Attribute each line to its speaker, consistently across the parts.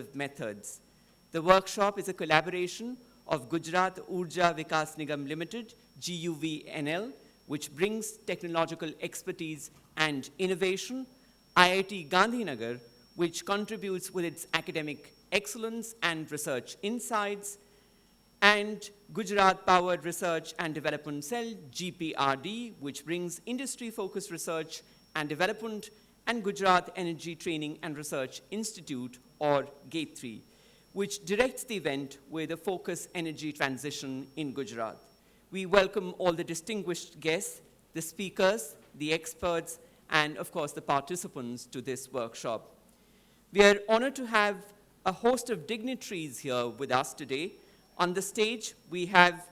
Speaker 1: discursive methods. The workshop is a collaboration of Gujarat Urja Vikas Nigam Limited, Guvnl, which brings technological expertise and innovation, IIT Gandhinagar, which contributes with its academic excellence and research insights, and Gujarat Powered Research and Development Cell, GPRD, which brings industry-focused research and development, and Gujarat Energy Training and Research Institute, or GATE3, which directs the event with a focus energy transition in Gujarat. We welcome all the distinguished guests, the speakers, the experts, and of course the participants to this workshop. We are honored to have a host of dignitaries here with us today. On the stage, we have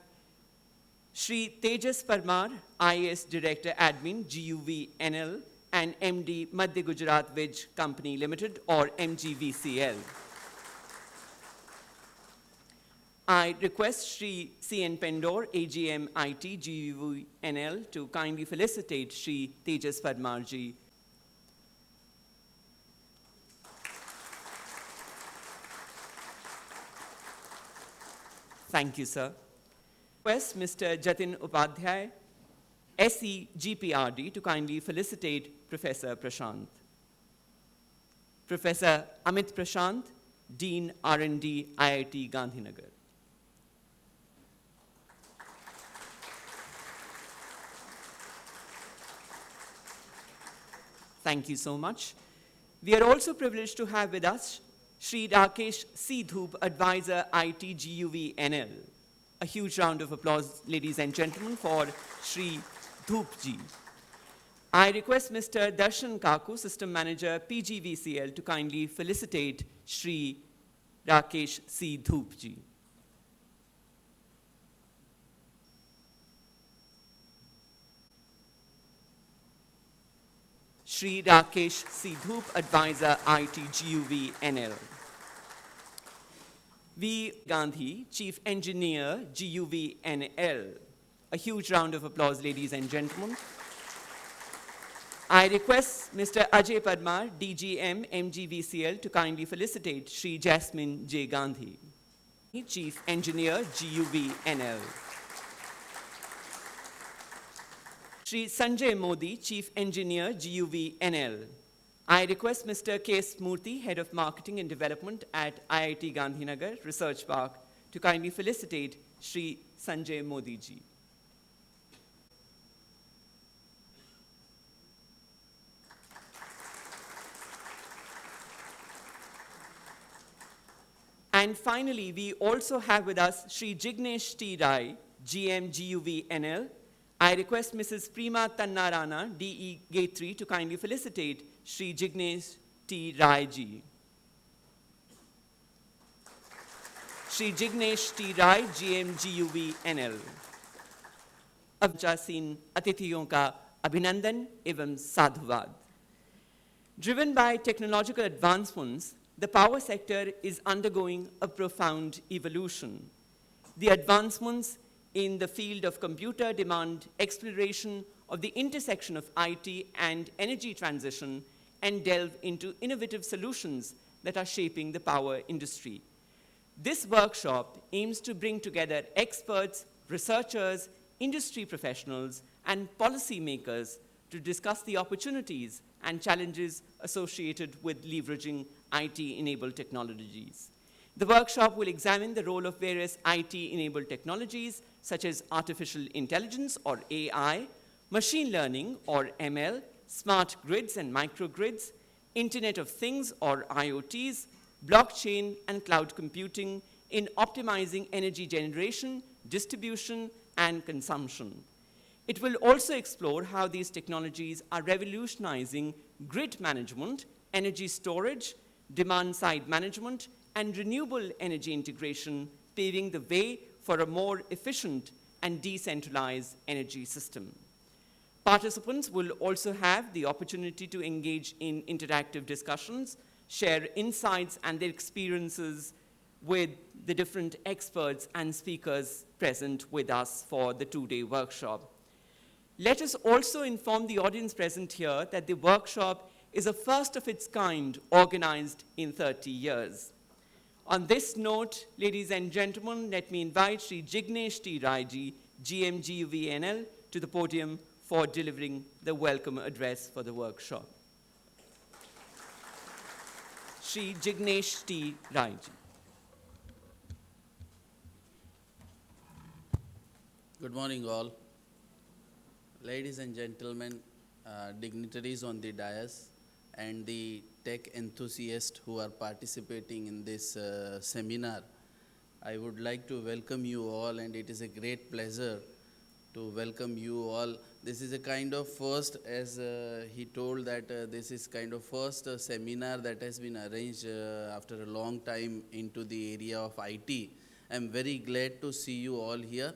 Speaker 1: Shri Tejas Parmar, IAS Director Admin, Guvnl, and MD Madhya Gujarat Veg Company Limited, or MGVCL. I request Shri C.N. Pendor, AGM IT, Guvnl, to kindly felicitate Shri Tejas Parmarji. Thank you, sir. Request Mr. Jatin Upadhyay, SE GPRD, to kindly felicitate Professor Prashant. Professor Amit Prashant, Dean R&D, IIT Gandhinagar. Thank you so much. We are also privileged to have with us Shri Rakesh C. Dhoop, Advisor IT Guvnl. A huge round of applause, ladies and gentlemen, for Shri Dhoop ji. I request Mr. Darshan Kaku, System Manager, PGVCL, to kindly felicitate Shri Rakesh C. Dhoop ji. Shri Rakesh C. Dhoop, Advisor IT Guvnl. V. Gandhi, Chief Engineer, Guvnl. A huge round of applause, ladies and gentlemen. I request Mr. Ajay Padmar, DGM, MGVCL, to kindly felicitate Shri Jasmine J. Gandhi, Chief Engineer, Guvnl. Shri Sanjay Modi, Chief Engineer, Guvnl. I request Mr. K.S. Murthy, Head of Marketing and Development at IIT Gandhinagar Research Park, to kindly felicitate Shri Sanjay Modi ji. And finally, we also have with us Shri Jignesh T. Rai, GM Guvnl. I request Mrs. Prima Tannarana, DE GATE3, to kindly felicitate Shri Jignesh T. Rai ji. Shri Jignesh T. Rai, GM Guvnl. अब जासीन अतिथियों का अभिनंदन एवं साधुवाद. Driven by technological advancements, the power sector is undergoing a profound evolution. The advancements in the field of computer demand exploration of the intersection of IT and energy transition and delve into innovative solutions that are shaping the power industry. This workshop aims to bring together experts, researchers, industry professionals, and policymakers to discuss the opportunities and challenges associated with leveraging IT-enabled technologies. The workshop will examine the role of various IT-enabled technologies, such as artificial intelligence, or AI, machine learning, or ML, smart grids and microgrids, Internet of Things, or IoTs, blockchain, and cloud computing in optimizing energy generation, distribution, and consumption. It will also explore how these technologies are revolutionizing grid management, energy storage, demand-side management, and renewable energy integration, paving the way for a more efficient and decentralized energy system. Participants will also have the opportunity to engage in interactive discussions, share insights and their experiences with the different experts and speakers present with us for the two-day workshop. Let us also inform the audience present here that the workshop is a first of its kind organized in 30 years. On this note, ladies and gentlemen, let me invite Sri Jignesh T. Raiji, GMGUVNL, to the podium for delivering the welcome address for the workshop. Sri Jignesh T. Raiji.
Speaker 2: Good morning, all. Ladies and gentlemen, dignitaries on the dais, and the tech enthusiasts who are participating in this seminar. I would like to welcome you all, and it is a great pleasure to welcome you all. This is a kind of first, as he told that this is kind of first seminar that has been arranged after a long time into the area of IT. I'm very glad to see you all here.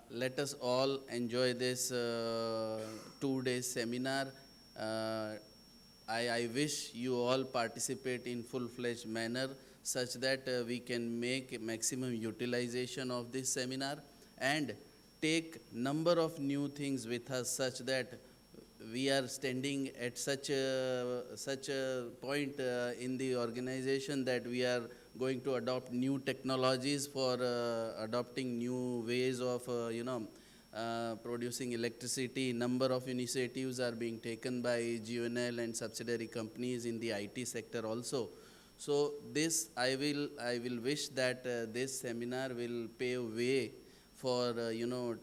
Speaker 2: Let us all enjoy this 2-day seminar. I wish you all participate in full-fledged manner such that we can make maximum utilization of this seminar and take number of new things with us such that we are standing at such a point in the organization that we are going to adopt new technologies for adopting new ways of producing electricity. Number of initiatives are being taken by Guvnl and subsidiary companies in the IT sector also. So this I will wish that this seminar will pave way for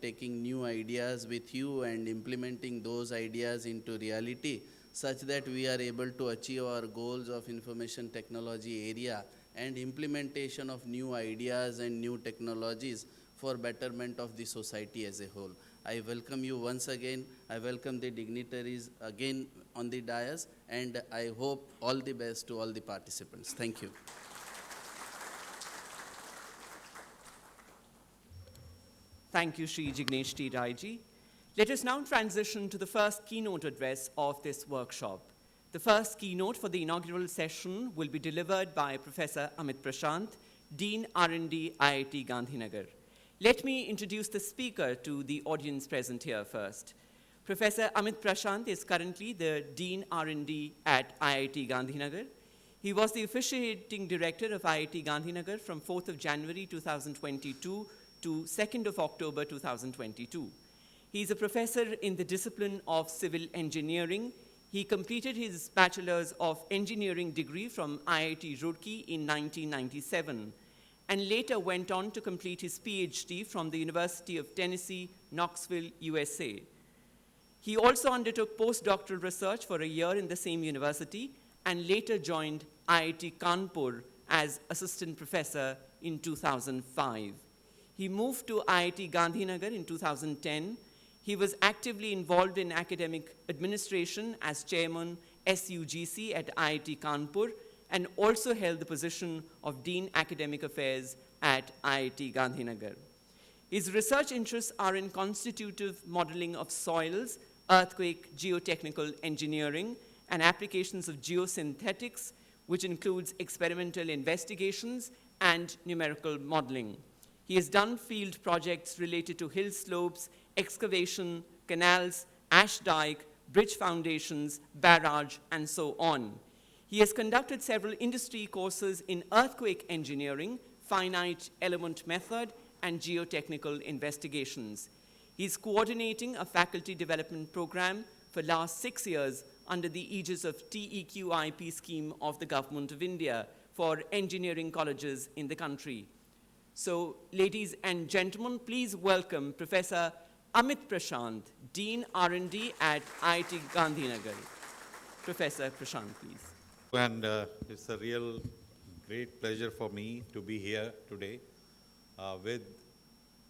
Speaker 2: taking new ideas with you and implementing those ideas into reality such that we are able to achieve our goals of information technology area and implementation of new ideas and new technologies for betterment of the society as a whole. I welcome you once again. I welcome the dignitaries again on the dais, and I hope all the best to all the participants. Thank you.
Speaker 1: Thank you, Sri Jignesh T. Raiji. Let us now transition to the first keynote address of this workshop. The first keynote for the inaugural session will be delivered by Professor Amit Prashant, Dean R&D, IIT Gandhinagar. Let me introduce the speaker to the audience present here first. Professor Amit Prashant is currently the Dean R&D at IIT Gandhinagar. He was the officiating director of IIT Gandhinagar from 4th of January 2022 to 2nd of October 2022. He is a professor in the discipline of civil engineering. He completed his Bachelor's of Engineering degree from IIT Roorkee in 1997 and later went on to complete his PhD from the University of Tennessee, Knoxville, USA. He also undertook postdoctoral research for a year in the same university and later joined IIT Kanpur as assistant professor in 2005. He moved to IIT Gandhinagar in 2010. He was actively involved in academic administration as chairman SUGC at IIT Kanpur and also held the position of Dean Academic Affairs at IIT Gandhinagar. His research interests are in constitutive modeling of soils, earthquake geotechnical engineering, and applications of geosynthetics, which includes experimental investigations and numerical modeling. He has done field projects related to hill slopes, excavation, canals, ash dike, bridge foundations, barrage, and so on. He has conducted several industry courses in earthquake engineering, finite element method, and geotechnical investigations. He's coordinating a faculty development program for the last 6 years under the aegis of TEQIP scheme of the Government of India for engineering colleges in the country. So, ladies and gentlemen, please welcome Professor Amit Prashant, Dean R&D at IIT Gandhinagar. Professor Prashant, please.
Speaker 3: And it's a real great pleasure for me to be here today with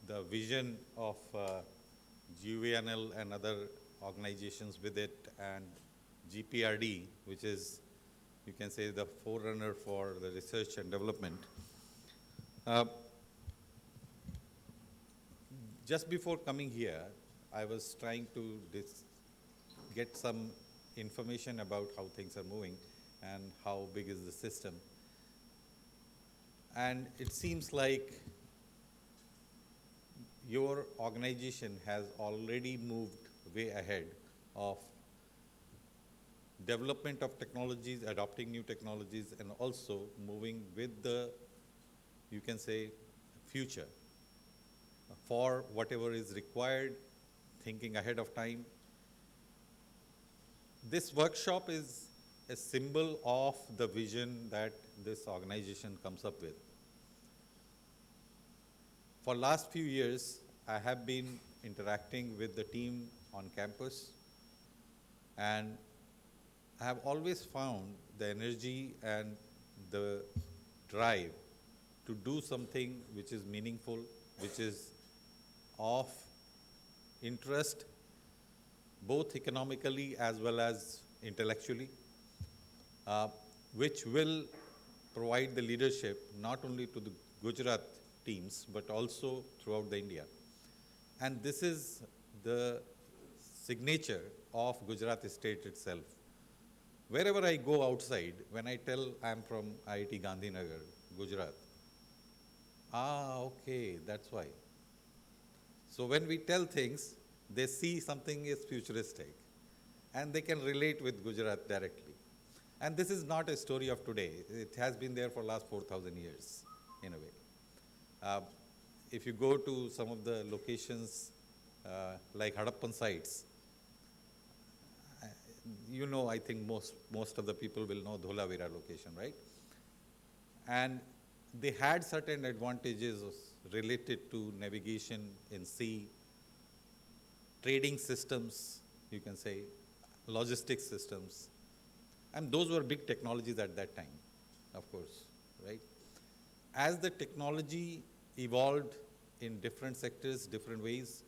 Speaker 3: the vision of GUVNL and other organizations with it, and GPRD, which is, you can say, the forerunner for the research and development. Just before coming here, I was trying to get some information about how things are moving and how big is the system. And it seems like your organization has already moved way ahead of development of technologies, adopting new technologies, and also moving with the, you can say, future for whatever is required, thinking ahead of time. This workshop is a symbol of the vision that this organization comes up with. For last few years, I have been interacting with the team on campus, and I have always found the energy and the drive to do something which is meaningful, which is of interest, both economically as well as intellectually, which will provide the leadership not only to the Gujarat teams, but also throughout the India. And this is the signature of Gujarat state itself. Wherever I go outside, when I tell I'm from IIT Gandhinagar, Gujarat, okay, that's why. So when we tell things, they see something is futuristic, and they can relate with Gujarat directly. And this is not a story of today. It has been there for last 4,000 years, in a way. If you go to some of the locations like Harappan sites, you know, I think most of the people will know Dholavira location, right? And they had certain advantages related to navigation in sea, trading systems, you can say, logistics systems. And those were big technologies at that time, of course, right? As the technology evolved in different sectors, different ways,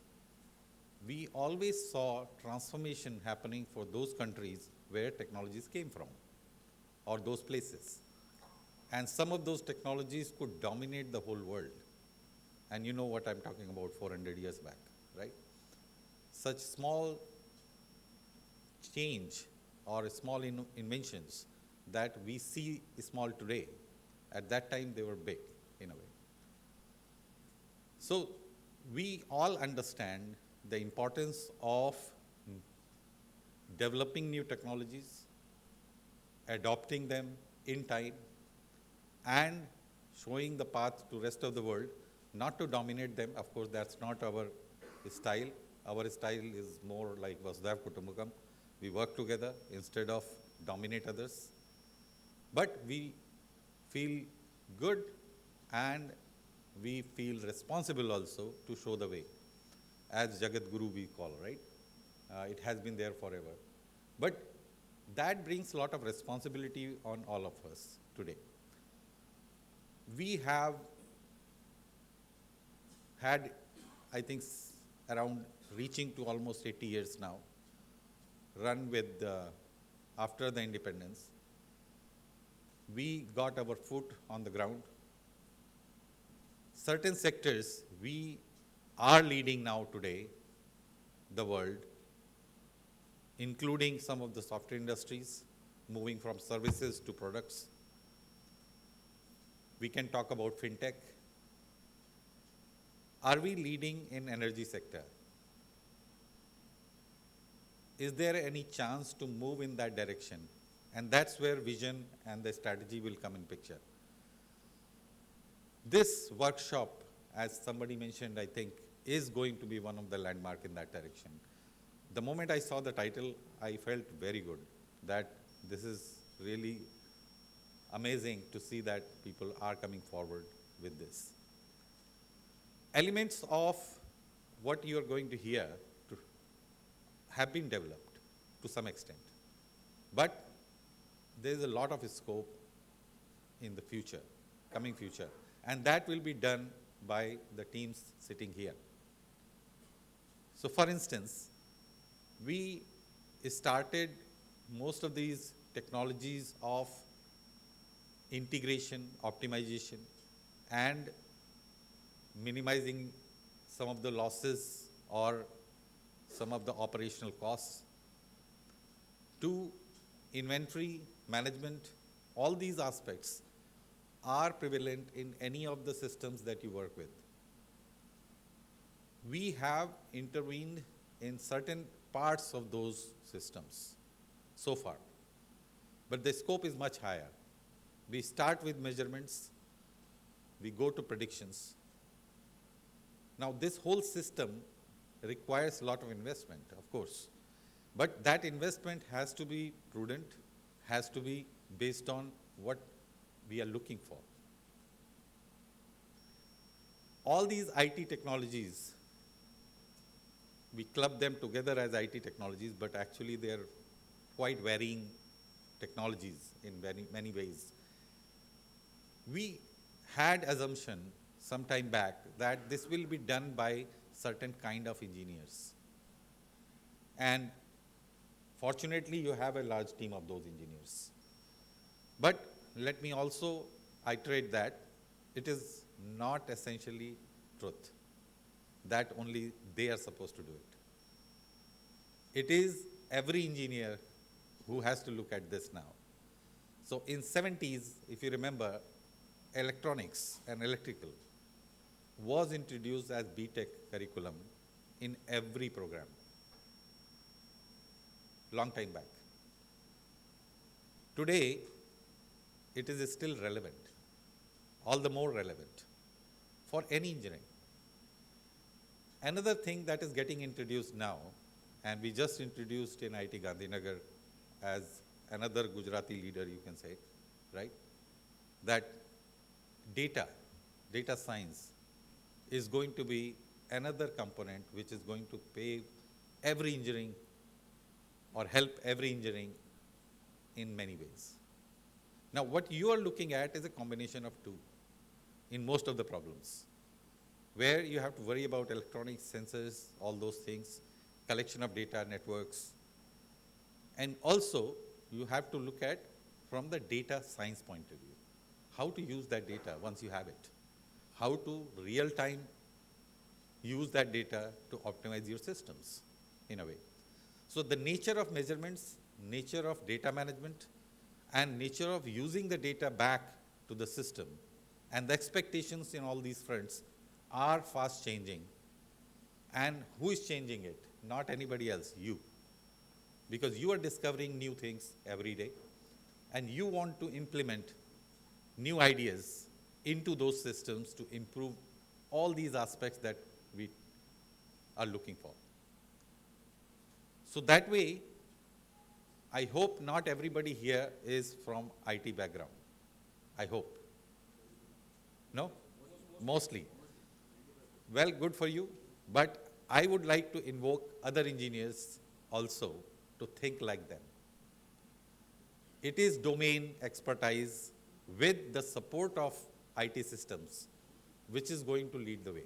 Speaker 3: we always saw transformation happening for those countries where technologies came from, or those places. And some of those technologies could dominate the whole world. And you know what I'm talking about 400 years back, right? Such small change or small inventions that we see small today, at that time they were big in a way. So we all understand the importance of developing new technologies, adopting them in time, and showing the path to rest of the world, not to dominate them. Of course, that's not our style. Our style is more like Vasudhaiva Kutumbakam. We work together instead of dominate others. But we feel good and we feel responsible also to show the way. As Jagat Guru we call, right? It has been there forever. But that brings a lot of responsibility on all of us today. We have had, I think, around reaching to almost 80 years now, run with, after the independence. We got our foot on the ground. Certain sectors, we are leading now today the world, including some of the software industries, moving from services to products. We can talk about fintech. Are we leading in energy sector? Is there any chance to move in that direction? And that's where vision and the strategy will come in picture. This workshop, as somebody mentioned, I think, is going to be one of the landmark in that direction. The moment I saw the title, I felt very good that this is really amazing to see that people are coming forward with this. Elements of what you are going to hear have been developed to some extent. But there is a lot of scope in the future, coming future. And that will be done by the teams sitting here. So for instance, we started most of these technologies of integration, optimization, and minimizing some of the losses or some of the operational costs, to inventory management. All these aspects are prevalent in any of the systems that you work with. We have intervened in certain parts of those systems so far. but the scope is much higher. We start with measurements, we go to predictions. Now, this whole system requires a lot of investment, of course, but that investment has to be prudent, has to be based on what we are looking for. All these IT technologies, we club them together as IT technologies, but actually they are quite varying technologies in many ways. We had assumption some time back that this will be done by certain kind of engineers. And fortunately, you have a large team of those engineers. But let me also iterate that it is not essentially truth, that only they are supposed to do it. It is every engineer who has to look at this now. So in 70s, if you remember, electronics and electrical was introduced as BTech curriculum in every program, long time back. Today, it is still relevant, all the more relevant for any engineering. Another thing that is getting introduced now, and we just introduced in IIT Gandhinagar as another Gujarati leader, you can say, right? That data science is going to be another component which is going to pave every engineering or help every engineering in many ways. Now, what you are looking at is a combination of two in most of the problems, where you have to worry about electronics, sensors, all those things, collection of data, networks, and also you have to look at from the data science point of view, how to use that data once you have it, how to real-time use that data to optimize your systems in a way. So the nature of measurements, nature of data management, and nature of using the data back to the system, and the expectations in all these fronts are fast changing. And who is changing it? Not anybody else, you. Because you are discovering new things every day, and you want to implement new ideas into those systems to improve all these aspects that we are looking for. So that way, I hope not everybody here is from IT background. I hope. No? Mostly. Well, good for you, but I would like to invoke other engineers also to think like them. It is domain expertise with the support of IT systems which is going to lead the way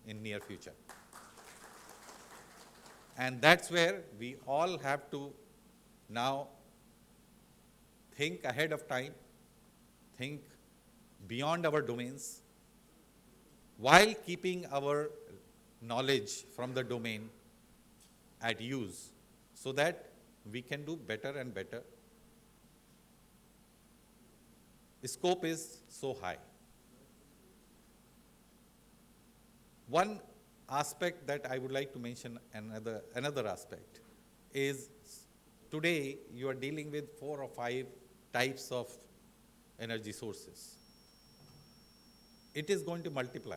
Speaker 3: in near future. And that's where we all have to now think ahead of time, think beyond our domains, while keeping our knowledge from the domain at use, so that we can do better and better. The scope is so high. One aspect that I would like to mention, another aspect, is today you are dealing with 4 or 5 types of energy sources. It is going to multiply.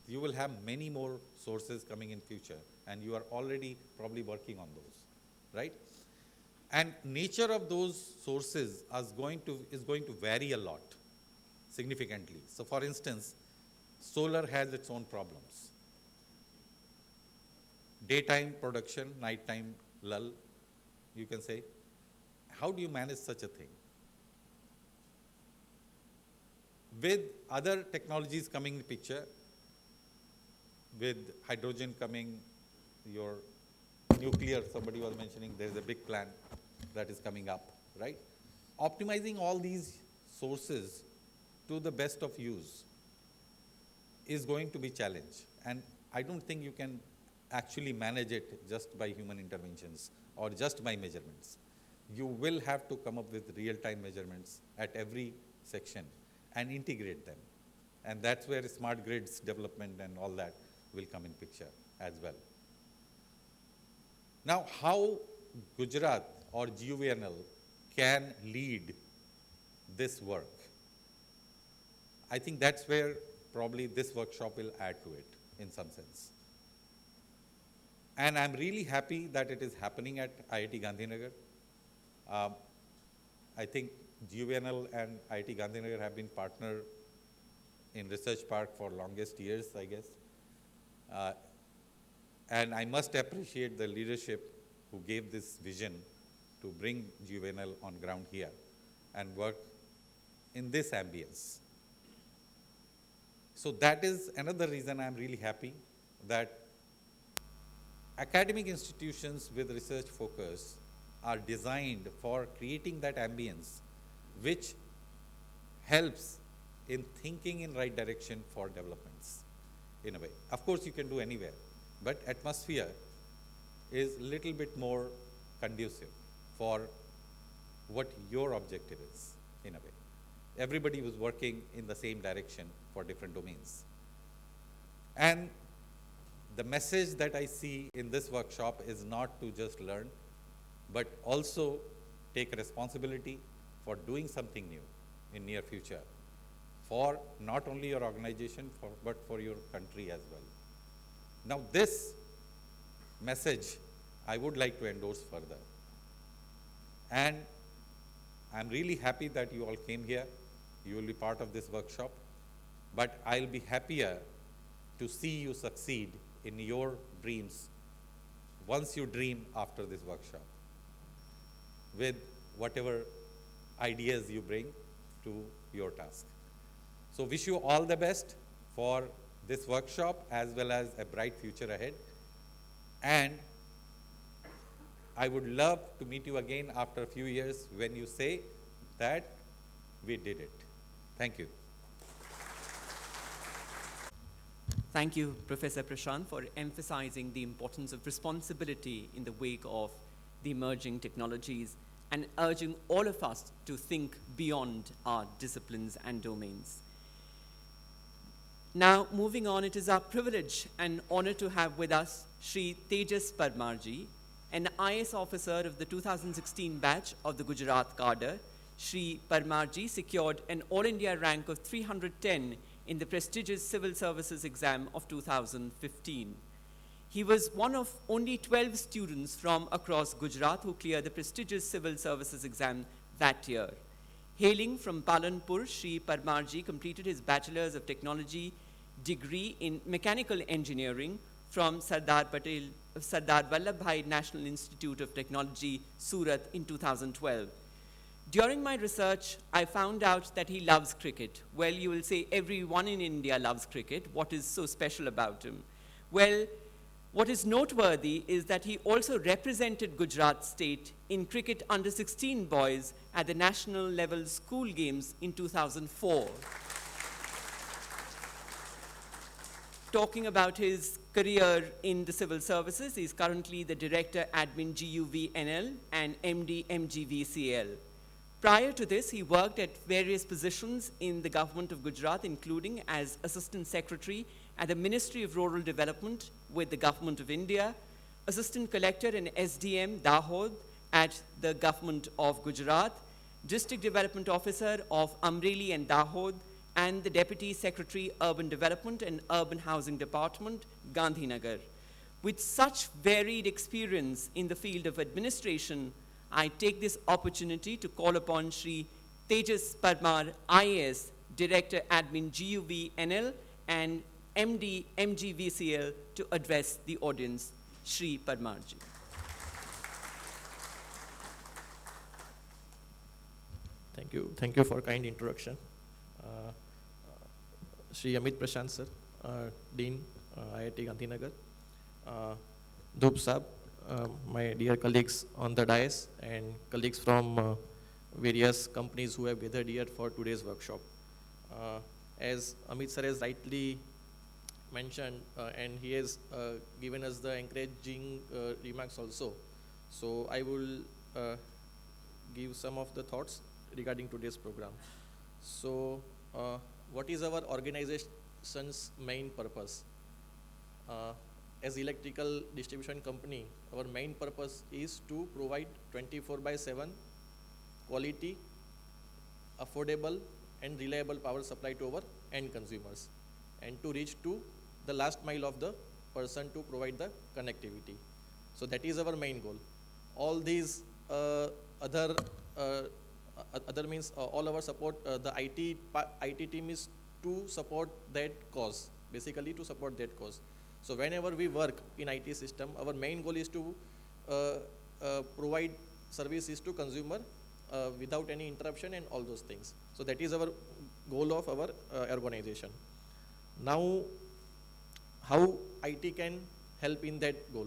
Speaker 3: You will have many more sources coming in future, and you are already probably working on those, right? And nature of those sources is going to vary a lot, significantly. So for instance, solar has its own problems. Daytime production, nighttime lull, you can say. How do you manage such a thing? With other technologies coming in the picture, with hydrogen coming, your nuclear, somebody was mentioning, there's a big plan that is coming up, right? Optimizing all these sources to the best of use is going to be challenge. And I don't think you can actually manage it just by human interventions or just by measurements. You will have to come up with real-time measurements at every section and integrate them. And that's where smart grids development and all that will come in picture as well. Now, how Gujarat or Guvnl can lead this work. I think that's where probably this workshop will add to it in some sense. And I'm really happy that it is happening at IIT Gandhinagar. I think Guvnl and IIT Gandhinagar have been partner in Research Park for longest years, I guess. And I must appreciate the leadership who gave this vision to bring Guvnl on ground here and work in this ambience. So that is another reason I'm really happy that academic institutions with research focus are designed for creating that ambience which helps in thinking in right direction for developments in a way. Of course, you can do anywhere, but atmosphere is a little bit more conducive for what your objective is in a way. Everybody was working in the same direction for different domains. And the message that I see in this workshop is not to just learn, but also take responsibility for doing something new in near future for not only your organization, but for your country as well. Now this message I would like to endorse further. And I'm really happy that you all came here. You will be part of this workshop. But I'll be happier to see you succeed in your dreams once you dream after this workshop with whatever ideas you bring to your task. So wish you all the best for this workshop as well as a bright future ahead. And I would love to meet you again after a few years when you say that we did it. Thank you.
Speaker 1: Thank you, Professor Prashant, for emphasizing the importance of responsibility in the wake of the emerging technologies and urging all of us to think beyond our disciplines and domains. Now, moving on, it is our privilege and honor to have with us Shri Tejas Parmarji, an IS officer of the 2016 batch of the Gujarat cadre. Shri Parmarji secured an All India rank of 310 in the prestigious Civil Services exam of 2015. He was one of only 12 students from across Gujarat who cleared the prestigious Civil Services exam that year. Hailing from Palanpur, Shri Parmarji completed his Bachelor's of Technology degree in Mechanical Engineering from Sardar Vallabhbhai National Institute of Technology, Surat in 2012. During my research, I found out that he loves cricket. Well, you will say everyone in India loves cricket. What is so special about him? Well, what is noteworthy is that he also represented Gujarat state in cricket under 16 boys at the national level school games in 2004. Talking about his career in the civil services, he is currently the Director Admin Guvnl and MD MGVCL. Prior to this, he worked at various positions in the government of Gujarat, including as Assistant Secretary at the Ministry of Rural Development with the Government of India, Assistant Collector and SDM Dahod at the Government of Gujarat, District Development Officer of Amreli and Dahod, and the Deputy Secretary, Urban Development and Urban Housing Department, Gandhinagar. With such varied experience in the field of administration, I take this opportunity to call upon Shri Tejas Parmar, IAS, Director Admin Guvnl and MD MGVCL to address the audience. Shri Parmarji.
Speaker 4: Thank you. Thank you for kind introduction. Shri Amit Prashant sir, Dean, IIT Gandhinagar. Dhub Saab, my dear colleagues on the dais and colleagues from various companies who have gathered here for today's workshop. As Amit sir has rightly mentioned, and he has given us the encouraging remarks also. So I will give some of the thoughts regarding today's program. So what is our organization's main purpose? As electrical distribution company, our main purpose is to provide 24/7 quality, affordable and reliable power supply to our end consumers, and to reach to the last mile of the person to provide the connectivity. So that is our main goal. All these other other means all our support, the IT team is to support that cause, basically to support that cause. So whenever we work in IT system, our main goal is to provide services to consumer without any interruption and all those things. So that is our goal of our organization. Now, how IT can help in that goal?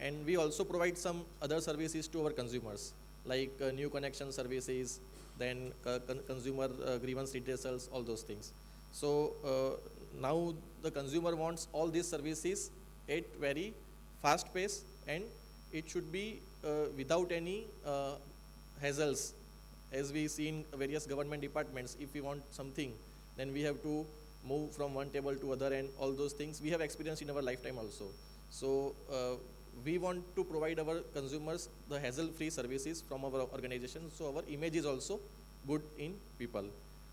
Speaker 4: And we also provide some other services to our consumers, like new connection services, then consumer grievance redressals, all those things. So now the consumer wants all these services at very fast pace, and it should be without any hassles. As we see in various government departments, if we want something, then we have to move from one table to other, and all those things we have experienced in our lifetime also. So we want to provide our consumers the hassle-free services from our organization, so our image is also good in people.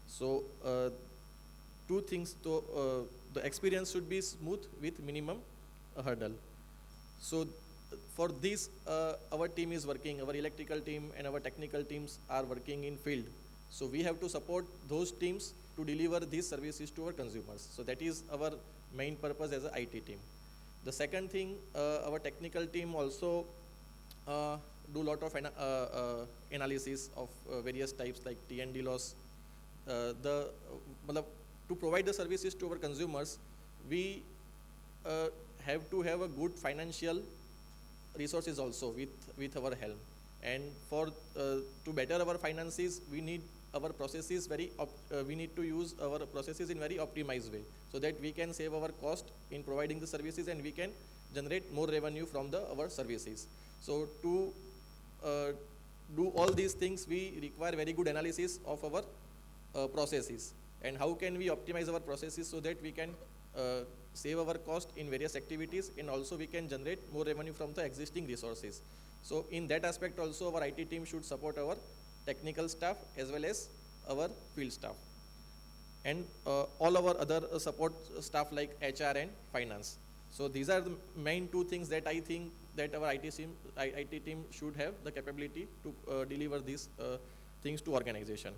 Speaker 4: So two things, to the experience should be smooth with minimum hurdle. So for this, our team is working, our electrical team and our technical teams are working in field. So we have to support those teams to deliver these services to our consumers. So that is our main purpose as a IT team. The second thing, our technical team also do lot of analysis of various types like T&D loss. To provide the services to our consumers, we have to have a good financial resources also with our help. And for to better our finances, we need our processes we need to use our processes in very optimized way, so that we can save our cost in providing the services and we can generate more revenue from our services. So to do all these things, we require very good analysis of our processes, and how can we optimize our processes so that we can save our cost in various activities, and also we can generate more revenue from the existing resources. So in that aspect also, our IT team should support our technical staff as well as our field staff, and all our other support staff like HR and finance. So these are the main two things that I think that our IT team should have the capability to deliver these things to organization.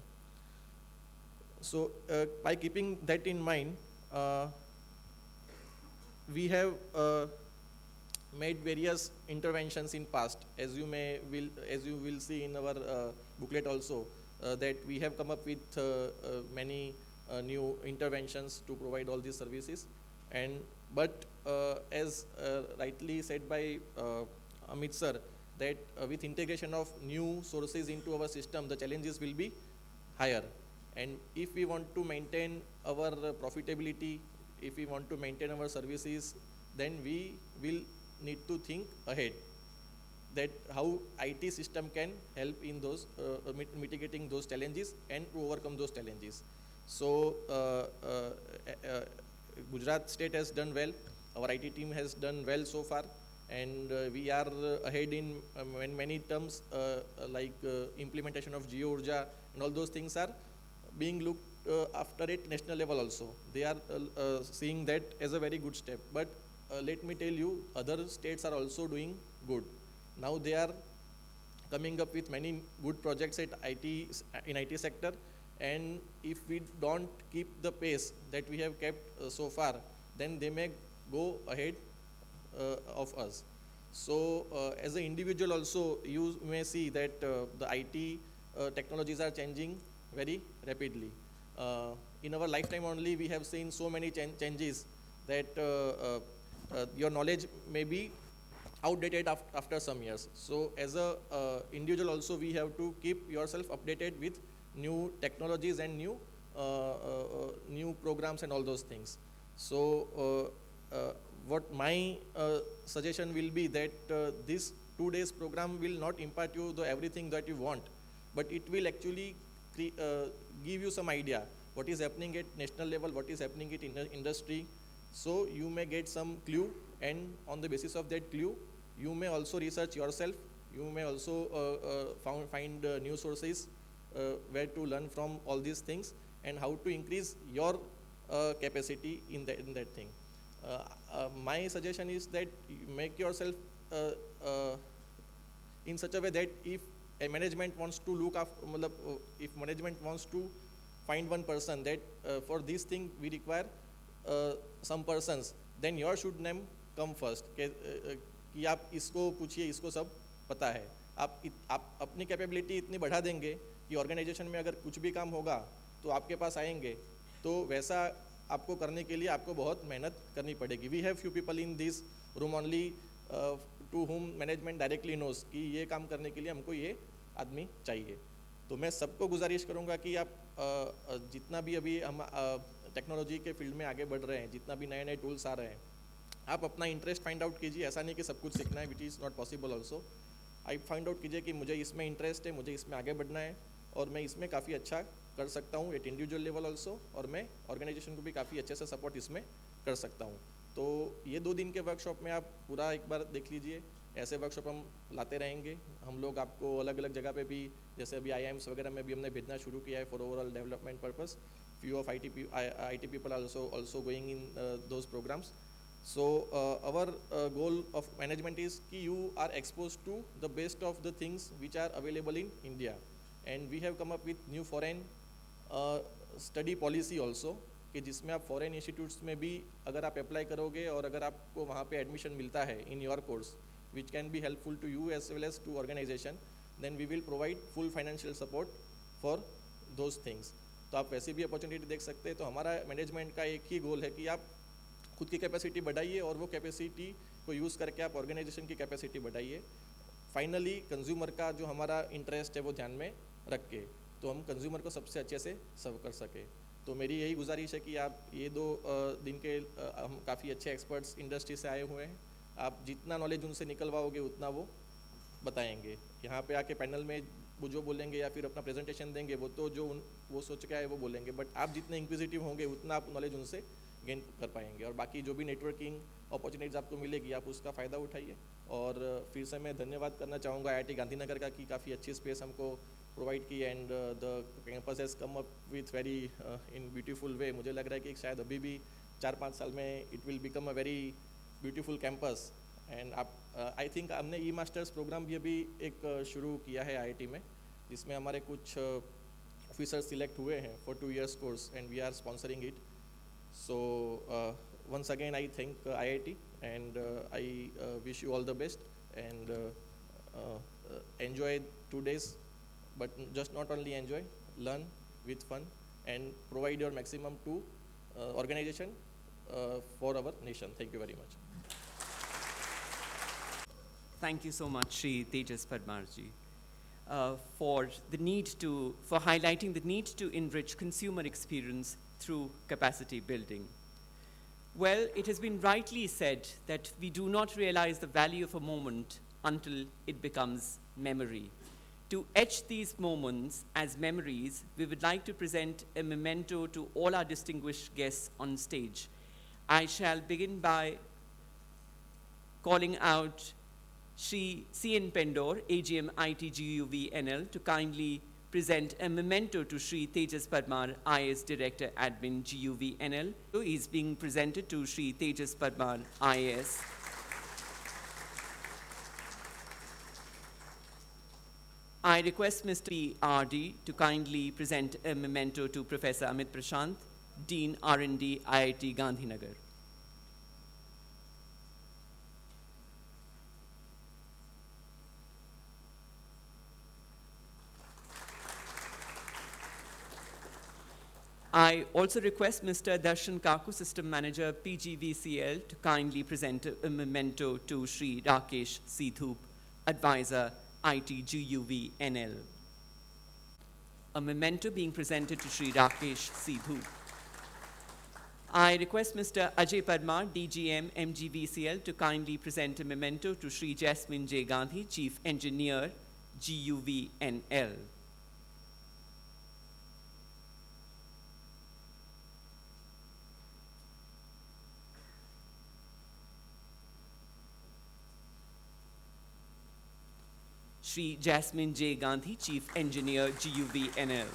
Speaker 4: So by keeping that in mind, we have made various interventions in past, as you will see in our booklet also, that we have come up with many new interventions to provide all these services. But as rightly said by Amit sir, that with integration of new sources into our system, the challenges will be higher. And if we want to maintain our profitability, if we want to maintain our services, then we will need to think ahead, that how IT system can help in those mitigating those challenges and to overcome those challenges. So Gujarat state has done well, our IT team has done well so far, and we are ahead in many terms, like implementation of Geo Urja, and all those things are being looked after at national level also. They are seeing that as a very good step. But let me tell you, other states are also doing good. Now they are coming up with many good projects in IT sector, and if we don't keep the pace that we have kept so far, then they may go ahead of us. So as an individual also, you may see that the IT technologies are changing very rapidly. In our lifetime only, we have seen so many changes that your knowledge may be outdated after some years. So as a individual also, we have to keep yourself updated with new technologies and new programs and all those things. So what my suggestion will be that this 2 days program will not impart you everything that you want, but it will actually give you some idea what is happening at national level, what is happening in industry. So you may get some clue, and on the basis of that clue, you may also research yourself You may also find new sources where to learn from all these things and how to increase your capacity in that thing. My suggestion is that you make yourself uh, uh, in such a way that if a management wants to look after, if management wants to find one person that for this thing we require some persons, then your should name come first कि आप इसको पूछिए, इसको सब पता है. आप अपनी कैपेबिलिटी इतनी बढ़ा देंगे कि ऑर्गेनाइजेशन में अगर कुछ भी काम होगा तो आपके पास आएंगे. तो वैसा आपको करने के लिए आपको बहुत मेहनत करनी पड़ेगी. We have few people in this room only to whom management directly knows कि ये काम करने के लिए हमको ये आदमी चाहिए. तो मैं सबको गुजारिश करूँगा कि आप जितना भी अभी हम टेक्नोलॉजी के फील्ड में आगे बढ़ रहे हैं, जितना भी नए नए टूल्स आ रहे हैं, आप अपना इंटरेस्ट फाइंड आउट कीजिए. ऐसा नहीं कि सब कुछ सीखना है, which is not possible also. I find out कीजिए कि मुझे इसमें इंटरेस्ट है, मुझे इसमें आगे बढ़ना है और मैं इसमें काफ़ी अच्छा कर सकता हूँ एट इंडिविजुअल लेवल ऑल्सो, और मैं ऑर्गेनाइजेशन को भी काफ़ी अच्छे से सपोर्ट इसमें कर सकता हूँ. तो ये 2 दिन के वर्कशॉप में आप पूरा एक बार देख लीजिए. ऐसे वर्कशॉप हम लाते रहेंगे. हम लोग आपको अलग अलग जगह पे भी, जैसे अभी IIMs वगैरह में भी हमने भेजना शुरू किया है for overall development purpose. Few of IT people also going in those programs. So our goal of management is कि you are exposed to the best of the things which are available in India, and we have come up with new foreign study policy also, कि जिसमें आप foreign institutes में भी अगर आप apply करोगे और अगर आपको वहाँ पे एडमिशन मिलता है in your course which can be helpful to you as well as to organisation, then we will provide full financial support for those things. तो आप वैसी भी अपॉर्चुनिटी देख सकते हैं. तो हमारा मैनेजमेंट का एक ही गोल है कि आप खुद की कैपेसिटी बढ़ाइए और वो कैपेसिटी को यूज़ करके आप ऑर्गेनाइजेशन की कैपेसिटी बढ़ाइए. फाइनली कंज्यूमर का जो हमारा इंटरेस्ट है वो ध्यान में रख के तो हम कंज्यूमर को सबसे अच्छे से सर्व कर सके. तो मेरी यही गुजारिश है कि आप ये 2 दिन के हम काफ़ी अच्छे एक्सपर्ट्स इंडस्ट्री से आए हुए हैं. आप जितना नॉलेज उनसे निकलवाओगे उतना वो बताएंगे. यहाँ पे आके पैनल में वो जो बोलेंगे या फिर अपना प्रेजेंटेशन देंगे वो तो वो सोच के आए वो बोलेंगे, बट आप जितने इंक्विजिटिव होंगे उतना आप नॉलेज उनसे गेन कर पाएंगे. और बाकी जो भी नेटवर्किंग अपॉर्चुनिटीज आपको मिलेगी आप उसका फ़ायदा उठाइए. और फिर से मैं धन्यवाद करना चाहूँगा IIT गांधीनगर का कि काफ़ी अच्छी स्पेस हमको प्रोवाइड की, and the campus has come up with very in beautiful way. मुझे लग रहा है कि शायद अभी भी 4-5 साल में it will become a very beautiful campus. And आप आई थिंक हमने मास्टर्स प्रोग्राम भी अभी एक शुरू किया है IIT में, जिसमें हमारे कुछ ऑफिसर्स सिलेक्ट हुए हैं for 2 years course, and we are sponsoring it. So once again I thank IIT, and I wish you all the best, and enjoy 2 days, but just not only enjoy, learn with fun and provide your maximum to organization for our nation. Thank you very much.
Speaker 1: Thank you so much, Shri Tejas Parmarji, for highlighting the need to enrich consumer experience through capacity building. Well, it has been rightly said that we do not realize the value of a moment until it becomes memory. To etch these moments as memories, we would like to present a memento to all our distinguished guests on stage. I shall begin by calling out Shri C.N. Pendor, AGM IT GUVNL, to kindly present a memento to Shri Tejas Parmar, IAS Director Admin GUVNL. So he is being presented to Shri Tejas Parmar, IAS. I request Mr. P.R.D. to kindly present a memento to Professor Amit Prashant, Dean R&D, IIT Gandhinagar. I also request Mr. Darshan Kaku, System Manager, PGVCL, to kindly present a memento to Shri Rakesh Seethoop, Advisor, ITGUVNL. A memento being presented to Shri Rakesh Seethoop. I request Mr. Ajay Parmar, DGM, MGVCL, to kindly present a memento to Shri Jasmine J. Gandhi, Chief Engineer, GUVNL. Shri Jasmine J. Gandhi, Chief Engineer, GUVNL.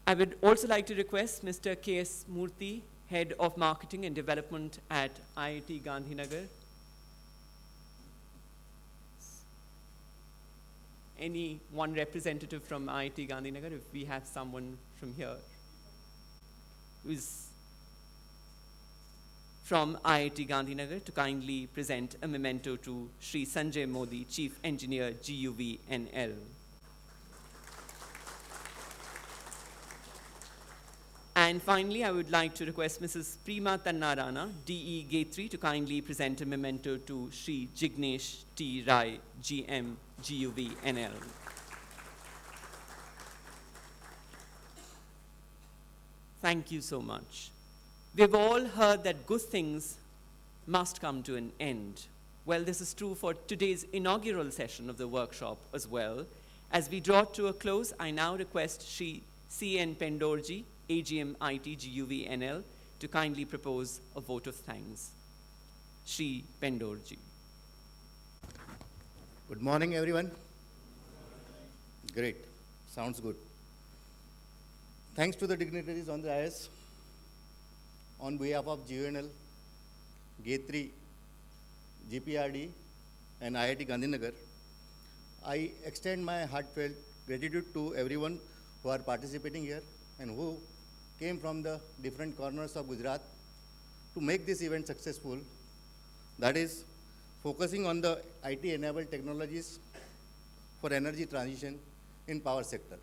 Speaker 1: I would also like to request Mr. K.S. Murthy, Head of Marketing and Development at IIT Gandhinagar. Any one representative from IIT Gandhinagar, if we have someone from here who's from IIT Gandhinagar to kindly present a memento to Shri Sanjay Modi, Chief Engineer, GUVNL. And finally, I would like to request Mrs. Prima Tannarana, DE Gate 3, to kindly present a memento to Shri Jignesh T. Rai, GM, GUVNL. Thank you so much. We've all heard that good things must come to an end. Well, this is true for today's inaugural session of the workshop as well. As we draw to a close, I now request Shri C.N. Pendorji, AGM IT GUVNL, to kindly propose a vote of thanks. Shri Pendorji.
Speaker 5: Good morning, everyone. Great. Sounds good. Thanks to the dignitaries on the dais. On behalf of GUVNL, Gate 3, GPRD, and IIT Gandhinagar, I extend my heartfelt gratitude to everyone who are participating here and who came from the different corners of Gujarat to make this event successful. That is, focusing on the IT-enabled technologies for energy transition in power sector.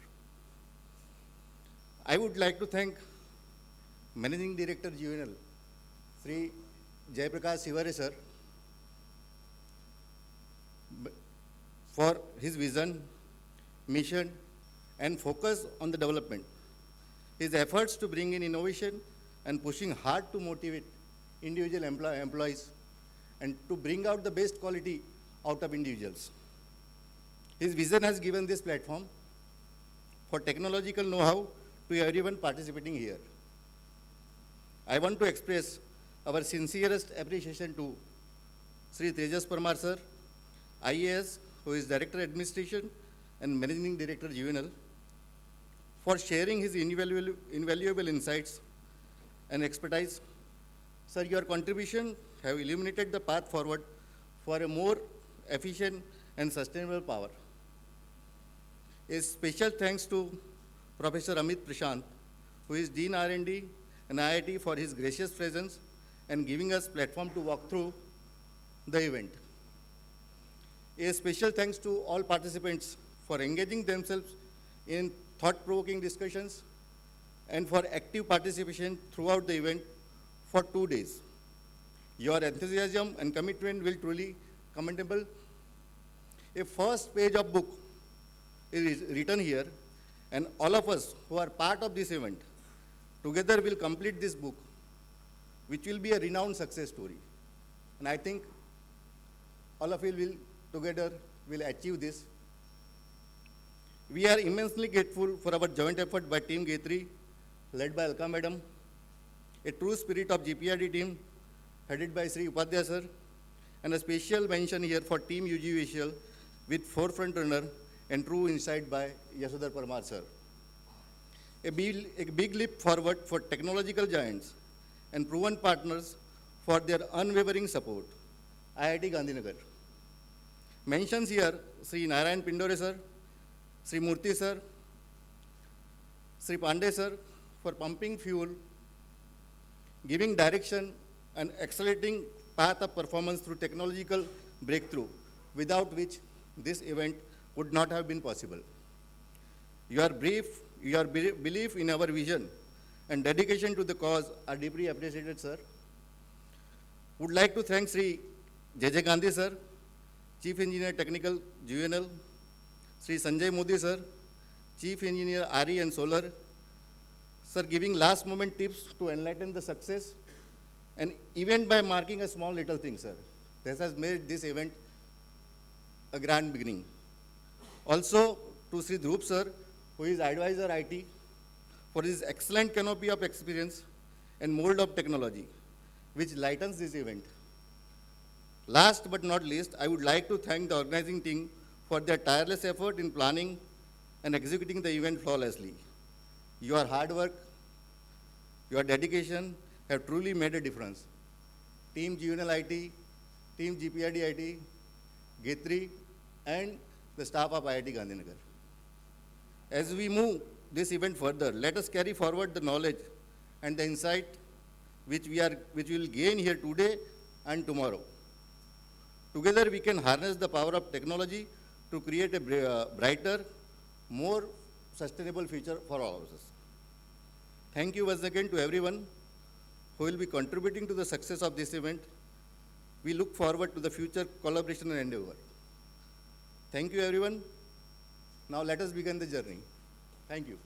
Speaker 5: I would like to thank Managing Director GUVNL, Sri Jayaprakash Sivare sir, for his vision, mission, and focus on the development. His efforts to bring in innovation and pushing hard to motivate individual employees and to bring out the best quality out of individuals. His vision has given this platform for technological know-how to everyone participating here. I want to express our sincerest appreciation to Sri Tejas Parmar sir, IAS, who is Director Administration and Managing Director GUVNL, for sharing his invaluable insights and expertise. Sir, your contribution have illuminated the path forward for a more efficient and sustainable power. A special thanks to Professor Amit Prashant, who is Dean R&D and IIT, for his gracious presence and giving us platform to walk through the event. A special thanks to all participants for engaging themselves in thought-provoking discussions and for active participation throughout the event for 2 days. Your enthusiasm and commitment will truly commendable. A first page of book is written here, and all of us who are part of this event together will complete this book, which will be a renowned success story. And I think all of you will together will achieve this. We are immensely grateful for our joint effort by Team Gate 3, led by Alka Madam, a true spirit of GPRD team, headed by Sri Upadhyaya sir, and a special mention here for Team UGVSL with forefront runner and true insight by Yasodhar Parmar sir. A big leap forward for technological giants and proven partners for their unwavering support. IIT Gandhinagar. Mentions here Sri Narayan Pindore sir, Sri Murthy sir, Sri Pandey sir, for pumping fuel, giving direction and accelerating path of performance through technological breakthrough, without which this event would not have been possible. Your belief in our vision and dedication to the cause are deeply appreciated, sir. Would like to thank Sri J.J. Gandhi, sir, Chief Engineer Technical, GUVNL, Sri Sanjay Modi, sir, Chief Engineer RE and Solar, sir, giving last moment tips to enlighten the success, and event by marking a small little thing, sir. This has made this event a grand beginning. Also to Sri Dhruv, sir, who is Advisor IT, for his excellent canopy of experience and mold of technology, which lightens this event. Last but not least, I would like to thank the organizing team for their tireless effort in planning and executing the event flawlessly. Your hard work, your dedication have truly made a difference. Team Guvnl IT, Team GPRD IT, G3, and the staff of IIT Gandhinagar. As we move this event further, let us carry forward the knowledge and the insight which we will gain here today and tomorrow. Together we can harness the power of technology to create a brighter, more sustainable future for all of us. Thank you once again to everyone who will be contributing to the success of this event. We look forward to the future collaboration and endeavor. Thank you everyone. Now let us begin the journey. Thank you.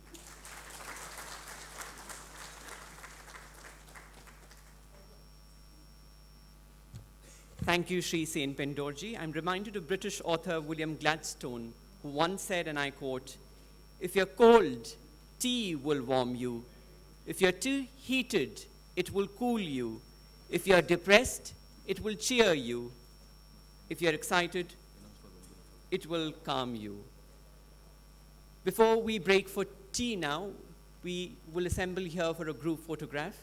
Speaker 1: Thank you, Sri Sen Pendorji. I'm reminded of British author William Gladstone, who once said, and I quote, "If you're cold, tea will warm you. If you're too heated, it will cool you. If you're depressed, it will cheer you. If you're excited, it will calm you." Before we break for tea now, we will assemble here for a group photograph.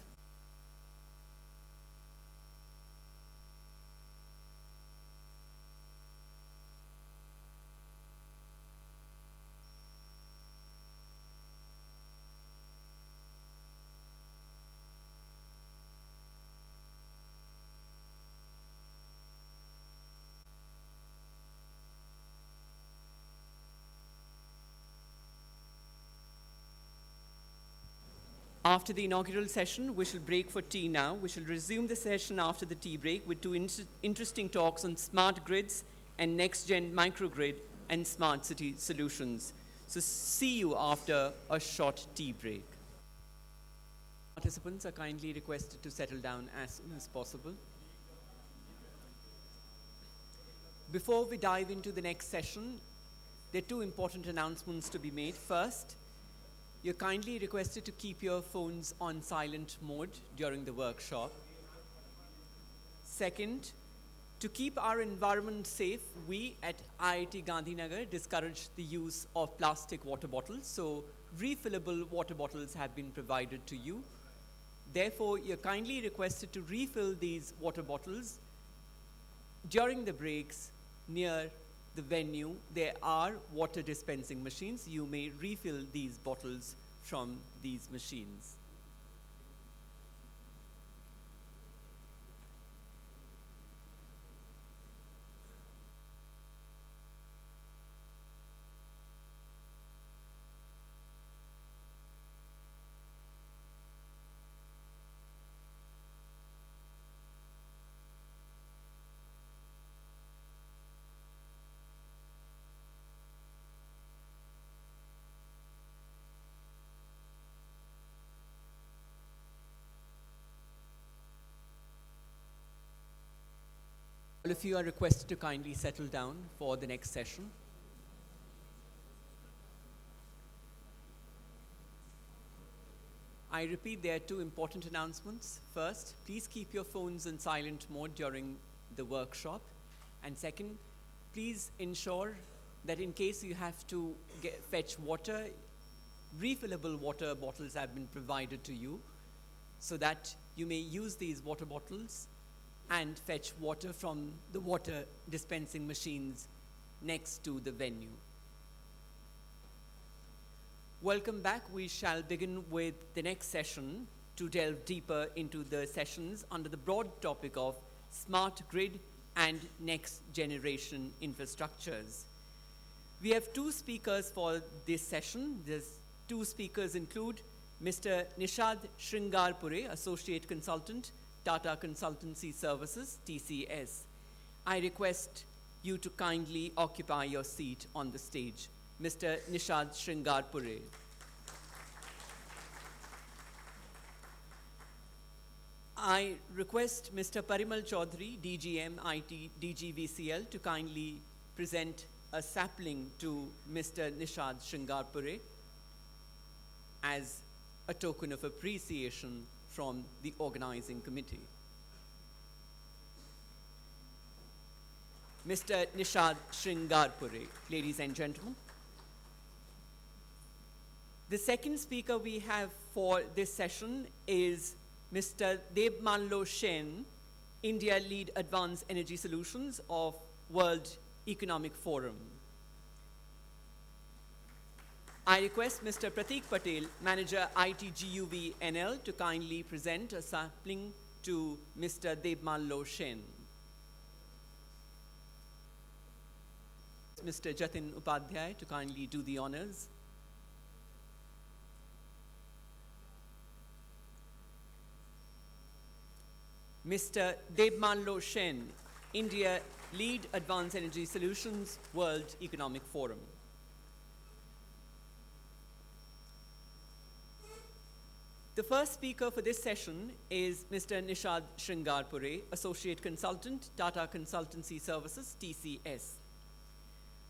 Speaker 1: After the inaugural session, we shall break for tea now. We shall resume the session after the tea break with two interesting talks on smart grids and next-gen microgrid and smart city solutions. So see you after a short tea break. Participants are kindly requested to settle down as soon as possible. Before we dive into the next session, there are two important announcements to be made. First, you're kindly requested to keep your phones on silent mode during the workshop. Second, to keep our environment safe, we at IIT Gandhinagar discourage the use of plastic water bottles, so refillable water bottles have been provided to you. Therefore, you're kindly requested to refill these water bottles during the breaks near the venue. There are water dispensing machines. You may refill these bottles from these machines. All of you are requested to kindly settle down for the next session. I repeat, there are two important announcements. First, please keep your phones in silent mode during the workshop. And second, please ensure that in case you have to fetch water, refillable water bottles have been provided to you so that you may use these water bottles and fetch water from the water dispensing machines next to the venue. Welcome back. We shall begin with the next session to delve deeper into the sessions under the broad topic of smart grid and next generation infrastructures. We have two speakers for this session. These two speakers include Mr. Nishad Shringarpure, Associate Consultant, Tata Consultancy Services, TCS. I request you to kindly occupy your seat on the stage. Mr. Nishad Shringarpure. I request Mr. Parimal Chaudhary, DGM IT DGVCL, to kindly present a sapling to Mr. Nishad Shringarpure as a token of appreciation from the organizing committee. Mr. Nishad Shringarpure. Ladies and gentlemen. The second speaker we have for this session is Mr. Debmanlo Shen, India Lead Advanced Energy Solutions of World Economic Forum. I request Mr. Pratik Patel, Manager ITGUV NL, to kindly present a sampling to Mr. Debmanlo Shen. Mr. Jatin Upadhyay to kindly do the honors. Mr. Debmanlo Shen, India Lead Advanced Energy Solutions, World Economic Forum. The first speaker for this session is Mr. Nishad Shringarpure, Associate Consultant, Tata Consultancy Services, TCS.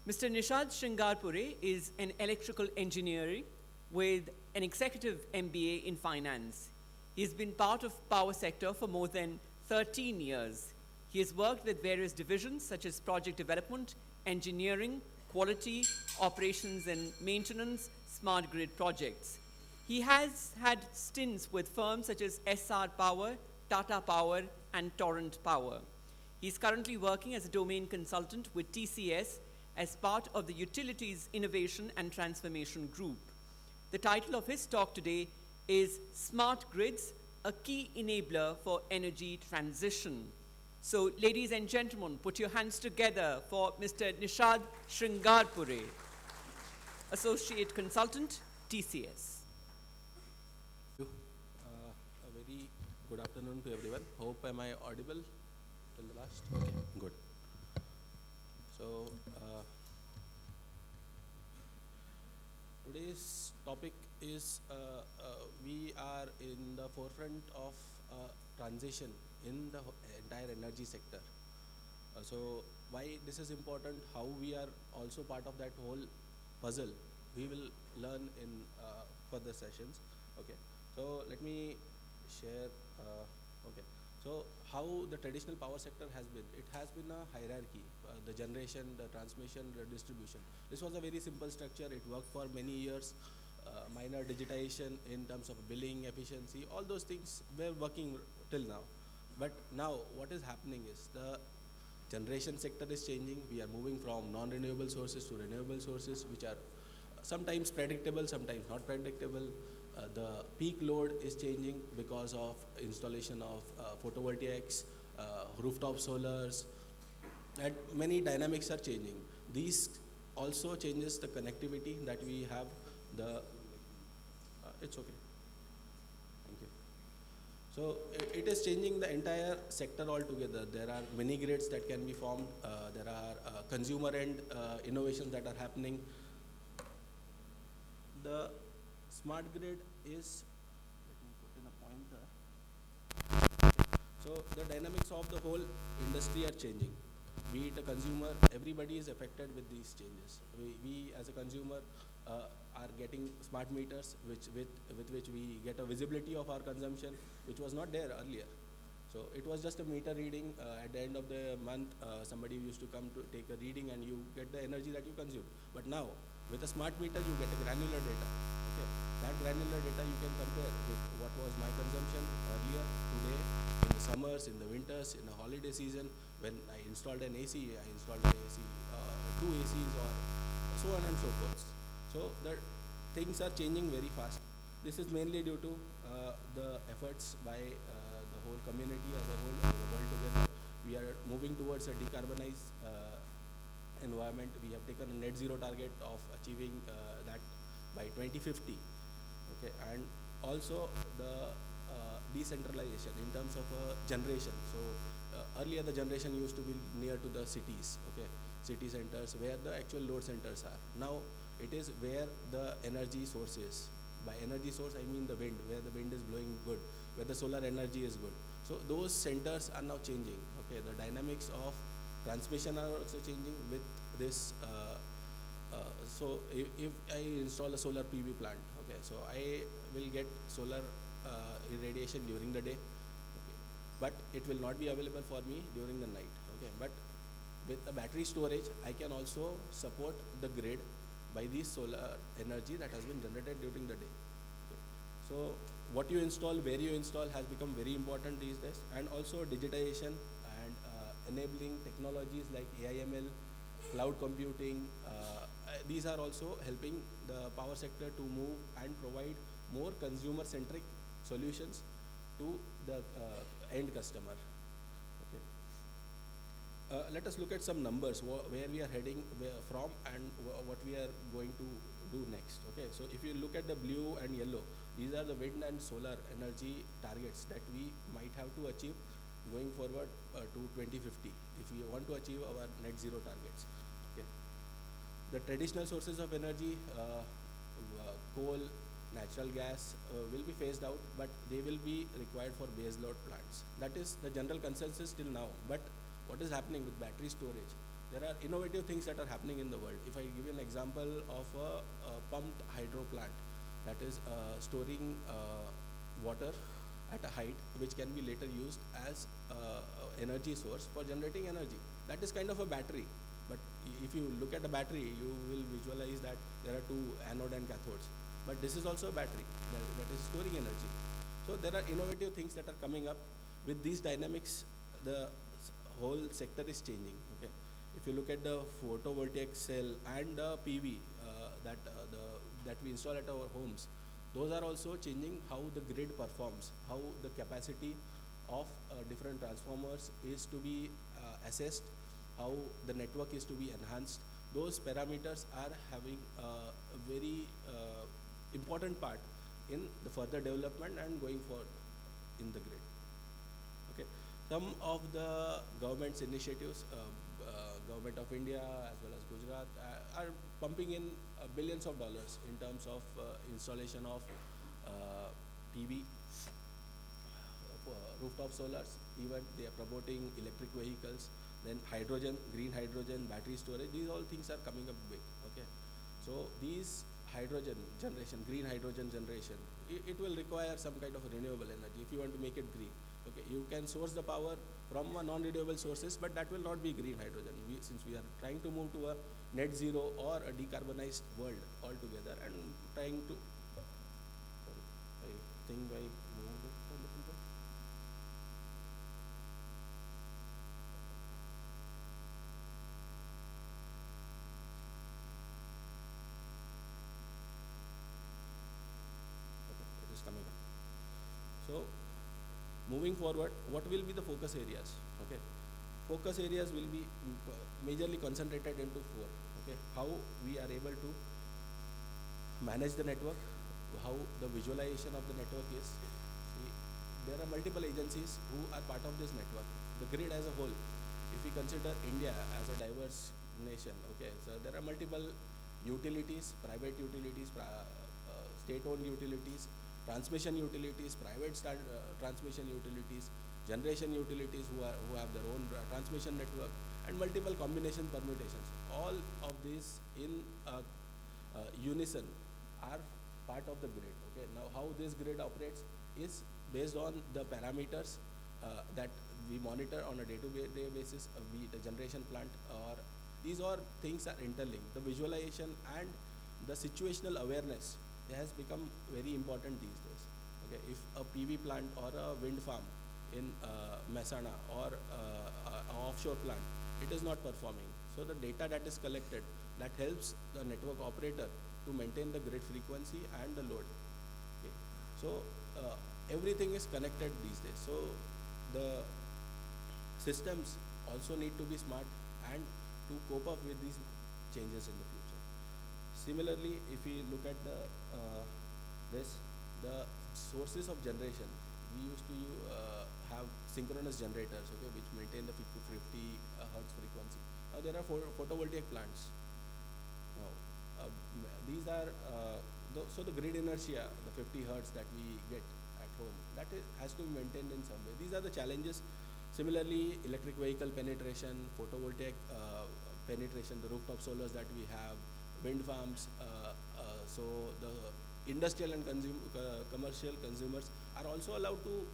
Speaker 1: Mr. Nishad Shringarpure is an electrical engineer with an executive MBA in finance. He has been part of power sector for more than 13 years. He has worked with various divisions such as project development, engineering, quality, operations and maintenance, smart grid projects. He has had stints with firms such as SR Power, Tata Power, and Torrent Power. He is currently working as a domain consultant with TCS as part of the Utilities Innovation and Transformation Group. The title of his talk today is Smart Grids, a Key Enabler for Energy Transition. So, ladies and gentlemen, put your hands together for Mr. Nishad Shringarpure, Associate Consultant, TCS.
Speaker 6: A very good afternoon to everyone. Hope am I audible till the last? Okay, good. So today's topic is we are in the forefront of transition in the entire energy sector. So why this is important, how we are also part of that whole puzzle, we will learn in further sessions. Okay, so let me share. Okay, so how the traditional power sector has been. It has been a hierarchy, the generation, the transmission, the distribution. This was a very simple structure. It worked for many years. Minor digitization in terms of billing, efficiency, all those things were working till now. But now what is happening is the generation sector is changing. We are moving from non-renewable sources to renewable sources, which are sometimes predictable, sometimes not predictable. The peak load is changing because of installation of photovoltaics, rooftop solars, and many dynamics are changing. These also changes the connectivity that we have. It's okay. Thank you. So it is changing the entire sector altogether. There are mini grids that can be formed. There are consumer end innovations that are happening. The smart grid is, let me put in a pointer. So the dynamics of the whole industry are changing. Be it a consumer, everybody is affected with these changes. We as a consumer are getting smart meters with which we get a visibility of our consumption, which was not there earlier. So it was just a meter reading. At the end of the month, somebody used to come to take a reading and you get the energy that you consume. But now, with a smart meter, you get a granular data. Okay, that granular data you can compare with what was my consumption earlier, today, in the summers, in the winters, in the holiday season. When I installed an AC, I installed an AC, two ACs, or so on and so forth. So the things are changing very fast. This is mainly due to the efforts by the whole community as a whole, the world together. We are moving towards a decarbonized environment. We have taken a net zero target of achieving that by 2050. Okay, and also the decentralization in terms of generation. So earlier the generation used to be near to the cities, okay, city centers where the actual load centers are. Now it is where the energy source is. By energy source I mean the wind, where the wind is blowing good, where the solar energy is good. So those centers are now changing. Okay, the dynamics of transmission are also changing with this. So if I install a solar PV plant, okay, so I will get solar irradiation during the day, okay, but it will not be available for me during the night. Okay, but with the battery storage, I can also support the grid by the solar energy that has been generated during the day. Okay. So what you install, where you install has become very important these days, and also digitization and enabling technologies like AIML, cloud computing. These are also helping the power sector to move and provide more consumer-centric solutions to the end customer. Okay. Let us look at some numbers where we are heading from and what we are going to do next. Okay, so if you look at the blue and yellow, these are the wind and solar energy targets that we might have to achieve going forward to 2050 if we want to achieve our net zero targets. Okay. The traditional sources of energy, coal, natural gas will be phased out, but they will be required for base load plants. That is the general consensus till now. But what is happening with battery storage? There are innovative things that are happening in the world. If I give you an example of a pumped hydro plant that is storing water at a height which can be later used as energy source for generating energy. That is kind of a battery. But if you look at a battery, you will visualize that there are two anode and cathodes. But this is also a battery that is storing energy. So there are innovative things that are coming up. With these dynamics, the whole sector is changing. Okay. If you look at the photovoltaic cell and the PV that we install at our homes, those are also changing how the grid performs, how the capacity of different transformers is to be assessed, how the network is to be enhanced. Those parameters are having a very important part in the further development and going forward in the grid. Okay. Some of the government's initiatives, Government of India as well as Gujarat are pumping in billions of dollars in terms of installation of PV, rooftop solars. Even they are promoting electric vehicles, then hydrogen, green hydrogen, battery storage. These all things are coming up big. Okay, so these hydrogen generation, green hydrogen generation, it will require some kind of renewable energy if you want to make it green. Okay, you can source the power from non-renewable sources, but that will not be green hydrogen. Since we are trying to move to a net zero or a decarbonized world altogether, and trying to, sorry, I think I moved it a little bit. Okay, it is coming up. So, moving forward, what will be the focus areas? Okay, focus areas will be majorly concentrated into four. Okay, how we are able to manage the network, how the visualization of the network is. See, there are multiple agencies who are part of this network. The grid as a whole, if we consider India as a diverse nation, okay, so there are multiple utilities, private utilities, state-owned utilities, transmission utilities, private transmission utilities, generation utilities who have their own transmission network, and multiple combination permutations. All of these in unison are part of the grid. Okay, now how this grid operates is based on the parameters that we monitor on a day-to-day basis, be it a generation plant, or these all things are interlinked. The visualization and the situational awareness has become very important these days. Okay, if a PV plant or a wind farm in Mehsana or an offshore plant, it is not performing. So the data that is collected, that helps the network operator to maintain the grid frequency and the load. Okay. So everything is connected these days. So the systems also need to be smart and to cope up with these changes in the future. Similarly, if we look at the sources of generation, we used to have synchronous generators, okay, which maintain the 50 hertz frequency. Now there are photovoltaic plants. Now these are so the grid inertia, the 50 hertz that we get at home, that has to be maintained in some way. These are the challenges. Similarly, electric vehicle penetration, photovoltaic penetration, the rooftop solars that we have, wind farms. So the industrial and commercial consumers are also allowed to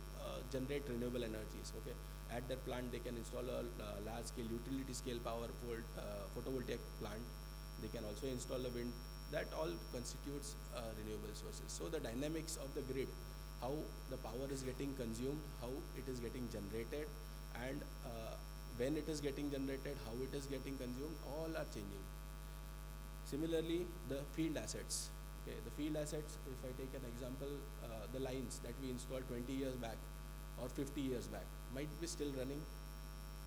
Speaker 6: generate renewable energies. Okay, At their plant, they can install a large-scale utility-scale photovoltaic plant. They can also install a wind. That all constitutes renewable sources. So the dynamics of the grid, how the power is getting consumed, how it is getting generated, and when it is getting generated, how it is getting consumed, all are changing. Similarly, the field assets. Okay, the field assets, if I take an example, the lines that we installed 20 years back or 50 years back might be still running,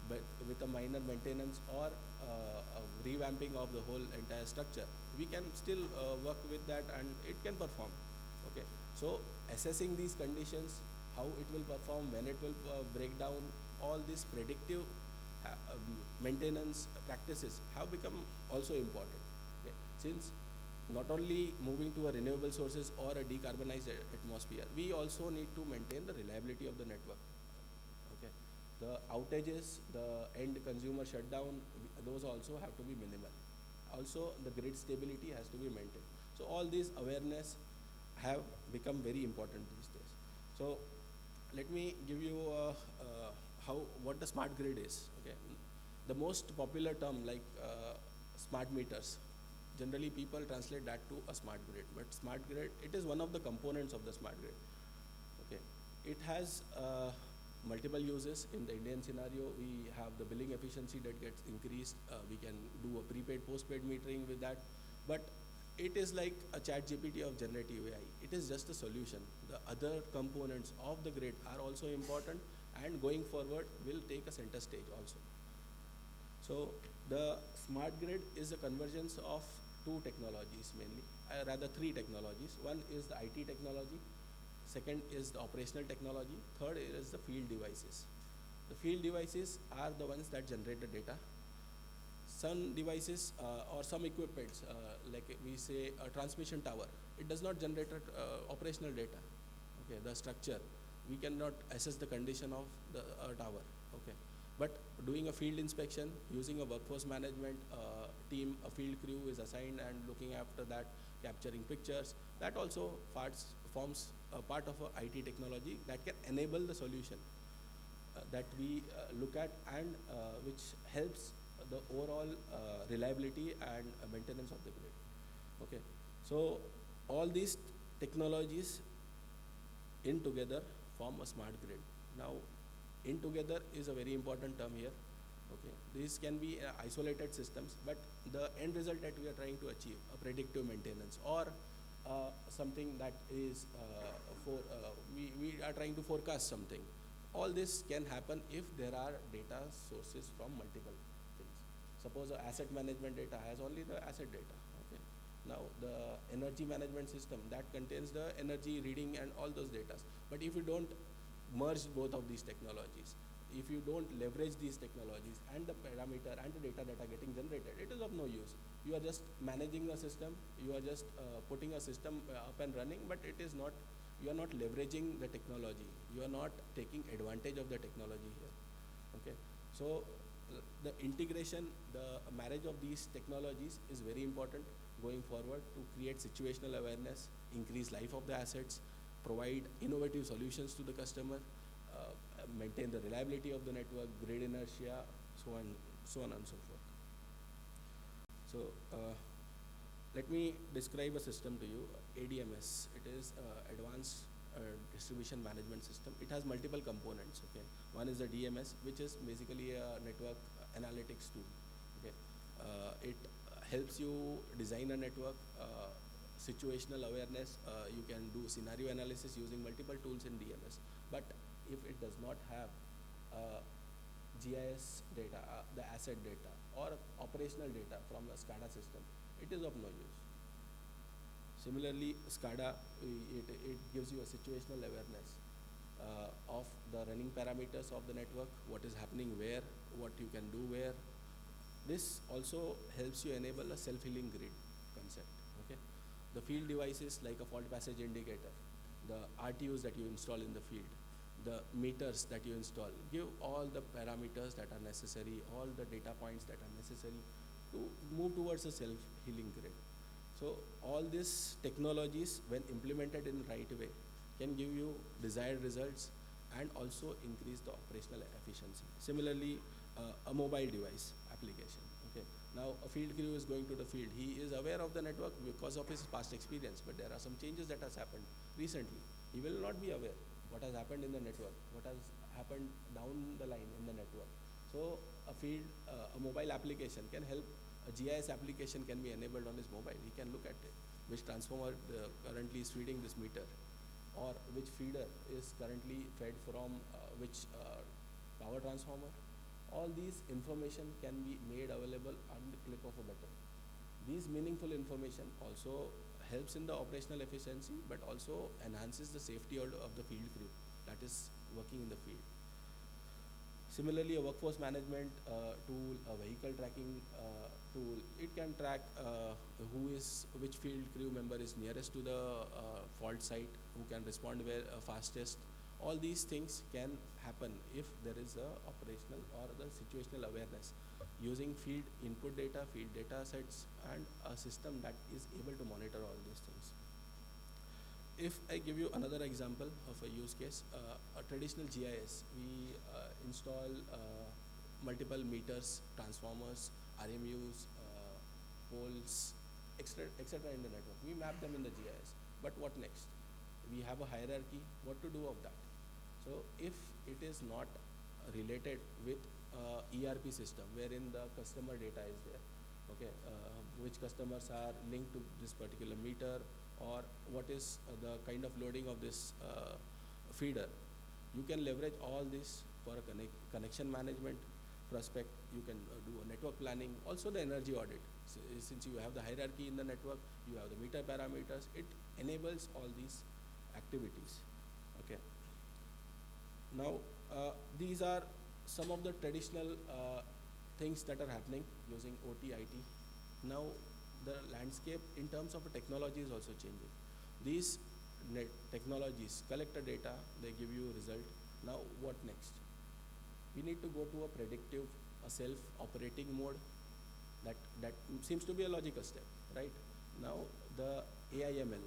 Speaker 6: but with a minor maintenance or a revamping of the whole entire structure, we can still work with that and it can perform. Okay, so assessing these conditions, how it will perform, when it will break down, all these predictive maintenance practices have become also important. Okay, since not only moving to a renewable sources or a decarbonized atmosphere, we also need to maintain the reliability of the network. Okay, the outages, the end consumer shutdown, those also have to be minimal. Also, the grid stability has to be maintained. So all these awareness have become very important these days. So let me give you what the smart grid is. Okay, the most popular term like smart meters. Generally, people translate that to a smart grid, but smart grid, it is one of the components of the smart grid. Okay, it has multiple uses. In the Indian scenario, we have the billing efficiency that gets increased. We can do a prepaid, postpaid metering with that, but it is like a chat GPT of generative AI. It is just a solution. The other components of the grid are also important and going forward will take a center stage also. So the smart grid is a convergence of two technologies mainly, rather three technologies. One is the IT technology, second is the operational technology, third is the field devices. The field devices are the ones that generate the data. Some devices or some equipments, like we say a transmission tower, it does not generate operational data. Okay, the structure, we cannot assess the condition of the tower. Okay, but doing a field inspection using a workforce management team, a field crew is assigned and looking after that, capturing pictures. That also forms a part of a IT technology that can enable the solution that we look at and which helps the overall reliability and maintenance of the grid. Okay, so all these technologies in together form a smart grid. Now, in together is a very important term here. Okay, these can be isolated systems, but the end result that we are trying to achieve, a predictive maintenance or something that is we are trying to forecast something. All this can happen if there are data sources from multiple things. Suppose asset management data has only the asset data. Okay, now the energy management system that contains the energy reading and all those data. But if you don't merge both of these technologies, if you don't leverage these technologies and the parameter and the data that are getting generated, it is of no use. You are just managing a system, you are just putting a system up and running, but it is not, you are not leveraging the technology, you are not taking advantage of the technology here. Okay, so the integration, the marriage of these technologies is very important going forward to create situational awareness, increase life of the assets, provide innovative solutions to the customer, maintain the reliability of the network, grid inertia, so on and so forth. So let me describe a system to you, ADMS. It is Advanced Distribution Management System. It has multiple components. Okay, one is the DMS, which is basically a network analytics tool. Okay, it helps you design a network, situational awareness. You can do scenario analysis using multiple tools in DMS. But if it does not have GIS data, the asset data, or operational data from a SCADA system, it is of no use. Similarly, SCADA, it gives you a situational awareness of the running parameters of the network, what is happening where, what you can do where. This also helps you enable a self-healing grid concept. Okay, the field devices like a fault passage indicator, the RTUs that you install in the field, the meters that you install, give all the parameters that are necessary, all the data points that are necessary to move towards a self-healing grid. So all these technologies, when implemented in the right way, can give you desired results and also increase the operational efficiency. Similarly, a mobile device application. Okay. Now, a field crew is going to the field. He is aware of the network because of his past experience, but there are some changes that has happened recently. He will not be aware what has happened in the network, what has happened down the line in the network. So, a mobile application can help. A GIS application can be enabled on his mobile. He can look at it, which transformer currently is feeding this meter, or which feeder is currently fed from which power transformer. All these information can be made available on the click of a button. These meaningful information also helps in the operational efficiency, but also enhances the safety of the field crew that is working in the field. Similarly, a workforce management tool, a vehicle tracking tool, it can track which field crew member is nearest to the fault site, who can respond where fastest. All these things can happen if there is a operational or the situational awareness using field input data, field data sets, and a system that is able to monitor all these things. If I give you another example of a use case, a traditional GIS, we install multiple meters, transformers, RMUs, poles, etc. in the network. We map them in the GIS. But what next? We have a hierarchy. What to do of that? So if it is not related with ERP system, wherein the customer data is there, okay, which customers are linked to this particular meter, or what is the kind of loading of this feeder, you can leverage all this for a connection management prospect. You can do a network planning, also the energy audit. So, since you have the hierarchy in the network, you have the meter parameters, it enables all these activities. Okay. Now, these are some of the traditional things that are happening using OT, IT. Now, the landscape in terms of technology is also changing. These technologies collect the data, they give you a result. Now, what next? We need to go to a predictive, a self-operating mode. That seems to be a logical step, right? Now, the AIML,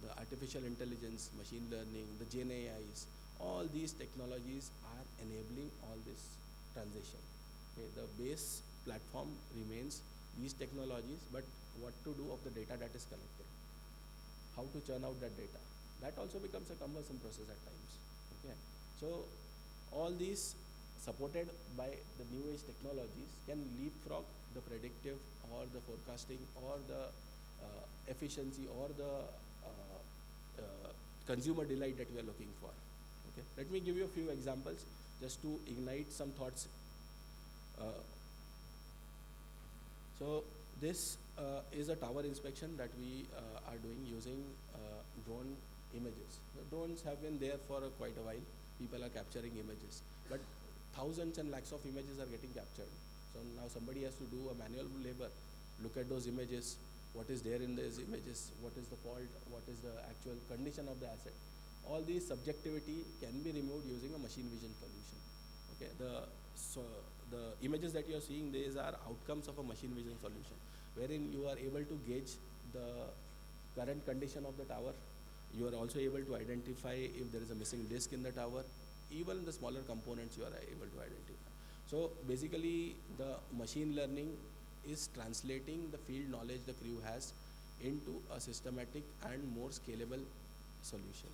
Speaker 6: the artificial intelligence, machine learning, the Gen AIs, all these technologies are enabling all this transition. Okay, the base platform remains these technologies, but what to do of the data that is collected, how to churn out that data, that also becomes a cumbersome process at times. Okay, so all these supported by the new age technologies can leapfrog the predictive or the forecasting or the efficiency or the consumer delight that we are looking for. Okay, let me give you a few examples just to ignite some thoughts. So this is a tower inspection that we are doing using drone images. The drones have been there for quite a while. People are capturing images, but thousands and lakhs of images are getting captured. So now somebody has to do a manual labor, look at those images, what is there in those images, what is the fault, what is the actual condition of the asset. All these subjectivity can be removed using a machine vision solution. Okay, the images that you are seeing, these are outcomes of a machine vision solution, wherein you are able to gauge the current condition of the tower. You are also able to identify if there is a missing disk in the tower. Even the smaller components you are able to identify. So basically, the machine learning is translating the field knowledge the crew has into a systematic and more scalable solution.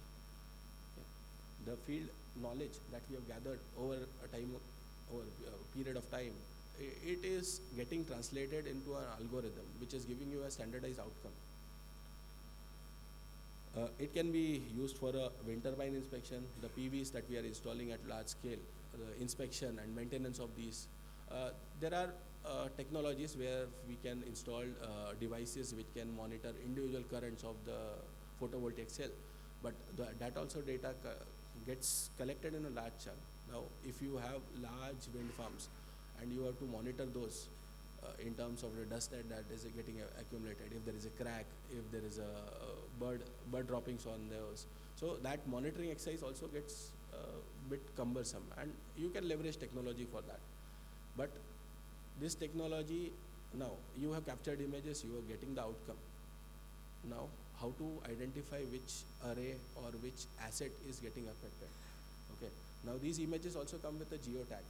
Speaker 6: Okay. The field knowledge that we have gathered over a period of time, it is getting translated into an algorithm which is giving you a standardized outcome. It can be used for a wind turbine inspection, the PVs that we are installing at large scale, the inspection and maintenance of these. There are technologies where we can install devices which can monitor individual currents of the photovoltaic cell, but that also data gets collected in a large chunk. Now, if you have large wind farms and you have to monitor those in terms of the dust that is getting accumulated, if there is a crack, if there is a bird droppings on those. So that monitoring exercise also gets a bit cumbersome, and you can leverage technology for that. But this technology, now you have captured images, you are getting the outcome. Now, how to identify which array or which asset is getting affected? Okay. Now these images also come with a geotag.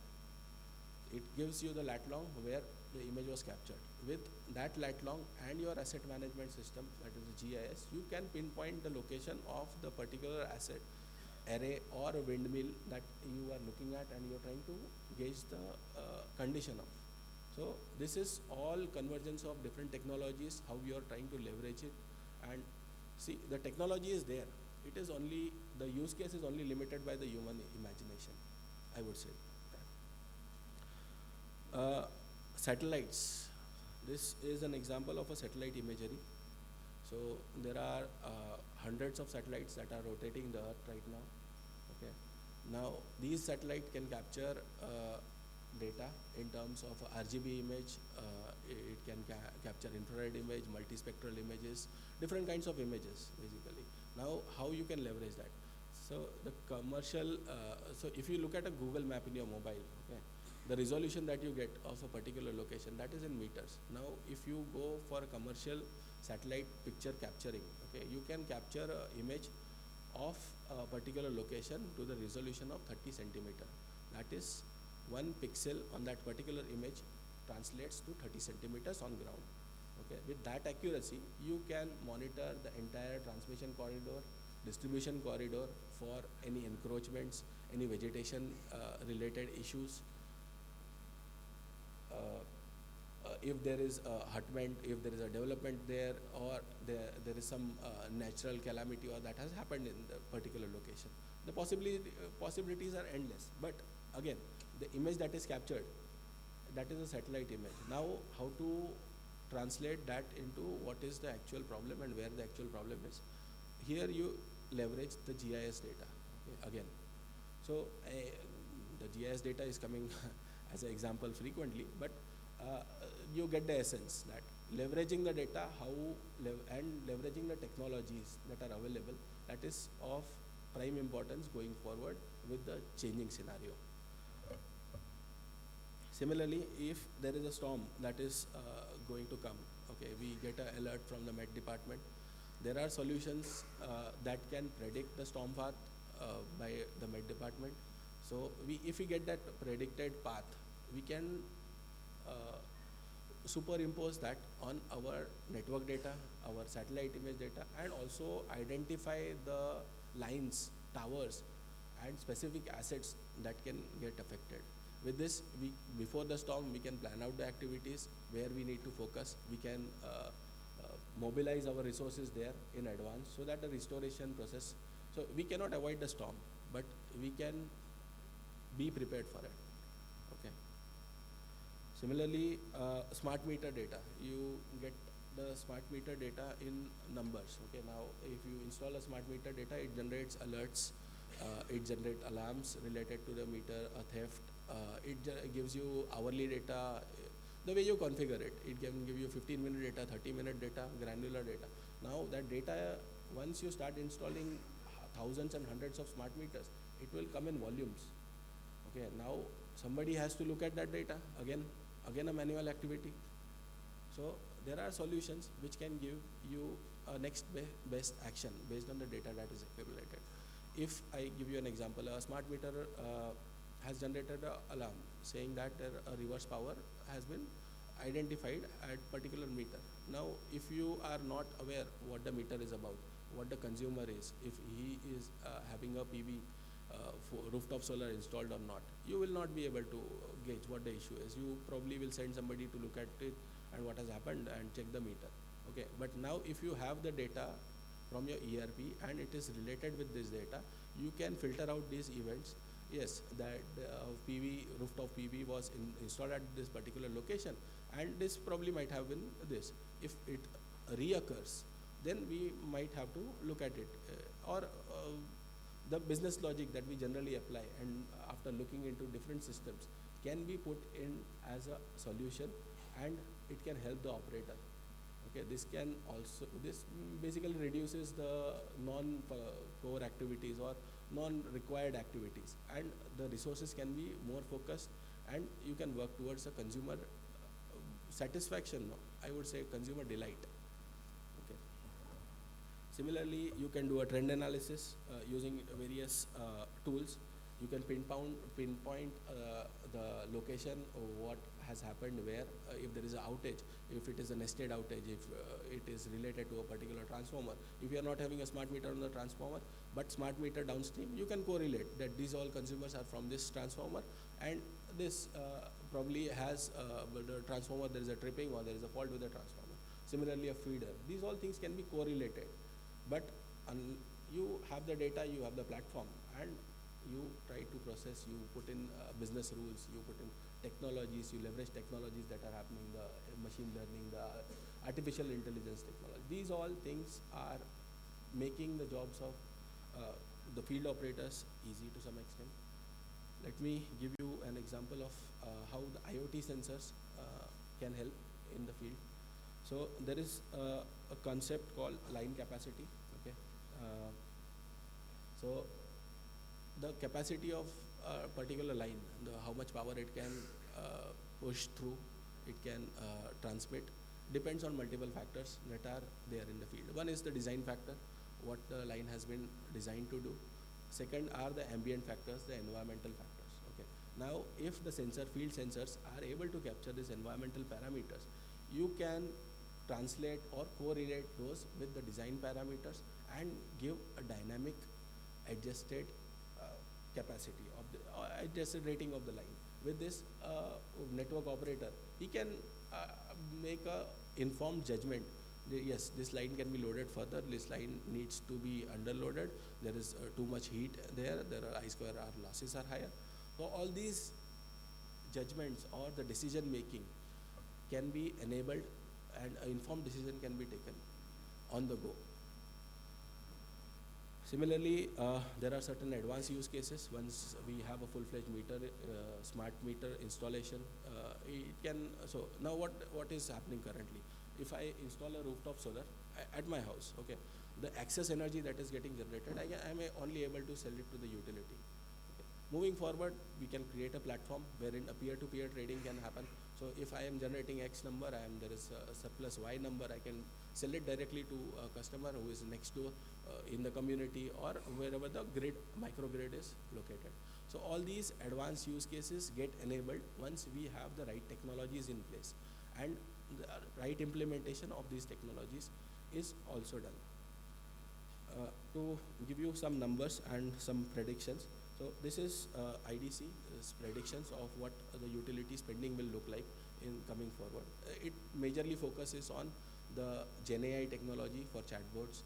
Speaker 6: It gives you the lat long where the image was captured. With that lat long and your asset management system, that is the GIS, you can pinpoint the location of the particular asset array or a windmill that you are looking at and you are trying to gauge the condition of. So this is all convergence of different technologies, how you are trying to leverage it. And see, the technology is there. It is only, the use case is only limited by the human imagination, I would say. Satellites. This is an example of a satellite imagery. So there are hundreds of satellites that are rotating the Earth right now. Okay. Now these satellites can capture data in terms of RGB image. It can capture infrared image, multispectral images, different kinds of images basically. Now how you can leverage that? So the commercial. So if you look at a Google map in your mobile, okay, the resolution that you get of a particular location, that is in meters. Now if you go for a commercial satellite picture capturing, okay, you can capture an image of a particular location to the resolution of 30 centimeter. That is, one pixel on that particular image translates to 30 centimeters on ground. Okay, with that accuracy, you can monitor the entire transmission corridor, distribution corridor for any encroachments, any vegetation related issues. If there is a hutment, if there is a development there, or there is some natural calamity or that has happened in the particular location. The possibilities are endless. But again, the image that is captured, that is a satellite image. Now, how to translate that into what is the actual problem and where the actual problem is. Here you leverage the GIS data, okay, again. So the GIS data is coming as an example frequently, but you get the essence that leveraging the data, and leveraging the technologies that are available, that is of prime importance going forward with the changing scenario. Similarly, if there is a storm that is going to come, okay, we get an alert from the Met Department. There are solutions that can predict the storm path by the Met Department. So if we get that predicted path, we can superimpose that on our network data, our satellite image data, and also identify the lines, towers, and specific assets that can get affected. With this, before the storm, we can plan out the activities where we need to focus. We can mobilize our resources there in advance so that the restoration process, so we cannot avoid the storm, but we can be prepared for it. Okay. Similarly, smart meter data. You get the smart meter data in numbers. Okay. Now, if you install a smart meter data, it generates alerts. It generates alarms related to the meter, a theft. It gives you hourly data. The way you configure it, it can give you 15-minute data, 30-minute data, granular data. Now that data, once you start installing thousands and hundreds of smart meters, it will come in volumes. Okay, now somebody has to look at that data, again a manual activity. So there are solutions which can give you a next best action based on the data that is accumulated. If I give you an example, a smart meter has generated an alarm saying that a reverse power has been identified at particular meter. Now, if you are not aware what the meter is about, what the consumer is, if he is having a PV for rooftop solar installed or not, you will not be able to gauge what the issue is. You probably will send somebody to look at it and what has happened and check the meter. Okay, but now if you have the data from your ERP and it is related with this data, you can filter out these events. Yes, that rooftop PV was installed at this particular location, and this probably might have been this. If it reoccurs, then we might have to look at it, or the business logic that we generally apply, and after looking into different systems, can be put in as a solution, and it can help the operator. Okay, this basically reduces the non-core activities or non-required activities, and the resources can be more focused, and you can work towards a consumer satisfaction. I would say consumer delight. Okay. Similarly, you can do a trend analysis using various tools. You can pinpoint the location of what has happened where, if there is an outage, if it is a nested outage, if it is related to a particular transformer. If you are not having a smart meter on the transformer, but smart meter downstream, you can correlate that these all consumers are from this transformer, and this probably has the transformer, there is a tripping or there is a fault with the transformer. Similarly, a feeder. These all things can be correlated, but you have the data, you have the platform, and you try to process, you put in business rules, you put in technologies, you leverage technologies that are happening, the machine learning, the artificial intelligence technology. These all things are making the jobs of the field operators easy to some extent. Let me give you an example of how the IoT sensors can help in the field. So there is a concept called line capacity. Okay, so the capacity of a particular line, how much power it can push through, it can transmit, depends on multiple factors that are there in the field. One is the design factor, what the line has been designed to do. Second are the ambient factors, the environmental factors. Okay. Now, if the field sensors are able to capture these environmental parameters, you can translate or correlate those with the design parameters and give a dynamic adjusted capacity of the adjusted rating of the line. With this network operator, he can make a informed judgment. Yes, this line can be loaded further, this line needs to be underloaded, there is too much heat there are I square R losses are higher. So all these judgments or the decision making can be enabled, and an informed decision can be taken on the go. Similarly, there are certain advanced use cases. Once we have a full-fledged meter, smart meter installation, it can. So now, what is happening currently? If I install a rooftop solar at my house, okay, the excess energy that is getting generated, I am only able to sell it to the utility. Okay. Moving forward, we can create a platform wherein a peer-to-peer trading can happen. So if I am generating X number, there is a surplus Y number, I can sell it directly to a customer who is next door in the community or wherever the grid, microgrid is located. So all these advanced use cases get enabled once we have the right technologies in place, and the right implementation of these technologies is also done. To give you some numbers and some predictions, so this is IDC, this predictions of what the utility spending will look like in coming forward. It majorly focuses on the Gen AI technology for chatbots,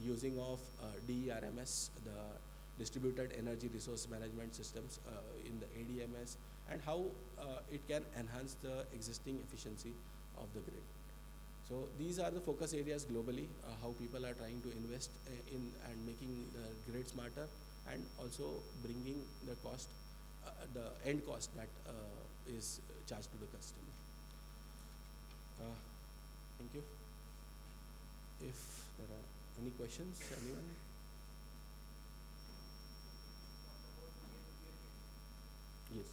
Speaker 6: using of DERMS, the distributed energy resource management systems in the ADMS, and how it can enhance the existing efficiency of the grid. So these are the focus areas globally, how people are trying to invest in and making the grid smarter, and also bringing the cost, the end cost that is charged to the customer. Thank you. If there are any questions, anyone? Yes.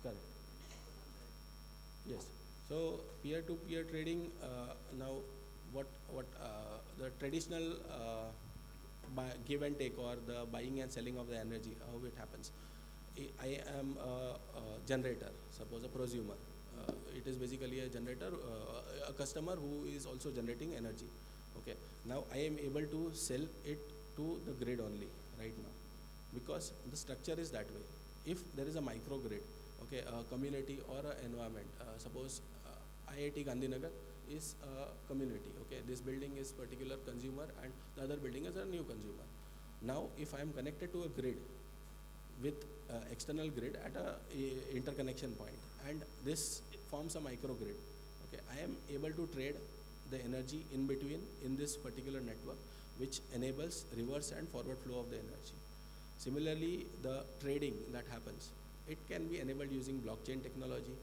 Speaker 6: Correct. Yes. So peer-to-peer trading, now what the traditional give and take, or the buying and selling of the energy, how it happens. I am a generator, suppose a prosumer. It is basically a generator, a customer who is also generating energy. Okay. Now I am able to sell it to the grid only right now, because the structure is that way. If there is a microgrid, okay, a community or an environment, suppose IIT Gandhinagar is a community. Okay, this building is particular consumer and the other building is a new consumer. Now, if I am connected to a grid with external grid at a interconnection point, and this forms a microgrid, okay, I am able to trade the energy in between in this particular network, which enables reverse and forward flow of the energy. Similarly, the trading that happens, it can be enabled using blockchain technology,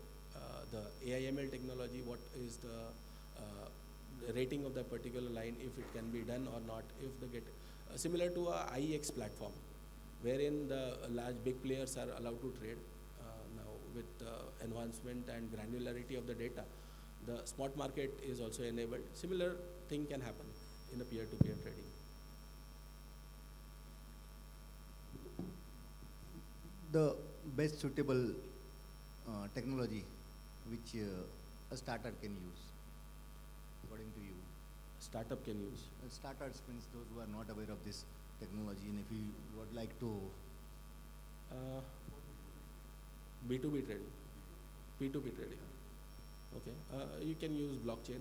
Speaker 6: the AIML technology, what is the rating of that particular line, if it can be done or not, if the similar to a IEX platform, wherein the large big players are allowed to trade. Now with advancement and granularity of the data, The spot market is also enabled. Similar thing can happen in a peer-to-peer trading.
Speaker 5: The best suitable technology which a starter can use, according to you?
Speaker 6: Startup can use.
Speaker 5: Starters means those who are not aware of this technology, and if you would like to,
Speaker 6: B2B trading, P2P trading. Okay, you can use blockchain.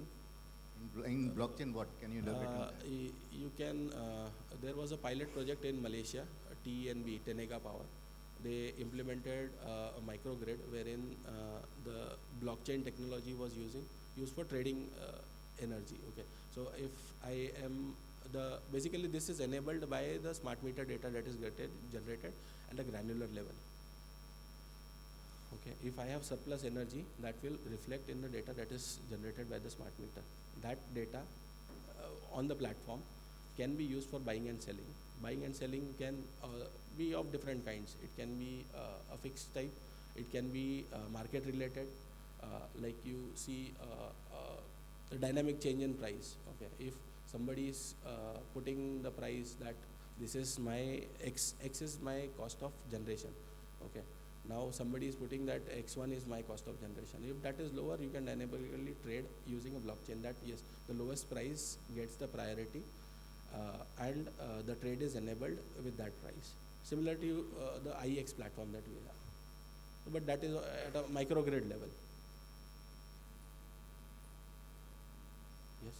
Speaker 5: in blockchain, what can you elaborate on that?
Speaker 6: You can. There was a pilot project in Malaysia, TNB, Tenega Power. They implemented a microgrid wherein the blockchain technology was used for trading energy. Okay, so if I am basically this is enabled by the smart meter data that is generated at a granular level. Okay, if I have surplus energy, that will reflect in the data that is generated by the smart meter. That data on the platform can be used for buying and selling. Buying and selling can be of different kinds. It can be a fixed type. It can be market related, like you see the dynamic change in price. Okay, if somebody is putting the price that this is my X is my cost of generation. Okay, now somebody is putting that X1 is my cost of generation. If that is lower, you can dynamically trade using a blockchain that yes, the lowest price gets the priority and the trade is enabled with that price. Similar to the IEX platform that we have. But that is at a microgrid level. Yes.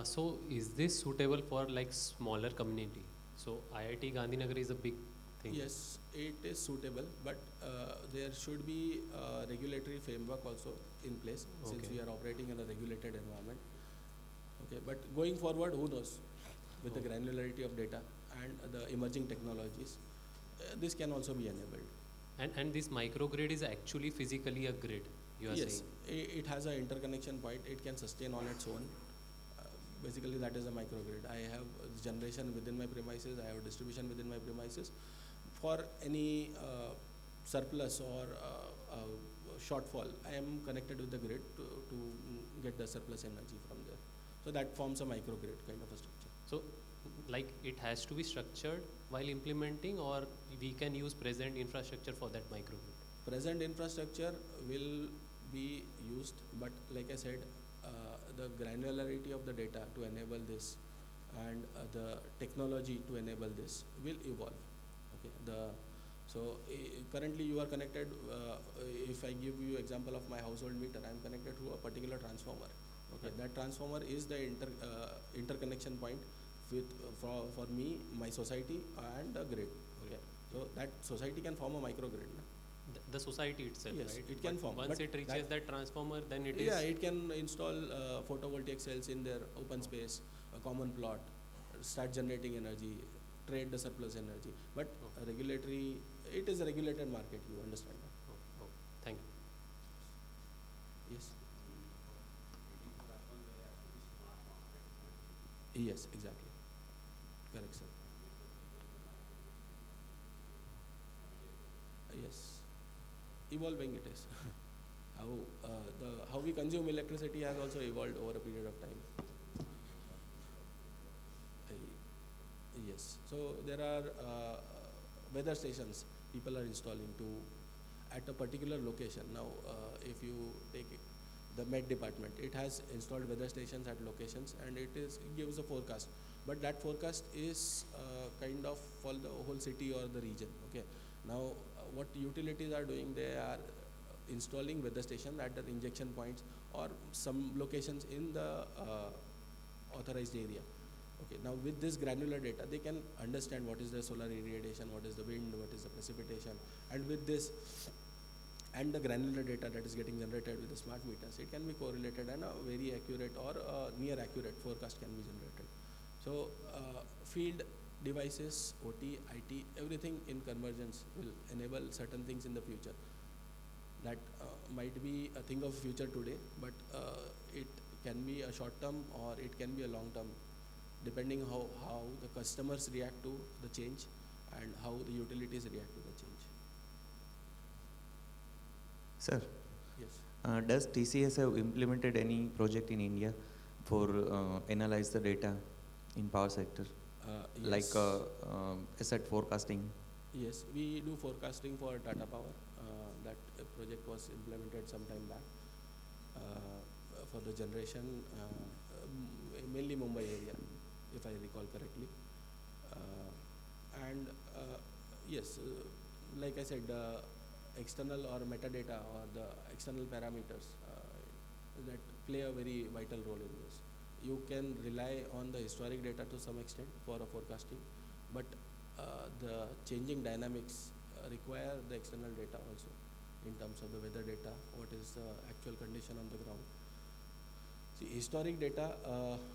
Speaker 7: So is this suitable for like smaller community? So IIT Gandhinagar is a big thing.
Speaker 6: Yes, it is suitable, but there should be a regulatory framework also in place since
Speaker 7: Okay.
Speaker 6: we are operating in a regulated environment. Okay, but going forward, who knows? With the granularity of data and the emerging technologies, this can also be enabled.
Speaker 7: And this microgrid is actually physically a grid, you are
Speaker 6: Yes,
Speaker 7: saying?
Speaker 6: it has an interconnection point. It can sustain on its own. Basically, that is a microgrid. I have generation within my premises. I have distribution within my premises. For any surplus or shortfall, I am connected with the grid to get the surplus energy from there. So that forms a microgrid kind of a structure.
Speaker 7: So like it has to be structured while implementing, or we can use present infrastructure for that microgrid?
Speaker 6: Present infrastructure will be used, but like I said, the granularity of the data to enable this and the technology to enable this will evolve. Okay, currently you are connected. If I give you example of my household meter, I am connected to a particular transformer. Okay, that transformer is the interconnection point with for me, my society, and the grid. Okay, so that society can form a microgrid.
Speaker 7: The society itself,
Speaker 6: Yes,
Speaker 7: right?
Speaker 6: it can
Speaker 7: But
Speaker 6: form,
Speaker 7: once
Speaker 6: but
Speaker 7: it reaches that transformer, then it
Speaker 6: Yeah,
Speaker 7: is.
Speaker 6: it can install photovoltaic cells in their open space, a common plot, start generating energy, trade the surplus energy. But regulatory, it is a regulated market, you understand that?
Speaker 7: Oh, thank you.
Speaker 6: Yes. Yes, exactly. Correct, sir. Yes. Evolving it is. How we consume electricity has also evolved over a period of time. Yes. So there are weather stations people are installing to at a particular location. Now, if you take the Met Department, it has installed weather stations at locations, and it gives a forecast. But that forecast is kind of for the whole city or the region. Okay. Now, what utilities are doing, they are installing weather stations at the injection points or some locations in the authorized area. Okay, now with this granular data, they can understand what is the solar irradiation, what is the wind, what is the precipitation, and with this and the granular data that is getting generated with the smart meters, it can be correlated and a very accurate or near accurate forecast can be generated. So field devices, OT, IT, everything in convergence will enable certain things in the future. That might be a thing of future today, but it can be a short term or it can be a long term, depending how the customers react to the change and how the utilities react to the change.
Speaker 8: Sir,
Speaker 6: Yes.
Speaker 8: does TCS have implemented any project in India for analyze the data in power sector, like
Speaker 6: Yes.
Speaker 8: asset forecasting?
Speaker 6: Yes, we do forecasting for Tata Power. That project was implemented some time back for the generation, mainly Mumbai area, if I recall correctly. And yes, like I said, external or metadata or the external parameters that play a very vital role in this. You can rely on the historic data to some extent for a forecasting, but the changing dynamics require the external data also in terms of the weather data, what is the actual condition on the ground. See, historic data,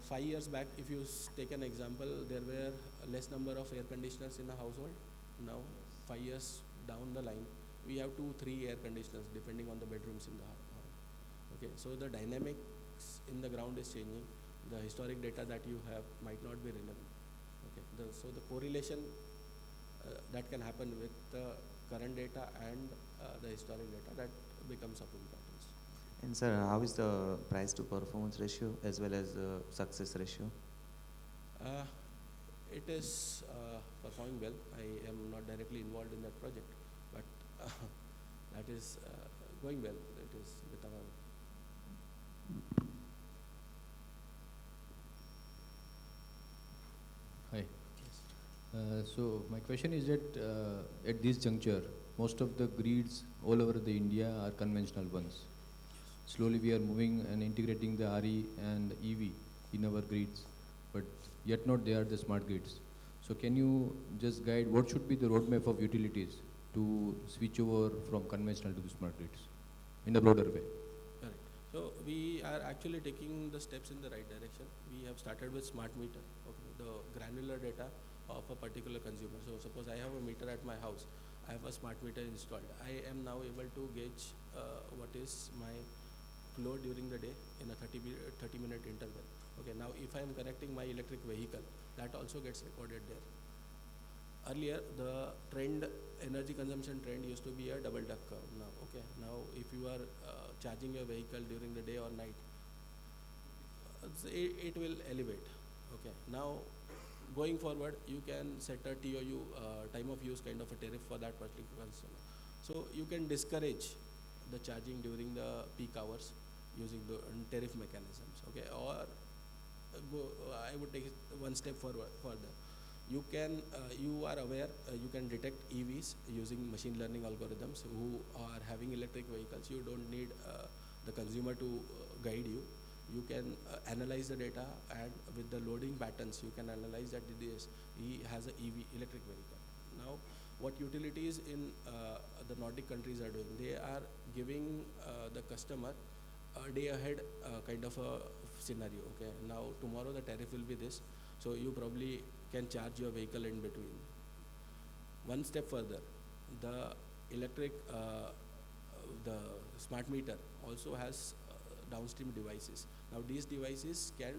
Speaker 6: 5 years back, if you take an example, there were less number of air conditioners in a household. Now, 5 years down the line, we have 2, 3 air conditioners depending on the bedrooms in the house. Okay, so the dynamics in the ground is changing. The historic data that you have might not be relevant. Okay, so the correlation that can happen with the current data and the historic data, that becomes of importance.
Speaker 8: And sir, how is the price to performance ratio as well as success ratio?
Speaker 6: It is performing well. I am not directly involved in that project, but that is going well. It is with our.
Speaker 9: Hi.
Speaker 6: Yes.
Speaker 9: So my question is that at this juncture, most of the grids all over the India are conventional ones. Slowly we are moving and integrating the RE and EV in our grids, but yet not they are the smart grids. So can you just guide what should be the roadmap of utilities to switch over from conventional to the smart grids in a broader way?
Speaker 6: Correct. So we are actually taking the steps in the right direction. We have started with smart meter, okay, the granular data of a particular consumer. So suppose I have a meter at my house, I have a smart meter installed. I am now able to gauge what is my flow during the day in a 30-minute interval. Okay, now if I am connecting my electric vehicle, that also gets recorded there. Earlier, the trend, energy consumption trend used to be a double duck curve. Now, okay, now if you are charging your vehicle during the day or night, it will elevate. Okay, now going forward, you can set a TOU, time of use kind of a tariff for that particular customer. So you can discourage the charging during the peak hours using the tariff mechanisms. Okay, or I would take it one step forward further. You can, you are aware, you can detect EVs using machine learning algorithms who are having electric vehicles. You don't need the consumer to guide you. You can analyze the data, and with the loading patterns, you can analyze that he has an EV electric vehicle. Now, what utilities in the Nordic countries are doing, they are giving the customer a day ahead kind of a scenario. Okay, now tomorrow the tariff will be this, so you probably can charge your vehicle in between. One step further, the electric, the smart meter also has downstream devices. Now these devices can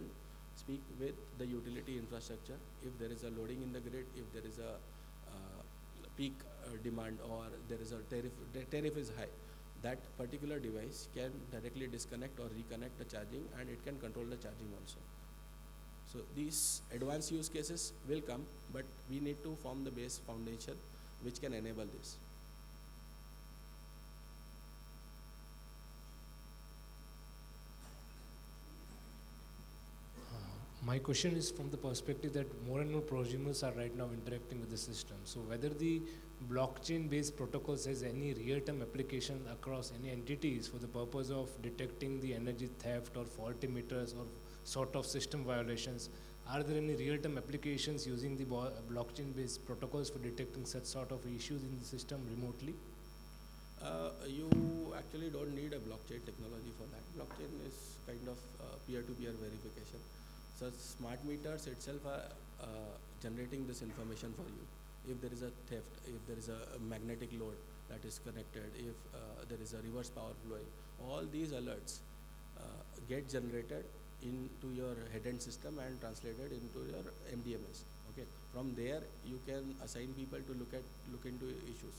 Speaker 6: speak with the utility infrastructure if there is a loading in the grid, if there is a peak demand, or there is a tariff, the tariff is high. That particular device can directly disconnect or reconnect the charging, and it can control the charging also. So these advanced use cases will come, but we need to form the base foundation which can enable this.
Speaker 10: My question is from the perspective that more and more prosumers are right now interacting with the system. So whether the blockchain-based protocols has any real-time application across any entities for the purpose of detecting the energy theft or faulty meters or sort of system violations, are there any real-time applications using the blockchain-based protocols for detecting such sort of issues in the system remotely?
Speaker 6: You actually don't need a blockchain technology for that. Blockchain is kind of peer-to-peer verification. So smart meters itself are generating this information for you. If there is a theft, if there is a magnetic load that is connected, if there is a reverse power flowing, all these alerts get generated into your head-end system and translated into your MDMS. Okay, from there you can assign people to look into issues.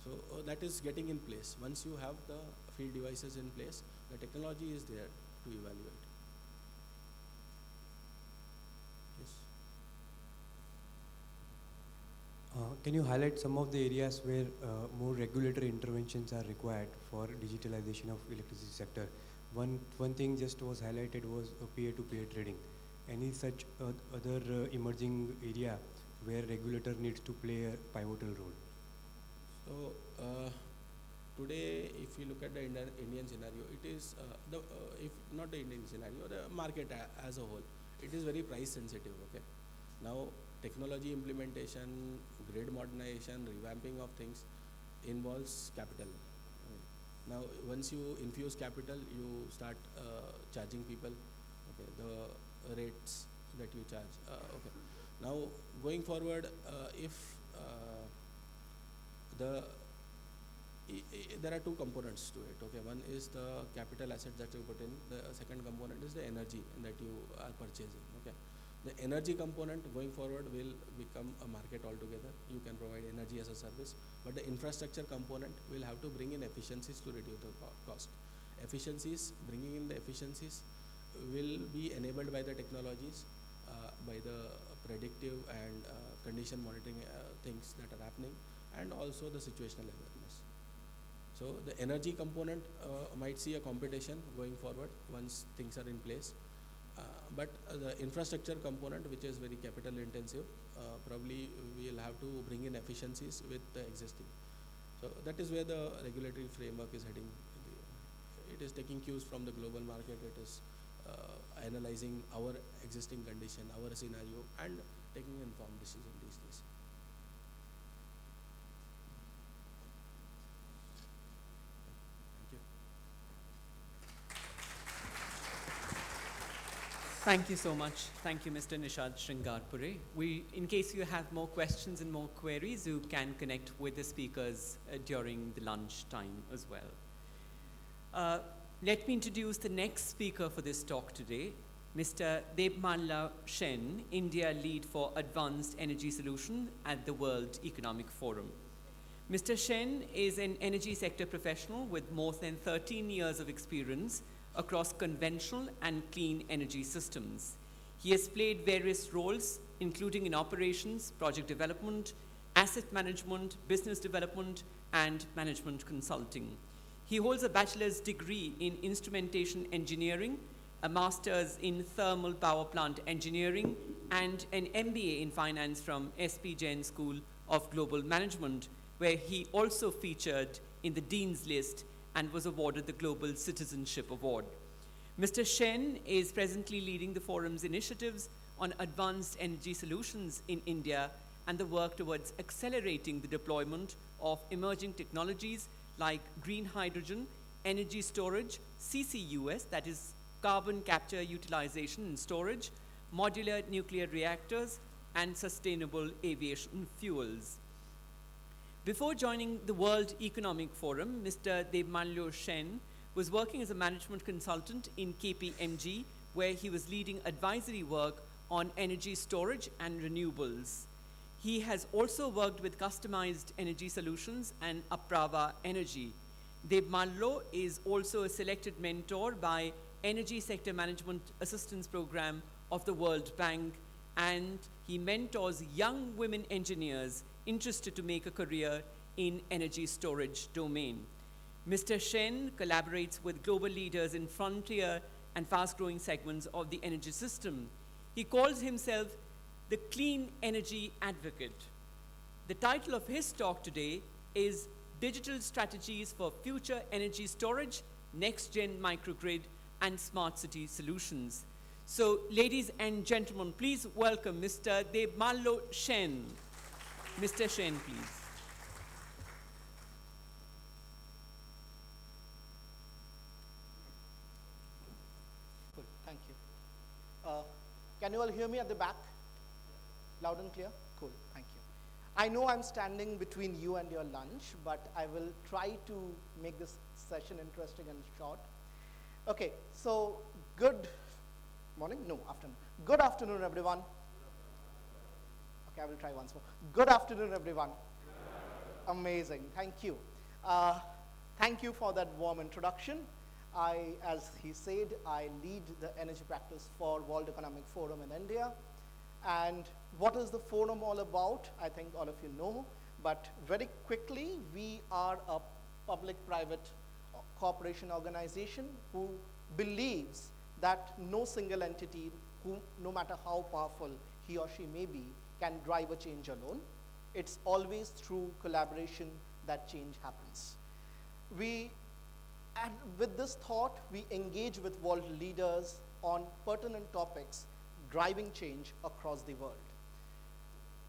Speaker 6: So that is getting in place. Once you have the field devices in place, the technology is there to evaluate. Yes.
Speaker 11: Can you highlight some of the areas where more regulatory interventions are required for digitalization of electricity sector? One thing just was highlighted was peer-to-peer trading. Any such other emerging area where regulator needs to play a pivotal role?
Speaker 6: So today, if you look at the Indian scenario, it is if not the Indian scenario, the market as a whole, it is very price sensitive. Okay, now technology implementation, grid modernization, revamping of things involves capital. Now, once you infuse capital, you start charging people. Okay, the rates that you charge. Okay, now going forward, if there are two components to it. Okay, one is the capital asset that you put in. The second component is the energy that you are purchasing. Okay, the energy component going forward will become a market altogether. You can provide energy as a service, but the infrastructure component will have to bring in efficiencies to reduce the cost. Bringing in the efficiencies will be enabled by the technologies, by the predictive and condition monitoring things that are happening, and also the situational awareness. So the energy component might see a competition going forward once things are in place. But the infrastructure component, which is very capital intensive, probably we will have to bring in efficiencies with the existing. So that is where the regulatory framework is heading. It is taking cues from the global market. It is analyzing our existing condition, our scenario, and taking informed decision these days.
Speaker 1: Thank you so much. Thank you, Mr. Nishad Shringarpure. In case you have more questions and more queries, you can connect with the speakers during the lunch time as well. Let me introduce the next speaker for this talk today, Mr. Debmalla Shen, India Lead for Advanced Energy Solutions at the World Economic Forum. Mr. Shen is an energy sector professional with more than 13 years of experience across conventional and clean energy systems. He has played various roles, including in operations, project development, asset management, business development, and management consulting. He holds a bachelor's degree in instrumentation engineering, a master's in thermal power plant engineering, and an MBA in finance from SP Jain School of Global Management, where he also featured in the Dean's List and was awarded the Global Citizenship Award. Mr. Shen is presently leading the forum's initiatives on advanced energy solutions in India and the work towards accelerating the deployment of emerging technologies like green hydrogen, energy storage, CCUS, that is carbon capture, utilization and storage, modular nuclear reactors, and sustainable aviation fuels. Before joining the World Economic Forum, Mr. Debmalla Shen was working as a management consultant in KPMG, where he was leading advisory work on energy storage and renewables. He has also worked with Customized Energy Solutions and Apraava Energy. Debmalla is also a selected mentor by Energy Sector Management Assistance Program of the World Bank, and he mentors young women engineers interested to make a career in energy storage domain. Mr. Shen collaborates with global leaders in frontier and fast-growing segments of the energy system. He calls himself the clean energy advocate. The title of his talk today is Digital Strategies for Future Energy Storage, Next-Gen Microgrid, and Smart City Solutions. So, ladies and gentlemen, please welcome Mr. Debmalla Shen. Mr. Shen, please.
Speaker 12: Good, thank you. Can you all hear me at the back? Loud and clear? Cool, thank you. I know I'm standing between you and your lunch, but I will try to make this session interesting and short. Okay, so good morning? No, afternoon. Good afternoon, everyone. Okay, I will try once more. Good afternoon, everyone. Amazing. Thank you. Thank you for that warm introduction. As he said, I lead the energy practice for World Economic Forum in India. And what is the forum all about? I think all of you know. But very quickly, we are a public-private cooperation organization who believes that no single entity, who, no matter how powerful he or she may be, can drive a change alone. It's always through collaboration that change happens. And with this thought, we engage with world leaders on pertinent topics driving change across the world.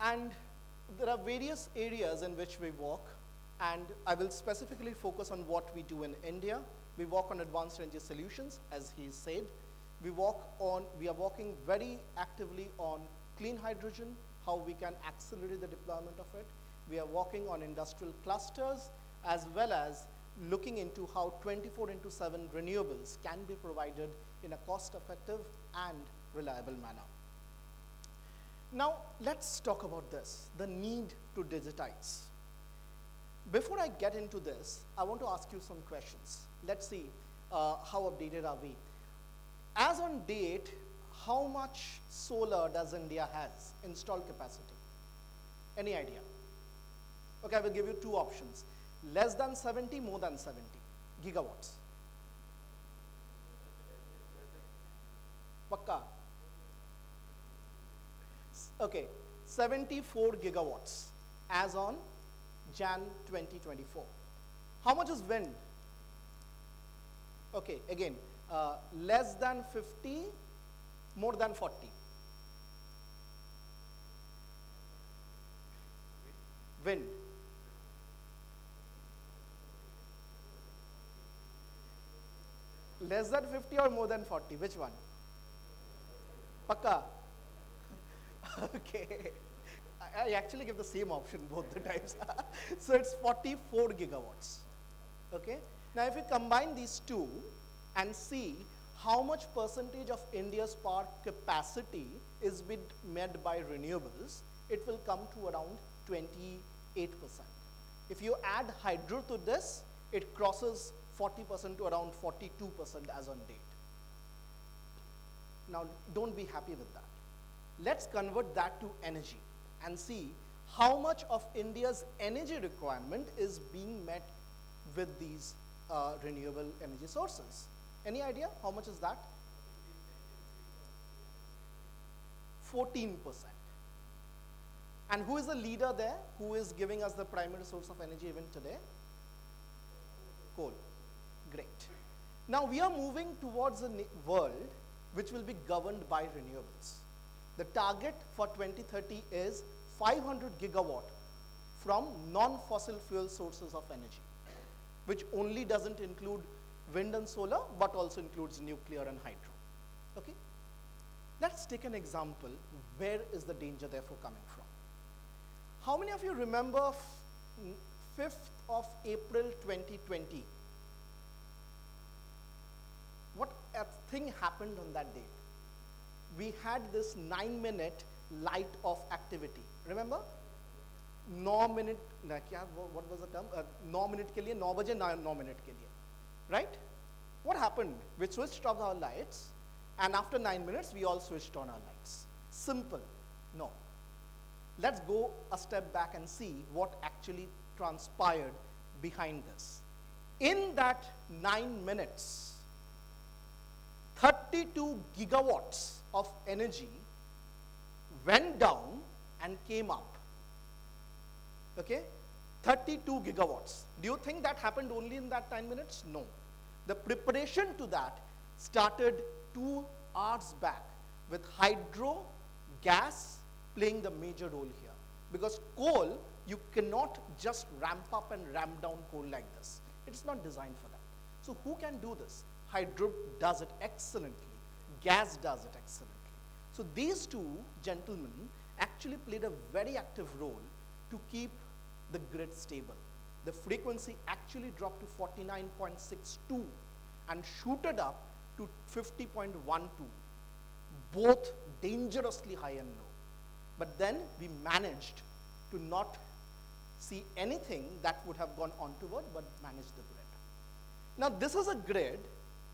Speaker 12: And there are various areas in which we work, and I will specifically focus on what we do in India. We work on advanced energy solutions, as he said. We are working very actively on clean hydrogen, how we can accelerate the deployment of it. We are working on industrial clusters, as well as looking into how 24/7 renewables can be provided in a cost-effective and reliable manner. Now, let's talk about this, the need to digitize. Before I get into this, I want to ask you some questions. Let's see how updated are we. As on date, how much solar does India has installed capacity? Any idea? Okay, I will give you two options. Less than 70, more than 70 gigawatts. Pakka? Okay, 74 gigawatts as on Jan 2024. How much is wind? Okay, again, less than 50, more than 40. Wind. Less than 50 or more than 40? Which one? Pakka? Okay. I actually give the same option both the times. So it's 44 gigawatts. Okay. Now if we combine these two and see how much percentage of India's power capacity is being met by renewables, it will come to around 28%. If you add hydro to this, it crosses 40% to around 42% as on date. Now, don't be happy with that. Let's convert that to energy and see how much of India's energy requirement is being met with these renewable energy sources. Any idea how much is that? 14%. And who is the leader there? Who is giving us the primary source of energy even today? Coal. Great. Now we are moving towards a world which will be governed by renewables. The target for 2030 is 500 gigawatt from non-fossil fuel sources of energy, which only doesn't include wind and solar, but also includes nuclear and hydro. Okay? Let's take an example. Where is the danger therefore coming from? How many of you remember 5th of April 2020? What a thing happened on that date? We had this 9-minute light off activity. Remember? 9 minute, what was the term? 9 minute ke liye, 9 baje 9 minute ke liye. Right? What happened? We switched off our lights, and after 9 minutes, we all switched on our lights. Simple. No. Let's go a step back and see what actually transpired behind this. In that 9 minutes, 32 gigawatts of energy went down and came up. Okay? 32 gigawatts. Do you think that happened only in that 9 minutes? No. The preparation to that started 2 hours back with hydro, gas playing the major role here. Because coal, you cannot just ramp up and ramp down coal like this. It's not designed for that. So who can do this? Hydro does it excellently. Gas does it excellently. So these two gentlemen actually played a very active role to keep the grid stable. The frequency actually dropped to 49.62 and shooted up to 50.12, both dangerously high and low. But then we managed to not see anything that would have gone onward but manage the grid. Now this is a grid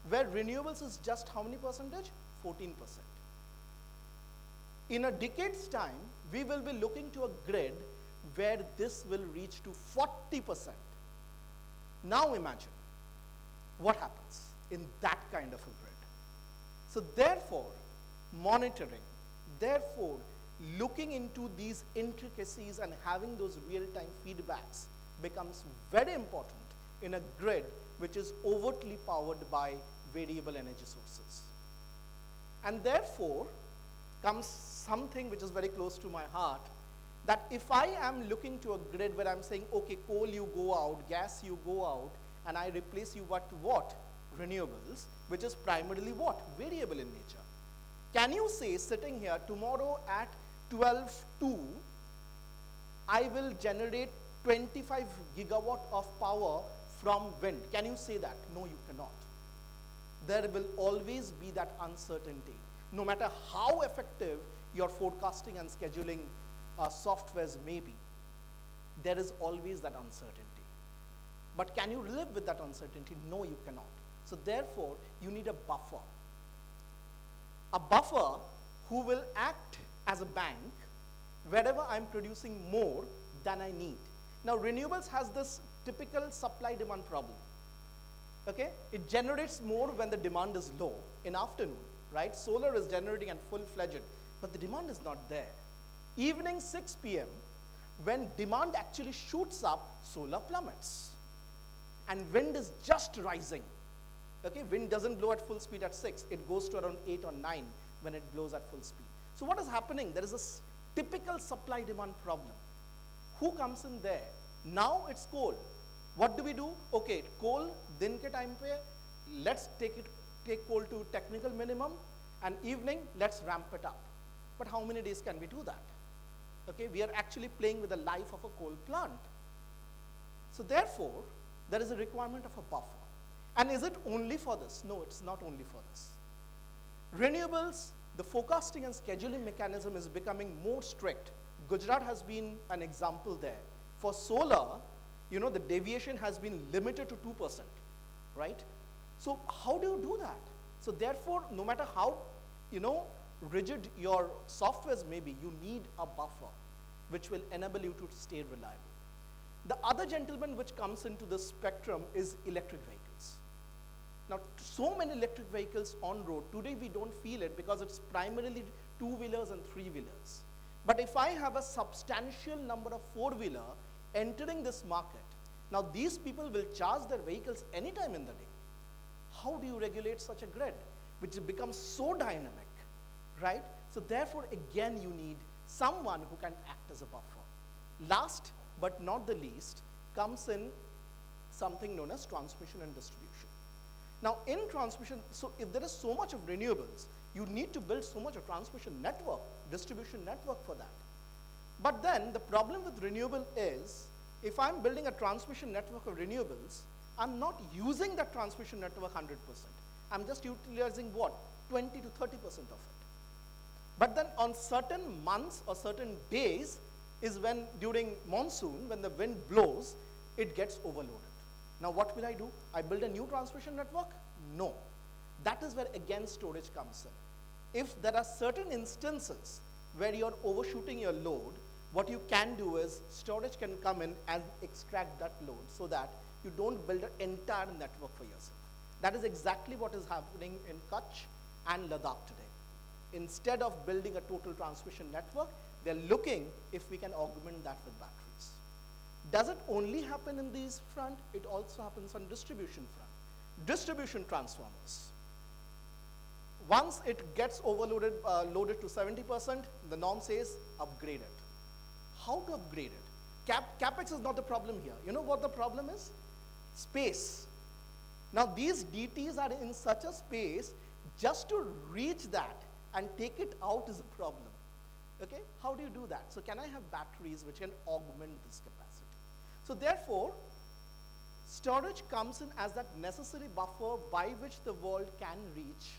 Speaker 12: where renewables is just how many percentage? 14%. In a decade's time, we will be looking to a grid where this will reach to 40%. Now imagine what happens in that kind of a grid. So therefore, monitoring, therefore, looking into these intricacies and having those real-time feedbacks becomes very important in a grid which is overtly powered by variable energy sources. And therefore, comes something which is very close to my heart, that if I am looking to a grid where I'm saying, okay, coal you go out, gas you go out, and I replace you what? Renewables, which is primarily what? Variable in nature. Can you say, sitting here, tomorrow at 12:02, I will generate 25 gigawatt of power from wind? Can you say that? No, you cannot. There will always be that uncertainty. No matter how effective your forecasting and scheduling softwares may be, there is always that uncertainty. But can you live with that uncertainty? No, you cannot. So therefore, you need a buffer. A buffer who will act as a bank wherever I'm producing more than I need. Now, renewables has this typical supply-demand problem. Okay? It generates more when the demand is low in afternoon, right? Solar is generating at full-fledged, but the demand is not there. Evening 6 p.m., when demand actually shoots up, solar plummets. And wind is just rising. Okay, wind doesn't blow at full speed at 6. It goes to around 8 or 9 when it blows at full speed. So what is happening? There is a typical supply-demand problem. Who comes in there? Now it's coal. What do we do? Okay, coal, din ke time pe, let's take coal to technical minimum, and evening, let's ramp it up. But how many days can we do that? Okay, we are actually playing with the life of a coal plant. So therefore, there is a requirement of a buffer. And is it only for this? No, it's not only for this. Renewables, the forecasting and scheduling mechanism is becoming more strict. Gujarat has been an example there. For solar, you know, the deviation has been limited to 2%, right? So how do you do that? So therefore, no matter how, you know, rigid your softwares may be, you need a buffer which will enable you to stay reliable. The other gentleman which comes into this spectrum is electric vehicles. Now, so many electric vehicles on road, today we don't feel it because it's primarily two-wheelers and three-wheelers. But if I have a substantial number of four-wheeler entering this market, now these people will charge their vehicles anytime in the day. How do you regulate such a grid, which becomes so dynamic, right? So therefore, again, you need someone who can act as a buffer. Last but not the least comes in something known as transmission and distribution. Now in transmission, so if there is so much of renewables, you need to build so much of transmission network, distribution network for that. But then the problem with renewable is, if I'm building a transmission network of renewables, I'm not using that transmission network 100%. I'm just utilizing what? 20 to 30% of it. But then on certain months or certain days is when, during monsoon, when the wind blows, it gets overloaded. Now what will I do? I build a new transmission network? No. That is where again storage comes in. If there are certain instances where you're overshooting your load, what you can do is storage can come in and extract that load so that you don't build an entire network for yourself. That is exactly what is happening in Kutch and Ladakh today. Instead of building a total transmission network, they're looking if we can augment that with batteries. Does it only happen in these front? It also happens on distribution front. Distribution transformers. Once it gets overloaded, loaded to 70%, the norm says upgrade it. How to upgrade it? CapEx is not the problem here. You know what the problem is? Space. Now these DTs are in such a space, just to reach that and take it out is a problem. Okay, how do you do that? So can I have batteries which can augment this capacity? So therefore, storage comes in as that necessary buffer by which the world can reach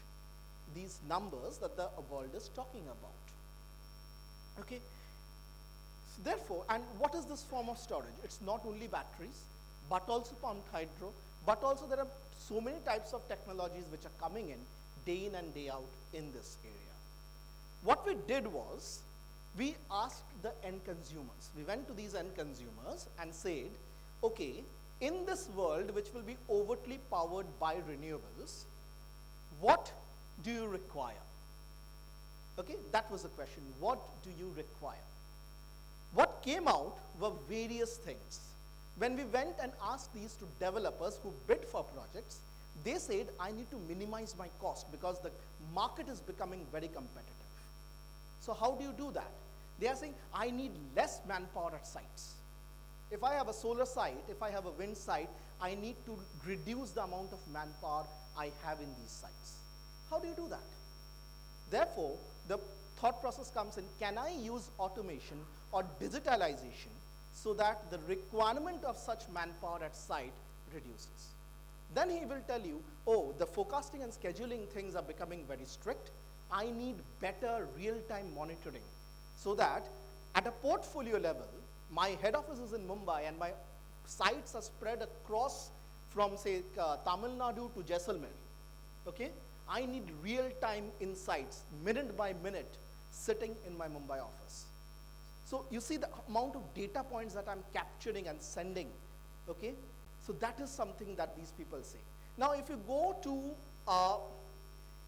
Speaker 12: these numbers that the world is talking about. Okay, Therefore, and what is this form of storage? It's not only batteries, but also pumped hydro, but also there are so many types of technologies which are coming in and day out in this area. What we did was, we asked the end consumers. We went to these end consumers and said, okay, in this world which will be overtly powered by renewables, what do you require? Okay, that was the question. What do you require? What came out were various things. When we went and asked these to developers who bid for projects, they said, I need to minimize my cost because the market is becoming very competitive. So how do you do that? They are saying, I need less manpower at sites. If I have a solar site, if I have a wind site, I need to reduce the amount of manpower I have in these sites. How do you do that? Therefore, the thought process comes in, can I use automation or digitalization so that the requirement of such manpower at site reduces? Then he will tell you, oh, the forecasting and scheduling things are becoming very strict. I need better real-time monitoring so that at a portfolio level, my head office is in Mumbai and my sites are spread across from, say, Tamil Nadu to Jaisalmer. Okay? I need real-time insights, minute by minute, sitting in my Mumbai office. So you see the amount of data points that I'm capturing and sending. Okay? So that is something that these people say. Now, if you go to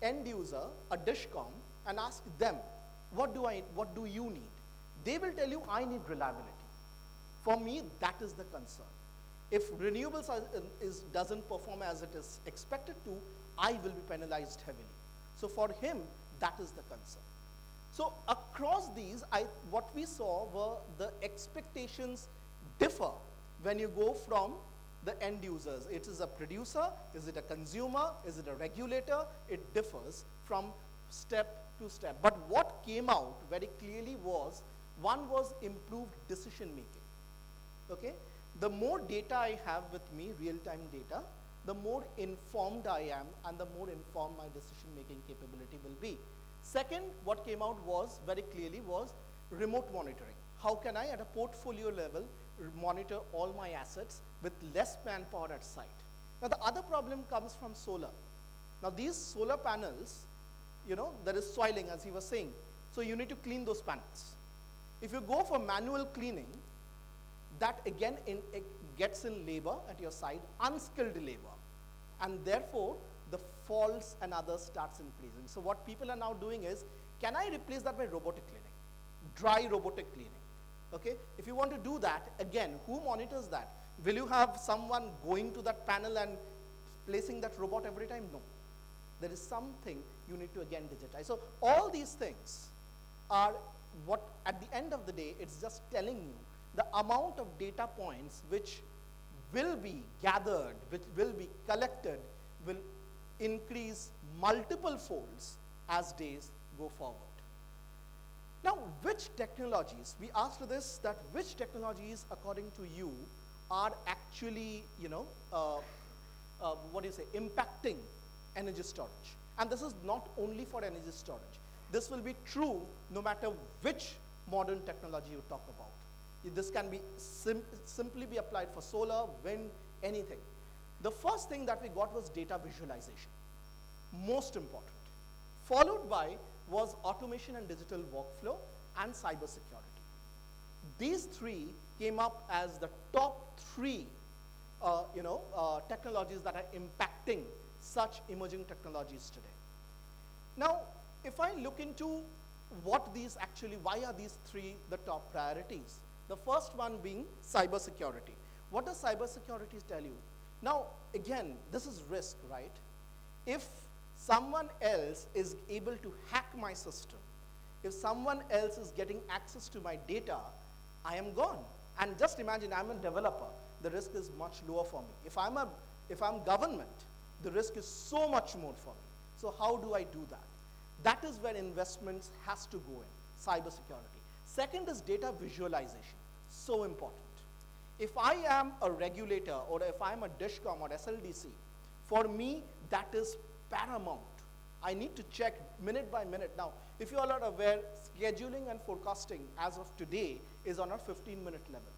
Speaker 12: end user, a Dishcom, and ask them, what do you need? They will tell you, I need reliability. For me, that is the concern. If renewables doesn't perform as it is expected to, I will be penalized heavily. So for him, that is the concern. So across these, what we saw were the expectations differ when you go from the end users. It is a producer, is it a consumer, is it a regulator? It differs from step to step. But what came out very clearly was, one was improved decision making. Okay? The more data I have with me, real-time data, the more informed I am and the more informed my decision-making capability will be. Second, what came out was, very clearly, was remote monitoring. How can I, at a portfolio level, monitor all my assets with less manpower at site? Now, the other problem comes from solar. Now, these solar panels, there is soiling, as he was saying. So you need to clean those panels. If you go for manual cleaning, that again it gets in labor at your side, unskilled labor. And therefore, the faults and others starts increasing. So what people are now doing is, can I replace that by robotic cleaning? Dry robotic cleaning. Okay? If you want to do that, again, who monitors that? Will you have someone going to that panel and placing that robot every time? No. There is something you need to again digitize. So all these things are what, at the end of the day, it's just telling you the amount of data points which will be gathered, which will be collected, will increase multiple folds as days go forward. Now, which technologies, we asked this, that which technologies, according to you, are actually, impacting energy storage? And this is not only for energy storage. This will be true no matter which modern technology you talk about. This can be simply be applied for solar, wind, anything. The first thing that we got was data visualization, most important. Followed by was automation and digital workflow and cybersecurity. These three came up as the top three technologies that are impacting such emerging technologies today. Now, if I look into what these actually, why are these three the top priorities? The first one being cybersecurity. What does cybersecurity tell you? Now, again, this is risk, right? If someone else is able to hack my system, if someone else is getting access to my data, I am gone. And just imagine, I'm a developer. The risk is much lower for me. If I'm government, the risk is so much more for me. So how do I do that? That is where investments has to go in, cybersecurity. Second is data visualization, so important. If I am a regulator or if I'm a Dishcom or SLDC, for me, that is paramount. I need to check minute by minute. Now, if you all are aware, scheduling and forecasting as of today is on a 15-minute level.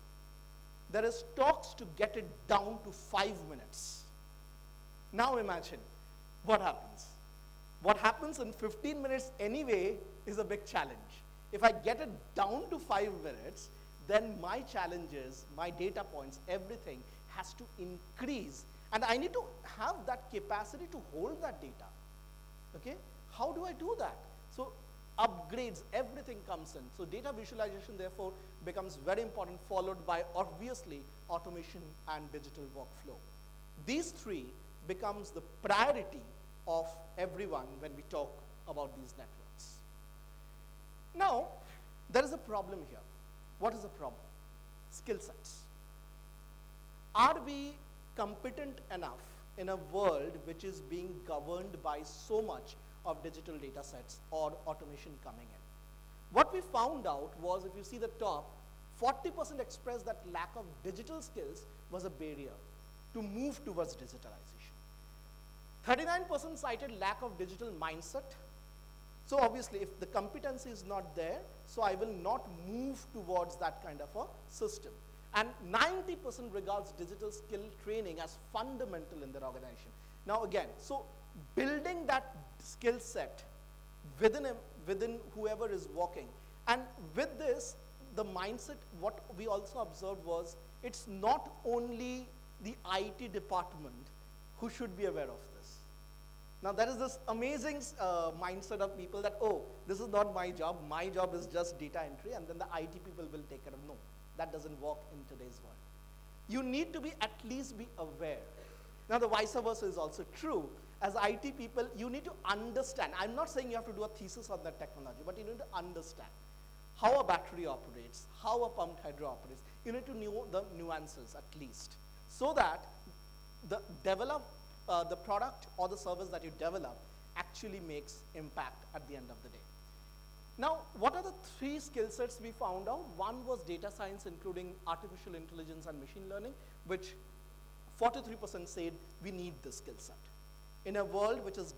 Speaker 12: There is talks to get it down to 5 minutes. Now imagine what happens. What happens in 15 minutes anyway is a big challenge. If I get it down to 5 minutes, then my challenges, my data points, everything has to increase. And I need to have that capacity to hold that data. Okay? How do I do that? So upgrades, everything comes in. So data visualization, therefore, becomes very important, followed by, obviously, automation and digital workflow. These three becomes the priority of everyone when we talk about these networks. Now, there is a problem here. What is the problem? Skill sets. Are we competent enough in a world which is being governed by so much of digital data sets or automation coming in? What we found out was, if you see the top, 40% expressed that lack of digital skills was a barrier to move towards digitalization. 39% cited lack of digital mindset. So obviously, if the competency is not there, so I will not move towards that kind of a system. And 90% regards digital skill training as fundamental in their organization. Now again, so building that skill set within whoever is working. And with this, the mindset, what we also observed was, it's not only the IT department who should be aware of this. Now there is this amazing mindset of people that, oh, this is not my job is just data entry, and then the IT people will take care of. No, that doesn't work in today's world. You need to be at least be aware. Now the vice versa is also true. As IT people, you need to understand. I'm not saying you have to do a thesis on that technology, but you need to understand how a battery operates, how a pumped hydro operates. You need to know the nuances at least, so that the product or the service that you develop actually makes impact at the end of the day. Now, what are the 3 skill sets we found out? One was data science, including artificial intelligence and machine learning, which 43% said we need this skill set. In a world which is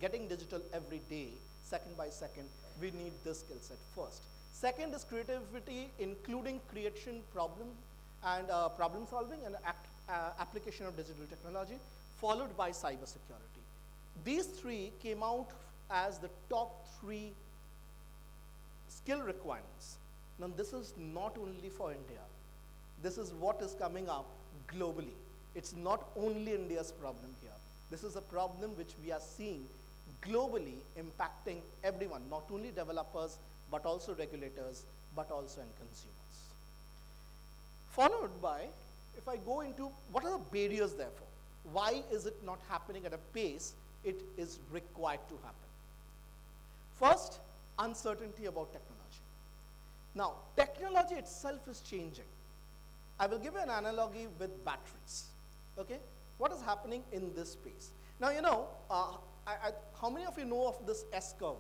Speaker 12: getting digital every day, second by second, we need this skill set first. Second is creativity, including creation problem solving and application of digital technology, followed by cybersecurity. These 3 came out as the top 3 skill requirements. Now this is not only for India. This is what is coming up globally. It's not only India's problem here. This is a problem which we are seeing globally impacting everyone, not only developers, but also regulators, but also in consumers. Followed by, if I go into what are the barriers therefore? Why is it not happening at a pace it is required to happen? First, uncertainty about technology. Now, technology itself is changing. I will give you an analogy with batteries. Okay? What is happening in this space? Now, you know, how many of you know of this S-curve?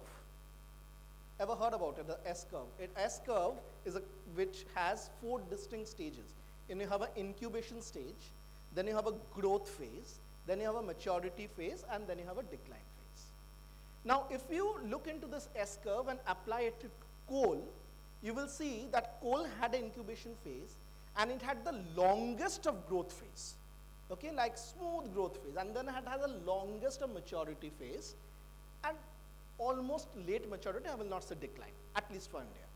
Speaker 12: Ever heard about it, the S-curve? S-curve is which has 4 distinct stages. And you have an incubation stage, then you have a growth phase, then you have a maturity phase, and then you have a decline phase. Now, if you look into this S-curve and apply it to coal, you will see that coal had an incubation phase, and it had the longest of growth phase. Okay, like smooth growth phase, and then it has the longest of maturity phase, and almost late maturity, I will not say decline, at least for India.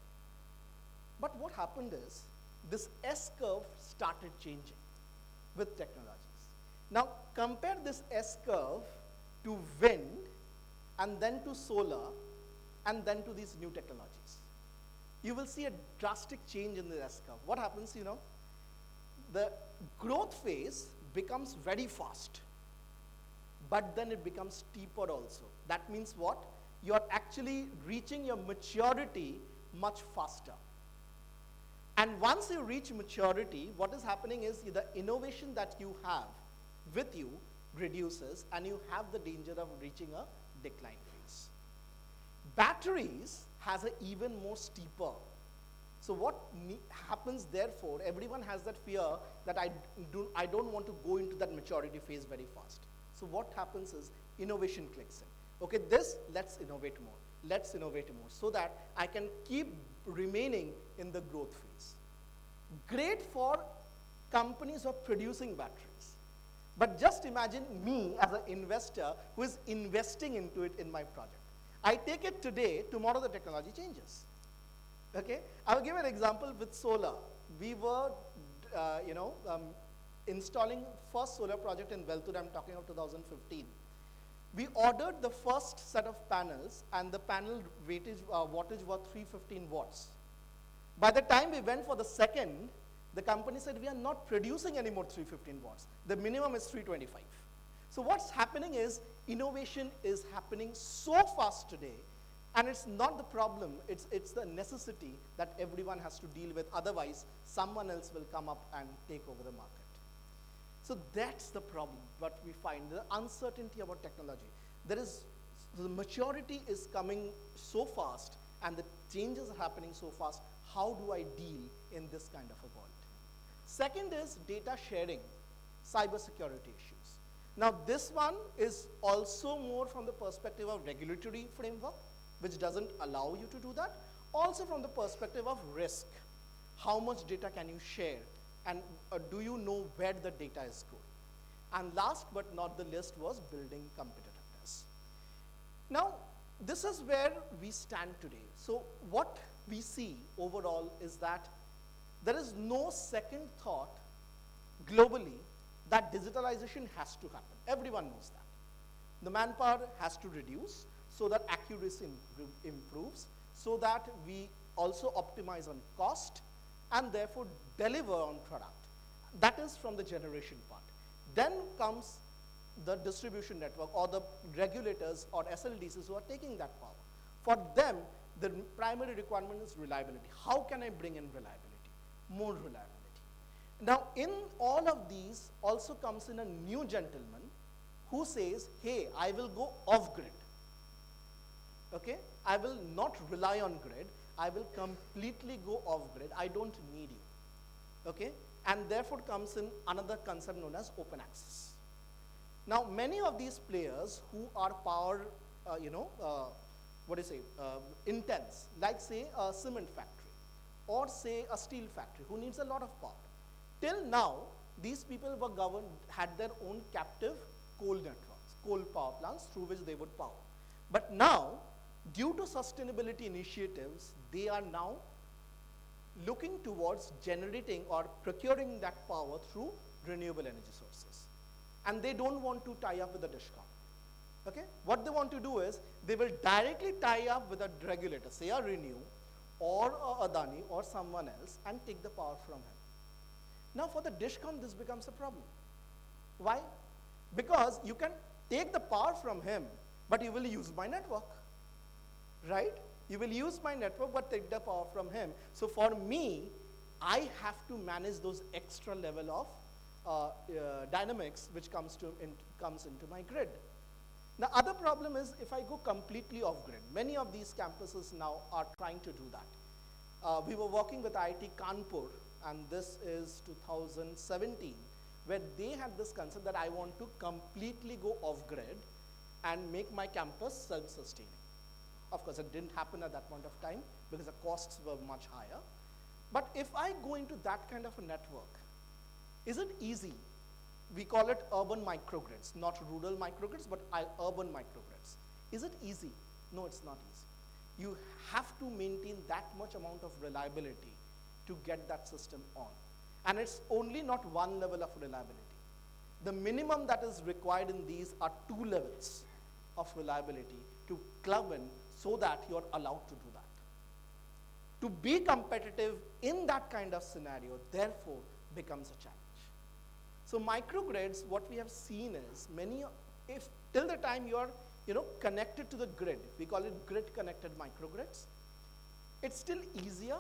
Speaker 12: But what happened is, this S-curve started changing with technologies. Now, compare this S-curve to wind, and then to solar, and then to these new technologies. You will see a drastic change in the S-curve. What happens, you know? The growth phase becomes very fast, but then it becomes steeper also. That means what? You are actually reaching your maturity much faster. And once you reach maturity, what is happening is the innovation that you have with you reduces, and you have the danger of reaching a decline phase. Batteries has an even more steeper. So what happens therefore, everyone has that fear that I don't want to go into that maturity phase very fast. So what happens is innovation clicks in. Okay, this, let's innovate more. Let's innovate more so that I can keep remaining in the growth phase. Great for companies who are producing batteries. But just imagine me as an investor who is investing into it in my project. I take it today, tomorrow the technology changes. Okay? I will give an example with solar. We were, installing first solar project in Veltur, I'm talking of 2015. We ordered the first set of panels, and the panel wattage was 315 watts. By the time we went for the second, the company said, we are not producing any more 315 watts. The minimum is 325. So what's happening is, innovation is happening so fast today, and it's not the problem, it's the necessity that everyone has to deal with. Otherwise, someone else will come up and take over the market. So that's the problem, what we find, the uncertainty about technology. The maturity is coming so fast, and the changes are happening so fast. How do I deal in this kind of a world? Second is data sharing, cybersecurity issues. Now this one is also more from the perspective of regulatory framework, which doesn't allow you to do that. Also from the perspective of risk. How much data can you share? And do you know where the data is going? And last but not the least was building competitiveness. Now, this is where we stand today. So what we see overall is that there is no second thought globally that digitalization has to happen. Everyone knows that. The manpower has to reduce so that accuracy improves, so that we also optimize on cost and therefore deliver on product. That is from the generation part. Then comes the distribution network or the regulators or SLDCs who are taking that power. For them, the primary requirement is reliability. How can I bring in reliability? More reliability. Now, in all of these also comes in a new gentleman who says, hey, I will go off-grid. Okay? I will not rely on grid. I will completely go off-grid. I don't need you. Okay? And therefore comes in another concept known as open access. Now, many of these players who are power, intense, like say a cement factory or say a steel factory who needs a lot of power. Till now, these people were had their own captive coal networks, coal power plants through which they would power. But now, due to sustainability initiatives, they are now looking towards generating or procuring that power through renewable energy sources. And they don't want to tie up with the DISCOM. Okay? What they want to do is, they will directly tie up with a regulator, say a Renew, or a Adani, or someone else, and take the power from him. Now for the DISCOM, this becomes a problem. Why? Because you can take the power from him, but you will use my network. Right? You will use my network, but take the power from him. So for me, I have to manage those extra level of dynamics which comes into my grid. The other problem is if I go completely off-grid. Many of these campuses now are trying to do that. We were working with IIT Kanpur, and this is 2017, where they had this concept that I want to completely go off-grid and make my campus self-sustaining. Of course, it didn't happen at that point of time because the costs were much higher. But if I go into that kind of a network, is it easy? We call it urban microgrids, not rural microgrids, but urban microgrids. Is it easy? No, it's not easy. You have to maintain that much amount of reliability to get that system on. And it's only not one level of reliability. The minimum that is required in these are 2 levels of reliability to club in so that you're allowed to do that. To be competitive in that kind of scenario, therefore, becomes a challenge. So microgrids, what we have seen is if till the time you're connected to the grid, we call it grid-connected microgrids, it's still easier.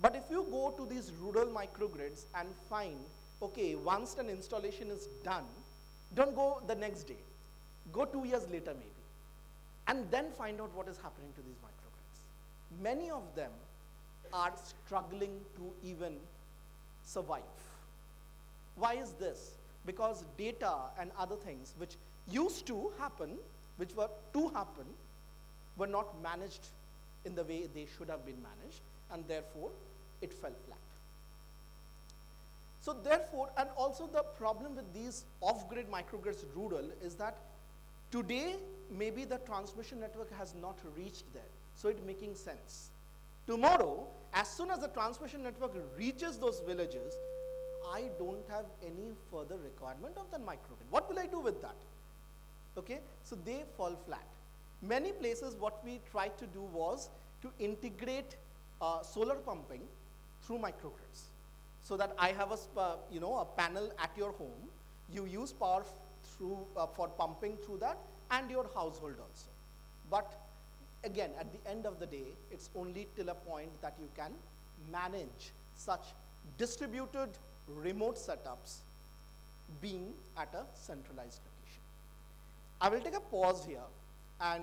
Speaker 12: But if you go to these rural microgrids and find, okay, once an installation is done, don't go the next day. Go 2 years later maybe. And then find out what is happening to these microgrids. Many of them are struggling to even survive. Why is this? Because data and other things which used to happen, which were to happen, were not managed in the way they should have been managed, and therefore it fell flat. So therefore, and also the problem with these off-grid microgrids rural is that today maybe the transmission network has not reached there, so it's making sense. Tomorrow, as soon as the transmission network reaches those villages, I don't have any further requirement of the microgrid. What will I do with that? Okay, so they fall flat. Many places what we tried to do was to integrate solar pumping through microgrids, so that I have a panel at your home. You use power through for pumping through that, and your household also. But again, at the end of the day, it's only till a point that you can manage such distributed remote setups being at a centralized location. I will take a pause here and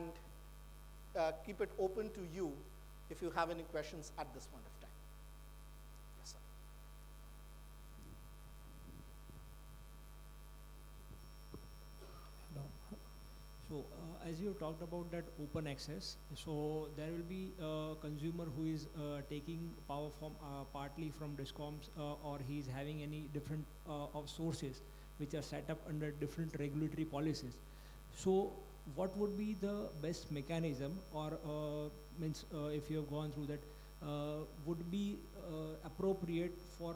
Speaker 12: keep it open to you if you have any questions at this point of time. Yes, sir.
Speaker 13: No. So as you talked about that open access, so there will be a consumer who is taking power from partly from DISCOMs, or he is having any different of sources which are set up under different regulatory policies. So what would be the best mechanism, or means if you have gone through that, would be appropriate for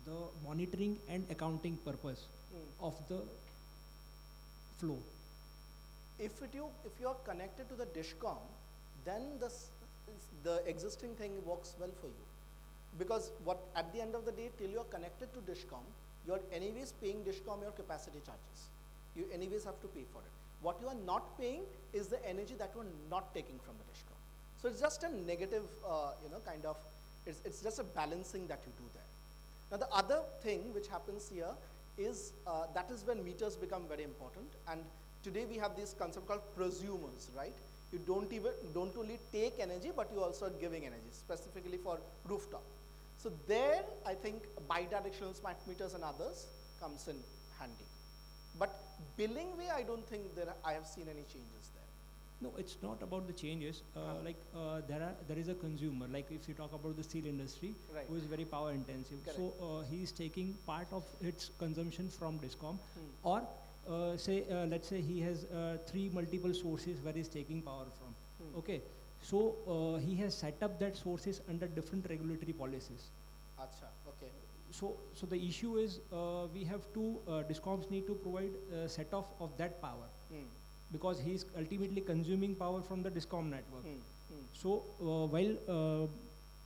Speaker 13: the monitoring and accounting purpose of the flow?
Speaker 12: If you are connected to the DISCOM, then the existing thing works well for you, because at the end of the day, till you are connected to DISCOM, you are anyways paying DISCOM your capacity charges. You anyways have to pay for it. What you are not paying is the energy that you are not taking from the DISCOM. So it's just a negative, kind of, it's just a balancing that you do there. Now the other thing which happens here is that is when meters become very important, and today we have this concept called prosumers, right? You don't only take energy, but you also are giving energy, specifically for rooftop. So there, I think bidirectional smart meters and others comes in handy. But billing way, I don't think I have seen any changes there.
Speaker 13: No, it's not about the changes. There is a consumer, like if you talk about the steel industry,
Speaker 12: right,
Speaker 13: who is very power intensive.
Speaker 12: Correct.
Speaker 13: So he is taking part of its consumption from DISCOM, or let's say he has 3 multiple sources where he's taking power from. Okay, so he has set up that sources under different regulatory policies.
Speaker 12: Acha, okay.
Speaker 13: So the issue is we have to, DISCOMs need to provide a set off of that power, because he is ultimately consuming power from the DISCOM network. So while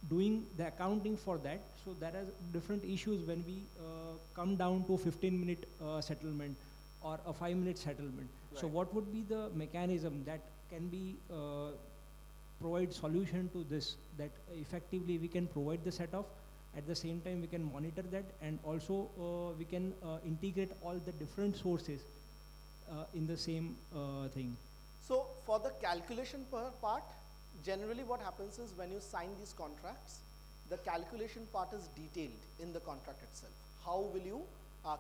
Speaker 13: doing the accounting for that, so there are different issues when we come down to 15-minute settlement or a 5-minute settlement. Right. So what would be the mechanism that can be provide solution to this, that effectively we can provide the set off, at the same time we can monitor that, and also we can integrate all the different sources in the same thing.
Speaker 12: So for the calculation part, generally what happens is when you sign these contracts, the calculation part is detailed in the contract itself. How will you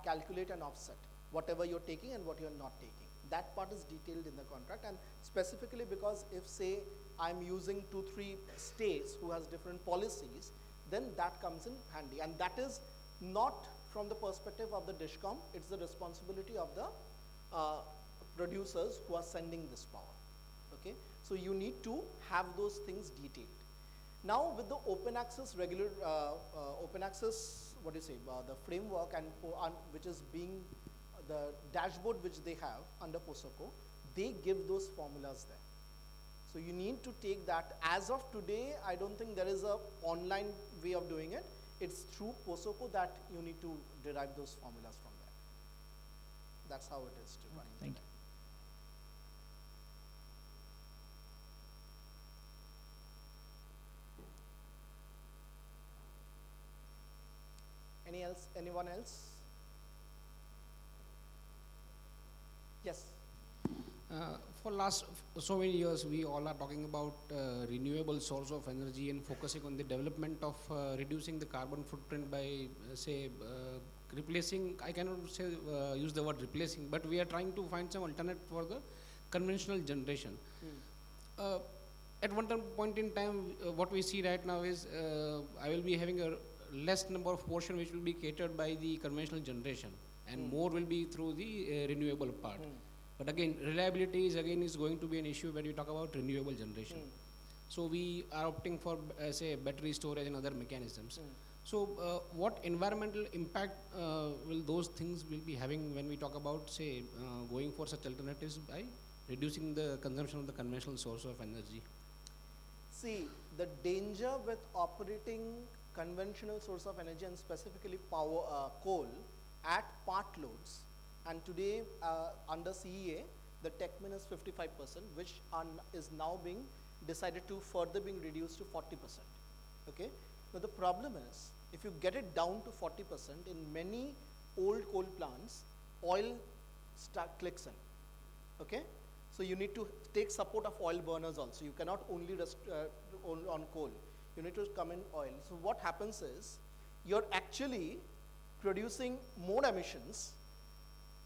Speaker 12: calculate an offset, whatever you're taking and what you're not taking. That part is detailed in the contract, and specifically because if say I'm using 2-3 states who has different policies, then that comes in handy, and that is not from the perspective of the DISCOM, it's the responsibility of the producers who are sending this power. Okay, so you need to have those things detailed. Now with the open access open access, what do you say, the framework and which is being the dashboard which they have under POSOCO, they give those formulas there. So you need to take that. As of today, I don't think there is a online way of doing it. It's through POSOCO that you need to derive those formulas from there. That's how it is to run.
Speaker 13: Thank you.
Speaker 12: Anyone else? Yes.
Speaker 14: For last so many years, we all are talking about renewable source of energy and focusing on the development of reducing the carbon footprint by, replacing, I cannot say, use the word replacing, but we are trying to find some alternate for the conventional generation. At one point in time, what we see right now is I will be having a less number of portion which will be catered by the conventional generation, and more will be through the renewable part. But again, reliability is going to be an issue when we talk about renewable generation. So we are opting for say battery storage and other mechanisms. So what environmental impact will those things will be having when we talk about say going for such alternatives by reducing the consumption of the conventional source of energy?
Speaker 12: See, the danger with operating conventional source of energy and specifically power, coal at part loads, and today under CEA, the tech min is 55%, which is now being decided to further being reduced to 40%. Okay? But the problem is, if you get it down to 40%, in many old coal plants, oil clicks in. Okay? So you need to take support of oil burners also. You cannot only rest on coal. You need to come in oil. So what happens is, you're actually producing more emissions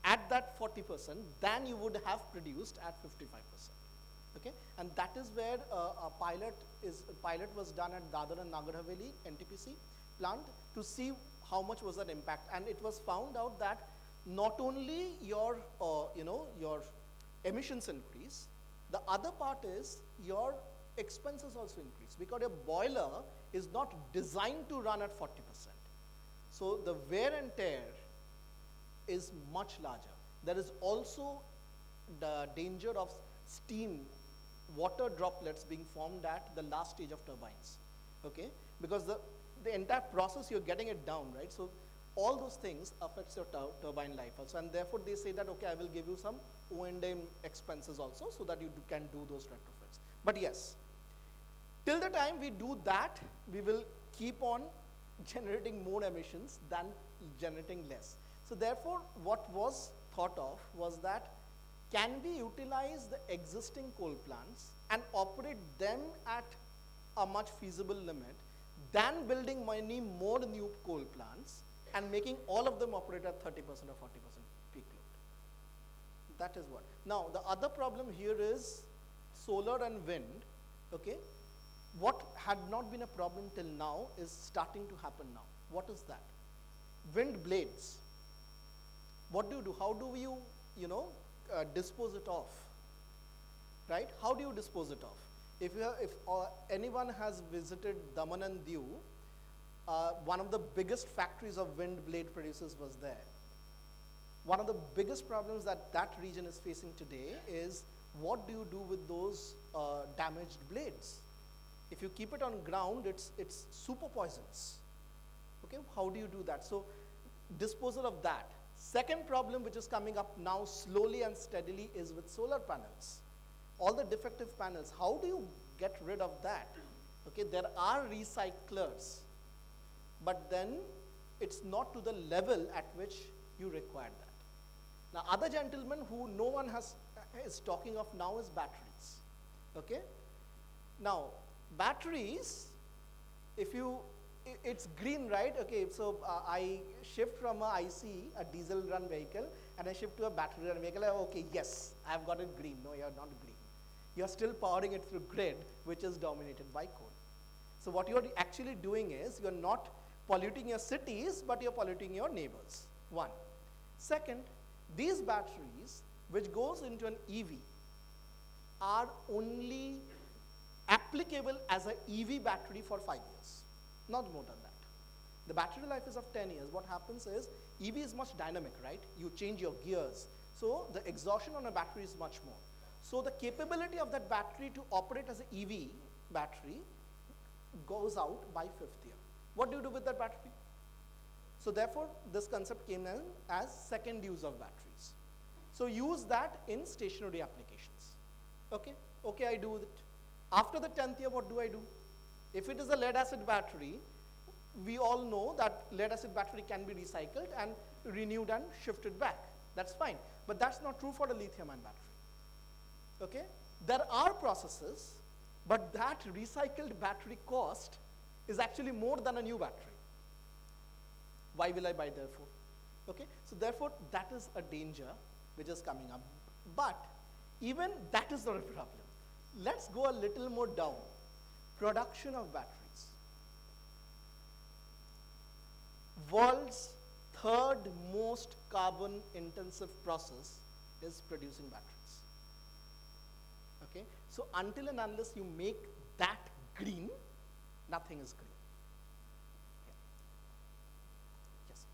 Speaker 12: at that 40% than you would have produced at 55%. Okay? And that is where a pilot was done at Dadar and Nagar Haveli NTPC plant to see how much was that impact. And it was found out that not only your emissions increase, the other part is your expenses also increase, because your boiler is not designed to run at 40%. So the wear and tear is much larger. There is also the danger of steam, water droplets being formed at the last stage of turbines. Okay? Because the entire process, you're getting it down, right? So all those things affects your turbine life also, and therefore they say that, okay, I will give you some O&M expenses also so that you can do those retrofits. But yes, till the time we do that, we will keep on generating more emissions than generating less. So therefore, what was thought of was that, can we utilize the existing coal plants and operate them at a much feasible limit than building many more new coal plants and making all of them operate at 30% or 40% peak load. That is what. Now, the other problem here is solar and wind. Okay? What had not been a problem till now is starting to happen now. What is that? Wind blades. What do you do? How do you, dispose it off? Right? How do you dispose it off? If anyone has visited Daman and Diu, one of the biggest factories of wind blade producers was there. One of the biggest problems that region is facing today is, what do you do with those damaged blades? If you keep it on ground, it's super poisonous. Okay, how do you do that? So disposal of that. Second problem which is coming up now slowly and steadily is with solar panels. All the defective panels, how do you get rid of that? Okay, there are recyclers, but then it's not to the level at which you require that. Now, other gentleman who no one is talking of now is batteries. Okay? Now, batteries, it's green, right? Okay, so I shift from a IC, a diesel run vehicle, and I shift to a battery run vehicle. Okay, yes, I've got it green. No, you're not green. You're still powering it through grid, which is dominated by coal. So what you're actually doing is, you're not polluting your cities, but you're polluting your neighbors. One. Second, these batteries, which goes into an EV, are only applicable as an EV battery for 5 years, not more than that. The battery life is of 10 years. What happens is, EV is much dynamic, right? You change your gears. So the exhaustion on a battery is much more. So the capability of that battery to operate as an EV battery goes out by 5th year. What do you do with that battery? So therefore, this concept came in as second use of batteries. So use that in stationary applications. Okay, I do it. After the 10th year, what do I do? If it is a lead acid battery, we all know that lead acid battery can be recycled and renewed and shifted back. That's fine. But that's not true for the lithium-ion battery. Okay? There are processes, but that recycled battery cost is actually more than a new battery. Why will I buy therefore? Okay, so therefore that is a danger which is coming up. But even that is not a problem. Let's go a little more down. Production of batteries. World's third most carbon intensive process is producing batteries. Okay, so until and unless you make that green, nothing is green. Yes.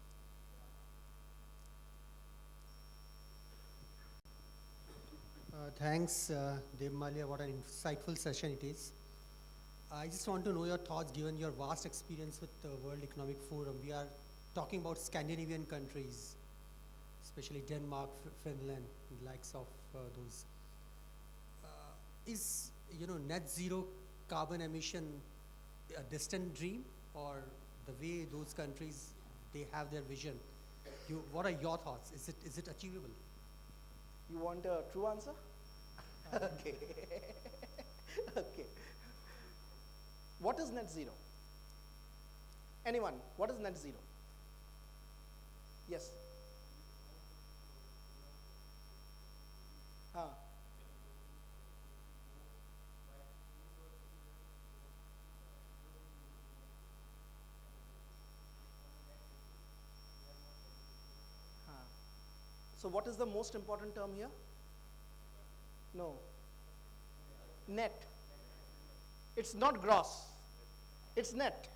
Speaker 15: Thanks, Dev Malia. What an insightful session it is. I just want to know your thoughts given your vast experience with the World Economic Forum. We are talking about Scandinavian countries, especially Denmark, Finland, the likes of those. Is net zero carbon emission a distant dream, or the way those countries they have their vision? What are your thoughts? Is it achievable?
Speaker 12: You want a true answer? Okay. Okay. What is net zero? Anyone? What is net zero? Yes. Huh. So what is the most important term here? No. Net. It's not gross. It's net.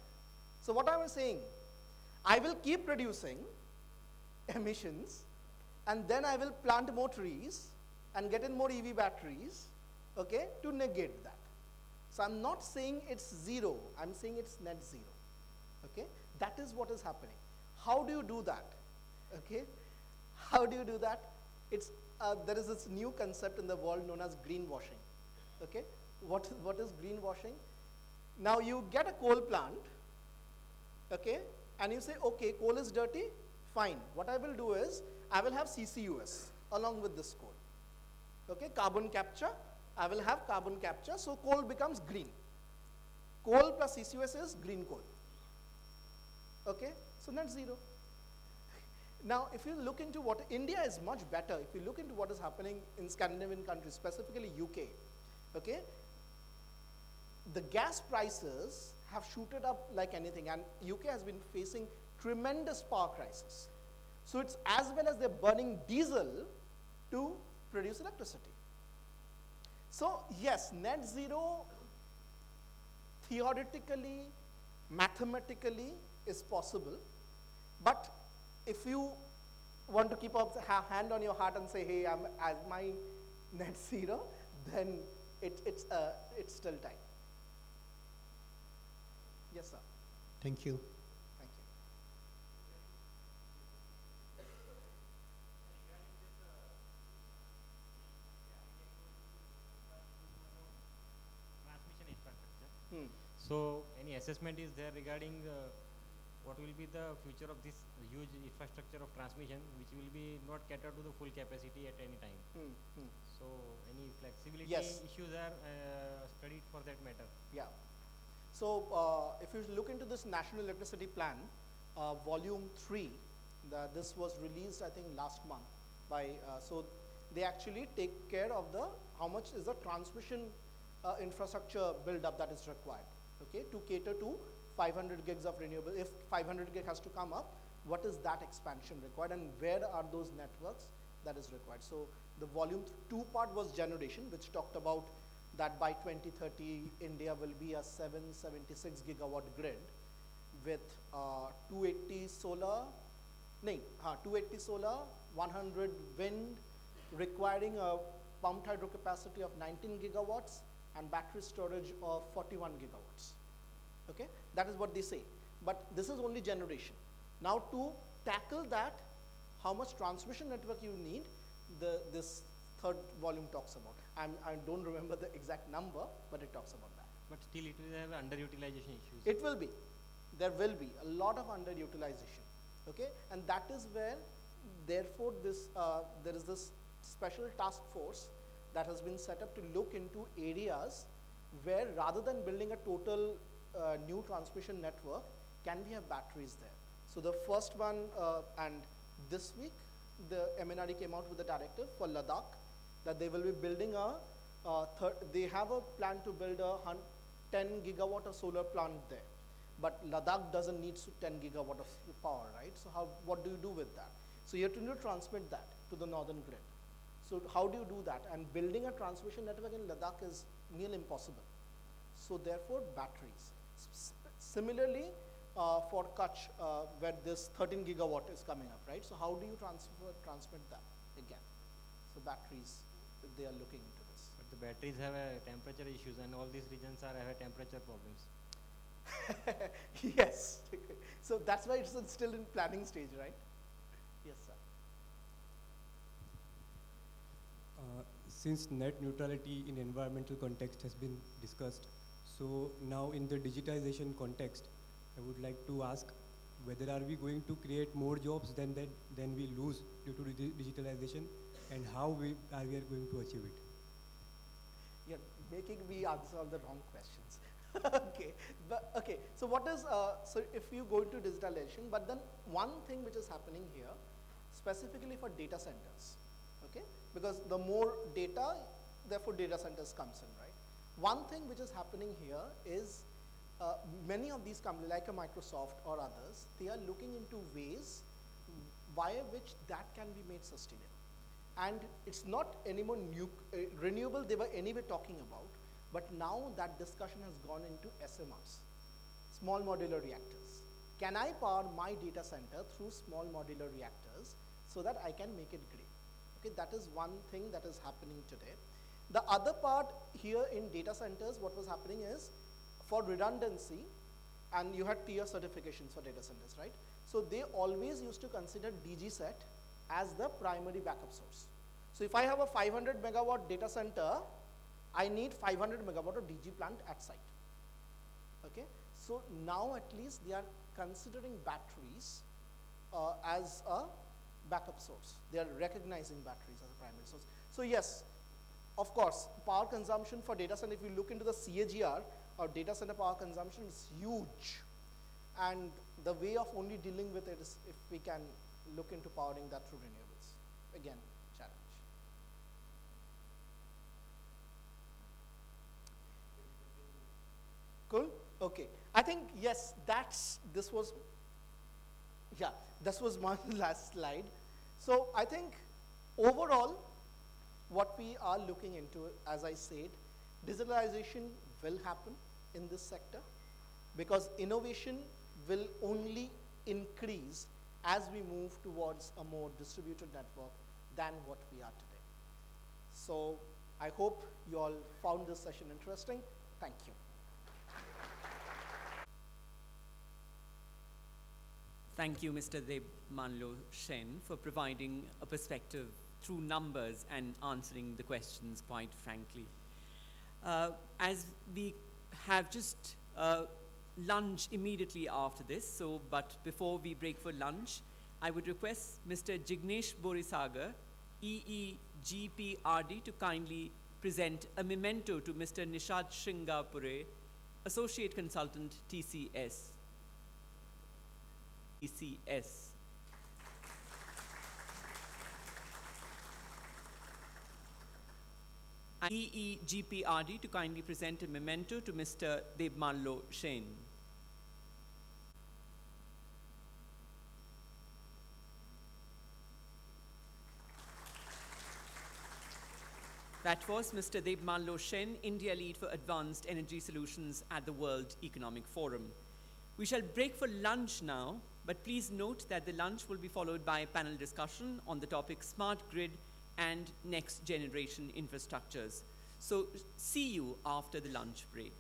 Speaker 12: So what I was saying, I will keep producing emissions, and then I will plant more trees and get in more EV batteries, okay, to negate that. So I'm not saying it's zero, I'm saying it's net zero, okay? That is what is happening. How do you do that, okay? How do you do that? It's, there is this new concept in the world known as greenwashing, okay? What is greenwashing? Now you get a coal plant, okay, and you say, okay, coal is dirty, fine. What I will do is, I will have CCUS along with this coal, okay, carbon capture, I will have carbon capture, so coal becomes green. Coal plus CCUS is green coal, okay, so net zero. Now, if you look into what, India is much better, if you look into what is happening in Scandinavian countries, specifically UK, okay, the gas prices have shooted up like anything, and UK has been facing tremendous power crisis. So it's as well as they're burning diesel to produce electricity. So yes, net zero theoretically, mathematically is possible, but if you want to keep a hand on your heart and say, hey, I'm at my net zero, then it's still time. Yes, sir.
Speaker 15: Thank you.
Speaker 12: Thank you.
Speaker 16: Transmission infrastructure. So, any assessment is there regarding what will be the future of this huge infrastructure of transmission, which will be not catered to the full capacity at any time? So, any flexibility issues are studied for that matter?
Speaker 12: Yeah. So, if you look into this National Electricity Plan, Volume 3, this was released, I think, last month. So, they actually take care of how much is the transmission infrastructure build-up that is required, okay, to cater to 500 gigs of renewable. If 500 gig has to come up, what is that expansion required, and where are those networks that is required? So, the Volume 2 part was generation, which talked about that by 2030, India will be a 776 gigawatt grid with 280 solar, 100 wind, requiring a pumped hydro capacity of 19 gigawatts and battery storage of 41 gigawatts. Okay, that is what they say. But this is only generation. Now to tackle that, how much transmission network you need, this third volume talks about. I don't remember the exact number, but it talks about that.
Speaker 16: But still it will have underutilization issues.
Speaker 12: It will be. There will be a lot of underutilization. Okay, and that is where, therefore, there is this special task force that has been set up to look into areas where, rather than building a total new transmission network, can we have batteries there? So the first one, and This week, the MNRE came out with a directive for Ladakh that they will be building they have a plan to build a 10 gigawatt of solar plant there. But Ladakh doesn't need 10 gigawatt of power, right? So what do you do with that? So you have to transmit that to the northern grid. So how do you do that? And building a transmission network in Ladakh is nearly impossible. So therefore, batteries. Similarly, for Kutch, where this 13 gigawatt is coming up, right? So how do you transmit that again? So batteries, they are looking into this.
Speaker 16: But the batteries have temperature issues, and all these regions have temperature problems.
Speaker 12: Yes. So that's why it's still in planning stage, right? Yes, sir.
Speaker 11: Since net neutrality in environmental context has been discussed, so now in the digitization context, I would like to ask whether are we going to create more jobs than we lose due to digitalization, and how are we going to achieve it?
Speaker 12: You're making me answer all the wrong questions. Okay. So what is so if you go into digitalization, but then one thing which is happening here, specifically for data centers, okay, because the more data, therefore data centers comes in, right? One thing which is happening here is many of these companies, like a Microsoft or others, they are looking into ways via which that can be made sustainable. And it's not anymore renewable they were anyway talking about, but now that discussion has gone into SMRs, small modular reactors. Can I power my data center through small modular reactors so that I can make it green? Okay, that is one thing that is happening today. The other part here in data centers, what was happening is, for redundancy, and you had tier certifications for data centers, right? So they always used to consider DG set as the primary backup source. So if I have a 500 megawatt data center, I need 500 megawatt of DG plant at site. Okay, so now at least they are considering batteries as a backup source. They are recognizing batteries as a primary source. So yes, of course, power consumption for data center, if you look into the CAGR, or data center power consumption is huge. And the way of only dealing with it is if we can look into powering that through renewables. Again, challenge. Cool? Okay. I think, yes, this was my last slide. So I think overall, what we are looking into, as I said, digitalization will happen in this sector because innovation will only increase as we move towards a more distributed network than what we are today. So I hope you all found this session interesting. Thank you.
Speaker 1: Thank you, Mr. Debmanlo Shen, for providing a perspective through numbers and answering the questions quite frankly. As we have just lunch immediately after this, but before we break for lunch, I would request Mr. Jignesh Borisagar, EEGPRD, to kindly present a memento to Mr. Nishad Shringapure, Associate Consultant, TCS. EEGPRD to kindly present a memento to Mr. Debmanlo Shen. That was Mr. Debmanlo Shen, India Lead for Advanced Energy Solutions at the World Economic Forum. We shall break for lunch now, but please note that the lunch will be followed by a panel discussion on the topic Smart Grid and Next Generation Infrastructures. So see you after the lunch break.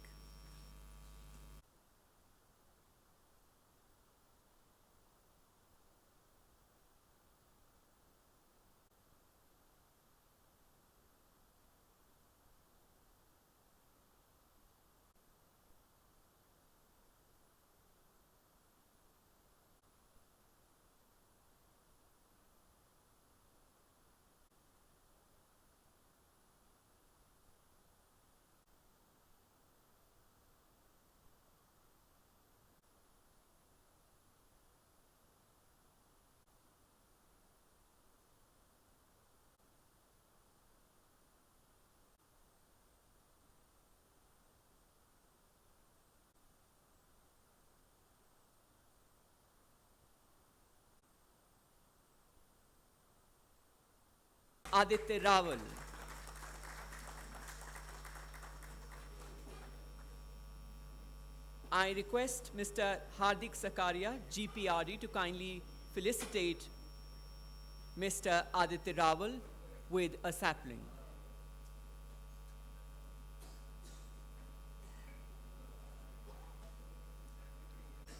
Speaker 1: Aditya Rawal. I request Mr. Hardik Sakaria, GPRD, to kindly felicitate Mr. Aditya Rawal with a sapling.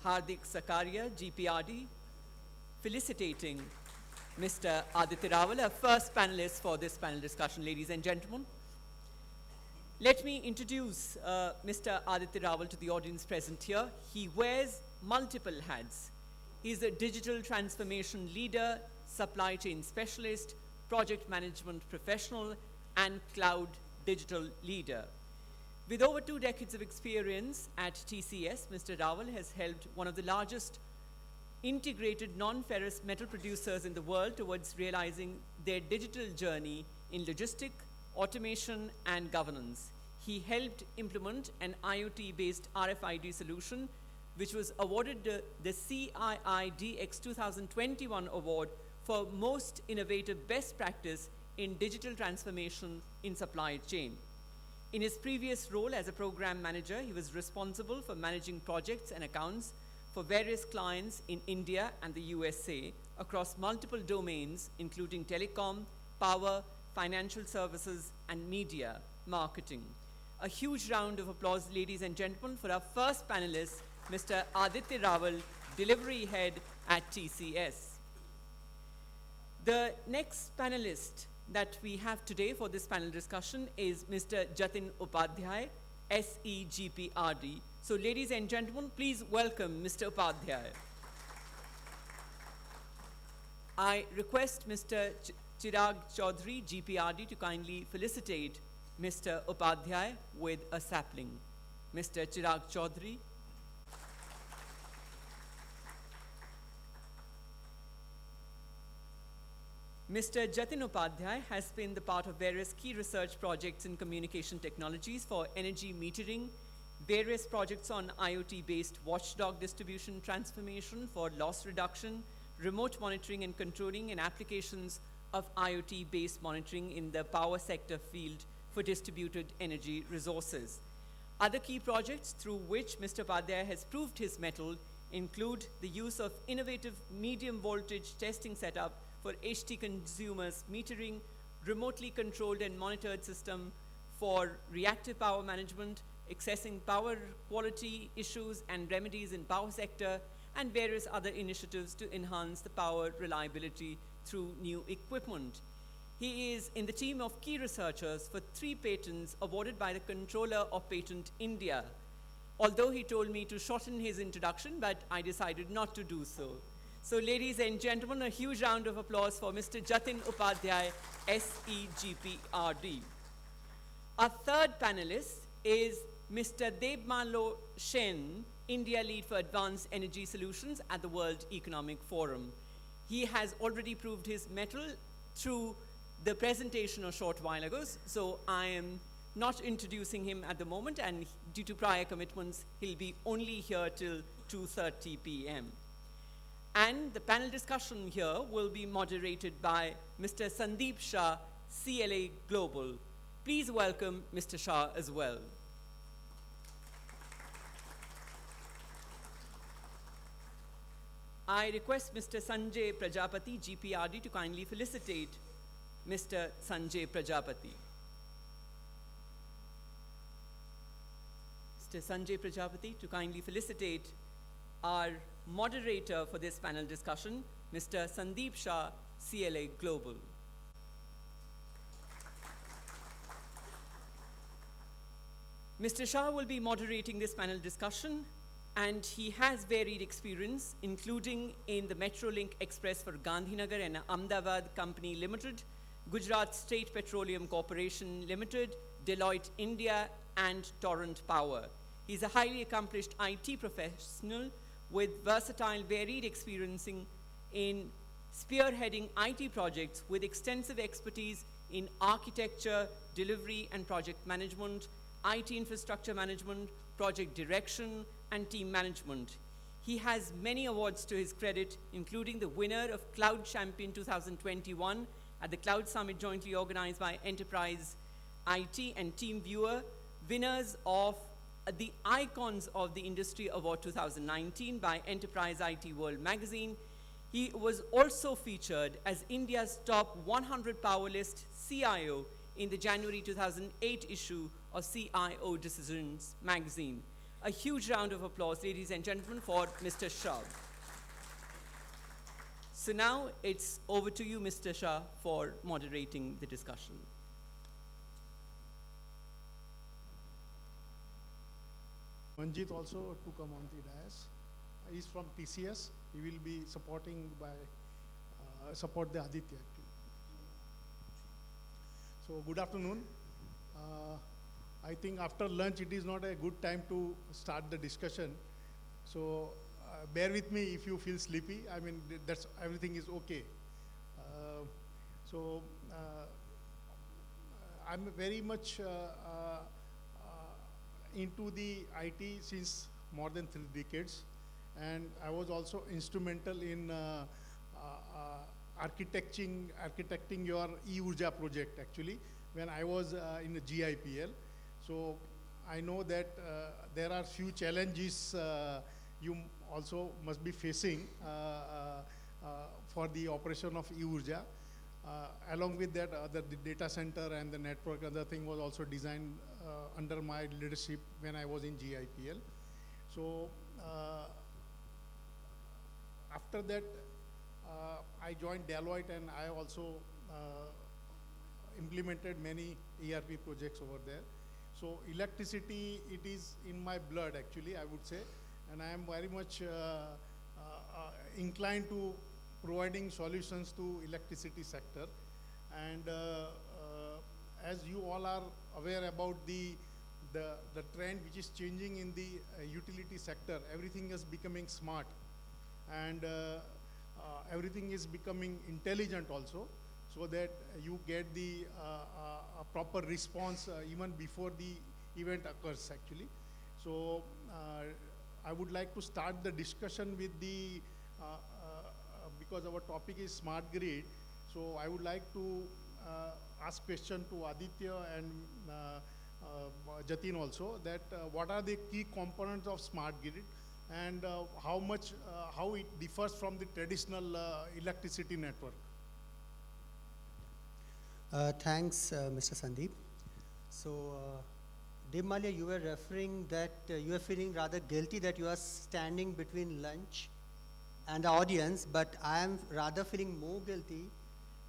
Speaker 1: Hardik Sakaria, GPRD, felicitating Mr. Aditya Rawal, our first panelist for this panel discussion, ladies and gentlemen. Let me introduce Mr. Aditya Rawal to the audience present here. He wears multiple hats. He's a digital transformation leader, supply chain specialist, project management professional, and cloud digital leader. With over 2 decades of experience at TCS, Mr. Rawal has helped one of the largest integrated non-ferrous metal producers in the world towards realizing their digital journey in logistic, automation, and governance. He helped implement an IoT-based RFID solution, which was awarded the CII DX 2021 award for most innovative best practice in digital transformation in supply chain. In his previous role as a program manager, he was responsible for managing projects and accounts for various clients in India and the USA across multiple domains, including telecom, power, financial services, and media marketing. A huge round of applause, ladies and gentlemen, for our first panelist, Mr. Aditya Rawal, Delivery Head at TCS. The next panelist that we have today for this panel discussion is Mr. Jatin Upadhyay, SEGPRD. So, ladies and gentlemen, please welcome Mr. Upadhyay. I request Mr. Chirag Chaudhary, GPRD, to kindly felicitate Mr. Upadhyay with a sapling. Mr. Chirag Chaudhary. Mr. Jatin Upadhyay has been the part of various key research projects in communication technologies for energy metering, various projects on IoT-based watchdog distribution transformation for loss reduction, remote monitoring and controlling, and applications of IoT-based monitoring in the power sector field for distributed energy resources. Other key projects through which Mr. Upadhyay has proved his mettle include the use of innovative medium voltage testing setup for HT consumers metering, remotely controlled and monitored system for reactive power management, accessing power quality issues and remedies in power sector, and various other initiatives to enhance the power reliability through new equipment. He is in the team of key researchers for 3 patents awarded by the Controller of Patent India. Although he told me to shorten his introduction, but I decided not to do so. So, ladies and gentlemen, a huge round of applause for Mr. Jatin Upadhyay, SEGPRD. Our third panelist is Mr. Debmalo Shen, India Lead for Advanced Energy Solutions at the World Economic Forum. He has already proved his mettle through the presentation a short while ago, so I am not introducing him at the moment, and due to prior commitments, he'll be only here till 2:30 p.m. And the panel discussion here will be moderated by Mr. Sandeep Shah, CLA Global. Please welcome Mr. Shah as well. I request Mr. Sanjay Prajapati, GPRD, to kindly felicitate Mr. Sanjay Prajapati. Mr. Sanjay Prajapati to kindly felicitate our moderator for this panel discussion, Mr. Sandeep Shah, CLA Global. Mr. Shah will be moderating this panel discussion, and he has varied experience, including in the Metrolink Express for Gandhinagar and Ahmedabad Company Limited, Gujarat State Petroleum Corporation Limited, Deloitte India, and Torrent Power. He's a highly accomplished IT professional with versatile, varied experience in spearheading IT projects with extensive expertise in architecture, delivery and project management, IT infrastructure management, project direction, and team management. He has many awards to his credit, including the winner of Cloud Champion 2021 at the Cloud Summit jointly organized by Enterprise IT and TeamViewer, winners of the Icons of the Industry Award 2019 by Enterprise IT World magazine. He was also featured as India's top 100 Power List CIO in the January 2008 issue of CIO Decisions magazine. A huge round of applause, ladies and gentlemen, for Mr. Shah. So now it's over to you, Mr. Shah, for moderating the discussion.
Speaker 17: Manjit also to come on the dais. He's from TCS. He will be supporting by support the Aditya actually. So good afternoon. I think after lunch it is not a good time to start the discussion. So bear with me if you feel sleepy. I mean that's everything is okay. I'm very much into the IT since more than 3 decades, and I was also instrumental in architecting your e-Urja project actually when I was in the GIPL. So I know that there are few challenges you also must be facing for the operation of e-Urja. Along with that, the data center and the network, other thing was also designed under my leadership when I was in GIPL. So after that, I joined Deloitte and I also implemented many ERP projects over there. So electricity, it is in my blood actually, I would say, and I am very much inclined to providing solutions to electricity sector. And as you all are aware about the trend which is changing in the utility sector, everything is becoming smart, and everything is becoming intelligent also, so that you get the a proper response even before the event occurs actually. So I would like to start the discussion with the because our topic is smart grid, so I would like to ask question to Aditya and Jatin also, that what are the key components of smart grid, and how it differs from the traditional electricity network.
Speaker 15: Thanks, Mr. Sandeep. So, Dev Malia, you were referring that you are feeling rather guilty that you are standing between lunch and the audience, but I am rather feeling more guilty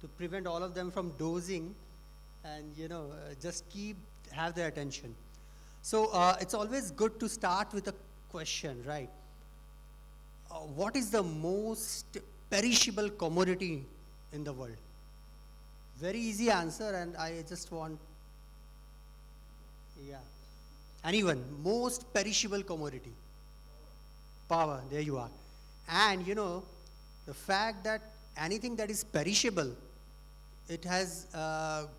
Speaker 15: to prevent all of them from dozing and, you know, just have their attention. So it's always good to start with a question, right? What is the most perishable commodity in the world? Very easy answer, and I just want, anyone, most perishable commodity? Power, there you are. And you know, the fact that anything that is perishable, it has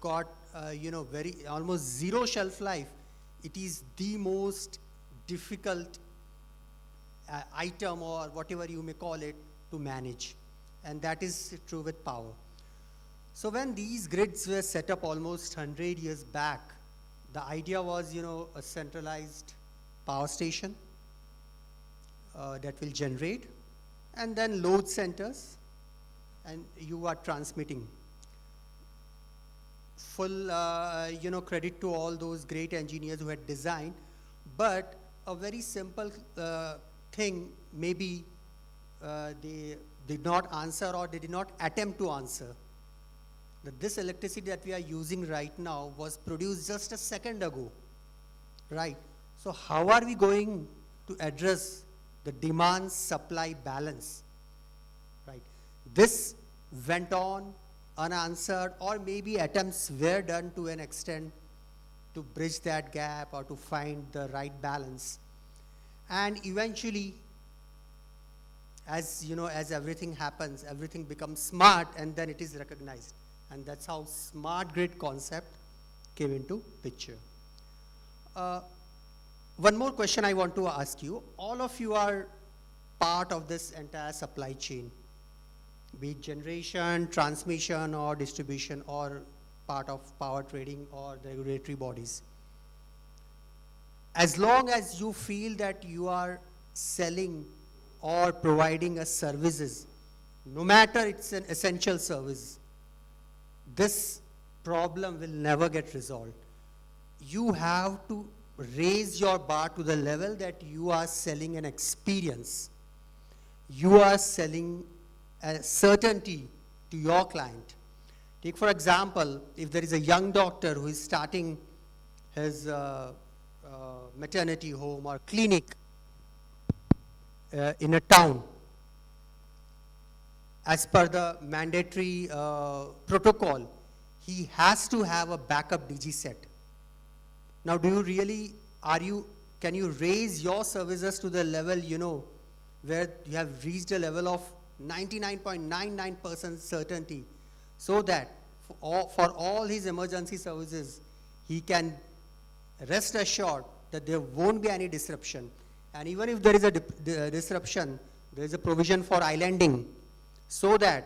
Speaker 15: got, you know, almost zero shelf life. It is the most difficult item, or whatever you may call it, to manage. And that is true with power. So when these grids were set up almost 100 years back, the idea was, you know, a centralized power station that will generate, and then load centers, and you are transmitting. Full, you know, credit to all those great engineers who had designed, but a very simple thing, maybe they did not answer, or they did not attempt to answer. That this electricity that we are using right now was produced just a second ago, right? So how are we going to address the demand-supply balance, right? This went on unanswered, or maybe attempts were done to an extent to bridge that gap or to find the right balance. And eventually, as you know, as everything happens, everything becomes smart, and then it is recognized. And that's how smart grid concept came into picture. One more question I want to ask you. All of you are part of this entire supply chain, be it generation, transmission, or distribution, or part of power trading or the regulatory bodies. As long as you feel that you are selling or providing a services, no matter it's an essential service, this problem will never get resolved. You have to raise your bar to the level that you are selling an experience. You are selling a certainty to your client. Take for example, if there is a young doctor who is starting his maternity home or clinic in a town, as per the mandatory protocol, he has to have a backup DG set. Now, do you really, can you raise your services to the level, where you have reached a level of 99.99% certainty, so that for all his emergency services, he can rest assured that there won't be any disruption. And even if there is a disruption, there is a provision for islanding, so that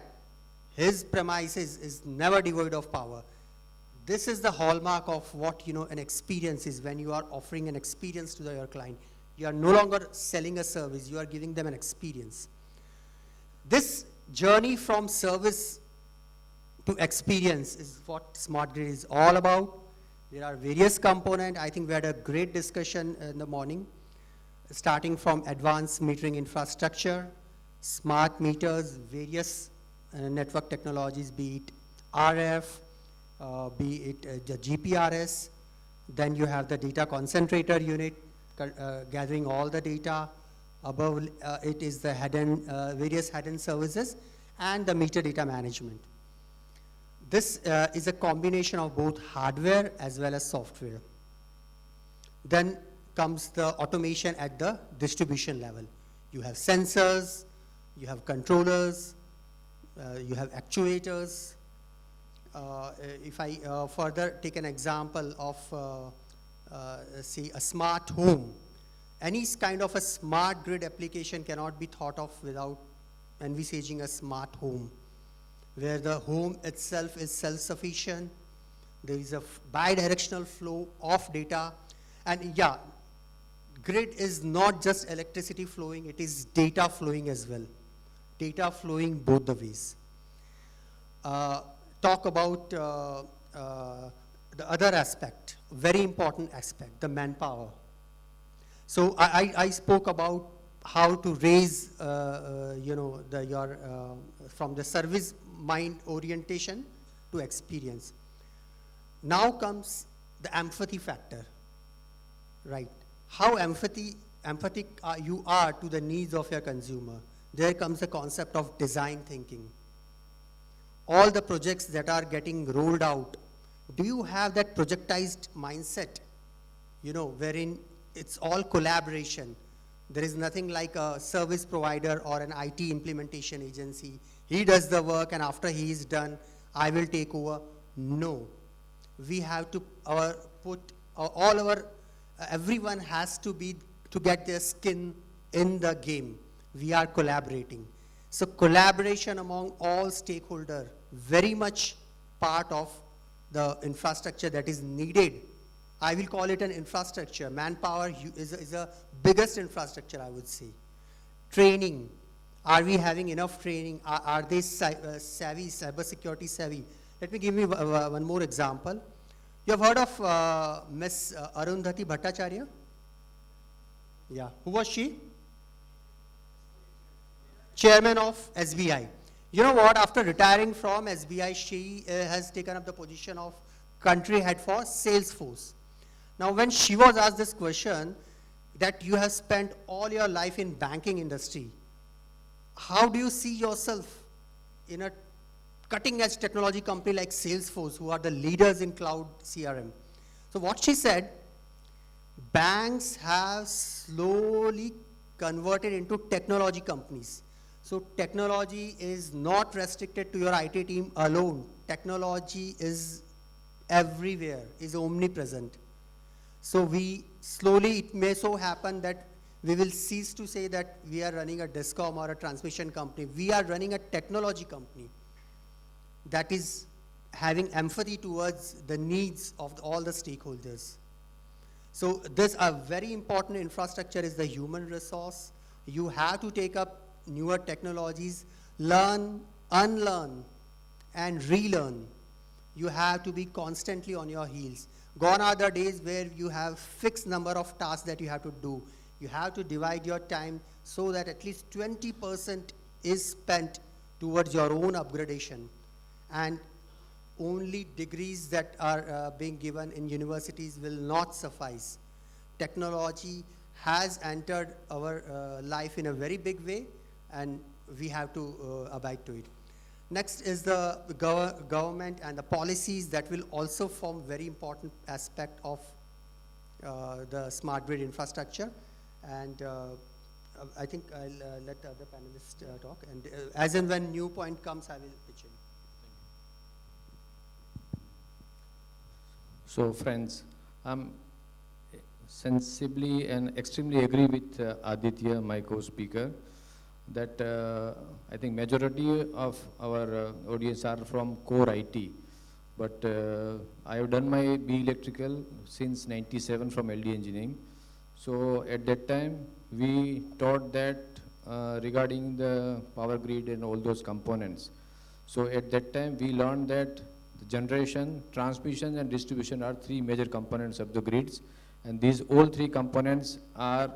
Speaker 15: his premises is never devoid of power. This is the hallmark of what an experience is. When you are offering an experience to your client, you are no longer selling a service, you are giving them an experience. This journey from service to experience is what smart grid is all about. There are various components. I think we had a great discussion in the morning, starting from advanced metering infrastructure, smart meters, various network technologies, be it RF, be it the GPRS. Then you have the data concentrator unit gathering all the data. Above it is the various hidden services and the meter data management. This is a combination of both hardware as well as software. Then comes the automation at the distribution level. You have sensors, you have controllers, you have actuators. If I further take an example of, say, a smart home, any kind of a smart grid application cannot be thought of without envisaging a smart home, where the home itself is self-sufficient. There is a bi-directional flow of data. And yeah, grid is not just electricity flowing, it is data flowing as well. Data flowing both the ways. Talk about the other aspect, very important aspect, the manpower. So I spoke about how to raise, from the service mind orientation to experience. Now comes the empathy factor, right? How empathic you are to the needs of your consumer. There comes the concept of design thinking. All the projects that are getting rolled out, do you have that projectized mindset, wherein it's all collaboration? There is nothing like a service provider or an IT implementation agency. He does the work and after he is done, I will take over. No. We have to everyone has to get their skin in the game. We are collaborating. So collaboration among all stakeholders, very much part of the infrastructure that is needed. I will call it an infrastructure. Manpower is a biggest infrastructure, I would say. Training. Are we having enough training? Are they savvy, cybersecurity savvy? Let me give you one more example. You have heard of Miss Arundhati Bhattacharya? Yeah. Who was she? Chairman of SBI. You know what? After retiring from SBI, she has taken up the position of country head for Salesforce. Now, when she was asked this question, that you have spent all your life in banking industry, how do you see yourself in a cutting-edge technology company like Salesforce, who are the leaders in cloud CRM? So what she said, banks have slowly converted into technology companies. So technology is not restricted to your IT team alone. Technology is everywhere, is omnipresent. So we slowly, it may so happen that we will cease to say that we are running a discom or a transmission company. We are running a technology company that is having empathy towards the needs of all the stakeholders. So this a very important infrastructure is the human resource. You have to take up newer technologies, learn, unlearn, and relearn. You have to be constantly on your heels. Gone are the days where you have fixed number of tasks that you have to do. You have to divide your time so that at least 20% is spent towards your own upgradation. And only degrees that are being given in universities will not suffice. Technology has entered our life in a very big way, and we have to abide to it. Next is the government and the policies that will also form very important aspect of the smart grid infrastructure. And I think I'll let the other panelists talk. And as and when new point comes, I will pitch in.
Speaker 9: So friends, I'm sensibly and extremely agree with Aditya, my co-speaker, that I think majority of our audience are from core IT. But I have done my B electrical since 97 from LD engineering. So at that time, we taught that regarding the power grid and all those components. So at that time, we learned that the generation, transmission, and distribution are three major components of the grids. And these all three components are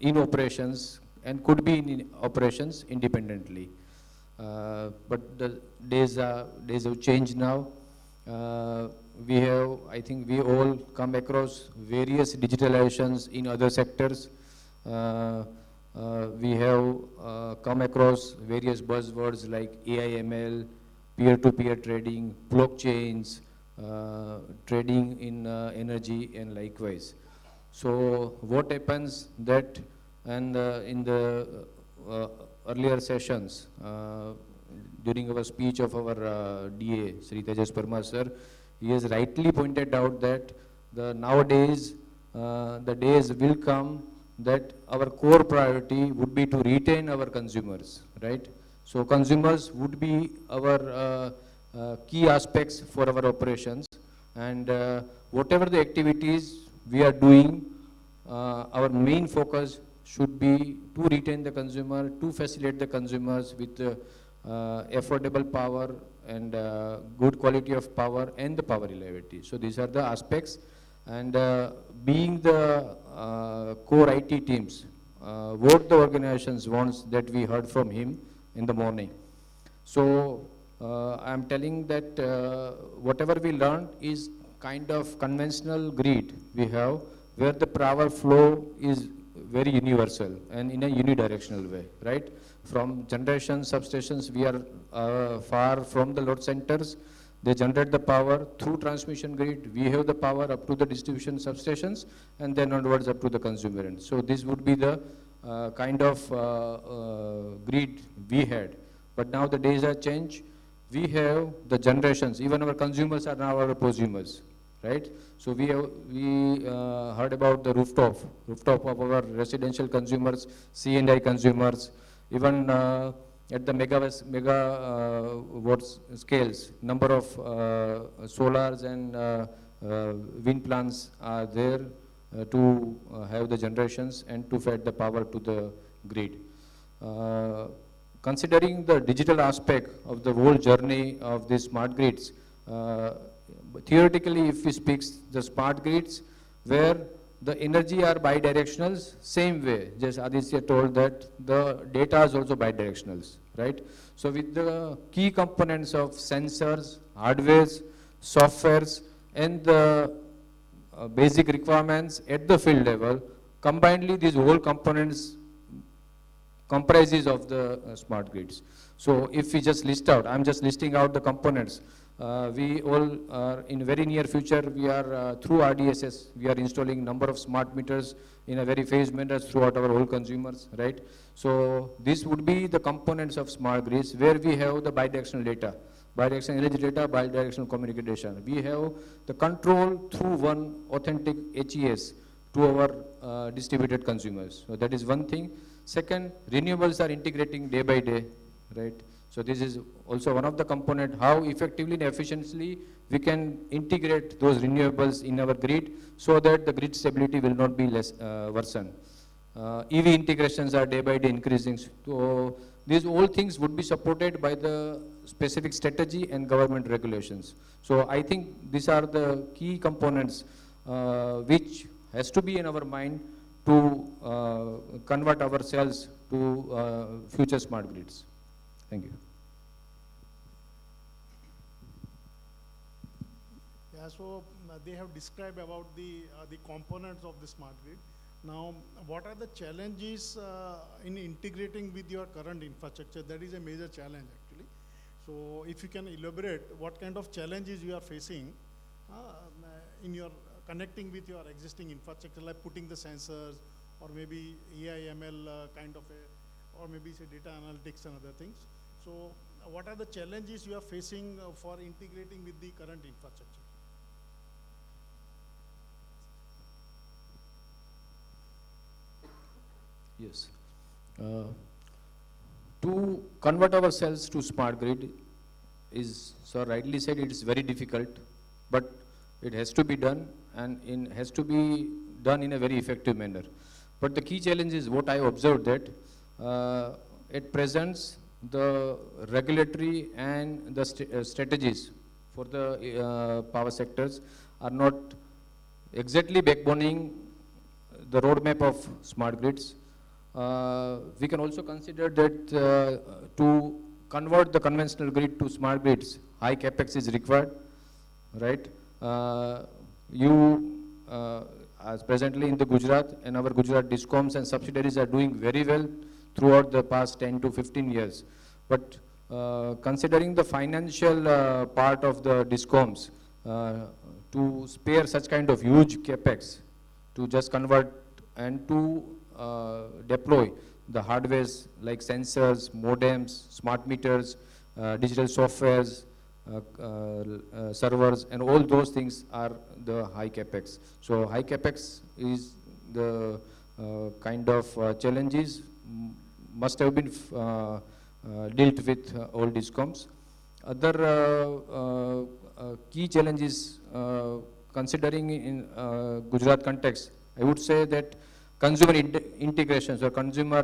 Speaker 9: in operations and could be in operations independently. But the days have changed now. We have, I think we all come across various digitalizations in other sectors. We have come across various buzzwords like AI, ML, peer-to-peer trading, blockchains, trading in energy, and likewise. So what happens that, and in the earlier sessions, during our speech of our DA, Sri Tejas Parmar sir, he has rightly pointed out that nowadays the days will come that our core priority would be to retain our consumers, right? So consumers would be our key aspects for our operations, and whatever the activities we are doing, our main focus should be to retain the consumer, to facilitate the consumers with affordable power and good quality of power and the power reliability. So these are the aspects, and being the core IT teams, what the organizations wants that we heard from him in the morning. So I'm telling that whatever we learned is kind of conventional grid we have, where the power flow is very universal and in a unidirectional way, right? From generation substations, we are far from the load centers. They generate the power through transmission grid. We have the power up to the distribution substations, and then onwards up to the consumer end. So this would be the kind of grid we had. But now the days are changed. We have the generations. Even our consumers are now our prosumers, right? So we heard about the rooftop of our residential consumers, C&I consumers, even at the mega watts scales, number of solars and wind plants are there to have the generations and to feed the power to the grid. Considering the digital aspect of the whole journey of these smart grids, theoretically, if we speak the smart grids, where the energy are bidirectionals, same way, just Aditya told that the data is also bidirectionals, right? So with the key components of sensors, hardwares, softwares, and the basic requirements at the field level, combinedly these whole components comprises of the smart grids. So if we just list out, I'm just listing out the components. We all are in very near future, we are through RDSS, we are installing number of smart meters in a very phased manner throughout our whole consumers, right? So this would be the components of smart grids where we have the bidirectional data, bidirectional energy data, bidirectional communication. We have the control through one authentic HES to our distributed consumers. So that is one thing. Second, renewables are integrating day by day, right? So this is also one of the component, how effectively and efficiently we can integrate those renewables in our grid so that the grid stability will not be less worsen. EV integrations are day by day increasing. So these all things would be supported by the specific strategy and government regulations. So I think these are the key components which has to be in our mind to convert ourselves to future smart grids. Thank you.
Speaker 17: Yeah, so they have described about the components of the smart grid. Now, what are the challenges in integrating with your current infrastructure? That is a major challenge actually. So, if you can elaborate what kind of challenges you are facing in your connecting with your existing infrastructure, like putting the sensors or maybe AI, ML kind of a, or maybe say data analytics and other things. So, what are the challenges you are facing for integrating with the current infrastructure?
Speaker 9: Yes. To convert ourselves to smart grid is, so rightly said, it is very difficult, but it has to be done and has to be done in a very effective manner. But the key challenge is what I observed that at present the regulatory and the strategies for the power sectors are not exactly backboning the roadmap of smart grids. We can also consider that to convert the conventional grid to smart grids, high capex is required, right? As presently in the Gujarat, and our Gujarat discoms and subsidiaries are doing very well throughout the past 10 to 15 years. But considering the financial part of the discoms, to spare such kind of huge capex, to just convert and to deploy the hardwares like sensors, modems, smart meters, digital softwares, servers, and all those things are the high capex. So high capex is the kind of challenges must have been dealt with all discoms. Other key challenges considering in Gujarat context, I would say that consumer integrations or consumer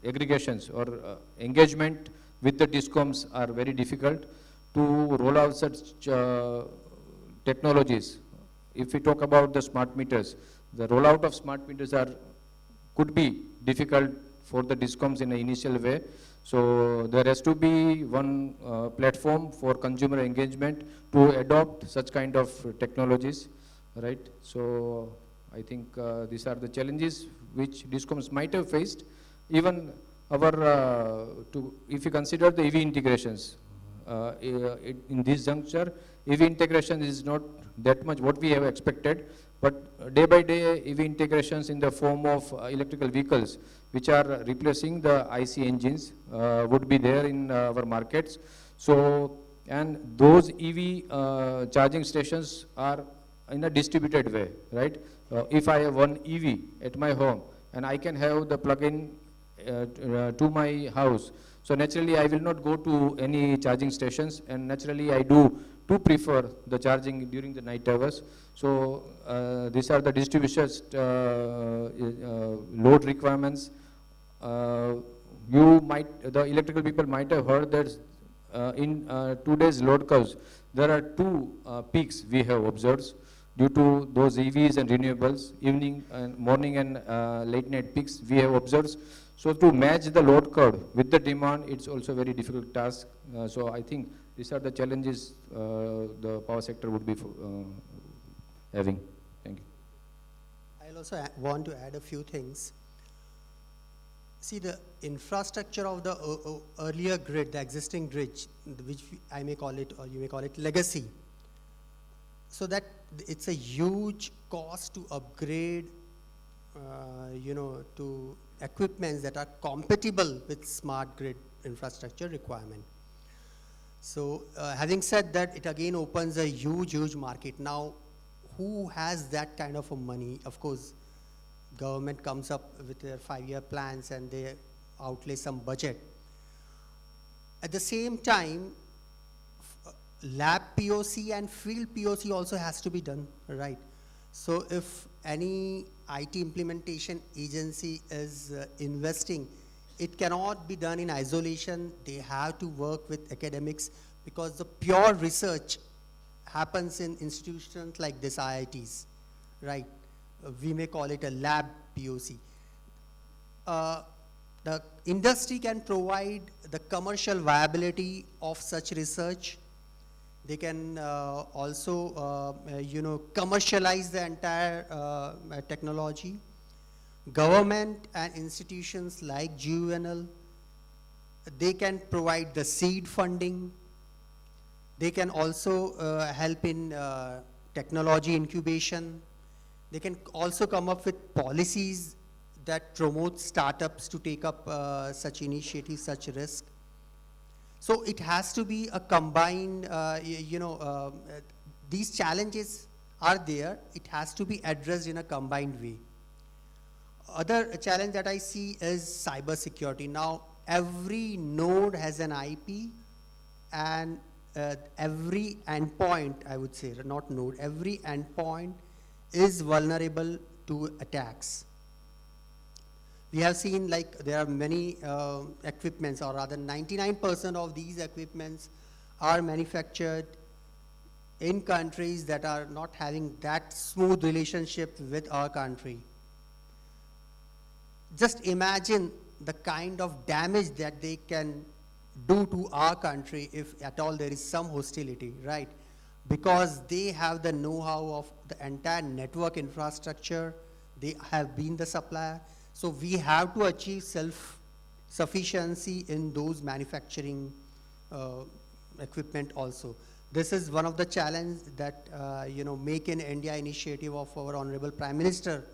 Speaker 9: aggregations or engagement with the discoms are very difficult to roll out such technologies. If we talk about the smart meters, the rollout of smart meters could be difficult for the discoms in an initial way. So there has to be one platform for consumer engagement to adopt such kind of technologies, right? So I think these are the challenges which discoms might have faced. Even our, if you consider the EV integrations, in this juncture, EV integration is not that much what we have expected, but day by day EV integrations in the form of electrical vehicles, which are replacing the IC engines, would be there in our markets. So, and those EV charging stations are in a distributed way, right? If I have one EV at my home and I can have the plug-in to my house, so naturally I will not go to any charging stations, and naturally I do prefer the charging during the night hours. So these are the distribution load requirements. The electrical people might have heard that in today's load curves, there are two peaks we have observed due to those EVs and renewables, evening and morning and late night peaks we have observed. So to match the load curve with the demand, it's also a very difficult task. So I think these are the challenges the power sector would be having. Thank you.
Speaker 15: I'll also want to add a few things. See, the infrastructure of the earlier grid, the existing grid, which I may call it, or you may call it legacy, so that it's a huge cost to upgrade, to equipments that are compatible with smart grid infrastructure requirement. So having said that, it again opens a huge market. Now, who has that kind of a money? Of course, government comes up with their 5-year plans and they outlay some budget. At the same time, lab POC and field POC also has to be done, right? So if any IT implementation agency is investing, it cannot be done in isolation. They have to work with academics, because the pure research happens in institutions like this, IITs, right? We may call it a lab POC. The industry can provide the commercial viability of such research. They can also, commercialize the entire technology. Government and institutions like Guvnl, they can provide the seed funding. They can also help in technology incubation. They can also come up with policies that promote startups to take up such initiatives, such risk. So it has to be a combined, these challenges are there. It has to be addressed in a combined way. Other challenge that I see is cybersecurity. Now, every node has an IP, and every endpoint, I would say, not node, every endpoint is vulnerable to attacks. We have seen, like, there are many equipments, or rather 99% of these equipments are manufactured in countries that are not having that smooth relationship with our country. Just imagine the kind of damage that they can do to our country if at all there is some hostility, right? Because they have the know-how of the entire network infrastructure. They have been the supplier. So we have to achieve self-sufficiency in those manufacturing equipment also. This is one of the challenges that, Make in India initiative of our Honorable Prime Minister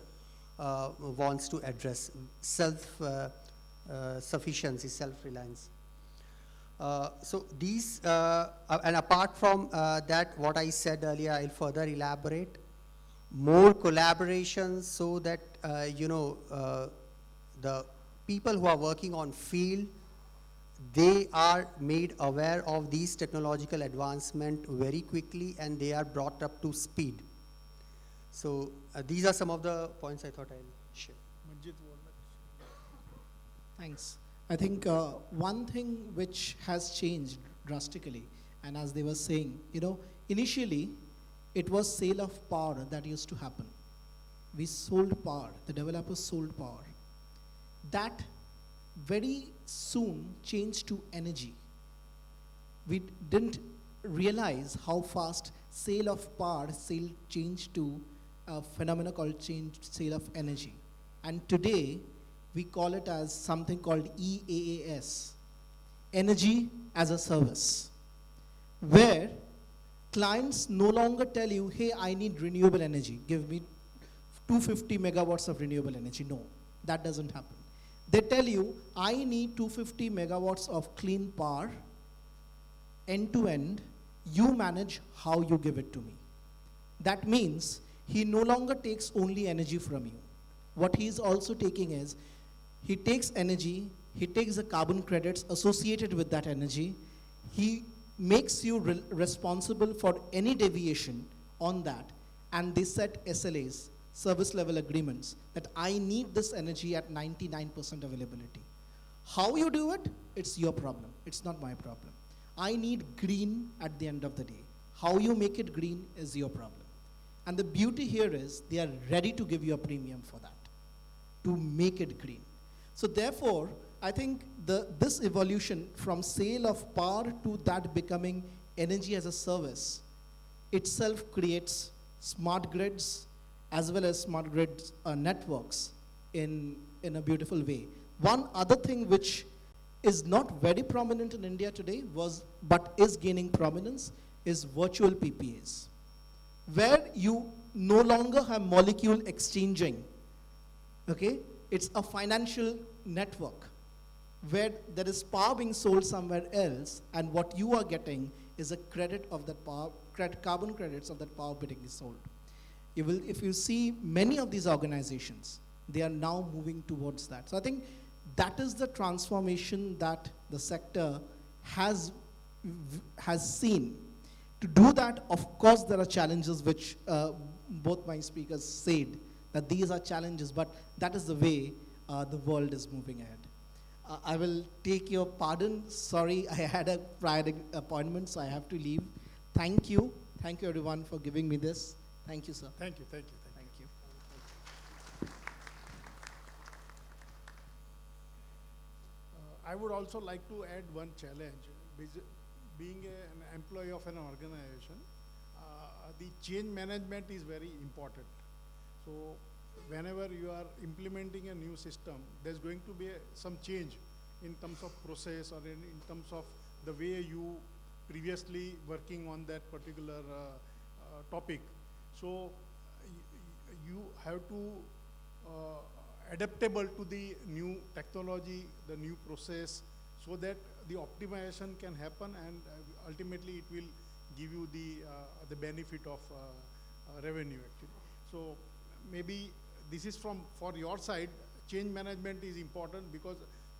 Speaker 15: wants to address, self-sufficiency, self-reliance. So these, and apart from that, what I said earlier, I'll further elaborate. More collaborations so that, the people who are working on field, they are made aware of these technological advancement very quickly, and they are brought up to speed. So these are some of the points I thought I'll share.
Speaker 12: Thanks. I think one thing which has changed drastically, and as they were saying, initially it was sale of power that used to happen. We sold power, the developers sold power. That very soon changed to energy. We didn't realize how fast sale of power changed to a phenomenon called sale of energy. And today, we call it as something called EaaS, Energy as a Service, where clients no longer tell you, hey, I need renewable energy, give me 250 megawatts of renewable energy. No, that doesn't happen. They tell you, I need 250 megawatts of clean power, end to end, you manage how you give it to me. That means he no longer takes only energy from you. What he is also taking is, he takes energy, he takes the carbon credits associated with that energy, he makes you responsible for any deviation on that, and they set SLAs, service level agreements, that I need this energy at 99% availability. How you do it, it's your problem, it's not my problem. I need green at the end of the day. How you make it green is your problem. And the beauty here is they are ready to give you a premium for that, to make it green. So therefore, I think this evolution from sale of power to that becoming energy as a service itself creates smart grids as well as smart grid networks in a beautiful way. One other thing which is not very prominent in India today but is gaining prominence is virtual PPAs, where you no longer have molecule exchanging, okay? It's a financial network where there is power being sold somewhere else, and what you are getting is a credit of that power, carbon credits of that power being sold. if you see many of these organizations, they are now moving towards that. So I think that is the transformation that the sector has seen. To do that, of course, there are challenges which both my speakers said, that these are challenges, but that is the way the world is moving ahead. I will take your pardon. Sorry, I had a prior appointment, so I have to leave. Thank you. Thank you, everyone, for giving me this. Thank you, sir.
Speaker 17: Thank you, thank you.
Speaker 12: Thank you.
Speaker 17: I would also like to add one challenge. Being an employee of an organization, the change management is very important. So whenever you are implementing a new system, there's going to be some change in terms of process or in terms of the way you previously working on that particular topic. So you have to adaptable to the new technology, the new process, so that the optimization can happen, and ultimately it will give you the benefit of revenue actually. So maybe this is for your side, change management is important, because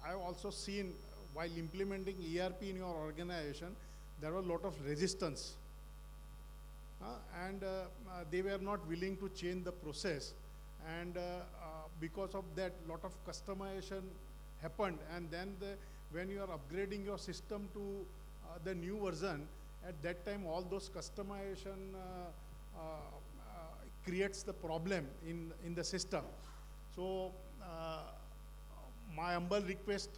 Speaker 17: I've also seen while implementing ERP in your organization, there was a lot of resistance. And they were not willing to change the process. And because of that, lot of customization happened. And then when you are upgrading your system to the new version, at that time all those customization creates the problem in the system. So my humble request,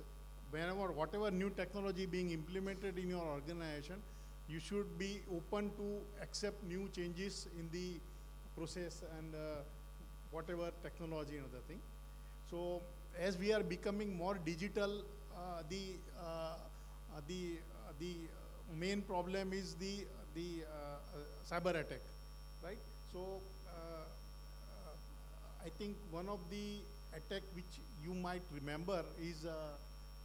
Speaker 17: whatever new technology being implemented in your organization, you should be open to accept new changes in the process and whatever technology and other thing. So as we are becoming more digital, the main problem is the cyber attack, right? So I think one of the attack which you might remember is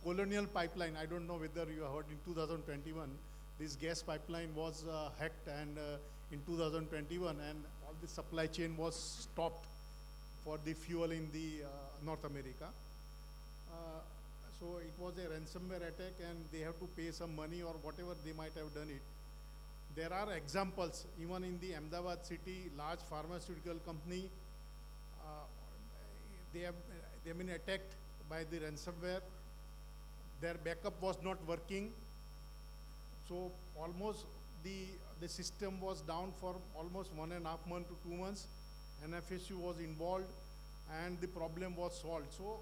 Speaker 17: Colonial Pipeline. I don't know whether you heard, in 2021, this gas pipeline was hacked, and in 2021, and all the supply chain was stopped for the fuel in the North America. So it was a ransomware attack, and they have to pay some money or whatever they might have done it. There are examples, even in the Ahmedabad city, large pharmaceutical company, they have been attacked by the ransomware. Their backup was not working. So almost the system was down for almost 1.5 months to 2 months. NFSU was involved, and the problem was solved. So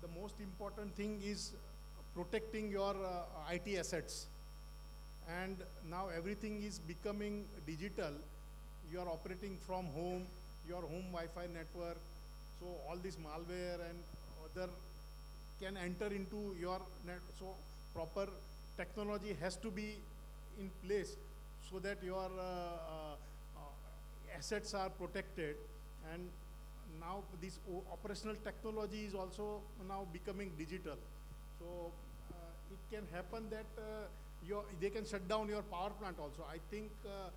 Speaker 17: the most important thing is protecting your IT assets. And now everything is becoming digital. You are operating from home, your home Wi-Fi network. So all this malware and other can enter into your net. So proper technology has to be in place so that your assets are protected. And now this operational technology is also now becoming digital. So it can happen that they can shut down your power plant also. I think a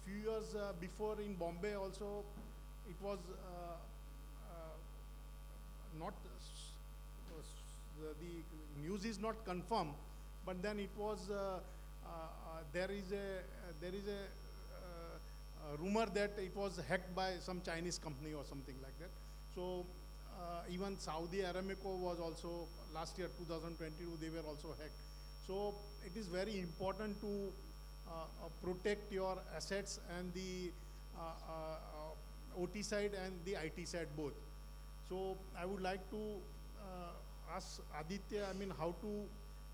Speaker 17: few years before in Bombay also, it was not, the news is not confirmed, but then it was, there is a rumor that it was hacked by some Chinese company or something like that. So even Saudi Aramco was also, last year 2022, they were also hacked. So it is very important to protect your assets and the OT side and the IT side both. So I would like to ask Aditya, how to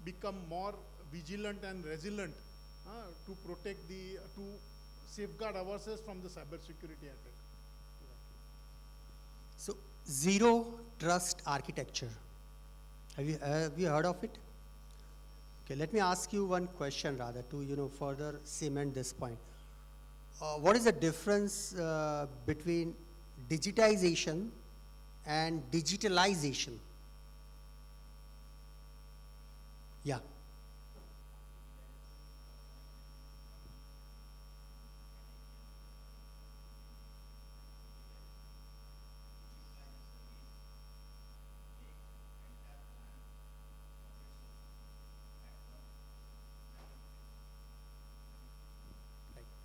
Speaker 17: become more vigilant and resilient to protect to safeguard ourselves from the cybersecurity attack.
Speaker 15: So zero trust architecture. Have you heard of it? Okay, let me ask you one question rather to further cement this point. What is the difference between digitization and digitalization? Yeah.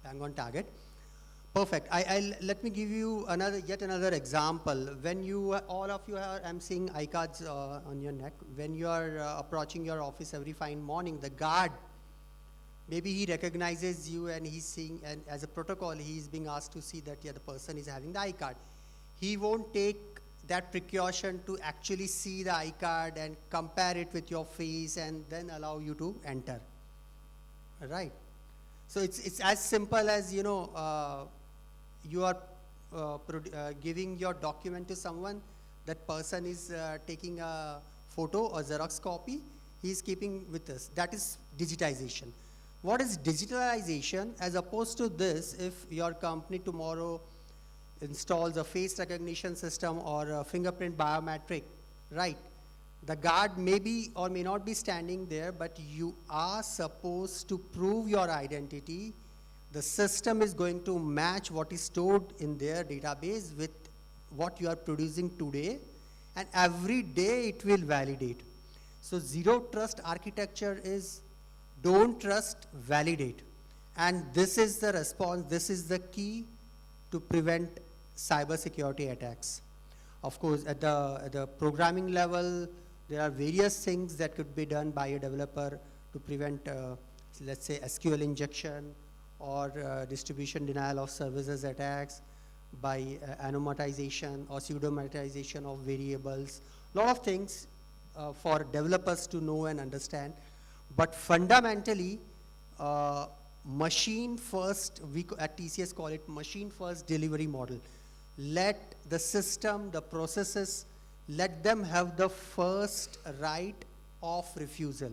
Speaker 15: bang on target. Perfect. Let me give you yet another example. When you, all of you are, I'm seeing iCards on your neck. When you are approaching your office every fine morning, the guard, maybe he recognizes you and he's seeing, and as a protocol, he's being asked to see that yeah, the person is having the iCard. He won't take that precaution to actually see the iCard and compare it with your face and then allow you to enter. Right? So it's as simple as, you know, you are giving your document to someone, that person is taking a photo or Xerox copy, he is keeping with us. That is digitization. What is digitalization? As opposed to this, if your company tomorrow installs a face recognition system or a fingerprint biometric, right? The guard may be or may not be standing there, but you are supposed to prove your identity. The system is going to match what is stored in their database with what you are producing today, and every day it will validate. So zero trust architecture is don't trust, validate. And this is the response, this is the key to prevent cybersecurity attacks. Of course, at the programming level, there are various things that could be done by a developer to prevent, let's say, SQL injection or distribution denial of services attacks, by anonymization or pseudo-monetization of variables. A lot of things for developers to know and understand. But fundamentally, machine first, we at TCS call it machine first delivery model. Let the system, the processes, let them have the first right of refusal.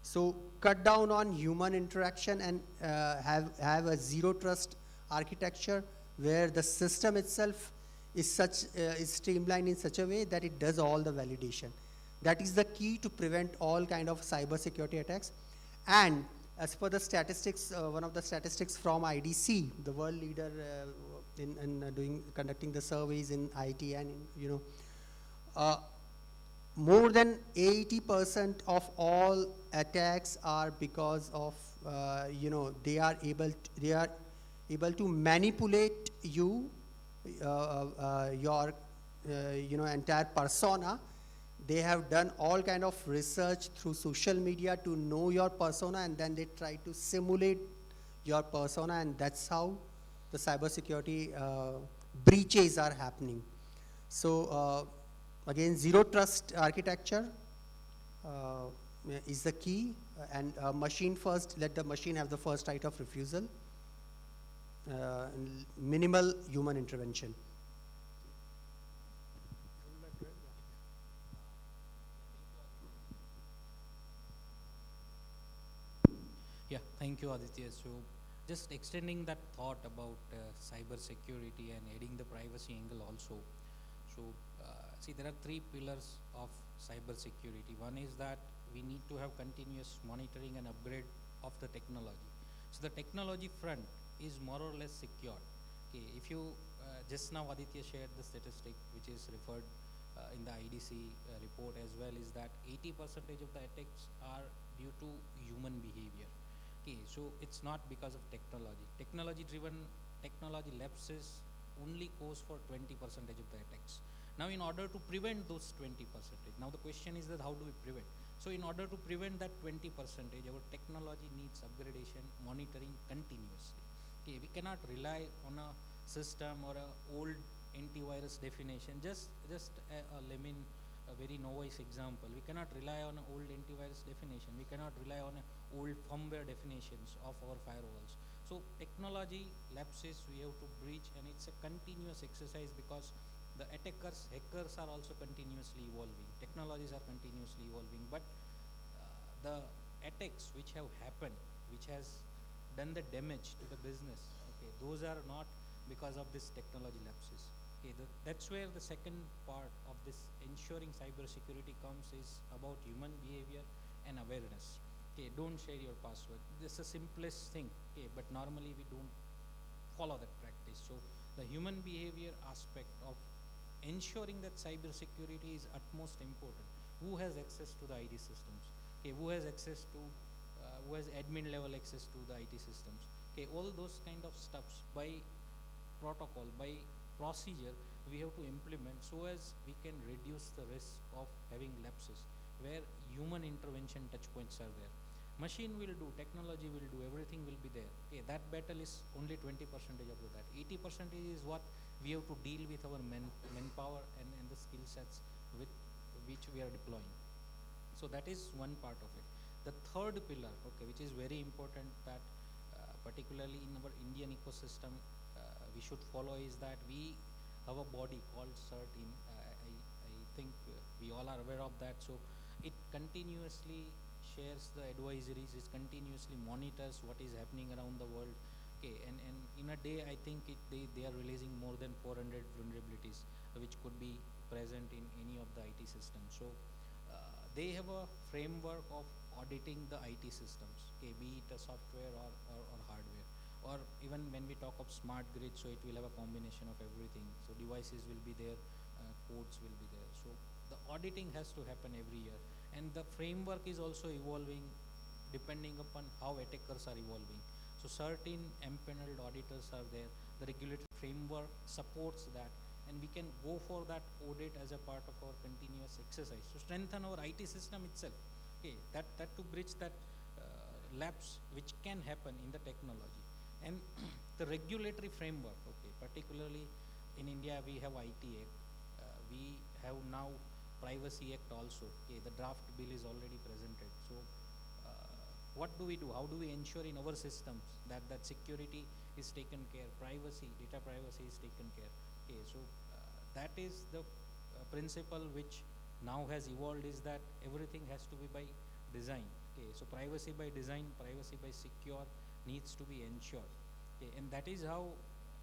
Speaker 15: So cut down on human interaction and have a zero trust architecture where the system itself is streamlined in such a way that it does all the validation. That is the key to prevent all kind of cybersecurity attacks. And as per the statistics, one of the statistics from IDC, the world leader in conducting the surveys in IT and more than 80% of all attacks are because of they are able to manipulate you, your entire persona. They have done all kind of research through social media to know your persona, and then they try to simulate your persona, and that's how the cybersecurity breaches are happening. So again, zero trust architecture is the key, and machine first, let the machine have the first right of refusal, and minimal human intervention.
Speaker 18: Yeah, thank you, Aditya. So just extending that thought about cyber security and adding the privacy angle also. So see, there are three pillars of cyber security. One is that we need to have continuous monitoring and upgrade of the technology. So the technology front is more or less secure. Okay, if you just now Aditya shared the statistic which is referred in the IDC report as well, is that 80% of the attacks are due to human behavior. Okay, so it's not because of technology. Technology lapses only cause for 20% of the attacks. Now, in order to prevent those 20%, now the question is that how do we prevent? So, in order to prevent that 20%, our technology needs upgradation, monitoring continuously. Okay, we cannot rely on a system or a old antivirus definition. Just a very novice example. We cannot rely on an old antivirus definition. We cannot rely on old firmware definitions of our firewalls. So technology lapses, we have to breach, and it's a continuous exercise because the hackers are also continuously evolving. Technologies are continuously evolving, but the attacks which have happened, which has done the damage to the business, okay, those are not because of this technology lapses. Okay, that's where the second part of this ensuring cybersecurity comes, is about human behavior and awareness. Okay, don't share your password. This is the simplest thing, okay, but normally we don't follow that practice. So the human behavior aspect of ensuring that cybersecurity is utmost important. Who has access to the IT systems? Okay, who has access to, who has admin level access to the IT systems? Okay, all those kind of stuffs by protocol, by procedure, we have to implement so as we can reduce the risk of having lapses where human intervention touch points are there. Machine will do, technology will do, everything will be there. Okay, that battle is only 20% of that. 80% is what we have to deal with our manpower and the skill sets with which we are deploying. So that is one part of it. The third pillar, okay, which is very important that particularly in our Indian ecosystem we should follow is that we have a body called CERT in, I think we all are aware of that. So it continuously shares the advisories, it continuously monitors what is happening around the world. Okay, and in a day I think they are releasing more than 400 vulnerabilities which could be present in any of the IT systems. So they have a framework of auditing the IT systems, okay, be it a software or hardware, or even when we talk of smart grid, so it will have a combination of everything. So devices will be there, codes will be there. So the auditing has to happen every year, and the framework is also evolving depending upon how attackers are evolving. So certain empaneled auditors are there. The regulatory framework supports that, and we can go for that audit as a part of our continuous exercise to strengthen our IT system itself. Okay, that to bridge that lapse which can happen in the technology. And the regulatory framework, okay, particularly in India we have IT Act, we have now Privacy Act also. Okay, the draft bill is already presented. So what do we do? How do we ensure in our systems that security is taken care, privacy, data privacy is taken care? Okay, so that is the principle which now has evolved, is that everything has to be by design. Okay, so privacy by design, privacy by secure needs to be ensured. Okay, and that is how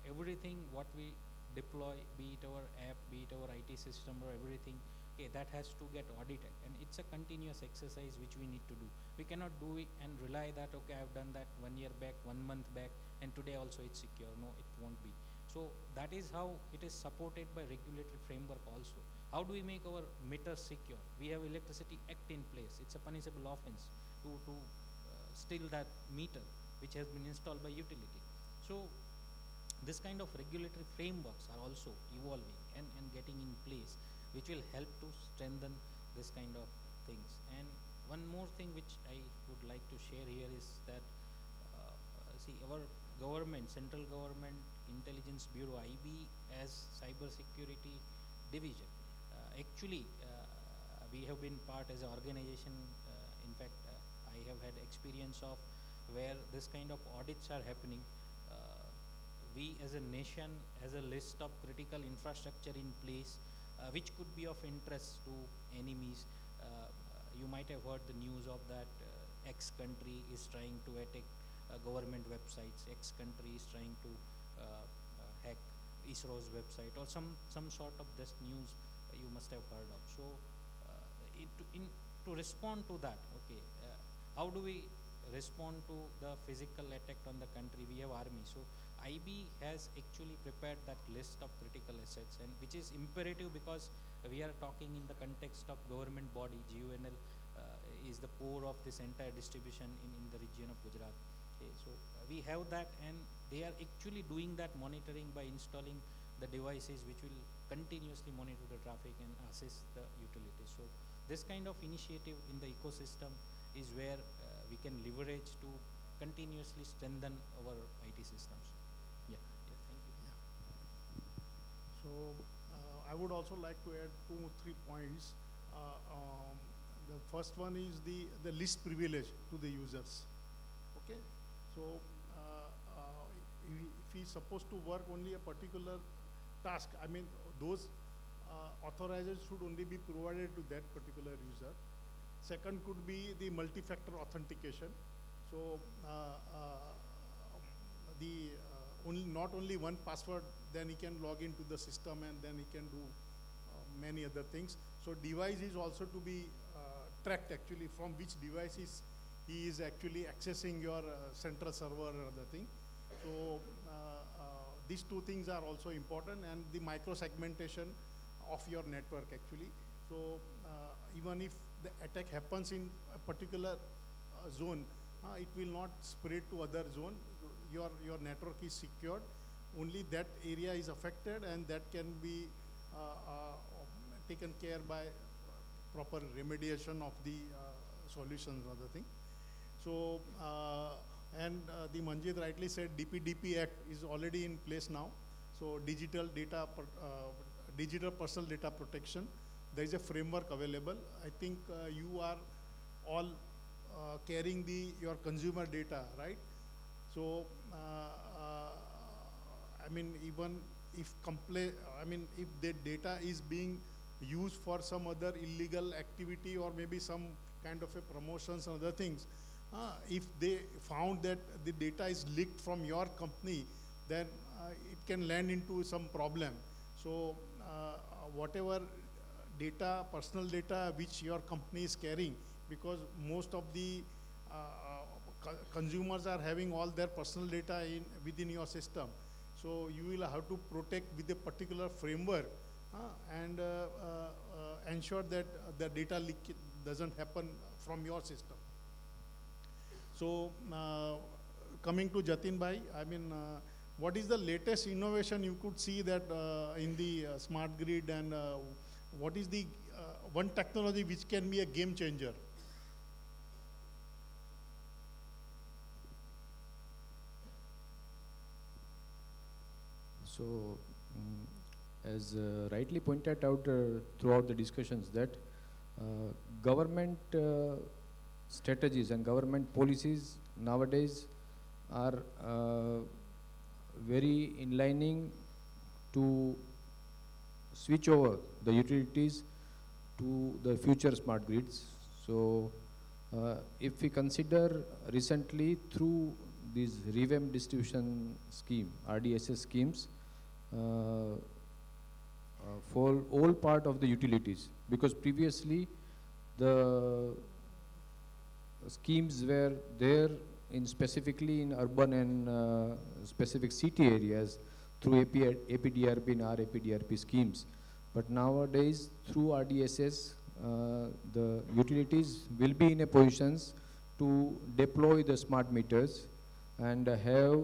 Speaker 18: everything what we deploy, be it our app, be it our IT system or everything, okay, that has to get audited, and it's a continuous exercise which we need to do. We cannot do it and rely that, okay, I've done that 1 year back, 1 month back, and today also it's secure. No, it won't be. So that is how it is supported by regulatory framework also. How do we make our meters secure? We have Electricity Act in place. It's a punishable offense to steal that meter which has been installed by utility. So this kind of regulatory frameworks are also evolving and getting in place, which will help to strengthen this kind of things. And one more thing which I would like to share here is that see, our government, central government intelligence bureau, IB, as cyber security division, actually we have been part as an organization. In fact, I have had experience of where this kind of audits are happening. We as a nation has a list of critical infrastructure in place which could be of interest to enemies. You might have heard the news of that X country is trying to attack government websites, X country is trying to hack ISRO's website, or some sort of this news you must have heard of. So to respond to that, okay, how do we respond to the physical attack on the country? We have army. So IB has actually prepared that list of critical assets, and which is imperative because we are talking in the context of government body. Guvnl is the core of this entire distribution in the region of Gujarat. Okay, so we have that, and they are actually doing that monitoring by installing the devices which will continuously monitor the traffic and assist the utilities. So this kind of initiative in the ecosystem is where we can leverage to continuously strengthen our IT systems. Yeah, thank you.
Speaker 17: Yeah. So I would also like to add 2 or 3 points. The first one is the least privilege to the users. Okay, so if he's supposed to work only a particular task, I mean those authorizations should only be provided to that particular user. Second could be the multi-factor authentication. So not only one password, then he can log into the system and then he can do many other things. So device is also to be tracked actually from which devices he is actually accessing your central server or other thing. So these 2 things are also important, and the micro segmentation of your network actually. So even if the attack happens in a particular zone, it will not spread to other zone. your network is secured, only that area is affected, and that can be taken care by proper remediation of the solutions or the thing. So, the Manjit rightly said DPDP Act is already in place now. So digital personal data protection, there is a framework available. I think you are all carrying your consumer data, right? So, I mean, even if if the data is being used for some other illegal activity or maybe some kind of a promotions and other things, if they found that the data is leaked from your company, then it can land into some problem. So whatever data, personal data which your company is carrying, because most of the consumers are having all their personal data within your system. So you will have to protect with a particular framework and ensure that the data leak doesn't happen from your system. So coming to Jatin Bhai, I mean, what is the latest innovation you could see that in the smart grid, and what is the one technology which can be a game changer?
Speaker 9: So, as rightly pointed out throughout the discussions, that government strategies and government policies nowadays are very inlining to switch over the utilities to the future smart grids. So, if we consider recently through these revamped distribution scheme, RDSS schemes, for all part of the utilities, because previously the schemes were there in specifically in urban and specific city areas through APDRP and RAPDRP schemes. But nowadays through RDSS, the utilities will be in a positions to deploy the smart meters and have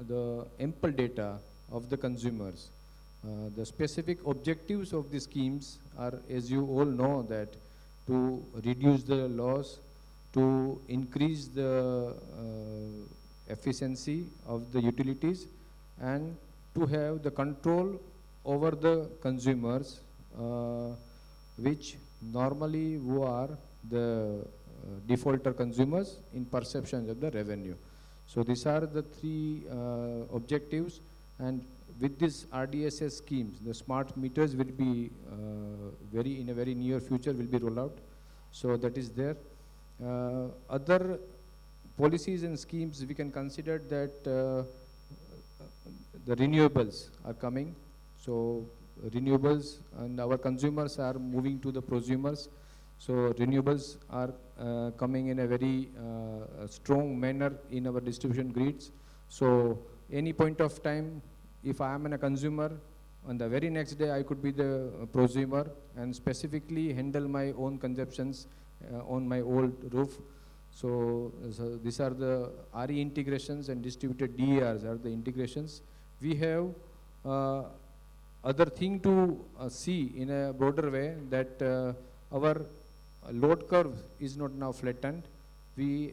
Speaker 9: the ample data of the consumers. The specific objectives of the schemes are, as you all know, that to reduce the loss, to increase the efficiency of the utilities, and to have the control over the consumers, which normally who are the defaulter consumers in perception of the revenue. So these are the three objectives, and with this RDSS schemes, the smart meters will be in a very near future will be rolled out. So that is there. Other policies and schemes we can consider that the renewables are coming. So renewables and our consumers are moving to the prosumers. So renewables are coming in a very strong manner in our distribution grids. So any point of time, if I am a consumer, on the very next day I could be the prosumer and specifically handle my own consumptions on my old roof. So these are the RE integrations, and distributed DERs are the integrations. We have other thing to see in a broader way, that our load curve is not now flattened.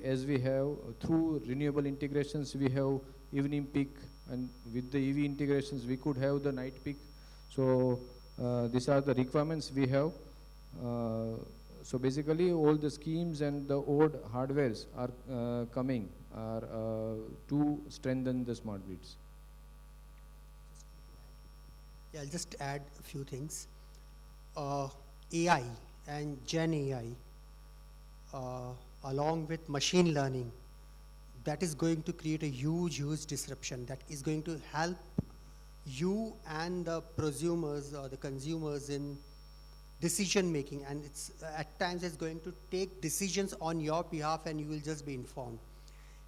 Speaker 9: As we have through renewable integrations, we have evening peak, and with the EV integrations we could have the night peak. So these are the requirements we have. So basically all the schemes and the old hardwares are coming to strengthen the smart grids.
Speaker 15: Yeah, I'll just add a few things. AI and Gen AI, along with machine learning, that is going to create a huge disruption that is going to help you and the prosumers or the consumers in decision making, and it's at times it's going to take decisions on your behalf and you will just be informed.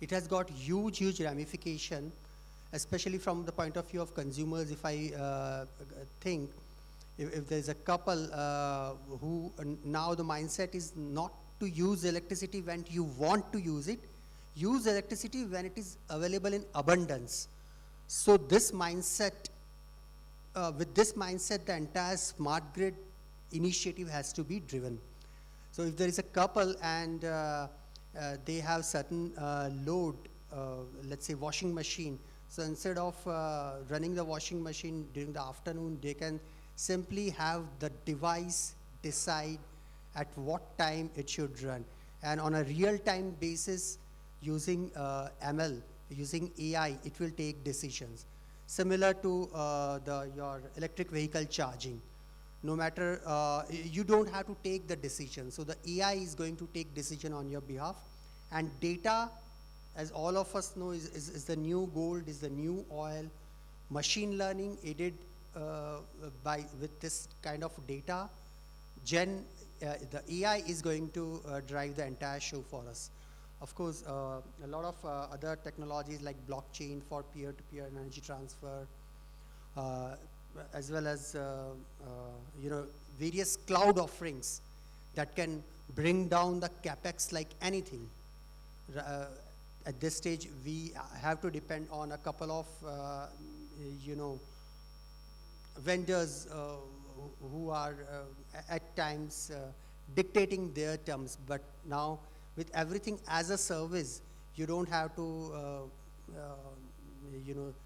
Speaker 15: It has got huge ramification, especially from the point of view of consumers. If I think if there's a couple who now the mindset is not to use electricity when you want to use it, use electricity when it is available in abundance. So this mindset, with this mindset, the entire smart grid initiative has to be driven. So if there is a couple and they have certain load, let's say washing machine, so instead of running the washing machine during the afternoon, they can simply have the device decide at what time it should run. And on a real-time basis, using ML, using AI, it will take decisions. Similar to your electric vehicle charging. No matter, you don't have to take the decision. So the AI is going to take decision on your behalf. And data, as all of us know, is the new gold, is the new oil. Machine learning aided with this kind of data, the AI is going to drive the entire show for us. Of course, a lot of other technologies like blockchain for peer-to-peer energy transfer, as well as various cloud offerings that can bring down the capex like anything. At this stage, we have to depend on a couple of vendors who are at times dictating their terms. But now, with everything as a service, you don't have to,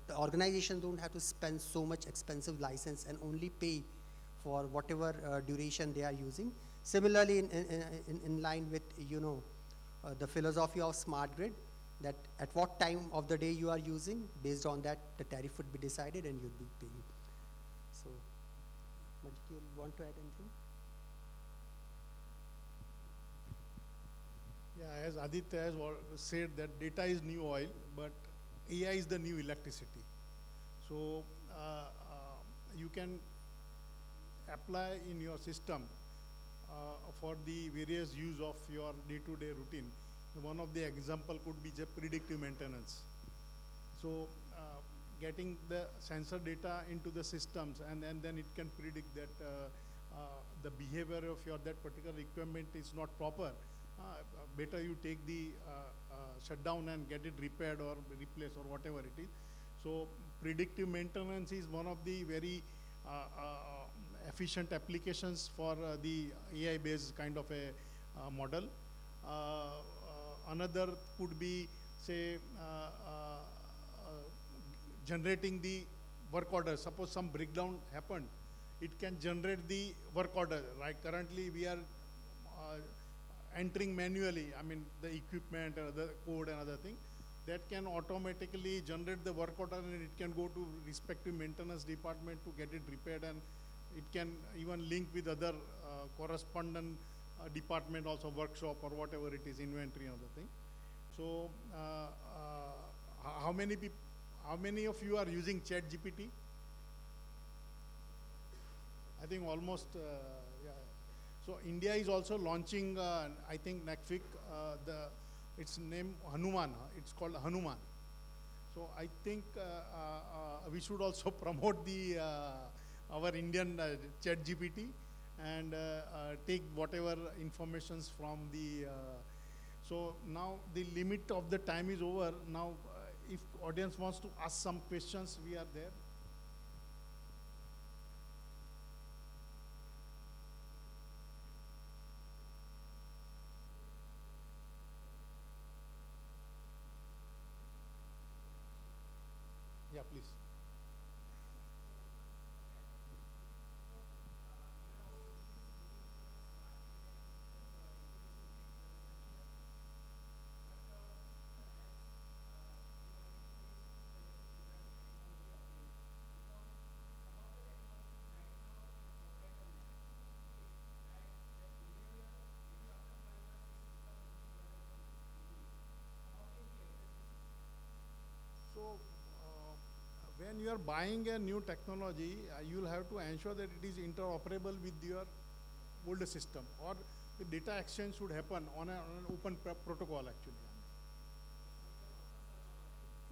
Speaker 15: the organization don't have to spend so much expensive license and only pay for whatever duration they are using. Similarly, in line with, the philosophy of smart grid, that at what time of the day you are using, based on that, the tariff would be decided and you'd be paying. So, Majid, you want to add anything?
Speaker 17: Yeah, as Aditya has said, that data is new oil, but AI is the new electricity. So you can apply in your system for the various use of your day-to-day routine. One of the example could be just predictive maintenance. So getting the sensor data into the systems, and then it can predict that the behavior of that particular equipment is not proper. Better you take the shutdown and get it repaired or replaced or whatever it is. So predictive maintenance is one of the very efficient applications for the AI-based kind of a model. Another could be, say, generating the work order. Suppose some breakdown happened, it can generate the work order. Right? Currently, we are entering manually, the equipment and other code and other thing. That can automatically generate the work order, and it can go to respective maintenance department to get it repaired, and it can even link with other correspondent department, also workshop or whatever it is, inventory and other thing. So how many of you are using ChatGPT? I think almost, yeah. So India is also launching, I think next week, its name Hanuman. It's called Hanuman. So I think we should also promote the our Indian ChatGPT and take whatever informations from the. So now the limit of the time is over. Now, if audience wants to ask some questions, we are there. Yeah, please. So when you are buying a new technology, you will have to ensure that it is interoperable with your older system, or the data exchange should happen on an open protocol actually.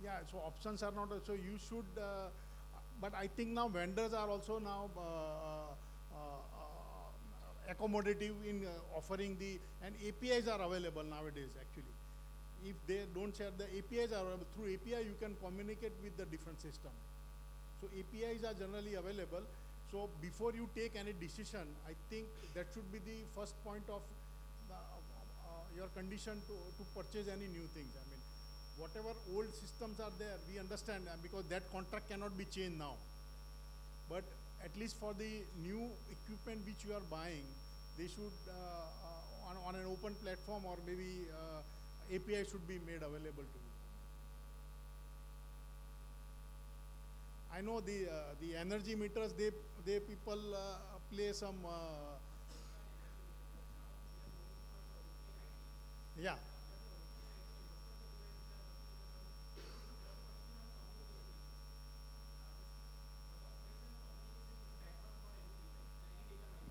Speaker 17: Yeah, so options are not, so you should, but I think now vendors are also now accommodative in offering and APIs are available nowadays actually. if they don't share the APIs are available. Through API you can communicate with the different system. So APIs are generally available. So before you take any decision, I think that should be the first point of your condition to purchase any new things. I mean, whatever old systems are there, we understand because that contract cannot be changed now. But at least for the new equipment which you are buying, they should on an open platform or maybe API should be made available to you. I know the energy meters, they people play some yeah.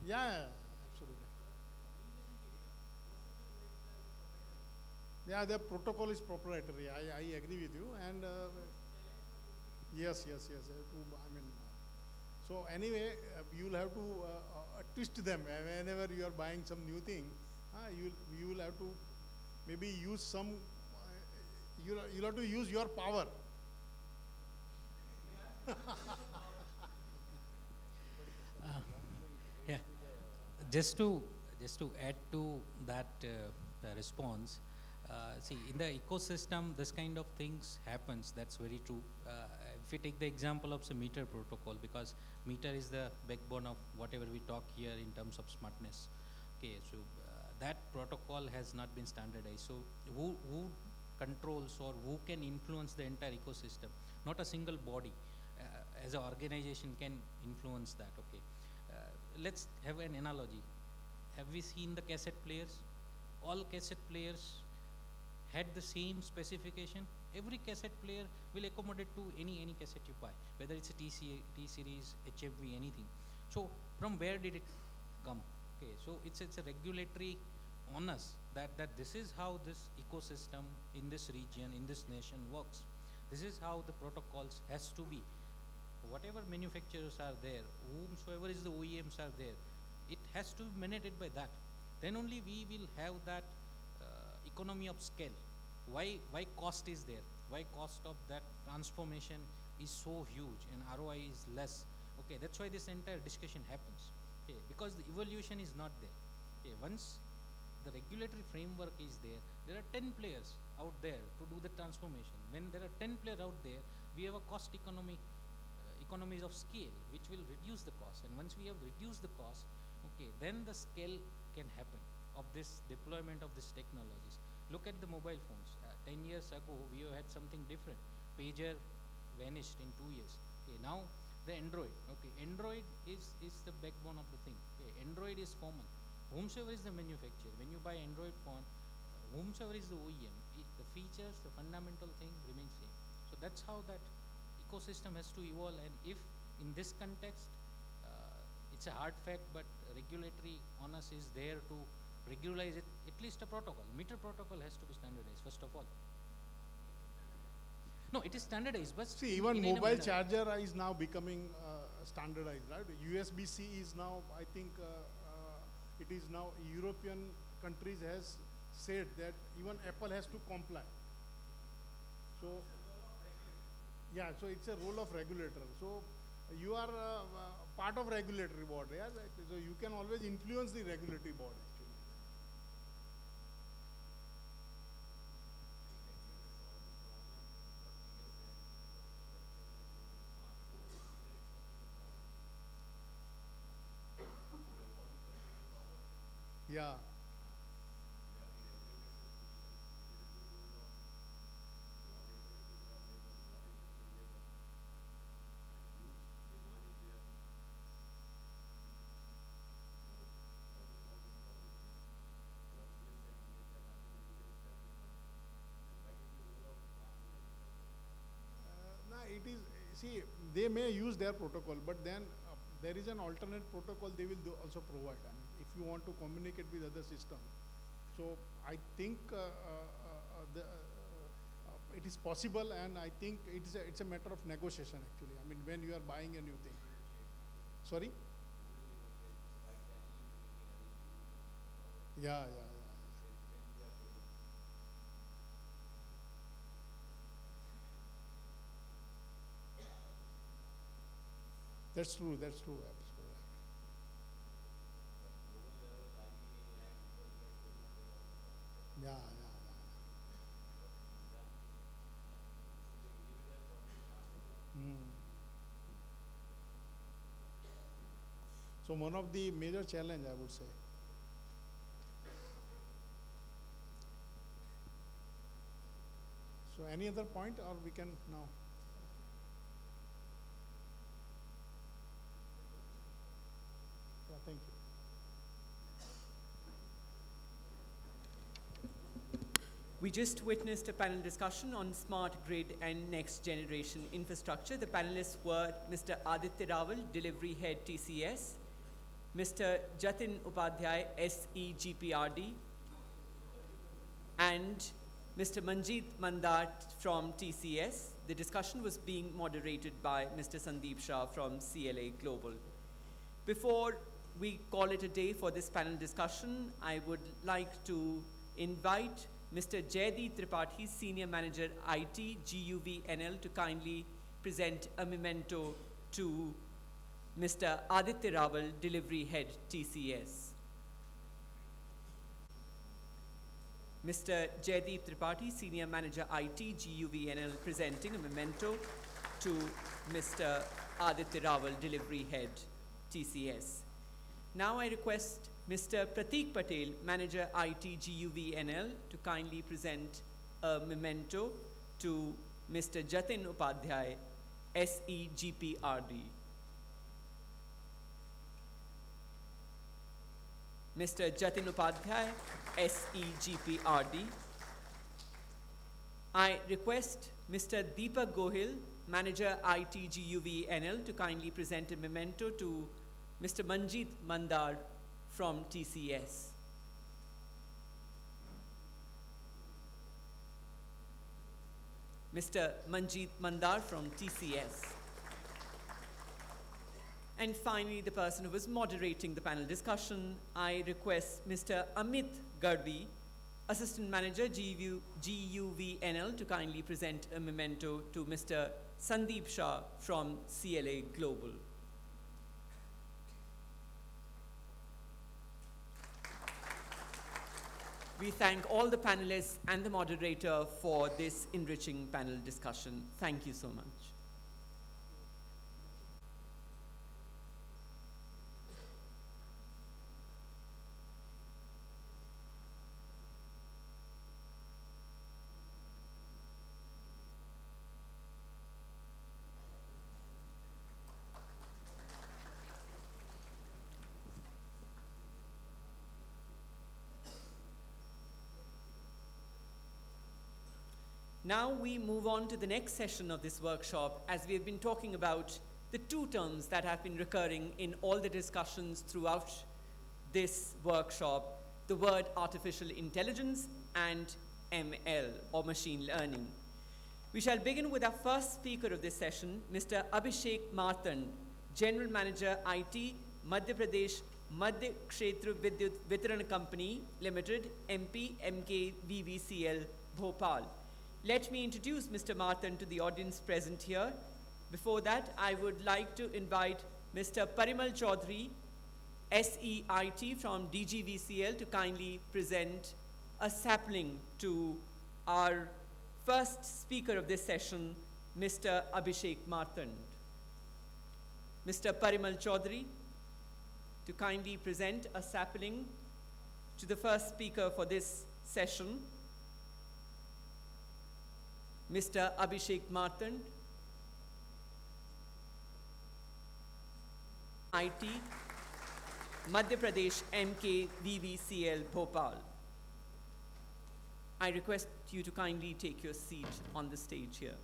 Speaker 17: Yeah, absolutely. Yeah, the protocol is proprietary. I agree with you. And yes, yes, yes. I mean, so anyway, you'll have to twist them whenever you are buying some new thing. You will have to maybe use some. You'll have to use your power.
Speaker 18: Yeah, just to add to that response, see, in the ecosystem, this kind of things happens. That's very true. If we take the example of the meter protocol, because meter is the backbone of whatever we talk here in terms of smartness. Okay, so that protocol has not been standardized. So who controls or who can influence the entire ecosystem? Not a single body as an organization can influence that. Okay, let's have an analogy. Have we seen the cassette players? All cassette players had the same specification. Every cassette player will accommodate to any cassette you buy, whether it's a T series, HFV, anything. So from where did it come? Okay, so it's a regulatory on us that this is how this ecosystem in this region, in this nation works. This is how the protocols has to be. Whatever manufacturers are there, whomsoever is the OEMs are there, it has to be mandated by that. Then only we will have that economy of scale. Why cost is there? Why cost of that transformation is so huge and ROI is less? Okay, that's why this entire discussion happens. Okay, because the evolution is not there. Okay, once the regulatory framework is there, there are 10 players out there to do the transformation. When there are 10 players out there, we have a cost economies of scale, which will reduce the cost. And once we have reduced the cost, okay, then the scale can happen of this deployment of these technologies. Look at the mobile phones. 10 years ago, we had something different. Pager vanished in 2 years. Okay, now the Android. Okay, Android is the backbone of the thing. Okay, Android is common. Whomsoever is the manufacturer, when you buy Android phone, whomsoever is the OEM, the features, the fundamental thing remains same. So that's how that ecosystem has to evolve. And if in this context, it's a hard fact, but regulatory onus is there to regularize it, at least a protocol. Meter protocol has to be standardized, first of all. No, it is standardized, but
Speaker 17: see, even mobile charger is now becoming standardized, right? USB-C is now, I think, it is now European countries has said that even Apple has to comply. So, yeah, so it's a role of regulator. So, you are part of regulatory board, yeah? So you can always influence the regulatory board. Yeah. It is, see, they may use their protocol, but then there is an alternate protocol they will also provide. I mean, if you want to communicate with other systems. So I think it is possible, and I think it's a matter of negotiation actually. I mean, when you are buying a new thing. Sorry? Yeah. That's true, that's true. Yeah, yeah. So one of the major challenge, I would say. So any other point, or we can now? Yeah, thank you.
Speaker 1: We just witnessed a panel discussion on smart grid and next generation infrastructure. The panelists were Mr. Aditya Rawal, Delivery Head TCS, Mr. Jatin Upadhyay, SEGPRD, and Mr. Manjeet Mandar from TCS. The discussion was being moderated by Mr. Sandeep Shah from CLA Global. Before we call it a day for this panel discussion, I would like to invite Mr. Jaydeep Tripathi, Senior Manager IT, Guvnl, to kindly present a memento to Mr. Aditya Rawal, Delivery Head, TCS. Mr. Jaydeep Tripathi, Senior Manager IT, Guvnl, presenting a memento to Mr. Aditya Rawal, Delivery Head, TCS. Now I request Mr. Prateek Patel, Manager IT, Guvnl, to kindly present a memento to Mr. Jatin Upadhyay, SEGPRD. Mr. Jatin Upadhyay, SEGPRD. I request Mr. Deepak Gohil, Manager IT, Guvnl, to kindly present a memento to Mr. Manjeet Mandar from TCS. Mr. Manjeet Mandar from TCS. And finally, the person who was moderating the panel discussion, I request Mr. Amit Garvi, Assistant Manager, Guvnl, to kindly present a memento to Mr. Sandeep Shah from CLA Global. We thank all the panelists and the moderator for this enriching panel discussion. Thank you so much. Now we move on to the next session of this workshop, as we have been talking about the two terms that have been recurring in all the discussions throughout this workshop, the word artificial intelligence and ML, or machine learning. We shall begin with our first speaker of this session, Mr. Abhishek Martan, General Manager IT, Madhya Pradesh Madhya Kshetra Vidyut Vitran Company Limited, MP MK VVCL, Bhopal. Let me introduce Mr. Martan to the audience present here. Before that, I would like to invite Mr. Parimal Chaudhary, SEIT from DGVCL, to kindly present a sapling to our first speaker of this session, Mr. Abhishek Martan. Mr. Parimal Chaudhary, to kindly present a sapling to the first speaker for this session, Mr. Abhishek Martan, IT, Madhya Pradesh MK VVCL, Bhopal. I request you to kindly take your seat on the stage here.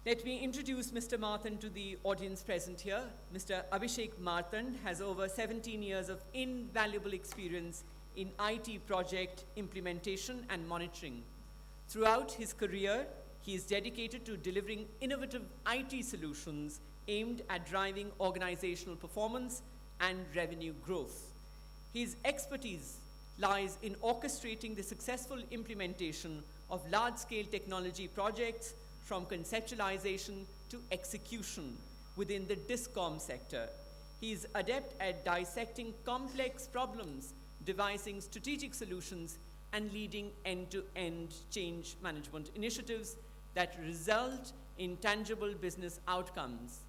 Speaker 1: Let me introduce Mr. Martan to the audience present here. Mr. Abhishek Martan has over 17 years of invaluable experience in IT project implementation and monitoring. Throughout his career, he is dedicated to delivering innovative IT solutions aimed at driving organizational performance and revenue growth. His expertise lies in orchestrating the successful implementation of large-scale technology projects, from conceptualization to execution within the discom sector. He is adept at dissecting complex problems, devising strategic solutions, and leading end-to-end change management initiatives that result in tangible business outcomes.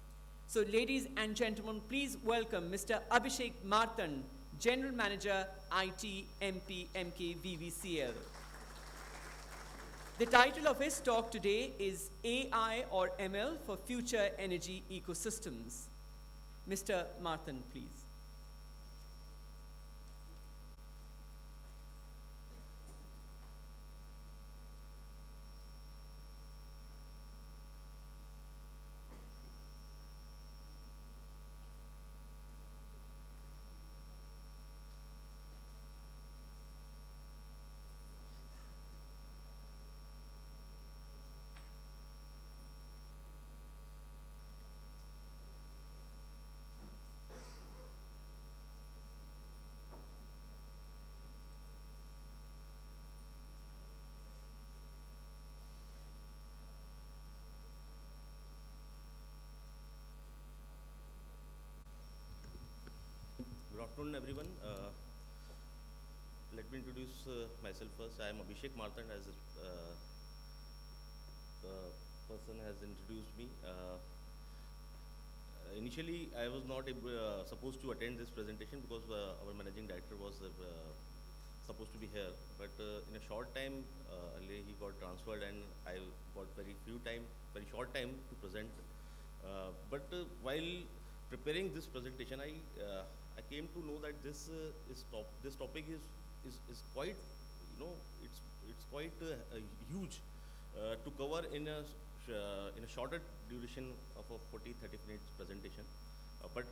Speaker 1: So ladies and gentlemen, please welcome Mr. Abhishek Marthan, General Manager, IT, MP, MK, VVCL. The title of his talk today is AI or ML for Future Energy Ecosystems. Mr. Marthan, please.
Speaker 19: Good afternoon, everyone. Let me introduce myself first. I am Abhishek Marthan, as the person has introduced me. Initially, I was not supposed to attend this presentation because our managing director was supposed to be here. But in a short time, he got transferred, and I got very short time to present. But while preparing this presentation, I came to know that this topic is quite, it's quite huge to cover in a shorter duration of a 40-30 minutes presentation. But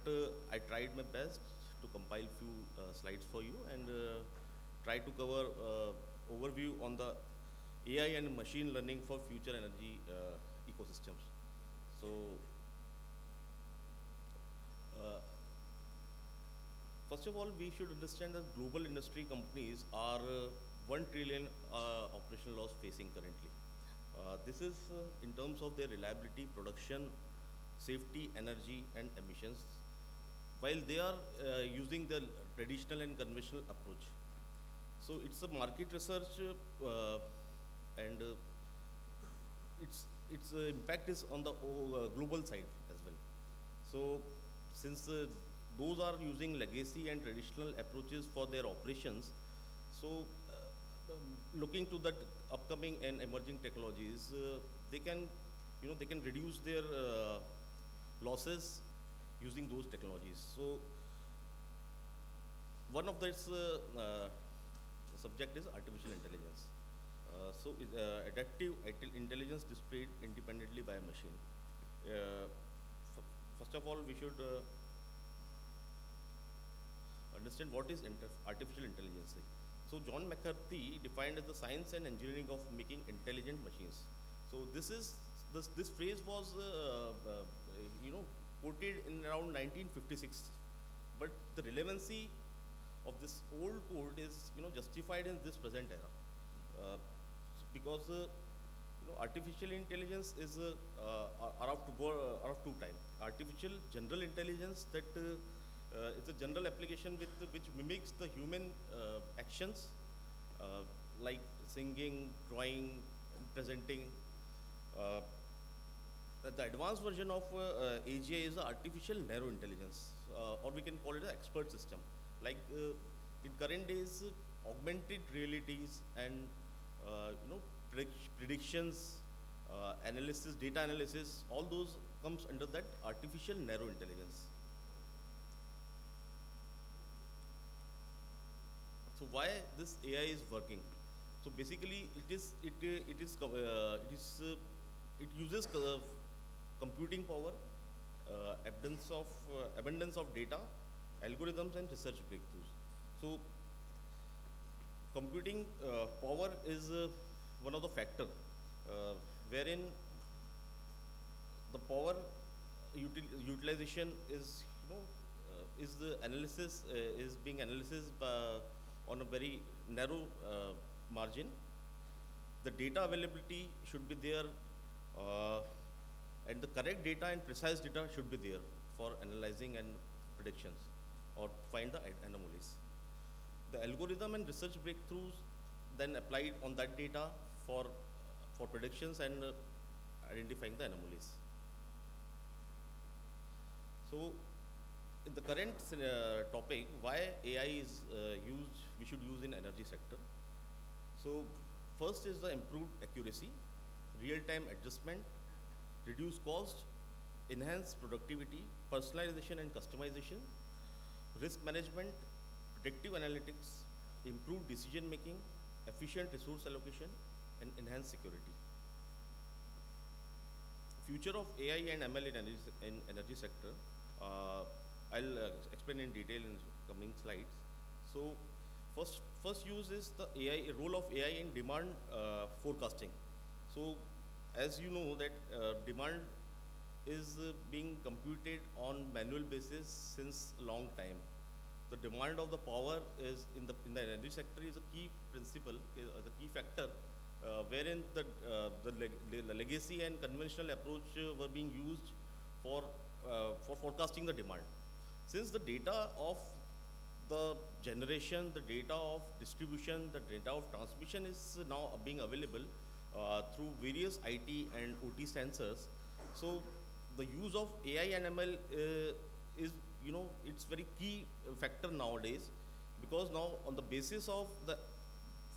Speaker 19: I tried my best to compile few slides for you and try to cover overview on the AI and machine learning for future energy ecosystems. So. First of all, we should understand that global industry companies are 1 trillion operational loss facing currently. This is in terms of their reliability, production, safety, energy, and emissions, while they are using the traditional and conventional approach. So it's a market research, and its impact is on the global side as well. So since those are using legacy and traditional approaches for their operations, so looking to that upcoming and emerging technologies, they can reduce their losses using those technologies. So one of this subject is artificial intelligence. So adaptive intelligence displayed independently by a machine. First of all, we should understand what is artificial intelligence. So John McCarthy defined as the science and engineering of making intelligent machines. So this phrase was quoted in around 1956, but the relevancy of this old code is justified in this present era, because artificial intelligence is are of two types. Artificial general intelligence, that it's a general application which mimics the human actions, like singing, drawing, presenting. The advanced version of AGI is artificial narrow intelligence, or we can call it an expert system. Like in current days, augmented realities and predictions, analysis, data analysis, all those comes under that artificial narrow intelligence. So why this AI is working? So basically, it uses computing power, abundance of data, algorithms, and research breakthroughs. So computing power is one of the factor wherein the power utilization is is the analysis is being analyzed on a very narrow margin. The data availability should be there, And the correct data and precise data should be there for analyzing and predictions or find the anomalies. The algorithm and research breakthroughs then applied on that data for predictions and identifying the anomalies. So, in the current topic, why AI is we should use in energy sector. So, first is the improved accuracy, real-time adjustment, reduce cost, enhance productivity, personalization and customization, risk management, predictive analytics, improved decision making, efficient resource allocation, and enhanced security. Future of AI and ML in energy sector. I'll explain in detail in coming slides. So, first use is the role of AI in demand forecasting. So, as you know that demand is being computed on manual basis since long time. The demand of the power is in the energy sector is a key principle, the key factor, wherein the legacy and conventional approach were being used for forecasting the demand. Since the data of the generation, the data of distribution, the data of transmission is now being available through various IT and OT sensors. So the use of AI and ML is, it's very key factor nowadays, because now on the basis of the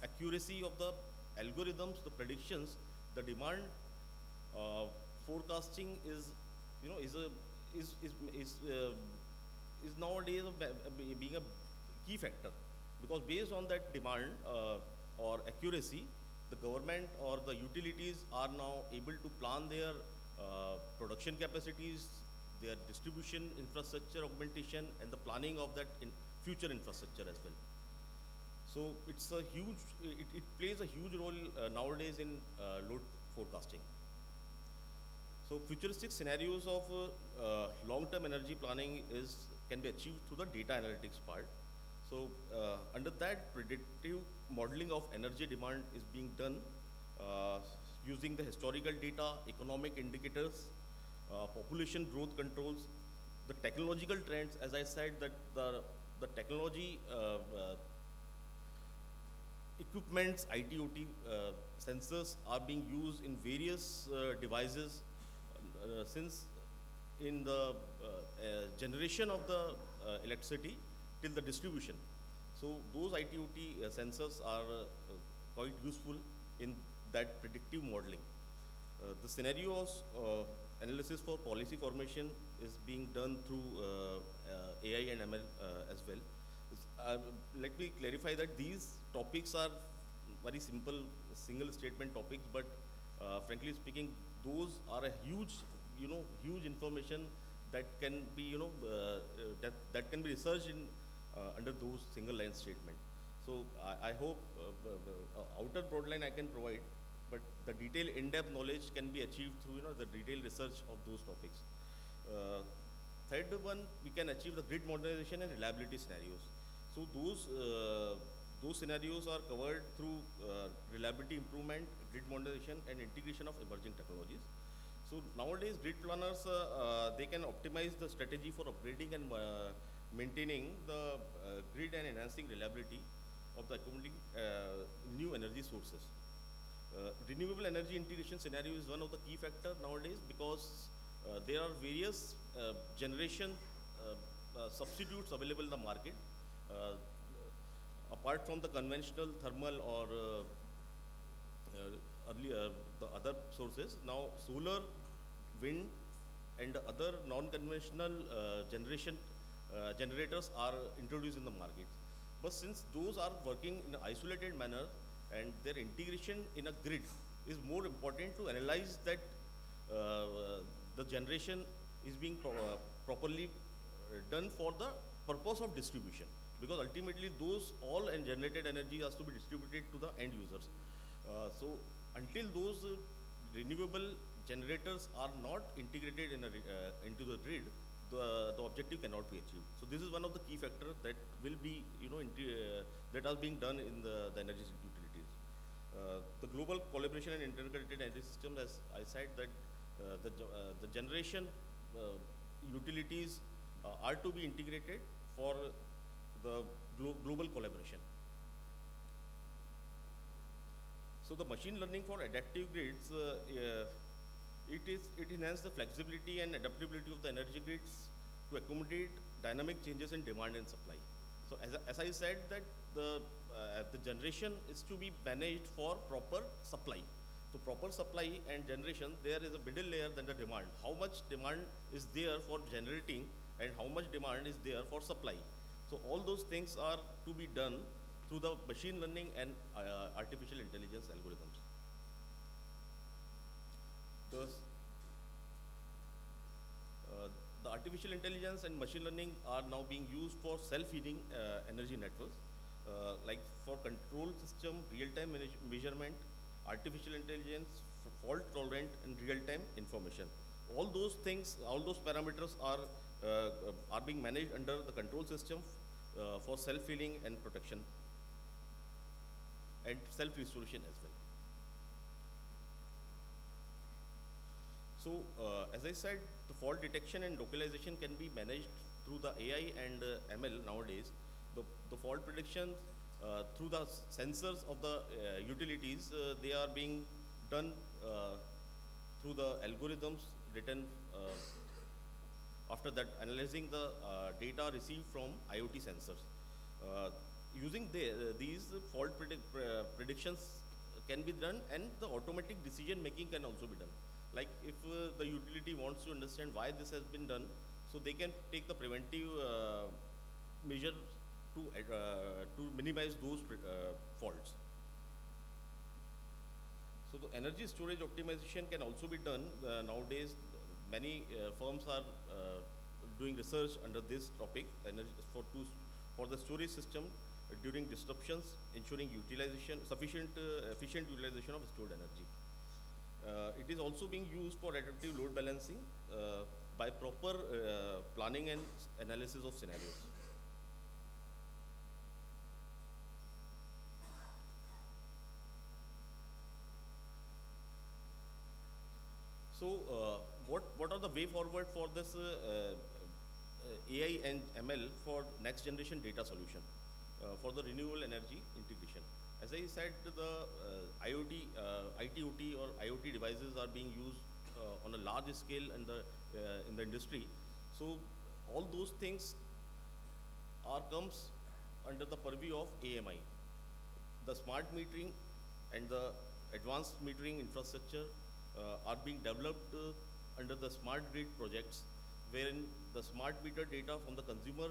Speaker 19: accuracy of the algorithms, the predictions, the demand forecasting is nowadays being a key factor, because based on that demand or accuracy, the government or the utilities are now able to plan their production capacities, their distribution infrastructure augmentation, and the planning of that future infrastructure as well. So it's a huge, it plays a huge role nowadays in load forecasting. So futuristic scenarios of long-term energy planning can be achieved through the data analytics part. So under that, predictive modeling of energy demand is being done using the historical data, economic indicators, population growth controls, the technological trends. As I said, that the technology equipments, IT, OT sensors are being used in various devices since in the generation of the electricity till the distribution. So those IT, OT sensors are quite useful in that predictive modeling. The scenarios analysis for policy formation is being done through AI and ML as well. Let me clarify that these topics are very simple, single statement topics, but frankly speaking, those are a huge, huge information that can be, that can be researched in under those single line statement. So I hope outer broad line I can provide, but the detailed in-depth knowledge can be achieved through the detailed research of those topics. Third one, we can achieve the grid modernization and reliability scenarios. So those scenarios are covered through reliability improvement, grid modernization, and integration of emerging technologies. So nowadays, grid planners they can optimize the strategy for upgrading and maintaining the grid and enhancing reliability of the accommodating new energy sources. Renewable energy integration scenario is one of the key factors nowadays, because there are various generation substitutes available in the market. Apart from the conventional thermal or earlier the other sources, now solar, wind, and other non-conventional generators are introduced in the market. But since those are working in an isolated manner and their integration in a grid is more important to analyze that the generation is being properly done for the purpose of distribution, because ultimately those all and generated energy has to be distributed to the end users. So until those renewable generators are not integrated into the grid, the objective cannot be achieved. So this is one of the key factors that will be, that are being done in the energy utilities. The global collaboration and integrated energy system, as I said, that the generation utilities are to be integrated for the global collaboration. So the machine learning for adaptive grids, it enhances the flexibility and adaptability of the energy grids to accommodate dynamic changes in demand and supply. So as I said that the generation is to be managed for proper supply. So proper supply and generation, there is a middle layer than the demand. How much demand is there for generating and how much demand is there for supply. So all those things are to be done through the machine learning and artificial intelligence algorithms. Thus, the artificial intelligence and machine learning are now being used for self-healing energy networks, like for control system, real-time measurement, artificial intelligence, fault tolerant, and real-time information. All those things, all those parameters are being managed under the control system for self-healing and protection and self-restoration as well. So, as I said, the fault detection and localization can be managed through the AI and ML nowadays. The fault prediction through the sensors of the utilities, they are being done through the algorithms written after that, analyzing the data received from IoT sensors. Using these fault predictions can be done, and the automatic decision making can also be done. Like if the utility wants to understand why this has been done, so they can take the preventive measure to minimize those faults. So the energy storage optimization can also be done. Nowadays, many firms are doing research under this topic, energy for the storage system during disruptions, ensuring utilization, efficient utilization of stored energy. It is also being used for adaptive load balancing by proper planning and analysis of scenarios. So, what are the way forward for this AI and ML for next generation data solution for the renewable energy integration? As I said, the IoT, ITOT or IoT devices are being used on a large scale in the industry. So all those things comes under the purview of AMI. The smart metering and the advanced metering infrastructure are being developed under the smart grid projects, wherein the smart meter data from the consumer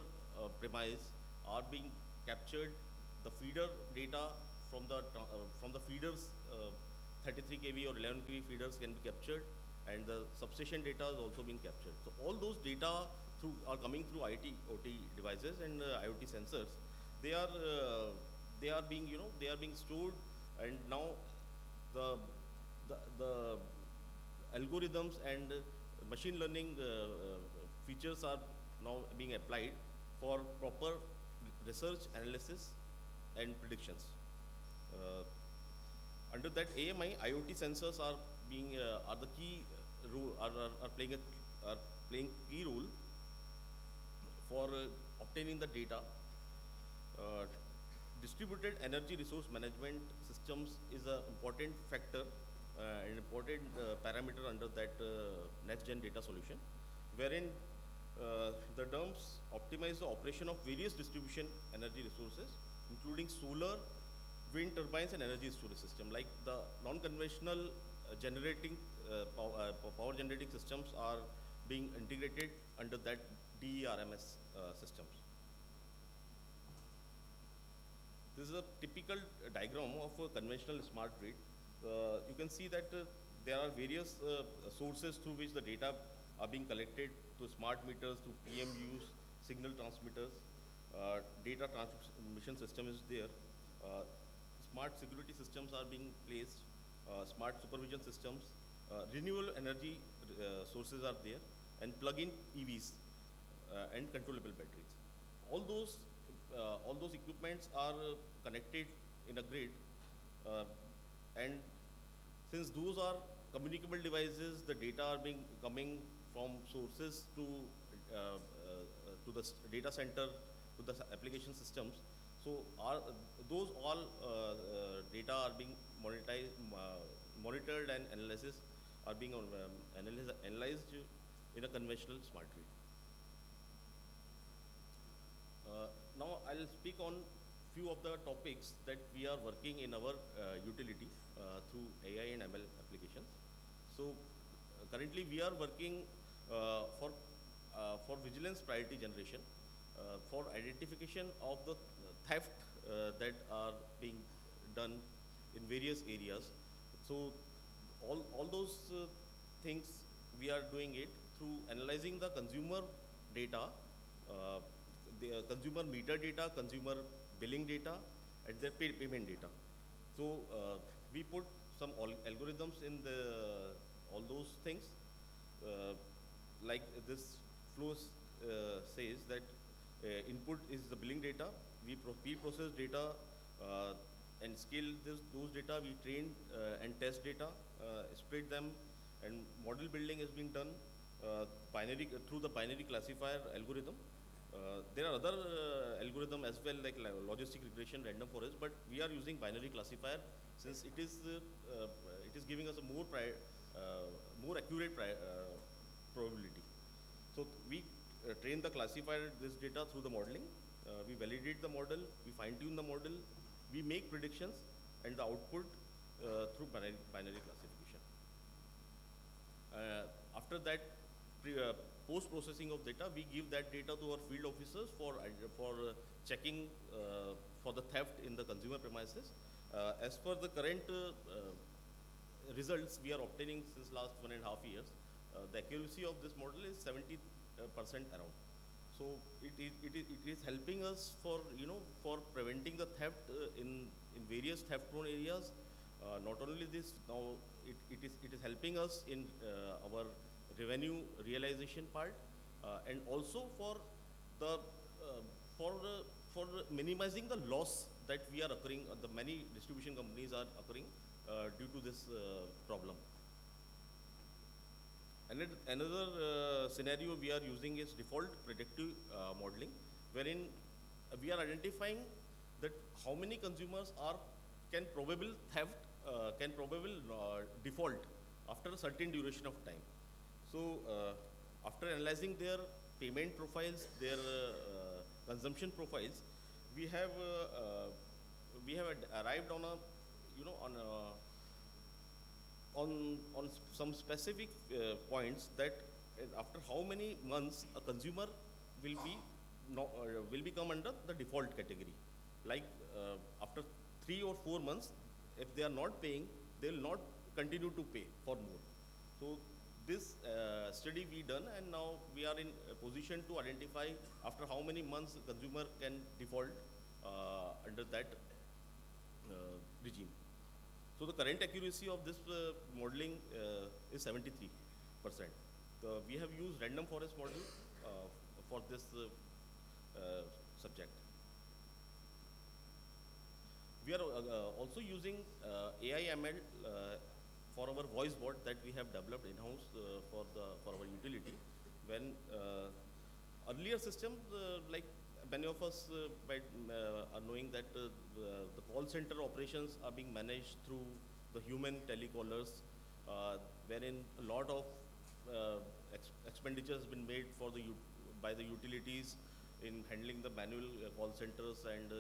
Speaker 19: premise are being captured. The feeder data from the feeders, 33 kV or 11 kV feeders can be captured, and the substation data is also being captured. So all those data are coming through IoT devices and IoT sensors. They are being stored, and now the algorithms and machine learning features are now being applied for proper research, analysis, and predictions. Under that AMI, IoT sensors are the key role, are playing key role for obtaining the data. Distributed energy resource management systems is an important factor, an important parameter under that next gen data solution, wherein the terms optimize the operation of various distribution energy resources, including solar, wind turbines, and energy storage system. Like the non-conventional power generating systems are being integrated under that DERMS systems. This is a typical diagram of a conventional smart grid. You can see that there are various sources through which the data are being collected, through smart meters, through PMUs, signal transmitters, data transmission system is there. Smart security systems are being placed, smart supervision systems, renewable energy sources are there, and plug-in EVs and controllable batteries. All those equipments are connected in a grid, and since those are communicable devices, the data are being coming from sources to the data center, to the application systems. So those all data are being monitored and analysis are being analyzed in a conventional smart grid. Now I'll speak on few of the topics that we are working in our utility through AI and ML applications. So currently we are working for vigilance priority generation, for identification of the theft that are being done in various areas. So all those things we are doing it through analyzing the consumer data, the consumer meter data, consumer billing data, and their payment data. So we put some algorithms in all those things. Like this flow says that input is the billing data. We process data and scale those data. We train and test data, split them, and model building is being done through the binary classifier algorithm. There are other algorithm as well, like logistic regression, random forest, but we are using binary classifier since it is giving us a more accurate probability. So we train the classifier this data through the modeling. We validate the model, we fine tune the model, we make predictions, and the output through binary classification. After that, post-processing of data, we give that data to our field officers for checking for the theft in the consumer premises. As per the current results we are obtaining since last 1.5 years, the accuracy of this model is 70% around. So it is helping us for preventing the theft in various theft-prone areas. Not only this, now it is helping us in our revenue realization part, and also for minimizing the loss that we are occurring, the many distribution companies are occurring due to this problem. And another scenario we are using is default predictive modeling, wherein we are identifying that how many consumers can probable theft, can probable default after a certain duration of time. So after analyzing their payment profiles, their consumption profiles, we have arrived on some specific points that after how many months a consumer will become under the default category. Like after 3 or 4 months, if they are not paying, they will not continue to pay for more. So this study we done, and now we are in a position to identify after how many months the consumer can default under that regime. So the current accuracy of this modeling is 73%. We have used random forest model for this subject. We are also using AI ML for our voice bot that we have developed in-house for our utility. When earlier systems, like many of us are knowing that the call center operations are being managed through the human telecallers, wherein a lot of expenditure has been made by the utilities in handling the manual call centers, and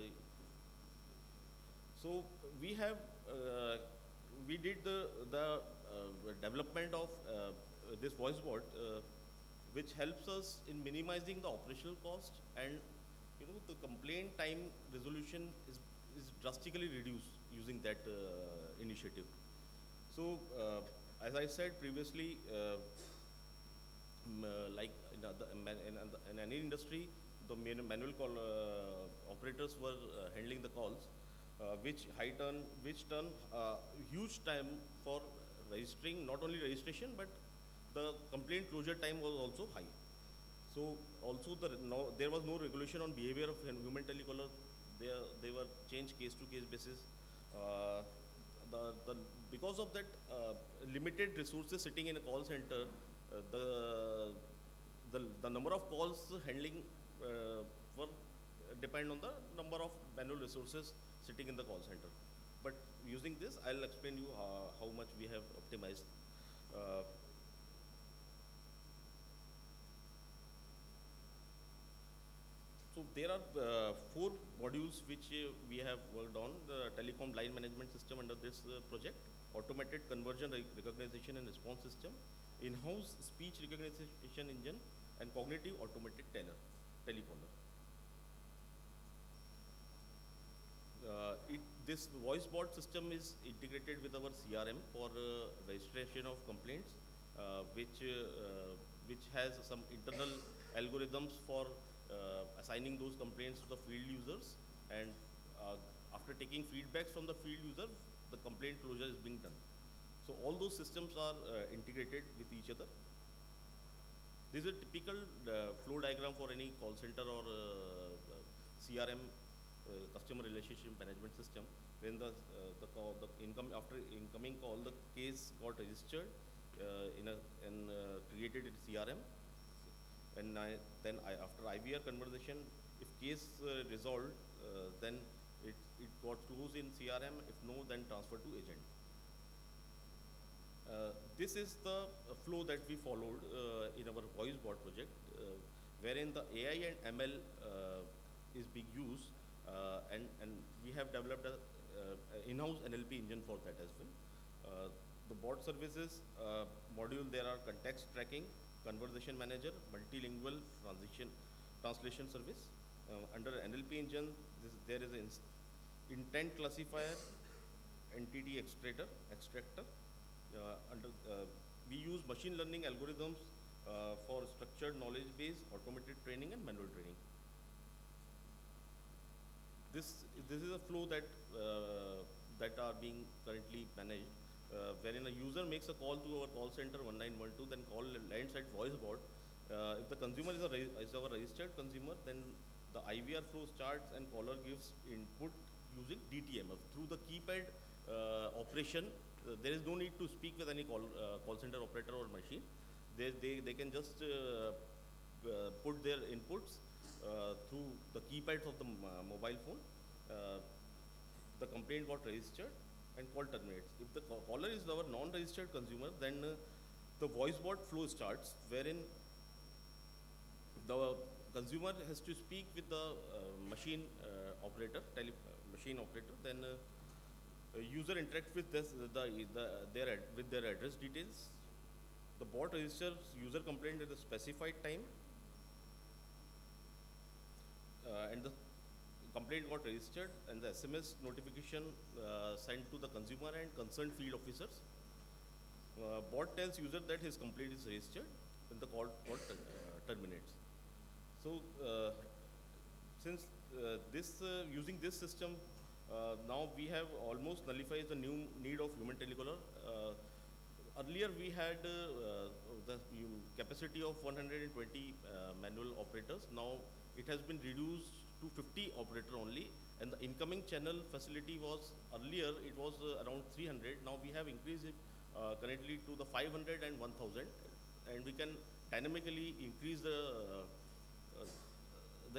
Speaker 19: so we did the development of this voice bot, which helps us in minimizing the operational cost, and the complaint time resolution is drastically reduced using that initiative. So as I said previously, like in any industry, the manual call operators were handling the calls, which turn huge time for registering, not only registration, but the complaint closure time was also high. So also there was no regulation on behavior of human telecaller. They were changed case to case basis. because of that limited resources sitting in a call center, the number of calls handling were depend on the number of manual resources sitting in the call center. But using this, I'll explain you how much we have optimized. So there are 4 modules which we have worked on: the telecom line management system under this project, automated conversion recognition and response system, in-house speech recognition engine, and cognitive automated telephoner. This voice bot system is integrated with our CRM for registration of complaints, which has some internal algorithms for assigning those complaints to the field users, and after taking feedbacks from the field user, the complaint closure is being done. So all those systems are integrated with each other. This is a typical flow diagram for any call center or CRM, customer relationship management system. When after incoming call, the case got registered and created in CRM, and after IVR conversation, if case resolved, then it got closed in CRM. If no, then transferred to agent. This is the flow that we followed in our voice bot project, wherein the AI and ML is being used, and we have developed a in-house NLP engine for that as well. The bot services module, there are context tracking, conversation manager, multilingual translation service. Under NLP engine, there is an intent classifier, entity extractor. We use machine learning algorithms for structured knowledge base, automated training, and manual training. This is a flow that are being currently managed, wherein a user makes a call to our call center 1912, then call lands at voice bot. If the consumer is our registered consumer, then the IVR flow starts and caller gives input using DTMF through the keypad operation. There is no need to speak with any call center operator or machine. They can just put their inputs through the keypads of the mobile phone. The complaint got registered and call terminates. If the caller is our non-registered consumer, then the voice bot flow starts, wherein the consumer has to speak with the machine operator, then user interacts with their address details. The bot registers user complaint at a specified time, and the complaint got registered, and the SMS notification sent to the consumer and concerned field officers. Bot tells user that his complaint is registered, and the call terminates. So since using this system, now we have almost nullified the new need of human telecaller. Earlier we had the capacity of 120 manual operators. Now it has been reduced to 50 operator only, and the incoming channel facility was earlier it was around 300. Now we have increased it currently to the 500 and 1000, and we can dynamically increase the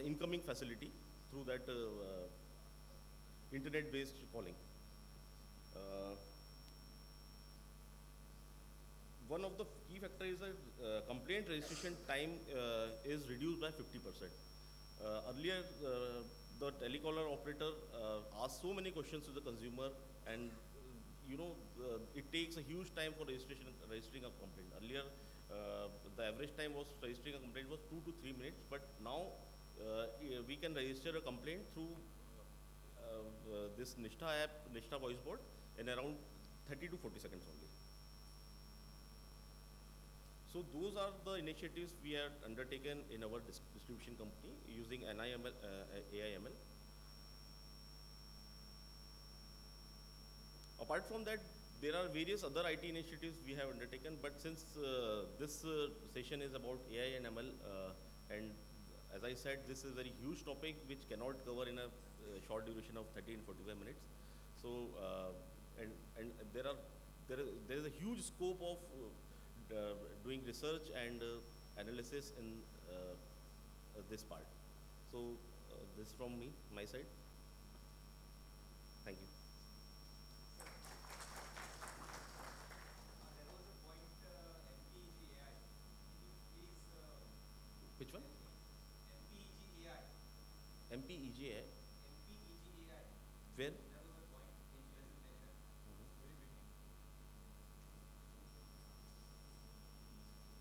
Speaker 19: incoming facility through that internet-based calling. One of the key factors is that complaint registration time is reduced by 50%. Earlier, the telecaller operator asked so many questions to the consumer, and it takes a huge time for registering a complaint. Earlier, the average time was registering a complaint was 2 to 3 minutes, but now we can register a complaint through this Nishtha app, Nishtha voice bot, in around 30 to 40 seconds only. So those are the initiatives we have undertaken in our distribution company using NIML, AIML. Apart from that, there are various other IT initiatives we have undertaken, but since this session is about AI and ML, and as I said, this is a very huge topic which cannot cover in a short duration of 30 and 45 minutes. So, and there are there is a huge scope of doing research and analysis in this part. So this from me, my side. Thank you. Which one? MPEGA. Where?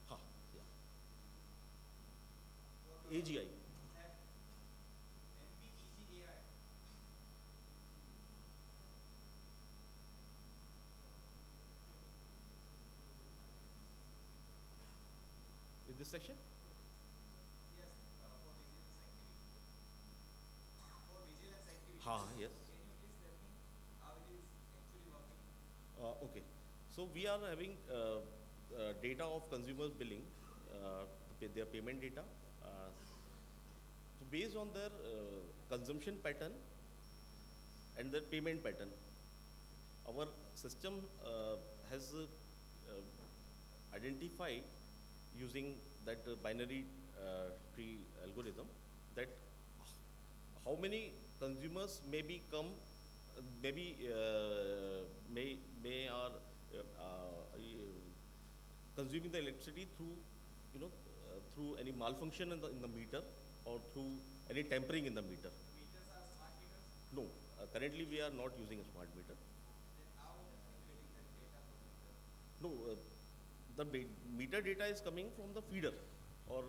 Speaker 19: Ha, yeah. AGI. Is this section? Ha, yes. Okay. So we are having data of consumers billing, their payment data. So based on their consumption pattern and their payment pattern, our system has identified using that binary tree algorithm that how many consumers maybe come, maybe may are consuming the electricity through, through any malfunction in the meter or through any tampering in the meter. No, currently we are not using a smart meter. No, the meter data is coming from the feeder or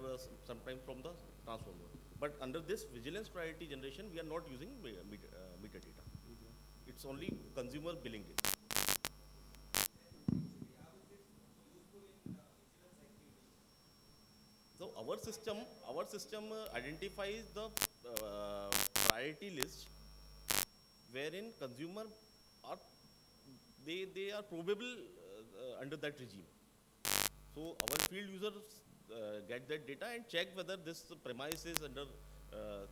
Speaker 19: sometimes from the transformer. But under this vigilance priority generation, we are not using meter data. It's only consumer billing data. So our system identifies the priority list wherein consumer are they are probable under that regime. So our field users get that data and check whether this premise is under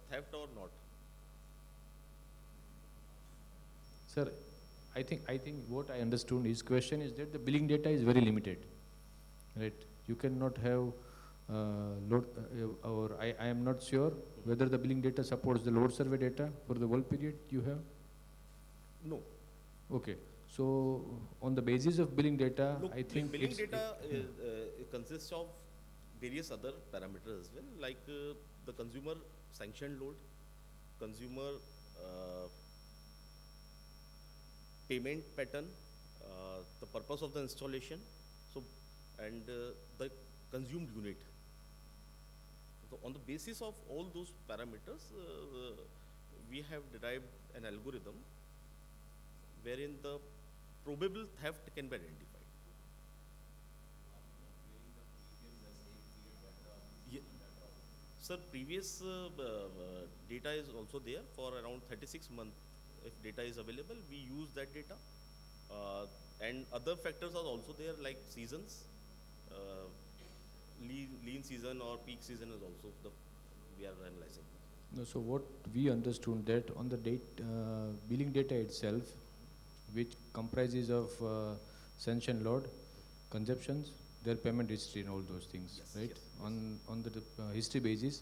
Speaker 19: theft or not.
Speaker 9: Sir, I think what I understood his question is that the billing data is very limited, right? You cannot have load, or I am not sure whether the billing data supports the load survey data for the whole period you have.
Speaker 19: No.
Speaker 9: Okay. So on the basis of billing data,
Speaker 19: Look,
Speaker 9: I think
Speaker 19: billing data it consists of various other parameters as well, like the consumer sanctioned load, consumer payment pattern, the purpose of the installation, so and the consumed unit. So on the basis of all those parameters, we have derived an algorithm wherein the probable theft can be identified. Yeah. Sir, previous data is also there for around 36 months. If data is available, we use that data. And other factors are also there, like seasons. Lean season or peak season is also we are analyzing.
Speaker 9: No, so what we understood that on the billing data itself, which comprises of sanction load, consumptions, their payment history and all those things, yes, right? Yes, on the history basis.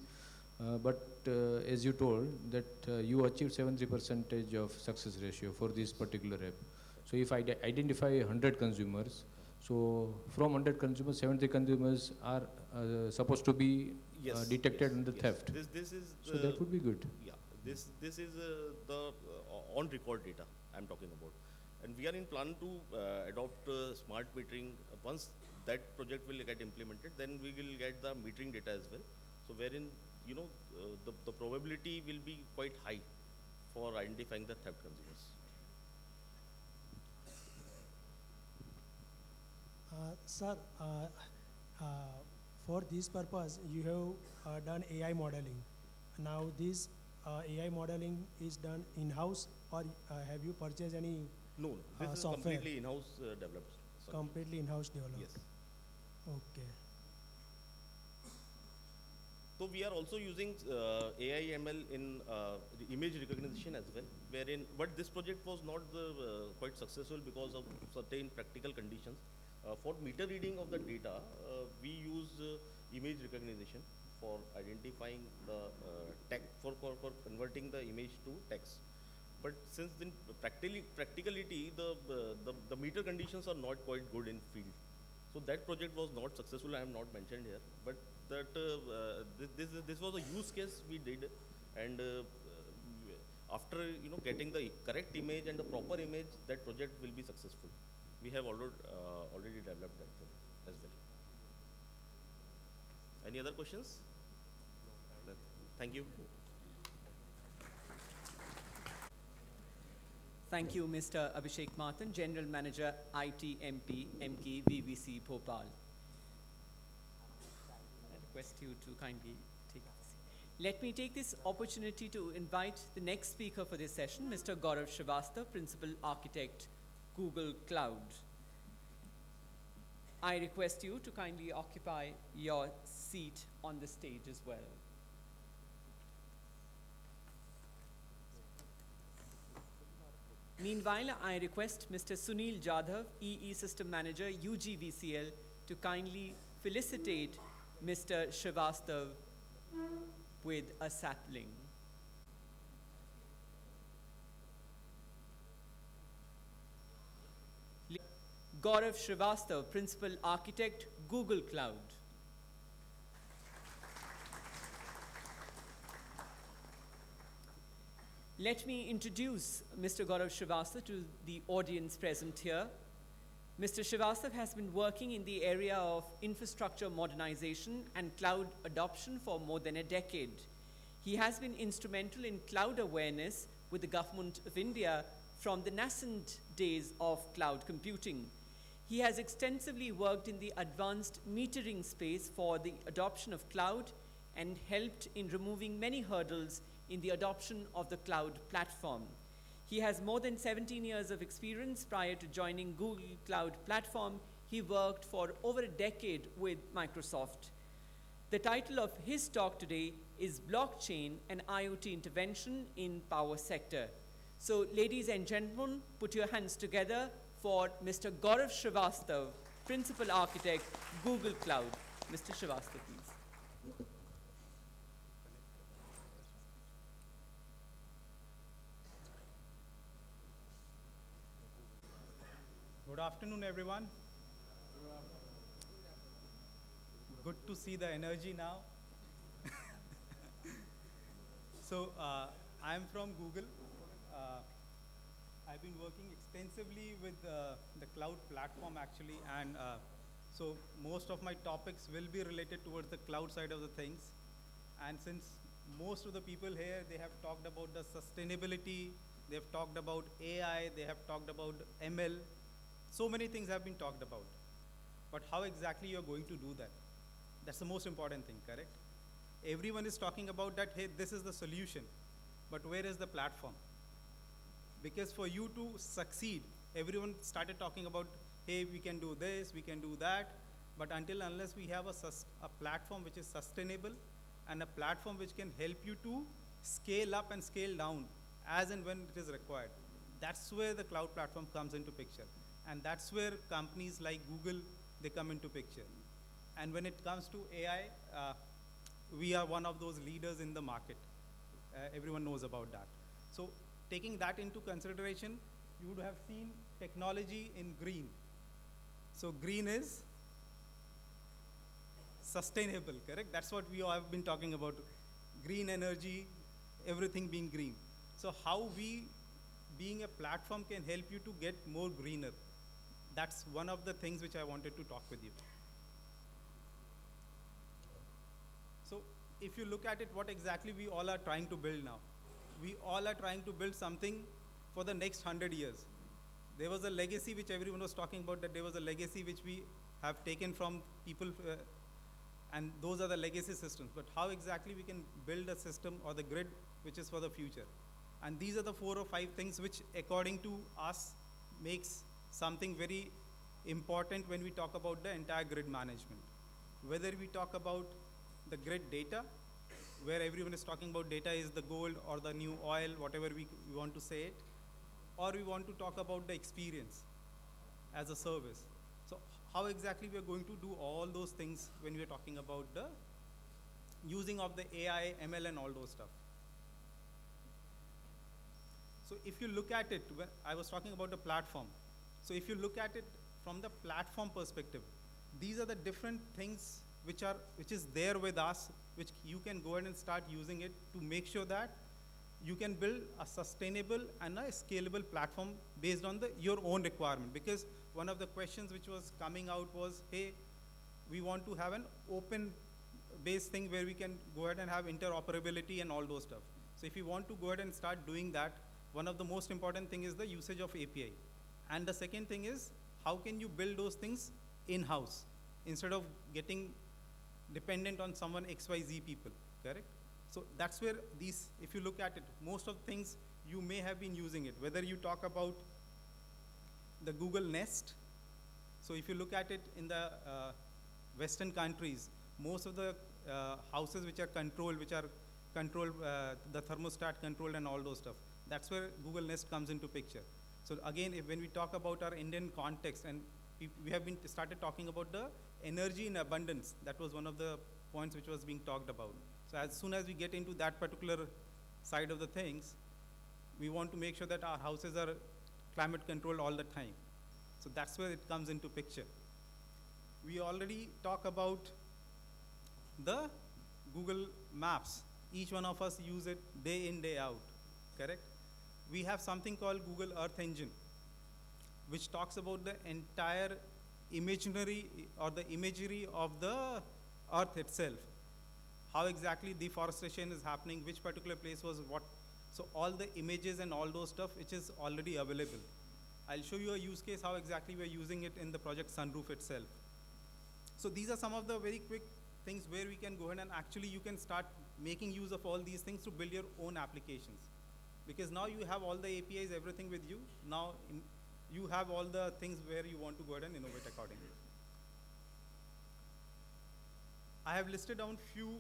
Speaker 9: But as you told that you achieved 70% of success ratio for this particular app. So if I identify 100 consumers, so from 100 consumers, 70 consumers are supposed to be detected under theft.
Speaker 19: This is
Speaker 9: so that would be good.
Speaker 19: Yeah, this is the on record data I'm talking about, and we are in plan to adopt smart metering. Once that project will get implemented, then we will get the metering data as well. So wherein the probability will be quite high for identifying the theft consumers.
Speaker 20: Sir, for this purpose, you have done AI modeling. Now, this AI modeling is done in-house, or have you purchased any
Speaker 19: No, this is
Speaker 20: software?
Speaker 19: completely in-house developed.
Speaker 20: Completely in-house developed.
Speaker 19: Yes.
Speaker 20: Okay.
Speaker 19: So we are also using AI ML in the image recognition as well, wherein, but this project was not quite successful because of certain practical conditions. For meter reading of the data, we use image recognition for identifying the text, for converting the image to text. But since then practicality, the meter conditions are not quite good in field. So that project was not successful. I am not mentioned here, but that this was a use case we did, and after getting the correct image and the proper image, that project will be successful. We have already developed that project as well. Any other questions? Thank you.
Speaker 1: Thank you, Mr. Abhishek Martin, General Manager, IT MP, MK VVC Bhopal. I request you to kindly take this. Let me take this opportunity to invite the next speaker for this session, Mr. Gaurav Srivastava, Principal Architect, Google Cloud. I request you to kindly occupy your seat on the stage as well. Meanwhile, I request Mr. Sunil Jadhav, EE System Manager, UGVCL, to kindly felicitate Mr. Srivastava with a sapling. Gaurav Srivastava, Principal Architect, Google Cloud. Let me introduce Mr. Gaurav Srivastava to the audience present here. Mr. Srivastava has been working in the area of infrastructure modernization and cloud adoption for more than a decade. He has been instrumental in cloud awareness with the Government of India from the nascent days of cloud computing. He has extensively worked in the advanced metering space for the adoption of cloud and helped in removing many hurdles in the adoption of the cloud platform. He has more than 17 years of experience. Prior to joining Google Cloud Platform, he worked for over a decade with Microsoft. The title of his talk today is Blockchain and IoT Intervention in Power Sector. So, ladies and gentlemen, put your hands together for Mr. Gaurav Srivastava, Principal Architect, Google Cloud. Mr. Srivastava, please.
Speaker 21: Good afternoon, everyone. Good to see the energy now. So, I'm from Google. I've been working extensively with the cloud platform actually, and so most of my topics will be related towards the cloud side of the things. And since most of the people here, they have talked about the sustainability, they have talked about AI, they have talked about ML, so many things have been talked about. But how exactly you're going to do that? That's the most important thing, correct? Everyone is talking about that, hey, this is the solution, but where is the platform? Because for you to succeed, everyone started talking about, hey, we can do this, we can do that, but unless we have a platform which is sustainable and a platform which can help you to scale up and scale down as and when it is required, that's where the cloud platform comes into picture. And that's where companies like Google, they come into picture. And when it comes to AI, we are one of those leaders in the market. Everyone knows about that. So taking that into consideration, you would have seen technology in green. So green is sustainable, correct? That's what we all have been talking about. Green energy, everything being green. So how we, being a platform, can help you to get more greener. That's one of the things which I wanted to talk with you. So if you look at it, what exactly we all are trying to build now? We all are trying to build something for the next 100 years. There was a legacy which everyone was talking about, that there was a legacy which we have taken from people, and those are the legacy systems. But how exactly we can build a system or the grid which is for the future? And these are the 4 or 5 things which, according to us, makes something very important when we talk about the entire grid management. Whether we talk about the grid data, where everyone is talking about data is the gold or the new oil, whatever we want to say it, or we want to talk about the experience as a service. So how exactly we are going to do all those things when we are talking about the using of the AI, ML and all those stuff. So if you look at it, I was talking about the platform. So if you look at it from the platform perspective, these are the different things which is there with us, which you can go ahead and start using it to make sure that you can build a sustainable and a scalable platform based on your own requirement. Because one of the questions which was coming out was, hey, we want to have an open based thing where we can go ahead and have interoperability and all those stuff. So if you want to go ahead and start doing that, one of the most important thing is the usage of API. And the second thing is, how can you build those things in-house instead of getting dependent on someone XYZ people, correct? So that's where these, if you look at it, most of the things you may have been using it, whether you talk about the Google Nest. So if you look at it in the Western countries, most of the houses which are controlled, the thermostat controlled and all those stuff, that's where Google Nest comes into picture. So again, when we talk about our Indian context, and we have been started talking about the energy in abundance, that was one of the points which was being talked about. So as soon as we get into that particular side of the things, we want to make sure that our houses are climate controlled all the time. So that's where it comes into picture. We already talk about the Google Maps. Each one of us use it day in, day out, correct? We have something called Google Earth Engine, which talks about the entire imaginary or the imagery of the Earth itself. How exactly deforestation is happening, which particular place was what. So all the images and all those stuff, which is already available. I'll show you a use case, how exactly we're using it in the project Sunroof itself. So these are some of the very quick things where we can go ahead and actually you can start making use of all these things to build your own applications. Because now you have all the APIs, everything with you. Now you have all the things where you want to go ahead and innovate accordingly. I have listed down few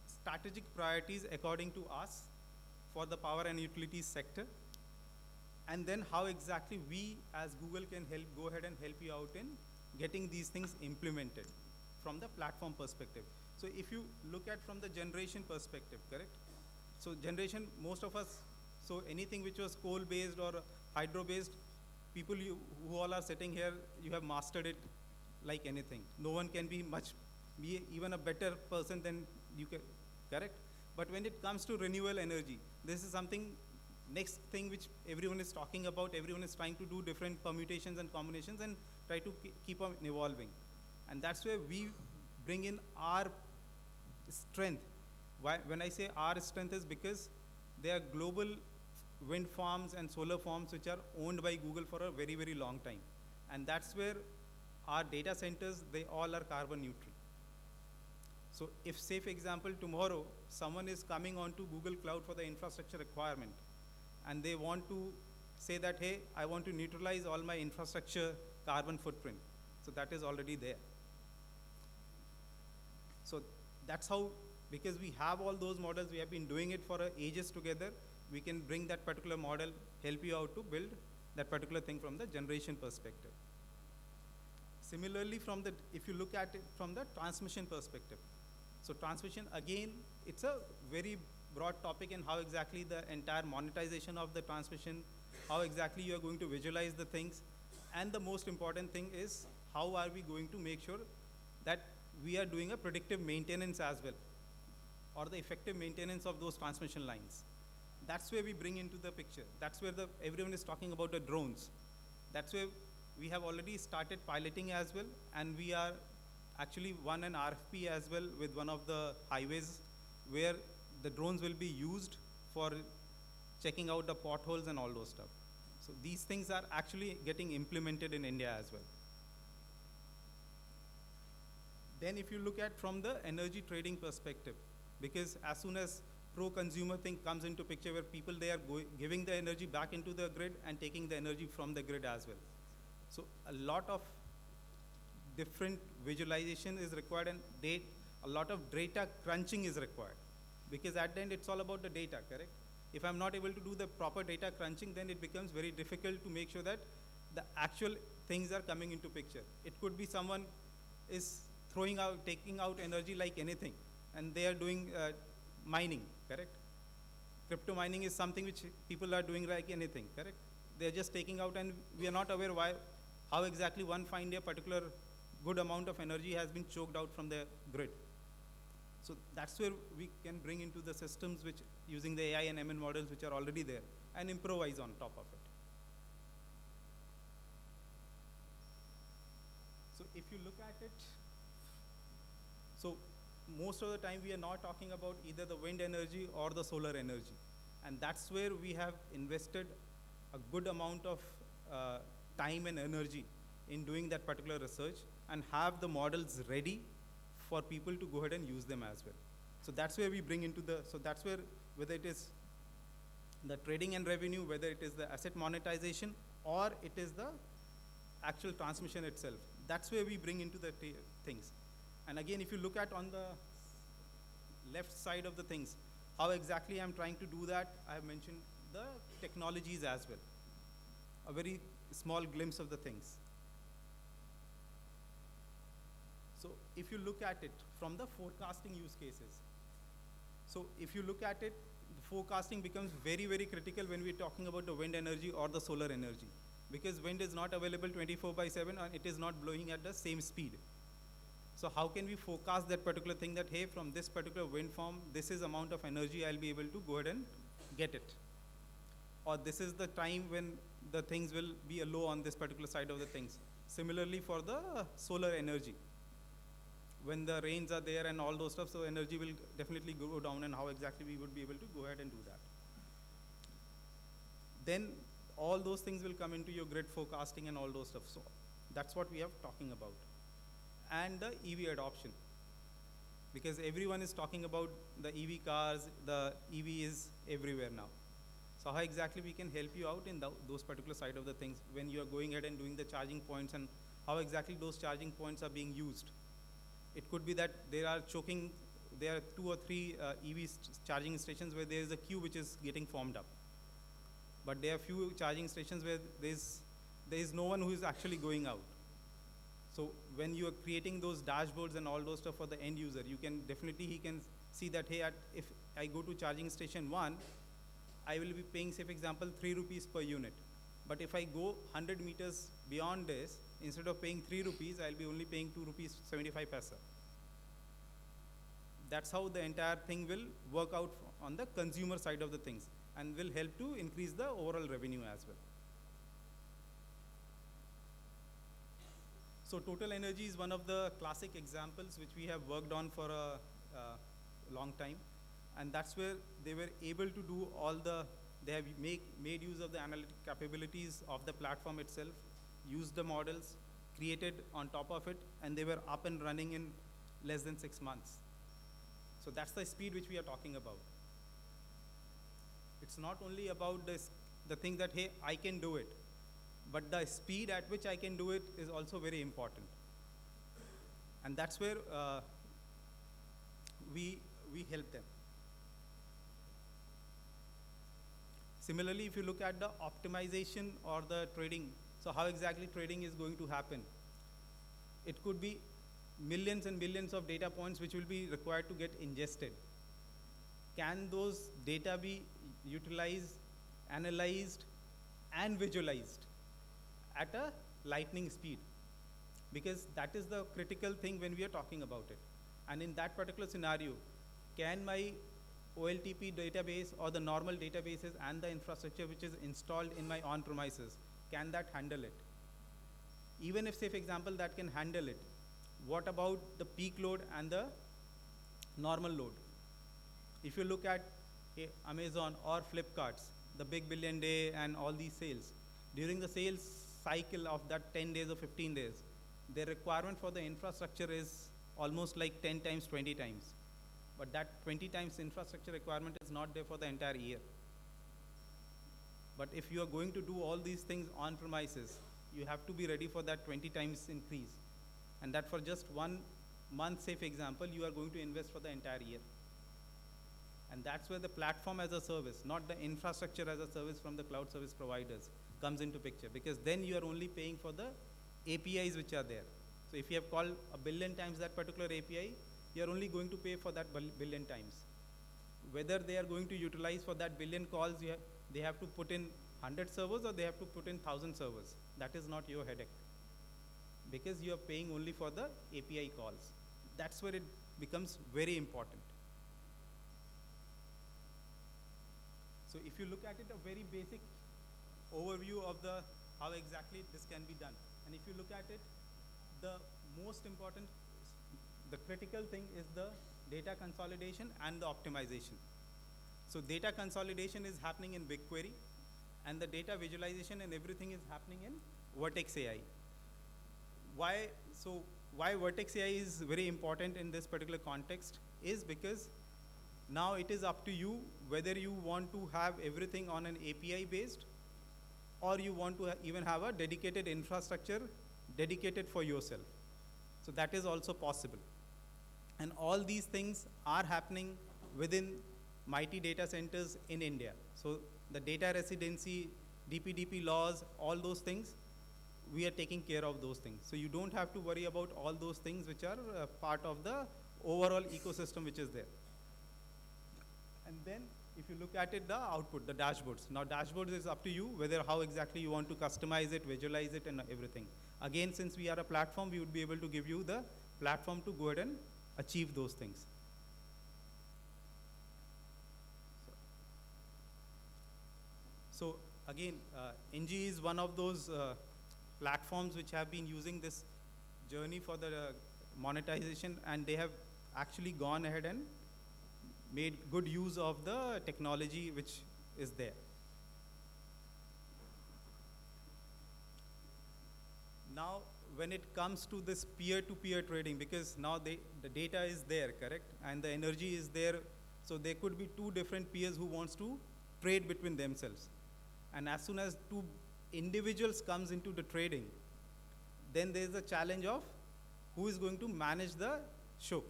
Speaker 21: strategic priorities according to us for the power and utilities sector, and then how exactly we as Google can go ahead and help you out in getting these things implemented from the platform perspective. So if you look at from the generation perspective, correct? So generation, most of us, so anything which was coal-based or hydro-based, people who all are sitting here, you have mastered it like anything. No one can be even a better person than you can, correct? But when it comes to renewable energy, this is something, next thing which everyone is talking about, everyone is trying to do different permutations and combinations and try to keep on evolving. And that's where we bring in our strength. When I say our strength is because they are global wind farms and solar farms which are owned by Google for a very, very long time. And that's where our data centers, they all are carbon neutral. So if, say for example, tomorrow someone is coming onto Google Cloud for the infrastructure requirement, and they want to say that, hey, I want to neutralize all my infrastructure carbon footprint. So that is already there. So that's how, because we have all those models, we have been doing it for ages together, we can bring that particular model, help you out to build that particular thing from the generation perspective. Similarly, if you look at it from the transmission perspective. So transmission, again, it's a very broad topic, and how exactly the entire monetization of the transmission, how exactly you are going to visualize the things. And the most important thing is, how are we going to make sure that we are doing a predictive maintenance as well, or the effective maintenance of those transmission lines. That's where we bring into the picture. That's where everyone is talking about the drones. That's where we have already started piloting as well, and we are actually won an RFP as well with one of the highways where the drones will be used for checking out the potholes and all those stuff. So these things are actually getting implemented in India as well. Then if you look at from the energy trading perspective, because as soon as pro-consumer thing comes into picture where people, they are giving the energy back into the grid and taking the energy from the grid as well. So a lot of different visualization is required, and a lot of data crunching is required, because at the end it's all about the data, correct? If I'm not able to do the proper data crunching, then it becomes very difficult to make sure that the actual things are coming into picture. It could be someone is taking out energy like anything, and they are doing mining, correct? Crypto mining is something which people are doing like anything, correct? They're just taking out, and we are not aware how exactly one find a particular good amount of energy has been choked out from the grid. So that's where we can bring into the systems which using the AI and ML models which are already there and improvise on top of it. So if you look at it, so most of the time we are not talking about either the wind energy or the solar energy. And that's where we have invested a good amount of time and energy in doing that particular research and have the models ready for people to go ahead and use them as well. So that's where we bring into so that's where, whether it is the trading and revenue, whether it is the asset monetization, or it is the actual transmission itself, that's where we bring into the things. And again, if you look at on the left side of the things, how exactly I'm trying to do that, I have mentioned the technologies as well. A very small glimpse of the things. So if you look at it from the forecasting use cases, so if you look at it, the forecasting becomes very, very critical when we're talking about the wind energy or the solar energy, because wind is not available 24/7 and it is not blowing at the same speed. So how can we forecast that particular thing that, hey, from this particular wind farm, this is amount of energy I'll be able to go ahead and get it. Or this is the time when the things will be low on this particular side of the things. Similarly for the solar energy, when the rains are there and all those stuff, so energy will definitely go down, and how exactly we would be able to go ahead and do that. Then all those things will come into your grid forecasting and all those stuff. So that's what we are talking about. And the EV adoption, because everyone is talking about the EV cars, the EV is everywhere now. So how exactly we can help you out in those particular side of the things when you are going ahead and doing the charging points, and how exactly those charging points are being used. It could be that there are 2 or 3 EV charging stations where there is a queue which is getting formed up. But there are few charging stations where there is no one who is actually going out. So when you are creating those dashboards and all those stuff for the end user, you can definitely, he can see that, hey, if I go to charging station 1, I will be paying, say for example, 3 rupees per unit. But if I go 100 meters beyond this, instead of paying 3 rupees, I'll be only paying 2 rupees 75 paisa. That's how the entire thing will work out on the consumer side of the things, and will help to increase the overall revenue as well. So total energy is one of the classic examples which we have worked on for a long time. And that's where they were able to do they have made use of the analytic capabilities of the platform itself, used the models, created on top of it, and they were up and running in less than 6 months. So that's the speed which we are talking about. It's not only about the thing that, hey, I can do it, but the speed at which I can do it is also very important. And that's where we help them. Similarly, if you look at the optimization or the trading, so how exactly trading is going to happen? It could be millions and millions of data points which will be required to get ingested. Can those data be utilized, analyzed, and visualized at a lightning speed? Because that is the critical thing when we are talking about it. And in that particular scenario, can my OLTP database or the normal databases and the infrastructure which is installed in my on-premises, can that handle it? Even if, say, for example, that can handle it, what about the peak load and the normal load? If you look at Amazon or Flipkart's, the big billion day and all these sales, during the sales cycle of that 10 days or 15 days, the requirement for the infrastructure is almost like 10 times, 20 times. But that 20 times infrastructure requirement is not there for the entire year. But if you are going to do all these things on premises, you have to be ready for that 20 times increase. And that for just 1 month, say for example, you are going to invest for the entire year. And that's where the platform as a service, not the infrastructure as a service from the cloud service providers, comes into picture, because then you are only paying for the APIs which are there. So if you have called 1 billion times that particular API, you are only going to pay for that billion times. Whether they are going to utilize for that billion calls, they have to put in 100 servers or they have to put in 1,000 servers. That is not your headache, because you are paying only for the API calls. That's where it becomes very important. So if you look at it, a very basic overview of how exactly this can be done. And if you look at it, the most important, the critical thing is the data consolidation and the optimization. So data consolidation is happening in BigQuery, and the data visualization and everything is happening in Vertex AI. Why Vertex AI is very important in this particular context is because now it is up to you whether you want to have everything on an API based, or you want to even have a dedicated infrastructure dedicated for yourself. So that is also possible. And all these things are happening within mighty data centers in India. So the data residency, DPDP laws, all those things, we are taking care of those things. So you don't have to worry about all those things which are part of the overall ecosystem which is there. And then if you look at it, the output, the dashboards. Now dashboards is up to you whether how exactly you want to customize it, visualize it, and everything. Again, since we are a platform, we would be able to give you the platform to go ahead and achieve those things. So again, NG is one of those platforms which have been using this journey for the monetization, and they have actually gone ahead and made good use of the technology which is there. Now, when it comes to this peer-to-peer trading, because now the data is there, correct? And the energy is there, so there could be two different peers who wants to trade between themselves. And as soon as two individuals comes into the trading, then there is a challenge of who is going to manage the show.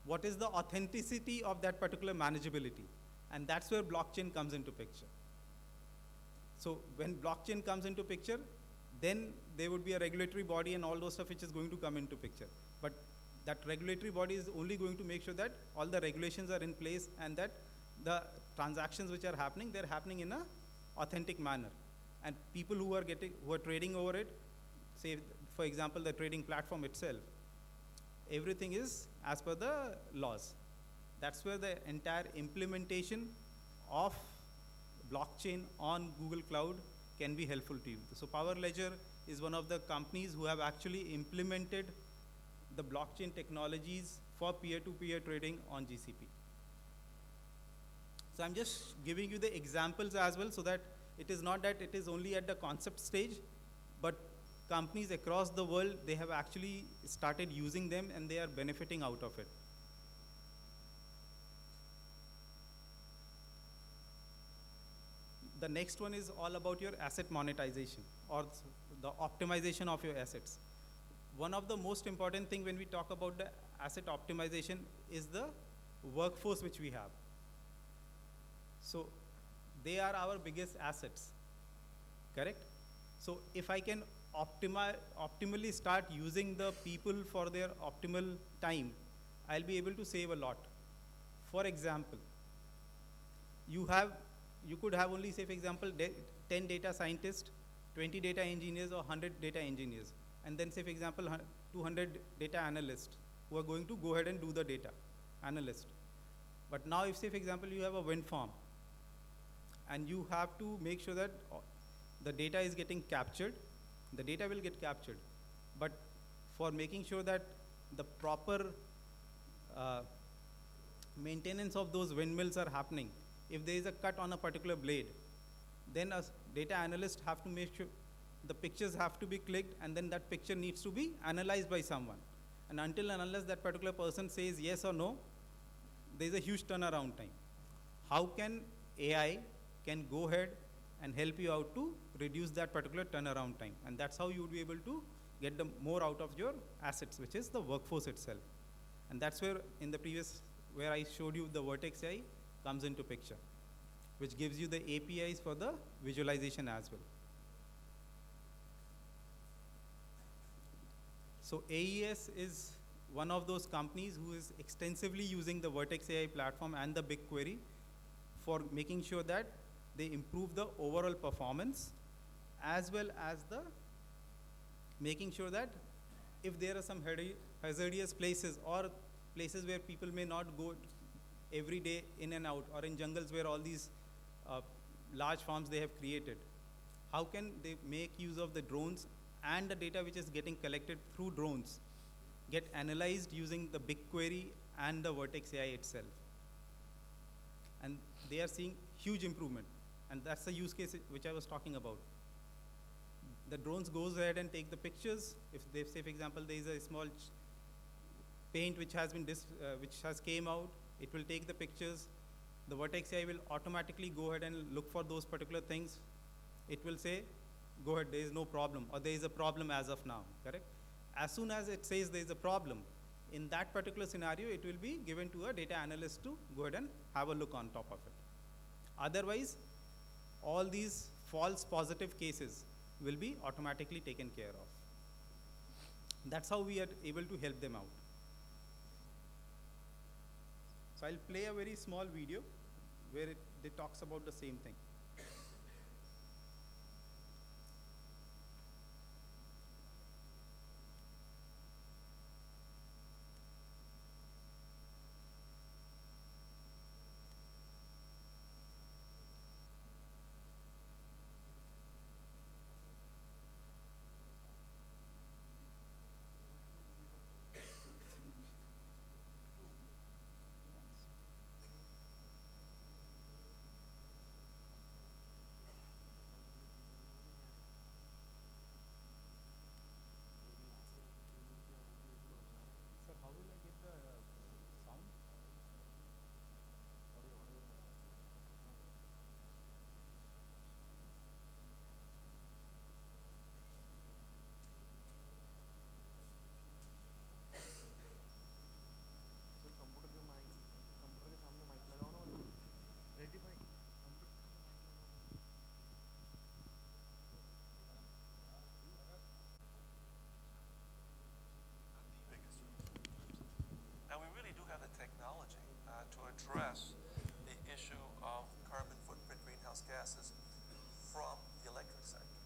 Speaker 21: What is the authenticity of that particular manageability? And that's where blockchain comes into picture. So when blockchain comes into picture, then there would be a regulatory body and all those stuff which is going to come into picture. But that regulatory body is only going to make sure that all the regulations are in place and that the transactions which are happening, they're happening in a authentic manner. And people who are trading over it, say for example the trading platform itself, everything is as per the laws. That's where the entire implementation of blockchain on Google Cloud can be helpful to you. So Power Ledger is one of the companies who have actually implemented the blockchain technologies for peer-to-peer trading on GCP. So I'm just giving you the examples as well, so that it is not that it is only at the concept stage, but companies across the world, they have actually started using them and they are benefiting out of it. The next one is all about your asset monetization or the optimization of your assets. One of the most important thing when we talk about the asset optimization is the workforce which we have. So they are our biggest assets, correct? So if I can optimally start using the people for their optimal time, I'll be able to save a lot. For example, you could have only, say for example, 10 data scientists, 20 data engineers or 100 data engineers. And then say for example, 200 data analysts who are going to go ahead and do the data analyst. But now if say for example, you have a wind farm and you have to make sure that the data is getting captured, the data will get captured. But for making sure that the proper maintenance of those windmills are happening, if there is a cut on a particular blade, then a data analyst have to make sure the pictures have to be clicked, and then that picture needs to be analyzed by someone. And until and unless that particular person says yes or no, there is a huge turnaround time. How can AI can go ahead and help you out to reduce that particular turnaround time? And that's how you would be able to get the more out of your assets, which is the workforce itself. And that's where in the previous, where I showed you the Vertex AI, comes into picture, which gives you the APIs for the visualization as well. So AES is one of those companies who is extensively using the Vertex AI platform and the BigQuery for making sure that they improve the overall performance, as well as the making sure that if there are some hazardous places or places where people may not go every day in and out, or in jungles where all these large farms they have created, how can they make use of the drones and the data which is getting collected through drones get analyzed using the BigQuery and the Vertex AI itself. And they are seeing huge improvement. And that's the use case which I was talking about. The drones goes ahead and take the pictures. If they say, for example, there is a small paint which has been which has came out, it will take the pictures. The Vertex AI will automatically go ahead and look for those particular things. It will say, go ahead, there is no problem, or there is a problem as of now, correct? As soon as it says there is a problem, in that particular scenario, it will be given to a data analyst to go ahead and have a look on top of it. Otherwise, all these false positive cases will be automatically taken care of. That's how we are able to help them out. So I'll play a very small video where it talks about the same thing.
Speaker 2: And we really do have the technology to address the issue of carbon footprint greenhouse gases from the electric sector.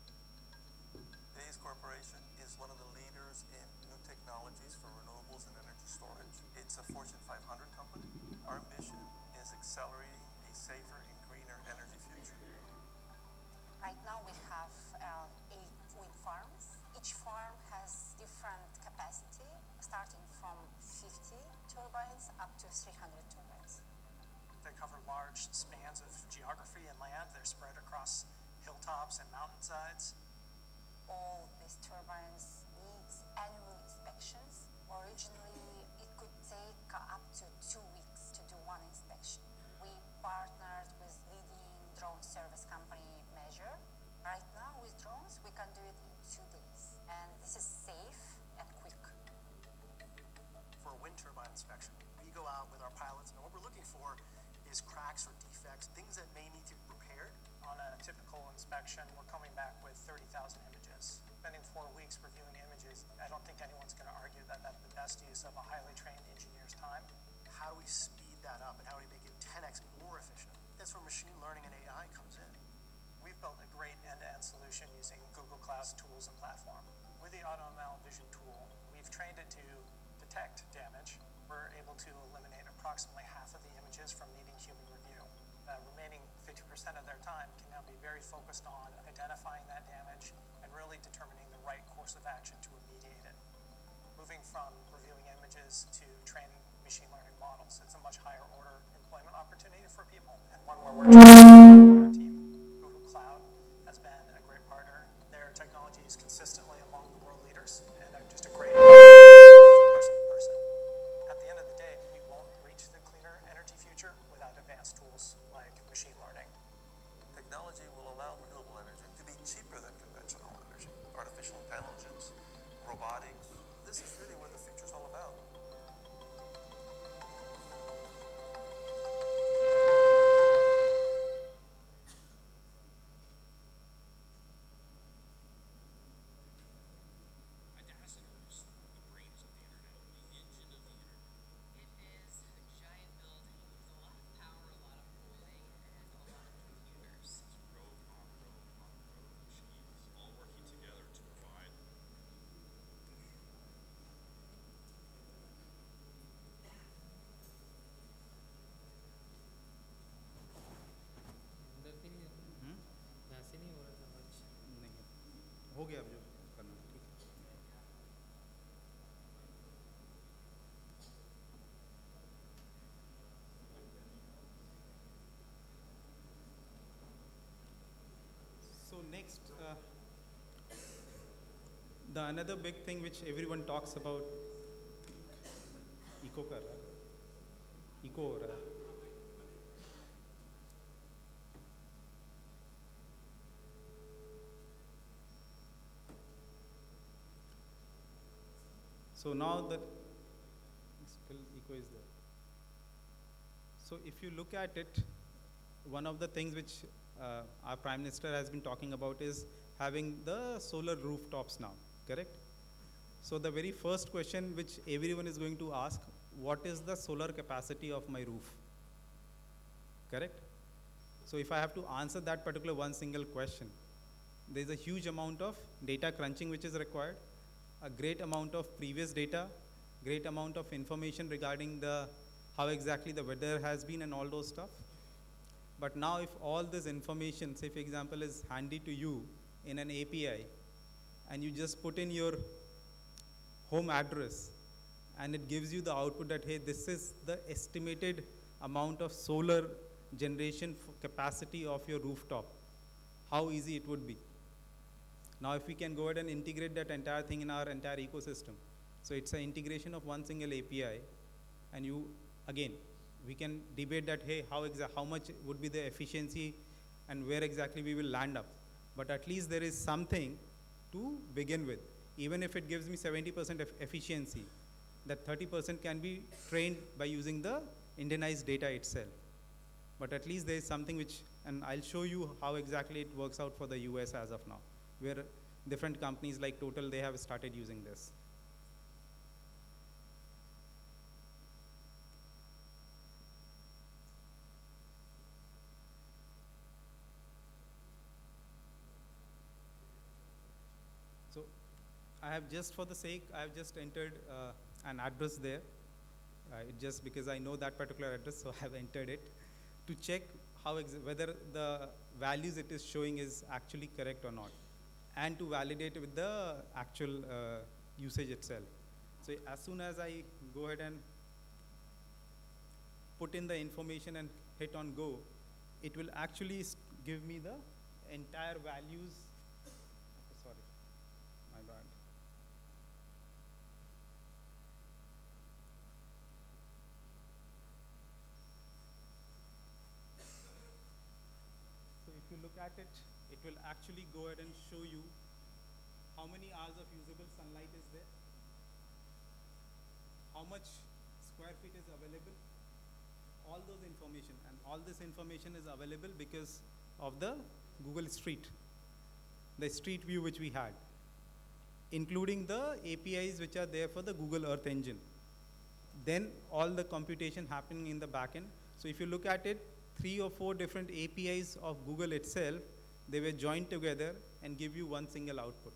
Speaker 2: Bayes Corporation is one of the leaders in new technologies for renewables and energy storage. It's a Fortune 500 company. Our mission is accelerating a safer and greener energy future.
Speaker 22: Right now we have 8 wind farms. Each farm has different capacity, starting from 50 turbines up to 300 turbines.
Speaker 23: They cover large spans of geography and land. They're spread across hilltops and mountainsides.
Speaker 22: All these turbines need annual inspections. Originally, it could take up to 2 weeks to do one inspection. We partnered with leading drone service company Measure. Right now, with drones, we can do it in 2 days. And this is safe and quick.
Speaker 23: For a wind turbine inspection, we go out with our pilots, and what we're looking for is cracks or defects, things that may need to be repaired. On a typical inspection, we're coming back with 30,000 images. Spending 4 weeks reviewing images, I don't think anyone's going to argue that that's the best use of a highly trained engineer's time. How do we speed that up, and how do we make it 10x more efficient? That's where machine learning and AI comes in. We've built a great end-to-end solution using Google Cloud's tools and platform. With the AutoML Vision tool, we've trained it to detect damage. We're able to eliminate approximately half of the images from needing human review. The remaining 50% of their time can now be very focused on identifying that damage and really determining the right course of action to remediate it. Moving from reviewing images to training machine learning models, it's a much higher order employment opportunity for people, and one where we're trying our team. Google Cloud has been a great partner. Their technology is consistently among the world leaders, and they're just a great person. At the end of the day, we won't reach the cleaner energy future without advanced tools like machine learning.
Speaker 2: Technology will allow renewable energy to be cheaper than conventional energy. Artificial intelligence, robotics, this is really what the future's all about.
Speaker 21: The another big thing which everyone talks about, eco kar raha hai. Eco ho raha hai. So now the still eco is there. So if you look at it, one of the things which our Prime Minister has been talking about is having the solar rooftops now, correct? So the very first question which everyone is going to ask, what is the solar capacity of my roof? Correct? So if I have to answer that particular one single question, there is a huge amount of data crunching which is required, a great amount of previous data, great amount of information regarding the how exactly the weather has been and all those stuff. But now if all this information, say for example, is handy to you in an API, and you just put in your home address, and it gives you the output that, hey, this is the estimated amount of solar generation capacity of your rooftop, how easy it would be. Now if we can go ahead and integrate that entire thing in our entire ecosystem. So it's an integration of one single API, and you, again, we can debate that, hey, how much would be the efficiency and where exactly we will land up. But at least there is something to begin with. Even if it gives me 70% efficiency, that 30% can be trained by using the Indianized data itself. But at least there is something which, and I'll show you how exactly it works out for the US as of now, where different companies like Total, they have started using this. So I have just for the sake, I have just entered an address there. Just because I know that particular address, so I have entered it to check how whether the values it is showing is actually correct or not, and to validate with the actual usage itself. So as soon as I go ahead and put in the information and hit on go, it will actually give me the entire values. Sorry, my bad. So if you look at it, it will actually go ahead and show you how many hours of usable sunlight is there, how much square feet is available, all those information. And all this information is available because of the Google Street, the street view which we had, including the APIs which are there for the Google Earth Engine. Then all the computation happening in the backend. So if you look at it, 3 or 4 different APIs of Google itself, they were joined together and give you one single output.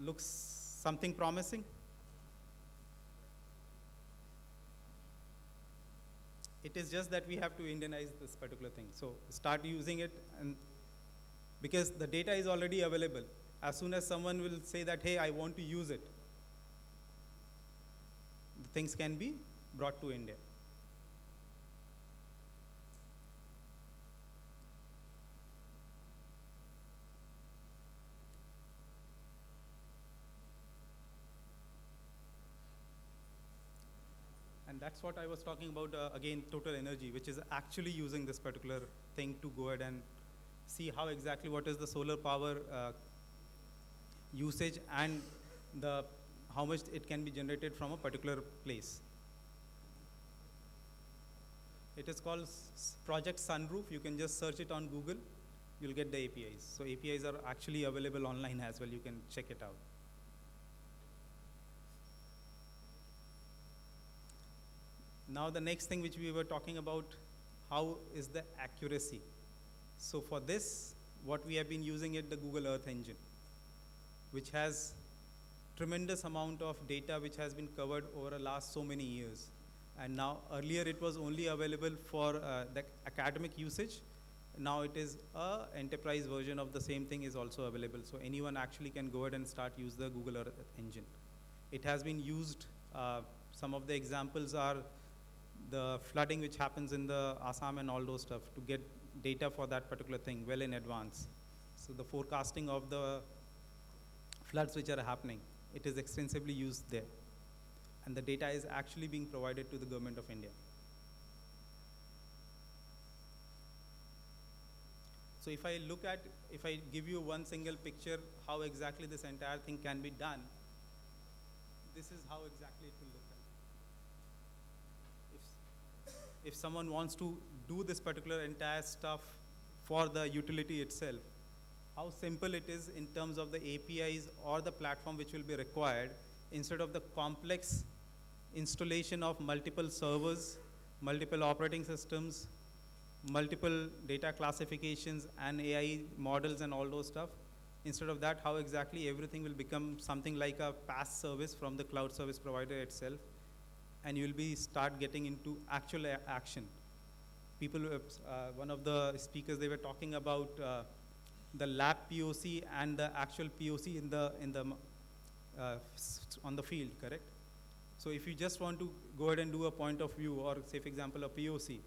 Speaker 21: Looks something promising? It is just that we have to Indianize this particular thing. So start using it, and because the data is already available. As soon as someone will say that, hey, I want to use it, the things can be brought to India. And that's what I was talking about, again, Total Energy, which is actually using this particular thing to go ahead and see how exactly what is the solar power usage and how much it can be generated from a particular place. It is called Project Sunroof. You can just search it on Google. You'll get the APIs. So APIs are actually available online as well. You can check it out. Now the next thing which we were talking about, how is the accuracy? So for this, what we have been using it, the Google Earth Engine, which has tremendous amount of data which has been covered over the last so many years. And now earlier it was only available for the academic usage. Now it is a enterprise version of the same thing is also available. So anyone actually can go ahead and start use the Google Earth Engine. It has been used, some of the examples are the flooding which happens in the Assam and all those stuff. To get data for that particular thing well in advance. So the forecasting of the floods which are happening, it is extensively used there. And the data is actually being provided to the government of India. So if I give you one single picture how exactly this entire thing can be done, this is how exactly it will look like. If someone wants to do this particular entire stuff for the utility itself, how simple it is in terms of the APIs or the platform which will be required, instead of the complex installation of multiple servers, multiple operating systems, multiple data classifications and AI models and all those stuff. Instead of that, how exactly everything will become something like a PaaS service from the cloud service provider itself, and you will be start getting into actual action. People, one of the speakers, they were talking about the lab POC and the actual POC in the on the field, correct? So if you just want to go ahead and do a point of view, or say for example a POC,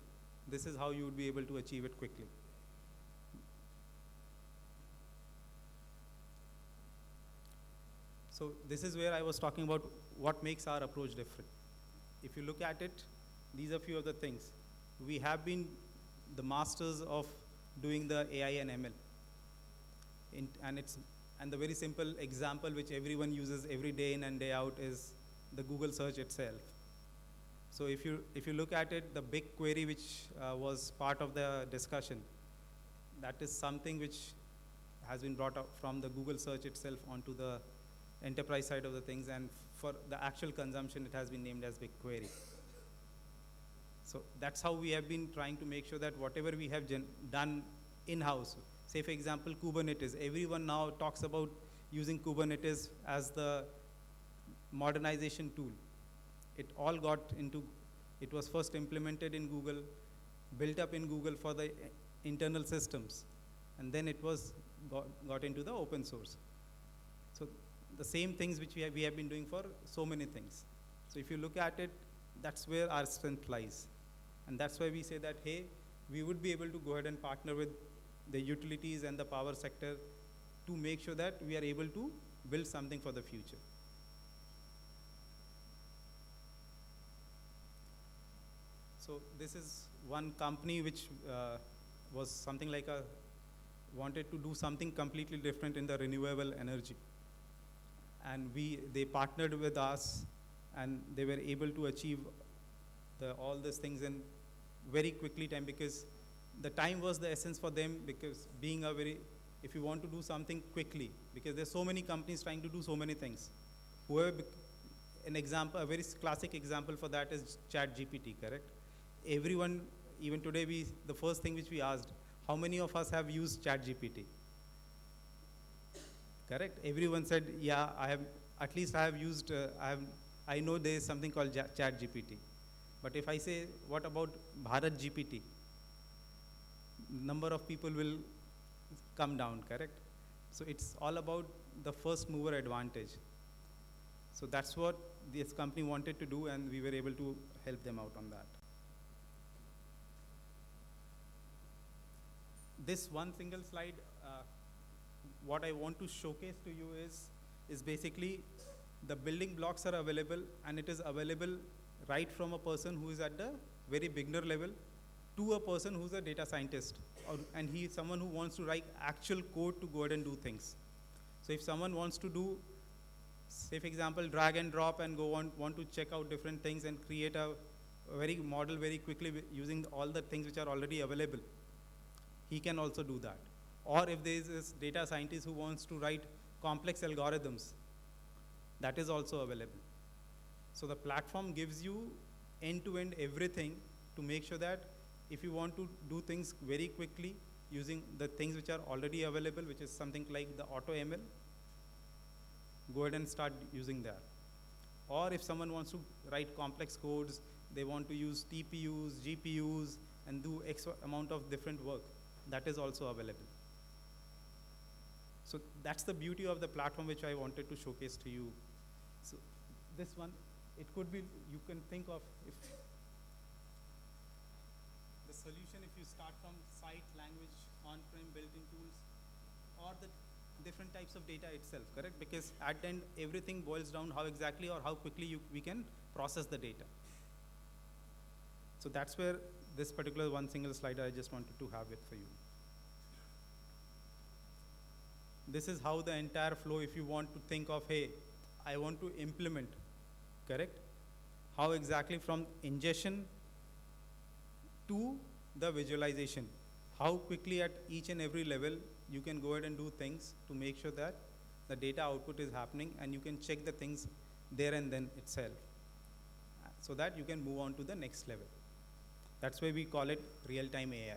Speaker 21: this is how you would be able to achieve it quickly. So this is where I was talking about what makes our approach different. If you look at it, these are few of the things. We have been the masters of doing the AI and ML. And the very simple example which everyone uses every day in and day out is the Google search itself. So if you look at it, the big query which was part of the discussion, that is something which has been brought up from the Google search itself onto the enterprise side of the things, and for the actual consumption it has been named as BigQuery. So that's how we have been trying to make sure that whatever we have done in-house, say for example Kubernetes, everyone now talks about using Kubernetes as the modernization tool. It all got into, it was first implemented in Google, built up in Google for the internal systems, and then it was got into the open source. So the same things which we have been doing for so many things. So if you look at it, that's where our strength lies. And that's why we say that, hey, we would be able to go ahead and partner with the utilities and the power sector to make sure that we are able to build something for the future. So this is one company which was something like wanted to do something completely different in the renewable energy. And they partnered with us, and they were able to achieve all these things in very quickly time, because the time was the essence for them, because being if you want to do something quickly, because there's so many companies trying to do so many things. A very classic example for that is ChatGPT, correct? Everyone, even today, the first thing which we asked, how many of us have used ChatGPT? Correct? Everyone said, yeah, at least I have used, I know there is something called ChatGPT. But if I say, what about Bharat GPT? Number of people will come down, correct? So it's all about the first mover advantage. So that's what this company wanted to do, and we were able to help them out on that. This one single slide, what I want to showcase to you is basically the building blocks are available, and it is available right from a person who is at the very beginner level to a person who's a data scientist, and he is someone who wants to write actual code to go ahead and do things. So if someone wants to do, say for example, drag and drop and want to check out different things and create a very model very quickly using all the things which are already available, he can also do that. Or if there is this data scientist who wants to write complex algorithms, that is also available. So the platform gives you end-to-end everything to make sure that if you want to do things very quickly using the things which are already available, which is something like the AutoML, go ahead and start using that. Or if someone wants to write complex codes, they want to use TPUs, GPUs, and do X amount of different work, that is also available. So that's the beauty of the platform which I wanted to showcase to you. So this one, it could be, you can think of, if the solution, if you start from site, language, on-prem, built-in tools, or the different types of data itself, correct? Because at the end, everything boils down how exactly or how quickly we can process the data. So that's where this particular one single slide I just wanted to have it for you. This is how the entire flow, if you want to think of, hey, I want to implement, correct? How exactly from ingestion to the visualization, how quickly at each and every level you can go ahead and do things to make sure that the data output is happening, and you can check the things there and then itself, so that you can move on to the next level. That's why we call it real-time AI.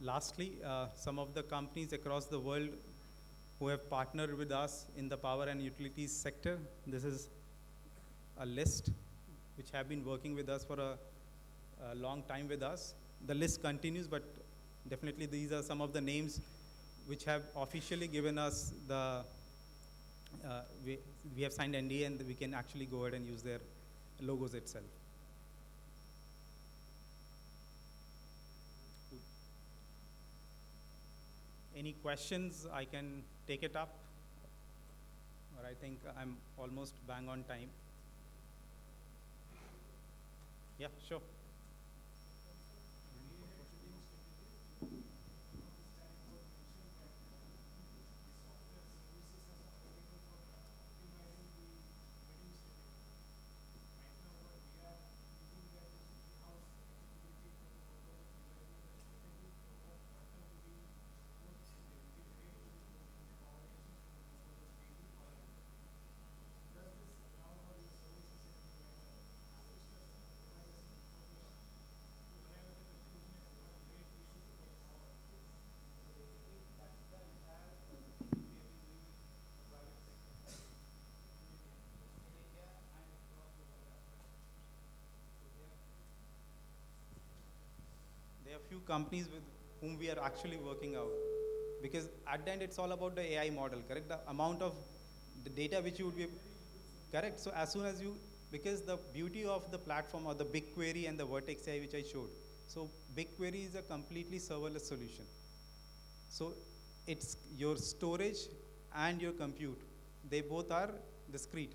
Speaker 21: Lastly, some of the companies across the world who have partnered with us in the power and utilities sector. This is a list which have been working with us for a long time with us. The list continues, but definitely these are some of the names which have officially given us the, we have signed NDA, and we can actually go ahead and use their logos itself. Any questions? I can take it up, or I think I'm almost bang on time. Yeah, sure. There are few companies with whom we are actually working out, because at the end it's all about the AI model, correct? The amount of the data which you would be, correct? So as soon as you, because the beauty of the platform or the BigQuery and the Vertex AI which I showed, so BigQuery is a completely serverless solution. So it's your storage and your compute, they both are discrete.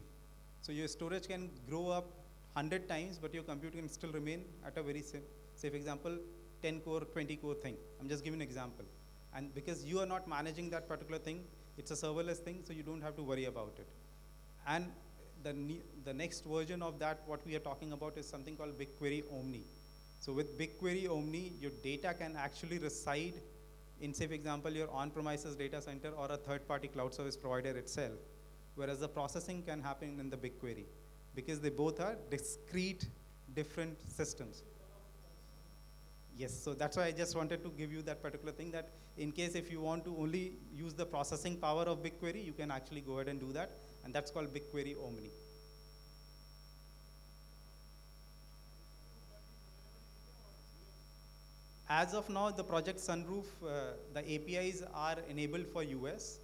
Speaker 21: So your storage can grow up 100 times, but your compute can still remain at a very safe example, 10 core, 20 core thing. I'm just giving an example. And because you are not managing that particular thing, it's a serverless thing, so you don't have to worry about it. And the next version of that, what we are talking about, is something called BigQuery Omni. So with BigQuery Omni, your data can actually reside in, say for example, your on-premises data center or a third-party cloud service provider itself, whereas the processing can happen in the BigQuery, because they both are discrete, different systems. Yes, so that's why I just wanted to give you that particular thing, that in case if you want to only use the processing power of BigQuery, you can actually go ahead and do that, and that's called BigQuery Omni. As of now, the project Sunroof, the APIs are enabled for US.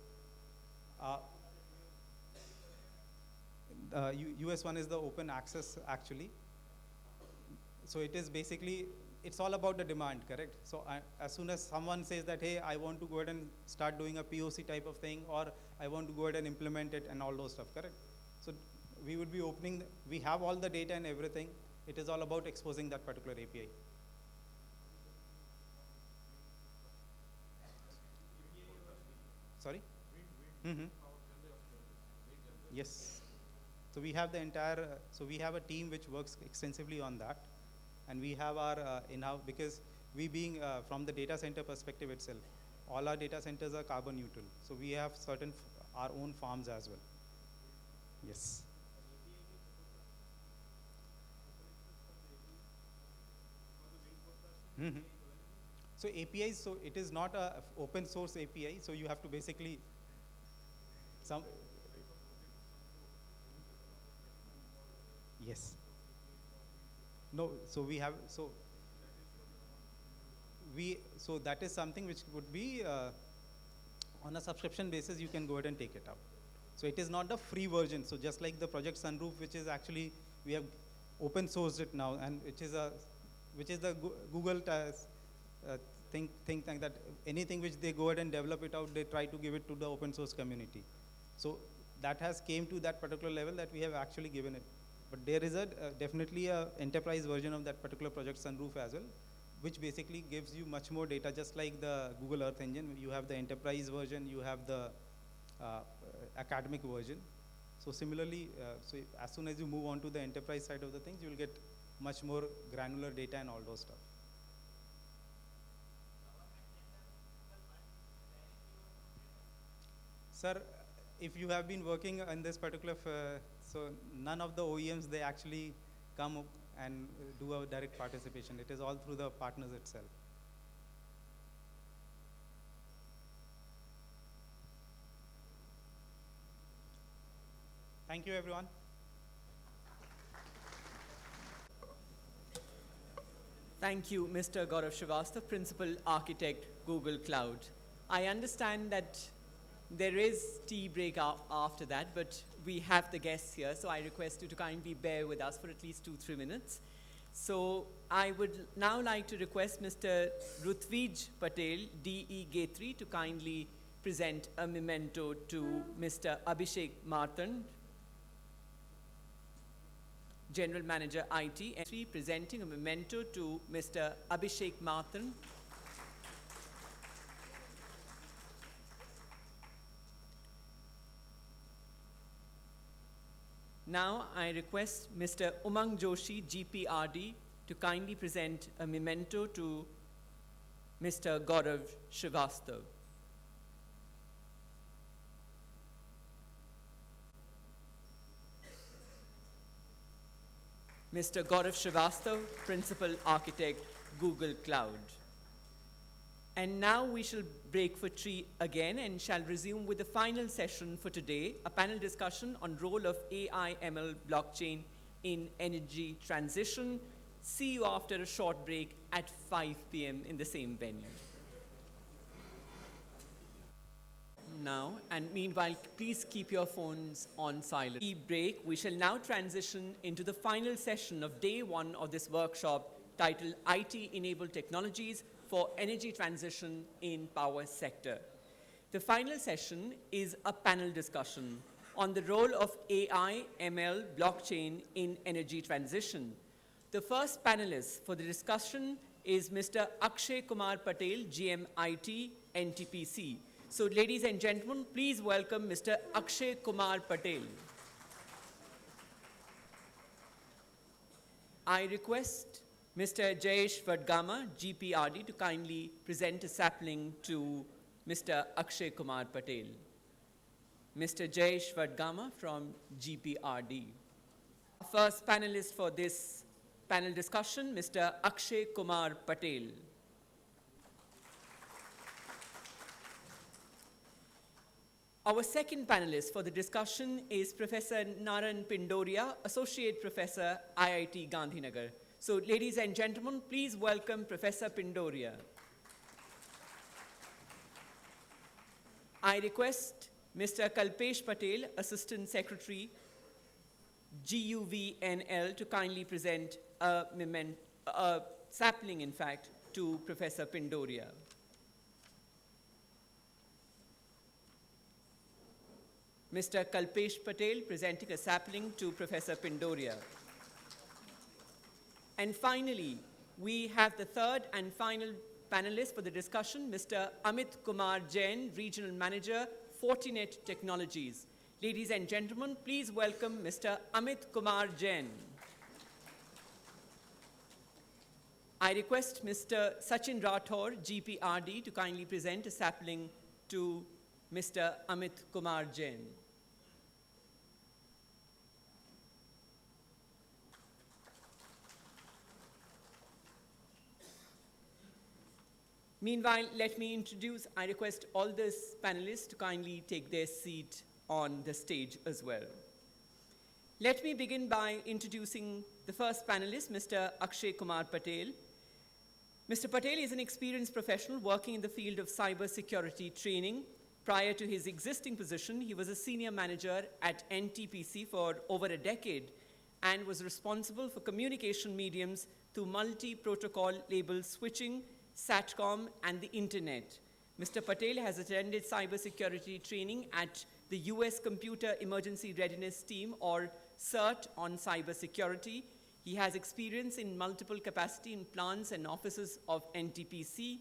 Speaker 21: US one is the open access actually. So it is basically, it's all about the demand, correct? So as soon as someone says that, hey, I want to go ahead and start doing a POC type of thing, or I want to go ahead and implement it and all those stuff, correct? So we would be opening, we have all the data and everything. It is all about exposing that particular API. Sorry? Mm-hmm. Yes. So we have the entire, so we have a team which works extensively on that. And we have our in-house, because we being from the data center perspective itself, all our data centers are carbon neutral. So we have certain, our own farms as well. Yes. Mm-hmm. So APIs, so it is not a open source API, so you have to basically, yes. No, so we have, so that is something which would be on a subscription basis, you can go ahead and take it out. So it is not a free version. So just like the Project Sunroof, which is actually, we have open sourced it now, and which is the Google think tank, that anything which they go ahead and develop it out, they try to give it to the open source community. So that has came to that particular level that we have actually given it. But there is definitely a enterprise version of that particular Project Sunroof as well, which basically gives you much more data, just like the Google Earth Engine. You have the enterprise version, you have the academic version. So similarly, so as soon as you move on to the enterprise side of the things, you will get much more granular data and all those stuff. Sir, if you have been working in this particular, so none of the OEMs, they actually come and do a direct participation. It is all through the partners itself. Thank you, everyone.
Speaker 1: Thank you, Mr. Gaurav Srivastava, Principal Architect, Google Cloud. I understand that there is tea break after that, but we have the guests here, so I request you to kindly bear with us for at least 2-3 minutes. So I would now like to request Mr. Rutvij Patel, DE Gatri, to kindly present a memento to Mr. Abhishek Martan, General Manager IT, and presenting a memento to Mr. Abhishek Martan. Now I request Mr. Umang Joshi, GPRD, to kindly present a memento to Mr. Gaurav Srivastava. Mr. Gaurav Srivastava, Principal Architect, Google Cloud. And now we shall break for tea again and shall resume with the final session for today, a panel discussion on role of AI, ML, blockchain in energy transition. See you after a short break at 5 p.m. in the same venue. Now, and meanwhile, please keep your phones on silent. Break, we shall now transition into the final session of day 1 of this workshop titled IT-Enabled Technologies for Energy Transition in Power Sector. The final session is a panel discussion on the role of AI, ML, blockchain in energy transition. The first panelist for the discussion is Mr. Akshay Kumar Patel, GM IT, NTPC. So ladies and gentlemen, please welcome Mr. Akshay Kumar Patel. I request Mr. Jayesh Vadgama, GPRD, to kindly present a sapling to Mr. Akshay Kumar Patel. Mr. Jayesh Vadgama from GPRD. First panelist for this panel discussion, Mr. Akshay Kumar Patel. Our second panelist for the discussion is Professor Naran Pindoria, Associate Professor, IIT Gandhinagar. So, ladies and gentlemen, please welcome Professor Pindoria. I request Mr. Kalpesh Patel, Assistant Secretary, Guvnl, to kindly present a sapling, in fact, to Professor Pindoria. Mr. Kalpesh Patel presenting a sapling to Professor Pindoria. And finally, we have the third and final panelist for the discussion, Mr. Amit Kumar Jain, Regional Manager, Fortinet Technologies. Ladies and gentlemen, please welcome Mr. Amit Kumar Jain. I request Mr. Sachin Rathore, GPRD, to kindly present a sapling to Mr. Amit Kumar Jain. Meanwhile, let me introduce, I request all these panelists to kindly take their seat on the stage as well. Let me begin by introducing the first panelist, Mr. Akshay Kumar Patel. Mr. Patel is an experienced professional working in the field of cyber security training, Prior to his existing position, he was a senior manager at NTPC for over a decade and was responsible for communication mediums through multi-protocol label switching, SATCOM, and the internet. Mr. Patel has attended cybersecurity training at the US Computer Emergency Readiness Team, or CERT, on cybersecurity. He has experience in multiple capacity in plants and offices of NTPC,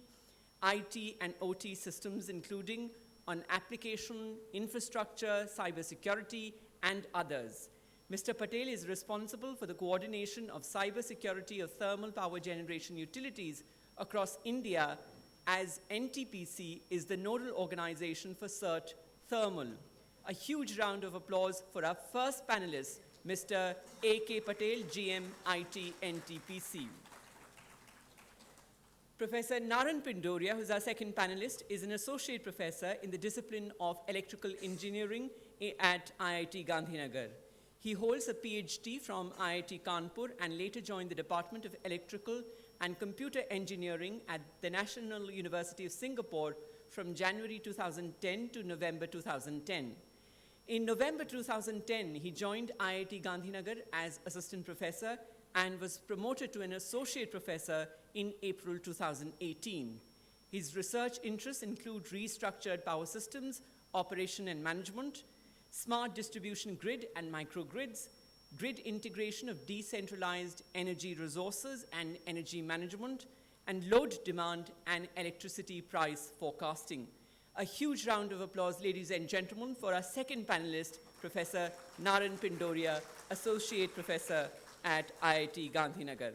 Speaker 1: IT and OT systems, including on application, infrastructure, cybersecurity, and others. Mr. Patel is responsible for the coordination of cybersecurity of thermal power generation utilities across India, as NTPC is the nodal organization for CERT Thermal. A huge round of applause for our first panelist, Mr. A.K. Patel, GM, IT, NTPC. Professor Naran Pindoria, who's our second panelist, is an associate professor in the discipline of electrical engineering at IIT Gandhinagar. He holds a PhD from IIT Kanpur and later joined the Department of Electrical and Computer Engineering at the National University of Singapore from January 2010 to November 2010. In November 2010, he joined IIT Gandhinagar as assistant professor and was promoted to an associate professor in April 2018. His research interests include restructured power systems, operation and management, smart distribution grid and microgrids, grid integration of decentralized energy resources and energy management, and load demand and electricity price forecasting. A huge round of applause, ladies and gentlemen, for our second panelist, Professor Naran Pindoria, Associate Professor at IIT Gandhinagar.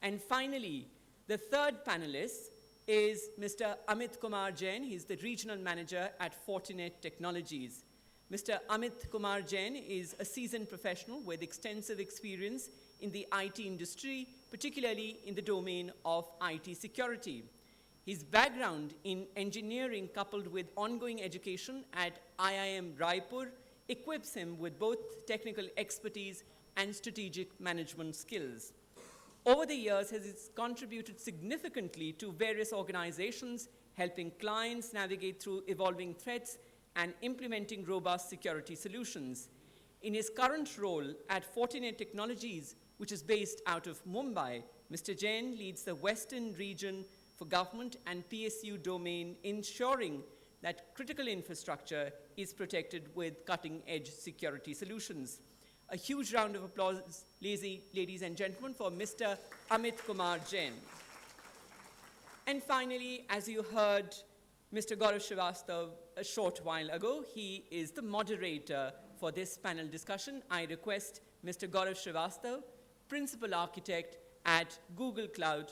Speaker 1: And finally, the third panelist is Mr. Amit Kumar Jain. He's the Regional Manager at Fortinet Technologies. Mr. Amit Kumar Jain is a seasoned professional with extensive experience in the IT industry, particularly in the domain of IT security. His background in engineering, coupled with ongoing education at IIM Raipur, equips him with both technical expertise and strategic management skills. Over the years, he has contributed significantly to various organizations, helping clients navigate through evolving threats and implementing robust security solutions. In his current role at Fortinet Technologies, which is based out of Mumbai, Mr. Jain leads the Western region for government and PSU domain, ensuring that critical infrastructure is protected with cutting-edge security solutions. A huge round of applause, ladies and gentlemen, for Mr. Amit Kumar Jain. And finally, as you heard Mr. Gaurav Srivastav a short while ago, he is the moderator for this panel discussion. I request Mr. Gaurav Srivastav, Principal Architect at Google Cloud,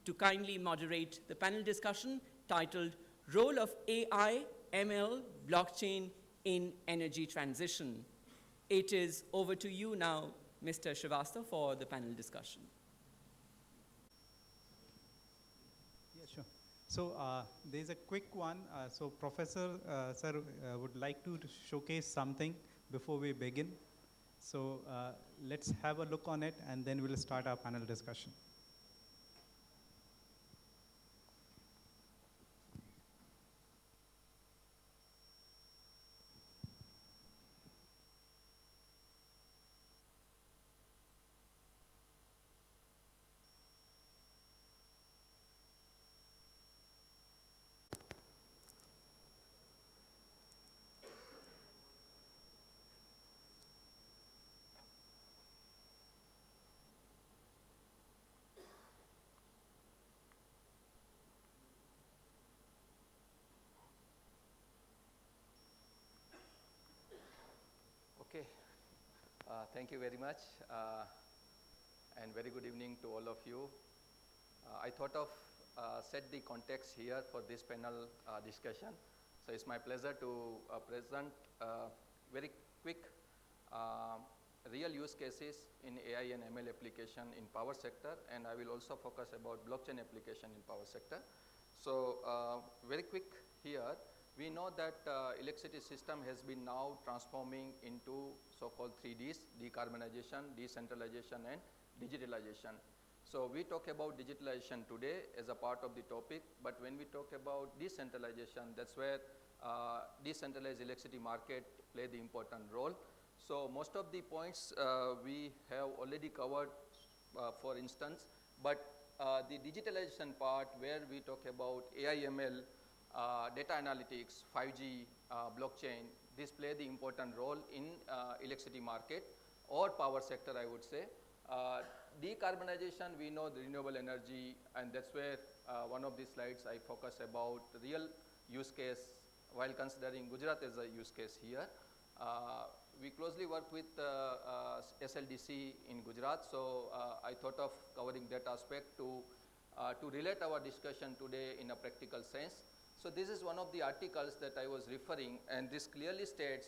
Speaker 1: to kindly moderate the panel discussion titled Role of AI, ML, Blockchain in Energy Transition. It is over to you now, Mr. Srivastav, for the panel discussion.
Speaker 21: Yeah, sure. So there's a quick one. So Professor Sir would like to showcase something before we begin. So let's have a look on it, and then we'll start our panel discussion.
Speaker 3: Okay, thank you very much, and very good evening to all of you. I thought of set the context here for this panel discussion. So it's my pleasure to present very quick real use cases in AI and ML application in power sector, and I will also focus about blockchain application in power sector. So very quick here. We know that electricity system has been now transforming into so-called 3Ds, decarbonization, decentralization, and digitalization. So we talk about digitalization today as a part of the topic, but when we talk about decentralization, that's where decentralized electricity market play the important role. So most of the points we have already covered, for instance, but the digitalization part where we talk about AI, ML, data analytics, 5G, blockchain, this play the important role in electricity market or power sector, I would say. Decarbonization, we know the renewable energy, and that's where one of the slides I focus about real use case while considering Gujarat as a use case here. We closely work with SLDC in Gujarat, so I thought of covering that aspect to relate our discussion today in a practical sense. So this is one of the articles that I was referring, and this clearly states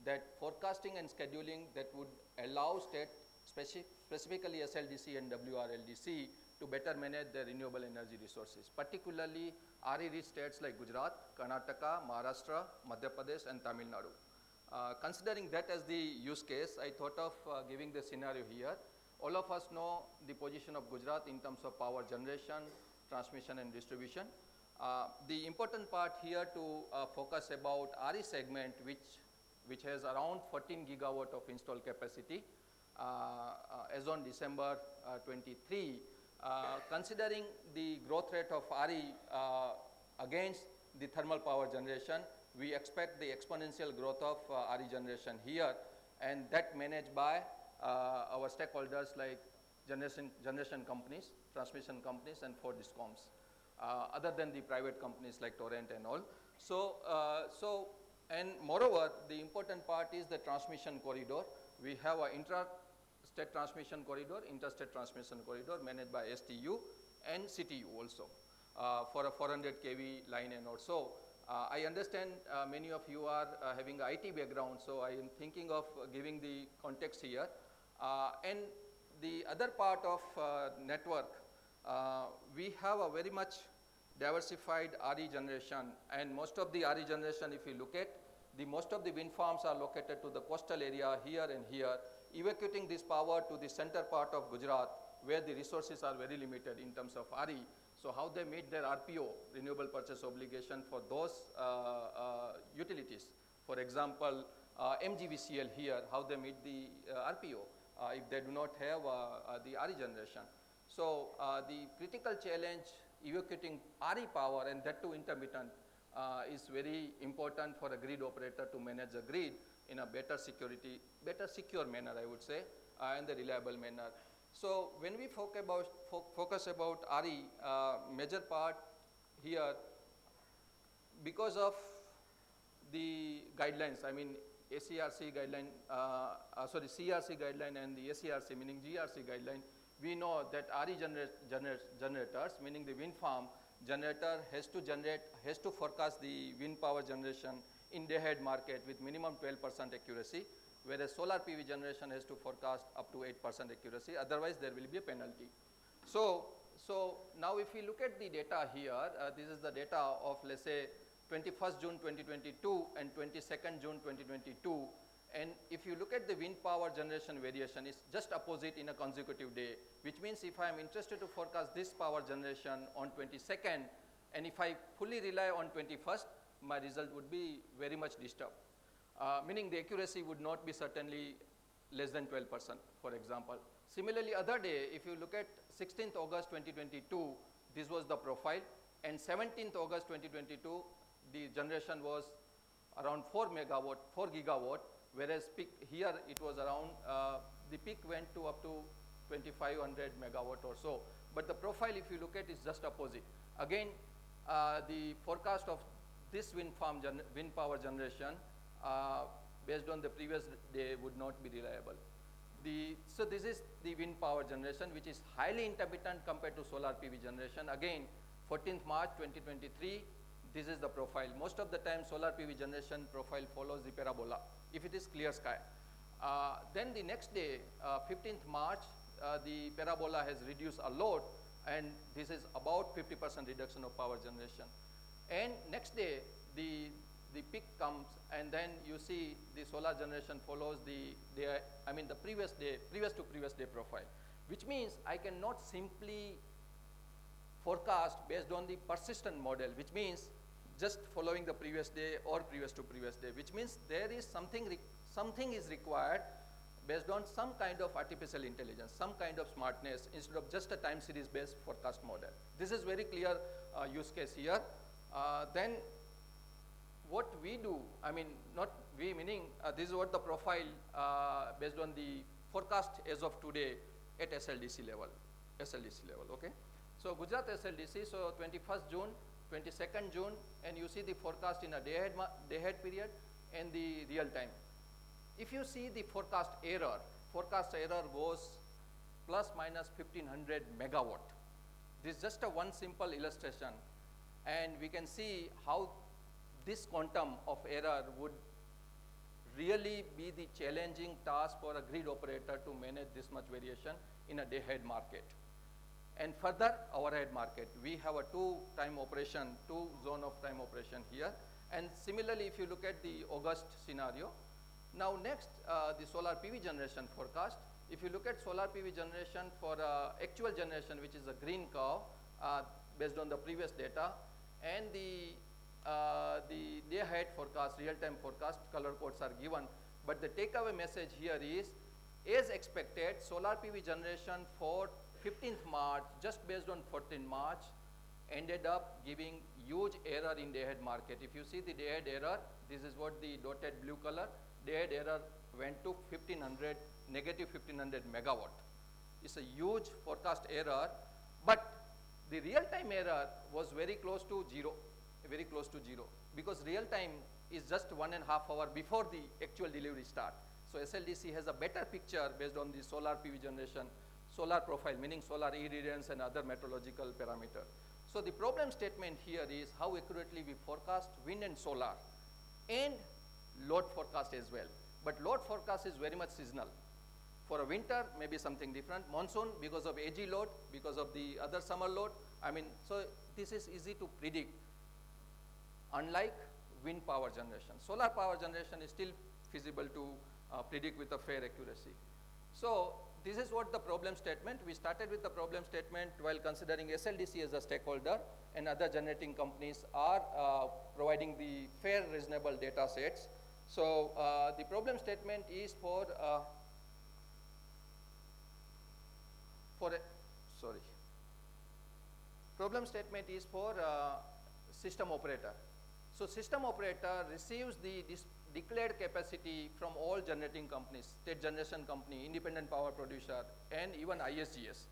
Speaker 3: that forecasting and scheduling that would allow state, specifically SLDC and WRLDC, to better manage their renewable energy resources, particularly RE-rich states like Gujarat, Karnataka, Maharashtra, Madhya Pradesh, and Tamil Nadu. Considering that as the use case, I thought of giving the scenario here. All of us know the position of Gujarat in terms of power generation, transmission, and distribution. The important part here to focus about RE segment, which has around 14 gigawatt of installed capacity as on December 23. Considering the growth rate of RE against the thermal power generation, we expect the exponential growth of RE generation here, and that managed by our stakeholders like generation companies, transmission companies, and 4 discoms, other than the private companies like Torrent and all. So, and moreover, the important part is the transmission corridor. We have an intra-state transmission corridor, interstate transmission corridor managed by STU and CTU also for a 400 kV line and also. I understand many of you are having an IT background, so I am thinking of giving the context here. And the other part of network, we have a very much diversified RE generation, and most of the RE generation, if you look at, most of the wind farms are located to the coastal area here and here, evacuating this power to the center part of Gujarat, where the resources are very limited in terms of RE. So how they meet their RPO, renewable purchase obligation, for those utilities. For example, MGVCL here, how they meet the RPO if they do not have the RE generation. So the critical challenge evacuating RE power, and that too intermittent, is very important for a grid operator to manage the grid in a better secure manner, I would say, and the reliable manner. So when we focus about RE, major part here, because of the guidelines, I mean ACRC guideline, CRC guideline and the ACRC, meaning GRC guideline, we know that RE generators, meaning the wind farm generator, has to forecast the wind power generation in day-ahead market with minimum 12% accuracy, whereas solar PV generation has to forecast up to 8% accuracy, otherwise there will be a penalty. So now if we look at the data here, this is the data of, let's say, 21st June 2022 and 22nd June 2022, and if you look at the wind power generation variation, it's just opposite in a consecutive day, which means if I am interested to forecast this power generation on 22nd, and if I fully rely on 21st, my result would be very much disturbed. Meaning the accuracy would not be certainly less than 12%, for example. Similarly, other day, if you look at 16th August 2022, this was the profile, and 17th August 2022, the generation was around 4 gigawatt, whereas peak here it was around, the peak went to up to 2500 megawatt or so. But the profile, if you look at, is just opposite. Again, the forecast of this wind power generation based on the previous day would not be reliable. So this is the wind power generation, which is highly intermittent compared to solar PV generation. Again, 14th March 2023, this is the profile. Most of the time solar PV generation profile follows the parabola, if it is clear sky. Then the next day, 15th March, the parabola has reduced a lot, and this is about 50% reduction of power generation. And next day, the peak comes, and then you see the solar generation follows the previous to previous day profile, which means I cannot simply forecast based on the persistent model, which means just following the previous day or previous to previous day, which means there is something is required based on some kind of artificial intelligence, some kind of smartness instead of just a time series based forecast model. This is very clear use case here. Then what we do, I mean not we meaning this is what the profile based on the forecast as of today at SLDC level, okay. So Gujarat SLDC, so 21st June, 22nd June, and you see the forecast in a day-ahead period and the real time. If you see the forecast error was plus minus 1500 megawatt. This is just a one simple illustration, and we can see how this quantum of error would really be the challenging task for a grid operator to manage this much variation in a day-ahead market. And further, overhead market. We have a two zone of time operation here. And similarly, if you look at the August scenario, now next, the solar PV generation forecast. If you look at solar PV generation for actual generation, which is a green curve based on the previous data, and the day-ahead forecast, real-time forecast, color codes are given. But the takeaway message here is, as expected, solar PV generation for 15th March, just based on 14th March, ended up giving huge error in day-ahead market. If you see the day-ahead error, this is what the dotted blue color, day-ahead error went to negative 1500 megawatt. It's a huge forecast error, but the real-time error was very close to zero, because real-time is just 1.5 hours before the actual delivery start. So SLDC has a better picture based on the solar PV generation, solar profile, meaning solar irradiance and other meteorological parameter. So the problem statement here is how accurately we forecast wind and solar and load forecast as well. But load forecast is very much seasonal. For a winter, maybe something different. Monsoon, because of AG load, because of the other summer load. I mean, so this is easy to predict, unlike wind power generation. Solar power generation is still feasible to predict with a fair accuracy. So this is what the problem statement. We started with the problem statement while considering SLDC as a stakeholder, and other generating companies are providing the fair, reasonable data sets. So the problem statement is problem statement is for system operator. So system operator receives the declared capacity from all generating companies, state generation company, independent power producer, and even ISGS,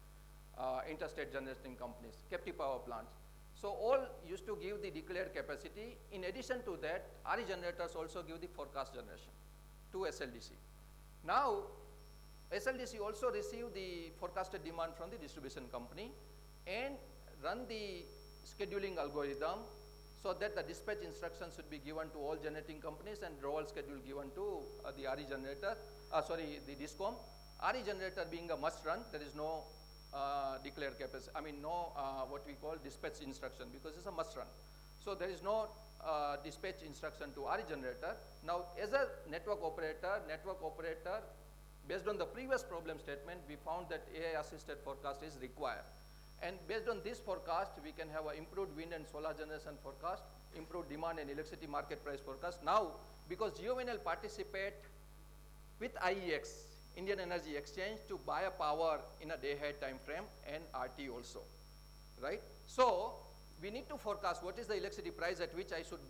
Speaker 3: interstate generating companies, captive power plants. So all used to give the declared capacity. In addition to that, RE generators also give the forecast generation to SLDC. Now, SLDC also receive the forecasted demand from the distribution company and run the scheduling algorithm so that the dispatch instructions should be given to all generating companies and drawal schedule given to the RE generator, the DISCOM. RE generator being a must run, there is no declared capacity, no what we call dispatch instruction, because it's a must run. So there is no dispatch instruction to RE generator. Now as a network operator, based on the previous problem statement, we found that AI assisted forecast is required. And based on this forecast, we can have an improved wind and solar generation forecast, improved demand and electricity market price forecast. Now, because Guvnl participate with IEX, Indian Energy Exchange, to buy a power in a day-ahead time frame and RT also, right? So we need to forecast what is the electricity price at which I should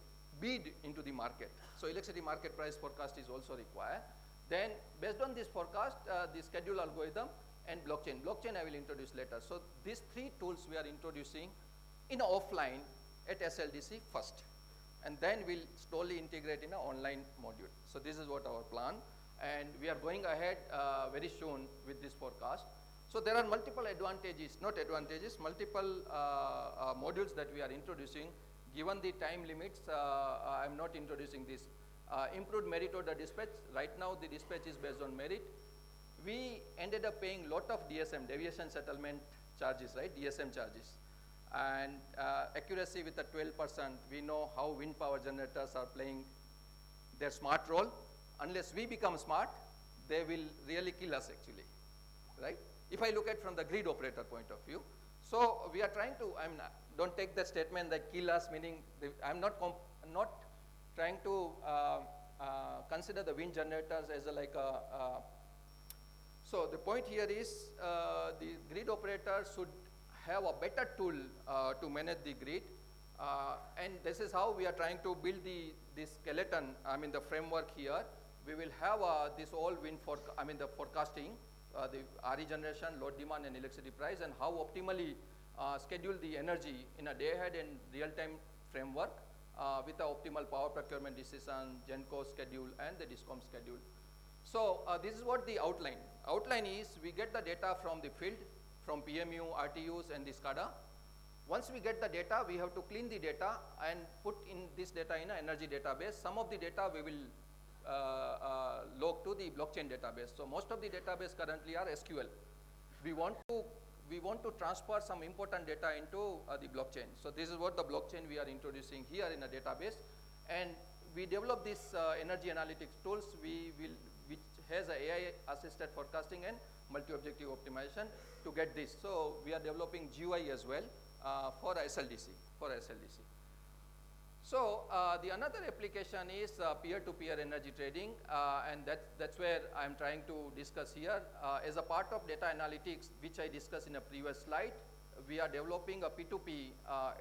Speaker 3: bid into the market. So electricity market price forecast is also required. Then based on this forecast, the schedule algorithm and blockchain. Blockchain I will introduce later. So these three tools we are introducing in offline at SLDC first, and then we'll slowly integrate in an online module. So this is what our plan, and we are going ahead very soon with this forecast. So there are multiple multiple modules that we are introducing. Given the time limits, I'm not introducing this. Improved merit order dispatch. Right now the dispatch is based on merit. We ended up paying lot of DSM, deviation settlement charges, right? DSM charges. And accuracy with a 12%. We know how wind power generators are playing their smart role. Unless we become smart, they will really kill us actually, right? If I look at from the grid operator point of view. So we are trying to, don't take the statement that kill us, meaning I'm not trying to consider the wind generators as so the point here is the grid operator should have a better tool to manage the grid, and this is how we are trying to build this skeleton, the framework here. We will have this all wind the forecasting, the RE generation, load demand and electricity price, and how optimally schedule the energy in a day ahead and real-time framework with the optimal power procurement decision, GenCo schedule and the DISCOM schedule. So this is what the outline. Outline is we get the data from the field, from PMU, RTUs and the SCADA. Once we get the data, we have to clean the data and put in this data in an energy database. Some of the data we will log to the blockchain database. So most of the database currently are SQL. We want to transfer some important data into the blockchain. So this is what the blockchain we are introducing here in a database, and we develop this energy analytics tools which has a AI assisted forecasting and multi-objective optimization to get this. So we are developing GUI as well for SLDC. So the another application is peer-to-peer energy trading, and that's where I'm trying to discuss here. As a part of data analytics, which I discussed in a previous slide, we are developing a P2P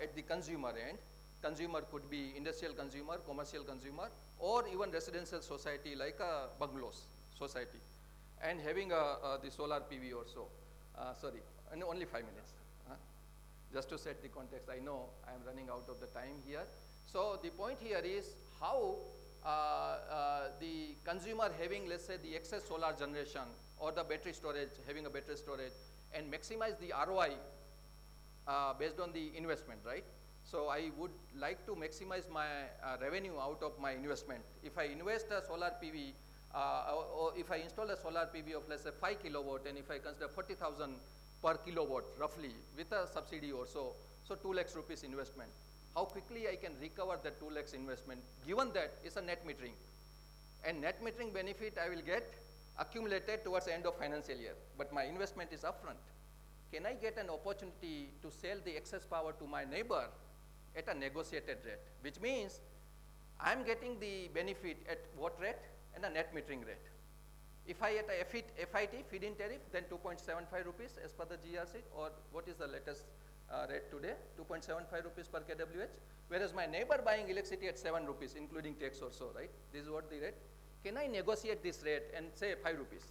Speaker 3: at the consumer end. Consumer could be industrial consumer, commercial consumer, or even residential society like a bungalows society, and having the solar PV also. Sorry, and only 5 minutes. Just to set the context, I know I'm running out of the time here. So the point here is how the consumer having, let's say, the excess solar generation or the battery storage, having a battery storage, and maximize the ROI based on the investment, right? So I would like to maximize my revenue out of my investment. If I invest a solar PV, or if I install a solar PV of, let's say, 5 kilowatt, and if I consider 40,000 per kilowatt roughly with a subsidy or so 2 lakhs rupees investment, how quickly I can recover that 2 lakhs investment, given that it's a net metering. And net metering benefit I will get accumulated towards the end of financial year, but my investment is upfront. Can I get an opportunity to sell the excess power to my neighbor at a negotiated rate, which means I'm getting the benefit at what rate? And a net metering rate. If I at a FIT, feed-in tariff, then 2.75 rupees as per the GRC, or what is the latest rate today, 2.75 rupees per kWh, whereas my neighbor buying electricity at 7 rupees, including tax or so, right? This is what the rate. Can I negotiate this rate and say 5 rupees?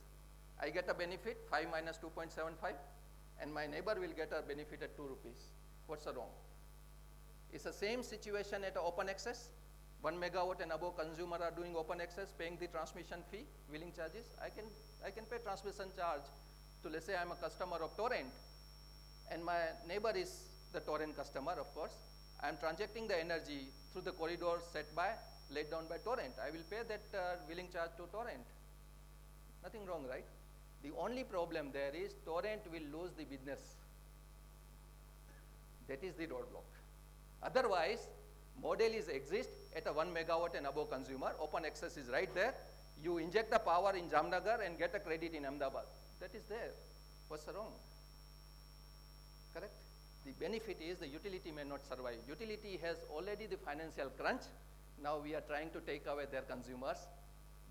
Speaker 3: I get a benefit, 5 minus 2.75, and my neighbor will get a benefit at 2 rupees. What's the wrong? It's the same situation at open access. 1 megawatt and above consumer are doing open access, paying the transmission fee, wheeling charges. I can pay transmission charge to, let's say I'm a customer of Torrent, and my neighbor is the Torrent customer, of course. I'm transacting the energy through the corridor laid down by Torrent. I will pay that wheeling charge to Torrent. Nothing wrong, right? The only problem there is Torrent will lose the business. That is the roadblock. Otherwise, model exists at a 1 megawatt and above consumer. Open access is right there. You inject the power in Jamnagar and get a credit in Ahmedabad. That is there. What's wrong? Correct? The benefit is the utility may not survive. Utility has already the financial crunch. Now we are trying to take away their consumers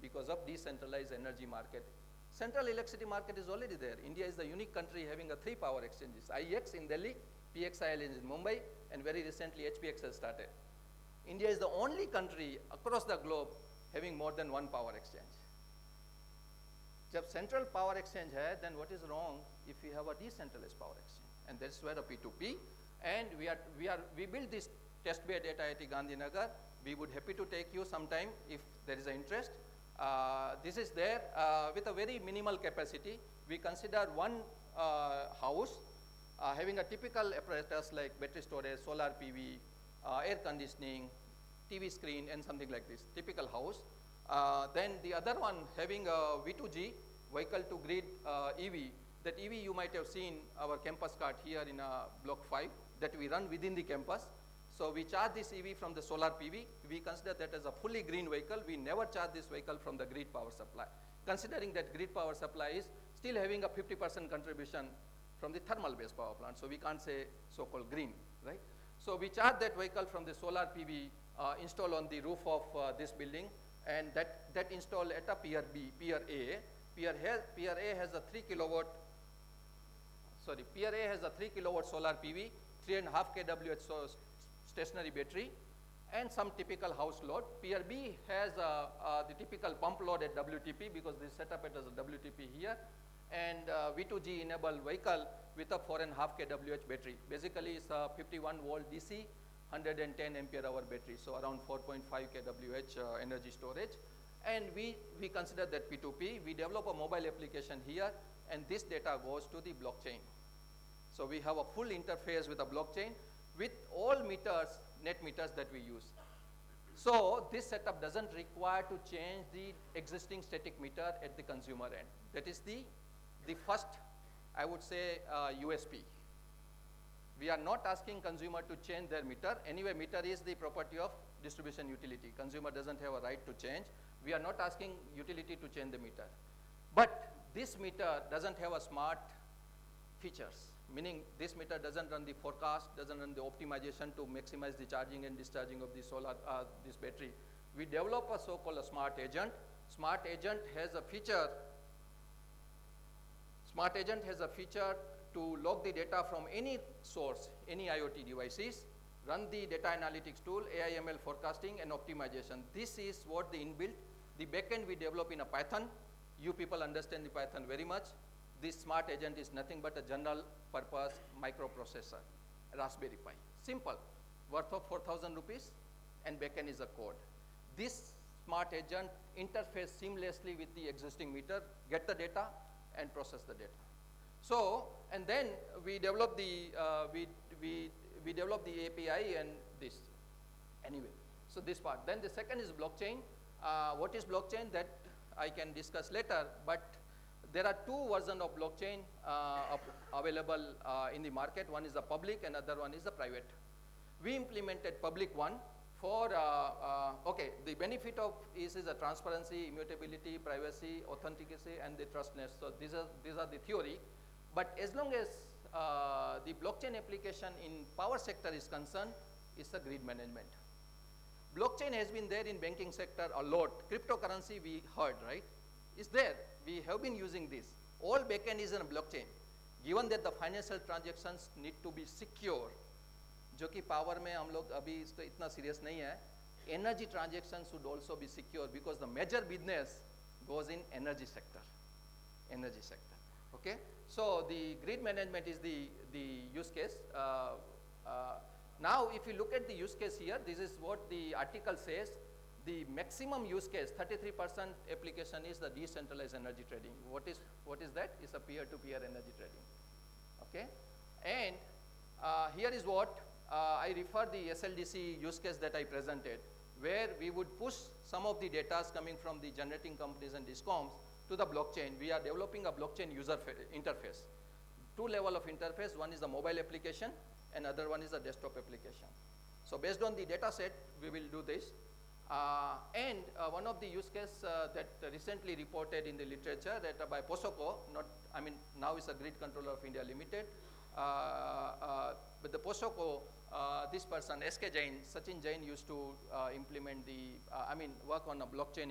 Speaker 3: because of decentralized energy market. Central electricity market is already there. India is the unique country having 3 power exchanges. IEX in Delhi, PXIL is in Mumbai, and very recently HPX has started. India is the only country across the globe having more than 1 power exchange. If central power exchange hai, then what is wrong if we have a decentralized power exchange? And that's where a P2P, and we build this test bed at IIT Gandhinagar. We would happy to take you sometime if there is an interest. This is there with a very minimal capacity. We consider one house having a typical apparatus like battery storage, solar PV, air conditioning, TV screen, and something like this, typical house. Then the other one having a V2G, vehicle to grid EV. That EV you might have seen our campus card here in block 5 that we run within the campus. So we charge this EV from the solar PV. We consider that as a fully green vehicle. We never charge this vehicle from the grid power supply, considering that grid power supply is still having a 50% contribution from the thermal based power plant. So we can't say so-called green, right? So we charge that vehicle from the solar PV installed on the roof of this building, and that installed at a Pier B, Pier A. Pier A has a 3 kilowatt, sorry, Pier A has a 3 kilowatt solar PV, 3.5 kWh stationary battery, and some typical house load. Pier B has the typical pump load at WTP, because they set up it as a WTP here, and V2G enabled vehicle with a 4.5 kWh battery. Basically, it's a 51 volt DC, 110 ampere hour battery, so around 4.5 kWh energy storage. And we consider that P2P. We develop a mobile application here, and this data goes to the blockchain. So we have a full interface with a blockchain with all meters, net meters that we use. So this setup doesn't require to change the existing static meter at the consumer end. That is the first, I would say, USP. We are not asking consumer to change their meter. Anyway, meter is the property of distribution utility. Consumer doesn't have a right to change. We are not asking utility to change the meter. But this meter doesn't have a smart features, meaning this meter doesn't run the forecast, doesn't run the optimization to maximize the charging and discharging of the solar, this battery. We develop a so-called a smart agent. Smart agent has a feature to log the data from any source, any IoT devices, run the data analytics tool, AI/ML forecasting and optimization. This is what the inbuilt. The backend we develop in a Python. You people understand the Python very much. This smart agent is nothing but a general purpose microprocessor, Raspberry Pi. Simple, worth of 4,000 rupees, and backend is a code. This smart agent interface seamlessly with the existing meter, get the data, and process the data. So, and then we develop the we develop the API and this. Anyway, so this part. Then the second is blockchain. What is blockchain? That I can discuss later. But there are two versions of blockchain available in the market. One is the public, and another one is the private. We implemented public one for okay. The benefit of is the transparency, immutability, privacy, authenticacy, and the trustness. So these are the theory. But as long as the blockchain application in power sector is concerned, it's a grid management. Blockchain has been there in banking sector a lot. Cryptocurrency we heard, right? It's there. We have been using this. All backend is in a blockchain. Given that the financial transactions need to be secure, जो कि power में हम लोग अभी इसको इतना serious नहीं है. Energy transactions should also be secure because the major business goes in energy sector. Energy sector. Okay. So the grid management is the use case. Now, if you look at the use case here, this is what the article says. The maximum use case, 33% application is the decentralized energy trading. What is that? It's a peer-to-peer energy trading. Okay, and here is what I refer the SLDC use case that I presented, where we would push some of the data coming from the generating companies and discoms to the blockchain. We are developing a blockchain user interface. Two levels of interface. One is the mobile application, and other one is the desktop application. So based on the data set, we will do this. And one of the use case that recently reported in the literature that by POSOCO, now it's a Grid Controller of India Limited, but the POSOCO, this person, SK Jain, Sachin Jain used to implement the, work on a blockchain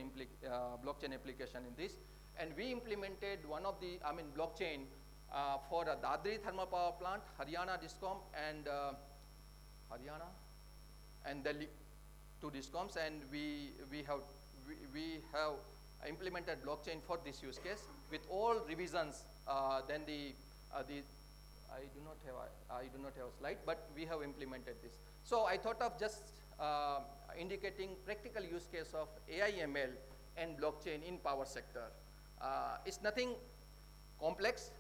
Speaker 3: application in this. And we implemented one of the, blockchain for a Dadri thermal power plant, Haryana Discom, and Delhi, two Discoms, and we have implemented blockchain for this use case with all revisions. Then I do not have a slide, but we have implemented this. So I thought of just indicating practical use case of AI/ML and blockchain in power sector. It's nothing complex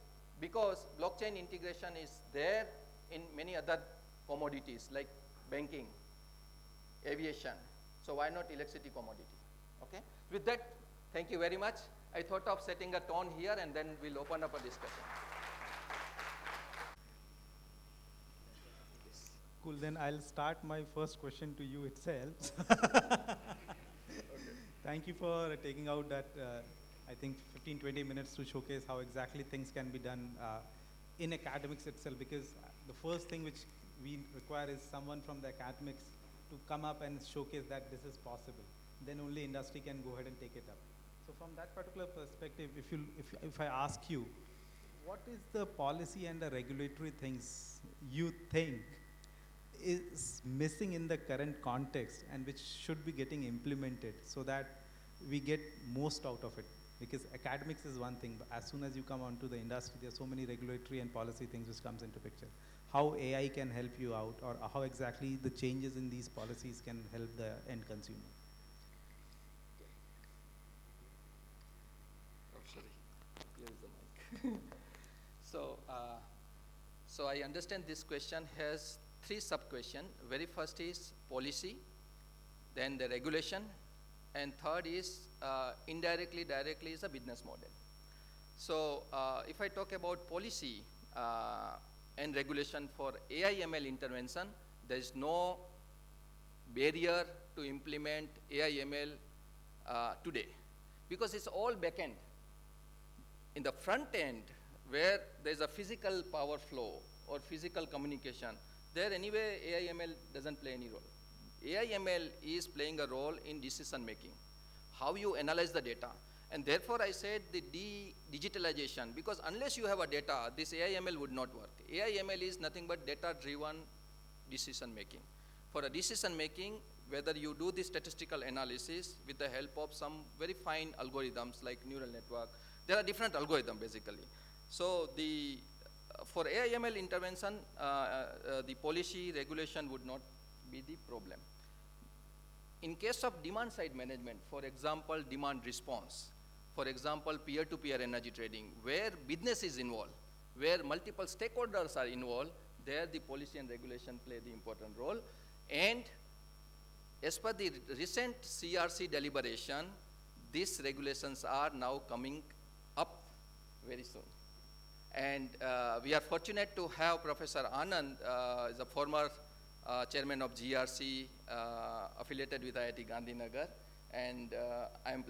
Speaker 3: because blockchain integration is there in many other commodities like banking, aviation. So why not electricity commodity? Okay. With that, thank you very much. I thought of setting a tone here, and then we'll open up a discussion.
Speaker 21: Cool. Then I'll start my first question to you itself. Thank you for taking out that, I think, 15-20 minutes to showcase how exactly things can be done in academics itself, because the first thing which we require is someone from the academics to come up and showcase that this is possible. Then only industry can go ahead and take it up. So from that particular perspective, if I ask you, what is the policy and the regulatory things you think is missing in the current context and which should be getting implemented so that we get most out of it? Because academics is one thing, but as soon as you come onto the industry, there are so many regulatory and policy things which comes into picture. How AI can help you out, or how exactly the changes in these policies can help the end consumer?
Speaker 3: Oh, sorry. Here is the mic. So I understand this question has three sub-questions. Very first is policy, then the regulation, and third is indirectly, directly is a business model. So if I talk about policy and regulation for AI ML intervention, there is no barrier to implement AI ML today, because it's all back-end. In the front end, where there's a physical power flow or physical communication, there anyway AI ML doesn't play any role. AI ML is playing a role in decision making, how you analyze the data. And therefore I said the digitalization, because unless you have a data, this AI ML would not work. AI ML is nothing but data-driven decision making. For a decision making, whether you do the statistical analysis with the help of some very fine algorithms like neural network, there are different algorithms basically. So for AI ML intervention, the policy regulation would not be the problem. In case of demand side management, for example, demand response, for example, peer-to-peer energy trading, where business is involved, where multiple stakeholders are involved, there the policy and regulation play the important role. And as per the recent CRC deliberation, these regulations are now coming up very soon. And we are fortunate to have Professor Anand, is a former chairman of GRC, affiliated with IIT Gandhinagar. And I'm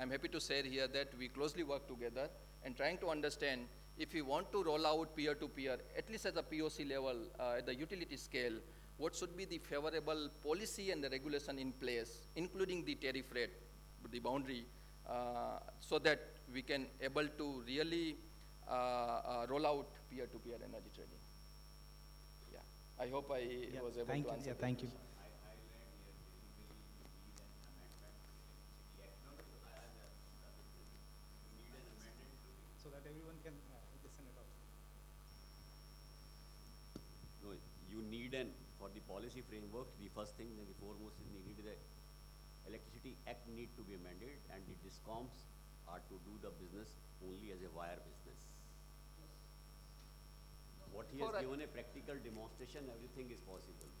Speaker 3: happy to say here that we closely work together and trying to understand if we want to roll out peer-to-peer, at least at the POC level, at the utility scale, what should be the favorable policy and the regulation in place, including the tariff rate, the boundary, so that we can able to really roll out peer-to-peer energy trading. Yeah, I hope I was able to answer.
Speaker 21: Yeah, thank you. So that everyone can listen it out.
Speaker 4: No, you need for the policy framework, the first thing and the foremost is needed the Electricity Act need to be amended, and the DISCOMs are to do the business only as a wire business. What he has given a practical demonstration, everything is possible.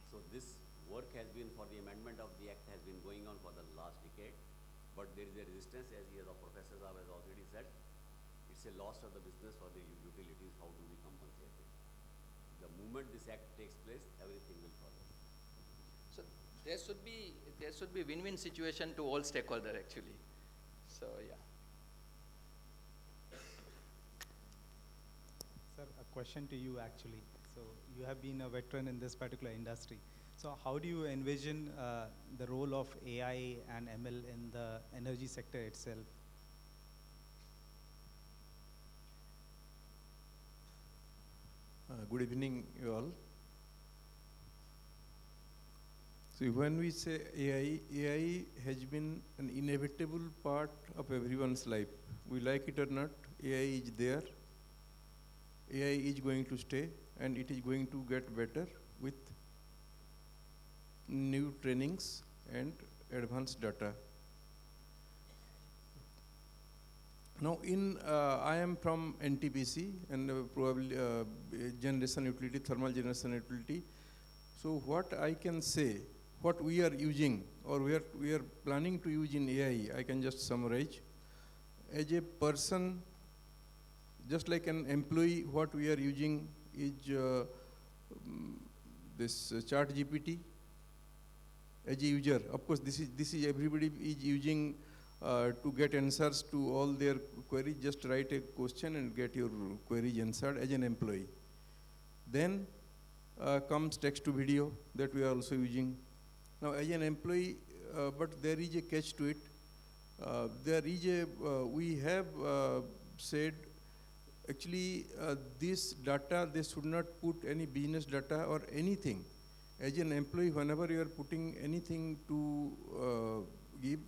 Speaker 4: So this work has been for the amendment of the Act has been going on for the last decade, but there is a resistance, as the Professor Saab has already said. It's a loss of the business for the utilities. How do we compensate it? The moment this Act takes place, everything will follow.
Speaker 3: So there should be win-win situation to all stakeholders actually. So yeah.
Speaker 21: Sir, a question to you actually. So you have been a veteran in this particular industry. So how do you envision the role of AI and ML in the energy sector itself?
Speaker 5: Good evening, you all. So when we say AI has been an inevitable part of everyone's life. We like it or not, AI is there. AI is going to stay, and it is going to get better with new trainings and advanced data. Now, I am from NTPC and probably generation utility, thermal generation utility. So what I can say, what we are using or we are planning to use in AI, I can just summarize. As a person, just like an employee, what we are using is this ChatGPT. As a user, of course, this is everybody is using to get answers to all their queries. Just write a question and get your queries answered as an employee. Then comes text to video that we are also using. Now as an employee, but there is a catch to it. There is a, we have said actually this data, they should not put any business data or anything. As an employee, whenever you are putting anything to give,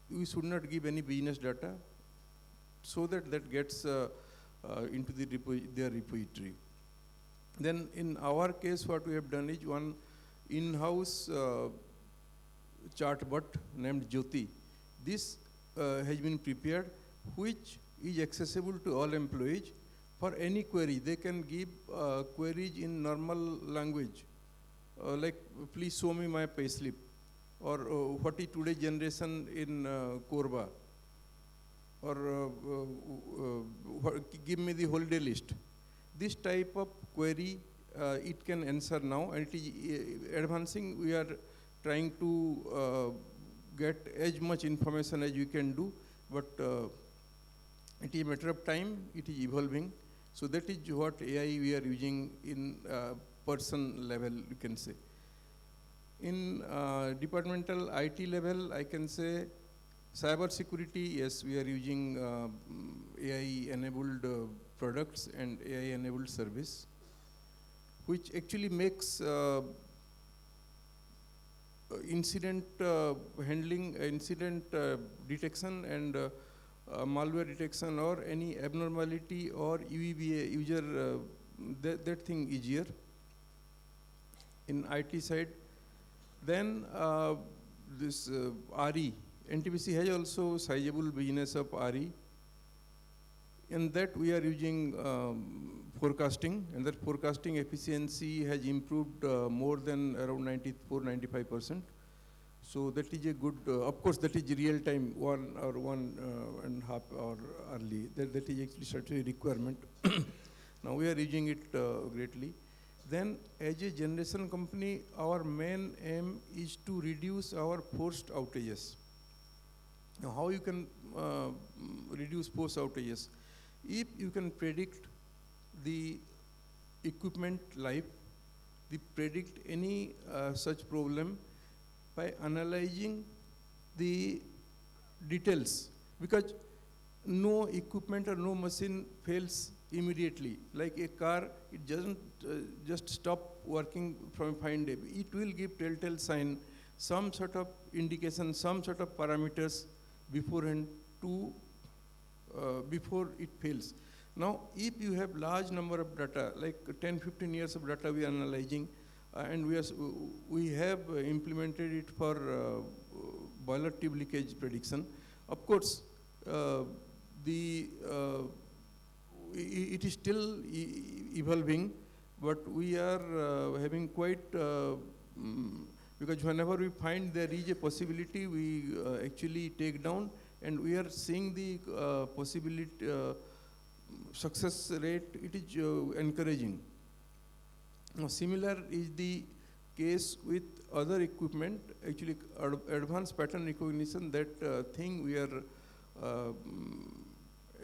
Speaker 5: we should not give any business data so that that gets into the their repository. Then in our case, what we have done is one in-house chatbot named Jyoti. This has been prepared, which is accessible to all employees for any query. They can give queries in normal language, like please show me my payslip, or what is today's generation in Korba, or give me the holiday list. This type of query it can answer now, and it is advancing. We are trying to get as much information as we can do, but it is a matter of time, it is evolving. So that is what AI we are using in person level, you can say. In departmental IT level, I can say cyber security, yes, we are using AI-enabled products and AI-enabled service, which actually makes incident handling, incident detection and malware detection or any abnormality or UEBA user, that thing easier in IT side. Then this RE, NTPC has also sizable business of RE. In that we are using forecasting, and that forecasting efficiency has improved more than around 94–95%. So that is a good, of course that is real time, 1 or 1.5 hour early. That is actually statutory requirement. Now we are using it greatly. Then as a generation company, our main aim is to reduce our forced outages. Now how you can reduce forced outages? If you can predict the equipment life, predict any such problem by analyzing the details, because no equipment or no machine fails immediately. Like a car, it doesn't just stop working from fine day. It will give telltale sign, some sort of indication, some sort of parameters beforehand to before it fails. Now, if you have large number of data, like 10–15 years of data we are analyzing, and we have implemented it for boiler tube leakage prediction. Of course, it is still evolving, but we are having quite, because whenever we find there is a possibility, we actually take down, and we are seeing the possibility, success rate, it is encouraging. Now, similar is the case with other equipment, actually advanced pattern recognition, that thing we are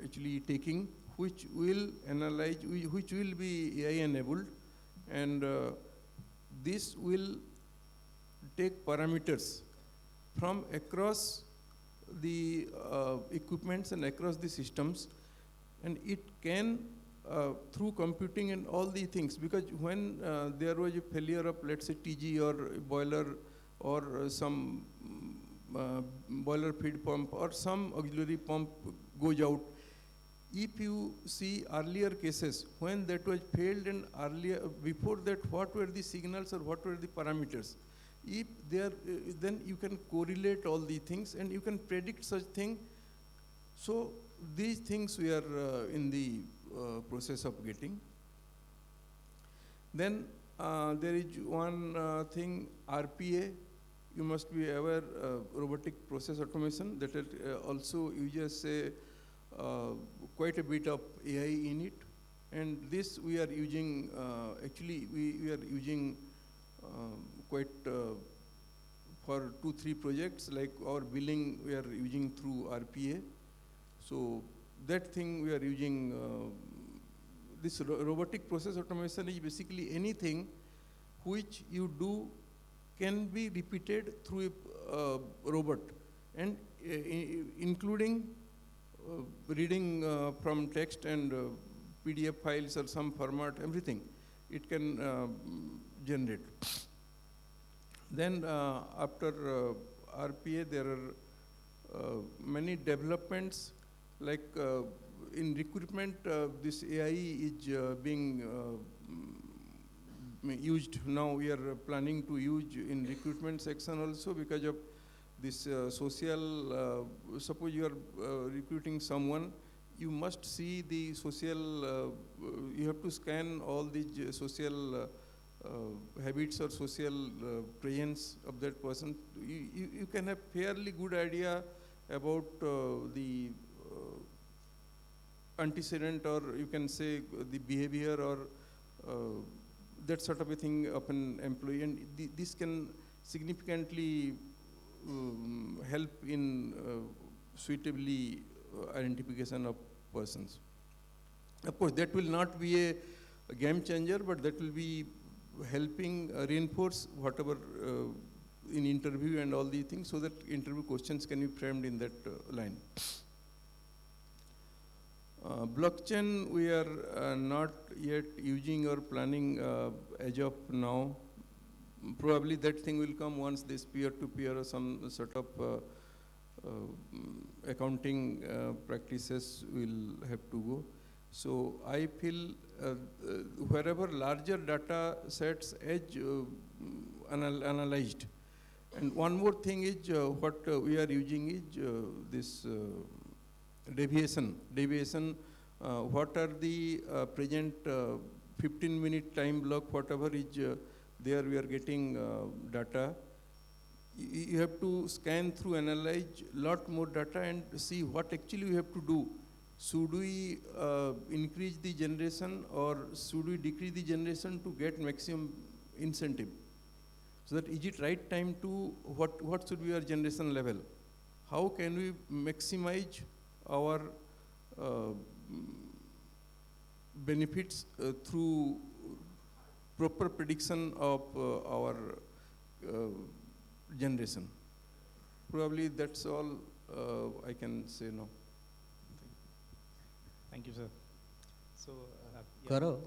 Speaker 5: actually taking, which will analyze, which will be AI enabled, and this will take parameters from across the equipments and across the systems, and it can through computing and all the things, because when there was a failure of, let's say, TG or boiler or some boiler feed pump or some auxiliary pump goes out, if you see earlier cases when that was failed, and earlier, before that, what were the signals or what were the parameters? If there, then you can correlate all the things and you can predict such thing. So these things we are in the process of getting. Then there is one thing, RPA. You must be aware, robotic process automation, that it also uses quite a bit of AI in it. And this we are using, actually we are using quite for 2–3 projects, like our billing we are using through RPA. So that thing we are using this robotic process automation is basically anything which you do can be repeated through a robot, and including reading from text and PDF files or some format, everything it can generate. Then after RPA, there are many developments, like in recruitment, this AI is being used. Now we are planning to use in recruitment section also, because of this social, suppose you are recruiting someone, you must see the social, you have to scan all these social habits or social presence of that person. You can have fairly good idea about the antecedent, or you can say the behavior, or that sort of a thing of an employee, and this can significantly help in suitably identification of persons. Of course, that will not be a game changer, but that will be helping reinforce whatever in interview and all these things, so that interview questions can be framed in that line. Blockchain, we are not yet using or planning as of now. Probably that thing will come once this peer-to-peer or some sort of accounting practices will have to go. So I feel wherever larger data sets as analyzed. And one more thing is what we are using is this deviation. What are the present 15-minute time block, whatever is there, we are getting data. You have to scan through, analyze lot more data, and see what actually we have to do. Should we increase the generation, or should we decrease the generation to get maximum incentive? So that is it right time to, what should be our generation level? How can we maximize our benefits through proper prediction of our generation? Probably that's all I can say now.
Speaker 7: Thank you, sir. So,
Speaker 8: Gaurav,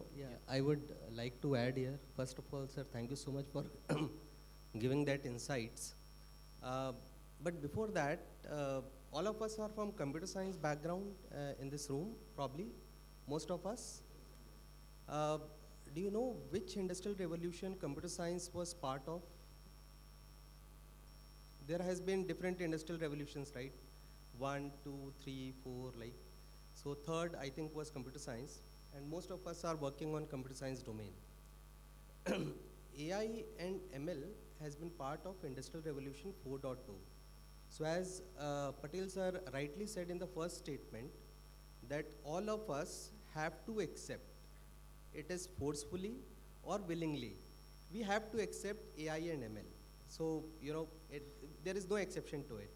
Speaker 8: I would like to add here. First of all, sir, thank you so much for giving that insights. But before that, all of us are from computer science background in this room, probably, most of us. Do you know which industrial revolution computer science was part of? There has been different industrial revolutions, right? 1, 2, 3, 4, like. So third, I think, was computer science, and most of us are working on computer science domain. AI and ML has been part of Industrial Revolution 4.2. So as Patel sir rightly said in the first statement, that all of us have to accept, it is forcefully or willingly, we have to accept AI and ML. So, you know, there is no exception to it.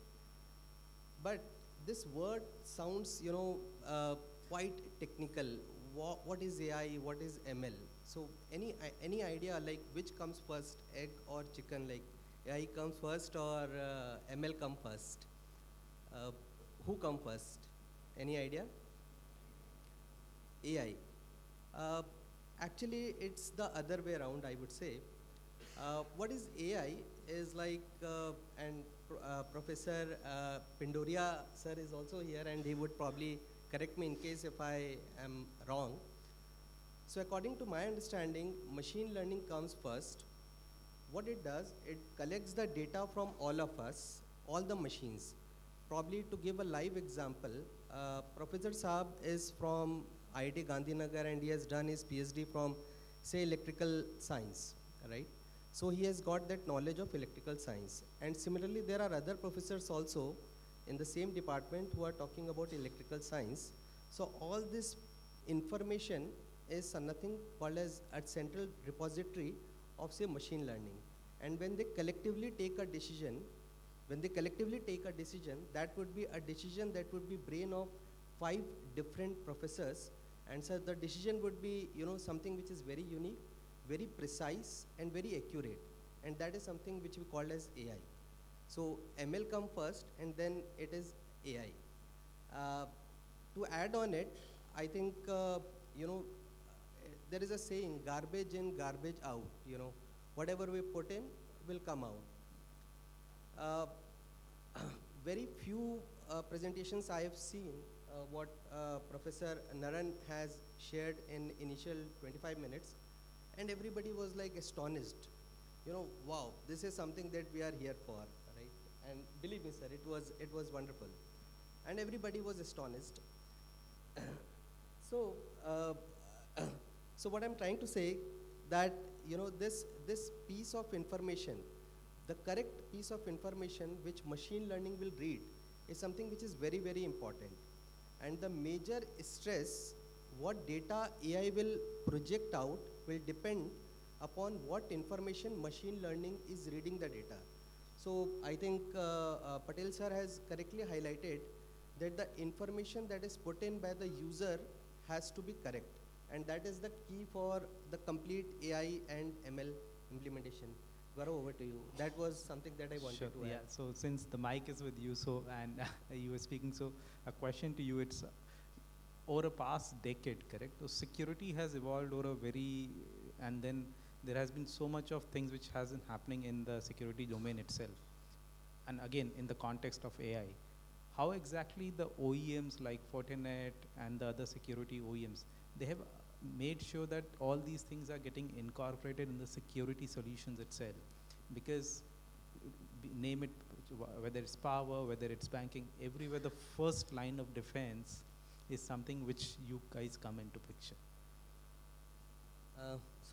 Speaker 8: But this word sounds, you know, quite technical. What is AI? What is ML? So any idea, like, which comes first, egg or chicken? Like, AI comes first or ML come first? Who come first? Any idea? AI. Actually, it's the other way around, I would say. What is AI is like, and Professor Pindoria sir is also here, and he would probably correct me in case if I am wrong. So according to my understanding, machine learning comes first. What it does, it collects the data from all of us, all the machines. Probably to give a live example, Professor Saab is from IIT Gandhinagar, and he has done his PhD from, say, electrical science, right? So he has got that knowledge of electrical science. And similarly, there are other professors also in the same department who are talking about electrical science. So all this information is nothing called as a central repository of, say, machine learning. And when they collectively take a decision, that would be a decision that would be brain of 5 different professors, And so the decision would be, something which is very unique, very precise, and very accurate. And that is something which we call as AI. So ML come first, and then it is AI. To add on it, I think, there is a saying, garbage in, garbage out. Whatever we put in will come out. Very few presentations I have seen what Professor Naran has shared in initial 25 minutes, and everybody was like astonished. Wow, this is something that we are here for, right? And believe me, sir, it was wonderful, and everybody was astonished. So, so what I'm trying to say that this piece of information, the correct piece of information which machine learning will read, is something which is very, very important. And the major stress, what data AI will project out, will depend upon what information machine learning is reading the data. So I think Patel sir has correctly highlighted that the information that is put in by the user has to be correct. And that is the key for the complete AI and ML implementation. Gaurav, over to you. That was something that I wanted to add.
Speaker 7: Yeah, so since the mic is with you, so and you were speaking, so a question to you, it's over a past decade, correct? So security has evolved over a very, and then there has been so much of things which has been happening in the security domain itself. And again, in the context of AI, how exactly the OEMs like Fortinet and the other security OEMs, they have made sure that all these things are getting incorporated in the security solutions itself, because name it, whether it's power, whether it's banking, everywhere the first line of defense is something which you guys come into picture.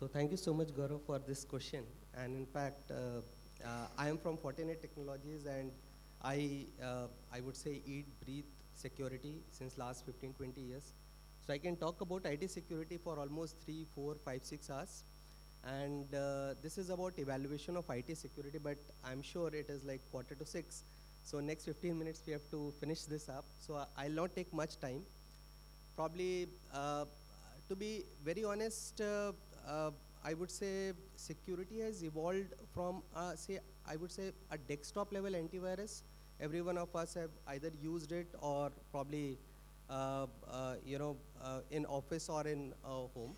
Speaker 8: So thank you so much, Gaurav, for this question. And in fact, I am from Fortinet Technologies, and I would say eat, breathe security since last 15, 20 years. So I can talk about IT security for almost 3, 4, 5, 6 hours. And this is about evaluation of IT security, but I'm sure it is like 5:45. So next 15 minutes we have to finish this up. So I'll not take much time. Probably, to be very honest, I would say security has evolved from, I would say a desktop level antivirus. Every one of us have either used it or probably, in office or in home.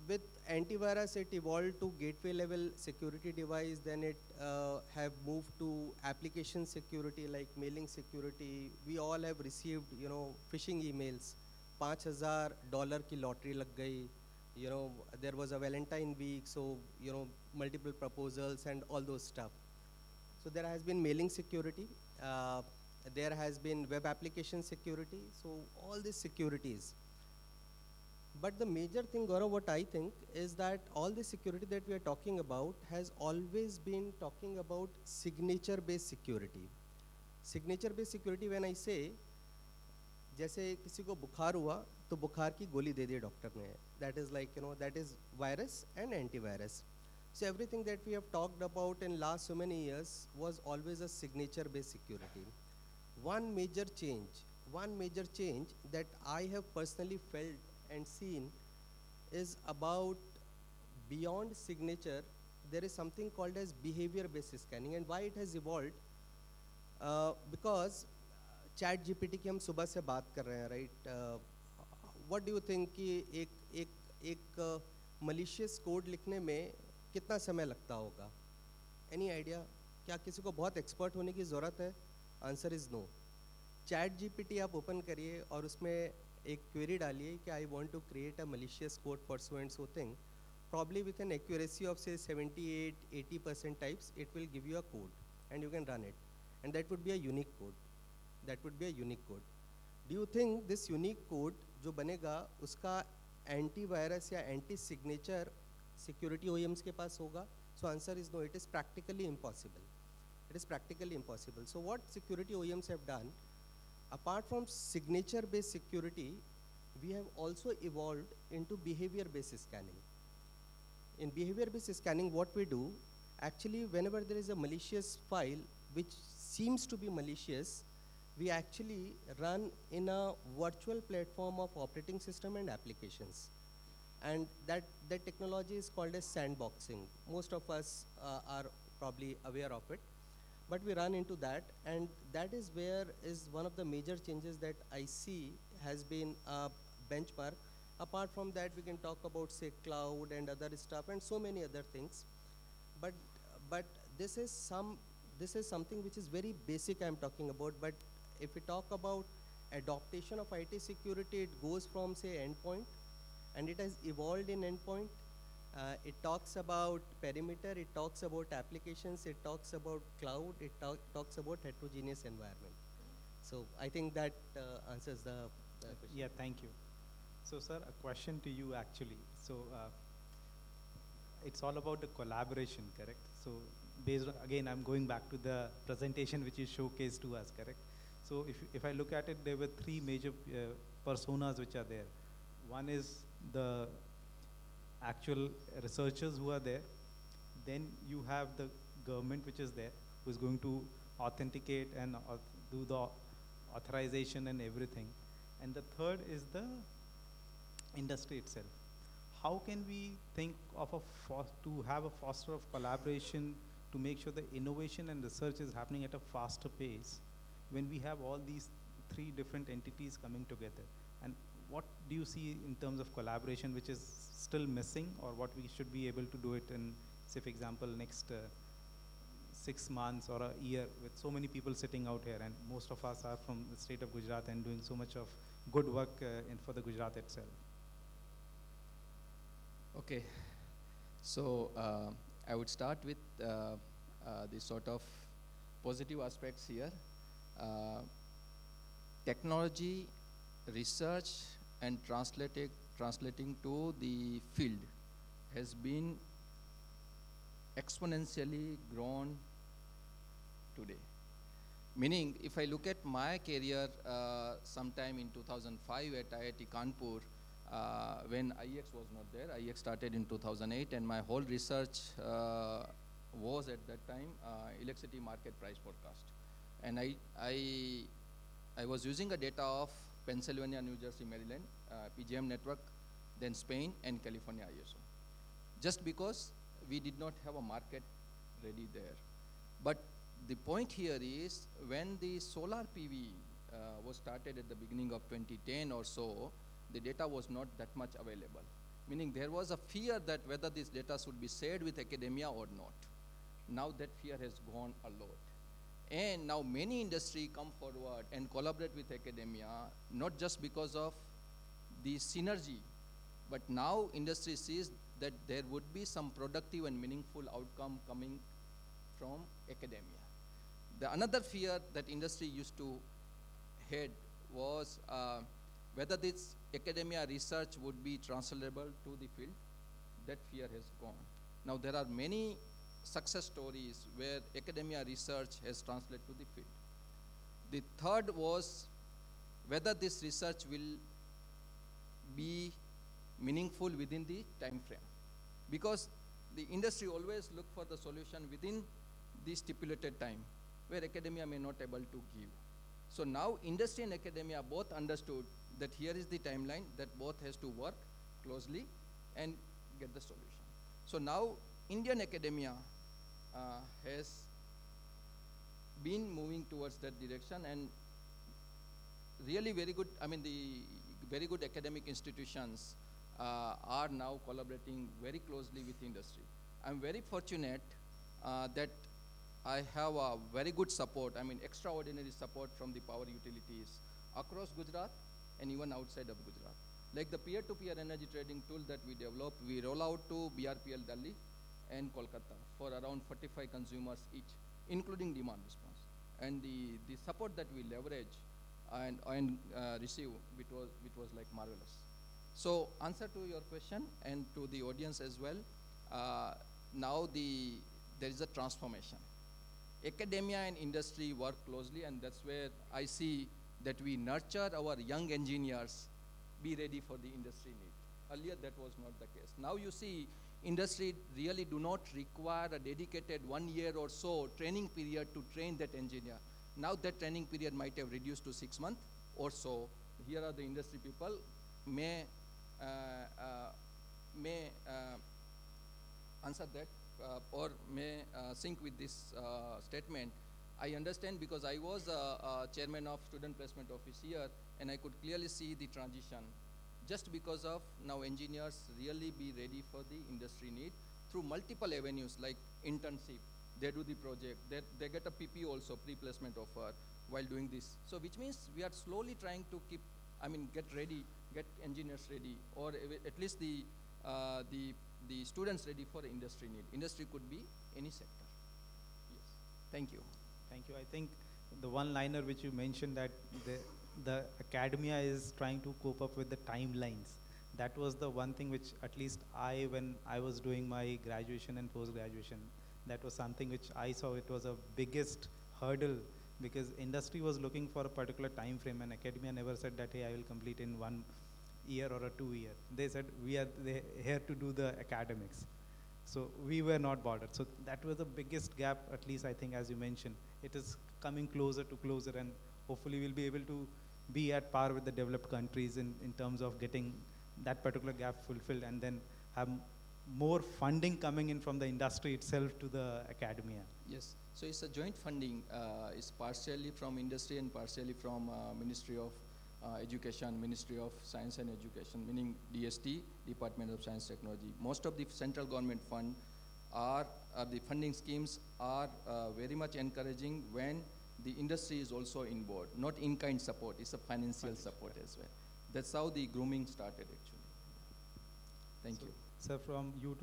Speaker 8: With antivirus, it evolved to gateway level security device. Then it have moved to application security like mailing security. We all have received, phishing emails. $5,000 की lottery lag gayi. There was a Valentine week, so multiple proposals and all those stuff. So there has been mailing security. There has been web application security. So all these securities. But the major thing, Gaurav, what I think is that all the security that we are talking about has always been talking about signature-based security. Signature-based security, when I say, जैसे किसी को बुखार हुआ तो बुखार की गोली दे दी doctor ने. That is like, that is virus and antivirus. So everything that we have talked about in last so many years was always a signature-based security. One major change that I have personally felt and seen is about beyond signature, there is something called as behavior-based scanning. And why it has evolved? Because chat GPT की हम सुबह से बात कर रहे हैं, right? What do you think कि एक malicious code लिखने में कितना समय लगता होगा? Any idea? क्या किसी को बहुत expert होने की ज़रूरत है? Answer is no. Chat GPT आप open करिए और उसमें एक query डालिए कि I want to create a malicious code for so and so thing. Probably with an accuracy of say 78-80% types, it will give you a code and you can run it. And that would be a unique code. Do you think this unique code जो बनेगा उसका antivirus या anti-signature security OEMs के पास होगा? So answer is no. It is practically impossible. So what security OEMs have done, apart from signature-based security, we have also evolved into behavior-based scanning. In behavior-based scanning, what we do, actually, whenever there is a malicious file which seems to be malicious, we actually run in a virtual platform of operating system and applications. And that technology is called as sandboxing. Most of us are probably aware of it. But we run into that, and that is where is one of the major changes that I see has been a benchmark. Apart from that, we can talk about, say, cloud and other stuff and so many other things. But this is something which is very basic I'm talking about. But if we talk about adaptation of IT security, it goes from, say, endpoint, and it has evolved in endpoint. It talks about perimeter, it talks about applications, it talks about cloud, it talks about heterogeneous environment. So I think that answers the question.
Speaker 7: Yeah, thank you. So, sir, a question to you actually. So, it's all about the collaboration, correct? So, based on, again, I'm going back to the presentation which you showcased to us, correct? So, if I look at it, there were three major personas which are there. One is the actual researchers who are there. Then you have the government which is there, who is going to authenticate and do the authorization and everything. And the third is the industry itself. How can we think of to have a foster of collaboration to make sure the innovation and research is happening at a faster pace when we have all these three different entities coming together? And what do you see in terms of collaboration which is still missing, or what we should be able to do it in, say, for example, next 6 months or a year, with so many people sitting out here, and most of us are from the state of Gujarat and doing so much of good work for the Gujarat itself?
Speaker 3: Okay, so I would start with the sort of positive aspects here. Technology, research, and translating to the field has been exponentially grown today. Meaning, if I look at my career sometime in 2005 at IIT Kanpur, when IEX was not there, IEX started in 2008, and my whole research was at that time electricity market price forecast. And I was using a data of Pennsylvania, New Jersey, Maryland, PJM network, then Spain, and California ISO. Just because we did not have a market ready there. But the point here is, when the solar PV was started at the beginning of 2010 or so, the data was not that much available. Meaning there was a fear that whether this data should be shared with academia or not. Now that fear has gone a lot. And now many industry come forward and collaborate with academia, not just because of the synergy, but now industry sees that there would be some productive and meaningful outcome coming from academia. The another fear that industry used to had was whether this academia research would be transferable to the field. That fear has gone. Now there are many success stories where academia research has translated to the field. The third was whether this research will be meaningful within the time frame. Because the industry always look for the solution within the stipulated time, where academia may not able to give. So now industry and academia both understood that here is the timeline that both has to work closely and get the solution. So now Indian academia has been moving towards that direction, and really very good, I mean the very good academic institutions are now collaborating very closely with industry. I'm very fortunate that I have a very good support, I mean extraordinary support from the power utilities across Gujarat and even outside of Gujarat. Like the peer-to-peer energy trading tool that we developed, we roll out to BRPL Delhi and Kolkata for around 45 consumers each, including demand response. And the support that we leverage and receive, which was like marvelous. So answer to your question and to the audience as well, now there is a transformation. Academia and industry work closely, and that's where I see that we nurture our young engineers be ready for the industry need. Earlier that was not the case. Now you see industry really do not require a dedicated 1 year or so training period to train that engineer. Now that training period might have reduced to 6 months or so. Here are the industry people may answer that or may sync with this statement. I understand because I was chairman of student placement office here, and I could clearly see the transition just because of now engineers really be ready for the industry need through multiple avenues like internship. They do the project, they get a PP also, pre-placement offer while doing this. So which means we are slowly trying to get ready, get engineers ready, or at least the students ready for industry need. Industry could be any sector. Yes, thank you.
Speaker 7: Thank you. I think the one-liner which you mentioned that the academia is trying to cope up with the timelines. That was the one thing which at least when I was doing my graduation and post-graduation, that was something which I saw it was a biggest hurdle because industry was looking for a particular time frame and academia never said that, hey, I will complete in 1 year or a 2 year. They said, we are here to do the academics. So we were not bothered. So that was the biggest gap, at least I think, as you mentioned. It is coming closer to closer, and hopefully we'll be able to be at par with the developed countries in terms of getting that particular gap fulfilled, and then have more funding coming in from the industry itself to the academia.
Speaker 3: Yes, so it's a joint funding. It's partially from industry and partially from Ministry of Education, Ministry of Science and Education, meaning DST, Department of Science Technology. Most of the central government fund the funding schemes are very much encouraging when the industry is also involved, not in-kind support, it's a financial support as well. That's how the grooming started actually. Thank you.
Speaker 7: Sir, from you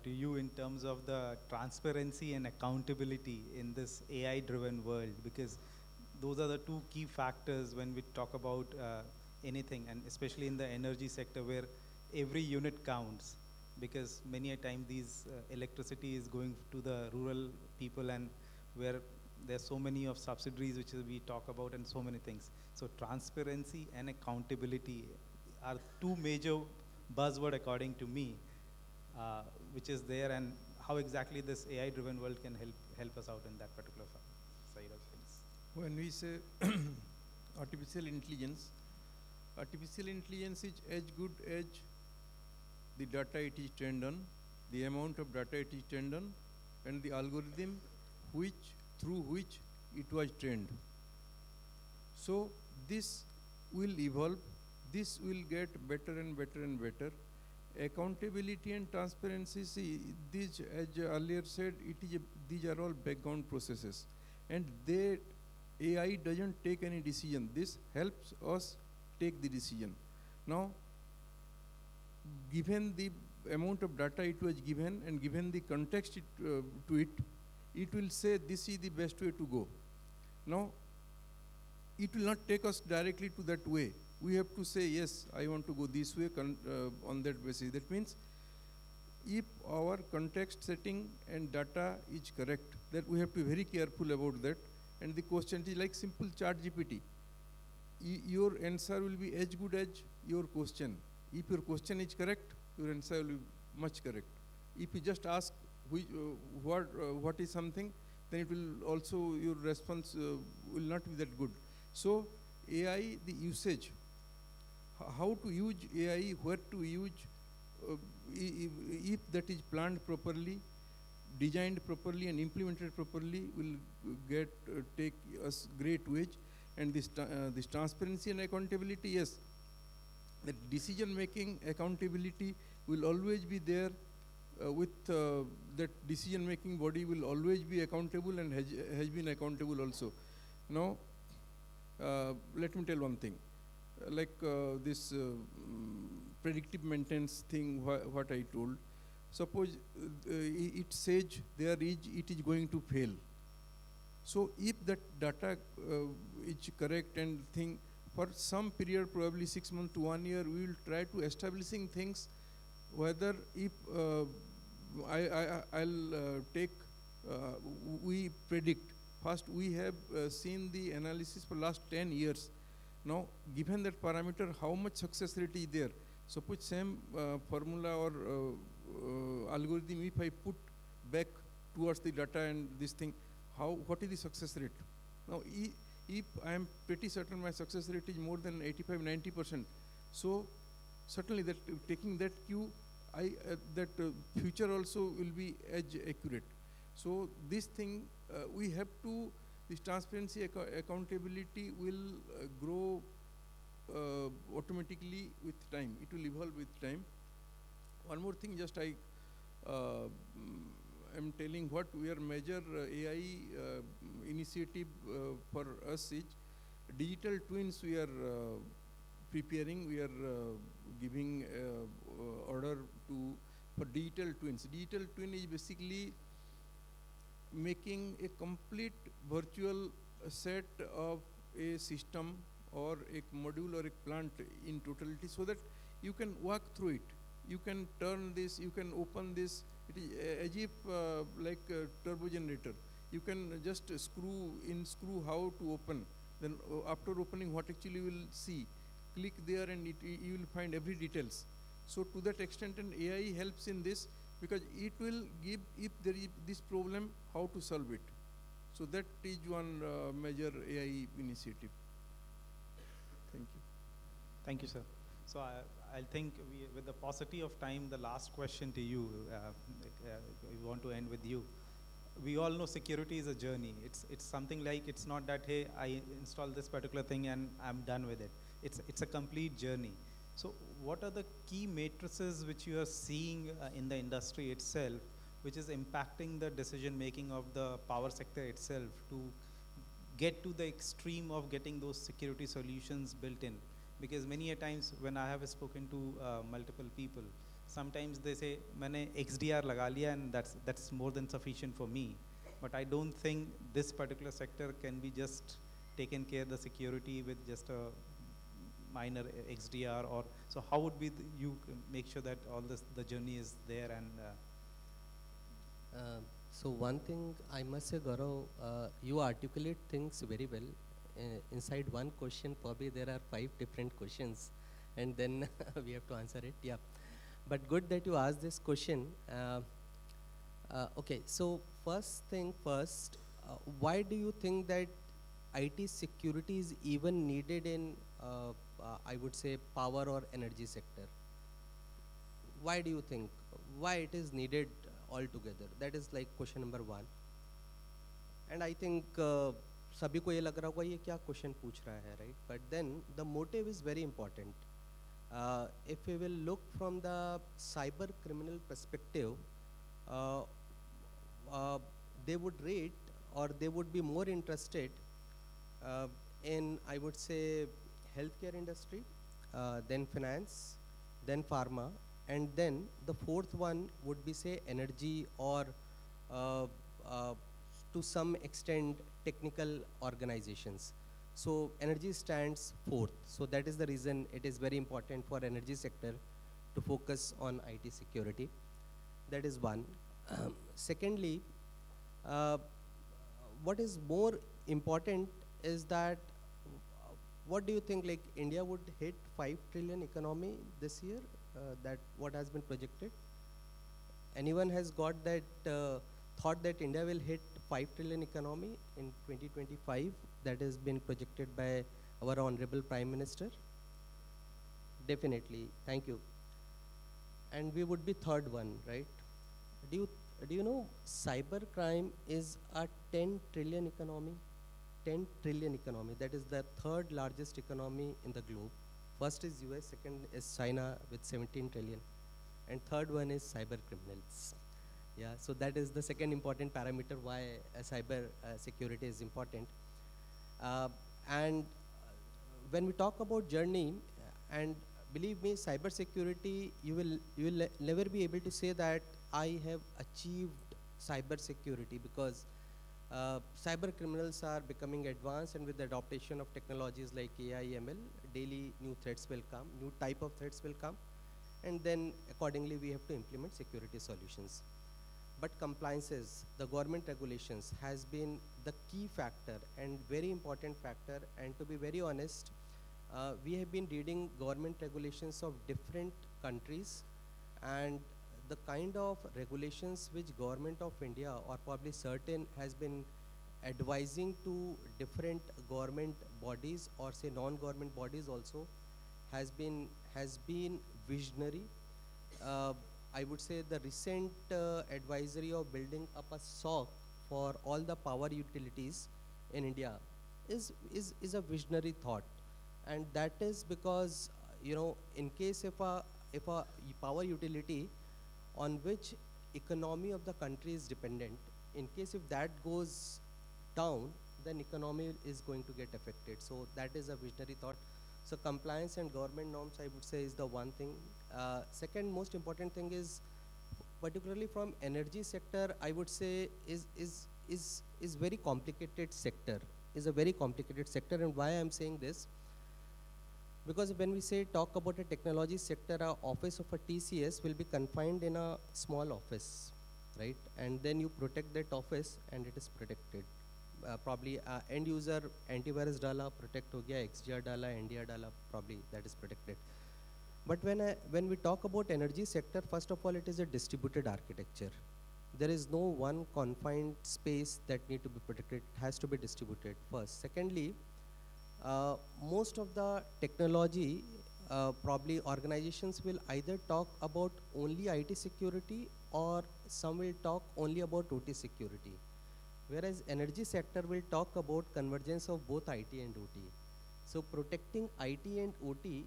Speaker 7: to you in terms of the transparency and accountability in this AI-driven world, because those are the two key factors when we talk about anything, and especially in the energy sector where every unit counts, because many a time these electricity is going to the rural people and where there's so many of subsidiaries which we talk about and so many things. So transparency and accountability are two major buzzwords according to me, which is there, and how exactly this AI-driven world can help us out in that particular side of things.
Speaker 5: When we say artificial intelligence is as good as the data it is trained on, the amount of data it is trained on, and the algorithm through which it was trained. So this will evolve, this will get better and better and better. Accountability and transparency, see, these, as earlier said, these are all background processes, and AI doesn't take any decision. This helps us take the decision. Now, given the amount of data it was given and given the context to it, it will say this is the best way to go. Now, it will not take us directly to that way. We have to say, yes, I want to go this way on that basis. That means if our context setting and data is correct, that we have to be very careful about that. And the question is like simple chat GPT. Your answer will be as good as your question. If your question is correct, your answer will be much correct. If you just ask what is something, then it will also, your response will not be that good. So AI, the usage, how to use AI, where to use, if that is planned properly, designed properly and implemented properly, will take us great wage. And this transparency and accountability, yes, that decision making accountability will always be there with that decision making body will always be accountable and has been accountable also. Now, let me tell one thing, like this predictive maintenance thing, what I told. Suppose it says it is going to fail. So if that data is correct and thing, for some period, probably 6 months to 1 year, we will try to establishing things, whether if I'll take, we predict. First, we have seen the analysis for last 10 years. Now, given that parameter, how much success rate is there? Suppose same formula or algorithm, if I put back towards the data and this thing, what is the success rate? Now, if I am pretty certain my success rate is more than 85-90%, so certainly that taking that cue, that future also will be edge accurate. So this thing we have to, this transparency accountability will grow automatically with time. It will evolve with time. One more thing, just I am telling what we are major AI initiative for us is digital twins. We are preparing. We are giving order to for digital twins. Digital twin is basically making a complete virtual set of a system or a module or a plant in totality, so that you can walk through it. You can turn this, you can open this. It is as if like a turbo generator. You can just screw how to open. Then after opening, what actually you will see. Click there and you will find every details. So to that extent, and AI helps in this, because it will give, if there is this problem, how to solve it. So that is one major AI initiative. Thank you.
Speaker 7: Thank you, sir. So I think with the paucity of time, the last question to you, we want to end with you. We all know security is a journey. It's something like, it's not that, hey, I install this particular thing and I'm done with it. It's a complete journey. So what are the key matrices which you are seeing in the industry itself, which is impacting the decision making of the power sector itself to get to the extreme of getting those security solutions built in? Because many a times when I have spoken to multiple people, sometimes they say, "Maine XDR laga liya and that's more than sufficient for me." But I don't think this particular sector can be just taken care of the security with just a minor XDR. Or so how would be you make sure that all this, the journey is there? And
Speaker 8: so one thing I must say, Gaurav, you articulate things very well. Inside one question, probably there are 5 different questions, and then we have to answer it. Yeah, but good that you asked this question. Okay, so first thing first, why do you think that IT security is even needed in, I would say, power or energy sector? Why do you think? Why it is needed altogether? That is like question number 1. And I think सभी को ये लग रहा होगा ये क्या question पूछ रहा है, right? But then the motive is very important. If we will look from the cyber criminal perspective, they would rate, or they would be more interested in, I would say, healthcare industry, then finance, then pharma, and then the 4th one would be, say, energy, or to some extent technical organizations. So energy stands 4th. So that is the reason it is very important for energy sector to focus on IT security. That is one. Secondly, what is more important is that, what do you think, like India would hit 5 trillion economy this year? That what has been projected? Anyone has got that thought that India will hit 5 trillion economy in 2025? That has been projected by our Honorable Prime Minister. Definitely, thank you. And we would be 3rd one, right? Do you know cyber crime is a 10 trillion economy? 10 trillion economy. That is the 3rd largest economy in the globe. First is US, 2nd is China with 17 trillion, and 3rd one is cyber criminals. Yeah, so that is the 2nd important parameter why cyber security is important. And when we talk about journey, and believe me, cyber security, you will never be able to say that I have achieved cyber security, because cyber criminals are becoming advanced, and with the adoption of technologies like AI, ML, daily new threats will come, new type of threats will come, and then accordingly we have to implement security solutions. But compliances, the government regulations has been the key factor and very important factor. And to be very honest, we have been reading government regulations of different countries, and the kind of regulations which government of India, or probably certain, has been advising to different government bodies or say non-government bodies also has been visionary. Uh, I would say the recent advisory of building up a SOC for all the power utilities in India is a visionary thought, and that is because in case if a power utility on which economy of the country is dependent, in case if that goes down, then economy is going to get affected. So that is a visionary thought. So compliance and government norms, I would say, is the one thing. Second most important thing is, particularly from energy sector, I would say is very complicated sector, is a very complicated sector. And why I'm saying this? Because when we say talk about a technology sector, our office of a TCS will be confined in a small office, right? And then you protect that office and it is protected. Probably end user antivirus dala protect ho gaya, XDR dala, NDR dala, probably that is protected. But when we talk about energy sector, first of all, it is a distributed architecture. There is no one confined space that need to be protected. It has to be distributed first. Secondly, most of the technology, probably organizations will either talk about only IT security or some will talk only about OT security. Whereas energy sector will talk about convergence of both IT and OT. So protecting IT and OT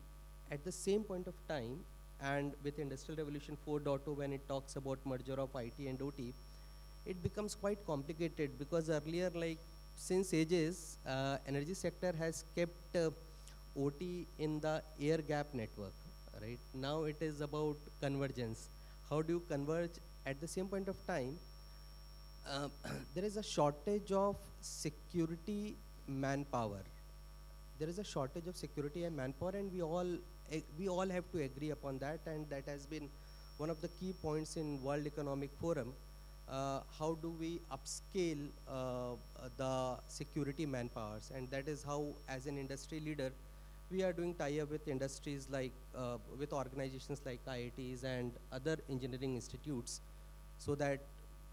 Speaker 8: at the same point of time, and with Industrial Revolution 4.0, when it talks about merger of IT and OT, it becomes quite complicated, because earlier, like since ages, energy sector has kept OT in the air gap network, right? Now it is about convergence. How do you converge at the same point of time? There is a shortage of security manpower. There is a shortage of security and manpower, and we all have to agree upon that, and that has been one of the key points in World Economic Forum. How do we upscale the security manpowers? And that is how, as an industry leader, we are doing tie-up with industries like, with organizations like IITs and other engineering institutes, so that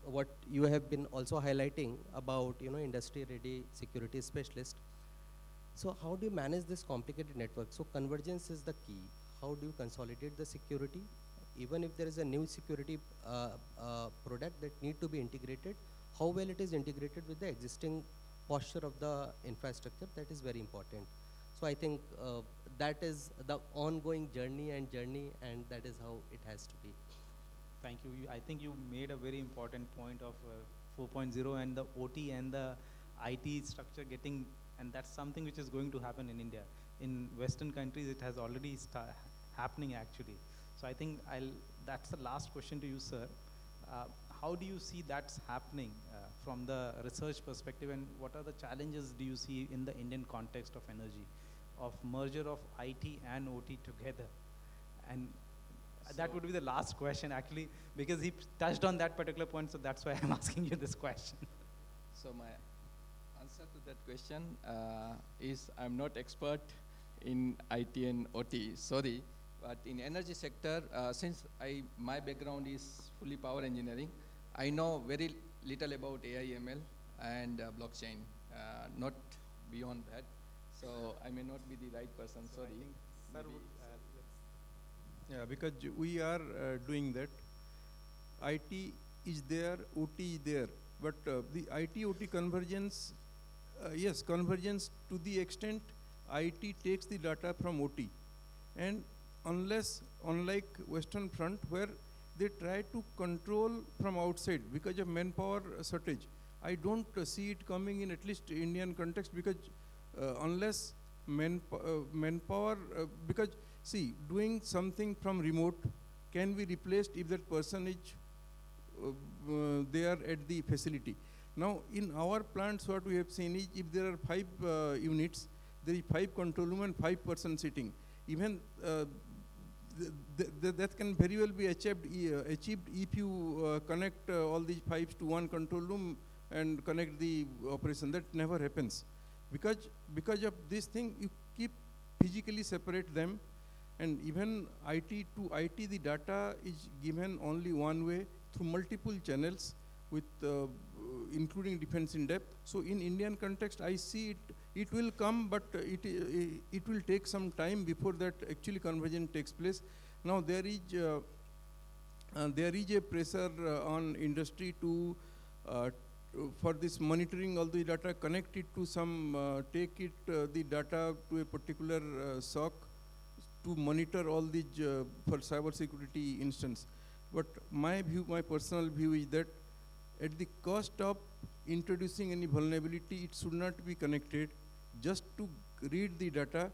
Speaker 8: what you have been also highlighting about, industry-ready security specialist. So how do you manage this complicated network? So convergence is the key. How do you consolidate the security? Even if there is a new security product that need to be integrated, how well it is integrated with the existing posture of the infrastructure, that is very important. So I think that is the ongoing journey, and that is how it has to be.
Speaker 7: Thank you. I think you made a very important point of 4.0 and the OT and the IT structure getting, and that's something which is going to happen in India. In Western countries, it has already happening actually. So I think that's the last question to you, sir. How do you see that's happening from the research perspective, and what are the challenges do you see in the Indian context of energy, of merger of IT and OT together? And that would be the last question actually, because he touched on that particular point, so that's why I'm asking you this question.
Speaker 3: So my answer to that question is, I'm not expert in IT and OT, sorry, but in energy sector, since my background is fully power engineering, I know very little about AI, ML and blockchain, not beyond that. So I may not be the right person,
Speaker 5: So
Speaker 3: sorry.
Speaker 5: Sir, yeah, because we are doing that. IT is there, OT is there, but the IT-OT convergence, yes, convergence to the extent IT takes the data from OT, and unlike Western front where they try to control from outside because of manpower shortage, I don't see it coming in at least Indian context, because unless manpower, because see, doing something from remote can be replaced if that person is there at the facility. Now, in our plants, what we have seen is, if there are 5 units, there is 5 control room and 5 person sitting. Even that can very well be achieved if you connect all these 5s to one control room and connect the operation. That never happens, because of this thing, you keep physically separate them. And even IT to IT, the data is given only one way through multiple channels. with including defense in depth. So in Indian context, I see it will come, but it will take some time before that actually convergence takes place. Now there is a pressure on industry to for this monitoring all the data, connect it to some, take it the data to a particular SOC to monitor all these for cyber security instance. But my view, my personal view is that at the cost of introducing any vulnerability, it should not be connected. Just to read the data,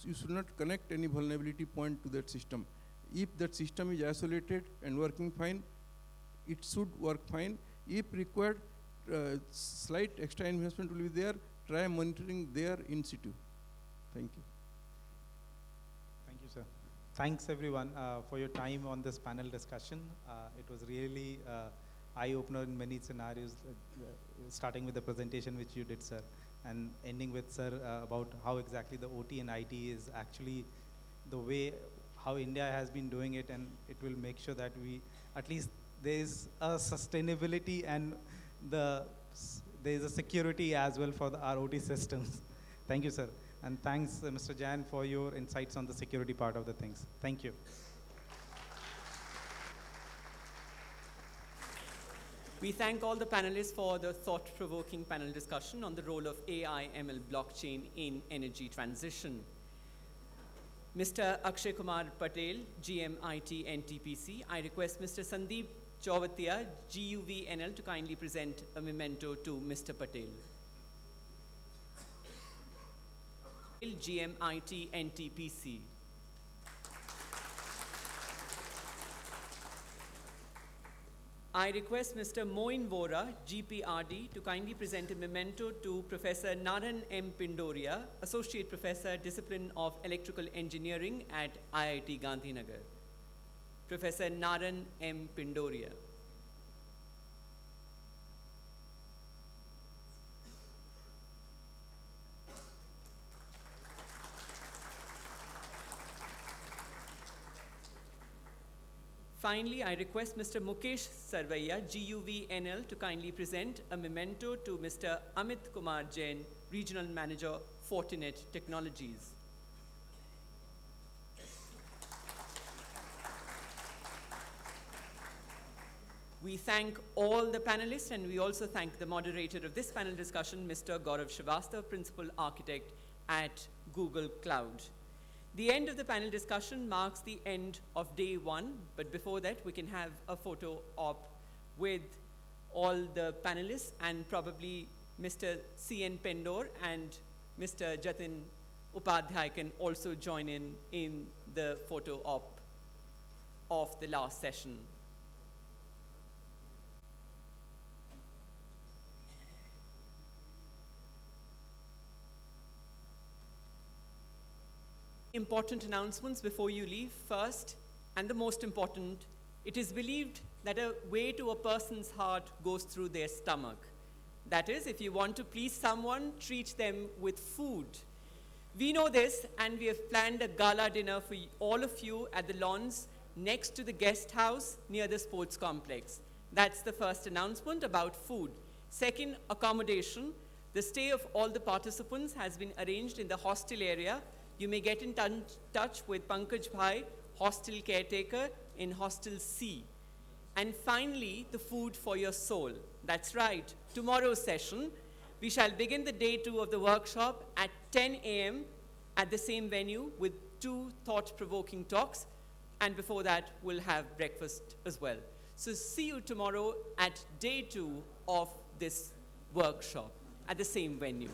Speaker 5: you should not connect any vulnerability point to that system. If that system is isolated and working fine, it should work fine. If required, slight extra investment will be there. Try monitoring there in situ. Thank you.
Speaker 7: Thank you, sir. Thanks, everyone, for your time on this panel discussion. It was really eye-opener in many scenarios, starting with the presentation which you did, sir, and ending with, sir, about how exactly the OT and IT is actually the way how India has been doing it, and it will make sure that we, at least there is a sustainability and there is a security as well for our OT systems. Thank you, sir. And thanks, Mr. Jan, for your insights on the security part of the things. Thank you.
Speaker 1: We thank all the panelists for the thought-provoking panel discussion on the role of AI, ML, blockchain in energy transition. Mr. Akshay Kumar Patel, GMIT NTPC. I request Mr. Sandeep Chauvatia, Guvnl, to kindly present a memento to Mr. Patel. GMIT NTPC. I request Mr. Moin Vora, GPRD, to kindly present a memento to Professor Naran M. Pindoria, Associate Professor, Discipline of Electrical Engineering at IIT Gandhinagar. Professor Naran M. Pindoria. Finally, I request Mr. Mukesh Sarvaiya, Guvnl, to kindly present a memento to Mr. Amit Kumar Jain, Regional Manager, Fortinet Technologies. We thank all the panelists, and we also thank the moderator of this panel discussion, Mr. Gaurav Srivastava, Principal Architect at Google Cloud. The end of the panel discussion marks the end of day one, but before that, we can have a photo op with all the panelists, and probably Mr. C.N. Pendor and Mr. Jatin Upadhyay can also join in the photo op of the last session. Important announcements before you leave. First, and the most important, it is believed that a way to a person's heart goes through their stomach. That is, if you want to please someone, treat them with food. We know this, and we have planned a gala dinner for all of you at the lawns next to the guest house near the sports complex. That's the first announcement about food. Second, accommodation. The stay of all the participants has been arranged in the hostel area. You may get in touch with Pankaj Bhai, hostel caretaker in Hostel C. And finally, the food for your soul. That's right, tomorrow's session, we shall begin the day 2 of the workshop at 10 a.m. at the same venue with 2 thought-provoking talks. And before that, we'll have breakfast as well. So see you tomorrow at day 2 of this workshop at the same venue.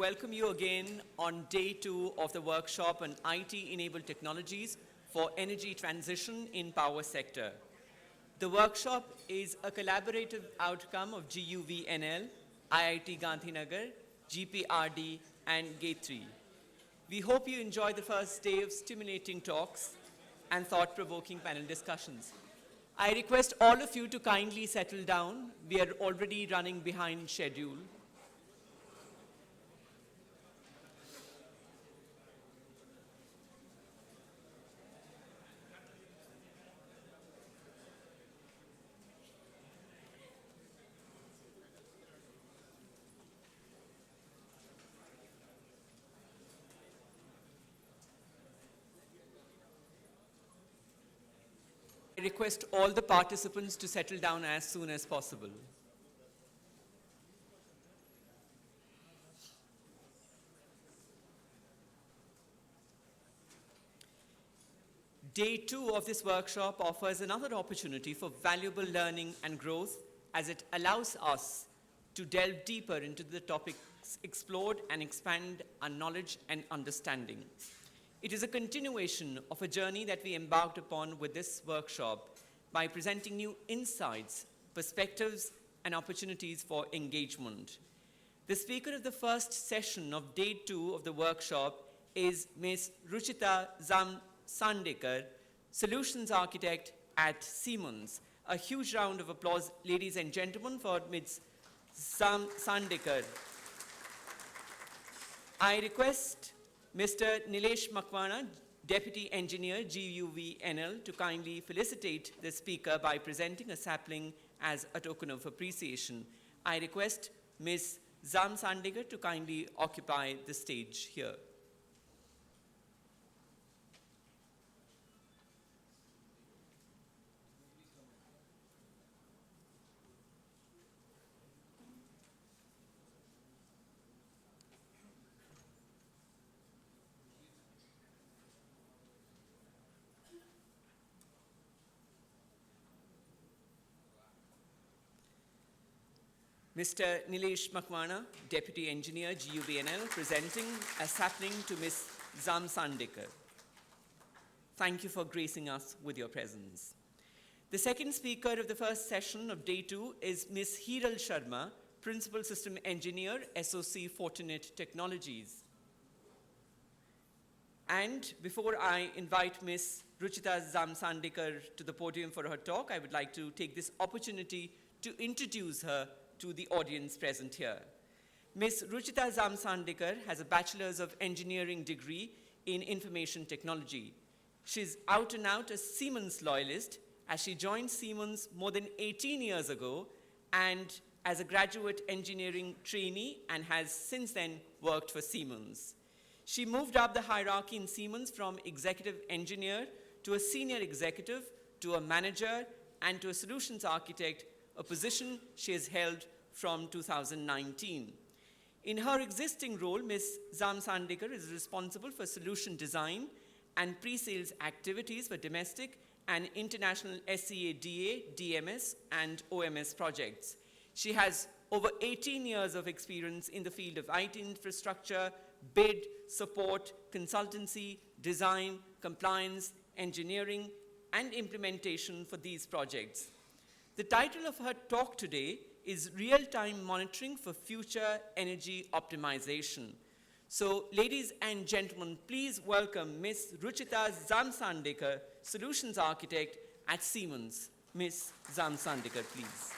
Speaker 1: welcome you again on day 2 of the workshop on IT-enabled technologies for energy transition in power sector. The workshop is a collaborative outcome of Guvnl, IIT Gandhinagar, GPRD, and Gate 3. We hope you enjoy the first day of stimulating talks and thought-provoking panel discussions. I request all of you to kindly settle down. We are already running behind schedule. I request all the participants to settle down as soon as possible. Day 2 of this workshop offers another opportunity for valuable learning and growth as it allows us to delve deeper into the topics explored and expand our knowledge and understanding. It is a continuation of a journey that we embarked upon with this workshop by presenting new insights, perspectives, and opportunities for engagement. The speaker of the first session of day 2 of the workshop is Ms. Ruchita Sandekar, Solutions Architect at Siemens. A huge round of applause, ladies and gentlemen, for Ms. Sandekar. I request Mr. Nilesh Makwana, Deputy Engineer, Guvnl, to kindly felicitate the speaker by presenting a sapling as a token of appreciation. I request Ms. Zam Sandekar to kindly occupy the stage here. Mr. Nilesh Makwana, Deputy Engineer, Guvnl, presenting a sapling to Ms. Zam Sandekar. Thank you for gracing us with your presence. The second speaker of the first session of day 2 is Ms. Hiral Sharma, Principal System Engineer, SOC Fortinet Technologies. And before I invite Ms. Ruchita Zam Sandekar to the podium for her talk, I would like to take this opportunity to introduce her to the audience present here. Ms. Ruchita Zam Sandekar has a Bachelor's of Engineering degree in Information Technology. She's out and out a Siemens loyalist as she joined Siemens more than 18 years ago and as a graduate engineering trainee and has since then worked for Siemens. She moved up the hierarchy in Siemens from executive engineer to a senior executive to a manager and to a solutions architect, a position she has held from 2019. In her existing role, Ms. Zam Sandekar is responsible for solution design and pre-sales activities for domestic and international SCADA, DMS, and OMS projects. She has over 18 years of experience in the field of IT infrastructure, bid, support, consultancy, design, compliance, engineering, and implementation for these projects. The title of her talk today is Real-Time Monitoring for Future Energy Optimization. So, ladies and gentlemen, please welcome Ms. Ruchita Zam Sandekar, Solutions Architect at Siemens. Ms. Zam Sandekar, please.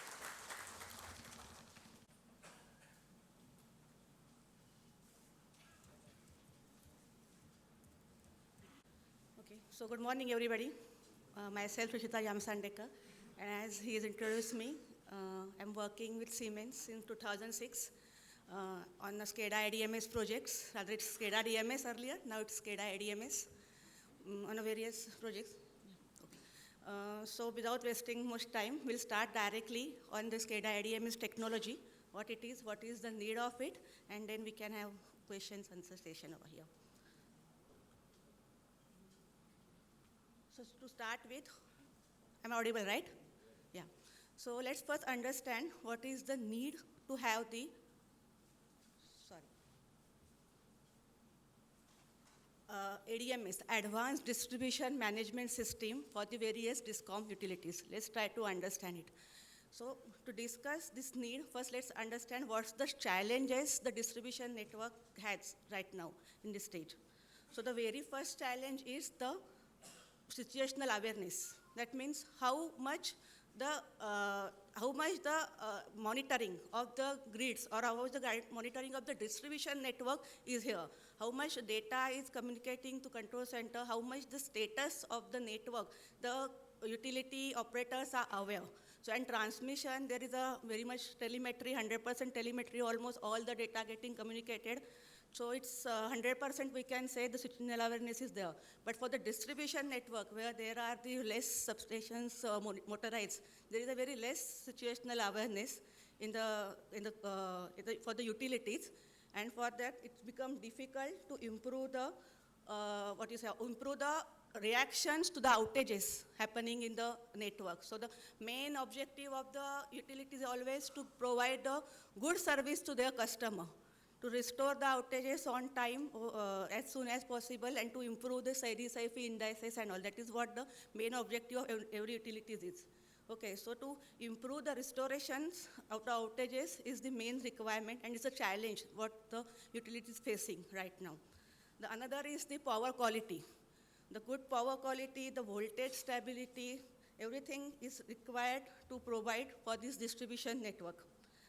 Speaker 6: Okay, so good morning, everybody. Myself, Ruchita Zam Sandekar. And as he has introduced me, I'm working with Siemens since 2006 on the SCADA IDMS projects. Rather, it's SCADA DMS earlier, now it's SCADA IDMS on various projects. Okay. So without wasting much time, we'll start directly on the SCADA IDMS technology, what it is, what is the need of it, and then we can have questions and answer session over here. So to start with, I'm audible, right? Yeah. So let's first understand what is the need to have the, sorry. ADMS, Advanced Distribution Management System for the various DISCOM utilities. Let's try to understand it. So to discuss this need, first let's understand what's the challenges the distribution network has right now in this stage. So the very first challenge is the situational awareness. That means how much the monitoring of the grids or how much the monitoring of the distribution network is here. How much data is communicating to control center, how much the status of the network, the utility operators are aware. So in transmission, there is a very much telemetry, 100% telemetry, almost all the data getting communicated. So it's 100% we can say the situational awareness is there. But for the distribution network, where there are the less substations motorized, there is a very less situational awareness for the utilities. And for that, it's become difficult to improve the, improve the reactions to the outages happening in the network. So the main objective of the utility is always to provide a good service to their customer, to restore the outages on time as soon as possible, and to improve the safety indices and all. That is what the main objective of every utility is. Okay, so to improve the restorations of the outages is the main requirement, and it's a challenge what the utility is facing right now. The another is the power quality. The good power quality, the voltage stability, everything is required to provide for this distribution network.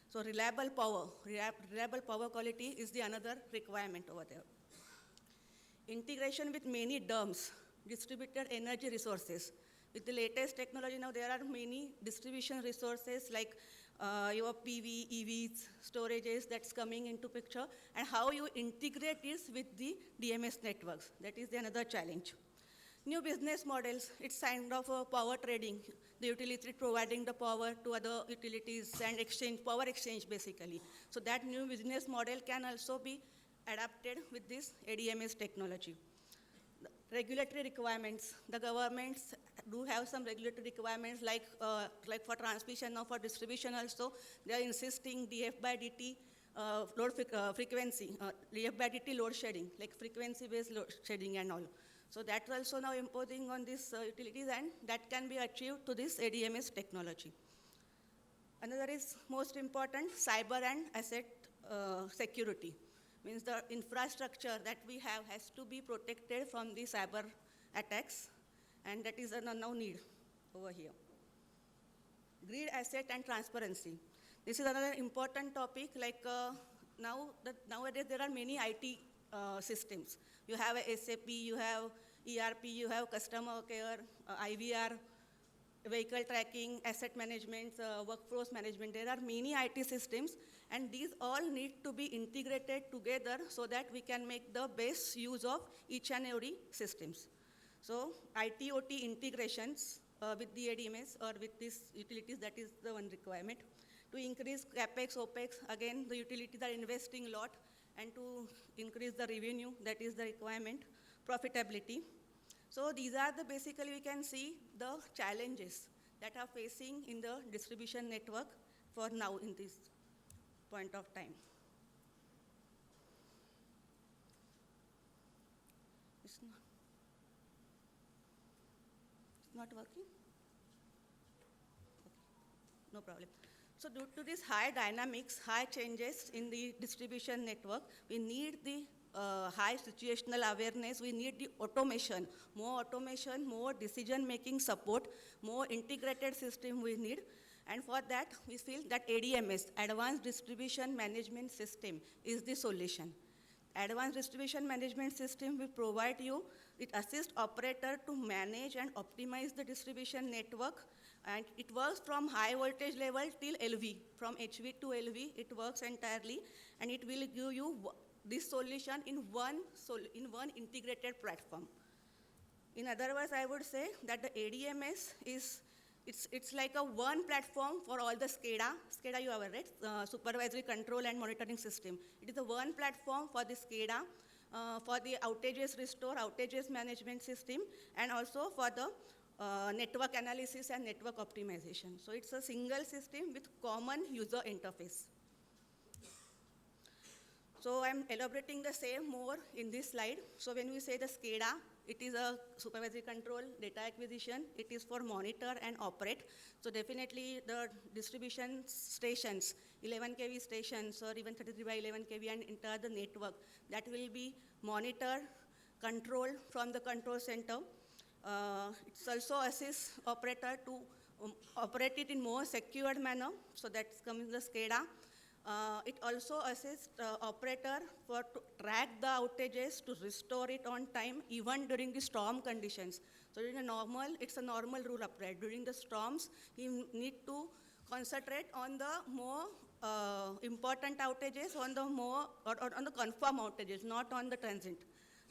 Speaker 6: So reliable power quality is the another requirement over there. Integration with many DERMS, distributed energy resources. With the latest technology now, there are many distribution resources like your PV, EVs, storages that's coming into picture, and how you integrate this with the DMS networks. That is another challenge. New business models, it's kind of a power trading. The utility providing the power to other utilities and power exchange basically. So that new business model can also be adapted with this ADMS technology. The regulatory requirements, the governments do have some regulatory requirements like for transmission or for distribution also, they are insisting DF by DT load frequency, DF by DT load shedding, like frequency-based load shedding and all. So that's also now imposing on these utilities, and that can be achieved to this ADMS technology. Another is most important, cyber and asset security. Means the infrastructure that we have has to be protected from the cyber attacks, and that is now need over here. Grid asset and transparency. This is another important topic, like nowadays there are many IT systems. You have a SAP, you have ERP, you have customer care, IVR, vehicle tracking, asset management, workforce management. There are many IT systems, and these all need to be integrated together so that we can make the best use of each and every systems. So IT-OT integrations with the ADMS or with these utilities, that is the one requirement. To increase CapEx, OpEx, again, the utilities are investing a lot, and to increase the revenue, that is the requirement. Profitability. So these are the basically we can see the challenges that are facing in the distribution network for now in this point of time. It's not working? Okay. No problem. So due to this high dynamics, high changes in the distribution network, we need the high situational awareness, we need the automation, more decision-making support, more integrated system we need. And for that, we feel that ADMS, Advanced Distribution Management System, is the solution. Advanced Distribution Management System will provide you, it assists operator to manage and optimize the distribution network, and it works from high voltage level till LV. From HV to LV, it works entirely, and it will give you this solution in one integrated platform. In other words, I would say that the ADMS is, it's like a one platform for all the SCADA. SCADA you have read, Supervisory Control and Monitoring System. It is a one platform for the SCADA, for the outages restore, outages management system, and also for the network analysis and network optimization. So it's a single system with common user interface. So I'm elaborating the same more in this slide. So when we say the SCADA, it is a supervisory control, data acquisition. It is for monitor and operate. So definitely the distribution stations, 11 kV stations or even 33 by 11 kV and enter the network, that will be monitored, controlled from the control center. It also assists operator to operate it in more secured manner. So that's coming the SCADA. It also assists operator to track the outages, to restore it on time, even during the storm conditions. So it's a normal rule applied. During the storms, you need to concentrate on the more important outages, on the more, or on the confirmed outages, not on the transient.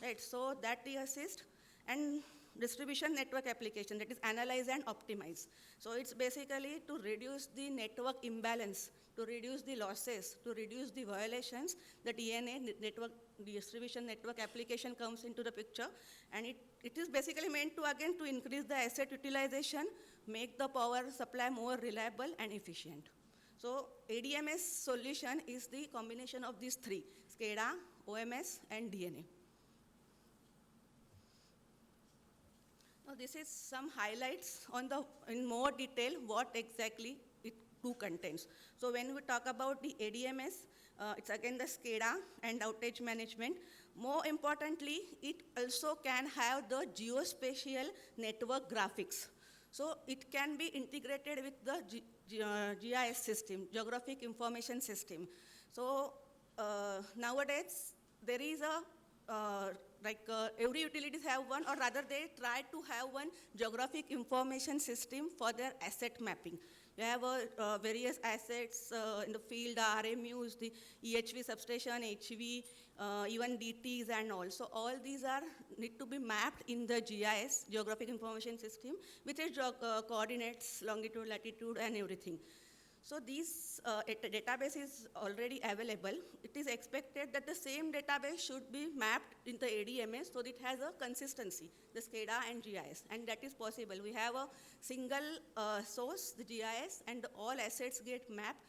Speaker 6: Right, so that we assist. And distribution network application, that is analyze and optimize. So it's basically to reduce the network imbalance, to reduce the losses, to reduce the violations. The DNA, network distribution network application, comes into the picture, and it is basically meant to, again, to increase the asset utilization, make the power supply more reliable and efficient. So ADMS solution is the combination of these three: SCADA, OMS, and DNA. Now this is some highlights on in more detail what exactly it contains. So when we talk about the ADMS, it's again the SCADA and outage management. More importantly, it also can have the geospatial network graphics. So it can be integrated with the GIS system, Geographic Information System. So nowadays, there is every utilities have one, or rather they try to have one geographic information system for their asset mapping. You have various assets in the field, the RMUs, the EHV substation, HV, even DTs and all. So all these need to be mapped in the GIS, Geographic Information System, with its coordinates, longitude, latitude, and everything. So this database is already available. It is expected that the same database should be mapped in the ADMS so that it has a consistency, the SCADA and GIS, and that is possible. We have a single source, the GIS, and all assets get mapped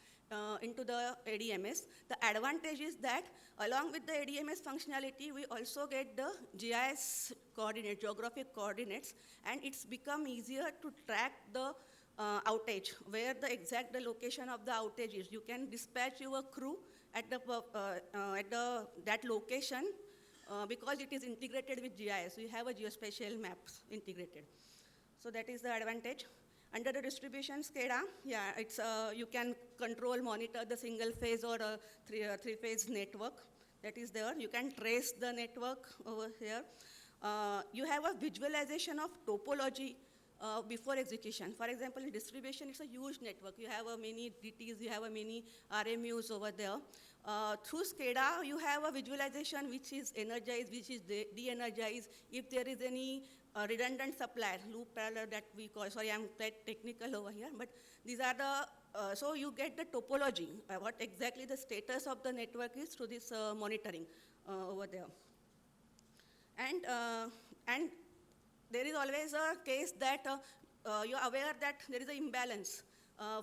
Speaker 6: into the ADMS. The advantage is that along with the ADMS functionality, we also get the GIS coordinate, geographic coordinates, and it's become easier to track the outage, where the location of the outage is. You can dispatch your crew at that location because it is integrated with GIS. We have a geospatial maps integrated. So that is the advantage. Under the distribution SCADA, yeah, it's you can control, monitor the single phase or a three-phase network. That is there. You can trace the network over here. You have a visualization of topology before execution. For example, in distribution, it's a huge network. You have many DTs, you have many RMUs over there. Through SCADA, you have a visualization which is energized, which is de-energized. If there is any redundant supply, loop parallel that we call, sorry, I'm quite technical over here, but these are the, so you get the topology, what exactly the status of the network is through this monitoring over there. And there is always a case that you're aware that there is an imbalance.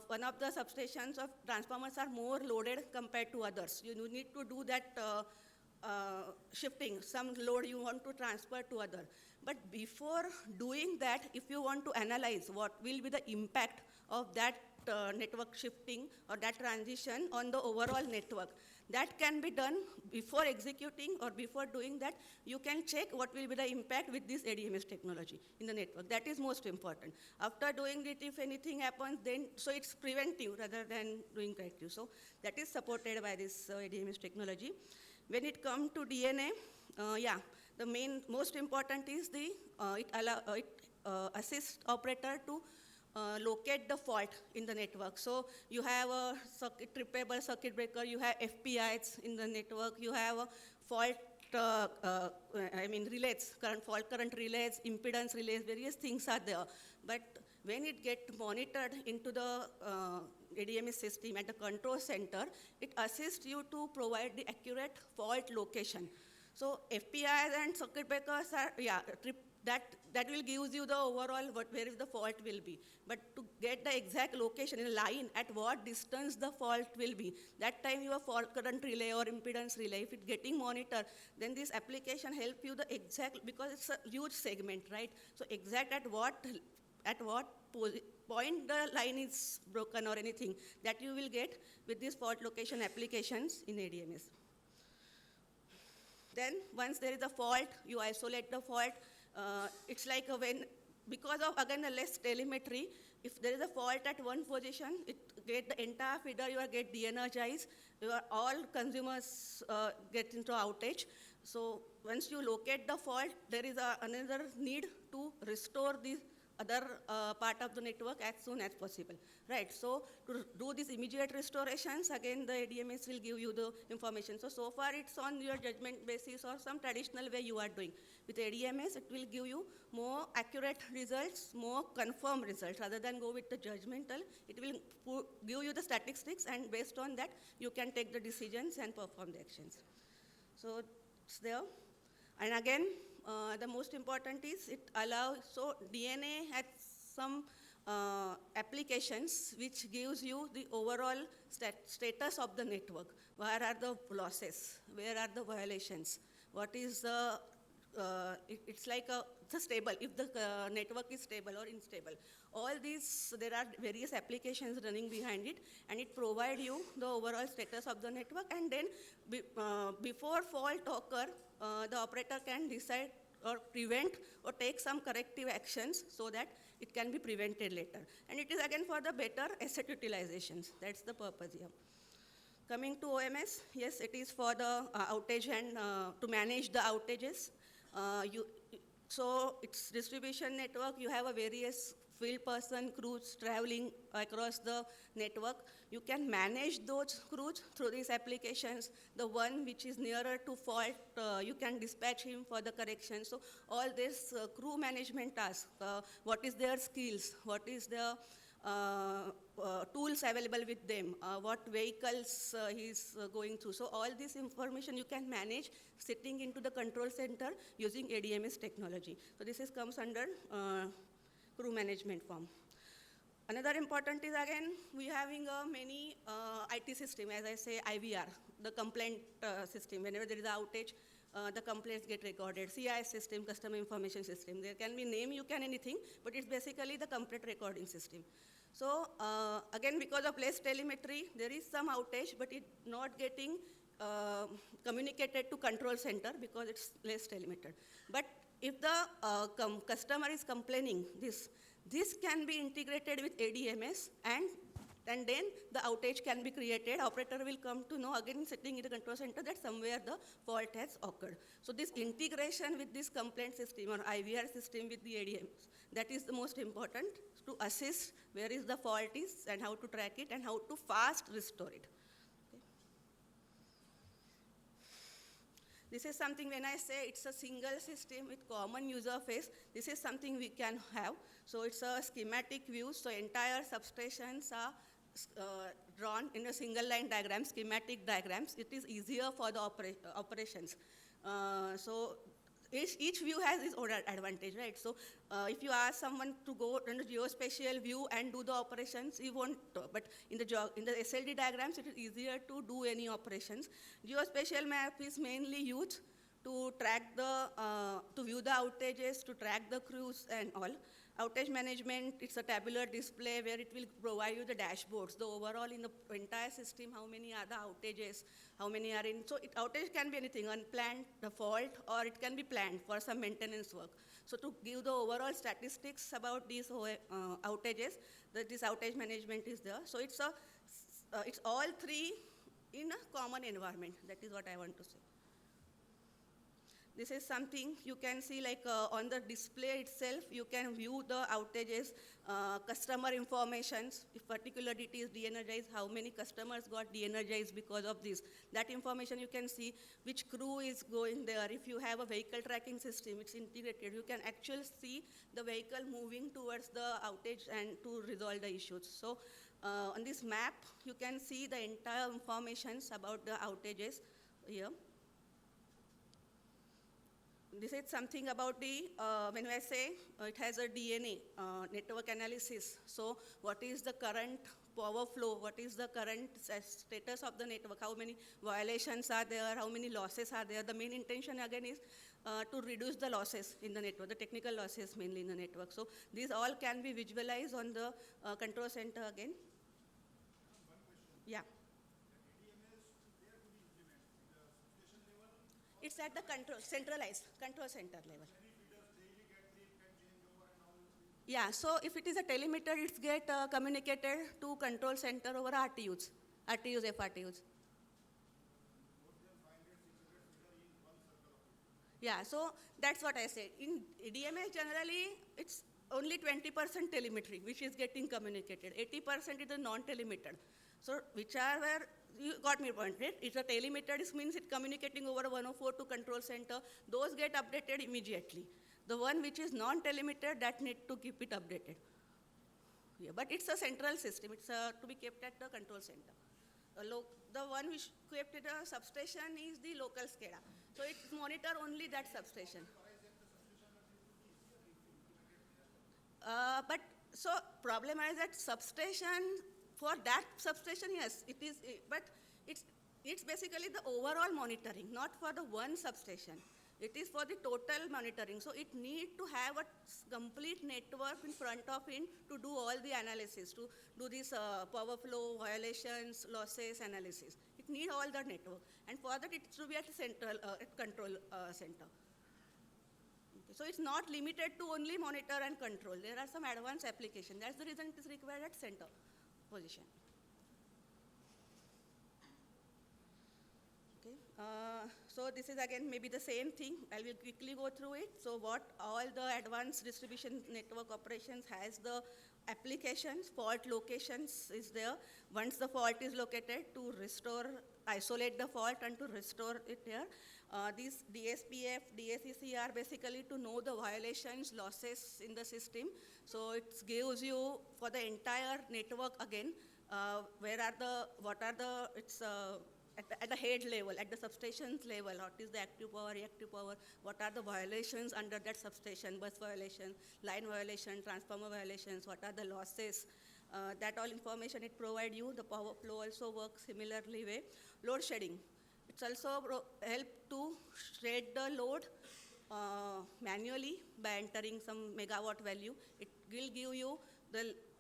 Speaker 6: One of the substations of transformers are more loaded compared to others. You need to do that shifting. Some load you want to transfer to other. But before doing that, if you want to analyze what will be the impact of that network shifting or that transition on the overall network, that can be done before executing or before doing that. You can check what will be the impact with this ADMS technology in the network. That is most important. After doing it, if anything happens, then, so it's preventive rather than doing corrective. So that is supported by this ADMS technology. When it comes to DNA, yeah, the most important is it assists operator to locate the fault in the network. So you have a trippable circuit breaker, you have FPIs in the network, you have a fault, relays, fault current relays, impedance relays, various things are there. But when it gets monitored into the ADMS system at the control center, it assists you to provide the accurate fault location. So FPIs and circuit breakers are, yeah, that will give you the overall where is the fault will be. But to get the exact location in a line, at what distance the fault will be, that time your fault current relay or impedance relay, if it's getting monitored, then this application help you the exact, because it's a huge segment, right? So exact at what point the line is broken or anything, that you will get with these fault location applications in ADMS. Then once there is a fault, you isolate the fault. It's like because of again a less telemetry, if there is a fault at one position, it get the entire feeder you get de-energized, all consumers get into outage. So once you locate the fault, there is another need to restore the other part of the network as soon as possible, right? So to do these immediate restorations, again the ADMS will give you the information. So far it's on your judgment basis or some traditional way you are doing. With ADMS, it will give you more accurate results, more confirmed results, rather than go with the judgmental. It will give you the statistics, and based on that, you can take the decisions and perform the actions. So it's there. And again, the most important is it allows, so DNA has some applications which gives you the overall status of the network. Where are the losses? Where are the violations? What is the, it's like it's stable, if the network is stable or unstable. All these, there are various applications running behind it, and it provides you the overall status of the network, and then before fault occur, the operator can decide or prevent or take some corrective actions so that it can be prevented later. And it is again for the better asset utilizations. That's the purpose here. Coming to OMS, yes, it is for the outage and to manage the outages. So it's distribution network, you have a various field person, crews traveling across the network. You can manage those crews through these applications. The one which is nearer to fault, you can dispatch him for the correction. So all this crew management task, what is their skills, what is the tools available with them, what vehicles he's going through. So all this information you can manage sitting into the control center using ADMS technology. So this comes under crew management form. Another important is again, we having many IT system, as I say, IVR, the complaint system. Whenever there is an outage, the complaints get recorded. CIS system, customer information system. There can be name, you can anything, but it's basically the complaint recording system. So again, because of less telemetry, there is some outage, but it's not getting communicated to control center because it's less telemetered. But if the customer is complaining this can be integrated with ADMS, and then the outage can be created. Operator will come to know, again sitting in the control center, that somewhere the fault has occurred. So this integration with this complaint system or IVR system with the ADMS, that is the most important to assist where is the fault is and how to track it and how to fast restore it. This is something when I say it's a single system with common user face, this is something we can have. So it's a schematic view, so entire substations are drawn in a single line diagram, schematic diagrams. It is easier for the operations. So each view has its own advantage, right? So if you ask someone to go in a geospatial view and do the operations, you won't, but in the SLD diagrams, it is easier to do any operations. Geospatial map is mainly used to track the, to view the outages, to track the crews and all. Outage management, it's a tabular display where it will provide you the dashboards, the overall in the entire system, how many are the outages, how many are in. So outage can be anything, unplanned, the fault, or it can be planned for some maintenance work. So to give the overall statistics about these outages, this outage management is there. So it's all three in a common environment. That is what I want to say. This is something you can see like on the display itself, you can view the outages, customer informations, if particular DT is de-energized, how many customers got de-energized because of this. That information you can see which crew is going there. If you have a vehicle tracking system, it's integrated, you can actually see the vehicle moving towards the outage and to resolve the issues. So on this map, you can see the entire informations about the outages here. this is something about the, when I say it has a DNA, network analysis. So what is the current power flow? What is the current status of the network? How many violations are there? How many losses are there? The main intention again is to reduce the losses in the network, the technical losses mainly in the network. So these all can be visualized on the control center again. Yeah. It's at the control, centralized, control center level. Yeah, so if it is a telemeter, it's get communicated to control center over RTUs, FRTUs. Yeah, so that's what I said. In DMS generally, it's only 20% telemetry, which is getting communicated. 80% is a non-telemetered. So whichever, you got me point, right? It's a telemetered, it means it's communicating over 104 to control center. Those get updated immediately. The one which is non-telemetered, that need to keep it updated. Yeah, but it's a central system. It's to be kept at the control center. The one which kept at a substation is the local SCADA. So it monitor only that substation. But so problem is that substation, for that substation, yes, it is, but it's basically the overall monitoring, not for the one substation. It is for the total monitoring. So it need to have a complete network in front of it to do all the analysis, to do this power flow, violations, losses analysis. It need all the network. And for that, it should be at central, at control center. Okay. So it's not limited to only monitor and control. There are some advanced applications. That's the reason it is required at center position. Okay. So this is again maybe the same thing. I will quickly go through it. So what all the advanced distribution network operations has the applications, fault locations is there. Once the fault is located, to restore, isolate the fault and to restore it here. These DSPF, DACC are basically to know the violations, losses in the system. So it gives you for the entire network again, what are the, it's at the head level, at the substations level, what is the active power, reactive power, what are the violations under that substation, bus violation, line violation, transformer violations, what are the losses. That all information it provide you. The power flow also works similarly way. Load shedding. It's also help to shed the load manually by entering some megawatt value. It will give you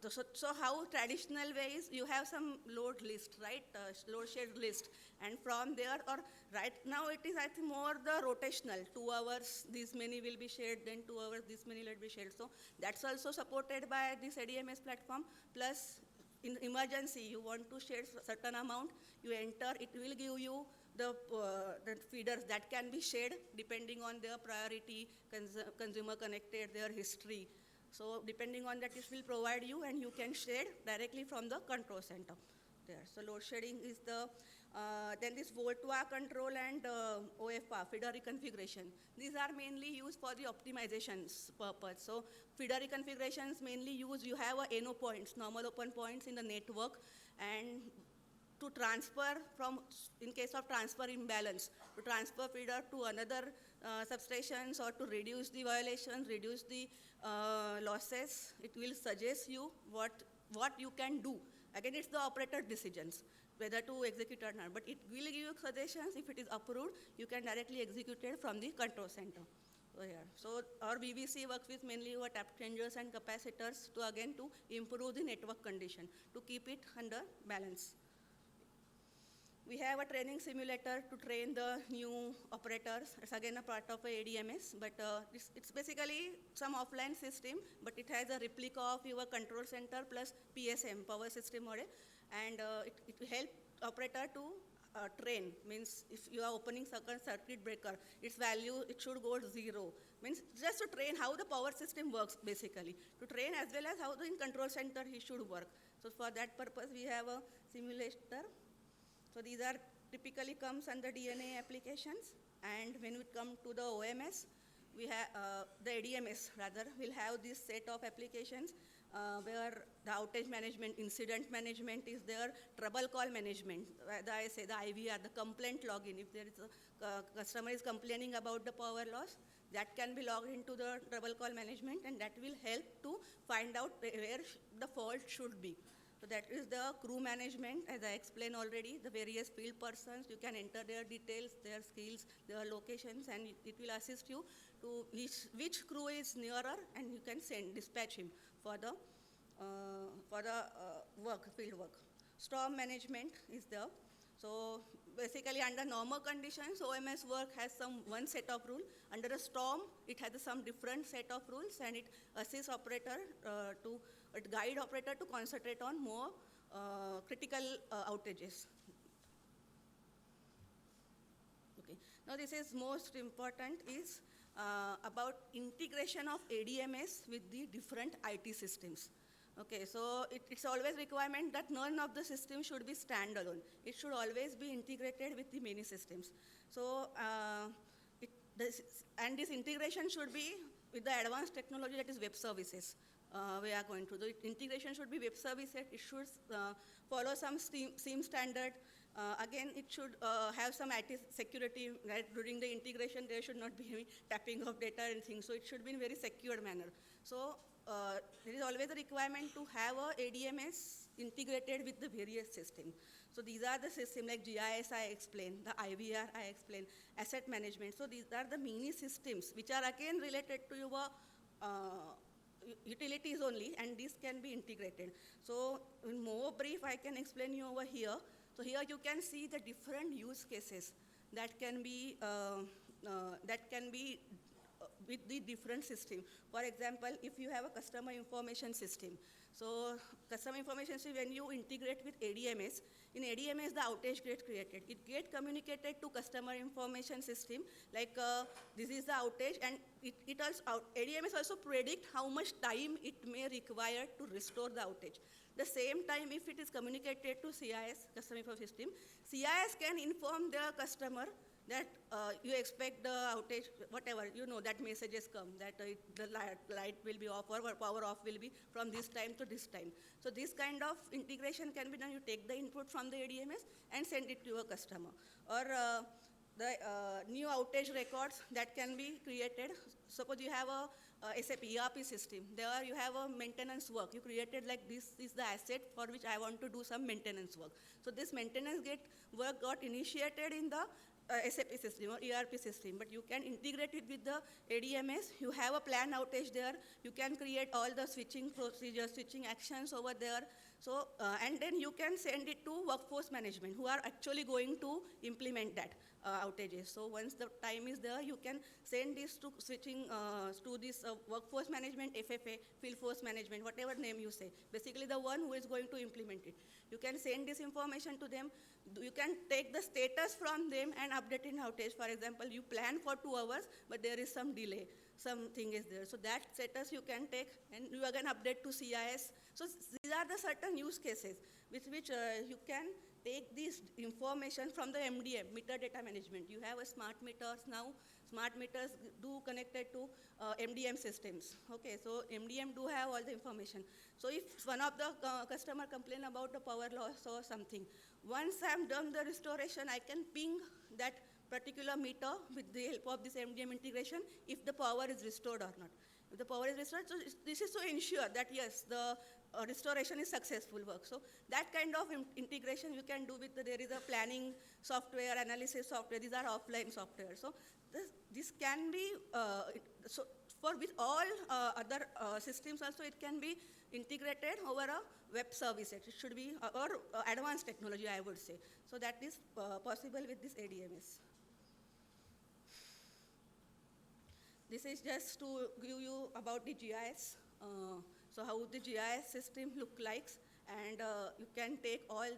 Speaker 6: so how traditional ways, you have some load list, right? Load shed list. And from there, or right now it is, I think, more the rotational. 2 hours, this many will be shared, then 2 hours, this many will be shared. So that's also supported by this ADMS platform. Plus, in emergency, you want to share certain amount, you enter, it will give you the feeders that can be shared depending on their priority, consumer connected, their history. So depending on that, it will provide you and you can share directly from the control center there. So load shedding is the, then this volt-VAR control and OFR, feeder reconfiguration. These are mainly used for the optimizations purpose. So feeder reconfigurations mainly use, you have a NO points, normal open points in the network, and to transfer from, in case of transfer imbalance, to transfer feeder to another substations or to reduce the violations, reduce the losses, it will suggest you what you can do. Again, it's the operator decisions, whether to execute or not, but it will give you suggestions. If it is approved, you can directly execute it from the control center. So, yeah. So our VVC works with mainly our tap changers and capacitors to again to improve the network condition, to keep it under balance. We have a training simulator to train the new operators. It's again a part of a ADMS, but it's basically some offline system, but it has a replica of your control center plus PSM, power system model, and it will help operator to train. Means if you are opening circuit breaker, its value, it should go to 0. Means just to train how the power system works basically. To train as well as how the in control center he should work. So for that purpose, we have a simulator. So these are typically comes under DNA applications, and when we come to the OMS, we have the ADMS rather will have this set of applications where the outage management, incident management is there, trouble call management, I say the IVR, the complaint login. If there is a customer is complaining about the power loss, that can be logged into the trouble call management, and that will help to find out where the fault should be. So that is the crew management, as I explained already, the various field persons, you can enter their details, their skills, their locations, and it will assist you to which crew is nearer, and you can dispatch him for the field work. Storm management is there. So basically under normal conditions, OMS work has one set of rules. Under a storm, it has some different set of rules, and it assists operator it guide operator to concentrate on more critical outages. Okay. Now this is most important is about integration of ADMS with the different IT systems. Okay, so it's always requirement that none of the systems should be standalone. It should always be integrated with the many systems. So, this integration should be with the advanced technology that is web services. We are going to do it. Integration should be web services. It should follow some SIEM standard. Again, it should have some IT security. Right? During the integration, there should not be any tapping of data and things. So it should be in a very secure manner. So there is always a requirement to have a ADMS integrated with the various systems. So these are the systems like GIS I explained, the IVR I explained, asset management. So these are the mini systems which are again related to your utilities only, and these can be integrated. So in more brief, I can explain you over here. So here you can see the different use cases that can be with the different system. For example, if you have a customer information system, so customer information system, when you integrate with ADMS, in ADMS the outage gets created. It gets communicated to customer information system, like this is the outage, and ADMS also predict how much time it may require to restore the outage. The same time, if it is communicated to CIS, customer information system, CIS can inform the customer that you expect the outage, whatever, that messages come, that the light will be off or power off will be from this time to this time. So this kind of integration can be done. You take the input from the ADMS and send it to a customer. Or the new outage records that can be created. Suppose you have a SAP ERP system. There you have a maintenance work. You created like this is the asset for which I want to do some maintenance work. So this maintenance work got initiated in the SAP system or ERP system, but you can integrate it with the ADMS. You have a plan outage there. You can create all the switching procedures, switching actions over there. So, and then you can send it to workforce management who are actually going to implement that outages. So once the time is there, you can send this to switching to this workforce management, FFA, field force management, whatever name you say. Basically the one who is going to implement it. You can send this information to them. You can take the status from them and update in outage. For example, you plan for 2 hours, but there is some delay. Something is there. So that status you can take and you again update to CIS. So these are the certain use cases with which you can take this information from the MDM, meter data management. You have a smart meters now. Smart meters do connected to MDM systems. Okay, so MDM do have all the information. So if one of the customer complain about the power loss or something, once I'm done the restoration, I can ping that particular meter with the help of this MDM integration if the power is restored or not. If the power is restored, so this is to ensure that yes, the restoration is successful work. So that kind of integration you can do with there is a planning software, analysis software. These are offline software. So this can be so for with all other systems also it can be integrated over a web service. It should be or advanced technology, I would say. So that is possible with this ADMS. This is just to give you about the GIS. So how the GIS system look like, and you can take all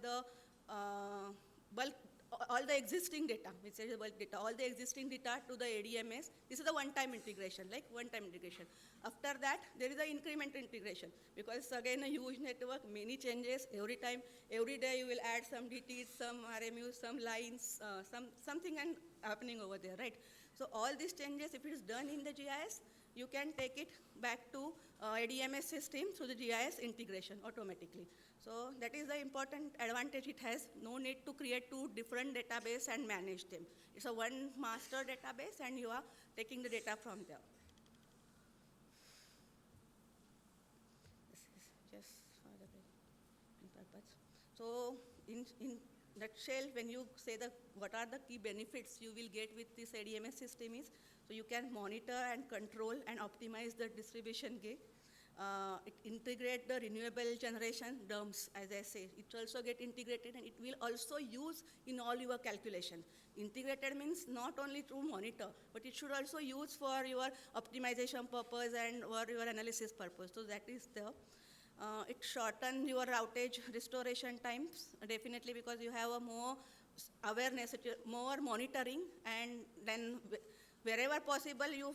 Speaker 6: the existing data, which is bulk data, all the existing data to the ADMS. This is the one-time integration, like one-time integration. After that, there is an incremental integration, because again a huge network, many changes every time, every day you will add some DTs, some RMUs, some lines, something and happening over there, right? So all these changes, if it is done in the GIS, you can take it back to ADMS system through the GIS integration automatically. So that is the important advantage it has. No need to create two different database and manage them. It's a one master database and you are taking the data from there. This is just for the purpose. So in nutshell, when you say what are the key benefits you will get with this ADMS system is, so you can monitor and control and optimize the distribution gate. It integrate the renewable generation DERMS, as I say. It also get integrated and it will also use in all your calculation. Integrated means not only to monitor, but it should also use for your optimization purpose and or your analysis purpose. So that is there. It shorten your outage restoration times, definitely, because you have a more awareness, more monitoring, and then wherever possible, you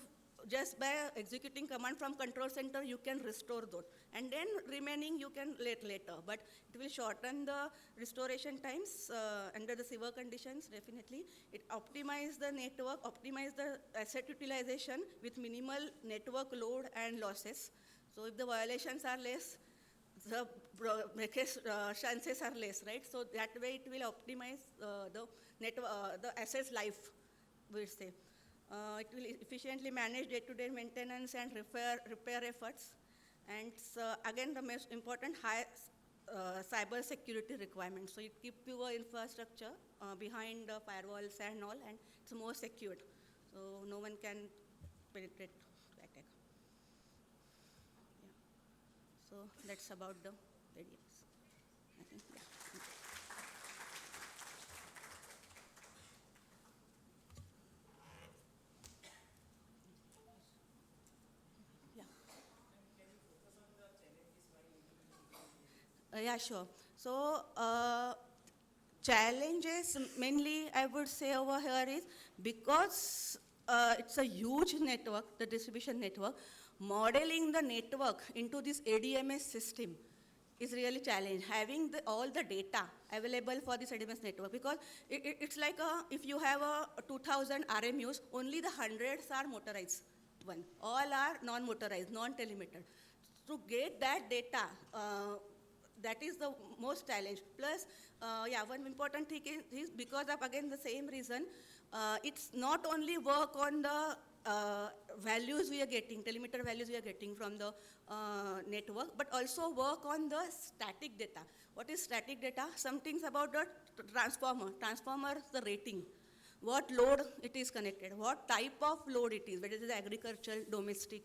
Speaker 6: just by executing command from control center, you can restore those. And then remaining you can later. But it will shorten the restoration times under the severe conditions, definitely. It optimize the network, optimize the asset utilization with minimal network load and losses. So if the violations are less, the chances are less, right? So that way it will optimize the network, the assets life, we'll say. It will efficiently manage day-to-day maintenance and repair efforts. And again, the most important high cyber security requirements. So it keeps your infrastructure behind the firewalls and all, and it's more secured. So no one can penetrate to attack. Yeah. So that's about the ADMS. I think, yeah. Yeah, sure. So, challenges mainly I would say over here is because it's a huge network, the distribution network, modeling the network into this ADMS system is really challenge. Having all the data available for this ADMS network, because it's like if you have a 2000 RMUs, only the hundreds are motorized one. All are non-motorized, non-telemetered. To get that data, that is the most challenge. Plus, yeah, one important thing is because of, again, the same reason, it's not only work on the values we are getting, telemeter values we are getting from the network, but also work on the static data. What is static data? Some things about the transformer, the rating, what load it is connected, what type of load it is, whether it is agricultural, domestic.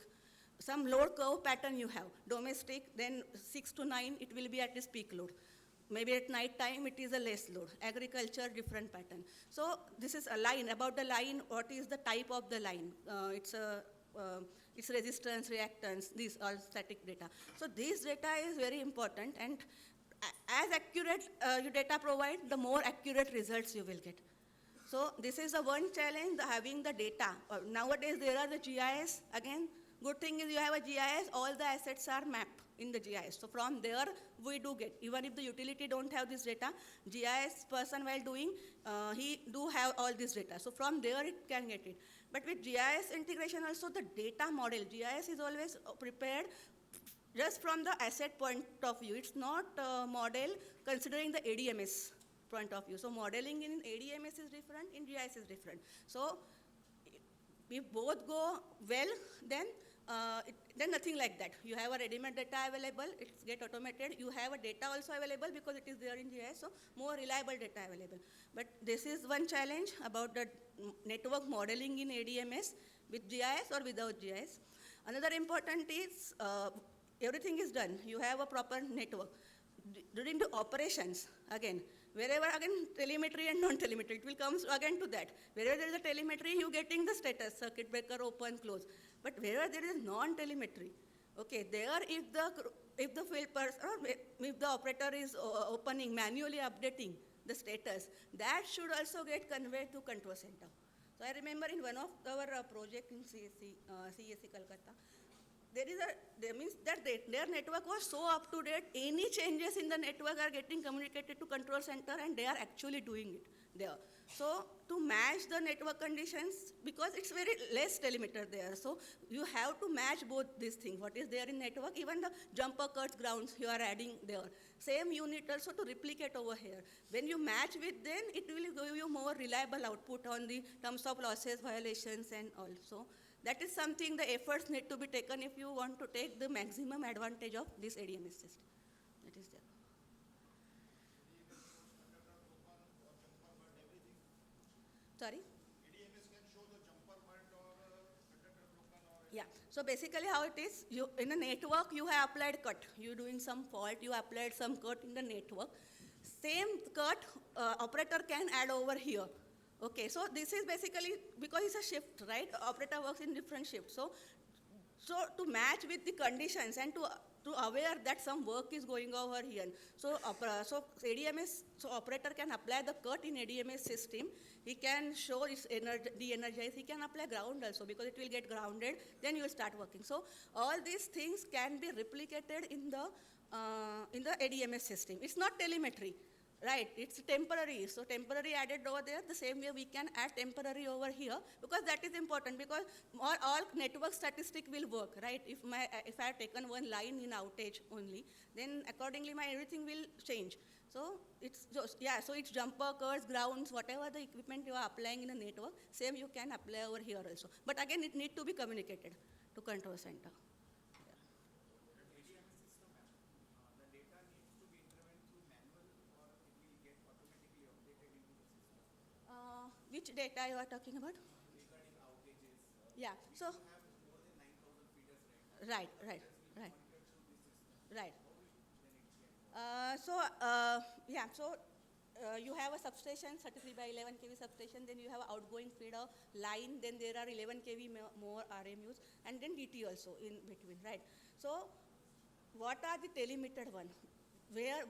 Speaker 6: Some load curve pattern you have, domestic, then 6 to 9, it will be at this peak load. Maybe at night time, it is a less load. Agriculture, different pattern. So this is a line, about the line, what is the type of the line? It's resistance, reactance, these are static data. So this data is very important, and as accurate your data provide, the more accurate results you will get. So this is the one challenge, having the data. Nowadays, there are the GIS, again, good thing is you have a GIS, all the assets are mapped in the GIS. So from there, we do get, even if the utility don't have this data, GIS person while doing, he do have all this data. So from there, it can get it. But with GIS integration also, the data model, GIS is always prepared just from the asset point of view. It's not a model considering the ADMS point of view. So modeling in ADMS is different, in GIS is different. So if both go well, then nothing like that. You have a ready-made data available, it's get automated. You have a data also available because it is there in GIS, so more reliable data available. But this is one challenge about the network modeling in ADMS with GIS or without GIS. Another important is everything is done. You have a proper network. During the operations, again, wherever, again, telemetry and non-telemetry, it will come again to that. Wherever there is a telemetry, you getting the status, circuit breaker, open, close. But wherever there is non-telemetry, okay, there if the field person, if the operator is opening, manually updating the status, that should also get conveyed to control center. So I remember in one of our project in CSC Calcutta, there means that their network was so up to date, any changes in the network are getting communicated to control center and they are actually doing it. there. So to match the network conditions, because it's very less telemeter there, so you have to match both these things, what is there in network, even the jumper cuts grounds you are adding there. Same unit also to replicate over here. When you match with them, it will give you more reliable output on the terms of losses, violations and all. So that is something the efforts need to be taken if you want to take the maximum advantage of this ADMS system. That is there. Sorry? Yeah, so basically how it is, you, in a network you have applied cut, you're doing some fault, you applied some cut in the network. Same cut operator can add over here. Okay, so this is basically, because it's a shift, right? Operator works in different shifts. So to match with the conditions and to aware that some work is going over here. So ADMS, so operator can apply the cut in ADMS system. He can show its de-energize. He can apply ground also because it will get grounded. Then you will start working. So all these things can be replicated in the ADMS system. It's not telemetry. Right, it's temporary. So temporary added over there, the same way we can add temporary over here, because that is important, because all network statistic will work, right? If I have taken one line in outage only, then accordingly my everything will change. So it's just, yeah, so it's jumper, curves, grounds, whatever the equipment you are applying in a network, same you can apply over here also. But again, it need to be communicated to control center. Which data you are talking about? Yeah, so, right. You have a substation, 33 by 11 kV substation, then you have outgoing feeder line, then there are 11 kV more RMUs, and then DT also in between, right? So what are the telemetered one?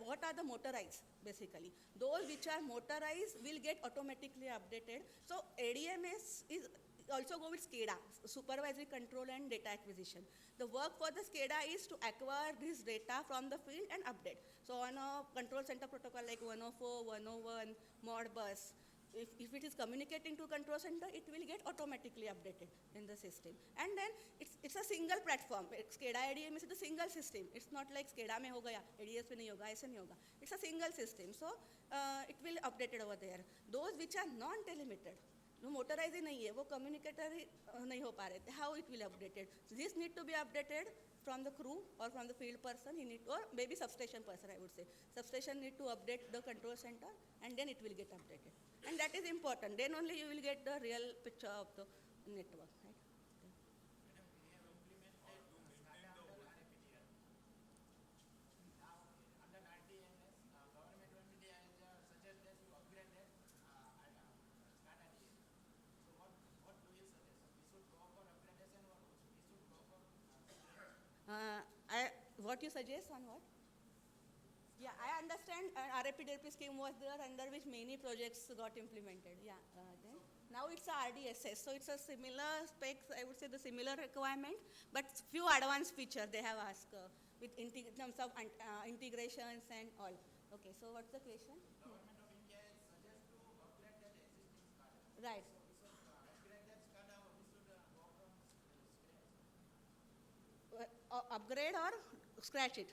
Speaker 6: What are the motorized, basically? Those which are motorized will get automatically updated. So ADMS is also go with SCADA, supervisory control and data acquisition. The work for the SCADA is to acquire this data from the field and update. So on a control center protocol like 104, 101, Modbus, if it is communicating to control center, it will get automatically updated in the system. And then it's a single platform. SCADA ADMS is a single system. It's not like SCADA mein ho gaya, ADS mein nahi hoga, aisa nahi hoga. It's a single system. So it will updated over there. Those which are non-telemetered, no motorized nahi hai, wo communicator nahi ho pa rahe, how it will updated? So this need to be updated from the crew or from the field person, or maybe substation person, I would say. Substation need to update the control center, and then it will get updated. And that is important. Then only you will get the real picture of the network, right? What you suggest on what? Yeah, I understand RAP-DRP scheme was there under which many projects got implemented. Yeah, then now it's a RDSS, so it's a similar specs, I would say the similar requirement, but few advanced features they have asked with in terms of integrations and all. Okay, so what's the question? Government of India suggests to upgrade that existing SCADA. Right. Upgrade or scratch it?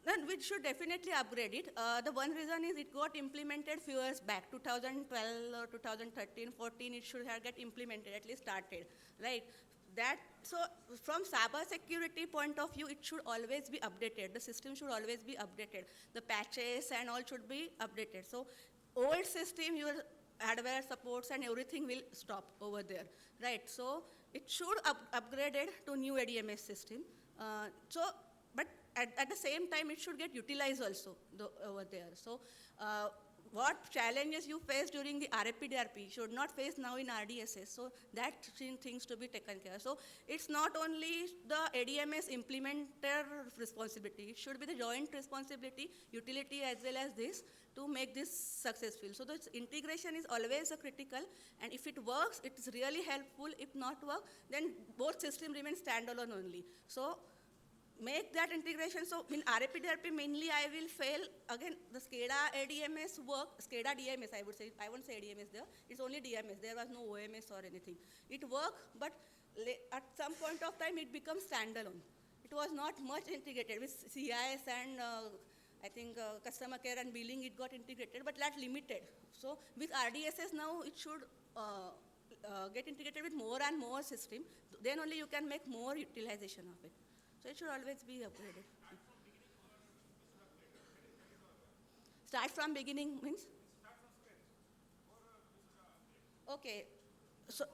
Speaker 6: Then we should definitely upgrade it. The one reason is it got implemented few years back, 2012 or 2013, 14, it should have get implemented, at least started, right? So from cyber security point of view, it should always be updated. The system should always be updated. The patches and all should be updated. So old system, your hardware supports and everything will stop over there, right? So it should upgraded to new ADMS system. But at the same time, it should get utilized also over there. So what challenges you face during the RAP-DRP should not face now in RDSS. So that things to be taken care of. So it's not only the ADMS implementer responsibility. It should be the joint responsibility, utility as well as this, to make this successful. So the integration is always a critical, and if it works, it is really helpful. If not work, then both system remain standalone only. So make that integration. So in RAP-DRP mainly I will fail, again the SCADA ADMS work, SCADA DMS I would say, I won't say ADMS there, it's only DMS, there was no OMS or anything. It worked, but at some point of time it becomes standalone. It was not much integrated with CIS and I think customer care and billing, it got integrated, but that limited. So with RDSS now it should get integrated with more and more system, then only you can make more utilization of it. So it should always be upgraded. Start from beginning means? Okay. So,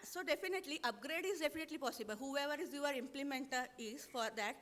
Speaker 6: so definitely upgrade is definitely possible. Whoever is your implementer is for that,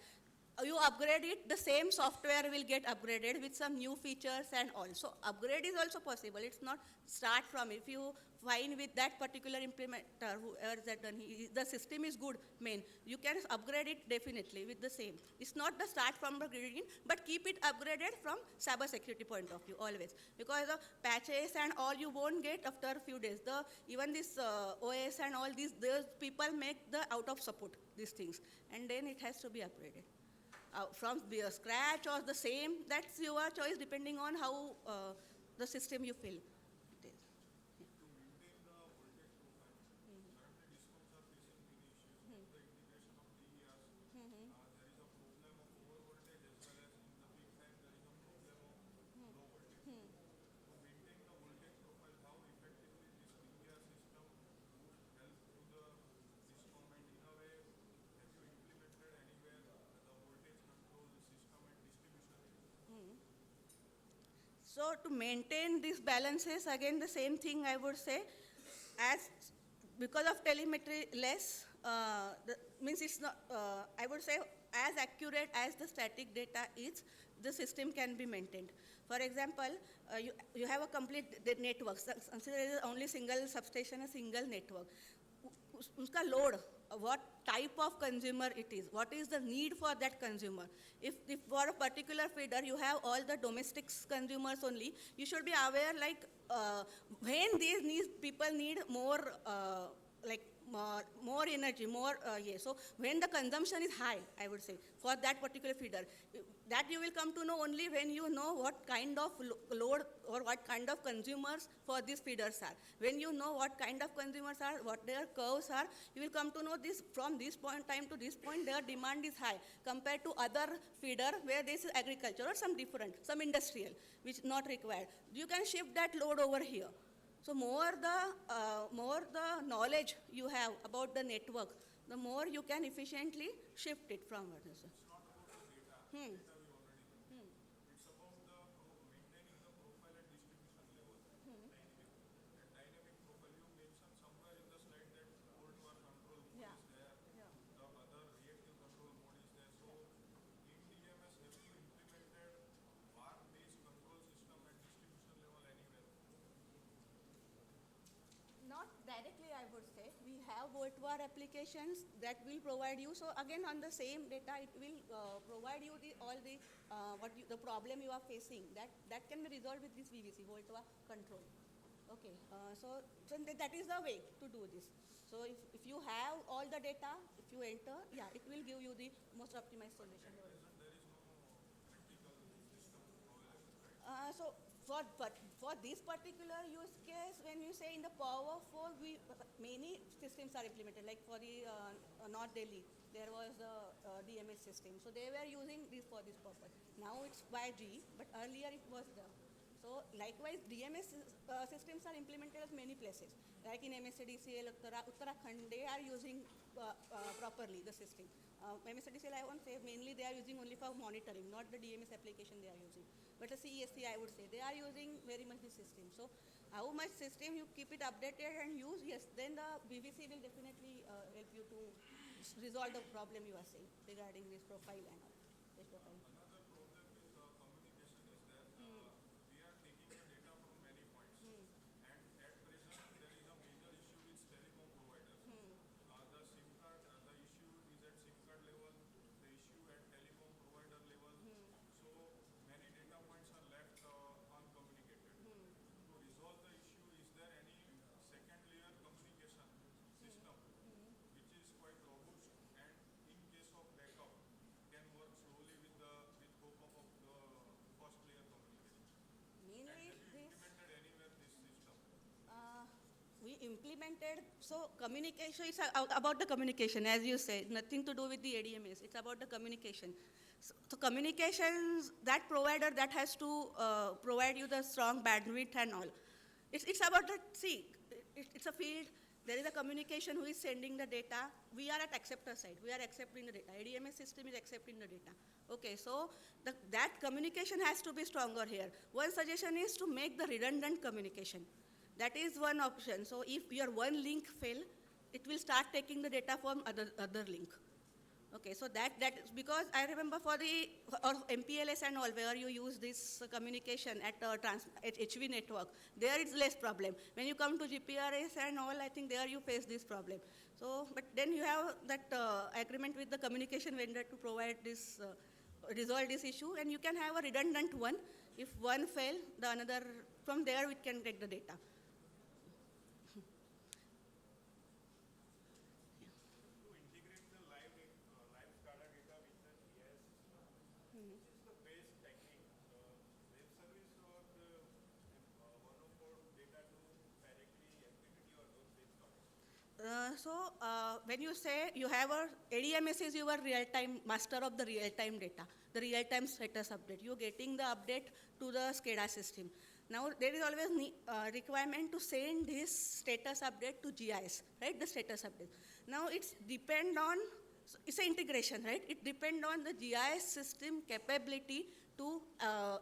Speaker 6: you upgrade it, the same software will get upgraded with some new features and all. So upgrade is also possible. It's not start from, if you find with that particular implementer, whoever that done, the system is good, main, you can upgrade it definitely with the same. It's not the start from the beginning, but keep it upgraded from cyber security point of view always. Because the patches and all you won't get after a few days. Even this OS and all these people make the out of support, these things. And then it has to be upgraded. From scratch or the same, that's your choice depending on how the system you feel. So to maintain these balances, again the same thing I would say, as because of telemetry less, means it's not, I would say as accurate as the static data is, the system can be maintained. For example, you have a complete network, consider it only single substation, a single network. Uska load, what type of consumer it is, what is the need for that consumer. If for a particular feeder you have all the domestic consumers only, you should be aware like when these people need more more energy, so when the consumption is high, I would say, for that particular feeder, that you will come to know only when you know what kind of load or what kind of consumers for these feeders are. When you know what kind of consumers are, what their curves are, you will come to know this from this point time to this point, their demand is high compared to other feeder where this is agriculture or some different, some industrial, which is not required. You can shift that load over here. So more the knowledge you have about the network, the more you can efficiently shift it from what is. Not directly, I would say. We have VoltWar applications that will provide you. So again, on the same data, it will provide you the problem you are facing. That can be resolved with this VVC, VoltWar control. Okay, so that is the way to do this. So if you have all the data, if you enter, yeah, it will give you the most optimized solution. So for this particular use case, when you say in the Power 4, many systems are implemented. Like for the North Delhi, there was a DMS system. So they were using this for this purpose. Now it's by G, but earlier it was there. So likewise, DMS systems are implemented at many places. Like in MSCDCL, Uttarakhand, they are using properly the system. MSCDCL, I won't say, mainly they are using only for monitoring, not the DMS application they are using. But the CESC, I would say, they are using very much the system. So how much system you keep it updated and use, yes, then the VVC will definitely help you to resolve the problem you are saying regarding this profile and all. This profile. we implemented, so communication is about the communication, as you said, nothing to do with the ADMS, it's about the communication. So communications, that provider that has to provide you the strong bandwidth and all. It's about the, see, it's a field, there is a communication who is sending the data. We are at acceptor side, we are accepting the data. ADMS system is accepting the data. Okay, so that communication has to be stronger here. One suggestion is to make the redundant communication. That is one option. So if your one link fail, it will start taking the data from other link. Okay, so that is because I remember for the MPLS and all, where you use this communication at HV network, there it's less problem. When you come to GPRS and all, I think there you face this problem. So, but then you have that agreement with the communication vendor to provide this, resolve this issue, and you can have a redundant one. If one fail, the another, from there we can get the data. When you say you have a ADMS is your real-time master of the real-time data, the real-time status update. You're getting the update to the SCADA system. Now there is always requirement to send this status update to GIS, right? The status update. Now it's depend on, it's an integration, right? It depends on the GIS system capability to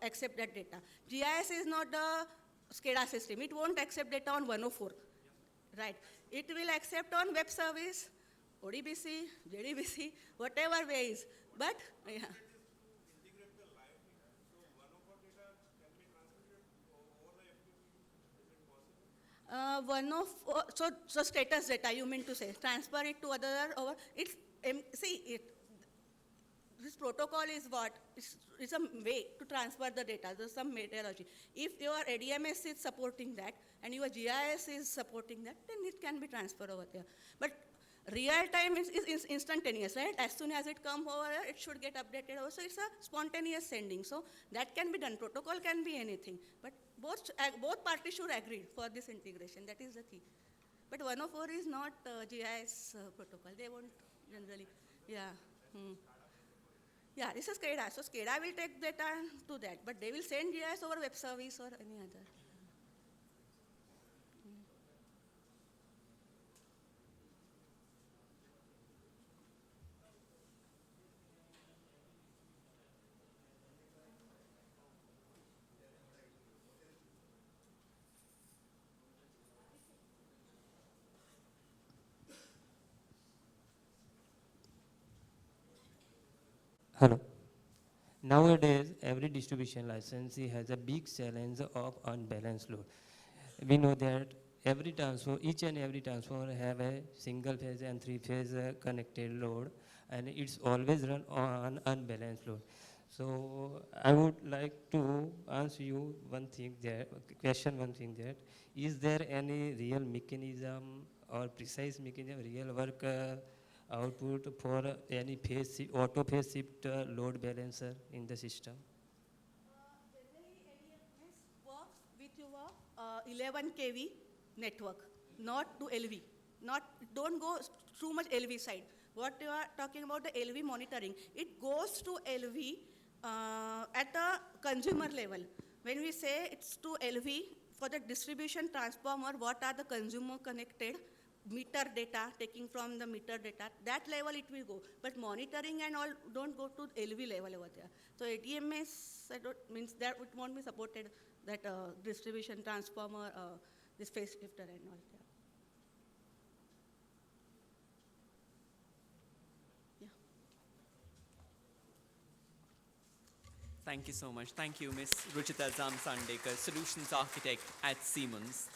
Speaker 6: accept that data. GIS is not the SCADA system. It won't accept data on 104, right? It will accept on web service, ODBC, JDBC, whatever ways. But, yeah. So status data, you mean to say, transfer it to other, or it's, this protocol is what? It's a way to transfer the data. There's some methodology. If your ADMS is supporting that and your GIS is supporting that, then it can be transferred over there. But real time is instantaneous, right? As soon as it comes over there, it should get updated also. It's a spontaneous sending. So that can be done. Protocol can be anything. But both parties should agree for this integration. That is the key. But 104 is not GIS protocol. They won't generally, yeah. Yeah, this is SCADA. So SCADA will take data to that, but they will send GIS over web service or any other.
Speaker 10: Hello. Nowadays, every distribution licensee has a big challenge of unbalanced load. We know that every transformer, each and every transformer have a single phase and three phase connected load, and it's always run on unbalanced load. So I would like to ask you one thing that, is there any real mechanism or precise mechanism, real work output for any auto phase shift load balancer in the system?
Speaker 6: Generally, ADMS works with your 11 kV network, not to LV. Don't go too much LV side. What you are talking about, the LV monitoring, it goes to LV at the consumer level. When we say it's to LV, for the distribution transformer, what are the consumer connected meter data, taking from the meter data, that level it will go. But monitoring and all don't go to LV level over there. So ADMS means that it won't be supported, that distribution transformer, this phase shifter and all. Yeah.
Speaker 1: Thank you so much. Thank you, Ms. Ruchita Zamsandekar, Solutions Architect at Siemens.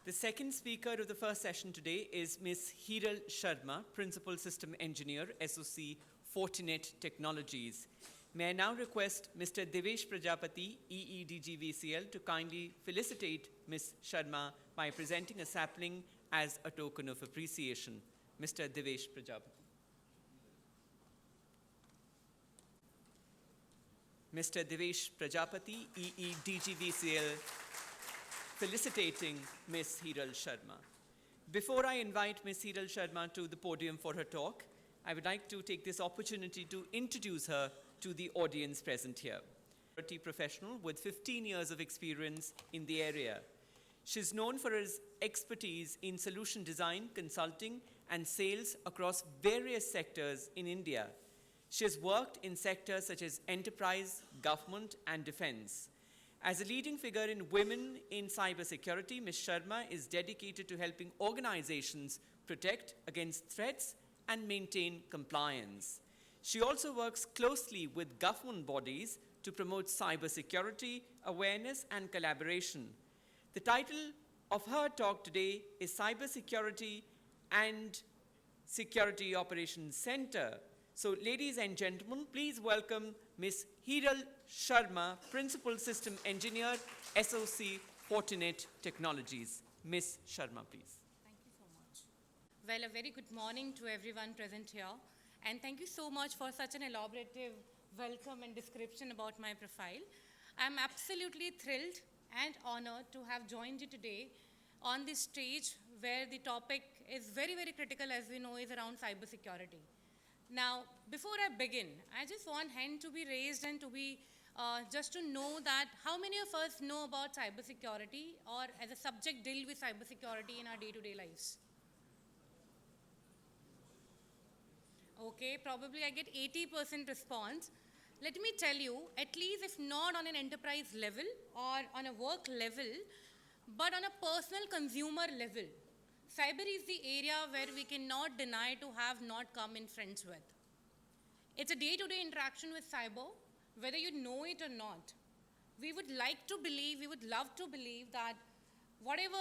Speaker 1: The second speaker of the first session today is Ms. Hiral Sharma, Principal System Engineer, SOC Fortinet Technologies. May I now request Mr. Devesh Prajapati, EEDGVCL, to kindly felicitate Ms. Sharma by presenting a sapling as a token of appreciation. Mr. Devesh Prajapati. Mr. Devesh Prajapati, EEDGVCL, felicitating Ms. Hiral Sharma. Before I invite Ms. Hiral Sharma to the podium for her talk, I would like to take this opportunity to introduce her to the audience present here. A professional with 15 years of experience in the area. She's known for her expertise in solution design, consulting, and sales across various sectors in India. She has worked in sectors such as enterprise, government, and defense. As a leading figure in women in cybersecurity, Ms. Sharma is dedicated to helping organizations protect against threats and maintain compliance. She also works closely with government bodies to promote cybersecurity, awareness, and collaboration. The title of her talk today is Cybersecurity and Security Operations Center. So, ladies and gentlemen, please welcome Ms. Hiral Sharma, Principal System Engineer, SOC Fortinet Technologies. Ms. Sharma, please.
Speaker 13: Thank you so much. Well, a very good morning to everyone present here. And thank you so much for such an elaborative welcome and description about my profile. I'm absolutely thrilled and honored to have joined you today on this stage where the topic is very, very critical, as we know, is around cybersecurity. Now, before I begin, I just want hand to be raised and to be just to know that how many of us know about cybersecurity or as a subject deal with cybersecurity in our day-to-day lives? Okay, probably I get 80% response. Let me tell you, at least if not on an enterprise level or on a work level, but on a personal consumer level, cyber is the area where we cannot deny to have not come in friends with. It's a day-to-day interaction with cyber, whether you know it or not. We would like to believe, we would love to believe that whatever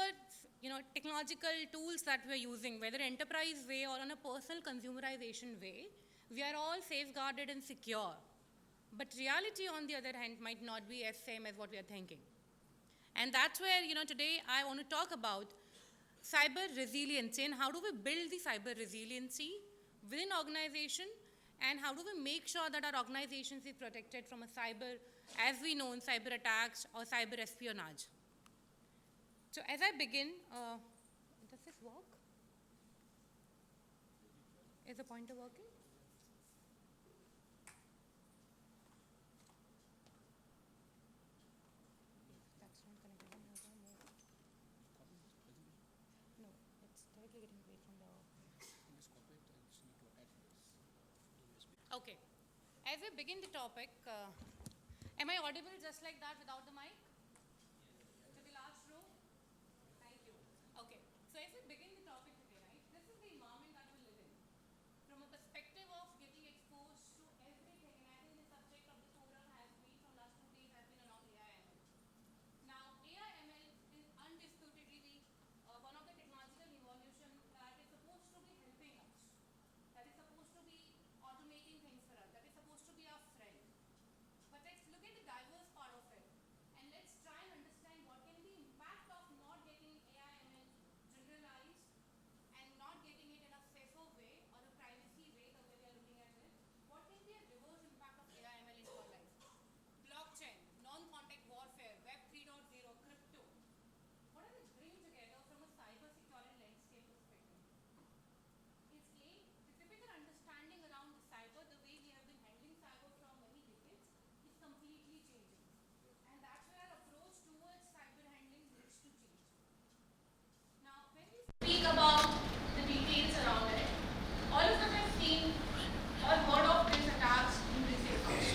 Speaker 13: technological tools that we're using, whether enterprise way or on a personal consumerization way, we are all safeguarded and secure. But reality, on the other hand, might not be as same as what we are thinking. And that's where, today I want to talk about cyber resiliency and how do we build the cyber resiliency within organization and how do we make sure that our organizations is protected from a cyber, as we know, in cyber attacks or cyber espionage. So as I begin, does this work? Is the pointer working? That's not connected. No, it's directly getting played from the. Okay. As I begin the topic, am I audible just like that without the mic? To the last row? Thank you. Okay. So as we begin the topic today, right, this is the environment that we live in. From a perspective of getting exposed to everything, and I think the subject of the forum has been from last 2 days has been around AI/ML. Now, AI/ML is undisputedly one of the technological evolution that is supposed to be helping us, that is supposed to be automating things for us, that is supposed to be our friend. But let's look at the diverse part of it, and let's try and understand what can be the impact of not getting AI/ML generalized and not getting it in a safer way or a privacy way, the way we are looking at it. What can be a reverse impact of AI/ML in our life? Blockchain, non-contact warfare, Web 3.0, crypto. What does it bring together from a cyber security landscape perspective? Is A, the typical understanding around the cyber, the way we have been handling cyber from many decades, is completely changing. And that's where our approach towards cyber handling needs to change. Now, when we speak about the details around it, all of us have seen or heard of these attacks in recent past.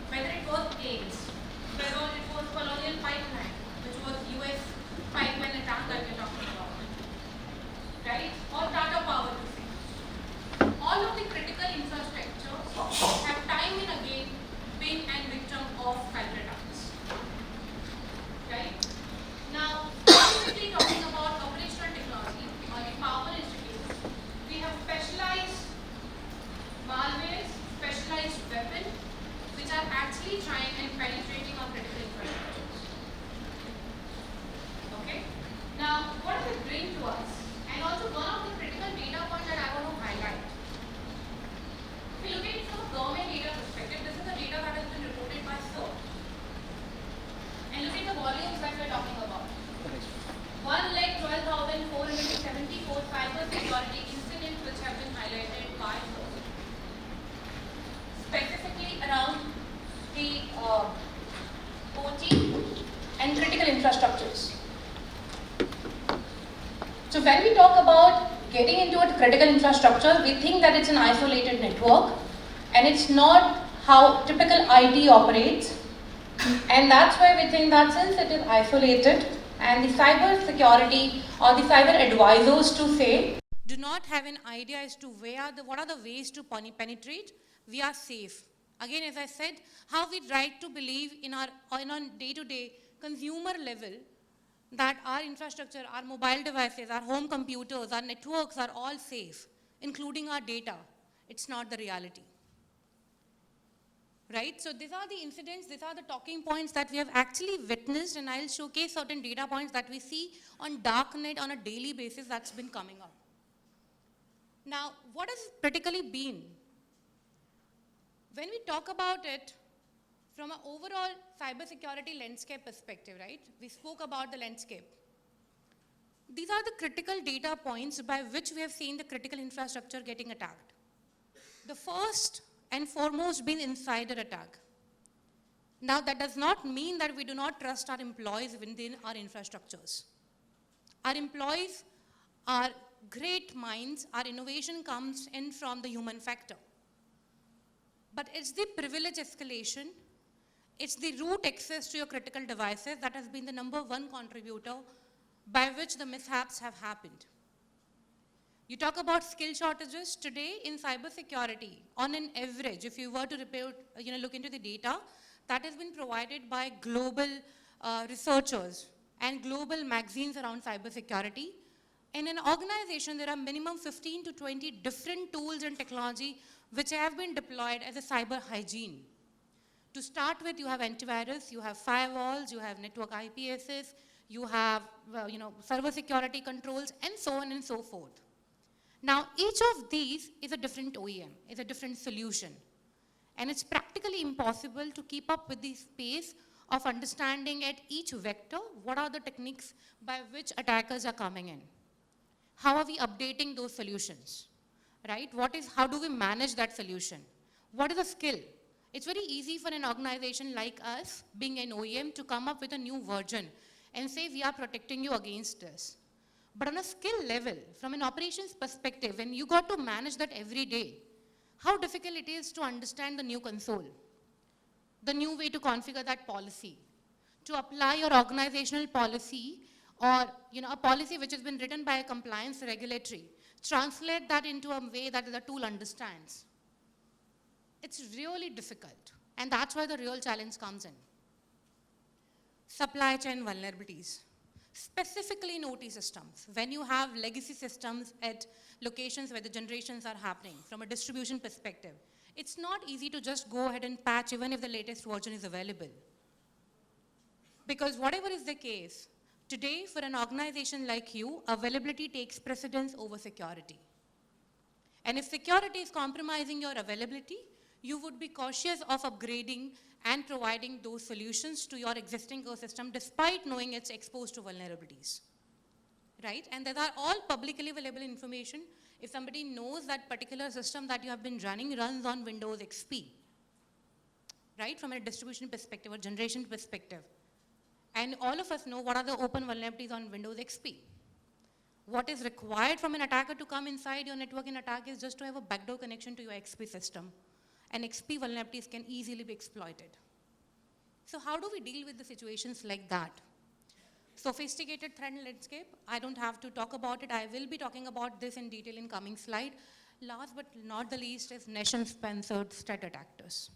Speaker 13: Whether it was AIDS, whether it was Colonial Pipeline, which was US pipeline attack that we're talking about, right? Or Tata Power to say. All of the critical infrastructure have time and again been a victim of cyber attacks. Right? Now, specifically talking about operational technology or the power institutes, we have specialized malwares, specialized weapons, which are actually trying and penetrating our critical infrastructures. Okay? Now, what does it bring to us? And also one of the critical data points that I want to highlight. If you look at it from a government data perspective, this is the data that has been reported by CERT. cybersecurity incidents which have been highlighted by her, specifically around the OT and critical infrastructures. So when we talk about getting into a critical infrastructure, we think that it's an isolated network, and it's not how typical IT operates. And that's why we think that since it is isolated, and the cyber security or the cyber advisors to say, do not have an idea as to what are the ways to penetrate, we are safe. Again, as I said, how we try to believe in our day-to-day consumer level that our infrastructure, our mobile devices, our home computers, our networks are all safe, including our data. It's not the reality. Right? So these are the incidents, these are the talking points that we have actually witnessed, and I'll showcase certain data points that we see on darknet on a daily basis that's been coming up. Now, what has critically been? When we talk about it from an overall cybersecurity landscape perspective, right? We spoke about the landscape. These are the critical data points by which we have seen the critical infrastructure getting attacked. The first and foremost being insider attack. Now that does not mean that we do not trust our employees within our infrastructures. Our employees are great minds, our innovation comes in from the human factor. But it's the privilege escalation, it's the root access to your critical devices that has been the #1 contributor by which the mishaps have happened. You talk about skill shortages today in cybersecurity. On an average, if you were to look into the data, that has been provided by global researchers and global magazines around cybersecurity. In an organization, there are minimum 15 to 20 different tools and technology which have been deployed as a cyber hygiene. To start with, you have antivirus, you have firewalls, you have network IPSs, you have server security controls, and so on and so forth. Now, each of these is a different OEM, is a different solution. And it's practically impossible to keep up with the pace of understanding at each vector what are the techniques by which attackers are coming in. How are we updating those solutions, right? How do we manage that solution? What is the skill? It's very easy for an organization like us, being an OEM, to come up with a new version and say we are protecting you against this. But on a skill level, from an operations perspective, when you got to manage that every day, how difficult it is to understand the new console, the new way to configure that policy, to apply your organizational policy or a policy which has been written by a compliance regulatory, translate that into a way that the tool understands. It's really difficult, and that's where the real challenge comes in. Supply chain vulnerabilities. Specifically in OT systems, when you have legacy systems at locations where the generations are happening from a distribution perspective, it's not easy to just go ahead and patch even if the latest version is available. Because whatever is the case, today for an organization like you, availability takes precedence over security. And if security is compromising your availability, you would be cautious of upgrading and providing those solutions to your existing ecosystem despite knowing it's exposed to vulnerabilities, right? And these are all publicly available information. If somebody knows that particular system that you have been running runs on Windows XP, right, from a distribution perspective or generation perspective. And all of us know what are the open vulnerabilities on Windows XP. What is required from an attacker to come inside your networking attack is just to have a backdoor connection to your XP system. And XP vulnerabilities can easily be exploited. So how do we deal with the situations like that? Sophisticated threat landscape, I don't have to talk about it. I will be talking about this in detail in coming slide. Last but not the least is nation-sponsored threat actors.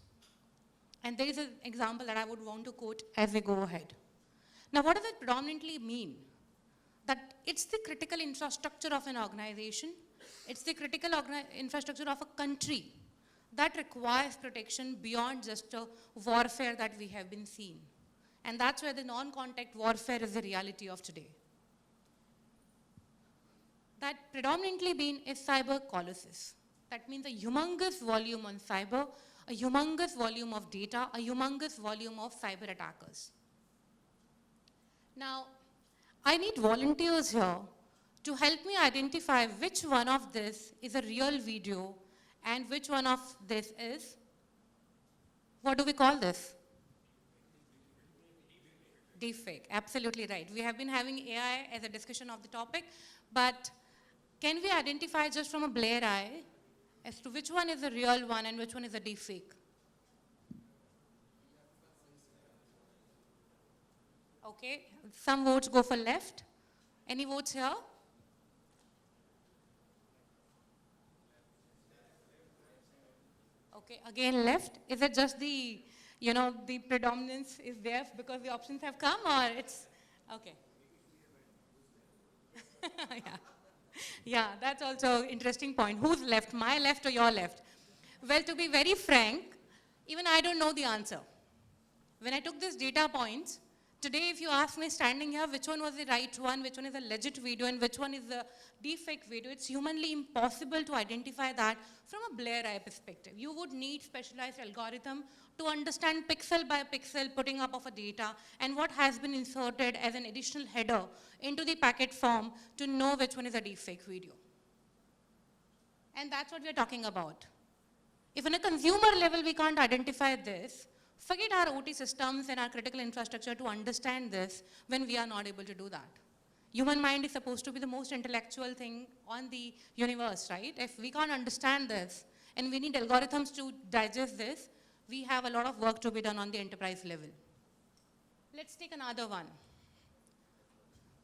Speaker 13: And there is an example that I would want to quote as we go ahead. Now, what does it predominantly mean? That it's the critical infrastructure of an organization, it's the critical infrastructure of a country that requires protection beyond just a warfare that we have been seeing. And that's where the non-contact warfare is the reality of today. That predominantly been is cyber colossus. That means a humongous volume on cyber, a humongous volume of data, a humongous volume of cyber attackers. Now, I need volunteers here to help me identify which one of this is a real video and which one of this is, what do we call this? Deepfake, absolutely right. We have been having AI as a discussion of the topic, but can we identify just from a bare eye as to which one is the real one and which one is a deepfake? Okay, some votes go for left. Any votes here? Okay, again left. Is it just the, the predominance is there because the options have come, or it's, okay. Yeah. Yeah, that's also an interesting point. Who's left, my left or your left? Well, to be very frank, even I don't know the answer. When I took these data points, today if you ask me standing here which one was the right one, which one is a legit video, and which one is the deepfake video, it's humanly impossible to identify that from a bare eye perspective. You would need specialized algorithm to understand pixel by pixel putting up of a data and what has been inserted as an additional header into the packet form to know which one is a deepfake video. And that's what we're talking about. If on a consumer level we can't identify this, forget our OT systems and our critical infrastructure to understand this when we are not able to do that. Human mind is supposed to be the most intellectual thing on the universe, right? If we can't understand this and we need algorithms to digest this, we have a lot of work to be done on the enterprise level. Let's take another one.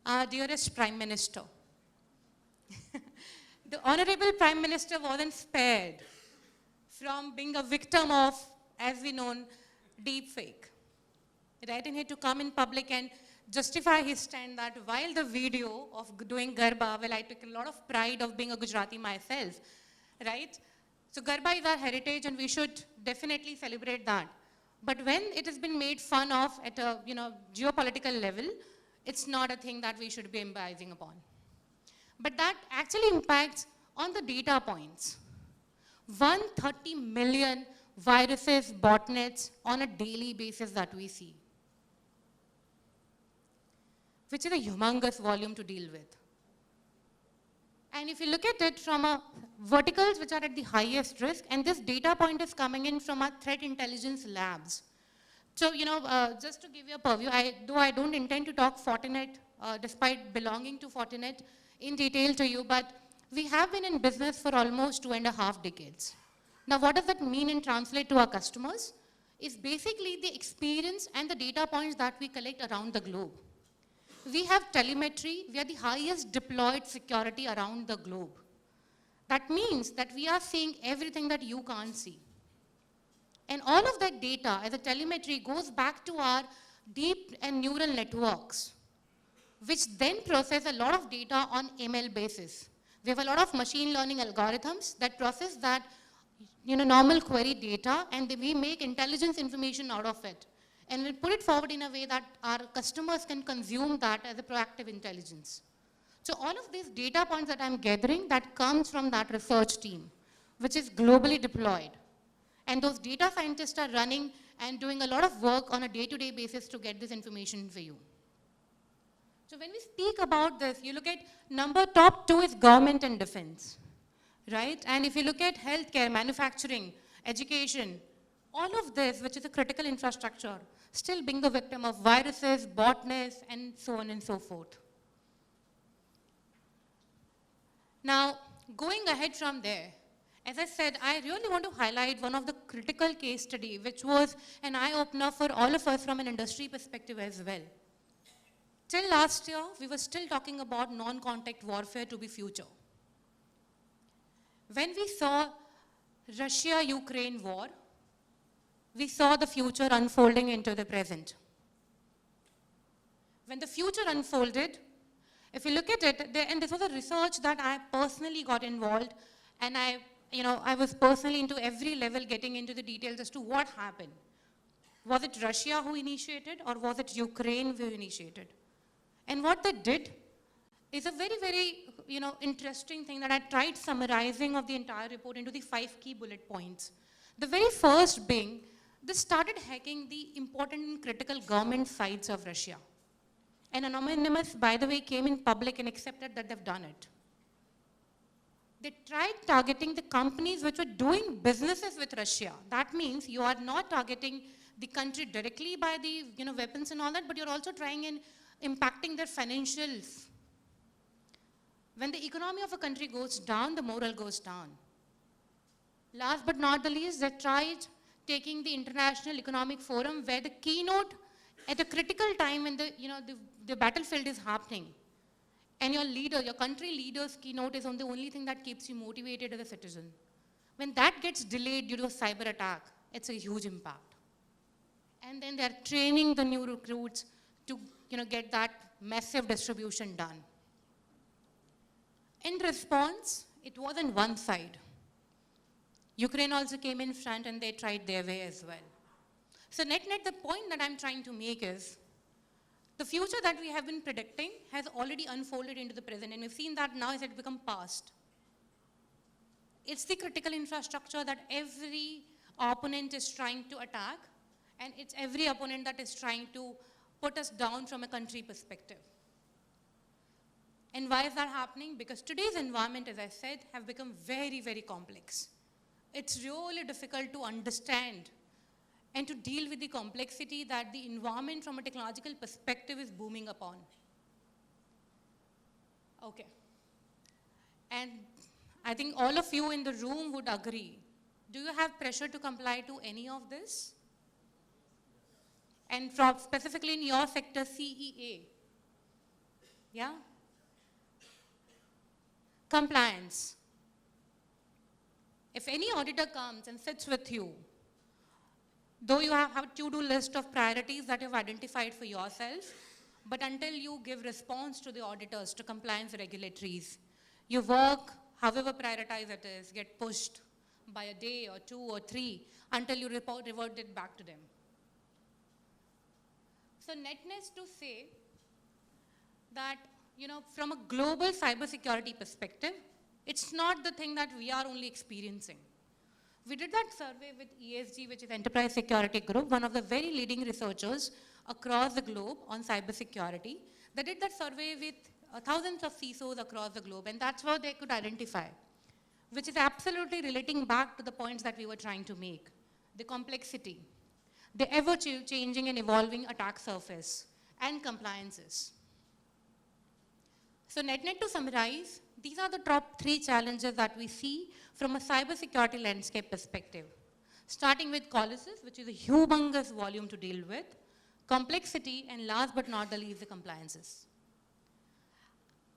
Speaker 13: Our dearest Prime Minister. The Honorable Prime Minister wasn't spared from being a victim of, as we know, deepfake. Right? And he had to come in public and justify his stand that while the video of doing Garba, well, I took a lot of pride of being a Gujarati myself, right? So Garba is our heritage and we should definitely celebrate that. But when it has been made fun of at a geopolitical level, it's not a thing that we should be embracing upon. But that actually impacts on the data points. 130 million viruses, botnets on a daily basis that we see, which is a humongous volume to deal with. And if you look at it from a verticals which are at the highest risk, and this data point is coming in from our threat intelligence labs. So, just to give you a purview, though I don't intend to talk Fortinet, despite belonging to Fortinet in detail to you, but we have been in business for almost 2.5 decades. Now, what does that mean and translate to our customers? Is basically the experience and the data points that we collect around the globe. We have telemetry, we are the highest deployed security around the globe. That means that we are seeing everything that you can't see. And all of that data as a telemetry goes back to our deep and neural networks, which then process a lot of data on ML basis. We have a lot of machine learning algorithms that process that normal query data, and we make intelligence information out of it. And we put it forward in a way that our customers can consume that as a proactive intelligence. So all of these data points that I'm gathering, that comes from that research team, which is globally deployed. And those data scientists are running and doing a lot of work on a day-to-day basis to get this information for you. So when we speak about this, you look at top 2 is government and defense, right? And if you look at healthcare, manufacturing, education, all of this, which is a critical infrastructure, still being the victim of viruses, botnets, and so on and so forth. Now, going ahead from there, as I said, I really want to highlight one of the critical case study, which was an eye-opener for all of us from an industry perspective as well. Till last year, we were still talking about non-contact warfare to be future. When we saw Russia-Ukraine war, we saw the future unfolding into the present. When the future unfolded, if you look at it, and this was a research that I personally got involved, and I was personally into every level getting into the details as to what happened. Was it Russia who initiated, or was it Ukraine who initiated? And what they did is a very, very interesting thing that I tried summarizing of the entire report into the 5 key bullet points. The very first being, they started hacking the important and critical government sites of Russia. And Anonymous, by the way, came in public and accepted that they've done it. They tried targeting the companies which were doing businesses with Russia. That means you are not targeting the country directly by the weapons and all that, but you're also trying and impacting their financials. When the economy of a country goes down, the morale goes down. Last but not the least, they tried taking the International Economic Forum where the keynote at a critical time when the battlefield is happening. And your leader, your country leader's keynote is the only thing that keeps you motivated as a citizen. When that gets delayed due to a cyber attack, it's a huge impact. And then they're training the new recruits to get that massive distribution done. In response, it wasn't one side. Ukraine also came in front and they tried their way as well. So net, the point that I'm trying to make is, the future that we have been predicting has already unfolded into the present, and we've seen that now as it become past. It's the critical infrastructure that every opponent is trying to attack, and it's every opponent that is trying to put us down from a country perspective. And why is that happening? Because today's environment, as I said, have become very, very complex. It's really difficult to understand and to deal with the complexity that the environment from a technological perspective is booming upon. Okay. And I think all of you in the room would agree. Do you have pressure to comply to any of this? And from specifically in your sector, CEA. Yeah? Compliance. If any auditor comes and sits with you, though you have a to-do list of priorities that you've identified for yourself, but until you give response to the auditors, to compliance regulatories, your work, however prioritized it is, get pushed by a day or 2 or 3 until you revert it back to them. So netness to say that, from a global cybersecurity perspective, it's not the thing that we are only experiencing. We did that survey with ESG, which is Enterprise Security Group, one of the very leading researchers across the globe on cybersecurity. They did that survey with thousands of CISOs across the globe, and that's what they could identify, which is absolutely relating back to the points that we were trying to make. The complexity, the ever-changing and evolving attack surface, and compliances. So net to summarize, these are the top 3 challenges that we see from a cybersecurity landscape perspective. Starting with policies, which is a humongous volume to deal with, complexity, and last but not the least, the compliances.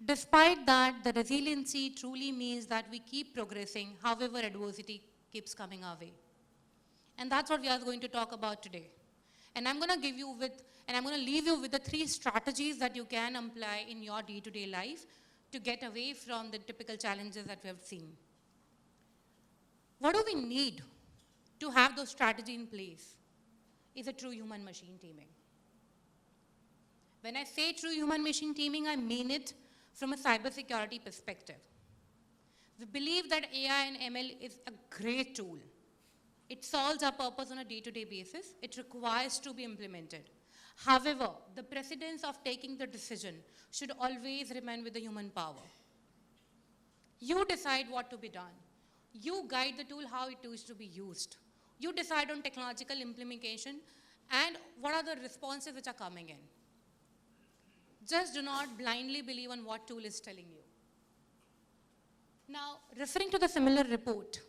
Speaker 13: Despite that, the resiliency truly means that we keep progressing, however adversity keeps coming our way. And that's what we are going to talk about today. And I'm going to leave you with the 3 strategies that you can apply in your day-to-day life to get away from the typical challenges that we have seen. What do we need to have those strategies in place? Is a true human-machine teaming. When I say true human-machine teaming, I mean it from a cybersecurity perspective. We believe that AI and ML is a great tool. It solves our purpose on a day-to-day basis. It requires to be implemented. However, the precedence of taking the decision should always remain with the human power. You decide what to be done. You guide the tool how it is to be used. You decide on technological implementation and what are the responses which are coming in. Just do not blindly believe on what tool is telling you. Now, referring to the similar report,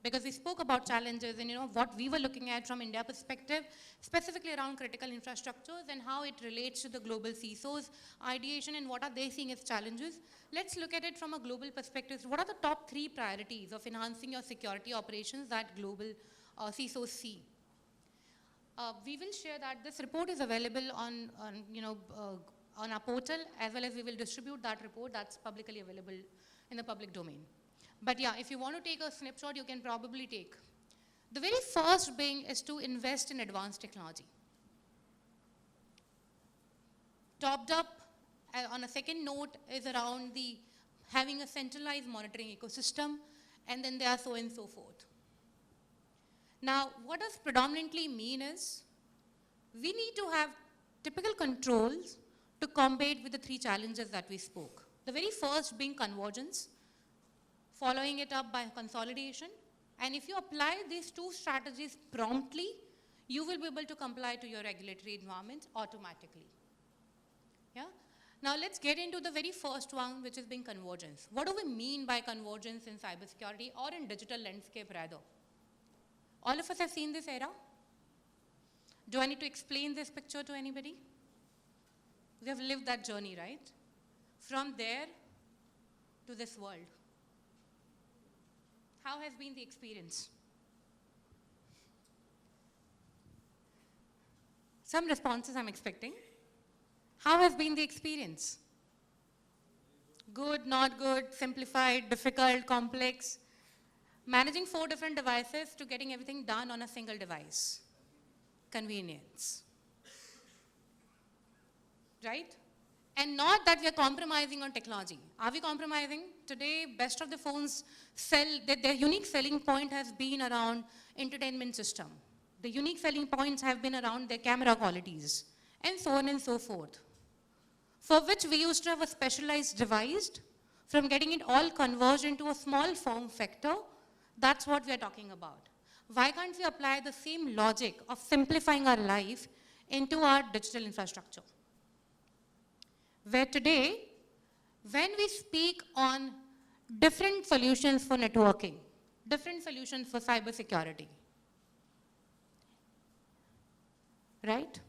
Speaker 13: because we spoke about challenges and what we were looking at from India perspective, specifically around critical infrastructures and how it relates to the global CISOs ideation and what are they seeing as challenges. Let's look at it from a global perspective. What are the top 3 priorities of enhancing your security operations that global CISOs see? We will share that this report is available on our portal, as well as we will distribute that report that's publicly available in the public domain. But yeah, if you want to take a snapshot, you can probably take. The very first thing is to invest in advanced technology. Topped up on a second note is around the having a centralized monitoring ecosystem, and then there are so and so forth. Now, what does predominantly mean is we need to have typical controls to combat with the three challenges that we spoke. The very first being convergence, following it up by consolidation. And if you apply these two strategies promptly, you will be able to comply to your regulatory environment automatically. Yeah? Now let's get into the very first one, which is being convergence. What do we mean by convergence in cybersecurity or in digital landscape rather? All of us have seen this era. Do I need to explain this picture to anybody? We have lived that journey, right? From there to this world. How has been the experience? Some responses I'm expecting. How has been the experience? Good, not good, simplified, difficult, complex. Managing 4 different devices to getting everything done on a single device. Convenience. Right? And not that we are compromising on technology. Are we compromising? Today, best of the phones sell, their unique selling point has been around entertainment system. The unique selling points have been around their camera qualities, and so on and so forth. For which we used to have a specialized device, from getting it all converged into a small form factor. That's what we are talking about. Why can't we apply the same logic of simplifying our life into our digital infrastructure? Where today, when we speak on different solutions for networking, different solutions for cybersecurity, right?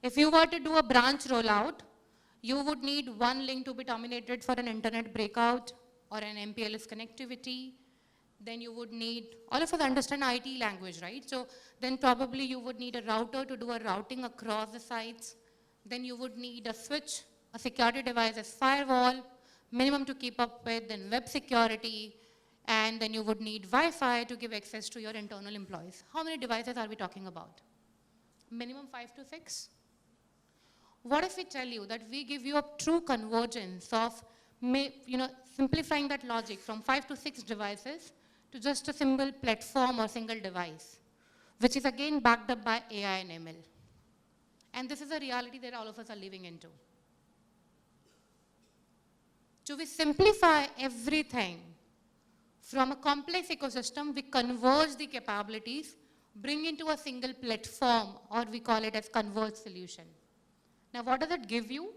Speaker 13: If you were to do a branch rollout, you would need one link to be terminated for an internet breakout or an MPLS connectivity. Then you would need, all of us understand IT language, right? So then probably you would need a router to do a routing across the sites. Then you would need a switch, a security device as firewall, minimum to keep up with, then web security, and then you would need Wi-Fi to give access to your internal employees. How many devices are we talking about? Minimum 5 to 6? What if we tell you that we give you a true convergence of simplifying that logic from 5 to 6 devices to just a single platform or single device, which is again backed up by AI and ML. And this is a reality that all of us are living into. So we simplify everything from a complex ecosystem, we converge the capabilities, bring into a single platform, or we call it as converged solution. Now what does it give you?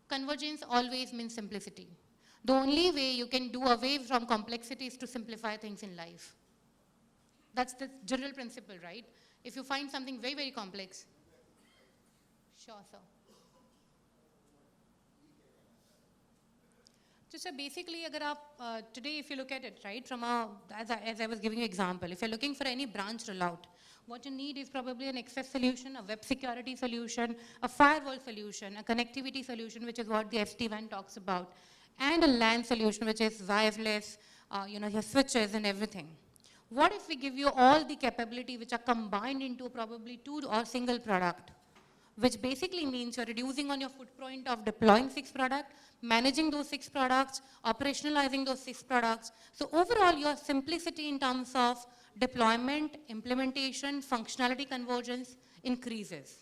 Speaker 13: Convergence always means simplicity. The only way you can do away from complexity is to simplify things in life. That's the general principle, right? If you find something very, very complex. Sure, sir. So basically, today if you look at it, right, from as I was giving you example, if you're looking for any branch rollout, what you need is probably an access solution, a web security solution, a firewall solution, a connectivity solution, which is what the SD-WAN talks about, and a LAN solution, which is wireless, your switches and everything. What if we give you all the capability which are combined into probably 2 or single product, which basically means you're reducing on your footprint of deploying 6 products, managing those 6 products, operationalizing those 6 products. So overall, your simplicity in terms of deployment, implementation, functionality convergence increases.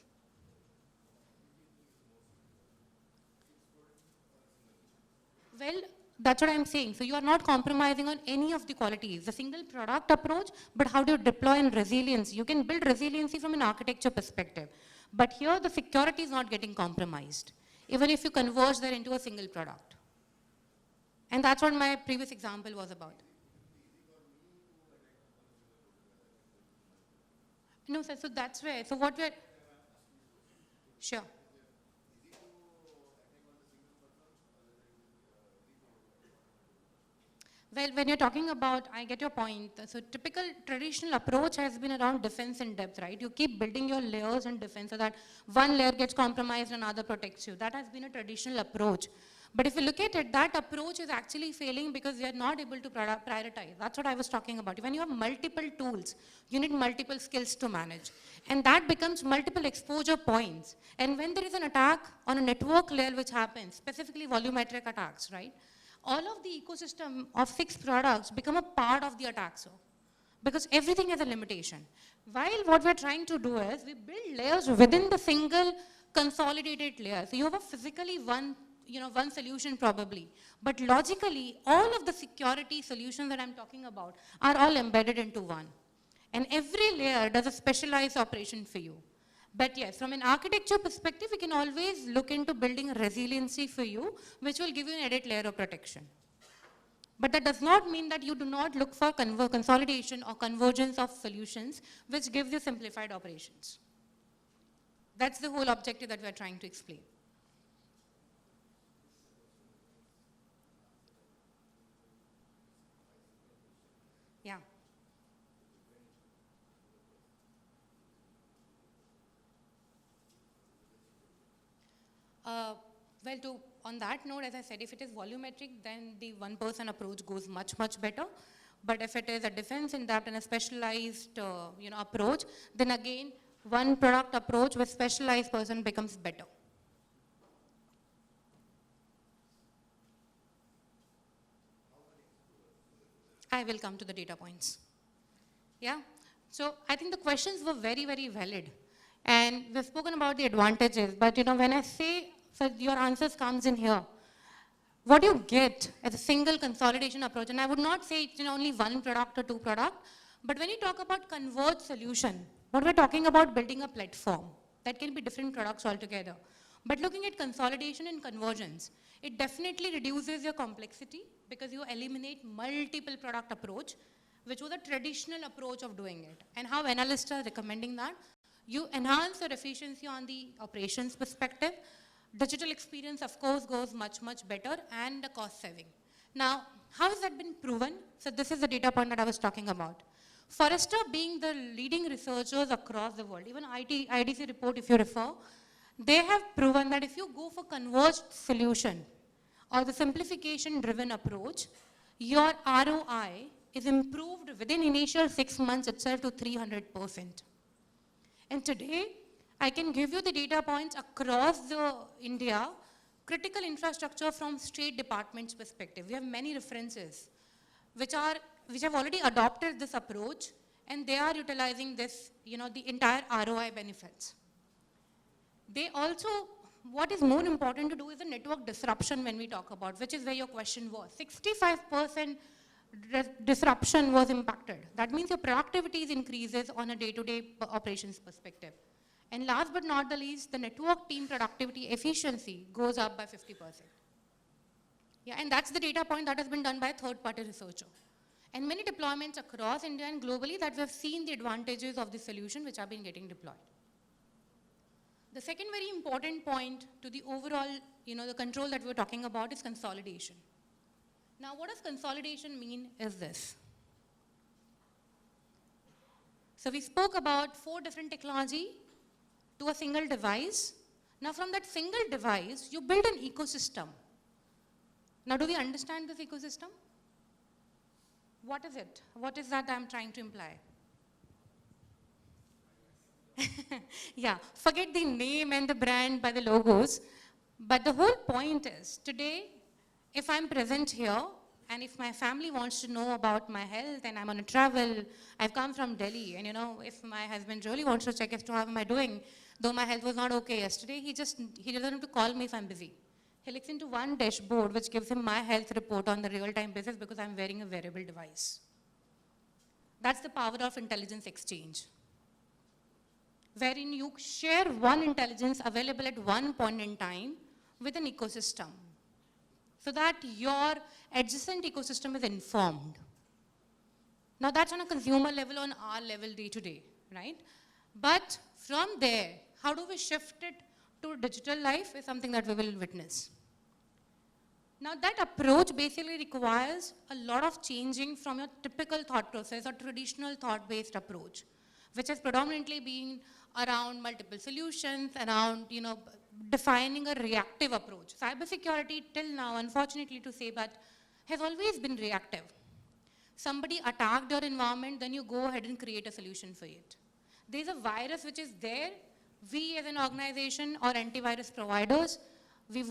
Speaker 13: Well, that's what I'm saying. So you are not compromising on any of the qualities. The single product approach, but how do you deploy in resilience? You can build resiliency from an architecture perspective. But here the security is not getting compromised, even if you converge that into a single product. And that's what my previous example was about. No, sir, so that's where, so what we're, sure. Well, when you're talking about, I get your point. So typical traditional approach has been around defense in depth, right? You keep building your layers in defense so that one layer gets compromised and another protects you. That has been a traditional approach. But if you look at it, that approach is actually failing because we are not able to prioritize. That's what I was talking about. When you have multiple tools, you need multiple skills to manage. And that becomes multiple exposure points. And when there is an attack on a network layer which happens, specifically volumetric attacks, right? All of the ecosystem of 6 products become a part of the attack zone because everything has a limitation. While what we're trying to do is we build layers within the single consolidated layer. So you have a physically one solution probably, but logically, all of the security solutions that I'm talking about are all embedded into one. And every layer does a specialized operation for you. But yes, from an architecture perspective, we can always look into building a resiliency for you, which will give you an added layer of protection. But that does not mean that you do not look for consolidation or convergence of solutions, which gives you simplified operations. That's the whole objective that we're trying to explain. Yeah. Well, on that note, as I said, if it is volumetric, then the one-person approach goes much, much better. But if it is a defense in depth and a specialized approach, then again, one product approach with specialized person becomes better. I will come to the data points. Yeah. So I think the questions were very, very valid. And we've spoken about the advantages, but when I say, so your answers comes in here. What you get as a single consolidation approach, and I would not say it's only one product or two product, but when you talk about converged solution, what we're talking about building a platform that can be different products altogether. But looking at consolidation and convergence, it definitely reduces your complexity because you eliminate multiple product approach, which was a traditional approach of doing it. And how analysts are recommending that? You enhance your efficiency on the operations perspective. Digital experience, of course, goes much, much better and the cost saving. Now, how has that been proven? So this is the data point that I was talking about. Forrester being the leading researchers across the world, even IDC report if you refer, they have proven that if you go for converged solution or the simplification driven approach, your ROI is improved within initial 6 months itself to 300%. And today, I can give you the data points across the India, critical infrastructure from state departments perspective. We have many references which have already adopted this approach and they are utilizing this, the entire ROI benefits. They also, what is more important to do is the network disruption when we talk about, which is where your question was. 65% disruption was impacted. That means your productivity increases on a day-to-day operations perspective. And last but not the least, the network team productivity efficiency goes up by 50%. Yeah, and that's the data point that has been done by a third-party researcher. And many deployments across India and globally that we have seen the advantages of the solution which have been getting deployed. The second very important point to the overall, the control that we're talking about is consolidation. Now, what does consolidation mean is this. So we spoke about 4 different technology to a single device. Now, from that single device, you build an ecosystem. Now, do we understand this ecosystem? What is it? What is that I'm trying to imply? Yeah, forget the name and the brand by the logos. But the whole point is, today, if I'm present here, and if my family wants to know about my health and I'm on a travel, I've come from Delhi, and if my husband really wants to check as to how am I doing, though my health was not okay yesterday, he doesn't have to call me if I'm busy. He looks into one dashboard which gives him my health report on the real-time basis because I'm wearing a wearable device. That's the power of intelligence exchange, wherein you share one intelligence available at one point in time with an ecosystem, so that your adjacent ecosystem is informed. Now that's on a consumer level, on our level day to day, right? But from there, how do we shift it to digital life is something that we will witness. Now that approach basically requires a lot of changing from your typical thought process or traditional thought-based approach, which has predominantly been around multiple solutions, around, defining a reactive approach. Cybersecurity till now, unfortunately to say, but has always been reactive. Somebody attacked your environment, then you go ahead and create a solution for it. There's a virus which is there. We as an organization or antivirus providers, we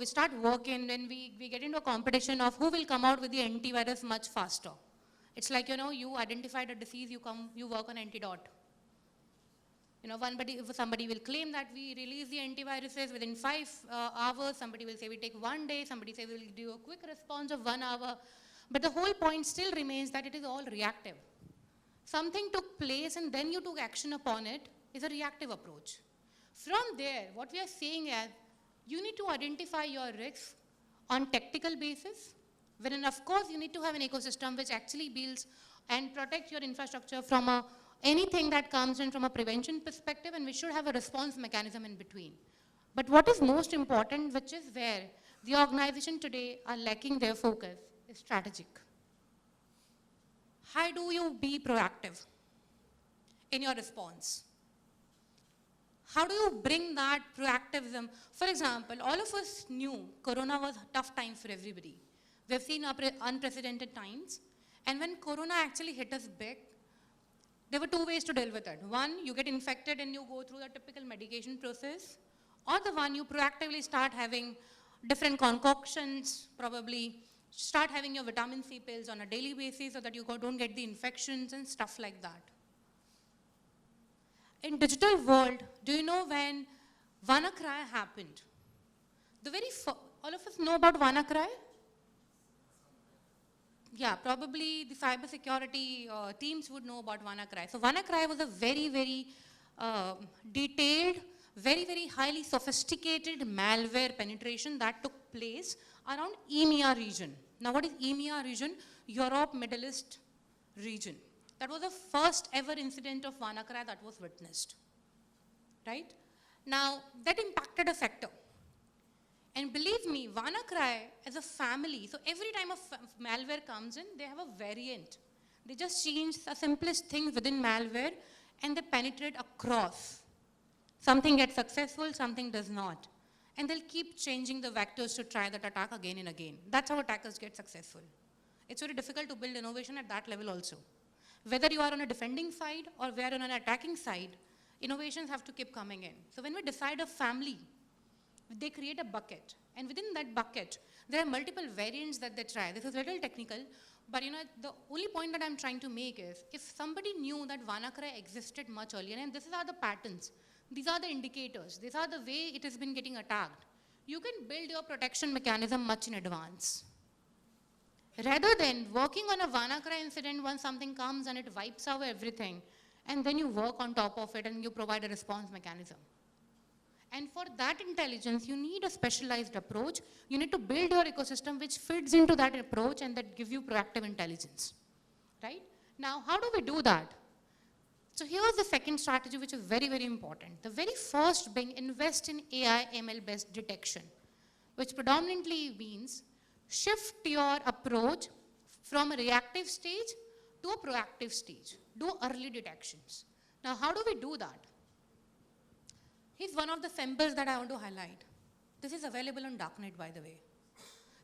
Speaker 13: start working, and we get into a competition of who will come out with the antivirus much faster. It's like, you identified a disease, you work on antidote. If somebody will claim that we release the antiviruses within 5 hours, somebody will say we take 1 day, somebody say we'll do a quick response of 1 hour. But the whole point still remains that it is all reactive. Something took place and then you took action upon it is a reactive approach. From there, what we are saying is you need to identify your risks on tactical basis, wherein of course you need to have an ecosystem which actually builds and protects your infrastructure from anything that comes in from a prevention perspective, and we should have a response mechanism in between. But what is most important, which is where the organization today are lacking their focus, is strategic. How do you be proactive in your response? How do you bring that proactivism? For example, all of us knew Corona was a tough time for everybody. We've seen unprecedented times. And when Corona actually hit us big, there were 2 ways to deal with it. One, you get infected and you go through the typical medication process. Or the one, you proactively start having different concoctions, probably start having your vitamin C pills on a daily basis so that you don't get the infections and stuff like that. In digital world, do you know when WannaCry happened? All of us know about WannaCry? Yeah, probably the cybersecurity teams would know about WannaCry. So WannaCry was a very, very detailed, very, very highly sophisticated malware penetration that took place around EMEA region. Now what is EMEA region? Europe, Middle East region. That was the first ever incident of WannaCry that was witnessed, right? Now that impacted a sector. And believe me, WannaCry as a family, so every time a malware comes in, they have a variant. They just change the simplest thing within malware and they penetrate across. Something gets successful, something does not. And they'll keep changing the vectors to try that attack again and again. That's how attackers get successful. It's very difficult to build innovation at that level also. Whether you are on a defending side or we are on an attacking side, innovations have to keep coming in. So when we decide a family, they create a bucket. And within that bucket, there are multiple variants that they try. This is a little technical, but the only point that I'm trying to make is, if somebody knew that WannaCry existed much earlier, and these are the patterns, these are the indicators, these are the way it has been getting attacked, you can build your protection mechanism much in advance. Rather than working on a WannaCry incident when something comes and it wipes out everything, and then you work on top of it and you provide a response mechanism. And for that intelligence, you need a specialized approach. You need to build your ecosystem which fits into that approach and that gives you proactive intelligence, right? Now, how do we do that? So here's the second strategy which is very, very important. The very first being invest in AI ML-based detection, which predominantly means shift your approach from a reactive stage to a proactive stage. Do early detections. Now, how do we do that? Here's one of the samples that I want to highlight. This is available on Darknet, by the way.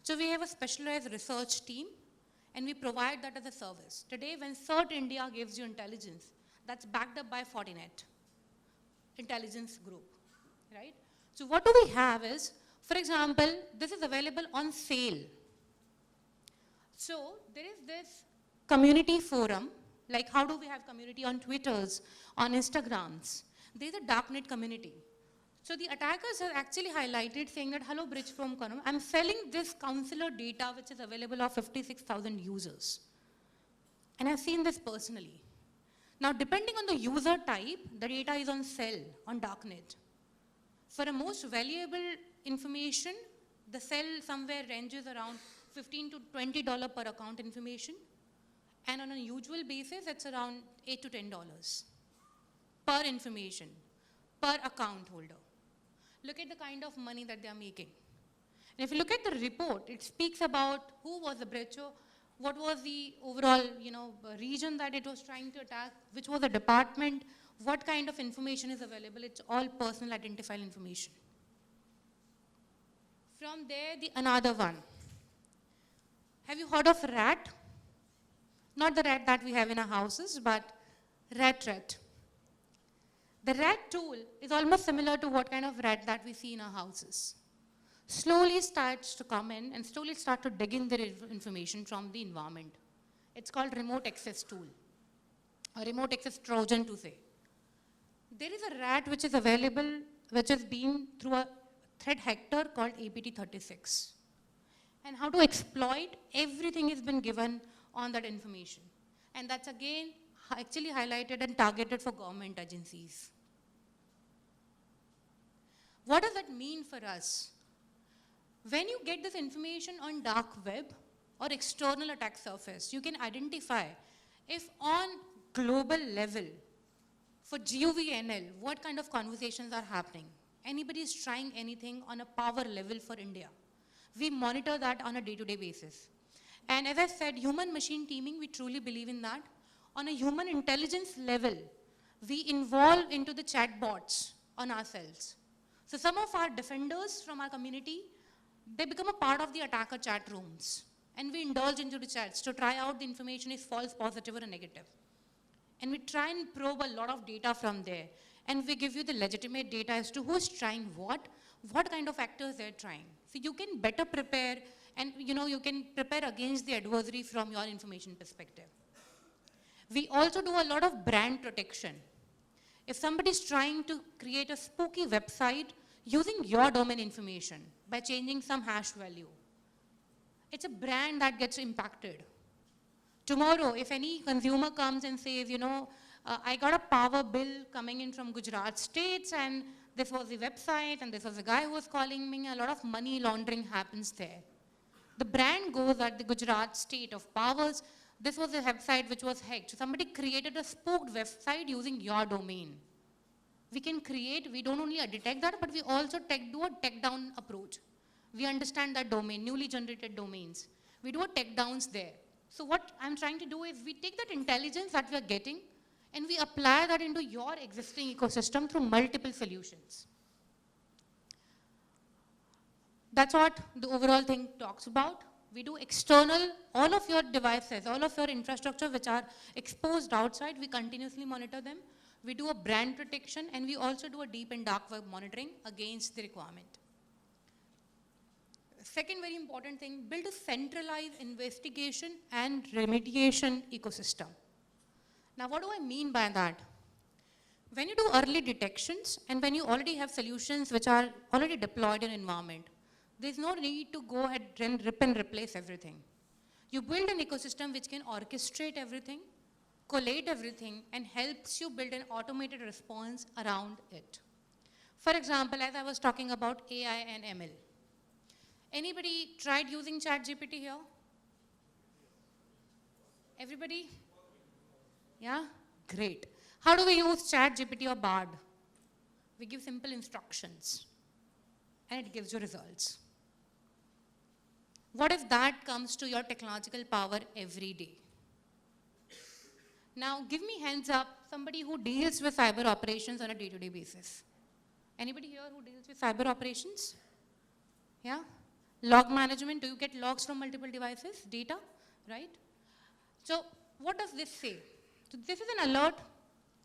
Speaker 13: So we have a specialized research team, and we provide that as a service. Today, when CERT India gives you intelligence, that's backed up by Fortinet intelligence group, right? So what do we have is, for example, this is available on sale. So there is this community forum, like how do we have community on Twitters, on Instagrams? There's a Darknet community. So the attackers have actually highlighted saying that, hello, Bridge from Conum, I'm selling this counselor data which is available of 56,000 users. And I've seen this personally. Now, depending on the user type, the data is on sale on Darknet. For a most valuable information, the sell somewhere ranges around $15 to $20 per account information. And on a usual basis, it's around $8 to $10 per information, per account holder. Look at the kind of money that they are making. And if you look at the report, it speaks about who was the breacher, what was the overall region that it was trying to attack, which was the department, what kind of information is available. It's all personal identifiable information. From there, another one. Have you heard of rat? Not the rat that we have in our houses, but rat. The rat tool is almost similar to what kind of rat that we see in our houses. Slowly starts to come in and slowly start to dig in the information from the environment. It's called remote access tool, or remote access Trojan to say. There is a rat which is available, which has been through a threat actor called APT36. And how to exploit, everything has been given on that information. And that's again actually highlighted and targeted for government agencies. What does that mean for us? When you get this information on dark web or external attack surface, you can identify if on global level, for Guvnl, what kind of conversations are happening. Anybody is trying anything on a power level for India. We monitor that on a day-to-day basis. And as I said, human-machine teaming, we truly believe in that. On a human intelligence level, we involve into the chatbots on ourselves. So some of our defenders from our community, they become a part of the attacker chat rooms. And we indulge into the chats to try out the information is false, positive, or negative. And we try and probe a lot of data from there. And we give you the legitimate data as to who's trying what kind of actors they're trying. So you can better prepare, and you can prepare against the adversary from your information perspective. We also do a lot of brand protection. If somebody's trying to create a spooky website using your domain information by changing some hash value, it's a brand that gets impacted. Tomorrow, if any consumer comes and says, I got a power bill coming in from Gujarat states, and this was the website, and this was the guy who was calling me, a lot of money laundering happens there. The brand goes at the Gujarat state of powers. This was a website which was hacked. So somebody created a spooked website using your domain. We can create, we don't only detect that, but we also do a tech down approach. We understand that domain, newly generated domains. We do a tech downs there. So what I'm trying to do is we take that intelligence that we are getting and we apply that into your existing ecosystem through multiple solutions. That's what the overall thing talks about. We do external, all of your devices, all of your infrastructure which are exposed outside, we continuously monitor them. We do a brand protection, and we also do a deep and dark web monitoring against the requirement. Second very important thing, build a centralized investigation and remediation ecosystem. Now, what do I mean by that? When you do early detections and when you already have solutions which are already deployed in environment, there's no need to go ahead and rip and replace everything. You build an ecosystem which can orchestrate everything, collate everything, and helps you build an automated response around it. For example, as I was talking about AI and ML, anybody tried using ChatGPT here? Everybody? Yeah? Great. How do we use ChatGPT or Bard? We give simple instructions, and it gives you results. What if that comes to your technological power every day? Now, give me hands up, somebody who deals with cyber operations on a day-to-day basis. Anybody here who deals with cyber operations? Yeah? Log management, do you get logs from multiple devices, data, right? So what does this say? So this is an alert.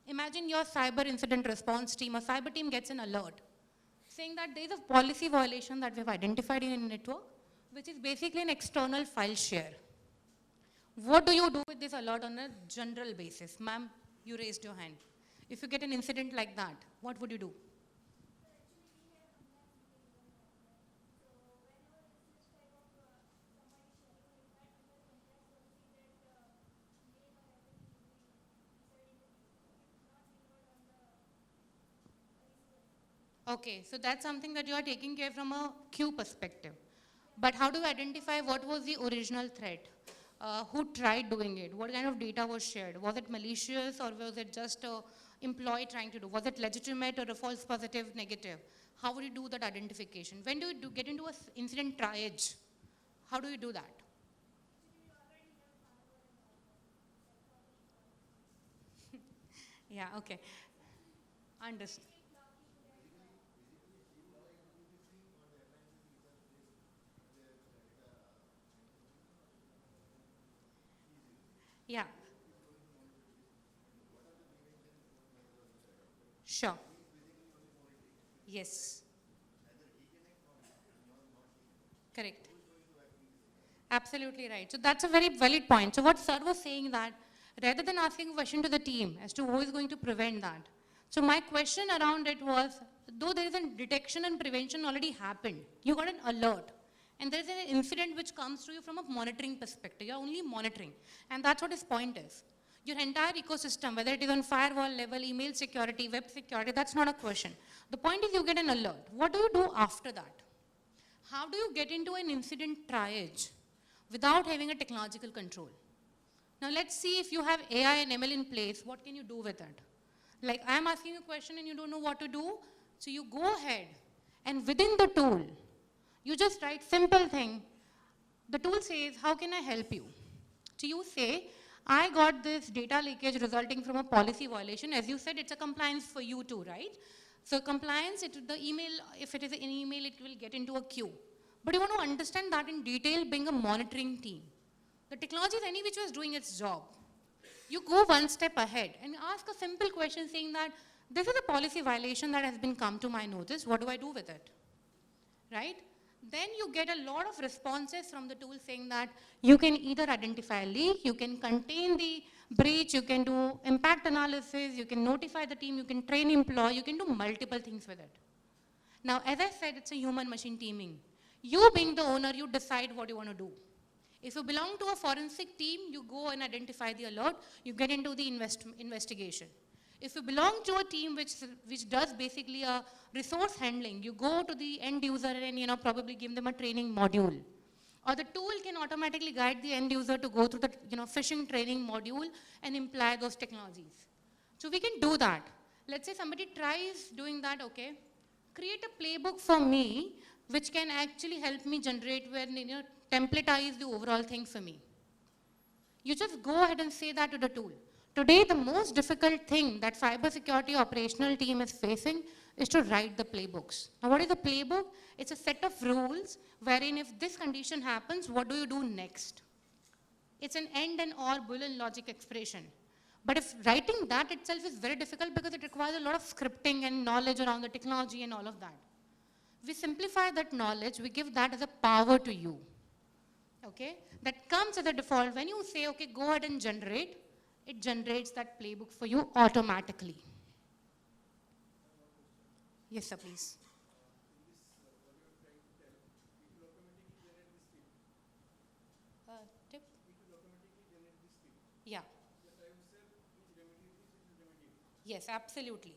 Speaker 13: Imagine your cyber incident response team or cyber team gets an alert saying that there is a policy violation that we've identified in a network, which is basically an external file share. What do you do with this alert on a general basis? Ma'am, you raised your hand. If you get an incident like that, what would you do? Okay, so that's something that you are taking care from a queue perspective. But how do you identify what was the original threat? Who tried doing it? What kind of data was shared? Was it malicious or was it just an employee trying to do? Was it legitimate or a false positive negative? How would you do that identification? When do you get into an incident triage? How do you do that? Yeah, okay. Understood. Yeah. Sure. Yes. Correct. Absolutely right. So that's a very valid point. So what sir was saying that rather than asking a question to the team as to who is going to prevent that, So my question around it was, though there is a detection and prevention already happened, you got an alert, and there is an incident which comes to you from a monitoring perspective. You're only monitoring, and that's what his point is. Your entire ecosystem, whether it is on firewall level, email security, web security, that's not a question. The point is you get an alert. What do you do after that? How do you get into an incident triage without having a technological control? Now let's see, if you have AI and ML in place, what can you do with it? Like, I'm asking a question and you don't know what to do, so you go ahead and within the tool, you just write simple thing. The tool says, how can I help you? So you say, I got this data leakage resulting from a policy violation. As you said, it's a compliance for you too, right? So compliance, the email, if it is an email, it will get into a queue. But you want to understand that in detail, being a monitoring team. The technology is any which was doing its job. You go one step ahead and ask a simple question saying that, this is a policy violation that has been come to my notice, what do I do with it? Right? Then you get a lot of responses from the tool saying that you can either identify a leak, you can contain the breach, you can do impact analysis, you can notify the team, you can train employee, you can do multiple things with it. Now, as I said, it's a human-machine teaming. You being the owner, you decide what you want to do. If you belong to a forensic team, you go and identify the alert, you get into the investigation. If you belong to a team which does basically a resource handling, you go to the end user and probably give them a training module. Or the tool can automatically guide the end user to go through the phishing training module and imply those technologies. So we can do that. Let's say somebody tries doing that, okay, create a playbook for me which can actually help me generate templatize the overall thing for me. You just go ahead and say that to the tool. Today, the most difficult thing that cybersecurity operational team is facing is to write the playbooks. Now, what is a playbook? It's a set of rules wherein if this condition happens, what do you do next? It's an and and or Boolean logic expression. But if writing that itself is very difficult because it requires a lot of scripting and knowledge around the technology and all of that. We simplify that knowledge, we give that as a power to you. Okay? That comes as a default. When you say, okay, go ahead and generate, it generates that playbook for you automatically. Yes, sir, please. Tip? Yeah. Yes, absolutely.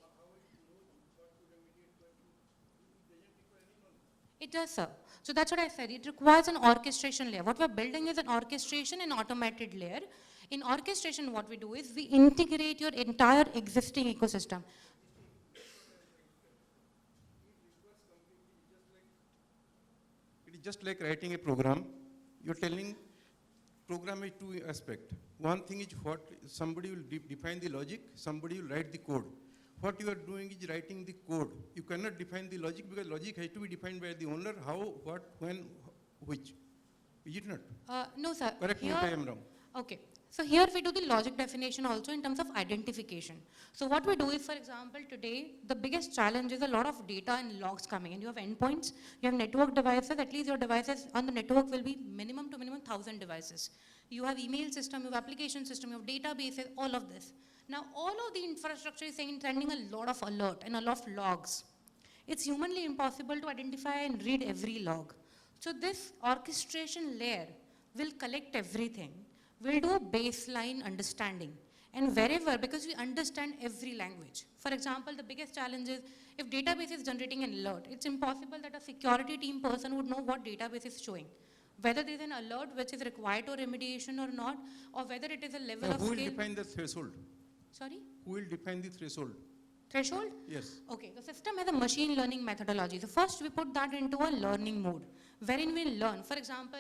Speaker 13: It does, sir. So that's what I said. It requires an orchestration layer. What we're building is an orchestration and automated layer. In orchestration, what we do is we integrate your entire existing ecosystem.
Speaker 5: It is just like writing a program. You're telling program is two aspects. One thing is what somebody will define the logic, somebody will write the code. What you are doing is writing the code. You cannot define the logic because logic has to be defined by the owner, how, what, when, which. Is it not?
Speaker 13: No, sir.
Speaker 5: Correct me if I am wrong.
Speaker 13: Okay. So here we do the logic definition also in terms of identification. So what we do is, for example, today, the biggest challenge is a lot of data and logs coming in. You have endpoints, you have network devices, at least your devices on the network will be minimum to minimum 1,000 devices. You have email system, you have application system, you have databases, all of this. Now, all of the infrastructure is sending a lot of alert and a lot of logs. It's humanly impossible to identify and read every log. So this orchestration layer will collect everything. We'll do a baseline understanding. And wherever, because we understand every language. For example, the biggest challenge is if database is generating an alert, it's impossible that a security team person would know what database is showing. Whether there's an alert which is required to remediation or not, or whether it is a level of
Speaker 5: Who will
Speaker 13: scale.
Speaker 5: define the threshold?
Speaker 13: Sorry?
Speaker 5: Who will define the threshold?
Speaker 13: Threshold?
Speaker 5: Yes.
Speaker 13: Okay, the system has a machine learning methodology. So first we put that into a learning mode, wherein we learn. For example,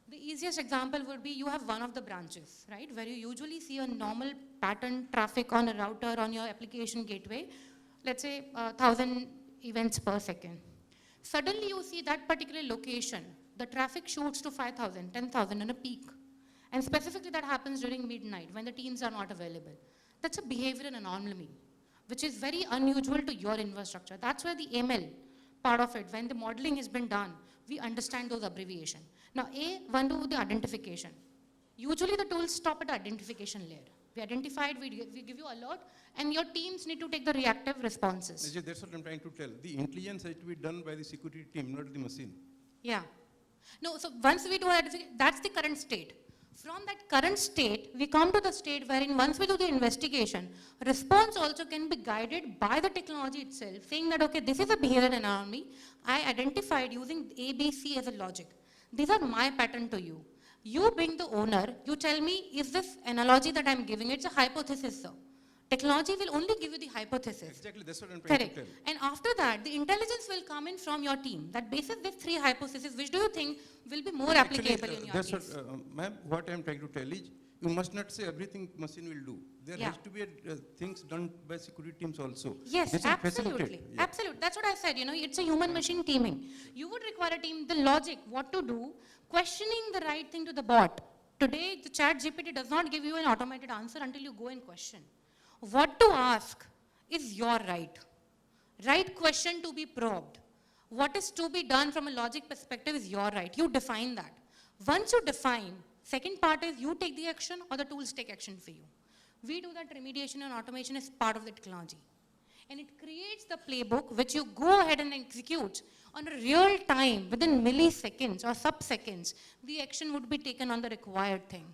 Speaker 13: the easiest example would be you have one of the branches, right? Where you usually see a normal pattern traffic on a router on your application gateway, let's say 1,000 events per second. Suddenly you see that particular location, the traffic shoots to 5,000, 10,000 in a peak. And specifically that happens during midnight when the teams are not available. That's a behavioral anomaly, which is very unusual to your infrastructure. That's where the ML part of it, when the modeling has been done, we understand those abbreviations. Now, one do the identification. Usually the tools stop at identification layer. We identified, we give you alert, and your teams need to take the reactive responses.
Speaker 5: That's what I'm trying to tell. The intelligence has to be done by the security team, not the machine.
Speaker 13: Yeah. No, so once we do identification, that's the current state. From that current state, we come to the state wherein once we do the investigation, response also can be guided by the technology itself, saying that, okay, this is a behavior anomaly. I identified using A, B, C as a logic. These are my pattern to you. You being the owner, you tell me, is this analogy that I'm giving, it's a hypothesis, sir. Technology will only give you the hypothesis.
Speaker 5: Exactly, that's what I'm trying to tell.
Speaker 13: And after that, the intelligence will come in from your team. That basis these three hypotheses, which do you think will be more applicable in your
Speaker 5: that's
Speaker 13: case?
Speaker 5: Ma'am, what I'm trying to tell is, you must not say everything machine will do. There has to be things done by security teams also.
Speaker 13: Yes, absolutely. Absolutely. That's what I said. You know, it's a human-machine teaming. You would require a team, the logic, what to do, questioning the right thing to the bot. Today, the chat GPT does not give you an automated answer until you go and question. What to ask is your right. Right question to be probed. What is to be done from a logic perspective is your right. You define that. Once you define, second part is you take the action or the tools take action for you. We do that remediation and automation as part of the technology. And it creates the playbook which you go ahead and execute on a real time, within milliseconds or sub-seconds, the action would be taken on the required thing.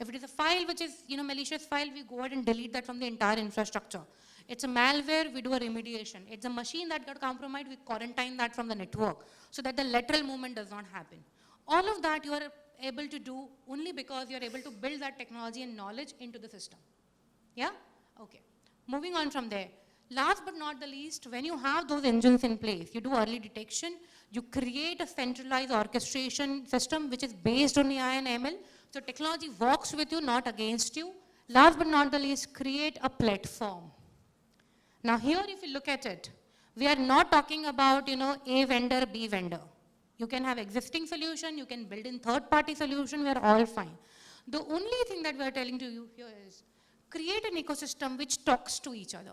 Speaker 13: If it is a file which is, malicious file, we go ahead and delete that from the entire infrastructure. It's a malware, we do a remediation. It's a machine that got compromised, we quarantine that from the network so that the lateral movement does not happen. All of that you are able to do only because you are able to build that technology and knowledge into the system. Yeah? Okay. Moving on from there. Last but not the least, when you have those engines in place, you do early detection, you create a centralized orchestration system which is based on AI and ML. So technology works with you, not against you. Last but not the least, create a platform. Now here, if you look at it, we are not talking about, A vendor, B vendor. You can have existing solution, you can build in third-party solution, we are all fine. The only thing that we are telling to you here is, create an ecosystem which talks to each other.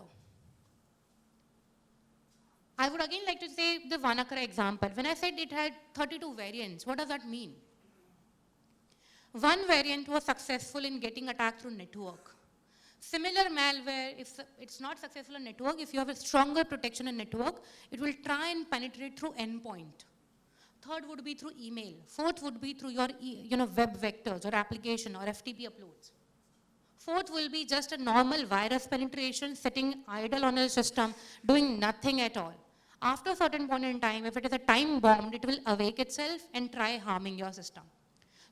Speaker 13: I would again like to say the Wanakara example. When I said it had 32 variants, what does that mean? One variant was successful in getting attacked through network. Similar malware, if it's not successful in network, if you have a stronger protection in network, it will try and penetrate through endpoint. Third would be through email. Fourth would be through your web vectors or application or FTP uploads. Fourth will be just a normal virus penetration, sitting idle on a system, doing nothing at all. After a certain point in time, if it is a time bomb, it will awake itself and try harming your system.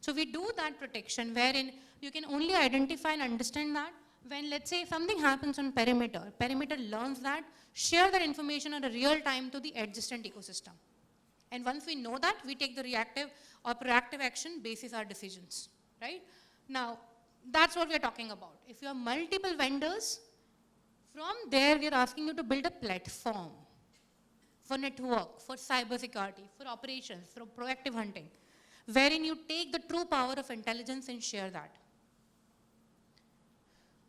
Speaker 13: So we do that protection wherein you can only identify and understand that when, let's say, something happens on perimeter, perimeter learns that, share that information at a real time to the adjacent ecosystem. And once we know that, we take the reactive or proactive action basis our decisions, right? Now, that's what we're talking about. If you have multiple vendors, from there we're asking you to build a platform for network, for cybersecurity, for operations, for proactive hunting, wherein you take the true power of intelligence and share that.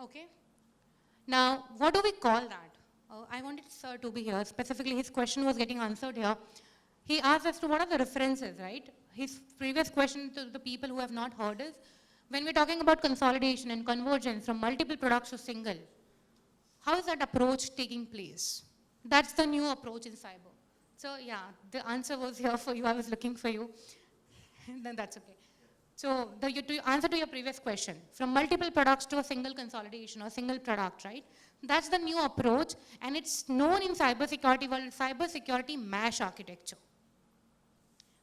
Speaker 13: Okay? Now, what do we call that? I wanted Sir to be here. Specifically, his question was getting answered here. He asked as to what are the references, right? His previous question to the people who have not heard is, when we're talking about consolidation and convergence from multiple products to single, how is that approach taking place? That's the new approach in cyber. So yeah, the answer was here for you. I was looking for you. Then that's okay. So to answer to your previous question, from multiple products to a single consolidation or single product, right? That's the new approach, and it's known in cybersecurity world, cybersecurity mesh architecture.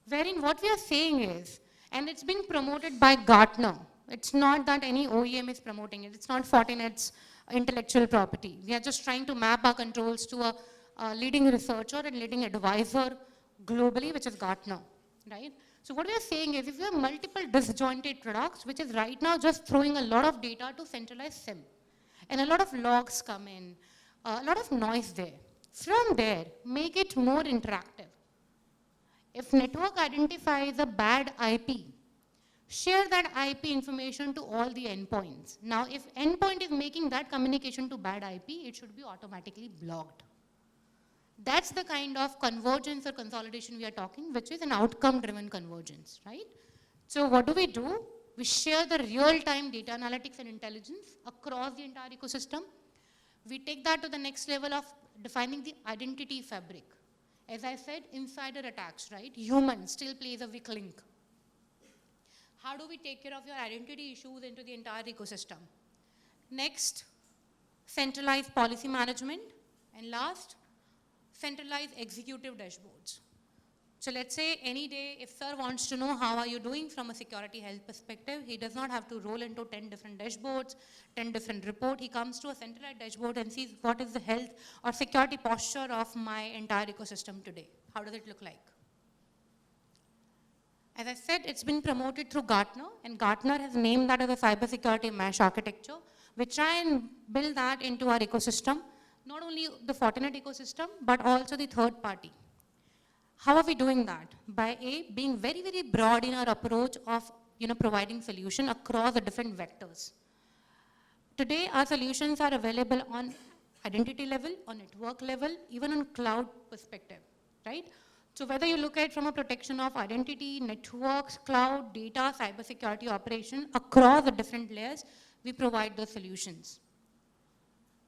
Speaker 13: Wherein what we are saying is, and it's been promoted by Gartner. It's not that any OEM is promoting it. It's not Fortinet's intellectual property. We are just trying to map our controls to a leading researcher and leading advisor globally, which is Gartner, right? So what we are saying is, if you have multiple disjointed products, which is right now just throwing a lot of data to centralized SIM, and a lot of logs come in, a lot of noise there. From there, make it more interactive. If network identifies a bad IP, share that IP information to all the endpoints. Now, if endpoint is making that communication to bad IP, it should be automatically blocked. That's the kind of convergence or consolidation we are talking, which is an outcome-driven convergence, right? So what do? We share the real-time data analytics and intelligence across the entire ecosystem. We take that to the next level of defining the identity fabric. As I said, insider attacks, right? Human still plays a weak link. How do we take care of your identity issues into the entire ecosystem? Next, centralized policy management. And last, centralized executive dashboards. So let's say any day if sir wants to know how are you doing from a security health perspective, he does not have to roll into 10 different dashboards, 10 different reports. He comes to a centralized dashboard and sees what is the health or security posture of my entire ecosystem today. How does it look like? As I said, it's been promoted through Gartner, and Gartner has named that as a cybersecurity mesh architecture. We try and build that into our ecosystem, not only the Fortinet ecosystem, but also the third party. How are we doing that? By being very, very broad in our approach of providing solution across the different vectors. Today, our solutions are available on identity level, on network level, even on cloud perspective, right? So whether you look at from a protection of identity, networks, cloud, data, cybersecurity operation, across the different layers, we provide those solutions.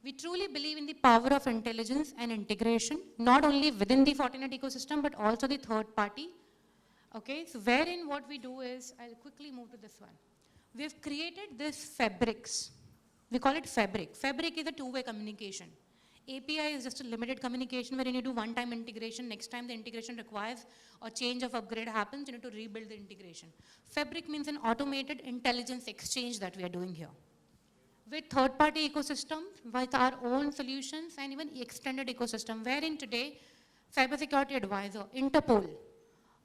Speaker 13: We truly believe in the power of intelligence and integration, not only within the Fortinet ecosystem, but also the third party. Okay, so wherein what we do is, I'll quickly move to this one. We've created this fabrics. We call it fabric. Fabric is a two-way communication. API is just a limited communication wherein you do one-time integration. Next time the integration requires a change of upgrade happens, you need to rebuild the integration. Fabric means an automated intelligence exchange that we are doing here. With third-party ecosystems, with our own solutions, and even extended ecosystem, wherein today, cybersecurity advisor, Interpol,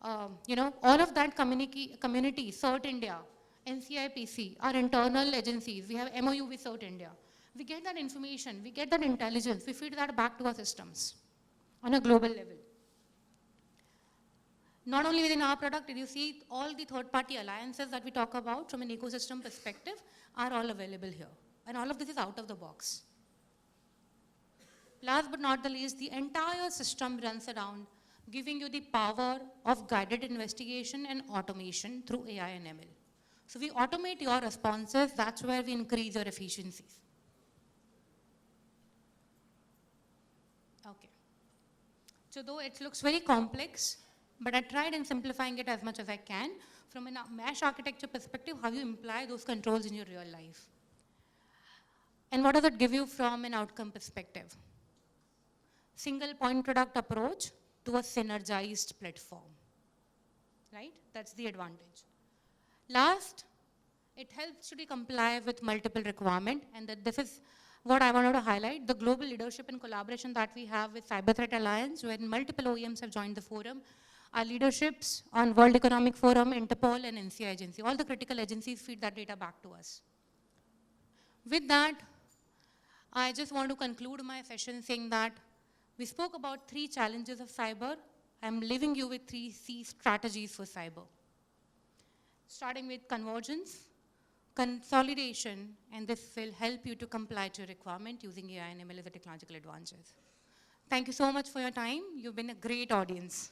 Speaker 13: all of that community, CERT India, NCIPC, our internal agencies, we have MOU with CERT India. We get that information, we get that intelligence, we feed that back to our systems on a global level. Not only within our product, you see all the third-party alliances that we talk about from an ecosystem perspective are all available here. And all of this is out of the box. Last but not the least, the entire system runs around giving you the power of guided investigation and automation through AI and ML. So we automate your responses, that's where we increase your efficiencies. Okay. So though it looks very complex, but I tried in simplifying it as much as I can. From a mesh architecture perspective, how you imply those controls in your real life. And what does it give you from an outcome perspective? Single point product approach to a synergized platform, right? That's the advantage. Last, it helps you to comply with multiple requirements, and that this is what I wanted to highlight, the global leadership and collaboration that we have with Cyber Threat Alliance, when multiple OEMs have joined the forum. Our leaderships on World Economic Forum, Interpol, and NCI agency, all the critical agencies feed that data back to us. With that, I just want to conclude my session saying that we spoke about 3 challenges of cyber. I'm leaving you with 3 C strategies for cyber. Starting with convergence, consolidation, and this will help you to comply to your requirement using AI and ML as a technological advantage. Thank you so much for your time. You've been a great audience.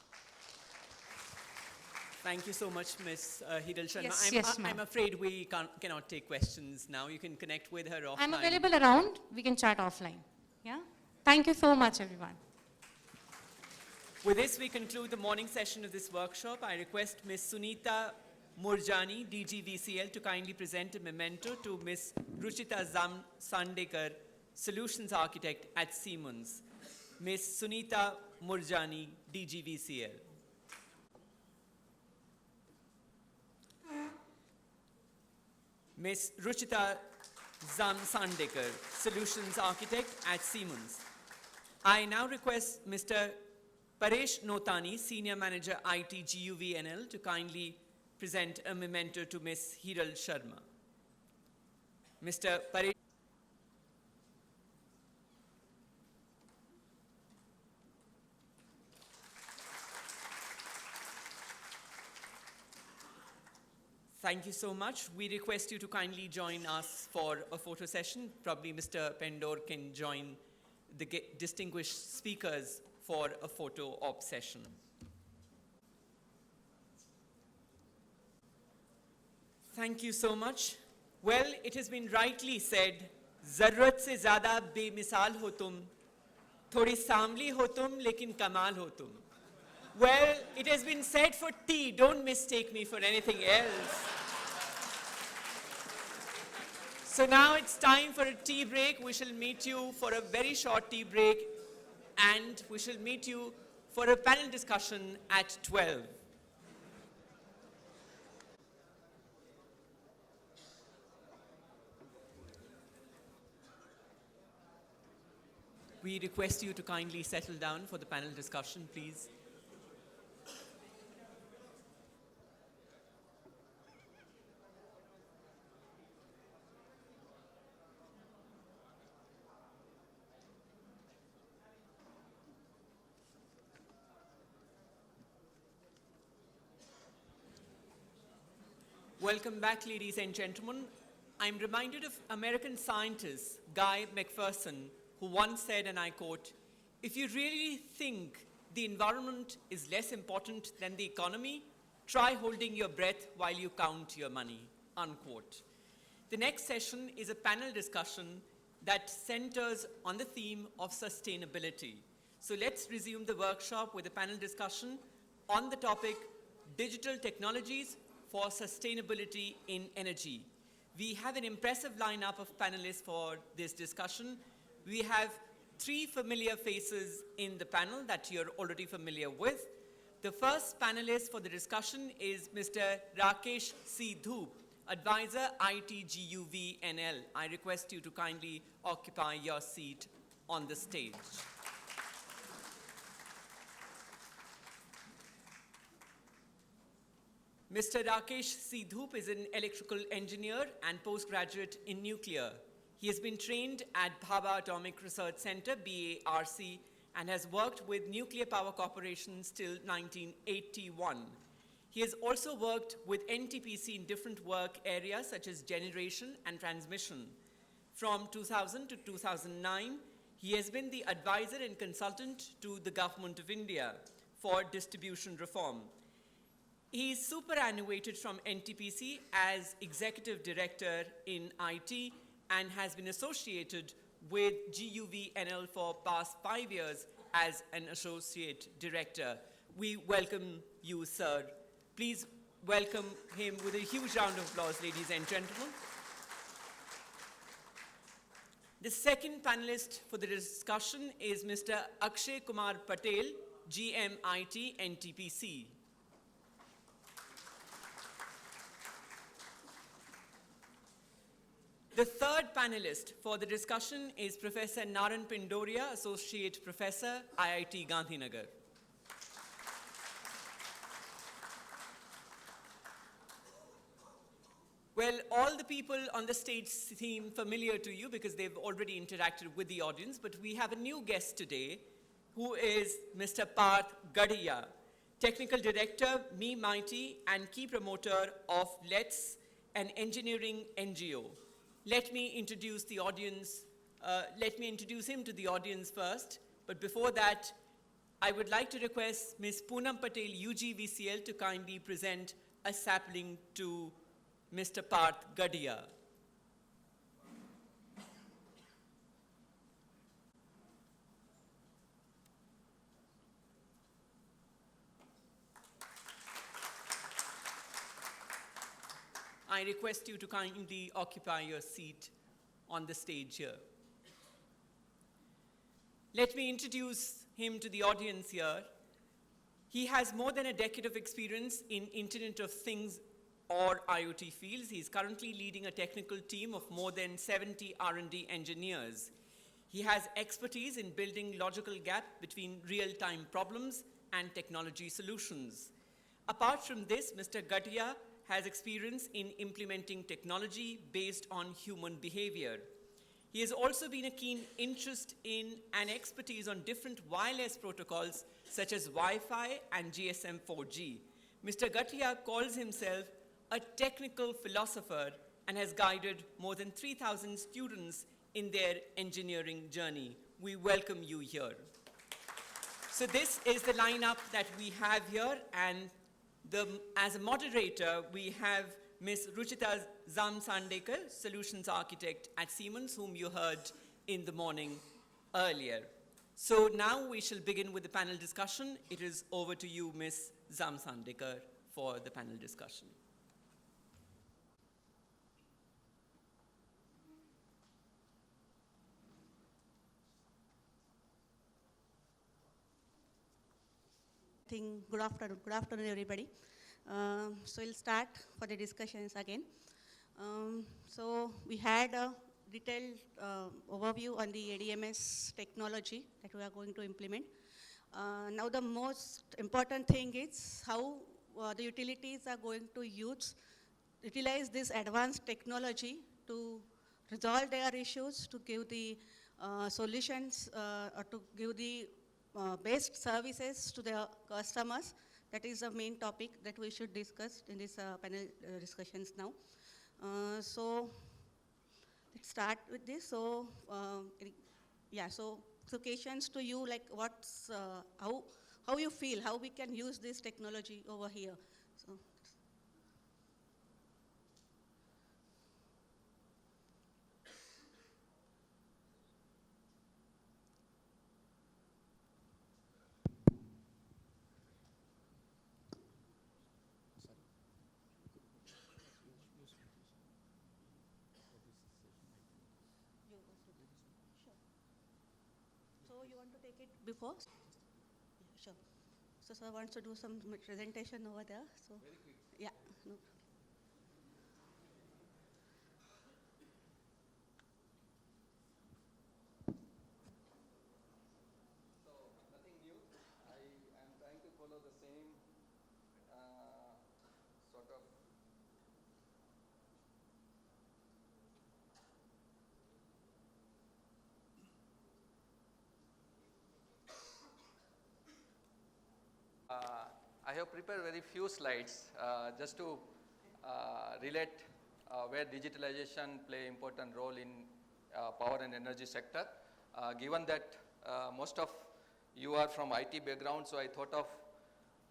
Speaker 1: Thank you so much, Ms. Hiral Sharma.
Speaker 13: Yes,
Speaker 1: I'm afraid we cannot take questions now. You can connect with her offline.
Speaker 13: I'm available around. We can chat offline. Yeah? Thank you so much, everyone.
Speaker 1: With this, we conclude the morning session of this workshop. I request Ms. Sunita Murjani, DGVCL, to kindly present a memento to Ms. Ruchita Sandekar, Solutions Architect at Siemens. Ms. Sunita Murjani, DGVCL. Ms. Ruchita Sandekar, Solutions Architect at Siemens. I now request Mr. Paresh Notani, Senior Manager IT Guvnl, to kindly present a memento to Ms. Hiral Sharma. Mr. Paresh. Thank you so much. We request you to kindly join us for a photo session. Probably Mr. Pendor can join the distinguished speakers for a photo op session. Thank you so much. Well, it has been rightly said, ज़रूरत से ज़्यादा बेमिसाल हो तुम, थोड़ी सांवली हो तुम, लेकिन कमाल हो तुम. Well, it has been said for tea, don't mistake me for anything else. So now it's time for a tea break. We shall meet you for a very short tea break, and we shall meet you for a panel discussion at 12. We request you to kindly settle down for the panel discussion, please. Welcome back, ladies and gentlemen. I'm reminded of American scientist Guy McPherson, who once said, and I quote, "If you really think the environment is less important than the economy, try holding your breath while you count your money," unquote. The next session is a panel discussion that centers on the theme of sustainability. So let's resume the workshop with a panel discussion on the topic, Digital Technologies for Sustainability in Energy. We have an impressive lineup of panelists for this discussion. We have three familiar faces in the panel that you're already familiar with. The first panelist for the discussion is Mr. Rakesh C. Dhoop, Advisor IT Guvnl. I request you to kindly occupy your seat on the stage. Mr. Rakesh C. Dhoop is an electrical engineer and postgraduate in nuclear. He has been trained at Bhabha Atomic Research Center, BARC, and has worked with Nuclear Power Corporation till 1981. He has also worked with NTPC in different work areas such as generation and transmission. From 2000 to 2009, he has been the advisor and consultant to the Government of India for distribution reform. He is superannuated from NTPC as Executive Director in IT and has been associated with Guvnl for past 5 years as an Associate Director. We welcome you, sir. Please welcome him with a huge round of applause, ladies and gentlemen. The second panelist for the discussion is Mr. Akshay Kumar Patel, GMIT NTPC. The third panelist for the discussion is Professor Naran Pindoria, Associate Professor, IIT Gandhinagar. Well, all the people on the stage seem familiar to you because they've already interacted with the audience, but we have a new guest today who is Mr. Parth Gadia, Technical Director, Me Mighty, and key promoter of LETS, an engineering NGO. Let me introduce the audience. Let me introduce him to the audience first. But before that, I would like to request Ms. Poonam Patel, UGVCL, to kindly present a sapling to Mr. Parth Gadia. I request you to kindly occupy your seat on the stage here. Let me introduce him to the audience here. He has more than a decade of experience in Internet of Things or IoT fields. He is currently leading a technical team of more than 70 R&D engineers. He has expertise in building logical gap between real-time problems and technology solutions. Apart from this, Mr. Gadia has experience in implementing technology based on human behavior. He has also been a keen interest in and expertise on different wireless protocols such as Wi-Fi and GSM 4G. Mr. Gadia calls himself a technical philosopher and has guided more than 3,000 students in their engineering journey. We welcome you here. So this is the lineup that we have here, and as a moderator, we have Ms. Ruchita Zamsandekar, Solutions Architect at Siemens, whom you heard in the morning earlier. So now we shall begin with the panel discussion. It is over to you, Ms. Zamsandekar, for the panel discussion.
Speaker 6: Good afternoon, everybody. So we'll start for the discussions again. So we had a detailed overview on the ADMS technology that we are going to implement. Now the most important thing is how the utilities are going to utilize this advanced technology to resolve their issues, to give the solutions, or to give the best services to their customers. That is the main topic that we should discuss in this panel discussions now. So let's start with this. So yeah, so questions to you, like what's, how you feel, how we can use this technology over here. So. So you want to take it before? Yeah, sure. So sir wants to do some presentation over there. So very quick. Yeah. No.
Speaker 3: So nothing new. I am trying to follow the same sort of I have prepared very few slides just to relate where digitalization play important role in power and energy sector. Given that most of you are from IT background, so I thought of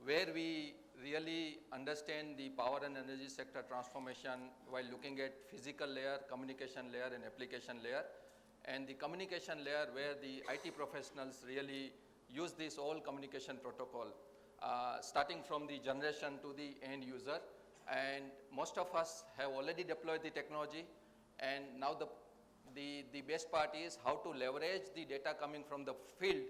Speaker 3: where we really understand the power and energy sector transformation while looking at physical layer, communication layer, and application layer. And the communication layer where the IT professionals really use this all communication protocol, starting from the generation to the end user. And most of us have already deployed the technology, and now the best part is how to leverage the data coming from the field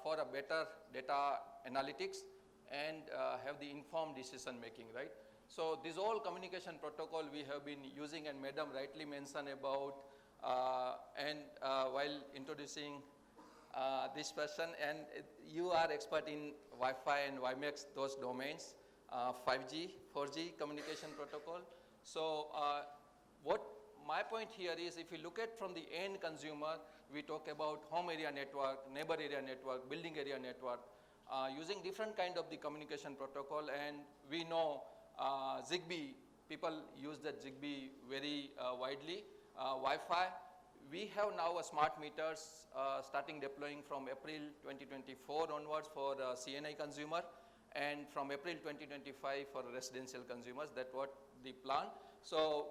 Speaker 3: for a better data analytics and have the informed decision making, right? So this all communication protocol we have been using, and Madam rightly mentioned about, while introducing this person, and you are expert in Wi-Fi and WiMAX, those domains, 5G, 4G communication protocol. So what my point here is, if you look at from the end consumer, we talk about home area network, neighbor area network, building area network, using different kind of the communication protocol, and we know Zigbee, people use that Zigbee very widely. Wi-Fi, we have now a smart meters starting deploying from April 2024 onwards for CNI consumer, and from April 2025 for residential consumers. That's what the plan. So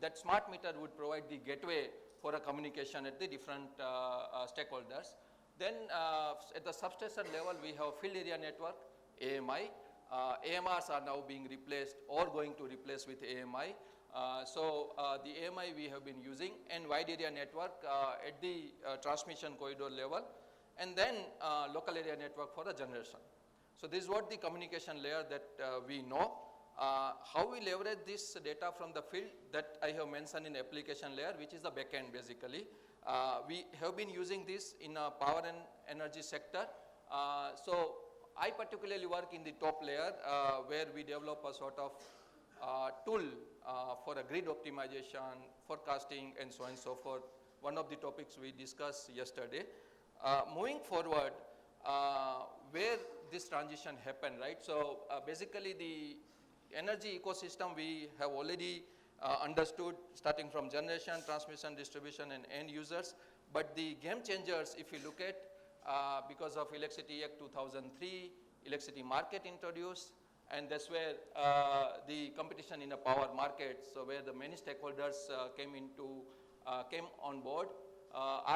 Speaker 3: that smart meter would provide the gateway for a communication at the different stakeholders. Then at the substation level, we have field area network, AMI. AMRs are now being replaced or going to replace with AMI. So the AMI we have been using, and wide area network at the transmission corridor level, and then local area network for the generation. So this is what the communication layer that we know. How we leverage this data from the field, that I have mentioned in application layer, which is the backend basically. We have been using this in a power and energy sector. So I particularly work in the top layer where we develop a sort of tool for a grid optimization, forecasting, and so on and so forth. One of the topics we discussed yesterday. Moving forward, where this transition happened, right? So basically the energy ecosystem we have already understood, starting from generation, transmission, distribution, and end users. But the game changers, if you look at, because of Electricity Act 2003, electricity market introduced, and that's where the competition in the power market, so where the many stakeholders came on board.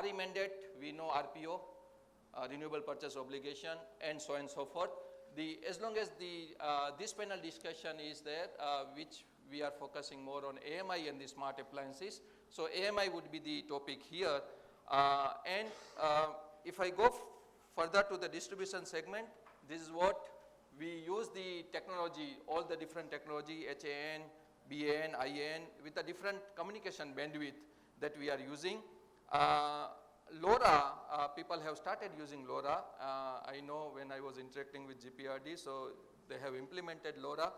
Speaker 3: RE mandate, we know RPO, renewable purchase obligation, and so on and so forth. As long as this panel discussion is there, which we are focusing more on AMI and the smart appliances. So AMI would be the topic here. And if I go further to the distribution segment, this is what we use the technology, all the different technology, HAN, BAN, IAN, with a different communication bandwidth that we are using. LoRa, people have started using LoRa. I know when I was interacting with GPRD, so they have implemented LoRa,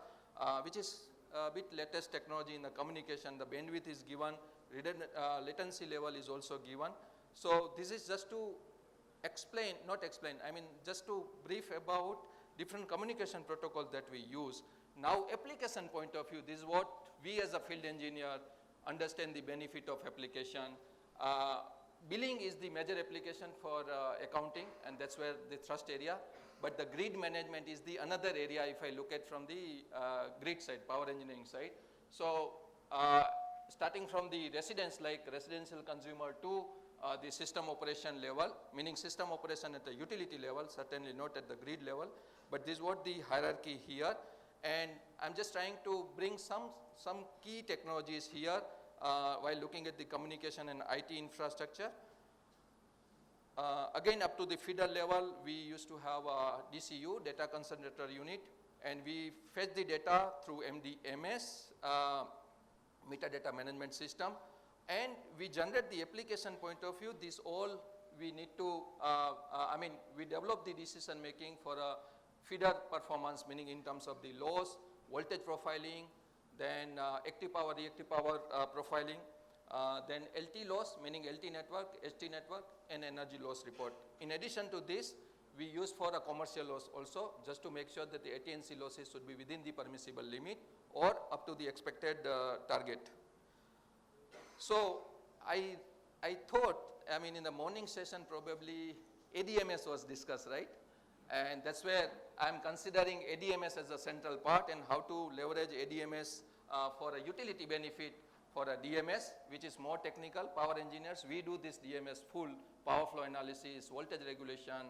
Speaker 3: which is a bit latest technology in the communication. The bandwidth is given, latency level is also given. So this is just to explain, not explain, I mean just to brief about different communication protocols that we use. Now application point of view, this is what we as a field engineer understand the benefit of application. Billing is the major application for accounting, and that's where the thrust area. But the grid management is the another area if I look at from the grid side, power engineering side. So starting from the residence, like residential consumer to the system operation level, meaning system operation at the utility level, certainly not at the grid level, but this is what the hierarchy here. And I'm just trying to bring some key technologies here while looking at the communication and IT infrastructure. Again, up to the feeder level, we used to have a DCU, data concentrator unit, and we fetch the data through MDMS, metadata management system, and we generate the application point of view. This all we need to, we develop the decision making for a feeder performance, meaning in terms of the loss, voltage profiling, then active power, reactive power profiling, then LT loss, meaning LT network, ST network, and energy loss report. In addition to this, we use for a commercial loss also, just to make sure that the AT&C losses should be within the permissible limit or up to the expected target. So I thought, in the morning session probably ADMS was discussed, right? And that's where I'm considering ADMS as a central part and how to leverage ADMS for a utility benefit for a DMS, which is more technical. Power engineers, we do this DMS full power flow analysis, voltage regulation,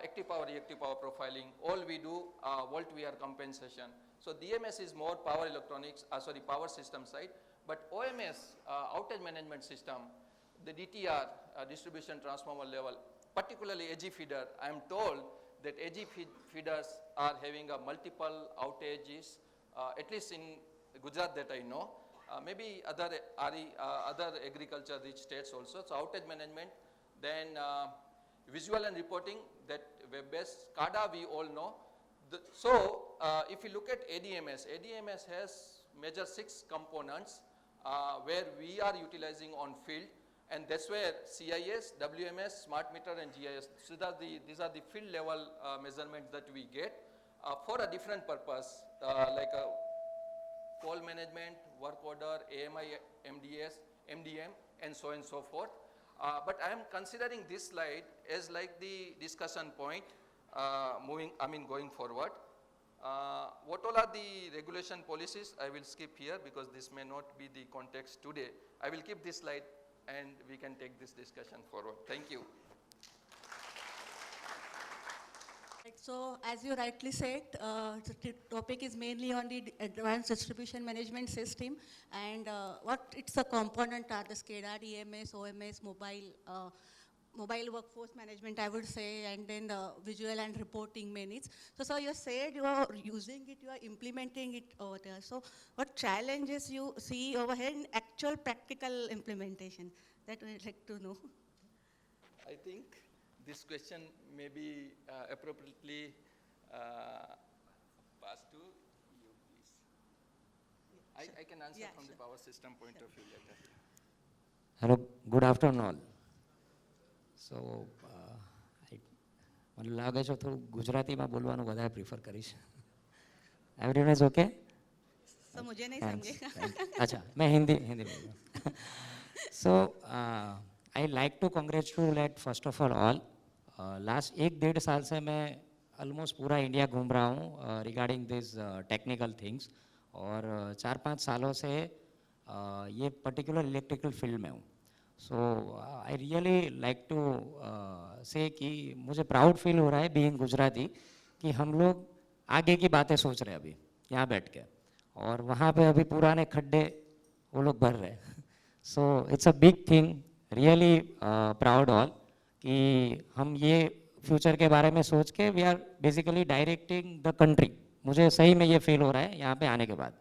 Speaker 3: active power, reactive power profiling, all we do volt VR compensation. So DMS is more power electronics, power system side, but OMS, outage management system, the DTR, distribution transformer level, particularly AG feeder, I am told that AG feeders are having a multiple outages, at least in Gujarat that I know, maybe other agriculture rich states also. So outage management, then visual and reporting, that web-based, SCADA we all know. If you look at ADMS, ADMS has major 6 components where we are utilizing on field, and that's where CIS, WMS, smart meter, and GIS. So these are the field level measurements that we get for a different purpose, like a call management, work order, AMI, MDS, MDM, and so on and so forth. But I am considering this slide as like the discussion point going forward. What all are the regulation policies? I will skip here because this may not be the context today. I will keep this slide and we can take this discussion forward. Thank you.
Speaker 6: So as you rightly said, the topic is mainly on the advanced distribution management system, and what its a component are the SCADA, DMS, OMS, mobile workforce management, I would say, and then the visual and reporting minutes. So you said you are using it, you are implementing it over there. So what challenges you see over here in actual practical implementation? That we'd like to know.
Speaker 3: I think this question may be appropriately passed to you, please. I can answer from the power system point of view later.
Speaker 11: Hello, good afternoon all. So, મને લાગે છે થોડું ગુજરાતીમાં બોલવાનું વધારે prefer કરીશ. Everyone is okay?
Speaker 6: So मुझे नहीं समझेगा.
Speaker 11: अच्छा, मैं हिंदी बोलूँ. So, I like to congratulate first of all. Last 1-1.5 साल से मैं ऑलमोस्ट पूरा इंडिया घूम रहा हूँ रिगार्डिंग दिस टेक्निकल थिंग्स, और 4-5 सालों से ये पर्टिकुलर इलेक्ट्रिकल फील्ड में हूँ. सो आई रियली लाइक टू से कि मुझे प्राउड फील हो रहा है बीइंग गुजराती कि हम लोग आगे की बातें सोच रहे हैं अभी यहाँ बैठ के, और वहाँ पे अभी पुराने खड्डे वो लोग भर रहे हैं. So it's a big thing, really proud all कि हम ये फ्यूचर के बारे में सोच के we are basically directing the country. मुझे सही में ये फील हो रहा है यहाँ पे आने के बाद.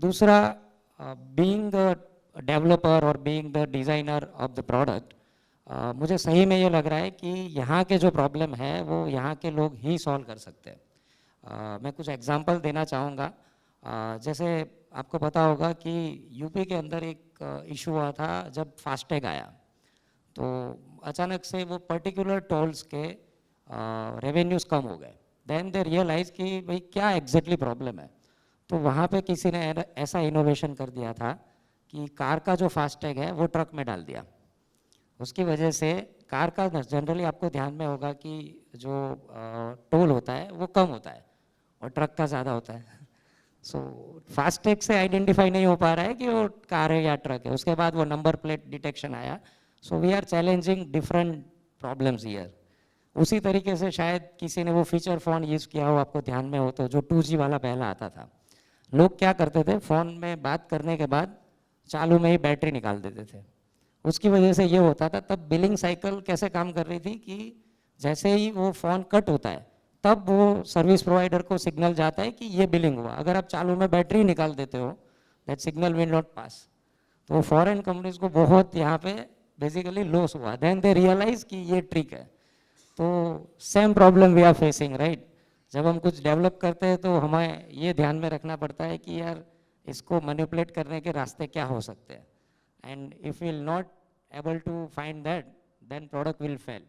Speaker 11: दूसरा, बीइंग द डेवलपर और being the designer of the product, मुझे सही में ये लग रहा है कि यहाँ के जो प्रॉब्लम है वो यहाँ के लोग ही सॉल्व कर सकते हैं. मैं कुछ एग्जांपल देना चाहूँगा. जैसे आपको पता होगा कि यूपी के अंदर एक इशू हुआ था जब फास्टैग आया, तो अचानक से वो पर्टिकुलर टोल्स के रेवेन्यूज़ कम हो गए. देन दे रियलाइज कि भाई क्या एग्जैक्टली प्रॉब्लम है. तो वहाँ पे किसी ने ऐसा इनोवेशन कर दिया था कि कार का जो फास्टैग है वो ट्रक में डाल दिया. उसकी वजह से कार का जनरली आपको ध्यान में होगा कि जो टोल होता है वो कम होता है और ट्रक का ज़्यादा होता है. सो फास्टैग से आइडेंटिफाई नहीं हो पा रहा है कि वो कार है या ट्रक है. उसके बाद वो नंबर प्लेट डिटेक्शन आया. So we are challenging different problems here. उसी तरीके से शायद किसी ने वो फीचर फ़ोन यूज़ किया हो, आपको ध्यान में हो तो, जो 2G वाला पहला आता था. लोग क्या करते थे, फ़ोन में बात करने के बाद चालू में ही बैटरी निकाल देते थे. उसकी वजह से ये होता था, तब बिलिंग साइकिल कैसे काम कर रही थी कि जैसे ही वो फ़ोन कट होता है तब वो सर्विस प्रोवाइडर को सिग्नल जाता है कि ये बिलिंग हुआ. अगर आप चालू में बैटरी निकाल देते हो, that signal will not pass. तो फॉरेन कंपनीज को बहुत यहाँ पे बेसिकली लॉस हुआ. देन दे रियलाइज कि ये ट्रिक है. तो same problem we are facing, right. जब हम कुछ डेवलप करते हैं तो हमें ये ध्यान में रखना पड़ता है कि यार इसको मैनिपुलेट करने के रास्ते क्या हो सकते हैं. And if will not able to find that, then product will fail.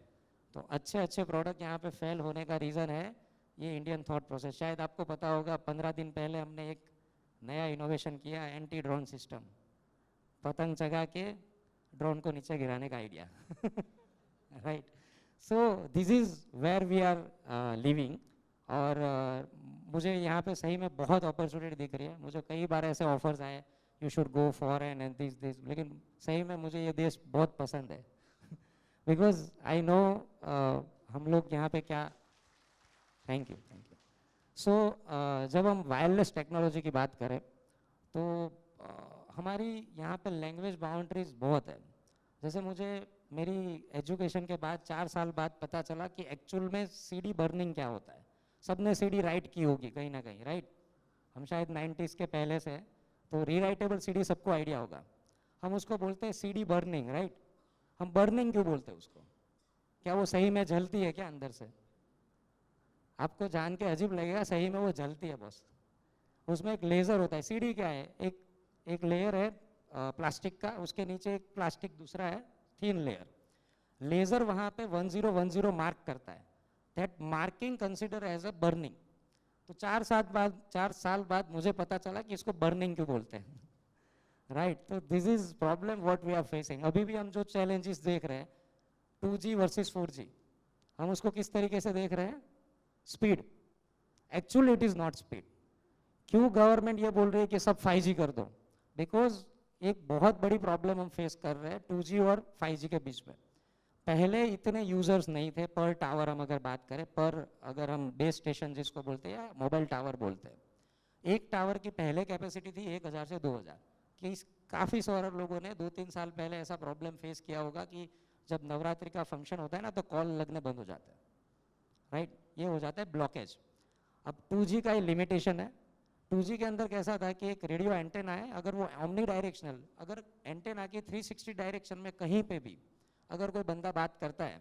Speaker 11: तो अच्छे अच्छे प्रोडक्ट यहाँ पे फेल होने का रीज़न है ये इंडियन थॉट प्रोसेस. शायद आपको पता होगा 15 दिन पहले हमने एक नया इनोवेशन किया, एंटी ड्रोन सिस्टम. पतंग चगा के ड्रोन को नीचे गिराने का idea. Right. So this is where we are living. और मुझे यहाँ पे सही में बहुत अपॉर्चुनिटी दिख रही है. मुझे कई बार ऐसे ऑफर्स आए, you should go foreign and this, लेकिन सही में मुझे ये देश बहुत पसंद है. बिकॉज आई नो हम लोग यहाँ पे क्या. Thank you. सो जब हम वायरलेस टेक्नोलॉजी की बात करें तो हमारी यहाँ पे लैंग्वेज बाउंड्रीज बहुत है. जैसे मुझे मेरी एजुकेशन के बाद 4 साल बाद पता चला कि एक्चुअल में सीडी बर्निंग क्या होता है. सबने सीडी राइट की होगी कहीं ना कहीं, राइट. हम शायद 90s के पहले से, तो रीराइटेबल सीडी सबको आइडिया होगा. हम उसको बोलते हैं सीडी बर्निंग, राइट. हम बर्निंग क्यों बोलते हैं उसको? क्या वो सही में जलती है क्या अंदर से? आपको जान के अजीब लगेगा, सही में वो जलती है बस. उसमें एक लेज़र होता है. सीडी क्या है? एक लेयर है प्लास्टिक का, उसके नीचे एक प्लास्टिक दूसरा है, थिन लेयर. लेज़र वहाँ पे 1010 मार्क करता है. That marking consider as a burning. तो 4 साल बाद मुझे पता चला कि इसको बर्निंग क्यों बोलते हैं. राइट. तो this is problem what we are facing. अभी भी हम जो चैलेंजेस देख रहे हैं 2G वर्सेस 4G, हम उसको किस तरीके से देख रहे हैं? Speed. Actually it is not speed. क्यों गवर्नमेंट ये बोल रही है कि सब 5G कर दो? बिकॉज एक बहुत बड़ी प्रॉब्लम हम फेस कर रहे हैं 2G और 5G के बीच में. पहले इतने यूजर्स नहीं थे पर टावर. हम अगर बात करें पर, अगर हम बेस स्टेशन जिसको बोलते हैं या मोबाइल टावर बोलते हैं, एक टावर की पहले कैपेसिटी थी 1000 से 2000. कि काफ़ी सारे लोगों ने 2-3 साल पहले ऐसा प्रॉब्लम फेस किया होगा कि जब नवरात्रि का फंक्शन होता है ना तो कॉल लगने बंद हो जाते हैं, राइट. ये हो जाता है ब्लॉकेज. अब 2G का ही लिमिटेशन है. 2G के अंदर कैसा था कि एक रेडियो एंटेना है, अगर वो ओमनी डायरेक्शनल, अगर एंटेना की 360 डायरेक्शन में कहीं पे भी अगर कोई बंदा बात करता है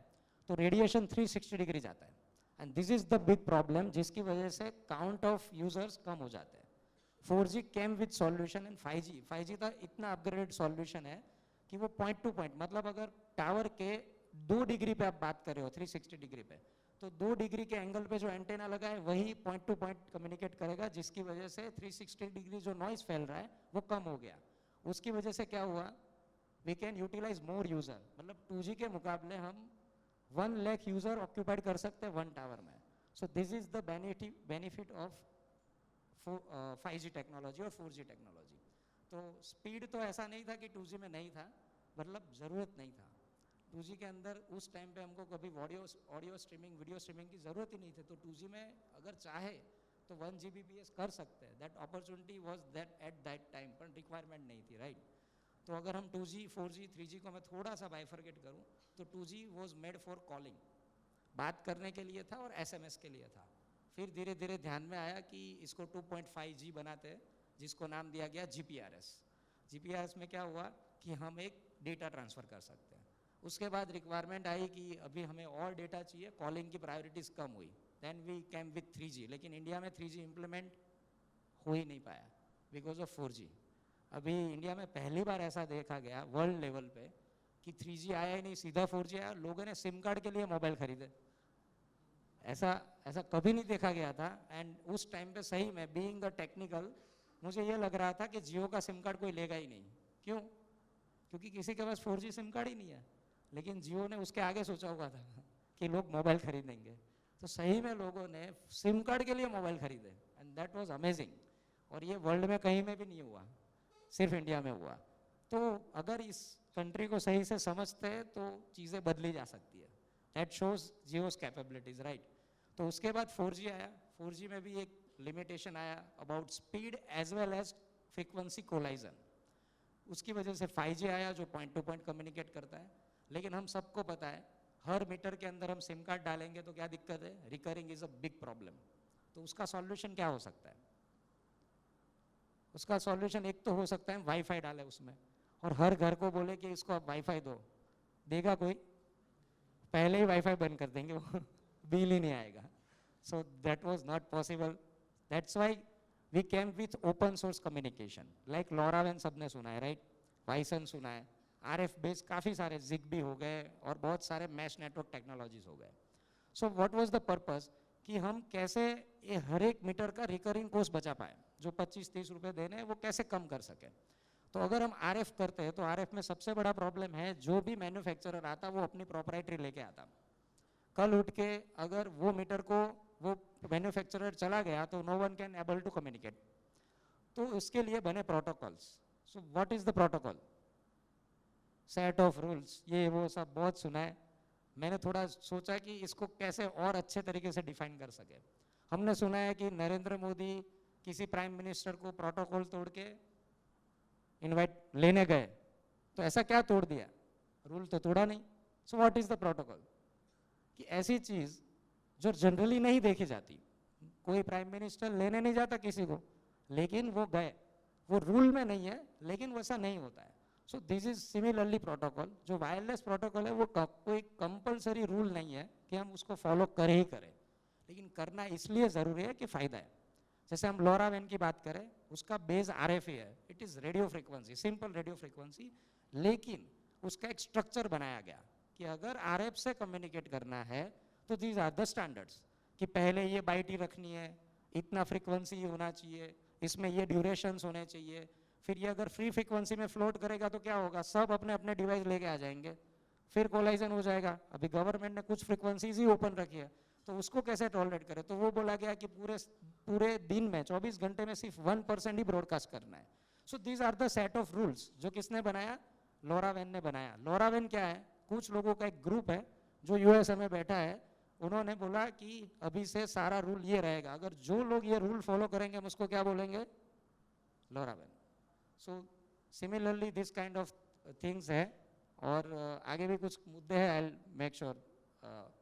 Speaker 11: तो रेडिएशन 360 डिग्री जाता है. And this is the big problem, जिसकी वजह से काउंट ऑफ यूजर्स कम हो जाते हैं. 4G came with solution. And 5G का इतना अपग्रेडेड सॉल्यूशन है कि वो पॉइंट टू पॉइंट, मतलब अगर टावर के 2 डिग्री पे आप बात कर रहे हो 360 डिग्री पे, तो 2 डिग्री के एंगल पे जो एंटेना लगा है वही पॉइंट टू पॉइंट कम्युनिकेट करेगा, जिसकी वजह से 360 डिग्री जो नॉइस फैल रहा है वो कम हो गया. उसकी वजह से क्या हुआ, we can utilise more user. मतलब 2G के मुकाबले हम 1 लाख यूजर ऑक्यूपाइड कर सकते हैं 1 टावर में. So this is the benefit of 5G technology और 4G टेक्नोलॉजी. तो स्पीड तो ऐसा नहीं था कि 2G में नहीं था, मतलब ज़रूरत नहीं था. 2G के अंदर उस टाइम पे हमको कभी ऑडियो स्ट्रीमिंग, वीडियो स्ट्रीमिंग की ज़रूरत ही नहीं थी. तो 2G में अगर चाहे तो 1 Gbps कर सकते हैं. That opportunity was that at that time, पर रिक्वायरमेंट नहीं थी, राइट. तो अगर हम 2G, 4G, 3G को मैं थोड़ा सा बाइफरकेट करूँ तो 2G was made for calling, बात करने के लिए था और SMS के लिए था. फिर धीरे धीरे ध्यान में आया कि इसको 2.5G बनाते हैं, जिसको नाम दिया गया GPRS. GPRS में क्या हुआ कि हम एक डेटा ट्रांसफ़र कर सकते हैं. उसके बाद रिक्वायरमेंट आई कि अभी हमें और डेटा चाहिए, कॉलिंग की प्रायोरिटीज़ कम हुई. Then we came with 3G. लेकिन इंडिया में 3G इम्प्लीमेंट हो ही नहीं पाया बिकॉज ऑफ 4G. अभी इंडिया में पहली बार ऐसा देखा गया वर्ल्ड लेवल पे कि 3G आया ही नहीं, सीधा 4G आया. लोगों ने सिम कार्ड के लिए मोबाइल खरीदे. ऐसा कभी नहीं देखा गया था. एंड उस टाइम पे सही में बीइंग द टेक्निकल, मुझे ये लग रहा था कि जियो का सिम कार्ड कोई लेगा ही नहीं. क्यों? क्योंकि किसी के पास 4G सिम कार्ड ही नहीं है. लेकिन जियो ने उसके आगे सोचा हुआ था कि लोग मोबाइल खरीदेंगे. तो सही में लोगों ने सिम कार्ड के लिए मोबाइल खरीदे. And that was amazing. और ये वर्ल्ड में कहीं में भी नहीं हुआ, सिर्फ इंडिया में हुआ. तो अगर इस कंट्री को सही से समझते हैं तो चीज़ें बदली जा सकती है. That shows Jio's capabilities, right. तो उसके बाद 4G आया. 4G में भी एक लिमिटेशन आया about speed as well as frequency collision. उसकी वजह से 5G आया जो पॉइंट टू पॉइंट कम्युनिकेट करता है. लेकिन हम सबको पता है हर मीटर के अंदर हम सिम कार्ड डालेंगे तो क्या दिक्कत है? Recurring is a big problem. तो उसका सॉल्यूशन क्या हो सकता है? उसका सॉल्यूशन एक तो हो सकता है वाईफाई डाले उसमें और हर घर को बोले कि इसको आप वाईफाई दो. देगा कोई? पहले ही वाईफाई बंद कर देंगे वो बिल ही नहीं आएगा. So that was not possible. That's why we came with open source communication like LoRaWAN सबने सुना है, राइट. वाइसन सुना है. RF बेस्ड काफ़ी सारे जिग्बी हो गए और बहुत सारे मैश नेटवर्क टेक्नोलॉजीज हो गए. So what was the purpose कि हम कैसे ये हर एक मीटर का रिकरिंग कॉस्ट बचा पाए, जो 25-30 रुपए देने हैं वो कैसे कम कर सके. तो अगर हम RF करते हैं तो RF में सबसे बड़ा प्रॉब्लम है जो भी मैन्युफैक्चरर आता वो अपनी प्रॉपराइटरी लेके आता. कल उठ के अगर वो मीटर को वो मैन्युफैक्चरर चला गया तो no one can able to communicate. तो उसके लिए बने protocols. So what is the protocol? Set of rules. ये वो सब बहुत सुना है. मैंने थोड़ा सोचा कि इसको कैसे और अच्छे तरीके से डिफाइन कर सके. हमने सुना है कि नरेंद्र मोदी किसी प्राइम मिनिस्टर को प्रोटोकॉल तोड़ के इनवाइट लेने गए. तो ऐसा क्या तोड़ दिया? रूल तो तोड़ा नहीं. सो व्हाट इज द प्रोटोकॉल? कि ऐसी चीज जो जनरली नहीं देखी जाती, कोई प्राइम मिनिस्टर लेने नहीं जाता किसी को, लेकिन वो गए. वो रूल में नहीं है लेकिन वैसा नहीं होता है. So this is similarly protocol. जो वायरलेस प्रोटोकॉल है वो कोई कंपलसरी रूल नहीं है कि हम उसको फॉलो करें ही करें, लेकिन करना इसलिए ज़रूरी है कि फ़ायदा है. जैसे हम LoRaWAN की बात करें, उसका बेस RF ही है. It is radio frequency, simple radio frequency. लेकिन उसका एक स्ट्रक्चर बनाया गया कि अगर RF से कम्युनिकेट करना है तो दीज आर द स्टैंडर्ड्स कि पहले ये बाइट ही रखनी है, इतना फ्रीक्वेंसी होना चाहिए, इसमें ये ड्यूरेशंस होने चाहिए. फिर ये अगर फ्री फ्रीक्वेंसी में फ्लोट करेगा तो क्या होगा? सब अपने अपने डिवाइस लेके आ जाएंगे, फिर कोलाइजन हो जाएगा. अभी गवर्नमेंट ने कुछ फ्रीक्वेंसीज ही ओपन रखी है तो उसको कैसे टॉलरेट करे? तो वो बोला गया कि पूरे दिन में 24 घंटे में सिर्फ 1% ही ब्रॉडकास्ट करना है. So these are the set of rules. जो किसने बनाया? LoRaWAN ने बनाया. LoRaWAN क्या है? कुछ लोगों का एक ग्रुप है जो USA में बैठा है. उन्होंने बोला कि अभी से सारा रूल ये रहेगा, अगर जो लोग ये रूल फॉलो करेंगे हम उसको क्या बोलेंगे? LoRaWAN. So similarly this kind of things है. और आगे भी कुछ मुद्दे हैं. I will make sure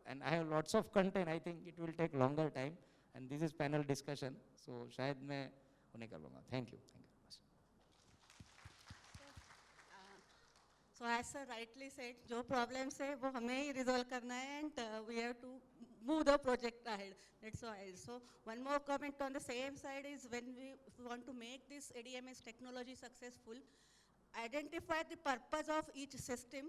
Speaker 11: and I have lots of content. I think it will take longer time and this is panel discussion. So शायद मैं उन्हें कर लूँगा. Thank you.
Speaker 6: So as sir rightly said, जो problems है वो हमें ही resolve करना है and we have to move the project ahead. That's why. So one more comment on the same side is when we want to make this ADMS technology successful, identify the purpose of each system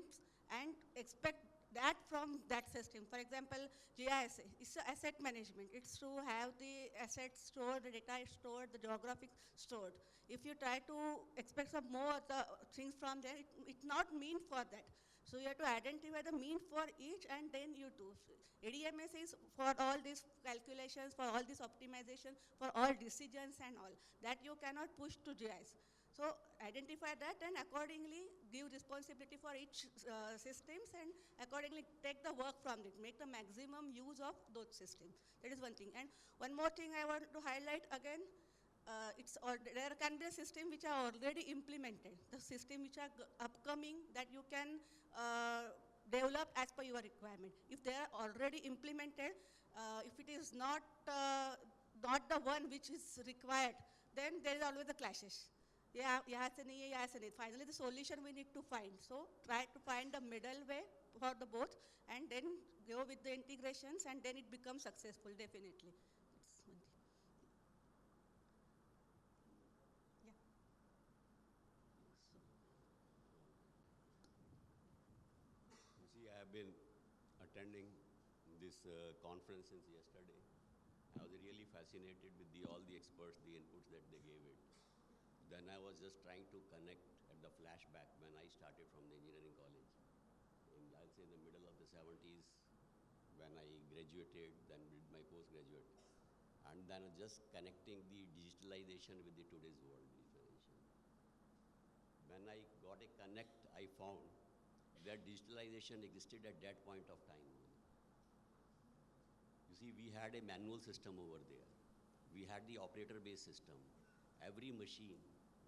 Speaker 6: and expect that from that system. For example, GIS is asset management. It's to have the assets stored, the data is stored, the geographic stored. If you try to expect some more the things from there, it not mean for that. So you have to identify the mean for each and then you do. So ADMS is for all these calculations, for all this optimization, for all decisions and all. That you cannot push to GIS. So identify that and accordingly give responsibility for each systems and accordingly take the work from it, make the maximum use of those systems. That is one thing. And one more thing I want to highlight again, there can be a system which are already implemented, the system which are upcoming that you can develop as per your requirement. If they are already implemented, if it is not the one which is required, then there is always the clashes. Yeah, yes and yes and finally the solution we need to find. So try to find the middle way for the both and then go with the integrations and then it becomes successful definitely. That's one thing.
Speaker 4: You see, I have been attending this conference since yesterday. I was really fascinated with all the experts, the inputs that they gave it. Then I was just trying to connect at the flashback when I started from the engineering college. I'll say in the middle of the 70s when I graduated, then did my postgraduate. And then just connecting the digitalization with the today's world digitalization. When I got a connect, I found that digitalization existed at that point of time. You see, we had a manual system over there. We had the operator-based system. Every machine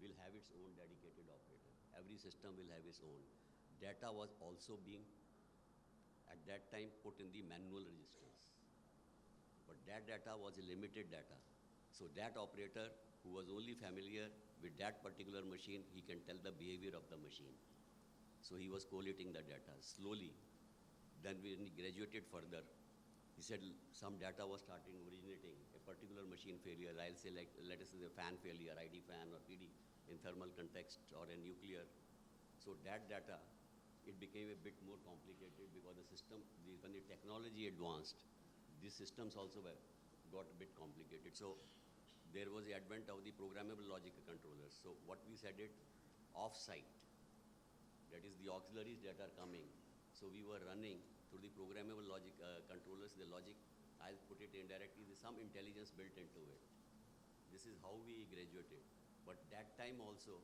Speaker 4: will have its own dedicated operator. Every system will have its own. Data was also being, at that time, put in the manual registers. But that data was a limited data. So that operator who was only familiar with that particular machine, he can tell the behavior of the machine. So he was collating the data slowly. Then when he graduated further, he said some data was originating, a particular machine failure, I'll say like, let us say the fan failure, ID fan or PD in thermal context or a nuclear. So that data, it became a bit more complicated because the system, when the technology advanced, these systems also got a bit complicated. So there was the advent of the programmable logic controllers. So what we said it, off-site, that is the auxiliaries that are coming. So we were running through the programmable logic controllers, the logic, I'll put it indirectly, there's some intelligence built into it. This is how we graduated. But that time also,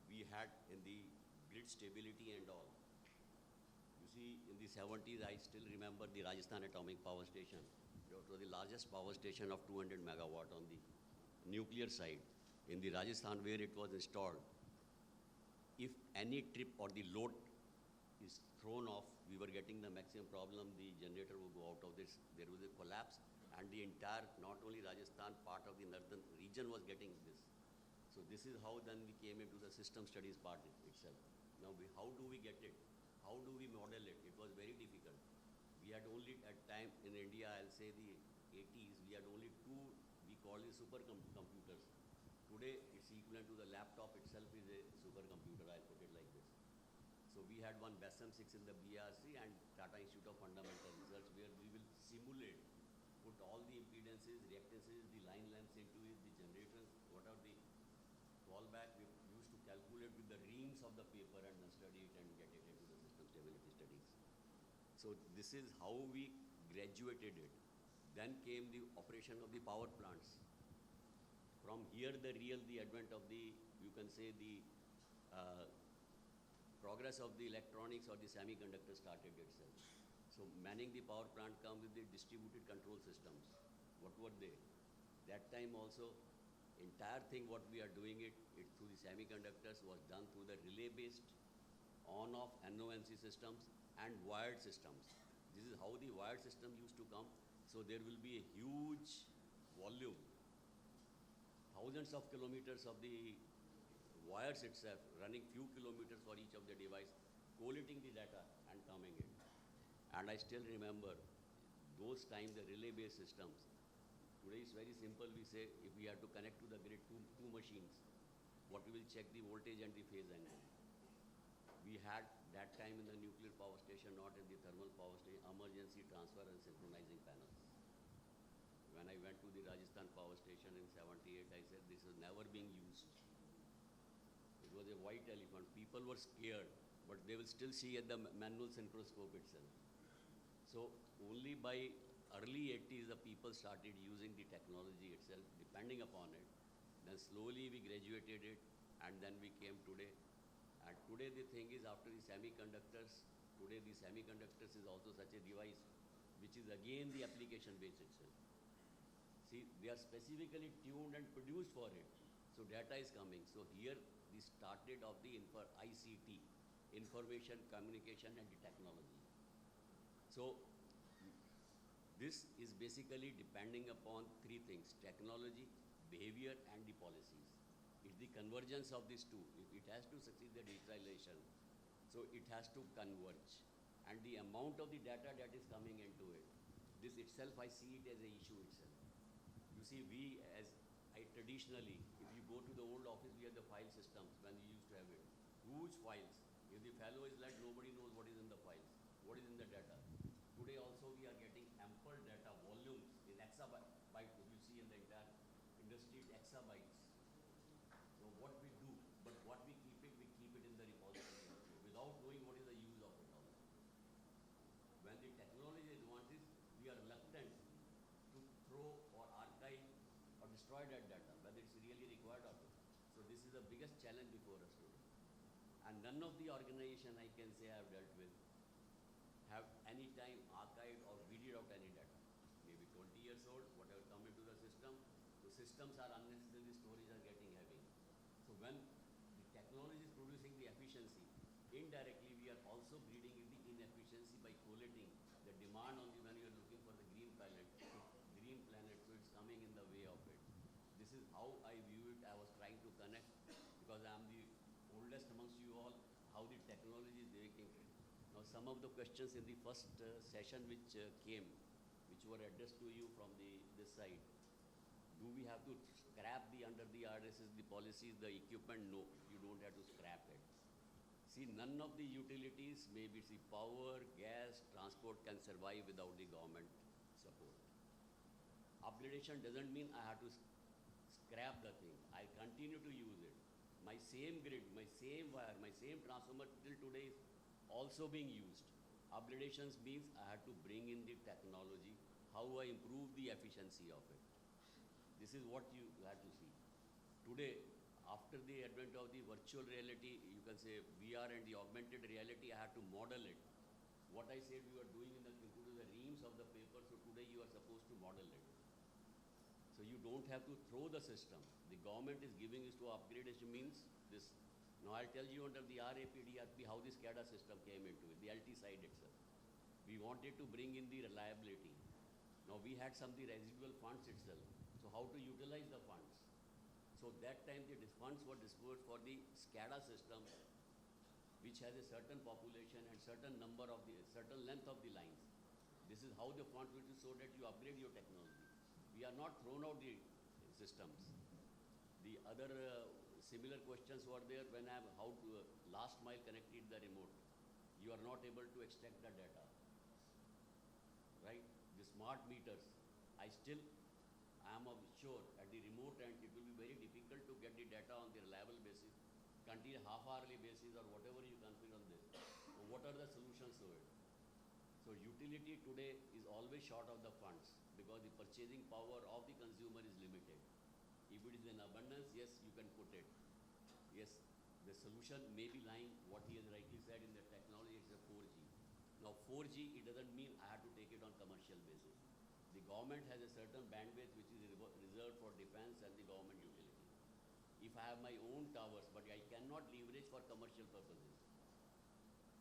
Speaker 4: we had in the grid stability and all. You see, in the 70s, I still remember the Rajasthan Atomic Power Station. It was the largest power station of 200 megawatt on the nuclear side. In the Rajasthan where it was installed, if any trip or the load is thrown off, we were getting the maximum problem, the generator would go out of this, there was a collapse, and the entire, not only Rajasthan, part of the northern region was getting this. So this is how then we came into the system studies part itself. Now, how do we get it? How do we model it? It was very difficult. We had only at time in India, I'll say the 80s, we had only two, we call it supercomputers. Today, it's equivalent to the laptop itself is a supercomputer, I'll put it like this. So we had one BESM-6 in the BRC and Tata Institute of Fundamental Research where we will simulate, put all the impedances, reactances, the line lengths into it, the generators, what are the fallback, we used to calculate with the reams of the paper and then study it and get it into the system stability studies. So this is how we graduated it. Then came the operation of the power plants. From here, the advent of the, you can say the progress of the electronics or the semiconductor started itself. So manning the power plant come with the distributed control systems. What were they? That time also, entire thing what we are doing it through the semiconductors was done through the relay-based on-off NONC systems and wired systems. This is how the wired system used to come. So there will be a huge volume, thousands of kilometers of the wires itself, running few kilometers for each of the device, collating the data and coming in. And I still remember those times, the relay-based systems. Today it's very simple. We say if we have to connect to the grid two machines, what we will check the voltage and the phase angle. We had that time in the nuclear power station, not in the thermal power station, emergency transfer and synchronizing panels. When I went to the Rajasthan power station in 78, I said this is never being used. It was a white elephant. People were scared. but they will still see at the manual synchronoscope itself. So only by early 80s, the people started using the technology itself, depending upon it. Then slowly we graduated it, and then we came today. And today the thing is, after the semiconductors, today the semiconductors is also such a device, which is again the application base itself. See, they are specifically tuned and produced for it. So data is coming. So here we started of the ICT, information, communication, and the technology. So this is basically depending upon three things: technology, behavior, and the policies. It's the convergence of these two. If it has to succeed the digitalization, so it has to converge. And the amount of the data that is coming into it, this itself, I see it as an issue itself. You see, traditionally, if you go to the old office, we had the file systems when we used to have it. Huge files. If the fellow is let, nobody knows what is in the files, what is in the data. Today also we are getting ample data volumes in exabyte. If you see in the entire industry, it's exabytes. So what we do, but what we keep it in the repository also, without knowing what is the use of it also. When the technology advances, we are reluctant to throw or archive or destroy that data, whether it's really required or not. So this is the biggest challenge before us today. And none of the organization I can say I have dealt with have any time archived or weeded out any data. Maybe 20 years old, whatever come into the system, the systems are unnecessary, storage are getting heavy. So when the technology is producing the efficiency, indirectly we are also breeding in the inefficiency by collating the demand on the, when you are looking for the green planet, so it's coming in the way of it. This is how I view it. I was trying to connect, because I am the oldest amongst you all, how the technology is making it. Now some of the questions in the first session which came, which were addressed to you from this side, do we have to scrap under the RSS, the policies, the equipment? No, you don't have to scrap it. See, none of the utilities, maybe it's the power, gas, transport, can survive without the government support. Upgradation doesn't mean I have to scrap the thing. I continue to use it. My same grid, my same wire, my same transformer till today is also being used. Upgradations means I have to bring in the technology, how I improve the efficiency of it. This is what you have to see. Today, after the advent of the virtual reality, you can say VR and the augmented reality, I have to model it. What I said we were doing into the reams of the paper, so today you are supposed to model it. So you don't have to throw the system. The government is giving us to upgradation means this. Now I'll tell you under the RAP, DRP, how this SCADA system came into it, the LT side itself. We wanted to bring in the reliability. Now we had some of the residual funds itself. So how to utilize the funds? So that time the funds were disbursed for the SCADA system, which has a certain population and certain number of the certain length of the lines. This is how the funds will be so that you upgrade your technology. We are not thrown out the systems. The other similar questions were there when I have how to last mile connected the remote. You are not able to extract the data, right? The smart meters, I am sure at the remote end it will be very difficult to get the data on the reliable basis, continue half-hourly basis or whatever you configure on this. So what are the solutions to it? So utility today is always short of the funds because the purchasing power of the consumer is limited. If it is in abundance, yes, you can put it. Yes, the solution may be lying, what he has rightly said in the technology, it's a 4G. Now 4G, it doesn't mean I have to take it on commercial basis. The government has a certain bandwidth which is reserved for defense and the government utility. If I have my own towers, but I cannot leverage for commercial purposes.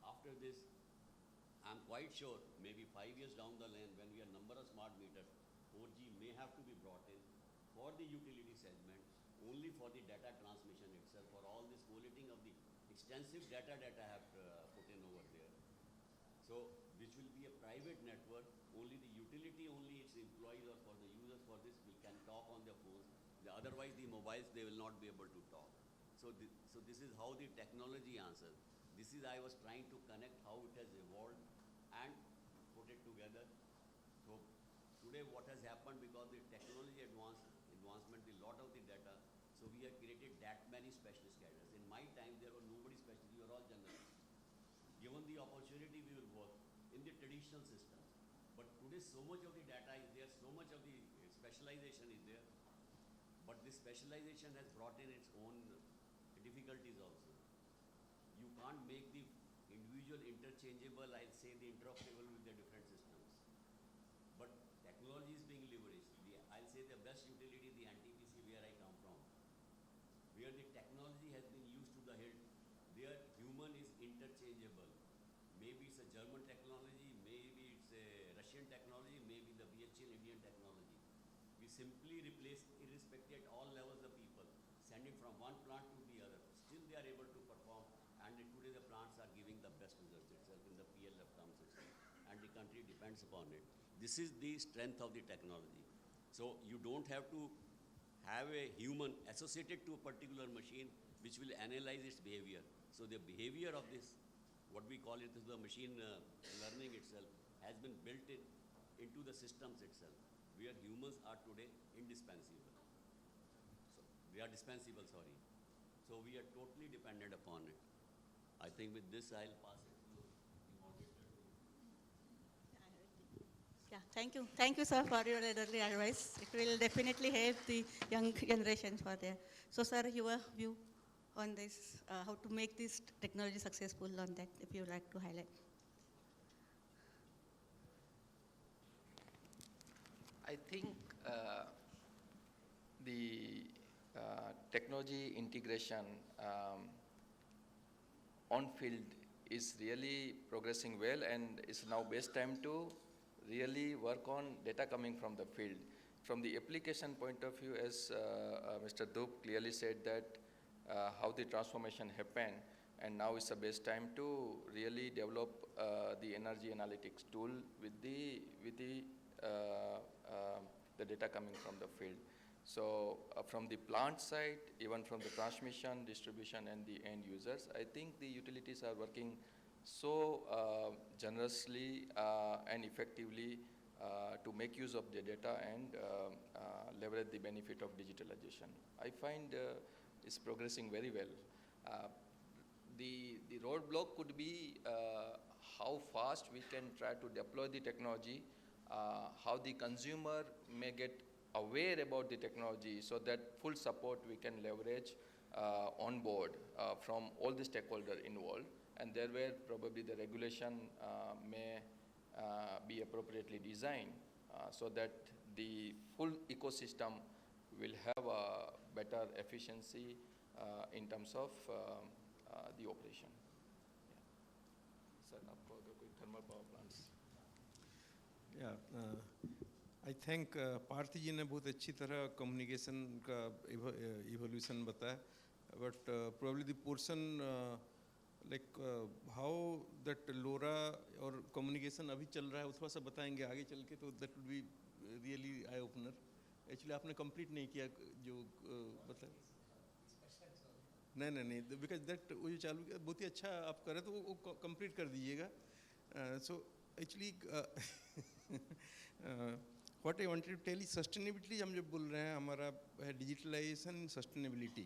Speaker 4: After this, I'm quite sure maybe 5 years down the lane when we have number of smart meters, 4G may have to be brought in for the utility segment, only for the data transmission itself, for all this collating of the extensive data that I have put in over there. So which will be a private network, only the utility, only its employees or for the users for this can talk on their phones. Otherwise the mobiles, they will not be able to talk. So this is how the technology answers. This is I was trying to connect how it has evolved and put it together. So today what has happened because the technology advancement, a lot of the data, so we have created that many specialist cadres. In my time there were nobody specialist, you are all generalists. in the traditional systems. But today so much of the data is there, so much of the specialization is there, but this specialization has brought in its own difficulties also. You can't make the individual interchangeable, I'll say the interoperable with the different systems. But technology is being leveraged. I'll say the best utility, the NTPC where I come from, where the technology has been used to the hilt, there human is interchangeable. Maybe it's a German technology, maybe it's a Russian technology, maybe the BHL Indian technology. We simply replace, irrespective at all levels of people, send it from one plant to the other. Still they are able to perform, and today the plants are giving the best results itself in the PLF terms itself, and the country depends upon it. This is the strength of the technology. So you don't have to have a human associated to a particular machine which will analyze its behavior. So the behavior of this, what we call it is the machine learning itself, has been built into the systems itself, where humans are today indispensable. So we are dispensable, sorry. So we are totally dependent upon it. I think with this I'll pass it to the moderator.
Speaker 6: Yeah, thank you. Thank you, sir, for your elderly advice. It will definitely help the young generation for there. So, sir, your view on this, how to make this technology successful on that, if you would like to highlight.
Speaker 3: I think the technology integration on field is really progressing well, and it's now best time to really work on data coming from the field. From the application point of view, as Mr. Dhup clearly said that how the transformation happened, and now is the best time to really develop the energy analytics tool with the data coming from the field. So from the plant side, even from the transmission, distribution, and the end users, I think the utilities are working so generously and effectively to make use of the data and leverage the benefit of digitalization. I find it's progressing very well. The roadblock could be how fast we can try to deploy the technology, how the consumer may get aware about the technology, so that full support we can leverage on board from all the stakeholders involved, and there where probably the regulation may be appropriately designed so that the full ecosystem will have a better efficiency in terms of the operation. Sir, आपको अगर कोई thermal power plants.
Speaker 5: I think Parthi ji ने बहुत अच्छी तरह communication का evolution बताया, but probably the portion like how that LoRa और कम्युनिकेशन अभी चल रहा है वो थोड़ा सा बताएंगे आगे चल के, तो that will be really eye opener. Actually आपने कंप्लीट नहीं किया जो बताया. नहीं, बिकॉज दैट वो जो चालू किया बहुत ही अच्छा आप कर रहे, तो वो कंप्लीट कर दीजिएगा. So actually what I wanted to tell, sustainability हम जब बोल रहे हैं, हमारा है digitalisation, sustainability.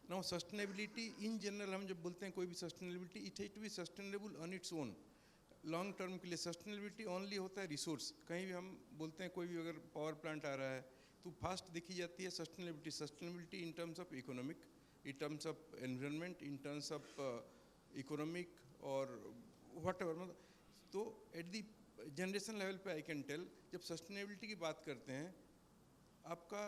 Speaker 5: Now sustainability in general हम जब बोलते हैं कोई भी sustainability, it has to be sustainable on its own. Long term के लिए सस्टेनेबिलिटी ओनली होता है रिसोर्स. कहीं भी हम बोलते हैं कोई भी अगर पावर प्लांट आ रहा है तो फास्ट देखी जाती है sustainability. Sustainability in terms of economic, in terms of environment, in terms of economic और व्हाट एवर. मतलब तो एट दी जनरेशन लेवल पे आई कैन टेल, जब सस्टेनेबिलिटी की बात करते हैं, आपका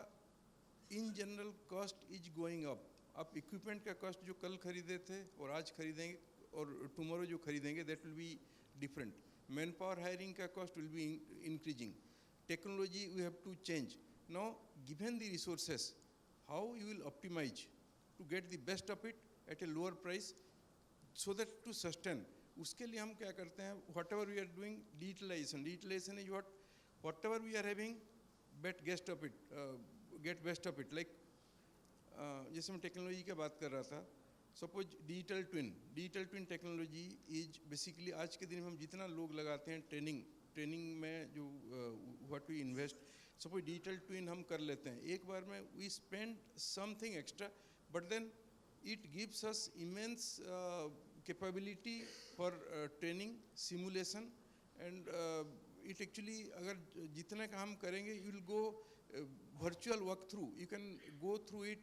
Speaker 5: in general cost is going up. आप इक्विपमेंट का कॉस्ट जो कल खरीदे थे और आज खरीदेंगे और टुमारो जो खरीदेंगे, that will be different. Manpower hiring का cost will be increasing. Technology we have to change. Now given the resources, how you will optimise to get the best of it at a lower price so that to sustain. उसके लिए हम क्या करते हैं, whatever we are doing, digitalisation. Digitalisation is whatever we are having, get best of it, get best of it. Like जैसे मैं technology की बात कर रहा था, suppose digital twin technology is basically आज के दिन में हम जितना लोग लगाते हैं ट्रेनिंग में, जो what we invest, suppose digital twin हम कर लेते हैं एक बार में, we spend something extra, but then it gives us immense capability for training, simulation, and it actually, अगर जितने काम करेंगे, you will go virtual walkthrough. You can go through it,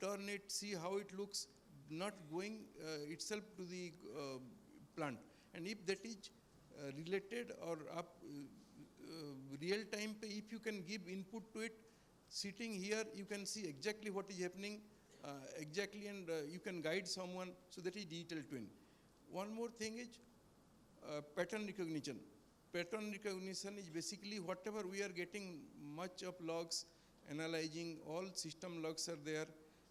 Speaker 5: turn it, see how it looks, not going itself to the plant. And if that is related or up real time, if you can give input to it, sitting here, you can see exactly what is happening exactly, and you can guide someone. So that is digital twin. One more thing is pattern recognition. Pattern recognition is basically whatever we are getting much of logs, analyzing, all system logs are there.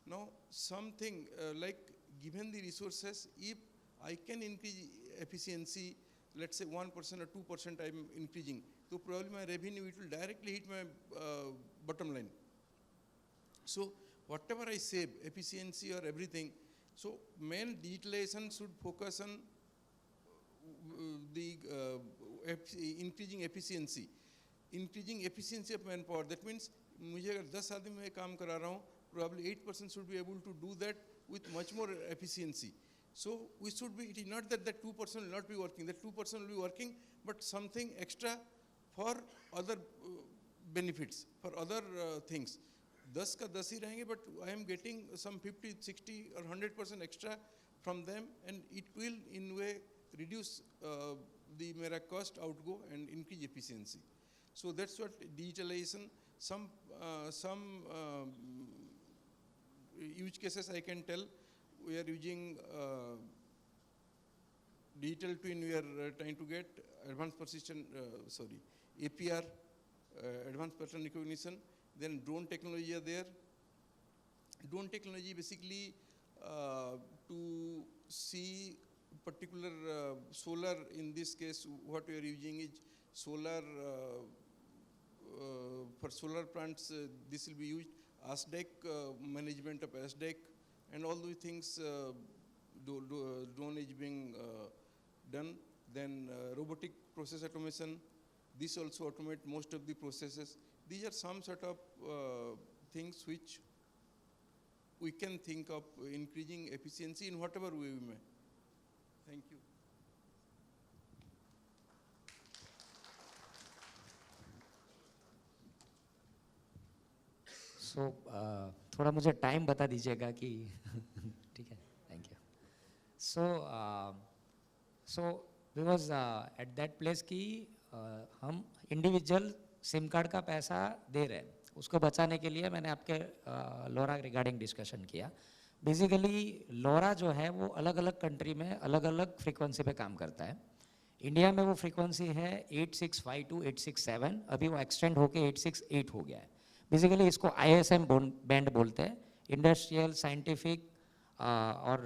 Speaker 5: Now something like given the resources, if I can increase efficiency, let's say 1% or 2% I'm increasing, so probably my revenue, it will directly hit my bottom line. So whatever I save, efficiency or everything, so main digitalization should focus on the increasing efficiency of manpower. That means मुझे अगर 10 आदमी में काम करा रहा हूँ, probably 8% should be able to do that with much more efficiency. So we should be, it is not that 2% will not be working, that 2% will be working, but something extra for other benefits, for other things. 10 का 10 ही रहेंगे, but I am getting some 50, 60 or 100% extra from them, and it will in way reduce the मेरा cost outgo and increase efficiency. So that's what digitalization, some use cases I can tell. We are using digital twin, we are trying to get advanced persistent, APR, advanced pattern recognition. Then drone technology are there. Drone technology basically to see particular solar, in this case what we are using is solar, for solar plants this will be used, ASDEC, management of ASDEC, and all those things drone is being done. Then robotic process automation, this also automate most of the processes. These are some sort of things which we can think of increasing efficiency in whatever way we may. Thank you.
Speaker 11: So थोड़ा मुझे time बता दीजिएगा कि ठीक है, thank you. So because at that place कि हम individual SIM card का पैसा दे रहे हैं, उसको बचाने के लिए मैंने आपके लोरा रिगार्डिंग डिस्कशन किया. बेसिकली लोरा जो है वो अलग अलग कंट्री में अलग अलग फ्रीक्वेंसी पे काम करता है. इंडिया में वो फ्रीक्वेंसी है 8652, 867, अभी वो एक्सटेंड होके 868 हो गया है. बेसिकली इसको ISM बैंड बोलते हैं, इंडस्ट्रियल साइंटिफिक और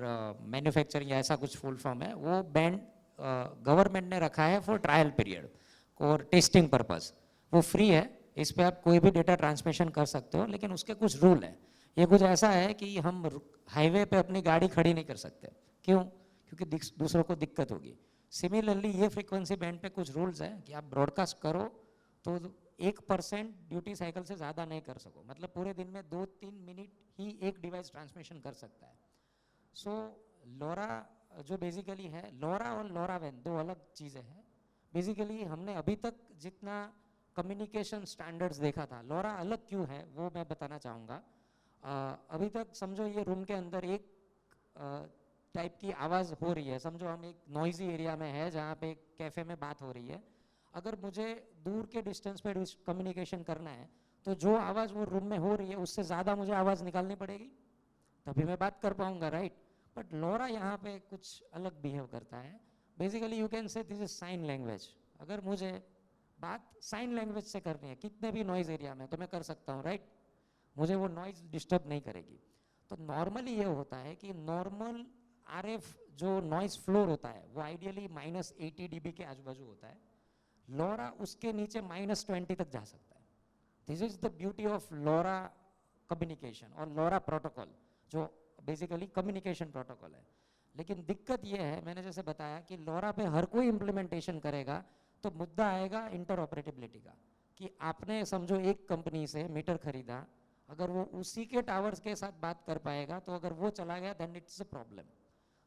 Speaker 11: मैन्युफैक्चरिंग, ऐसा कुछ फुल फॉर्म है. वो बैंड गवर्नमेंट ने रखा है फॉर ट्रायल पीरियड और टेस्टिंग पर्पस. वो फ्री है, इस पे आप कोई भी डेटा ट्रांसमिशन कर सकते हो, लेकिन उसके कुछ रूल हैं. ये कुछ ऐसा है कि हम हाईवे पे अपनी गाड़ी खड़ी नहीं कर सकते. क्यों? क्योंकि दूसरों को दिक्कत होगी. सिमिलरली ये फ्रीक्वेंसी बैंड पे कुछ रूल्स हैं कि आप ब्रॉडकास्ट करो तो 1% ड्यूटी साइकिल से ज़्यादा नहीं कर सको. मतलब पूरे दिन में 2-3 मिनट ही एक डिवाइस ट्रांसमिशन कर सकता है. सो लोरा जो बेसिकली है, लोरा और लोरा वैन दो अलग चीज़ें हैं. बेसिकली हमने अभी तक जितना कम्युनिकेशन स्टैंडर्ड्स देखा था, लोरा अलग क्यों है वो मैं बताना चाहूँगा. अभी तक समझो ये रूम के अंदर एक टाइप की आवाज़ हो रही है. समझो हम एक नॉइजी एरिया में है जहाँ पे कैफ़े में बात हो रही है. अगर मुझे दूर के डिस्टेंस पे कम्युनिकेशन करना है तो जो आवाज़ वो रूम में हो रही है उससे ज़्यादा मुझे आवाज़ निकालनी पड़ेगी, तभी मैं बात कर पाऊँगा, राइट. बट लोरा यहाँ पे कुछ अलग बिहेव करता है. Basically you can say this is sine language. अगर मुझे बात साइन लैंग्वेज से करनी है कितने भी नॉइज़ एरिया में तो मैं कर सकता हूँ, राइट. मुझे वो नॉइज़ डिस्टर्ब नहीं करेगी. तो नॉर्मली ये होता है कि नॉर्मल RF जो नॉइज़ फ्लोर होता है वो आइडियली -80 dB के आजू बाजू होता है. लोरा उसके नीचे -20 तक जा सकता है. This is the beauty of LoRa communication और लोरा प्रोटोकॉल, जो बेसिकली कम्युनिकेशन प्रोटोकॉल है. लेकिन दिक्कत ये है, मैंने जैसे बताया कि लोरा पे हर कोई इम्प्लीमेंटेशन करेगा तो मुद्दा आएगा इंटरऑपरेटेबिलिटी का. कि आपने समझो एक कंपनी से मीटर खरीदा, अगर वो उसी के टावर्स के साथ बात कर पाएगा तो अगर वो चला गया देन इट्स अ प्रॉब्लम.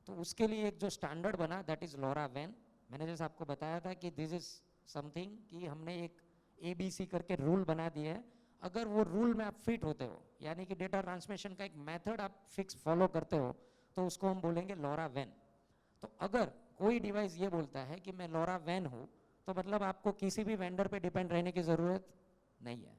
Speaker 12: तो उसके लिए एक जो स्टैंडर्ड बना दैट इज़ लोरा वैन. मैंने जैसे आपको बताया था कि दिस इज़ समथिंग कि हमने एक ABC करके रूल बना दिया है. अगर वो रूल में आप फिट होते हो, यानी कि डेटा ट्रांसमिशन का एक मेथड आप फिक्स फॉलो करते हो, तो उसको हम बोलेंगे लोरा वैन. तो अगर कोई डिवाइस ये बोलता है कि मैं लोरा वैन हूँ, तो मतलब आपको किसी भी वेंडर पे डिपेंड रहने की ज़रूरत नहीं है.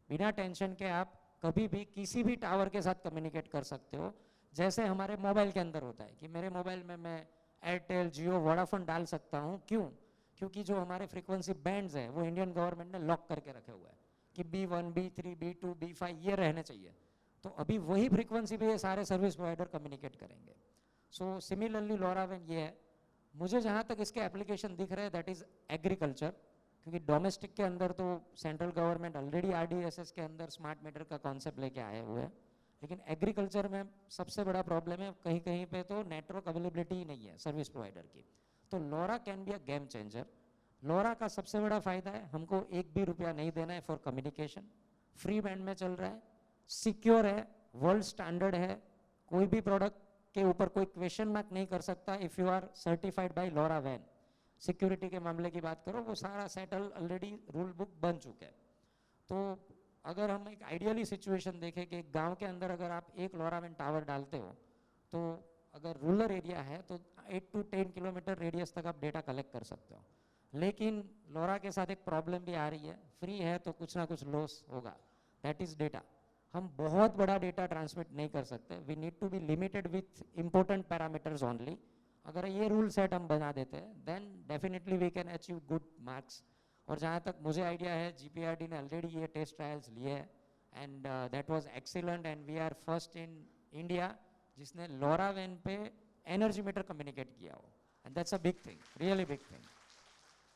Speaker 12: बिना टेंशन के आप कभी भी किसी भी टावर के साथ कम्युनिकेट कर सकते हो. जैसे हमारे मोबाइल के अंदर होता है कि मेरे मोबाइल में मैं एयरटेल, जियो, वोडाफोन डाल सकता हूँ. क्यों? क्योंकि जो हमारे फ्रीक्वेंसी बैंड्स हैं वो इंडियन गवर्नमेंट ने लॉक करके रखे हुए हैं कि B1, B3, B2, B5 ये रहने चाहिए. तो अभी वही फ्रीक्वेंसी पे ये सारे सर्विस प्रोवाइडर कम्युनिकेट करेंगे. सो सिमिलरली लोरा वैन ये है. मुझे जहाँ तक इसके एप्लीकेशन दिख रहे हैं दैट इज़ एग्रीकल्चर, क्योंकि डोमेस्टिक के अंदर तो सेंट्रल गवर्नमेंट ऑलरेडी RDSS के अंदर स्मार्ट मीटर का कॉन्सेप्ट लेके आए हुए हैं. लेकिन एग्रीकल्चर में सबसे बड़ा प्रॉब्लम है कहीं कहीं पे तो नेटवर्क अवेलेबिलिटी ही नहीं है सर्विस प्रोवाइडर की. तो LoRa can be a game changer. LoRa का सबसे बड़ा फायदा है हमको एक भी रुपया नहीं देना है फॉर कम्युनिकेशन. फ्री बैंड में चल रहा है, सिक्योर है, वर्ल्ड स्टैंडर्ड है. कोई भी प्रोडक्ट के ऊपर कोई क्वेश्चन मार्क नहीं कर सकता if you are certified by LoRaWAN. Security के मामले की बात करो, वो सारा सेटल ऑलरेडी रूल बुक बन चुका है. तो अगर हम एक आइडियली सिचुएशन देखें कि एक गांव के अंदर अगर आप एक लोरा वैन टावर डालते हो, तो अगर रूरल एरिया है तो 8 to 10 किलोमीटर रेडियस तक आप डेटा कलेक्ट कर सकते हो. लेकिन लोरा के साथ एक प्रॉब्लम भी आ रही है. फ्री है तो कुछ ना कुछ लॉस होगा, दैट इज़ डेटा. हम बहुत बड़ा डेटा ट्रांसमिट नहीं कर सकते. We need to be limited with important parameters only. अगर ये रूल सेट हम बना देते हैं then definitely we can achieve good marks. और जहाँ तक मुझे आइडिया है GPRD ने ऑलरेडी ये टेस्ट ट्रायल्स लिए हैं and that was excellent and we are first in India जिसने लोरा वैन पे एनर्जी मीटर कम्युनिकेट किया हो. And that's a big thing, really big thing.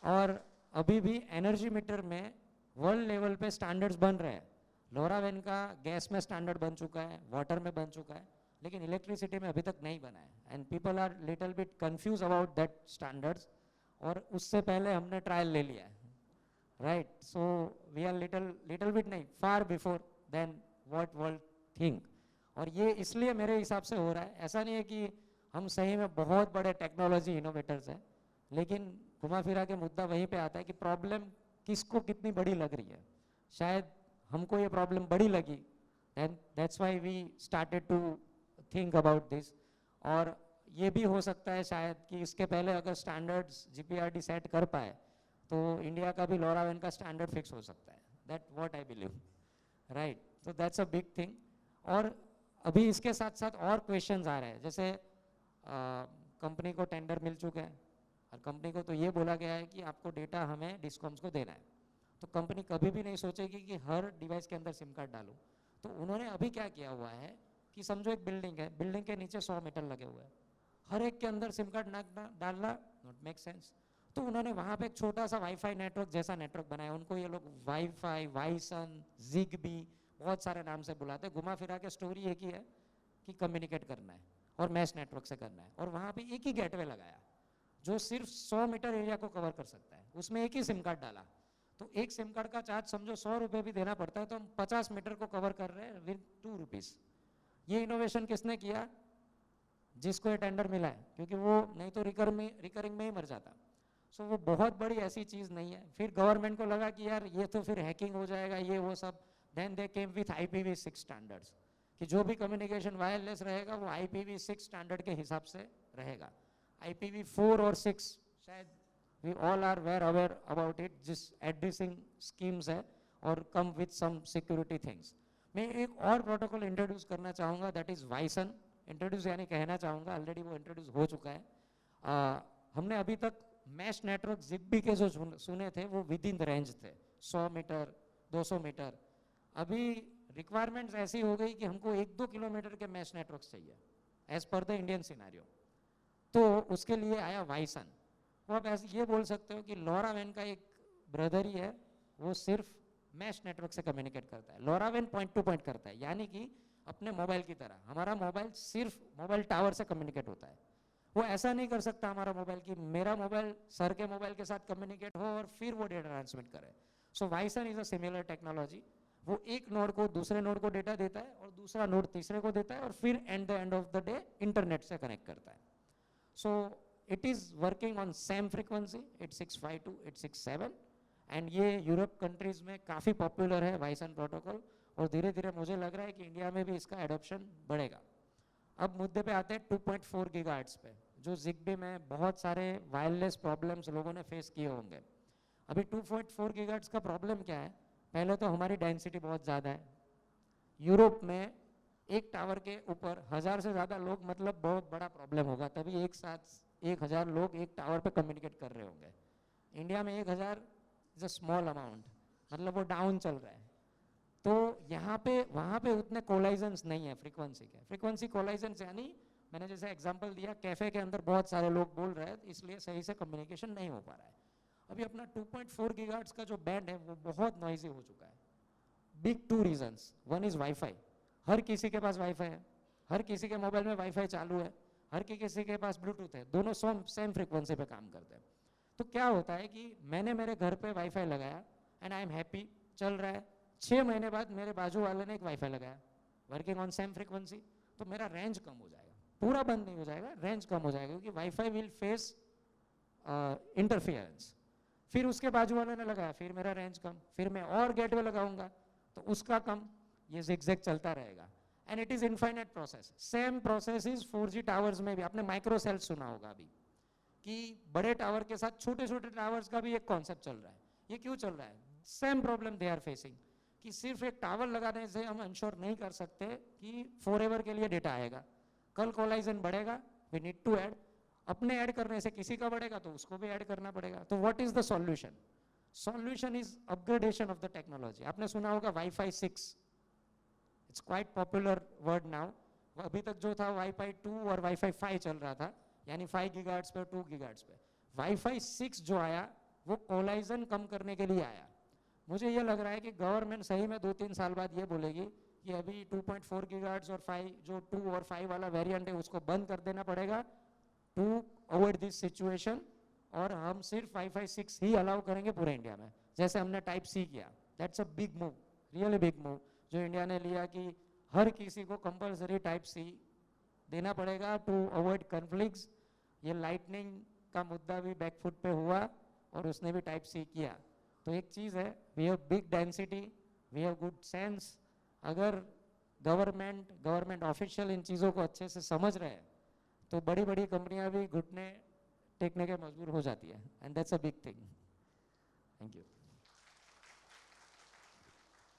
Speaker 12: और अभी भी एनर्जी मीटर में वर्ल्ड लेवल पे स्टैंडर्ड्स बन रहे हैं. लोरा वैन का गैस में स्टैंडर्ड बन चुका है, वाटर में बन चुका है, लेकिन इलेक्ट्रिसिटी में अभी तक नहीं बना है. And people are little bit confuse about that standards. और उससे पहले हमने ट्रायल ले लिया है, right. So we are little bit नहीं, far before then what world think. और ये इसलिए मेरे हिसाब से हो रहा है. ऐसा नहीं है कि हम सही में बहुत बड़े टेक्नोलॉजी इनोवेटर्स हैं, लेकिन घुमा फिरा के मुद्दा वहीं पे आता है कि प्रॉब्लम किसको कितनी बड़ी लग रही है. शायद हमको ये प्रॉब्लम बड़ी लगी and that's why we started to think about this. और ये भी हो सकता है शायद कि इसके पहले अगर स्टैंडर्ड्स GPRD सेट कर पाए तो इंडिया का भी लोरा वैन का स्टैंडर्ड फिक्स हो सकता है. That what I believe, right. So that's a big thing. और अभी इसके साथ साथ और क्वेश्चंस आ रहे हैं. जैसे कंपनी को टेंडर मिल चुके हैं और कंपनी को तो ये बोला गया है कि आपको डेटा हमें डिस्कॉम्स को देना है. तो कंपनी कभी भी नहीं सोचेगी कि हर डिवाइस के अंदर सिम कार्ड डालूं. तो उन्होंने अभी क्या किया हुआ है कि समझो एक बिल्डिंग है, बिल्डिंग के नीचे 100 मीटर लगे हुए हैं, हर एक के अंदर सिम कार्ड डालना नॉट मेक सेंस. तो उन्होंने वहाँ पे एक छोटा सा वाईफाई नेटवर्क जैसा नेटवर्क बनाया. उनको ये लोग वाईफाई, वाईसन, जिगबी बहुत सारे नाम से बुलाते हैं. घुमा फिरा के स्टोरी एक ही है कि कम्युनिकेट करना है और मैश नेटवर्क से करना है. और वहाँ पे एक ही गेटवे लगाया जो सिर्फ 100 मीटर एरिया को कवर कर सकता है. उसमें एक ही सिम कार्ड डाला. तो एक सिम कार्ड का चार्ज समझो 100 रुपये भी देना पड़ता है, तो हम 50 मीटर को कवर कर रहे हैं विद 2 रुपीज़. ये इनोवेशन किसने किया? जिसको ये टेंडर मिला है, क्योंकि वो नहीं तो रिकरिंग में ही मर जाता. सो वो बहुत बड़ी ऐसी चीज़ नहीं है. फिर गवर्नमेंट को लगा कि यार ये तो फिर हैकिंग हो जाएगा, ये वो सब. Then they came with IPv6 standards कि जो भी कम्युनिकेशन वायरलेस रहेगा वो IPv6 स्टैंडर्ड के हिसाब से रहेगा. IPv4 और 6 शायद we all are were aware about it, जिस एड्रेसिंग स्कीम्स है और come with some security things. मैं एक और प्रोटोकॉल इंट्रोड्यूस करना चाहूँगा, दैट इज़ वाइसन. इंट्रोड्यूस यानी कहना चाहूँगा, ऑलरेडी वो इंट्रोड्यूस हो चुका है. हमने अभी तक मैश नेटवर्क जिग्बी के जो सुने थे वो विद इन द रेंज थे, 100 मीटर, 200 मीटर. अभी रिक्वायरमेंट्स ऐसी हो गई कि हमको 1-2 किलोमीटर के मैश नेटवर्क चाहिए as per the Indian scenario. तो उसके लिए आया वाइसन. वो आप ऐसे ये बोल सकते हो कि लोरा वैन का एक ब्रदर ही है, वो सिर्फ मैश नेटवर्क से कम्युनिकेट करता है. लोरा वैन पॉइंट टू पॉइंट करता है, यानी कि अपने मोबाइल की तरह. हमारा मोबाइल सिर्फ मोबाइल टावर से कम्युनिकेट होता है. वो ऐसा नहीं कर सकता हमारा मोबाइल कि मेरा मोबाइल सर के मोबाइल के साथ कम्युनिकेट हो और फिर वो डेटा ट्रांसमिट करे. सो वाइसन इज अ सिमिलर टेक्नोलॉजी. वो एक नोड को दूसरे नोड को डेटा देता है और दूसरा नोड तीसरे को देता है और फिर at the end of the day internet से कनेक्ट करता है. So it is working on same frequency, 8652, 867, and ये यूरोप कंट्रीज में काफ़ी पॉपुलर है वाइसन प्रोटोकॉल, और धीरे धीरे मुझे लग रहा है कि इंडिया में भी इसका एडॉप्शन बढ़ेगा. अब मुद्दे पे आते हैं 2.4 गीगाहर्ट्ज पे, जो जिग्बी में बहुत सारे वायरलेस प्रॉब्लम्स लोगों ने फेस किए होंगे. अभी 2.4 गीगाहर्ट्ज का प्रॉब्लम क्या है? पहले तो हमारी डेंसिटी बहुत ज़्यादा है. यूरोप में एक टावर के ऊपर 1000 से ज़्यादा लोग, मतलब बहुत बड़ा प्रॉब्लम होगा. तभी एक साथ 1000 लोग एक टावर पे कम्युनिकेट कर रहे होंगे. इंडिया में 1000 इज अ स्मॉल अमाउंट, मतलब वो डाउन चल रहा है. तो यहाँ पे वहाँ पे उतने कोलाइजन्स नहीं है फ्रीक्वेंसी के. फ्रीक्वेंसी कोलाइजन्स यानी मैंने जैसे एग्जांपल दिया, कैफे के अंदर बहुत सारे लोग बोल रहे हैं, इसलिए सही से कम्युनिकेशन नहीं हो पा रहा है. अभी अपना 2.4 गीगाहर्ट्ज का जो बैंड है वो बहुत नॉइजी हो चुका है. Big 2 reasons. One is wifi. हर किसी के पास वाईफाई है, हर किसी के मोबाइल में वाईफाई चालू है, हर किसी के पास ब्लूटूथ है, दोनों सेम फ्रीक्वेंसी पे काम करते हैं. तो क्या होता है कि मैंने मेरे घर पे वाईफाई लगाया एंड आई एम हैप्पी, चल रहा है. 6 महीने बाद मेरे बाजू वाले ने एक वाईफाई लगाया, वर्किंग ऑन सेम फ्रीक्वेंसी, तो मेरा रेंज कम हो जाएगा. पूरा बंद नहीं हो जाएगा, रेंज कम हो जाएगा, क्योंकि वाईफाई विल फेस इंटरफियरेंस. फिर उसके बाजू वाले ने लगाया, फिर मेरा रेंज कम, फिर मैं और गेटवे लगाऊंगा तो उसका कम, ये जिगजैग चलता रहेगा. And it is infinite process. Same process is 4G towers में भी. आपने माइक्रो सेल सुना होगा अभी, कि बड़े टावर के साथ छोटे छोटे टावर्स का भी एक कॉन्सेप्ट चल रहा है. ये क्यों चल रहा है? Same problem they are facing, कि सिर्फ एक टावर लगाने से हम इंश्योर नहीं कर सकते कि फॉरएवर के लिए डेटा आएगा. कल कोलाइजन बढ़ेगा, वी नीड टू ऐड. अपने ऐड करने से किसी का बढ़ेगा तो उसको भी ऐड करना पड़ेगा. तो what is the solution? Solution is upgradation of the technology. आपने सुना होगा wifi 6, it's quite popular word now. अभी तक जो था वाईफाई 2 और वाईफाई 5 चल रहा था, यानी 5 गीगाहर्ट्ज पे 2 गीगाहर्ट्ज पे. वाईफाई 6 जो आया वो कोलाइजन कम करने के लिए आया. मुझे ये लग रहा है कि गवर्नमेंट सही में 2-3 साल बाद ये बोलेगी कि अभी 2.4 गीगाहर्ट्ज और 5, जो 2 और 5 वाला वेरिएंट है, उसको बंद कर देना पड़ेगा टू अवॉइड दिस सिचुएशन, और हम सिर्फ वाईफाई 6 ही अलाउ करेंगे पूरे इंडिया में, जैसे हमने टाइप सी किया. That's a big move, really big move जो इंडिया ने लिया, कि हर किसी को कंपलसरी टाइप सी देना पड़ेगा टू अवॉइड कन्फ्लिक्ट्स. ये लाइटनिंग का मुद्दा भी बैकफुट पे हुआ और उसने भी टाइप सी किया. तो एक चीज़ है, we have big density, we have good sense. अगर गवर्नमेंट ऑफिशियल इन चीज़ों को अच्छे से समझ रहे हैं तो बड़ी बड़ी कंपनियां भी घुटने टेकने के मजबूर हो जाती है. And that's a big thing. Thank you.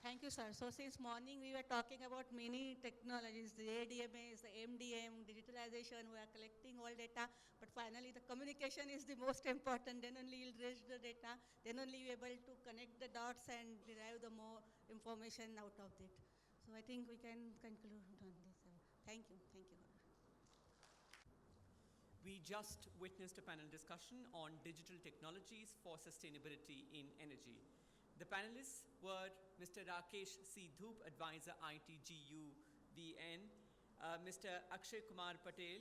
Speaker 6: Thank you, sir. So since morning we were talking about many technologies, the ADMS, the MDM, digitalization, we are collecting all data, but finally the communication is the most important. Then only you'll reach the data, then only you're able to connect the dots and derive the more information out of it. So I think we can conclude on this. Thank you. Thank you.
Speaker 1: We just witnessed a panel discussion on digital technologies for sustainability in energy. The panelists were Mr. Rakesh C. Dhoop, Advisor ITGU VN, Mr. Akshay Kumar Patel,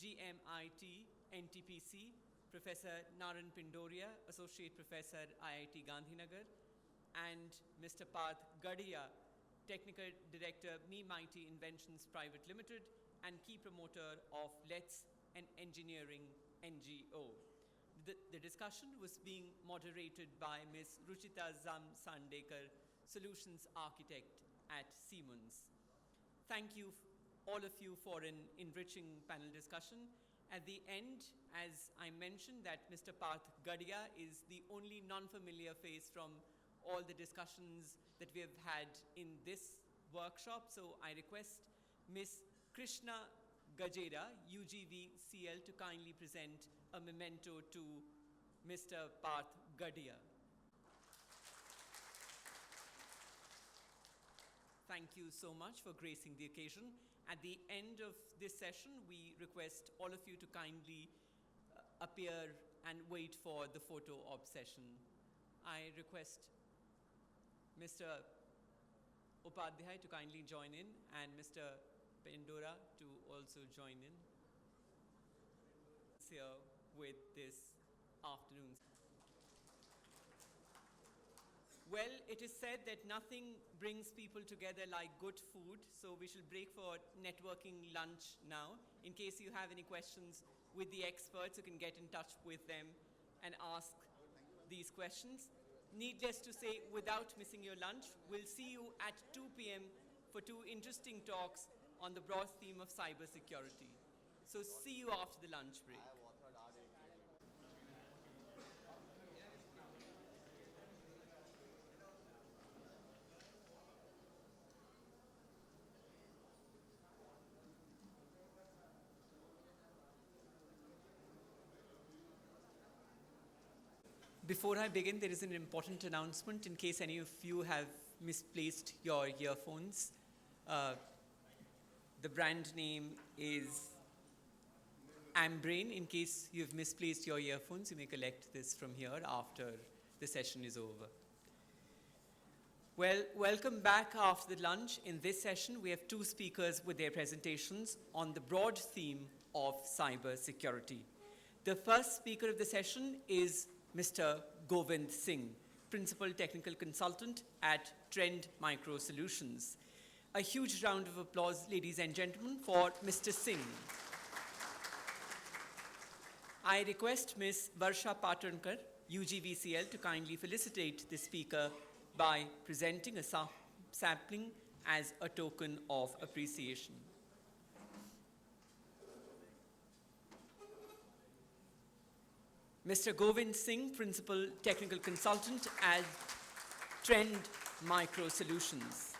Speaker 1: GMIT NTPC, Professor Naran Pindoria, Associate Professor IIT Gandhinagar, and Mr. Parth Gadia, Technical Director Me Mighty Inventions Private Limited and key promoter of Let's an Engineering NGO. The discussion was being moderated by Ms. Ruchita Sandekar, Solutions Architect at Siemens. Thank you, all of you, for an enriching panel discussion. At the end, as I mentioned, that Mr. Parth Gadia is the only non-familiar face from all the discussions that we have had in this workshop. So I request Ms. Krishna Gajera, UGVCL, to kindly present a memento to Mr. Parth Gadia. Thank you so much for gracing the occasion. At the end of this session, we request all of you to kindly appear and wait for the photo op session. I request Mr. Upadhyay to kindly join in, and Mr. Pendora to also join in here with this afternoon's. Well, it is said that nothing brings people together like good food, so we shall break for networking lunch now. In case you have any questions, with the experts. You can get in touch with them and ask these questions. Needless to say, without missing your lunch, we'll see you at 2 p.m. for 2 interesting talks on the broad theme of cybersecurity. So see you after the lunch break. Before I begin, there is an important announcement in case any of you have misplaced your earphones. The brand name is Ambrain. In case you've misplaced your earphones, you may collect this from here after the session is over. Well, welcome back after the lunch. In this session, we have 2 speakers with their presentations on the broad theme of cybersecurity. The first speaker of the session is Mr. Guvnl Singh, Principal Technical Consultant at Trend Micro Solutions. A huge round of applause, ladies and gentlemen, for Mr. Singh. I request Ms. Varsha Patrankar, UGVCL, to kindly felicitate the speaker by presenting a sampling as a token of appreciation. Mr. Guvnl Singh, Principal Technical Consultant at Trend Micro Solutions.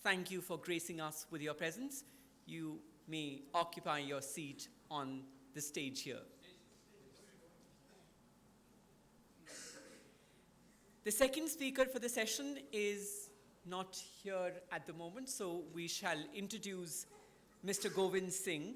Speaker 1: Thank you for gracing us with your presence. You may occupy your seat on the stage here. The second speaker for the session is not here at the moment, so we shall introduce Mr. Guvnl Singh.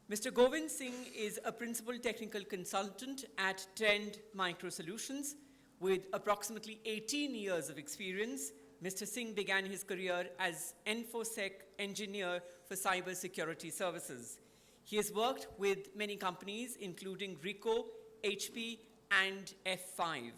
Speaker 1: Mr. Guvnl Singh is a Principal Technical Consultant at Trend Micro Solutions. With approximately 18 years of experience, Mr. Singh began his career as InfoSec engineer for cybersecurity services. He has worked with many companies, including Ricoh, HP, and F5.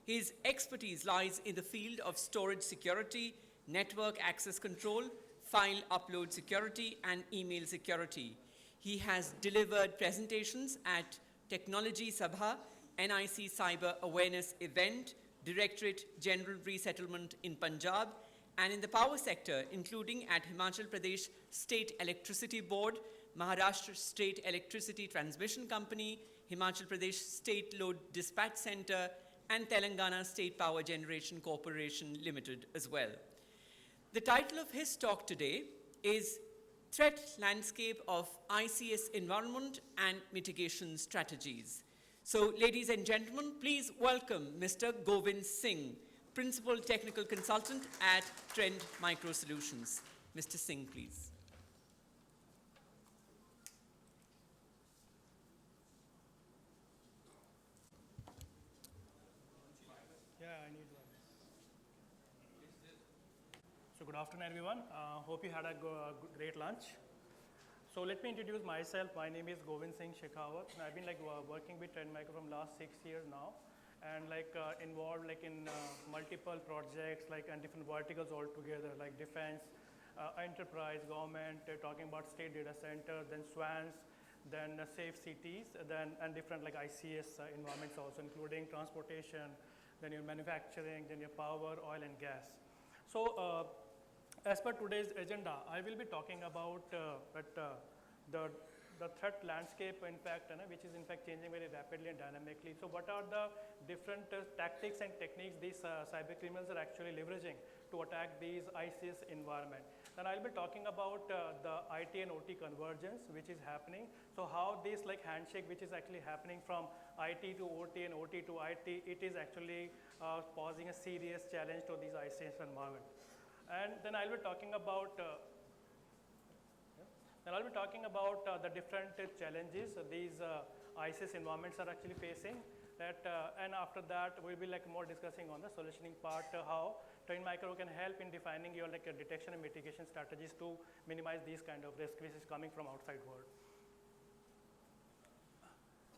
Speaker 1: His expertise lies in the field of storage security, network access control, file upload security, and email security. He has delivered presentations at Technology Sabha, NIC Cyber Awareness Event, Directorate General Resettlement in Punjab, and in the power sector, including at Himachal Pradesh State Electricity Board, Maharashtra State Electricity Transmission Company, Himachal Pradesh State Load Dispatch Center, and Telangana State Power Generation Corporation Limited as well. The title of his talk today is Threat Landscape of ICS Environment and Mitigation Strategies. So, ladies and gentlemen, please welcome Mr. Guvnl Singh, Principal Technical Consultant at Trend Micro Solutions. Mr. Singh, please.
Speaker 20: Yeah, I need one. So good afternoon, everyone. Hope you had a great lunch. So let me introduce myself. My name is Guvnl Singh Shekhawat. And I've been working with Trend Micro from last 6 years now, and involved in multiple projects and different verticals altogether, like defense, enterprise, government, talking about state data center, then SWANs, then safe cities, and different ICS environments also, including transportation, then your manufacturing, then your power, oil and gas. So as per today's agenda, I will be talking about the threat landscape, in fact, which is in fact changing very rapidly and dynamically. So what are the different tactics and techniques these cyber criminals are actually leveraging to attack these ICS environment? Then I'll be talking about the IT and OT convergence, which is happening. So how this handshake, which is actually happening from IT to OT and OT to IT, it is actually posing a serious challenge to these ICS environment. And then I'll be talking about the different challenges these ICS environments are actually facing. And after that, we'll be more discussing on the solutioning part, how Trend Micro can help in defining your detection and mitigation strategies to minimize these kind of risks which is coming from outside world.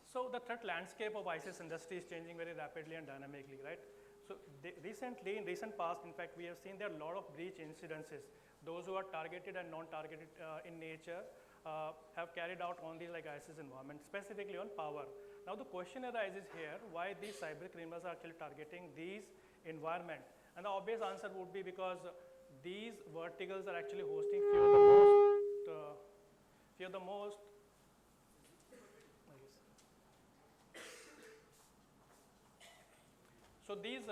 Speaker 20: So the threat landscape of ICS industry is changing very rapidly and dynamically, right? So recently, in recent past, in fact, we have seen there are a lot of breach incidences, those who are targeted and non-targeted in nature. have carried out on these like ISIS environment, specifically on power. Now the question arises here, why these cyber criminals are actually targeting these environment? And the obvious answer would be because these verticals are actually hosting few of the most so these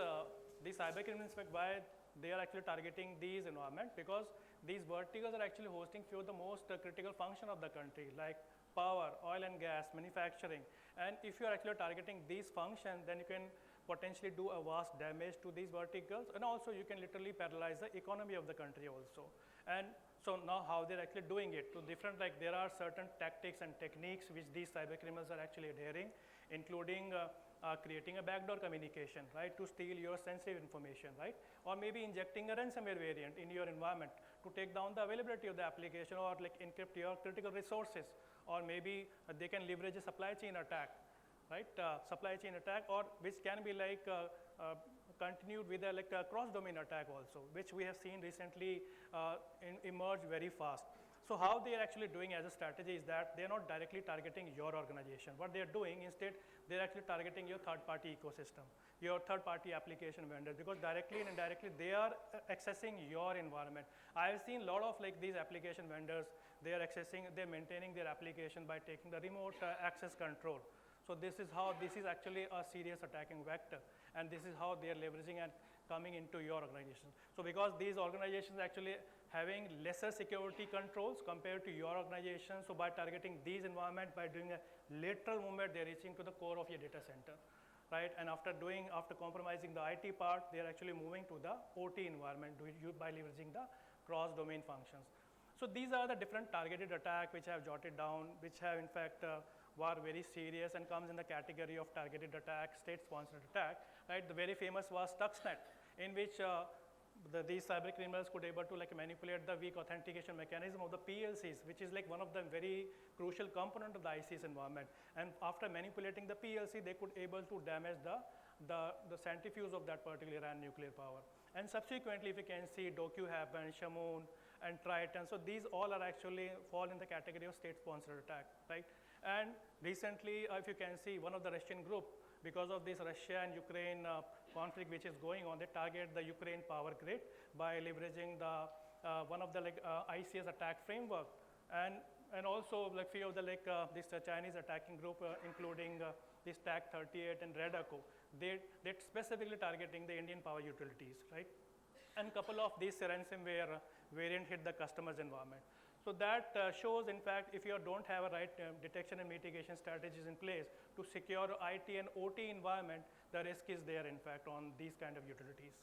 Speaker 20: cyber criminals, why they are actually targeting these environment, because these verticals are actually hosting few of the most critical function of the country, like power, oil and gas, manufacturing. And if you are actually targeting these functions, then you can potentially do a vast damage to these verticals, and also you can literally paralyze the economy of the country also. And so now how they're actually doing it, to different, like there are certain tactics and techniques which these cyber criminals are actually adhering, including creating a backdoor communication, right, to steal your sensitive information, right, or maybe injecting a ransomware variant in your environment to take down the availability of the application, or like encrypt your critical resources, or maybe they can leverage a supply chain attack, right, supply chain attack, or which can be like continued with a like a cross-domain attack also, which we have seen recently emerge very fast. So how they are actually doing as a strategy is that they are not directly targeting your organization. What they are doing, instead, they are actually targeting your third-party ecosystem, your third-party application vendors, because directly and indirectly they are accessing your environment. I have seen a lot of like these application vendors, they are accessing, they're maintaining their application by taking the remote access control. So this is how, this is actually a serious attacking vector, and this is how they are leveraging and coming into your organization. So because these organizations actually having lesser security controls compared to your organization, so by targeting these environment, by doing a lateral movement, they're reaching to the core of your data center, right? And after compromising the IT part, they're actually moving to the OT environment by leveraging the cross-domain functions. So these are the different targeted attacks which I have jotted down, which have in fact were very serious and comes in the category of targeted attack, state-sponsored attack, right? The very famous was Stuxnet, in which these cyber criminals could able to like manipulate the weak authentication mechanism of the PLCs, which is like one of the very crucial component of the ISIS environment. And after manipulating the PLC, they could able to damage the centrifuge of that particular Iran nuclear power. And subsequently, if you can see, Doku happened, Shamoon, and Triton. So these all are actually fall in the category of state-sponsored attack, right? And recently, if you can see, one of the Russian group, because of this Russia and Ukraine conflict which is going on, they target the Ukraine power grid by leveraging the one of the like ICS attack framework, and also like few of the like this Chinese attacking group, including this TAC 38 and Red Echo, they're specifically targeting the Indian power utilities, right? And couple of these ransomware variant hit the customer's environment. So that shows, in fact, if you don't have a right detection and mitigation strategies in place to secure IT and OT environment, the risk is there, in fact, on these kind of utilities.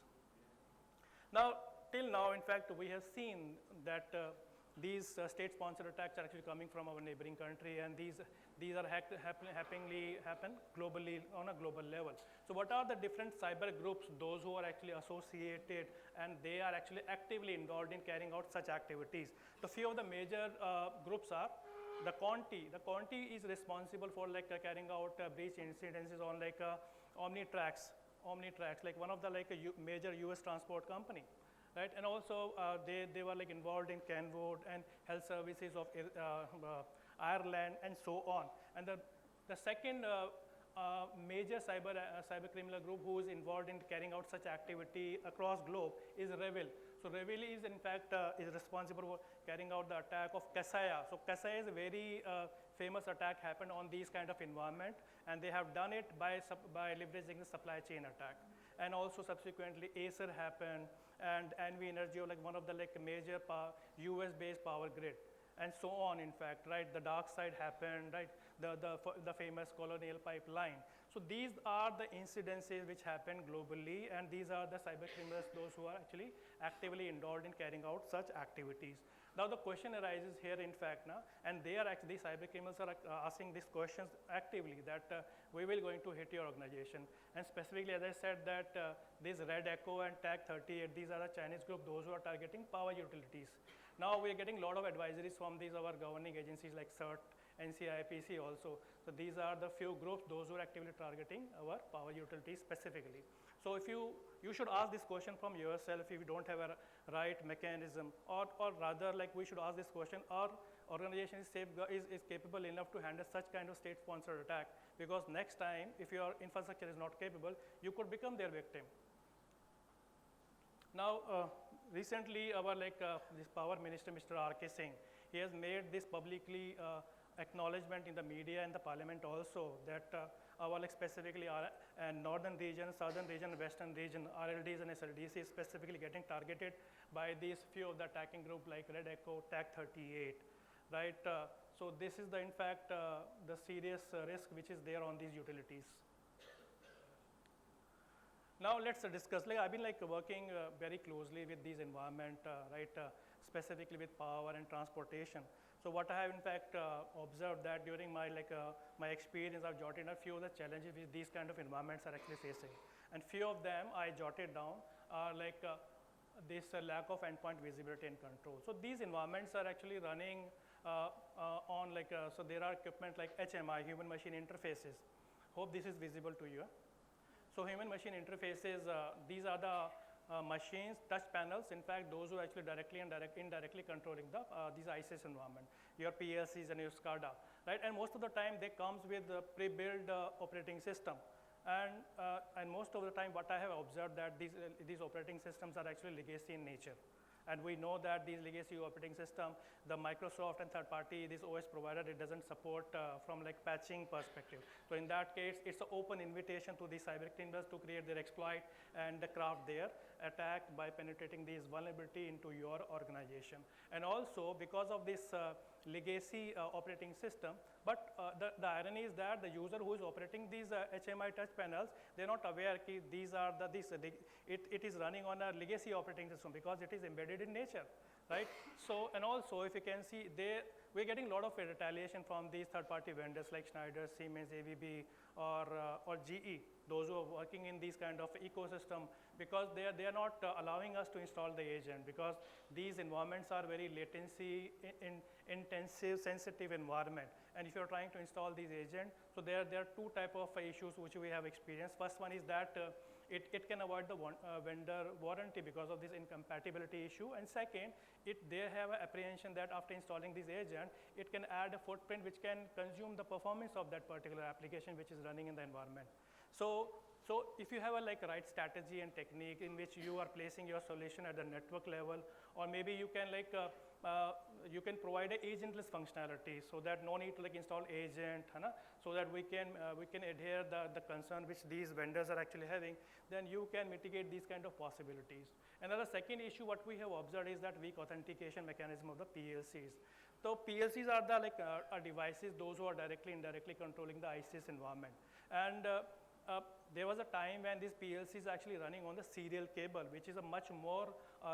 Speaker 20: Now, till now, in fact, we have seen that these state-sponsored attacks are actually coming from our neighboring country, and these are happen globally on a global level. So what are the different cyber groups, those who are actually associated and they are actually actively involved in carrying out such activities? The few of the major groups are the Conti. The Conti is responsible for like carrying out breach incidences on like Omnitrax, like one of the like a major US transport company. Right? And also they were like involved in Kenwood and health services of Ireland and so on. And the second major cyber criminal group who is involved in carrying out such activity across globe is Revil. So Revil is in fact is responsible for carrying out the attack of Kaseya. So Kaseya is a very famous attack happened on these kind of environment, and they have done it by leveraging the supply chain attack. And also subsequently Acer happened, and NV Energy, like one of the like major US-based power grid, and so on. In fact, right, the dark side happened, right, the famous Colonial Pipeline. So these are the incidences which happen globally, and these are the cyber criminals, those who are actually actively involved in carrying out such activities. Now the question arises here, in fact, now, and they are actually, cyber criminals are asking these questions actively, that we will going to hit your organization. And specifically, as I said, that this Red Echo and TAC 38, these are the Chinese group, those who are targeting power utilities. Now we are getting a lot of advisories from these our governing agencies like CERT, NCIPC also. So these are the few groups, those who are actively targeting our power utilities specifically. So if you should ask this question from yourself if you don't have a right mechanism, or rather like we should ask this question, or organization is capable enough to handle such kind of state-sponsored attack, because next time, if your infrastructure is not capable, you could become their victim. Now, recently, our this power minister, Mr. R.K. Singh, he has made this publicly acknowledgement in the media and the parliament also, that our specifically our northern region, southern region, western region, RLDs and SLDC is specifically getting targeted by these few of the attacking group like Red Echo, TAC 38, right? So this is the, in fact, the serious risk which is there on these utilities. Now let's discuss, I've been working very closely with these environment, specifically with power and transportation. So what I have in fact observed that during my my experience, I've jotted a few of the challenges which these kind of environments are actually facing. And few of them I jotted down are this lack of endpoint visibility and control. So these environments are actually running on so there are equipment like HMI, human machine interfaces. Hope this is visible to you. So human machine interfaces, these are the machines, touch panels, in fact, those who are actually directly and indirectly controlling the these ISIS environment, your PLCs and your SCADA, right? And most of the time they comes with a pre-built operating system. And most of the time what I have observed that these operating systems are actually legacy in nature. And we know that these legacy operating system, the Microsoft and third party, this OS provider, it doesn't support from patching perspective. So in that case, it's an open invitation to these cyber criminals to create their exploit and craft their attack by penetrating these vulnerability into your organization. And also because of this legacy operating system, but the irony is that the user who is operating these HMI touch panels, they're not aware that these are it is running on a legacy operating system because it is embedded in nature, right? So, and also if you can see, we're getting a lot of retaliation from these third-party vendors like Schneider, Siemens, ABB, or GE, those who are working in these kind of ecosystem, because they are not allowing us to install the agent, because these environments are very latency intensive, sensitive environment. And if you're trying to install these agents, so there are two type of issues which we have experienced. First one is that it can avoid the vendor warranty because of this incompatibility issue. And second, they have an apprehension that after installing this agent, it can add a footprint which can consume the performance of that particular application which is running in the environment. So if you have a right strategy and technique in which you are placing your solution at the network level, or maybe you can you can provide an agentless functionality, so that no need to install agent, so that we can adhere the concern which these vendors are actually having, then you can mitigate these kind of possibilities. Another second issue what we have observed is that weak authentication mechanism of the PLCs. So PLCs are the are devices, those who are directly indirectly controlling the ISIS environment. And there was a time when these PLCs are actually running on the serial cable, which is a much more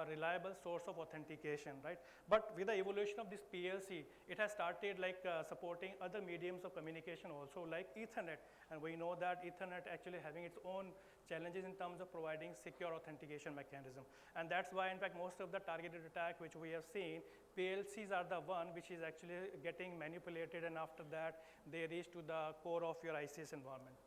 Speaker 20: reliable source of authentication, right? But with the evolution of this PLC, it has started supporting other mediums of communication also, like Ethernet. And we know that Ethernet actually having its own challenges in terms of providing secure authentication mechanism. And that's why, in fact, most of the targeted attack which we have seen, PLCs are the one which is actually getting manipulated, and after that, they reach to the core of your ISIS environment.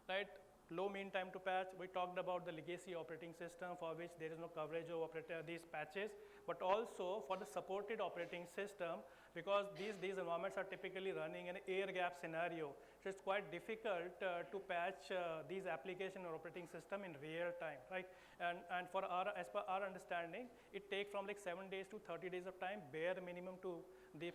Speaker 20: Right? Low mean time to patch. We talked about the legacy operating system for which there is no coverage of these patches, but also for the supported operating system, because these environments are typically running in an air gap scenario. So it's quite difficult to patch these application or operating system in real time, right? And for as per our understanding, it takes from 7 days to 30 days of time, bare minimum, to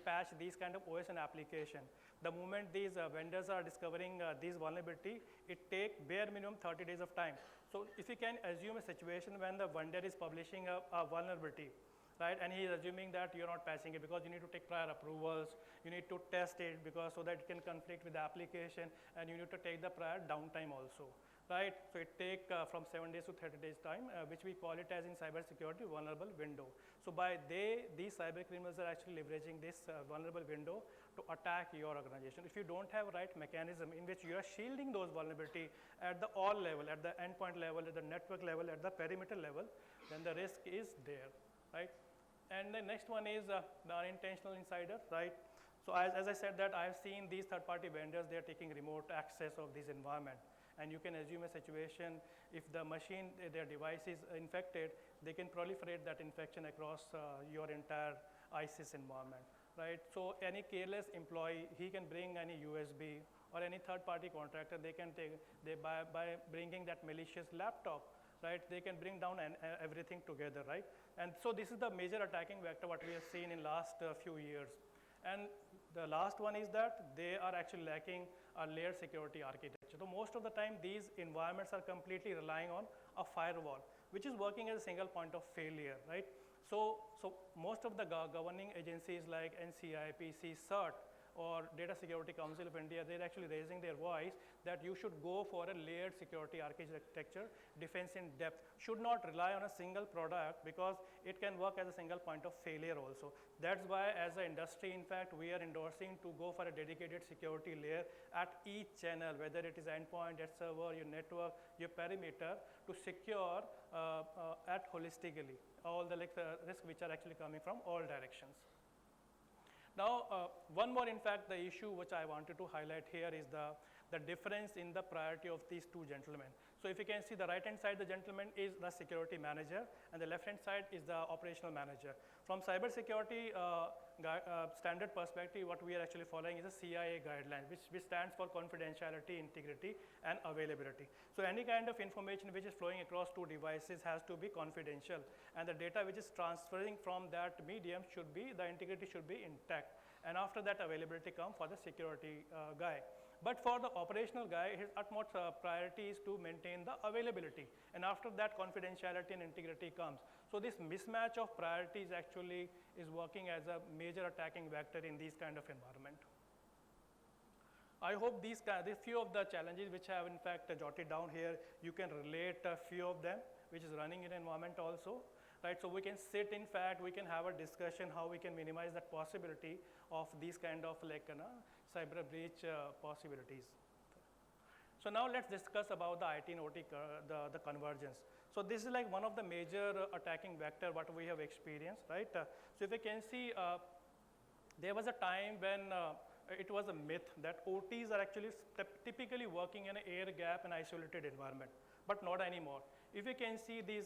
Speaker 20: patch these kind of OS and application. The moment these vendors are discovering these vulnerability, it takes bare minimum 30 days of time. So if you can assume a situation when the vendor is publishing a vulnerability, right, and he is assuming that you're not patching it because you need to take prior approvals, you need to test it because so that it can conflict with the application, and you need to take the prior downtime also, right? So it takes from 7 days to 30 days time, which we call it as in cybersecurity vulnerable window. So by these cyber criminals are actually leveraging this vulnerable window to attack your organization. If you don't have right mechanism in which you are shielding those vulnerability at the all level, at the endpoint level, at the network level, at the perimeter level, then the risk is there, right? And the next one is the unintentional insider, right? So as I said that I have seen these third-party vendors, they are taking remote access of this environment. And you can assume a situation, if the machine, their device is infected, they can proliferate that infection across your entire ISIS environment. right? So any careless employee, he can bring any USB, or any third-party contractor, they can take, by bringing that malicious laptop, right, they can bring down everything together, right? And so this is the major attacking vector what we have seen in last few years. And the last one is that they are actually lacking a layered security architecture. So most of the time, these environments are completely relying on a firewall, which is working as a single point of failure, right? So most of the governing agencies like NCIPC, CERT, or Data Security Council of India, they're actually raising their voice that you should go for a layered security architecture, defense in depth. Should not rely on a single product because it can work as a single point of failure also. That's why as an industry, in fact, we are endorsing to go for a dedicated security layer at each channel, whether it is endpoint, at server, your network, your perimeter, to secure at holistically all the risks which are actually coming from all directions. Now, one more, in fact, the issue which I wanted to highlight here is the difference in the priority of these two gentlemen. So if you can see, the right-hand side, the gentleman is the security manager, and the left-hand side is the operational manager. From cybersecurity standard perspective, what we are actually following is a CIA guideline, which stands for confidentiality, integrity, and availability. So any kind of information which is flowing across two devices has to be confidential, and the data which is transferring from that medium should be, the integrity should be intact. And after that, availability comes for the security guy. But for the operational guy, his utmost priority is to maintain the availability. And after that, confidentiality and integrity comes. So this mismatch of priorities actually is working as a major attacking vector in these kind of environment. I hope these few of the challenges which I have in fact jotted down here, you can relate a few of them, which is running in environment also. Right, so we can sit, in fact, we can have a discussion how we can minimize that possibility of these kind of like cyber breach possibilities. So now let's discuss about the IT and OT, the convergence. So this is like one of the major attacking vector what we have experienced, right? So if you can see, there was a time when it was a myth that OTs are actually typically working in an air gap and isolated environment, but not anymore. If you can see these,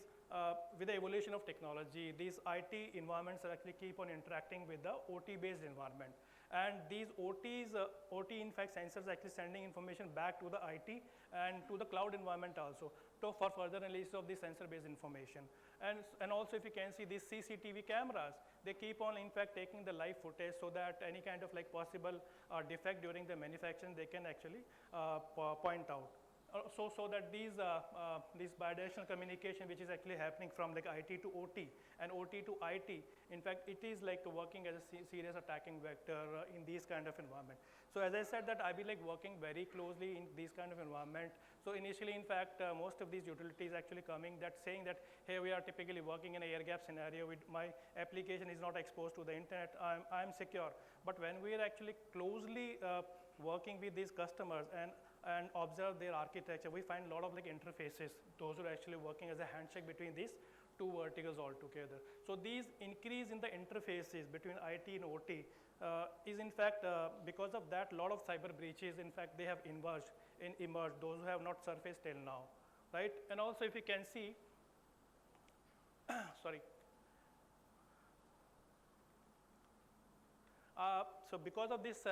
Speaker 20: with the evolution of technology, these IT environments actually keep on interacting with the OT-based environment. And these OTs, OT in fact sensors actually sending information back to the IT and to the cloud environment also for further release of the sensor-based information. And also if you can see these CCTV cameras, they keep on in fact taking the live footage so that any kind of like possible defect during the manufacturing they can actually point out. So that these bidirectional communication which is actually happening from like IT to OT and OT to IT, in fact, it is like working as a serious attacking vector in these kind of environment. So as I said that I be like working very closely in these kind of environment. So initially, in fact, most of these utilities actually coming that saying that, hey, we are typically working in an air gap scenario with my application is not exposed to the internet, I'm secure. But when we are actually closely working with these customers and observe their architecture, we find a lot of like interfaces. Those are actually working as a handshake between these two verticals altogether. So these increase in the interfaces between IT and OT is in fact, because of that, a lot of cyber breaches, in fact, they have emerged, those who have not surfaced till now, right? And also if you can see, sorry. So because of this,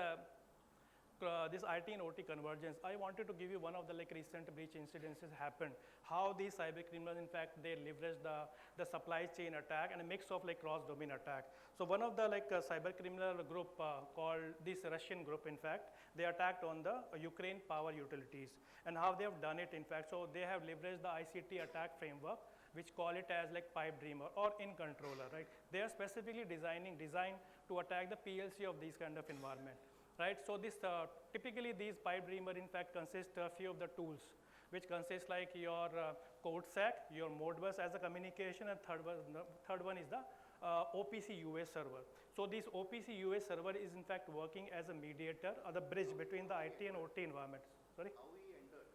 Speaker 20: this IT and OT convergence, I wanted to give you one of the like recent breach incidences happened. How these cyber criminals, in fact, they leverage the supply chain attack and a mix of like cross-domain attack. So one of the like cyber criminal group called this Russian group, in fact, they attacked on the Ukraine power utilities. And how they have done it, in fact, so they have leveraged the ICT attack framework, which call it as like pipe dreamer or in controller, right? They are specifically designed to attack the PLC of these kind of environment. Right, so this typically these pipe dreamer in fact consist a few of the tools, which consist like your code stack, your Modbus as a communication, and third one is the OPC UA server. So this OPC UA server is in fact working as a mediator or the bridge between the IT and OT environment. Sorry.
Speaker 14: How we entered?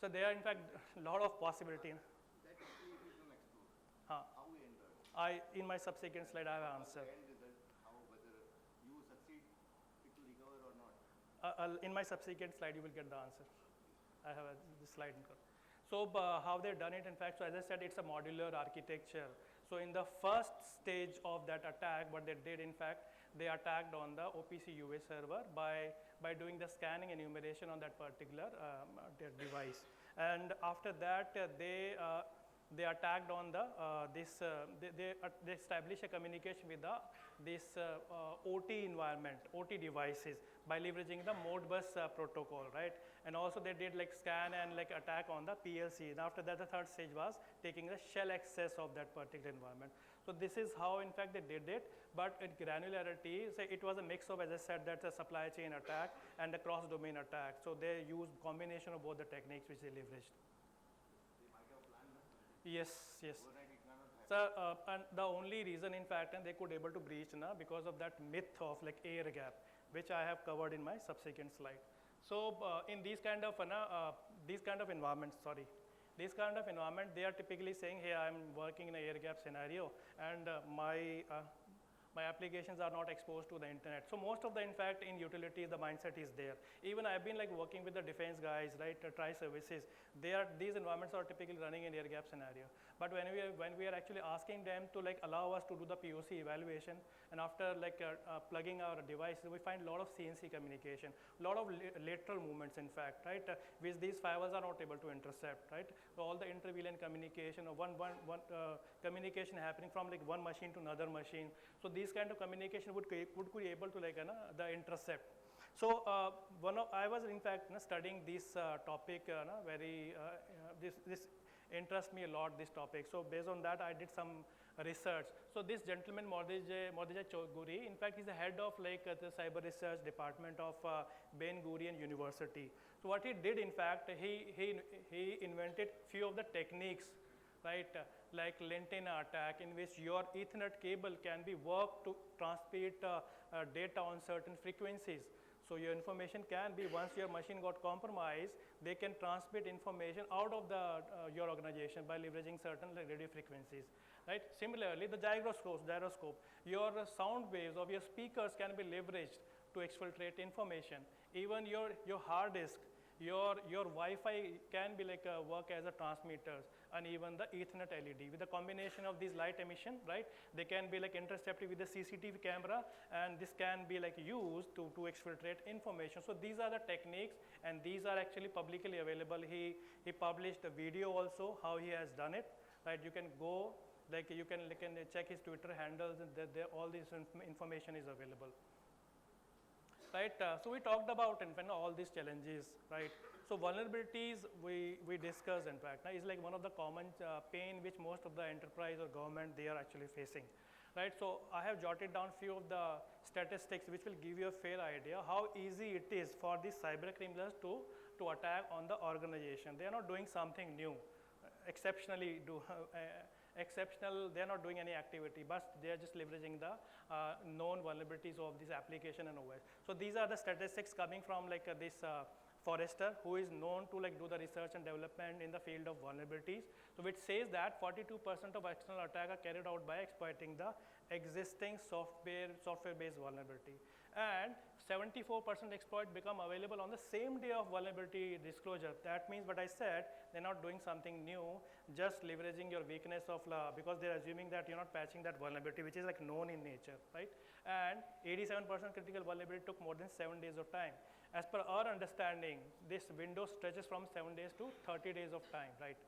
Speaker 20: So there are in fact a lot of possibility.
Speaker 14: That actually it is not explored. How we entered?
Speaker 20: In my subsequent slide I have answered. In my subsequent slide, you will get the answer. I have this slide. So how they've done it, in fact, so as I said, it's a modular architecture. So in the first stage of that attack, what they did, in fact, they attacked on the OPC UA server by doing the scanning and enumeration on that particular their device. And after that, they attacked on the they established a communication with this OT environment, OT devices by leveraging the Modbus protocol, right? And also they did like scan and like attack on the PLC. And after that, the third stage was taking the shell access of that particular environment. So this is how, in fact, they did it. But at granularity, say it was a mix of, as I said, that's a supply chain attack and a cross-domain attack. So they used combination of both the techniques which they leveraged. Yes, yes. So, and the only reason, in fact, and they could able to breach because of that myth of like air gap, which I have covered in my subsequent slide. So, in these kind of environments, these kind of environment, they are typically saying, hey, I'm working in an air gap scenario, and my applications are not exposed to the internet. So most of the, in fact, in utilities, the mindset is there. Even I've been like working with the defense guys, right, tri-services. These environments are typically running in air gap scenario. But when we are actually asking them to like allow us to do the POC evaluation, and after like plugging our devices, we find a lot of CNC communication, a lot of lateral movements, in fact, right, which these firewalls are not able to intercept, right. So all the inter-VLAN communication, or one communication happening from like one machine to another machine. So these kind of communication would be able to like the intercept. So I was in fact studying this topic this interests me a lot, this topic. So based on that, I did some research. So this gentleman, Mordejai Choudhury, in fact, he's the head of like the cyber research department of Ben Gurion University. So what he did, in fact, he invented few of the techniques, right, like lantana attack, in which your Ethernet cable can be worked to transmit data on certain frequencies. So your information can be, once your machine got compromised, they can transmit information out of the your organization by leveraging certain like radio frequencies, right? Similarly, the gyroscope, your sound waves of your speakers can be leveraged to exfiltrate information. Even your hard disk, your Wi-Fi can be like work as a transmitters, and even the Ethernet LED. With the combination of these light emission, right, they can be like intercepted with the CCTV camera, and this can be like used to exfiltrate information. So these are the techniques, and these are actually publicly available. He published a video also how he has done it, right? You can go, like you can check his Twitter handles, and all this information is available. Right, so we talked about all these challenges, right? So vulnerabilities we discussed, in fact, is like one of the common pain which most of the enterprise or government they are actually facing, right? So I have jotted down few of the statistics which will give you a fair idea how easy it is for these cyber criminals to attack on the organization. They are not doing something new, exceptional, they are not doing any activity, but they are just leveraging the known vulnerabilities of this application and OS. So these are the statistics coming from like this Forrester, who is known to like do the research and development in the field of vulnerabilities. So which says that 42% of external attacks are carried out by exploiting the existing software-based vulnerability. And 74% exploit become available on the same day of vulnerability disclosure. That means what I said, they're not doing something new, just leveraging your weakness of because they're assuming that you're not patching that vulnerability, which is like known in nature, right? And 87% critical vulnerability took more than 7 days of time. As per our understanding, this window stretches from 7 days to 30 days of time, right?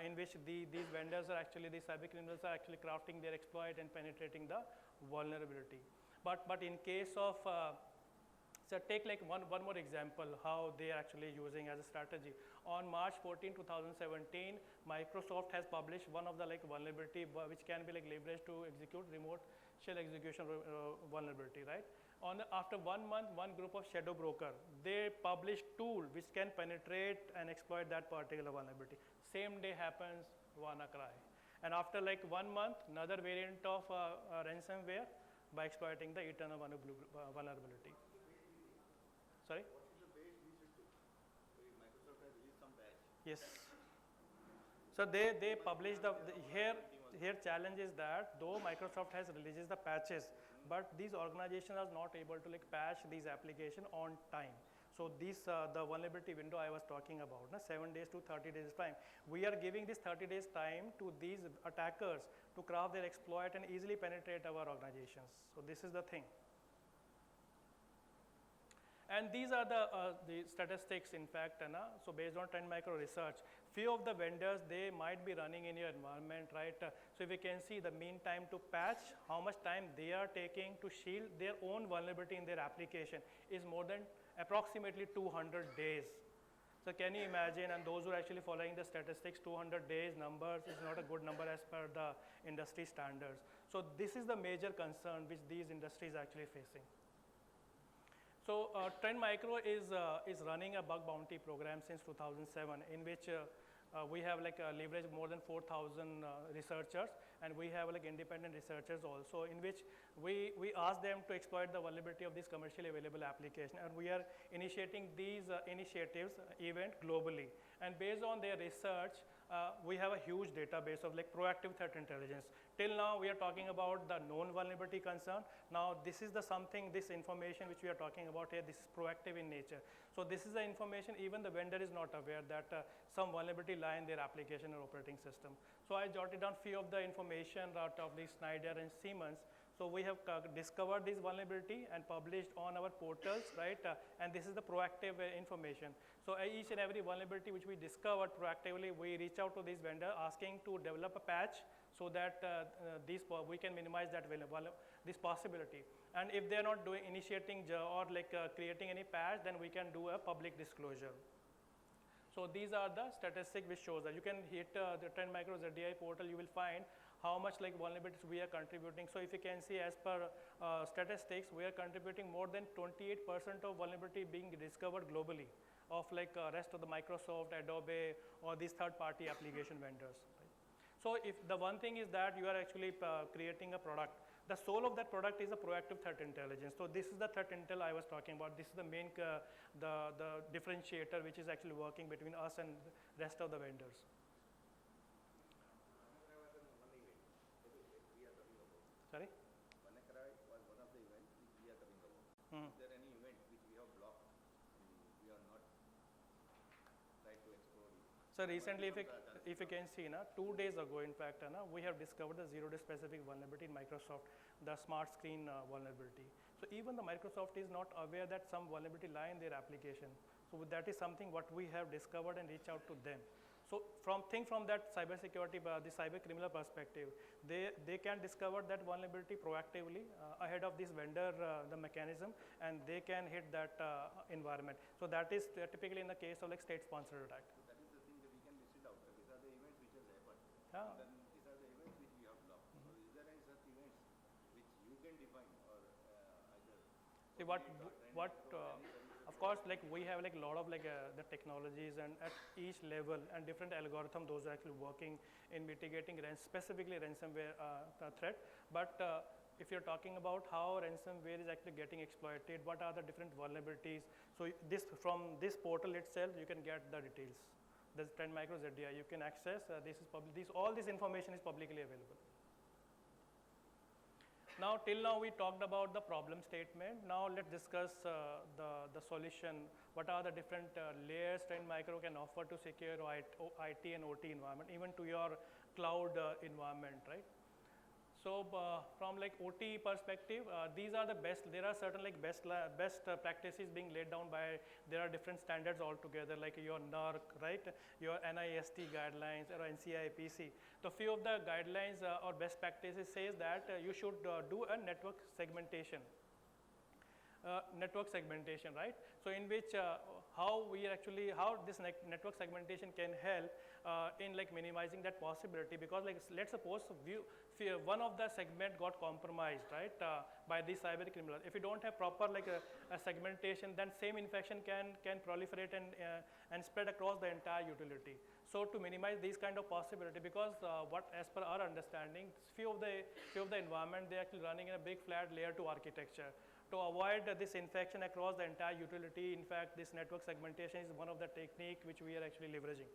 Speaker 20: In which these vendors are actually, these cyber criminals are actually crafting their exploit and penetrating the vulnerability. But in case of, so take like one more example how they are actually using as a strategy. On March 14, 2017, Microsoft has published one of the like vulnerability which can be like leveraged to execute remote shell execution vulnerability, right? After 1 month, one group of shadow broker, they published tool which can penetrate and exploit that particular vulnerability. Same day happens, WannaCry. And after like 1 month, another variant of ransomware by exploiting the eternal vulnerability. Sorry?
Speaker 19: What is the base used to? Microsoft has released some patch.
Speaker 20: Yes. So they publish here challenge is that though Microsoft has releases the patches, but these organizations are not able to like patch these applications on time. So this the vulnerability window I was talking about, 7 days to 30 days time. We are giving this 30 days time to these attackers to craft their exploit and easily penetrate our organizations. So this is the thing. And these are the statistics, in fact. So based on Trend Micro research, few of the vendors, they might be running in your environment, right? So if you can see the mean time to patch, how much time they are taking to shield their own vulnerability in their application is more than approximately 200 days. So can you imagine, and those who are actually following the statistics, 200 days numbers is not a good number as per the industry standards. So this is the major concern which these industries are actually facing. So Trend Micro is running a bug bounty program since 2007, in which we have leveraged more than 4,000 researchers, and we have independent researchers also, in which we ask them to exploit the vulnerability of this commercially available application, and we are initiating these initiatives event globally. And based on their research, we have a huge database of proactive threat intelligence. Till now, we are talking about the known vulnerability concern. Now, this is this information which we are talking about here, this is proactive in nature. So this is the information even the vendor is not aware that some vulnerability lie in their application or operating system. So I jotted down few of the information out of the Schneider and Siemens. So we have discovered this vulnerability and published on our portals, right? And this is the proactive information. So each and every vulnerability which we discovered proactively, we reach out to this vendor asking to develop a patch so that we can minimize that this possibility. And if they are not initiating or creating any patch, then we can do a public disclosure. So these are the statistics which shows that you can hit the Trend Micro ZDI portal, you will find how much vulnerabilities we are contributing. So if you can see, as per statistics, we are contributing more than 28% of vulnerability being discovered globally of rest of the Microsoft, Adobe, or these third-party application vendors. Right? So if the one thing is that you are actually creating a product, the soul of that product is a proactive threat intelligence. So this is the threat intel I was talking about. This is the main the differentiator which is actually working between us and the rest of the vendors. Sorry?
Speaker 14: WannaCry was one of the events which we are talking about. Is there any event which we have blocked and we are not tried to explore it?
Speaker 20: So recently, if you can see, 2 days ago, in fact, we have discovered the zero-day specific vulnerability in Microsoft, the smart screen vulnerability. So even the Microsoft is not aware that some vulnerability lie in their application. So that is something what we have discovered and reach out to them. So from that cybersecurity, the cyber criminal perspective, they can discover that vulnerability proactively ahead of this vendor, the mechanism, and they can hit that environment. So that is typically in the case of state-sponsored attack.
Speaker 14: So that is the thing that we can list it out. These are the events which has happened.
Speaker 20: Yeah.
Speaker 14: And then these are the events which we have blocked. So is there any such events which you can define or either?
Speaker 20: See of course, we have a lot of the technologies, and at each level and different algorithm, those are actually working in mitigating specifically ransomware threat. But if you're talking about how ransomware is actually getting exploited, what are the different vulnerabilities? So from this portal itself, you can get the details. There's Trend Micro ZDI. You can access all this information is publicly available. Now, till now we talked about the problem statement. Now let's discuss the solution. What are the different layers Trend Micro can offer to secure IT and OT environment, even to your cloud environment, right? So from OT perspective, these are the best. There are certain best practices being laid down by. There are different standards altogether, like your NERC, right? Your NIST guidelines or NCIPC. So few of the guidelines or best practices says that you should do a network segmentation. Right? So in which how this network segmentation can help in minimizing that possibility, because let's suppose one of the segment got compromised, right, by the cyber criminal. If you don't have proper a segmentation, then same infection can proliferate and spread across the entire utility. So to minimize these kind of possibility, because as per our understanding, few of the environment, they're actually running in a big flat layer 2 architecture. To avoid this infection across the entire utility, in fact, this network segmentation is one of the technique which we are actually leveraging.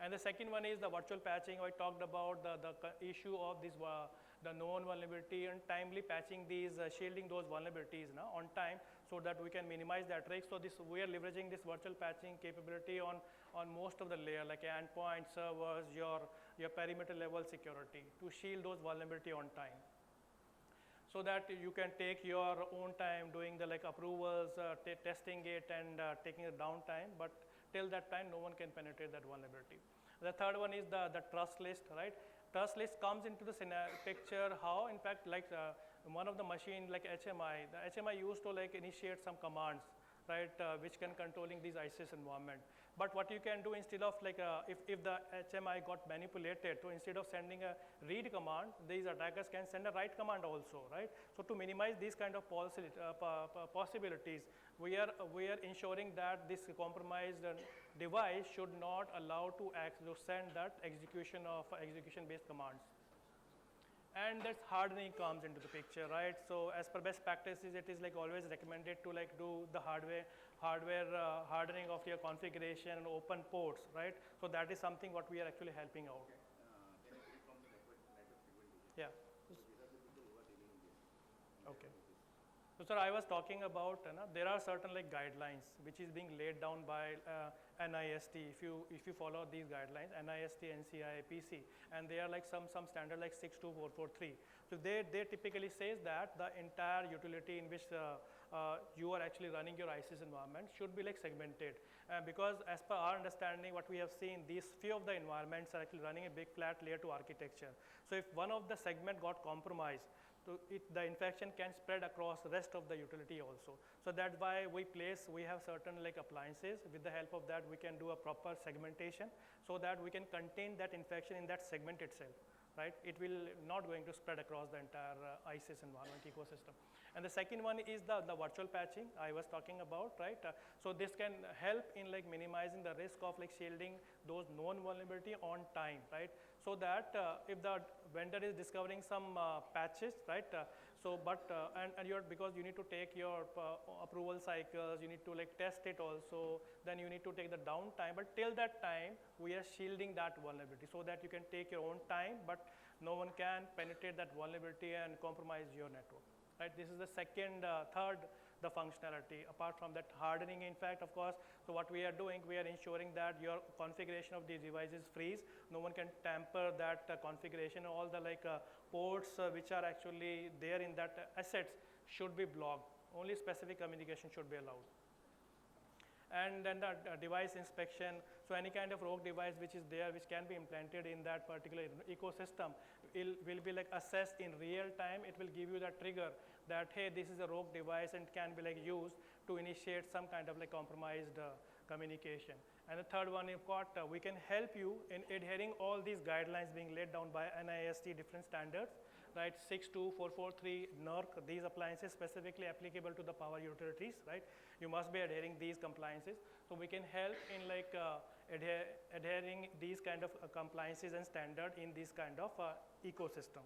Speaker 20: And the second one is the virtual patching. I talked about the issue of this, the known vulnerability, and timely patching these, shielding those vulnerabilities on time, so that we can minimize that risk. So we are leveraging this virtual patching capability on most of the layer, like endpoint, servers, your perimeter level security, to shield those vulnerability on time. so that you can take your own time doing the like approvals, testing it and taking a downtime, but till that time no one can penetrate that vulnerability. The third one is the trust list, right? Trust list comes into the picture how in fact like one of the machine like HMI, the HMI used to like initiate some commands, right, which can controlling these ISIS environment. But what you can do instead of like, if the HMI got manipulated, so instead of sending a read command, these attackers can send a write command also, right? So to minimize these kind of possibilities, we are ensuring that this compromised device should not allow to send that execution-based commands. And that's hardening comes into the picture, right? So as per best practices, it is like always recommended to like do the hardware hardening of your configuration and open ports, right? So that is something what we are actually helping out. Yeah. Okay. So sir, I was talking about there are certain like guidelines which is being laid down by NIST. If you follow these guidelines, NIST, NCI, PC, and they are like some standard like 62443. So they typically says that the entire utility in which you are actually running your ISIS environment should be like segmented, because as per our understanding, what we have seen, these few of the environments are actually running a big flat layer 2 architecture. So if one of the segment got compromised, so the infection can spread across the rest of the utility also. So that's why we have certain like appliances. With the help of that, we can do a proper segmentation so that we can contain that infection in that segment itself, right? It will not going to spread across the entire ISIS environment ecosystem. And the second one is the virtual patching I was talking about, right? So this can help in like minimizing the risk of like shielding those known vulnerability on time, right? So that if the vendor is discovering some patches, right? Because you need to take your approval cycles, you need to like test it also, then you need to take the downtime. But till that time, we are shielding that vulnerability so that you can take your own time, but no one can penetrate that vulnerability and compromise your network. Right? This is the third, the functionality. Apart from that hardening, in fact, of course, so what we are doing, we are ensuring that your configuration of these devices freeze. No one can tamper that configuration. All the like ports which are actually there in that assets should be blocked. Only specific communication should be allowed. And then the device inspection, so any kind of rogue device which is there, which can be implanted in that particular ecosystem, will be like assessed in real time. It will give you that trigger that, hey, this is a rogue device and can be like used to initiate some kind of like compromised communication. And the third one, we can help you in adhering all these guidelines being laid down by NIST different standards, right? 62443 NERC, these appliances specifically applicable to the power utilities, right? You must be adhering these compliances. So we can help in like adhering these kind of compliances and standard in this kind of ecosystem.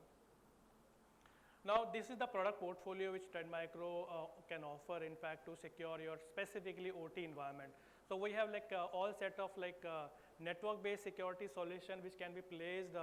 Speaker 20: Now, this is the product portfolio which Trend Micro can offer, in fact, to secure your specifically OT environment. So we have like all set of like network-based security solution which can be placed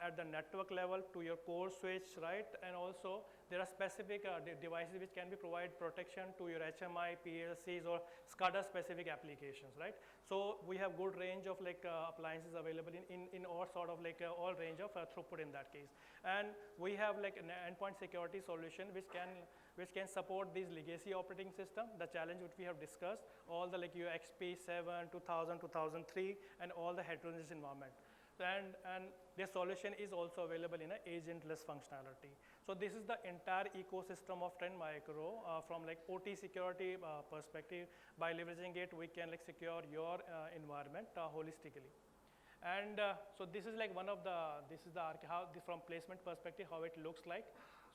Speaker 20: at the network level to your core switch, right? And also there are specific devices which can be provide protection to your HMI, PLCs, or SCADA specific applications, right? So we have good range of like appliances available in all sort of like all range of throughput in that case. And we have like an endpoint security solution which can support this legacy operating system, the challenge which we have discussed, all the like your XP7, 2000, 2003, and all the heterogeneous environment. And this solution is also available in an agentless functionality. So this is the entire ecosystem of Trend Micro from like OT security perspective. By leveraging it, we can like secure your environment holistically. And so this is like one of from placement perspective, how it looks like.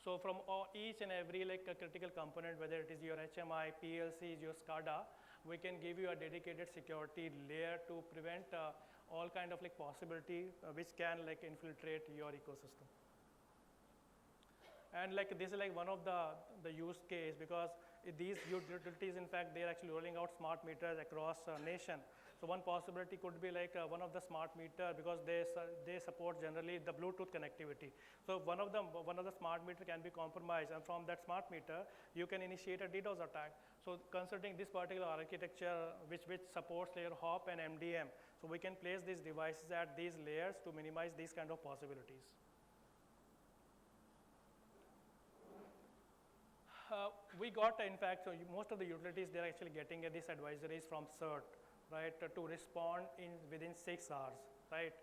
Speaker 20: So from each and every like a critical component, whether it is your HMI, PLCs, your SCADA, we can give you a dedicated security layer to prevent all kind of like possibility which can like infiltrate your ecosystem. And like this is like one of the use case, because these utilities, in fact, they are actually rolling out smart meters across nation. So one possibility could be like one of the smart meter, because they support generally the Bluetooth connectivity. So one of the smart meter can be compromised, and from that smart meter you can initiate a DDoS attack. So considering this particular architecture which supports layer hop and MDM, so we can place these devices at these layers to minimize these kind of possibilities. We got, in fact, so most of the utilities, they're actually getting these advisories from CERT, right, to respond within 6 hours, right,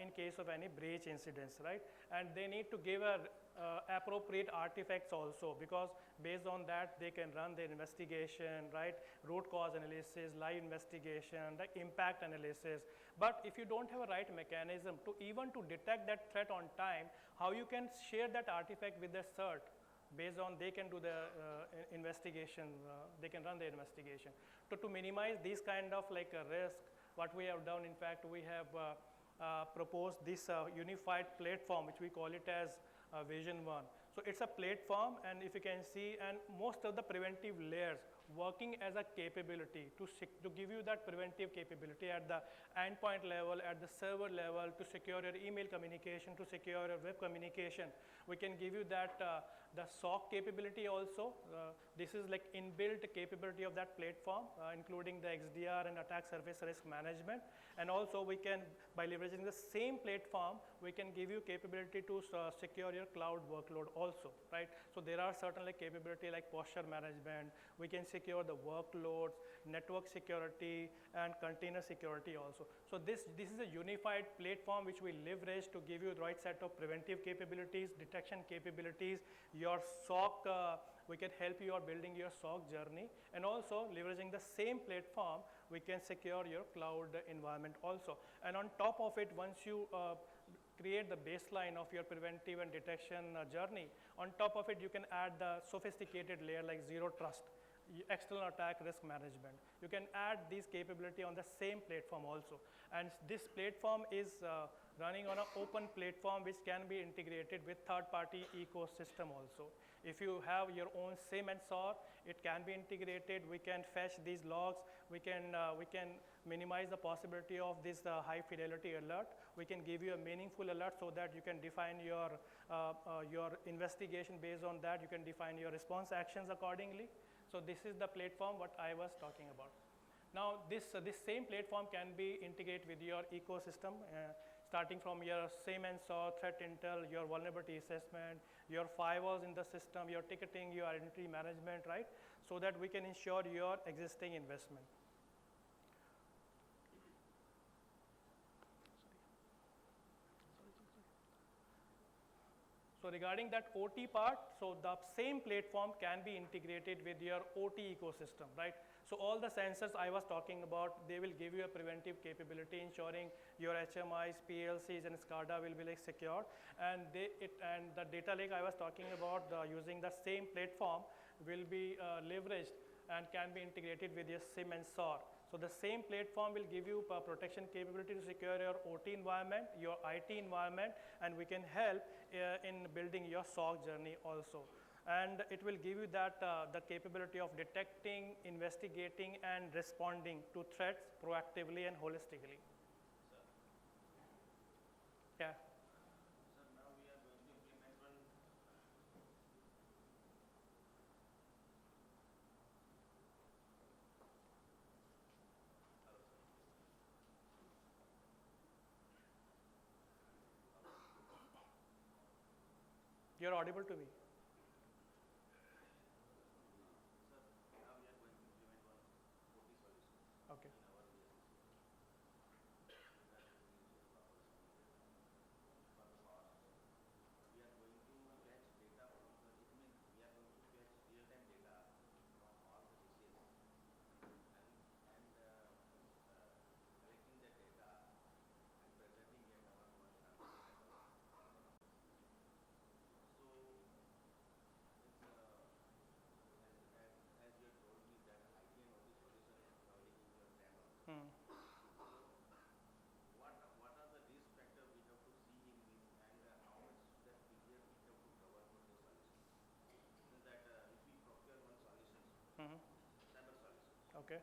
Speaker 20: in case of any breach incidents, right? And they need to give appropriate artifacts also, because based on that, they can run their investigation, right, root cause analysis, live investigation, the impact analysis. But if you don't have a right mechanism to even to detect that threat on time, how you can share that artifact with the CERT? Based on they can do the investigation, they can run the investigation. To minimize these kind of like a risk, what we have done, in fact, we have proposed this unified platform, which we call it as Vision 1. So it's a platform, and if you can see, and most of the preventive layers working as a capability to give you that preventive capability at the endpoint level, at the server level, to secure your email communication, to secure your web communication. We can give you that the SOC capability also. This is like inbuilt capability of that platform, including the XDR and attack surface risk management. And also we can, by leveraging the same platform, we can give you capability to secure your cloud workload also, right? So there are certain like capability like posture management. We can secure the workloads, network security, and container security also. So this is a unified platform which we leverage to give you the right set of preventive capabilities, detection capabilities, your SOC, we can help you on building your SOC journey, and also leveraging the same platform, we can secure your cloud environment also. And on top of it, once you create the baseline of your preventive and detection journey, on top of it, you can add the sophisticated layer like zero trust, external attack risk management. You can add this capability on the same platform also. And this platform is running on an open platform which can be integrated with third-party ecosystem also. If you have your own SIM and SOAR, it can be integrated. We can fetch these logs. We can minimize the possibility of this high fidelity alert. We can give you a meaningful alert so that you can define your investigation based on that. You can define your response actions accordingly. So this is the platform what I was talking about. Now this same platform can be integrated with your ecosystem, starting from your SIM and SOAR, threat intel, your vulnerability assessment, your firewalls in the system, your ticketing, your identity management, right? So that we can ensure your existing investment. So regarding that OT part, so the same platform can be integrated with your OT ecosystem, right? So all the sensors I was talking about, they will give you a preventive capability, ensuring your HMIs, PLCs, and SCADA will be like secured. And the data lake I was talking about, using the same platform, will be leveraged and can be integrated with your SIM and SOAR. So the same platform will give you protection capability to secure your OT environment, your IT environment, and we can help in building your SOC journey also. And it will give you that the capability of detecting, investigating, and responding to threats proactively and holistically. Yeah.
Speaker 19: Sir, now we are going to implement one.
Speaker 20: You're audible to me.
Speaker 19: Sir, now we are going to implement one OT solution.
Speaker 20: Okay.
Speaker 19: In our business. For the cost, we are going to fetch data from the, it means we are going to fetch real-time data from all the dishes and collecting the data and presenting it on one transfer level. So it's as you have told me that IT and OT solution is probably in your framework. What are the risk factors we have to see in this, and how much that period we have to cover for those solutions? So that if we procure one solution, cyber solution.
Speaker 20: Okay.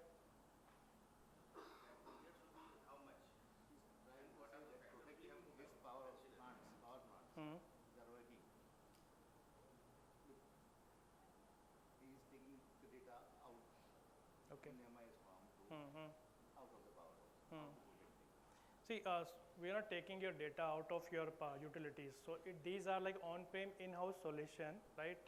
Speaker 19: That period should be how much? And what are the factors we have to
Speaker 14: this power plants, they are working. He is taking the data out in MIS form out of the power house.
Speaker 20: See, we are not taking your data out of your utilities. So these are like on-prem in-house solution, right?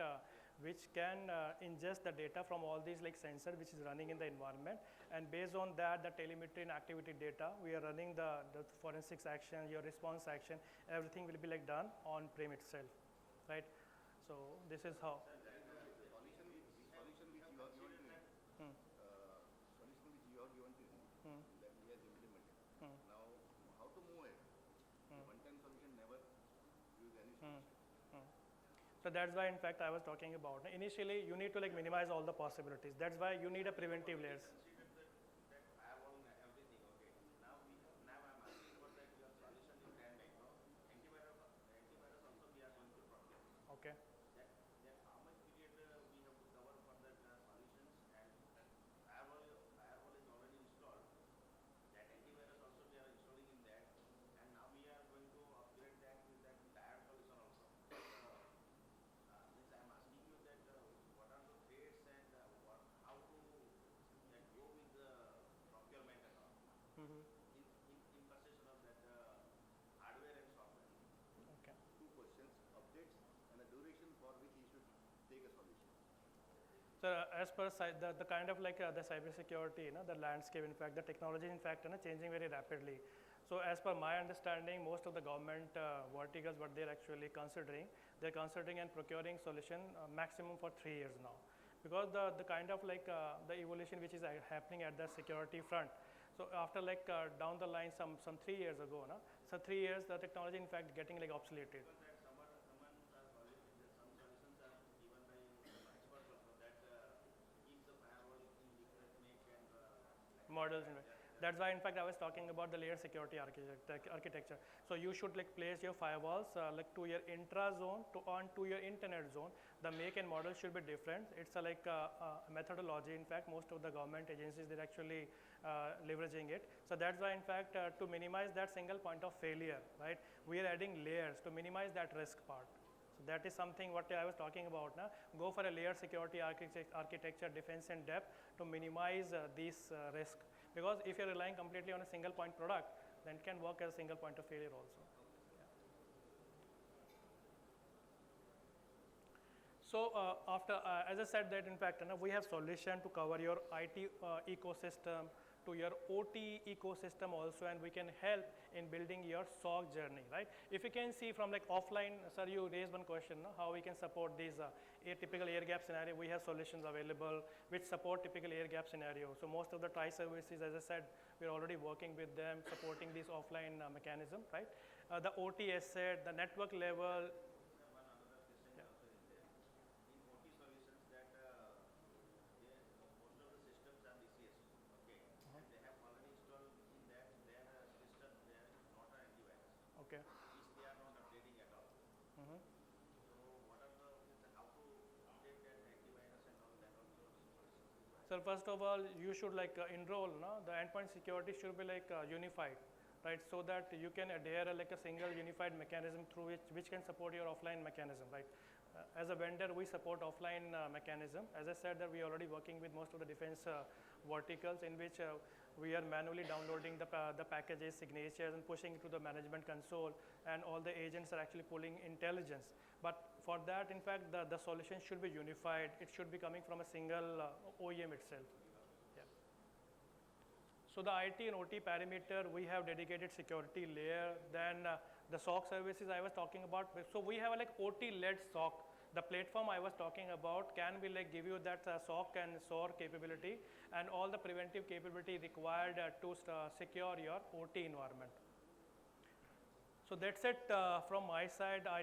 Speaker 20: which can ingest the data from all these like sensors which is running in the environment, and based on that, the telemetry and activity data, we are running the forensics action, your response action, everything will be like done on prem itself, right? So this is how.
Speaker 14: Solution which you have given to him, that he has implemented. Now, how to move it? One-time solution never use any solution.
Speaker 20: So that's why, in fact, I was talking about. Initially, you need to like minimize all the possibilities. That's why you need a preventive layers. Okay. Okay.
Speaker 14: Two questions: updates and the duration for which he should take a solution.
Speaker 20: So as per the kind of like the cybersecurity, the landscape, in fact, the technology, in fact, changing very rapidly. So as per my understanding, most of the government verticals, what they're actually considering, they're considering and procuring solution maximum for 3 years now. Because the kind of like the evolution which is happening at the security front. So after like down the line, some 3 years ago, so 3 years, the technology, in fact, getting like obsoleted. Models. That's why, in fact, I was talking about the layered security architecture. So you should like place your firewalls like to your intra zone to your internet zone. The make and model should be different. It's like a methodology. In fact, most of the government agencies, they're actually leveraging it. So that's why, in fact, to minimize that single point of failure, right, we are adding layers to minimize that risk part. So that is something what I was talking about. Go for a layered security architecture, defense in depth to minimize these risk. Because if you're relying completely on a single point product, then it can work as a single point of failure also. Yeah. So after, as I said that, in fact, we have solution to cover your IT ecosystem, to your OT ecosystem also, and we can help in building your SOC journey, right? If you can see from like offline, sir, you raised one question, how we can support these typical air gap scenario. We have solutions available which support typical air gap scenario. So most of the TRI services, as I said, we're already working with them, supporting this offline mechanism, right? The OT asset, the network level. Okay.
Speaker 14: Which they are not updating at all. So what are how to update that antivirus and all that also?
Speaker 20: So first of all, you should like enroll, the endpoint security should be like unified, right? So that you can adhere like a single unified mechanism through which can support your offline mechanism, right? As a vendor, we support offline mechanism. As I said, that we are already working with most of the defense verticals in which we are manually downloading the packages, signatures, and pushing it to the management console, and all the agents are actually pulling intelligence. But for that, in fact, the solution should be unified. It should be coming from a single OEM itself. Yeah. So the IT and OT parameter, we have dedicated security layer. Then the SOC services I was talking about. So we have a like OT-led SOC. The platform I was talking about can be like give you that SOC and SOAR capability and all the preventive capability required to secure your OT environment. So that's it from my side. I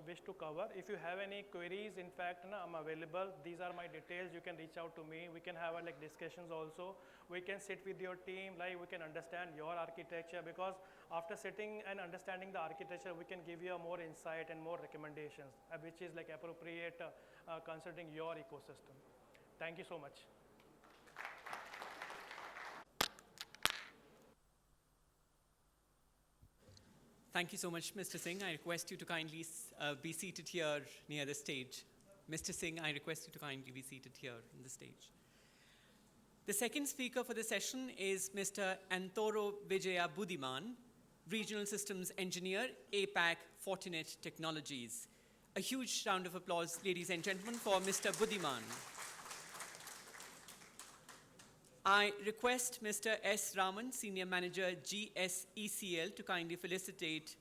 Speaker 20: wish to cover. If you have any queries, in fact, I'm available. These are my details. You can reach out to me. We can have like discussions also. We can sit with your team, like we can understand your architecture, because after sitting and understanding the architecture, we can give you a more insight and more recommendations, which is like appropriate considering your ecosystem. Thank you so much.
Speaker 1: Thank you so much, Mr. Singh. I request you to kindly be seated here near the stage. Mr. Singh, I request you to kindly be seated here on the stage. The second speaker for the session is Mr. Antoro Vijaya Budiman, Regional Systems Engineer, APAC Fortinet Technologies. A huge round of applause, ladies and gentlemen, for Mr. Budiman. I request Mr. S. Raman, Senior Manager, GSECL, to kindly felicitate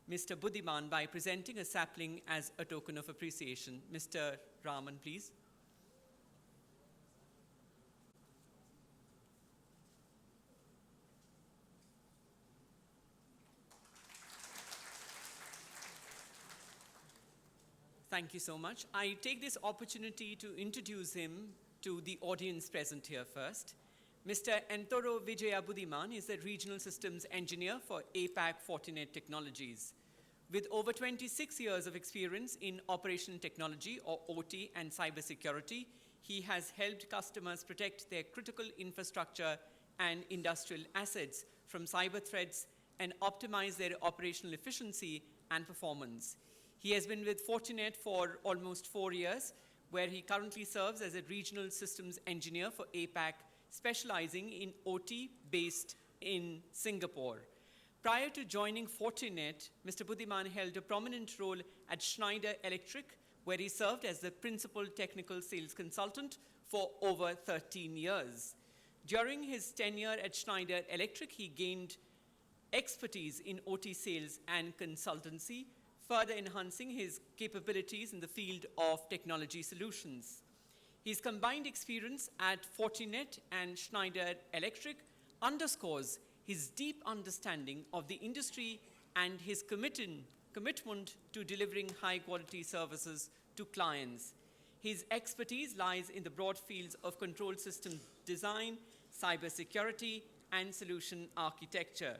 Speaker 1: Mr. Budiman by presenting a sapling as a token of appreciation. Mr. Raman, please. Thank you so much. I take this opportunity to introduce him to the audience present here first. Mr. Entoro Vijaya Budiman is the Regional Systems Engineer for APAC Fortinet Technologies. With over 26 years of experience in operational technology, or OT, and cybersecurity, he has helped customers protect their critical infrastructure and industrial assets from cyber threats and optimize their operational efficiency and performance. He has been with Fortinet for almost 4 years, where he currently serves as a regional systems engineer for APAC, specializing in OT based in Singapore. Prior to joining Fortinet, Mr. Budiman held a prominent role at Schneider Electric, where he served as the principal technical sales consultant for over 13 years. During his tenure at Schneider Electric, he gained expertise in OT sales and consultancy, further enhancing his capabilities in the field of technology solutions. His combined experience at Fortinet and Schneider Electric underscores his deep understanding of the industry and his commitment to delivering high-quality services to clients. His expertise lies in the broad fields of control system design, cybersecurity, and solution architecture.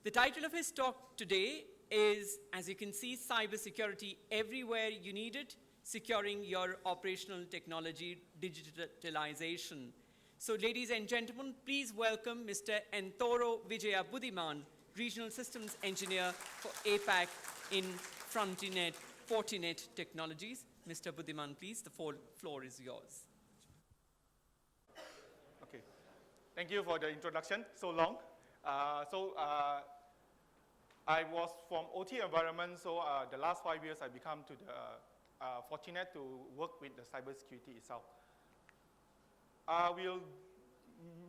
Speaker 1: The title of his talk today is, as you can see, Cybersecurity Everywhere You Need It, Securing Your Operational Technology Digitalization. So, ladies and gentlemen, please welcome Mr. Entoro Vijaya Budiman, Regional Systems Engineer for APAC in Fortinet Technologies. Mr. Budiman, please, the floor is yours.
Speaker 15: Okay. Thank you for the introduction, so long. I was from OT environment, so the last 5 years I become to the Fortinet to work with the cybersecurity itself. I will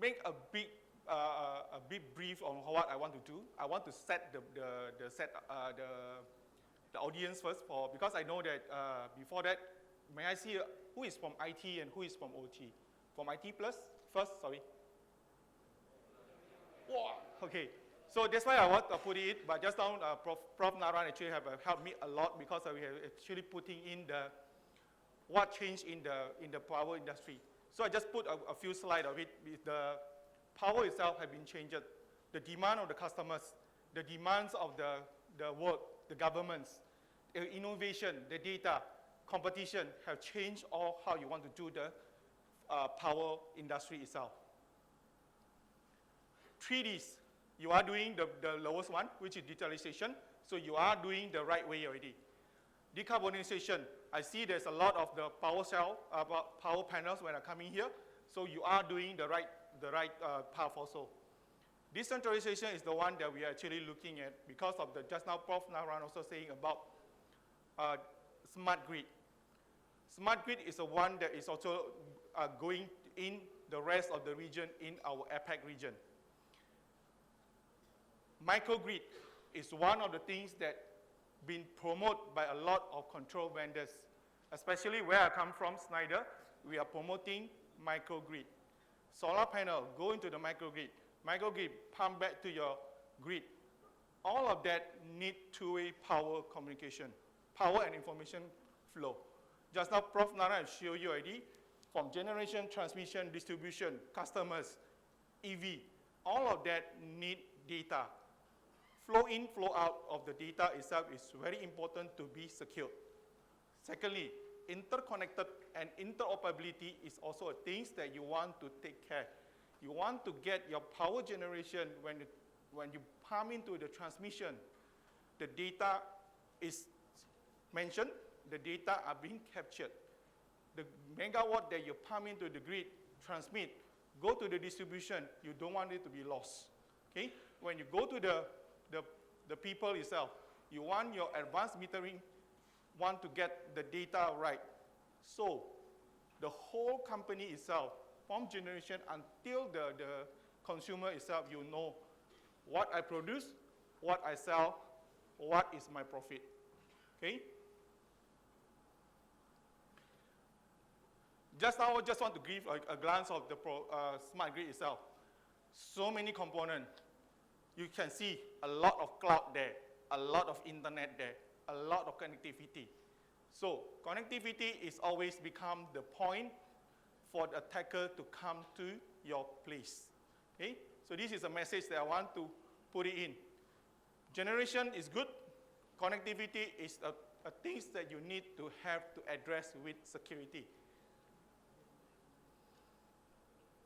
Speaker 15: make a big brief on what I want to do. I want to set the audience first, because I know that before that, may I see who is from IT and who is from OT? From IT plus first, sorry. Wow. Okay. So that's why I want to put it, but just now Prof. Naran actually have helped me a lot, because we have actually putting in what changed in the power industry. So I just put a few slides of it. The power itself has been changed. The demand of the customers, the demands of the work, the governments, the innovation, the data, competition have changed all how you want to do the power industry itself. 3Ds. You are doing the lowest one, which is digitalization, so you are doing the right way already. Decarbonization, I see there's a lot of the power panels when I come in here, so you are doing the right path also. Decentralization is the one that we are actually looking at, because of just now Prof. Naran also saying about smart grid. Smart grid is the one that is also going in the rest of the region in our APAC region. Microgrid is one of the things that been promoted by a lot of control vendors, especially where I come from, Schneider. We are promoting microgrid. Solar panel, go into the microgrid. Microgrid, pump back to your grid. All of that need two-way power communication, power and information flow. Just now, Prof. Nara showed you already, from generation, transmission, distribution, customers, EV, all of that need data. Flow in, flow out of the data itself is very important to be secure. Secondly, interconnected and interoperability is also a thing that you want to take care. You want to get your power generation when you pump into the transmission, the data is mentioned, the data are being captured. The megawatt that you pump into the grid, transmit, go to the distribution, you don't want it to be lost. Okay? When you go to the people itself, you want your advanced metering want to get the data right. So the whole company itself, from generation until the consumer itself, you know what I produce, what I sell, what is my profit. Okay? Just now, I just want to give a glance of the smart grid itself. So many components. You can see a lot of cloud there, a lot of internet there, a lot of connectivity. So connectivity is always become the point for the attacker to come to your place. Okay? So this is a message that I want to put it in. Generation is good. Connectivity is a things that you need to have to address with security.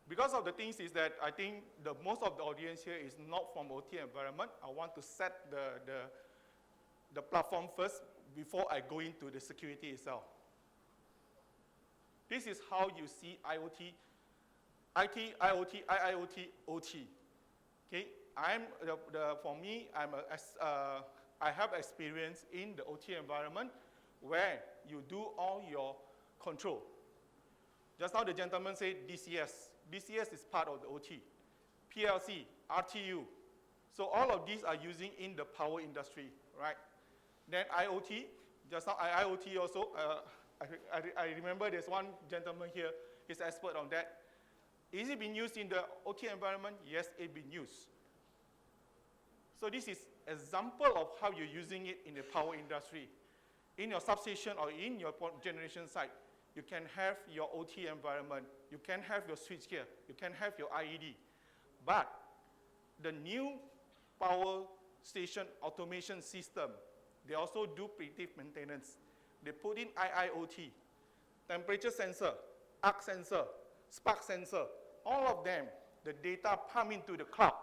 Speaker 15: Because of the things is that I think most of the audience here is not from OT environment. I want to set the platform first before I go into the security itself. This is how you see IoT, IT, IoT, IIoT, OT. Okay, for me, I have experience in the OT environment where you do all your control. Just now the gentleman said DCS. DCS is part of the OT. PLC, RTU. So all of these are using in the power industry, right? Then IoT, just now IoT also, I remember there's one gentleman here, he's expert on that. Is it being used in the OT environment? Yes, it's been used. So this is example of how you're using it in the power industry. In your substation or in your generation site, you can have your OT environment, you can have your switchgear, you can have your IED. But the new power station automation system, they also do predictive maintenance. They put in IIoT, temperature sensor, arc sensor, spark sensor, all of them, the data pump into the cloud.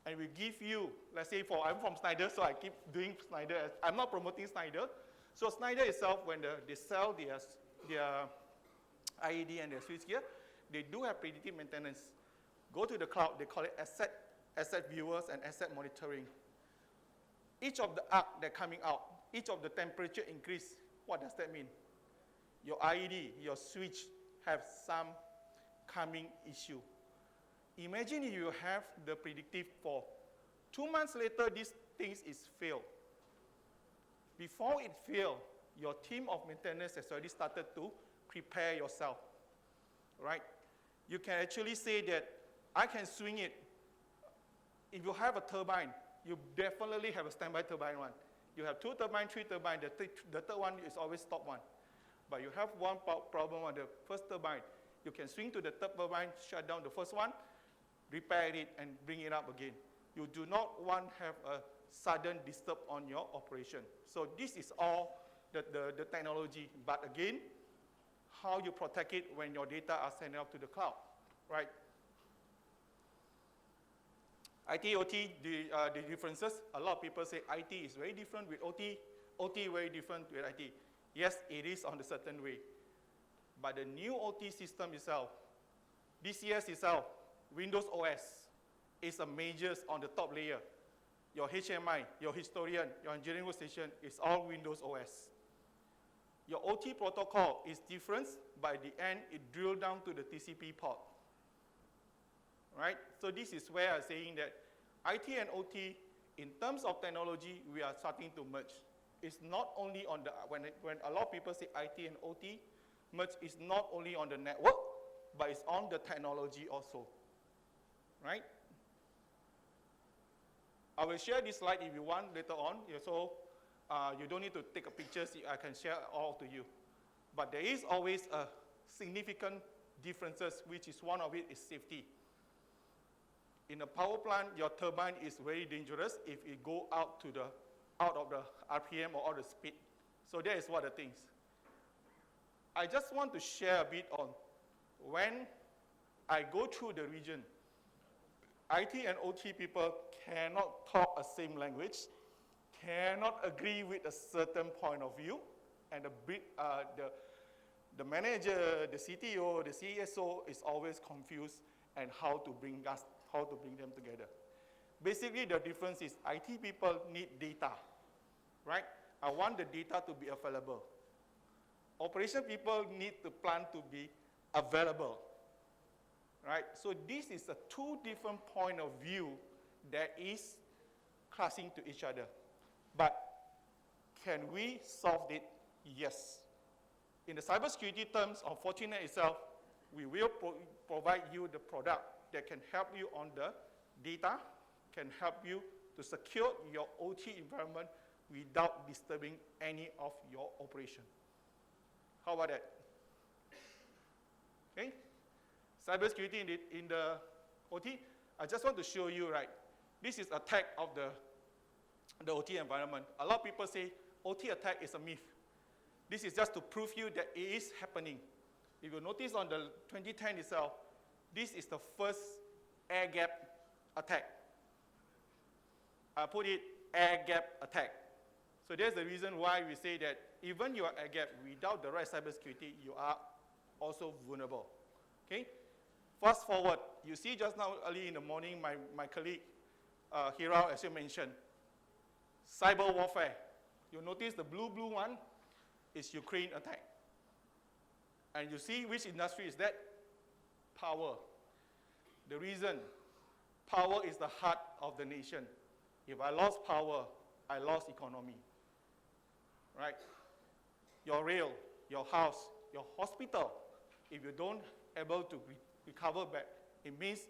Speaker 15: And we give you, let's say I'm from Schneider, so I keep doing Schneider. I'm not promoting Schneider. So Schneider itself, when they sell their IED and their switchgear, they do have predictive maintenance. Go to the cloud, they call it asset viewers and asset monitoring. Each of the arc that coming out, each of the temperature increase, what does that mean? Your IED, your switch have some coming issue. Imagine if you have the predictive for 2 months later, this thing is failed. Before it failed, your team of maintenance has already started to prepare yourself, right? You can actually say that I can swing it. If you have a turbine, you definitely have a standby turbine one. You have 2 turbines, 3 turbines, the third one is always stop one. But you have one problem on the first turbine. You can swing to the third turbine, shut down the first one, repair it, and bring it up again. You do not want to have a sudden disturb on your operation. So this is all the technology. But again, how you protect it when your data are sent out to the cloud, right? IT, OT, the differences. A lot of people say IT is very different with OT, OT very different with IT. Yes, it is on a certain way. But the new OT system itself, DCS itself, Windows OS, is a major on the top layer. Your HMI, your historian, your engineering workstation is all Windows OS. Your OT protocol is different. By the end, it drilled down to the TCP port. Right? So this is where I'm saying that IT and OT, in terms of technology, we are starting to merge. It's not only on the, when a lot of people say IT and OT, merge is not only on the network, but it's on the technology also. Right? I will share this slide if you want later on. So you don't need to take a picture. I can share all to you. But there is always a significant differences, which is one of it is safety. In a power plant, your turbine is very dangerous if it go out of the RPM or out of the speed. So that is what the things. I just want to share a bit on when I go through the region, IT and OT people cannot talk a same language, cannot agree with a certain point of view, and the manager, the CTO, the CSO is always confused and how to bring them together. Basically, the difference is IT people need data, right? I want the data to be available. Operation people need the plan to be available, right? So this is a two different point of view that is clashing to each other. But can we solve it? Yes. In the cybersecurity terms of Fortinet itself, we will provide you the product that can help you on the data, can help you to secure your OT environment without disturbing any of your operation. How about that? Okay? Cybersecurity in the OT, I just want to show you, right? This is attack of the OT environment. A lot of people say OT attack is a myth. This is just to prove you that it is happening. If you notice on the 2010 itself, this is the first air gap attack. I put it air gap attack. So that's the reason why we say that even your air gap, without the right cybersecurity, you are also vulnerable. Okay? Fast forward, you see just now early in the morning, my colleague, Hira, as you mentioned, cyber warfare. You notice the blue one is Ukraine attack. And you see which industry is that? Power. The reason, power is the heart of the nation. If I lost power, I lost economy. Right? Your rail, your house, your hospital, if you don't able to recover back, it means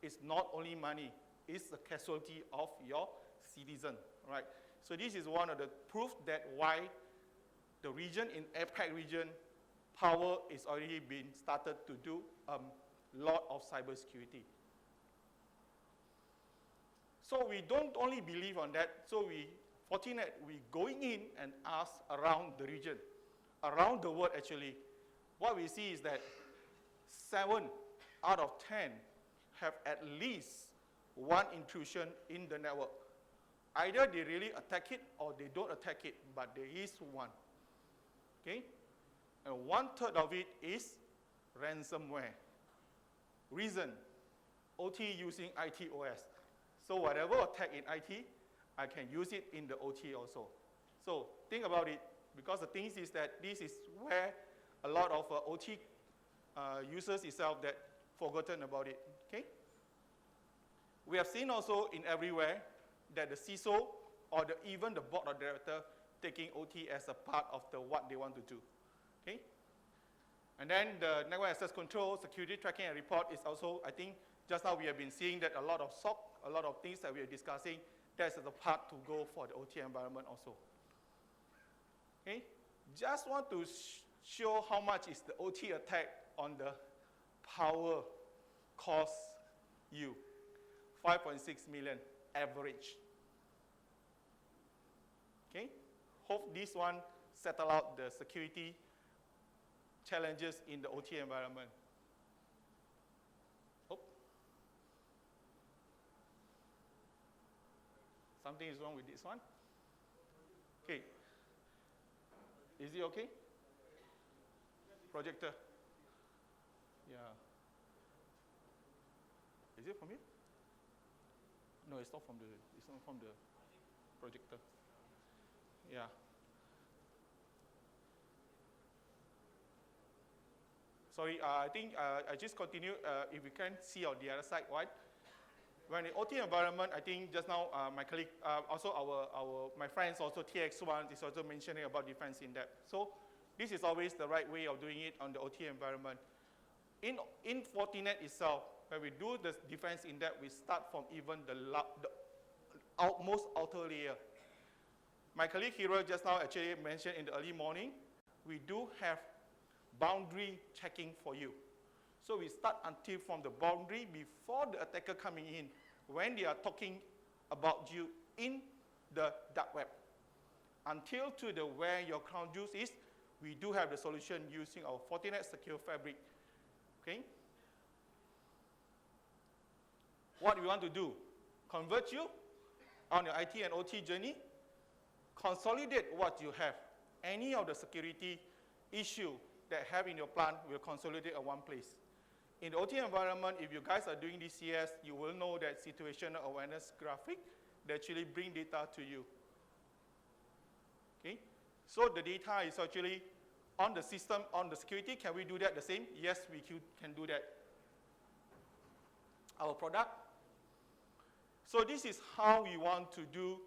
Speaker 15: it's not only money, it's the casualty of your citizen, right? So this is one of the proof that why the region in APAC region, power is already been started to do a lot of cybersecurity. So we don't only believe on that, so Fortinet, we going in and ask around the region, around the world actually. What we see is that 7 out of 10 have at least one intrusion in the network. Either they really attack it or they don't attack it, but there is one. Okay? And 1/3 of it is ransomware. Reason, OT using IT OS. So whatever attack in IT, I can use it in the OT also. So think about it, because the thing is that this is where a lot of OT users itself that forgotten about it, okay? We have seen also in everywhere that the CISO or even the board of director taking OT as a part of what they want to do, okay? And then the network access control, security tracking and report is also, I think, just now we have been seeing that a lot of SOC, a lot of things that we are discussing, that's the part to go for the OT environment also. Okay? Just want to show how much is the OT attack on the power cost you. 5.6 million average. Okay? Hope this one settle out the security challenges in the OT environment. Oh. Something is wrong with this one. Okay. Is it okay? Projector. Yeah. Is it from here? No, it's not from the projector. Yeah. Sorry, I think I just continue. If we can see on the other side, right? When the OT environment, I think just now my colleague, also my friends, also TX1 is also mentioning about defense in depth. So this is always the right way of doing it on the OT environment. In Fortinet itself, when we do the defense in depth, we start from even the most outer layer. My colleague Hiro just now actually mentioned in the early morning, we do have boundary checking for you. So we start until from the boundary before the attacker coming in, when they are talking about you in the dark web. Until to the where your crown jewels is, we do have the solution using our Fortinet Secure Fabric. Okay? What we want to do, convert you on your IT and OT journey, consolidate what you have. Any of the security issue that have in your plan will consolidate at one place. In the OT environment, if you guys are doing DCS, you will know that situational awareness graphic that actually bring data to you. Okay? So the data is actually on the system, on the security. Can we do that the same? Yes, we can do that. Our product. So this is how we want to do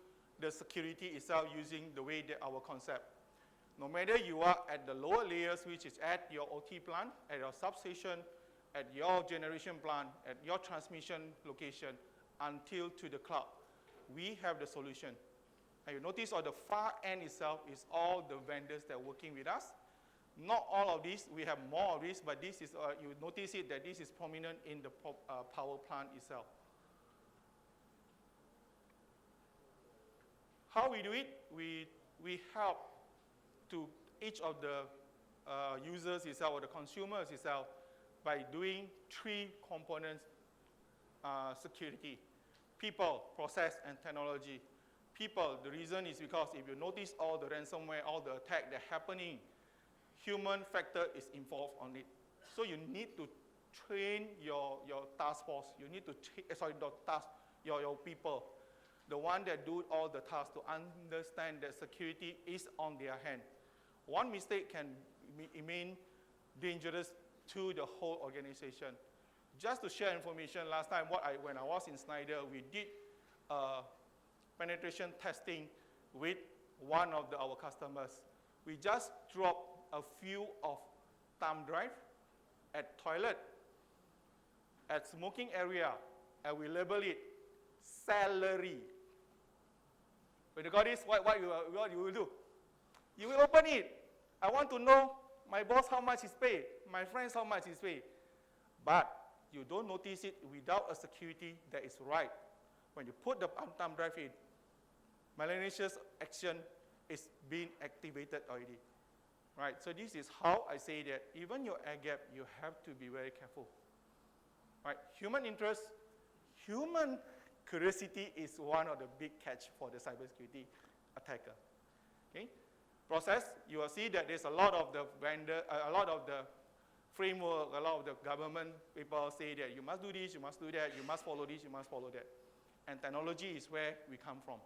Speaker 15: the security itself using the way that our concept. No matter you are at the lower layers, which is at your OT plant, at your substation, at your generation plant, at your transmission location, until to the cloud, we have the solution. And you notice on the far end itself is all the vendors that are working with us. Not all of these, we have more of this, but this is, you notice it that this is prominent in the power plant itself. How we do it? We help to each of the users itself or the consumers itself by doing 3 components security: people, process, and technology. People, the reason is because if you notice all the ransomware, all the attack that are happening, human factor is involved on it. So you need to train your task force. You need to, your people, the one that do all the tasks, to understand that security is on their hand. One mistake can mean dangerous to the whole organization. Just to share information, last time when I was in Schneider, we did penetration testing with one of our customers. We just dropped a few of thumb drive at toilet, at smoking area, and we label it salary. When you got this, what you will do? You will open it. I want to know my boss how much is paid, my friends how much is paid. But you don't notice it without a security that is right. When you put the thumb drive in, malicious action is being activated already. Right, so this is how I say that even your air gap, you have to be very careful. Right, human interest, human curiosity is one of the big catch for the cybersecurity attacker. Okay, process, you will see that there's a lot of the vendor, a lot of the framework, a lot of the government people say that you must do this, you must do that, you must follow this, you must follow that. And technology is where we come from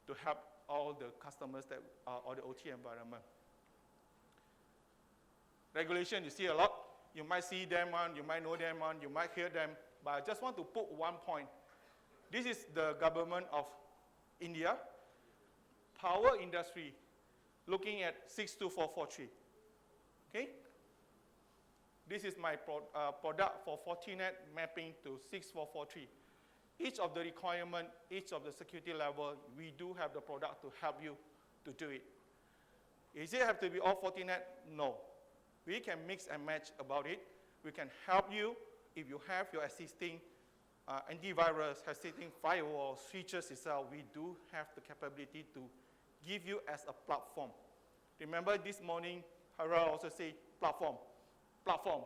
Speaker 15: to help all the customers that are on the OT environment. Regulation, you see a lot. You might see them on, you might know them on, you might hear them, but I just want to put one point. This is the government of India, power industry, looking at 62443. Okay? This is my product for Fortinet mapping to 6443. Each of the requirement, each of the security level, we do have the product to help you to do it. Is it have to be all Fortinet? No. We can mix and match about it. We can help you if you have your existing antivirus, existing firewall, switches itself. We do have the capability to give you as a platform. Remember this morning, Hara also said platform. Platform.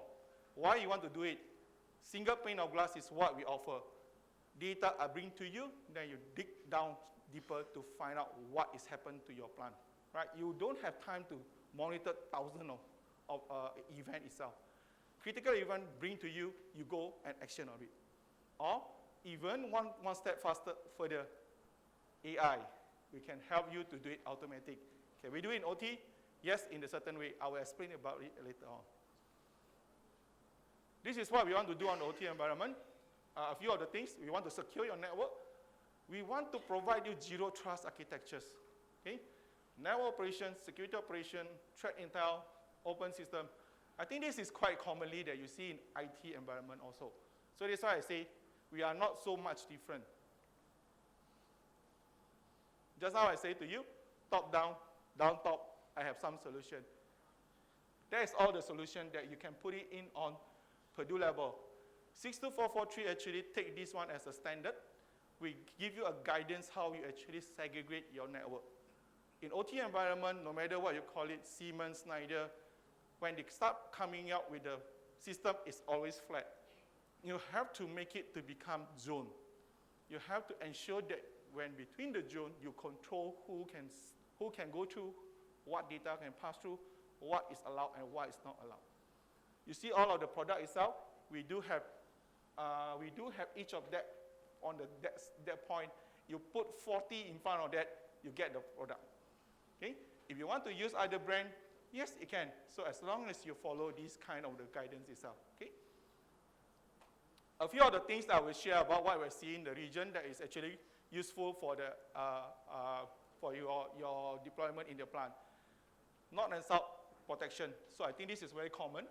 Speaker 15: Why you want to do it? Single pane of glass is what we offer. Data I bring to you, then you dig down deeper to find out what is happening to your plant. Right? You don't have time to monitor thousands of event itself. Critical event bring to you, you go and action on it. Or even one step further, AI. We can help you to do it automatic. Can we do it in OT? Yes, in a certain way. I will explain about it later on. This is what we want to do on the OT environment. A few of the things. We want to secure your network. We want to provide you zero trust architectures. Okay? Network operation, security operation, threat intel, open system. I think this is quite commonly that you see in IT environment also. So that's why I say we are not so much different. Just now I say to you, top down, down top, I have some solution. That is all the solution that you can put it in on Purdue level. 62443 actually take this one as a standard. We give you a guidance how you actually segregate your network. In OT environment, no matter what you call it, Siemens, Schneider, when they start coming out with the system, it's always flat. You have to make it to become zone. You have to ensure that when between the zone, you control who can go through, what data can pass through, what is allowed and what is not allowed. You see all of the product itself, we do have each of that on that point. You put 40 in front of that, you get the product. Okay? If you want to use other brand, yes, it can. So as long as you follow this kind of the guidance itself. Okay? A few of the things that I will share about what we're seeing in the region that is actually useful for the for your deployment in the plant. North and south protection. So I think this is very common.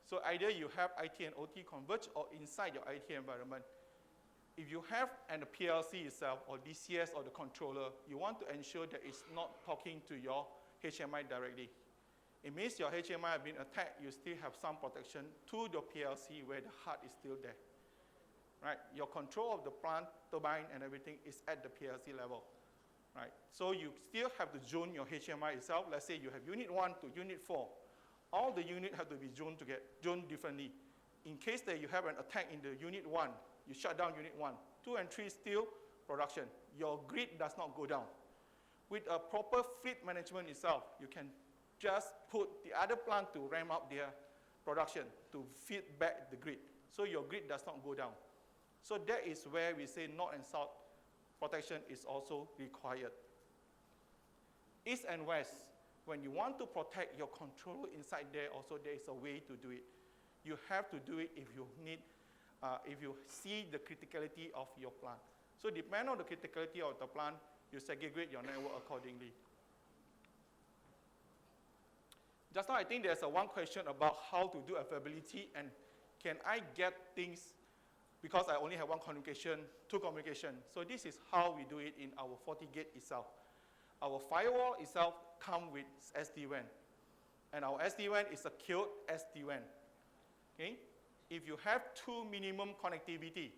Speaker 15: So either you have IT and OT converged or inside your IT environment. If you have a PLC itself or DCS or the controller, you want to ensure that it's not talking to your HMI directly. It means your HMI has been attacked, you still have some protection to the PLC where the heart is still there. Right? Your control of the plant, turbine, and everything is at the PLC level. Right? So you still have to zone your HMI itself. Let's say you have unit 1 to unit 4. All the units have to be zoned differently. In case that you have an attack in the unit 1, you shut down unit 1. 2 and 3 still production. Your grid does not go down. With a proper fleet management itself, you can just put the other plant to ramp up their production to feed back the grid. So your grid does not go down. So that is where we say north and south protection is also required. East and west, when you want to protect your control inside there, also there is a way to do it. You have to do it if you need, if you see the criticality of your plant. So depending on the criticality of the plant, you segregate your network accordingly. Just now I think there's one question about how to do availability and can I get things because I only have one communication, two communication. So this is how we do it in our FortiGate itself. Our firewall itself comes with SD-WAN. And our SD-WAN is a secured SD-WAN. Okay? If you have two minimum connectivity,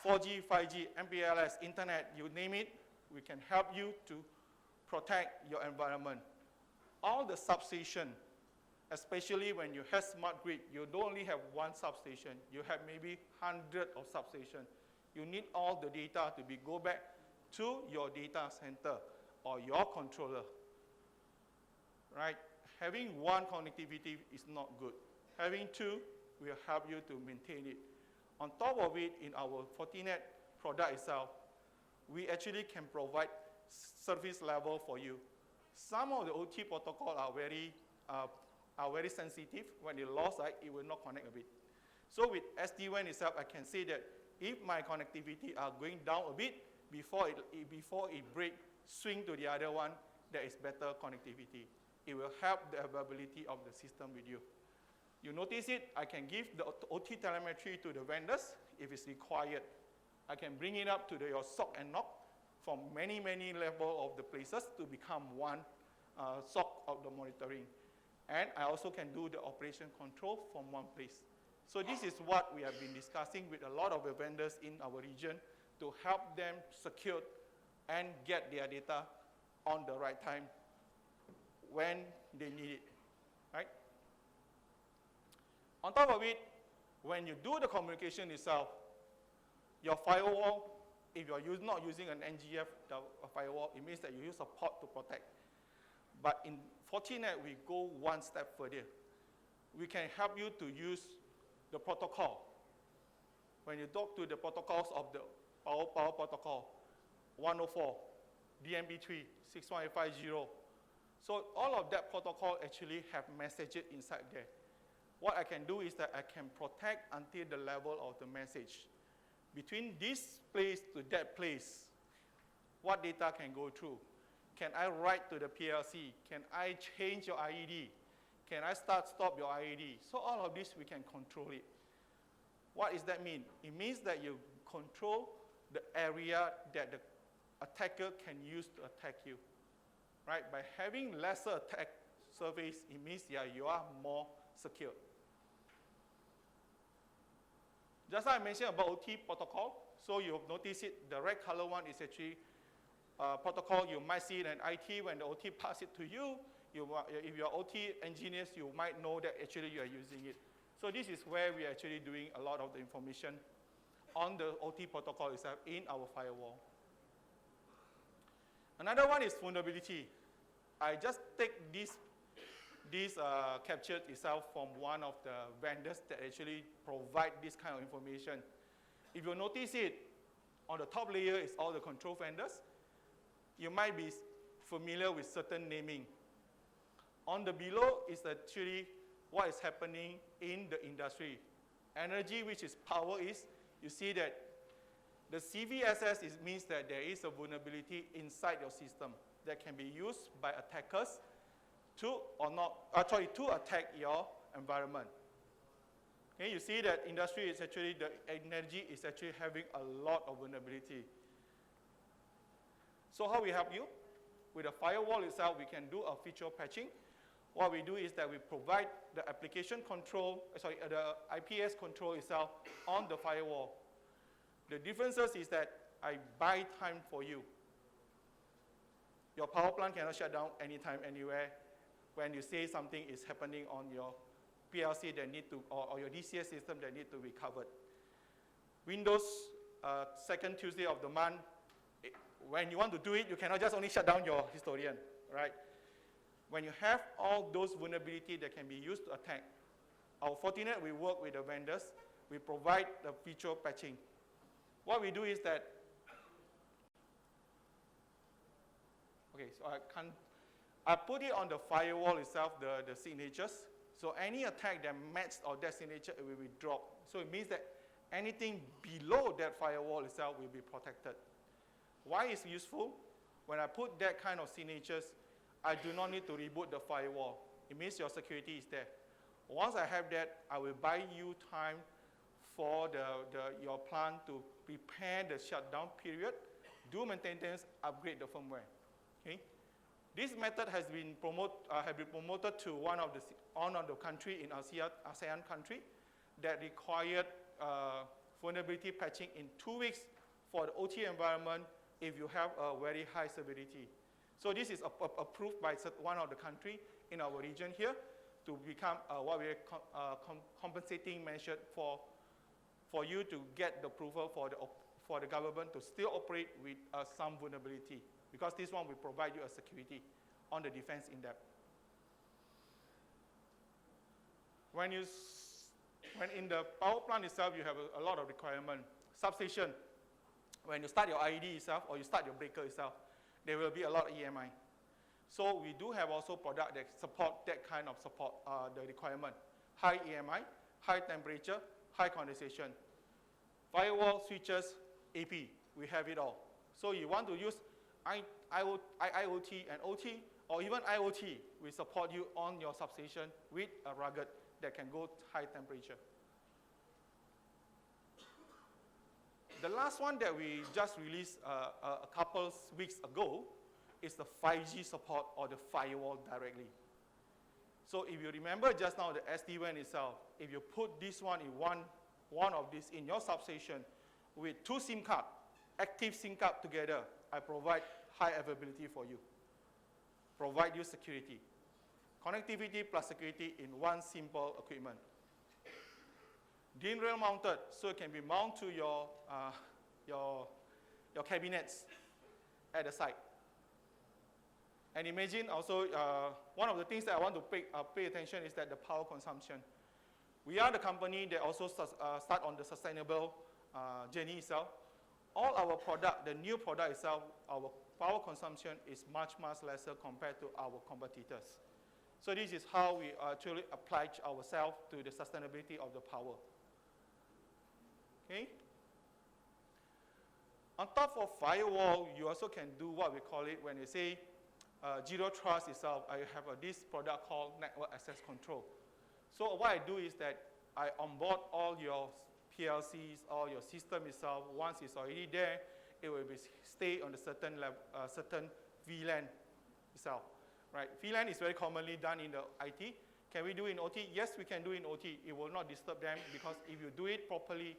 Speaker 15: 4G, 5G, MPLS, internet, you name it, we can help you to protect your environment. All the substation, especially when you have smart grid, you don't only have one substation, you have maybe hundreds of substations. You need all the data to go back to your data center or your controller. Right? Having one connectivity is not good. Having two will help you to maintain it. On top of it, in our Fortinet product itself, we actually can provide service level for you. Some of the OT protocols are very sensitive. When they lost, it will not connect a bit. So with SD-WAN itself, I can say that if my connectivity are going down a bit, before it break, swing to the other one, there is better connectivity. It will help the availability of the system with you. You notice it, I can give the OT telemetry to the vendors if it's required. I can bring it up to your SOC and NOC from many, many levels of the places to become one SOC of the monitoring. And I also can do the operation control from one place. So this is what we have been discussing with a lot of the vendors in our region to help them secure and get their data on the right time when they need it, right? On top of it, when you do the communication itself, your firewall, if you're not using an NGF firewall, it means that you use a port to protect. But in Fortinet, we go one step further. We can help you to use the protocol. When you talk to the protocols of the power protocol, 104, DMB3, 61850. So all of that protocol actually have messages inside there. What I can do is that I can protect until the level of the message. Between this place to that place, what data can go through? Can I write to the PLC? Can I change your IED? Can I stop your IED? So all of this, we can control it. What does that mean? It means that you control the area that the attacker can use to attack you. Right? By having lesser attack surface, it means you are more secure. Just like I mentioned about OT protocol, so you've noticed it, the red color one is actually protocol. You might see it in IT when the OT pass it to you. If you're OT engineers, you might know that actually you are using it. So this is where we are actually doing a lot of the information on the OT protocol itself in our firewall. Another one is vulnerability. I just take this capture itself from one of the vendors that actually provide this kind of information. If you notice it, on the top layer is all the control vendors. You might be familiar with certain naming. On the below is actually what is happening in the industry. Energy, which is power, is, you see that the CVSS means that there is a vulnerability inside your system that can be used by attackers to attack your environment. Okay, you see that industry is actually, the energy is actually having a lot of vulnerability. So how we help you? With the firewall itself, we can do a feature patching. What we do is that we provide the application control, the IPS control itself on the firewall. The differences is that I buy time for you. Your power plant cannot shut down anytime, anywhere. When you say something is happening on your PLC that need to, or your DCS system that need to be covered. Windows, second Tuesday of the month, when you want to do it, you cannot just only shut down your historian, right? When you have all those vulnerabilities that can be used to attack, our Fortinet, we work with the vendors, we provide the feature patching. What we do is that, okay, so I put it on the firewall itself, the signatures. So any attack that matches or that signature, it will be dropped. So it means that anything below that firewall itself will be protected. Why is it useful? When I put that kind of signatures, I do not need to reboot the firewall. It means your security is there. Once I have that, I will buy you time for your plant to prepare the shutdown period, do maintenance, upgrade the firmware. Okay? This method has been promoted to one of the country in ASEAN country that required vulnerability patching in 2 weeks for the OT environment if you have a very high severity. So this is approved by one of the country in our region here to become what we are compensating measure for you to get the approval for the government to still operate with some vulnerability, because this one will provide you a security on the defense in depth. When in the power plant itself, you have a lot of requirement. Substation, when you start your IED itself or you start your breaker itself, there will be a lot of EMI. So we do have also product that support that kind of support, the requirement. High EMI, high temperature, high condensation. Firewall, switches, AP, we have it all. So you want to use IoT and OT, or even IoT, we support you on your substation with a rugged that can go high temperature. The last one that we just released a couple weeks ago is the 5G support or the firewall directly. So if you remember just now the SD-WAN itself, if you put this one in one of these in your substation with 2 SIM card, active SIM card together, I provide high availability for you. Provide you security. Connectivity plus security in one simple equipment. DIN rail mounted, so it can be mounted to your cabinets at the site. And imagine also, one of the things that I want to pay attention is that the power consumption. We are the company that also start on the sustainable journey itself. All our product, the new product itself, our power consumption is much, much lesser compared to our competitors. So this is how we actually apply ourselves to the sustainability of the power. Okay? On top of firewall, you also can do what we call it when you say zero trust itself. I have this product called network access control. So what I do is that I onboard all your PLCs, all your system itself. Once it's already there, it will stay on a certain level, certain VLAN itself. Right? VLAN is very commonly done in the IT. Can we do in OT? Yes, we can do in OT. It will not disturb them, because if you do it properly,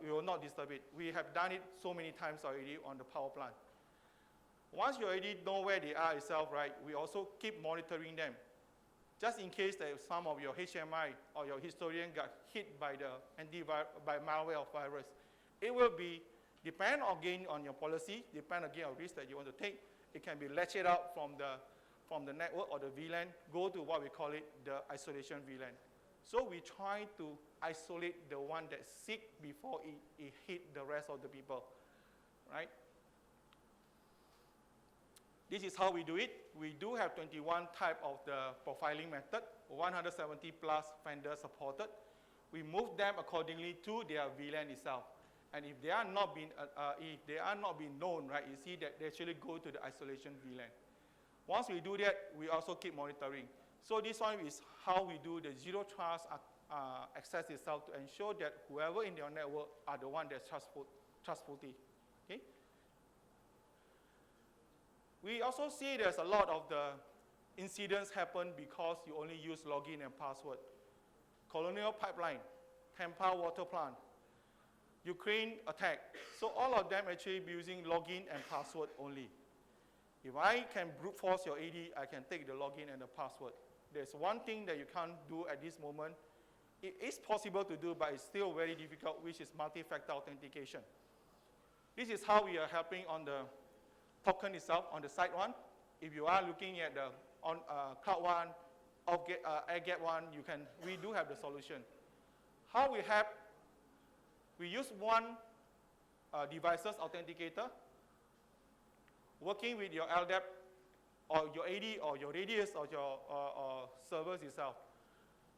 Speaker 15: we will not disturb it. We have done it so many times already on the power plant. Once you already know where they are itself, right, we also keep monitoring them. Just in case that some of your HMI or your historian got hit by by malware or virus, it will be, depend again on your policy, depend again on risk that you want to take. It can be latched out from the network or the VLAN, go to what we call it, the isolation VLAN. So we try to isolate the one that's sick before it hit the rest of the people, right? This is how we do it. We do have 21 type of the profiling method, 170 plus vendors supported. We move them accordingly to their VLAN itself. And if they are not being known, right, you see that they actually go to the isolation VLAN. Once we do that, we also keep monitoring. So this one is how we do the zero trust access itself to ensure that whoever in your network are the one that's trustworthy. Okay? We also see there's a lot of the incidents happen because you only use login and password. Colonial Pipeline, Tampa Water Plant, Ukraine attack. So all of them actually using login and password only. If I can brute force your AD, I can take the login and the password. There's one thing that you can't do at this moment. It is possible to do, but it's still very difficult, which is multi-factor authentication. This is how we are helping on the token itself, on the site one. If you are looking at the cloud one, air-gap one, we do have the solution. How we have, we use one devices authenticator, working with your LDAP or your AD or your radius or your servers itself.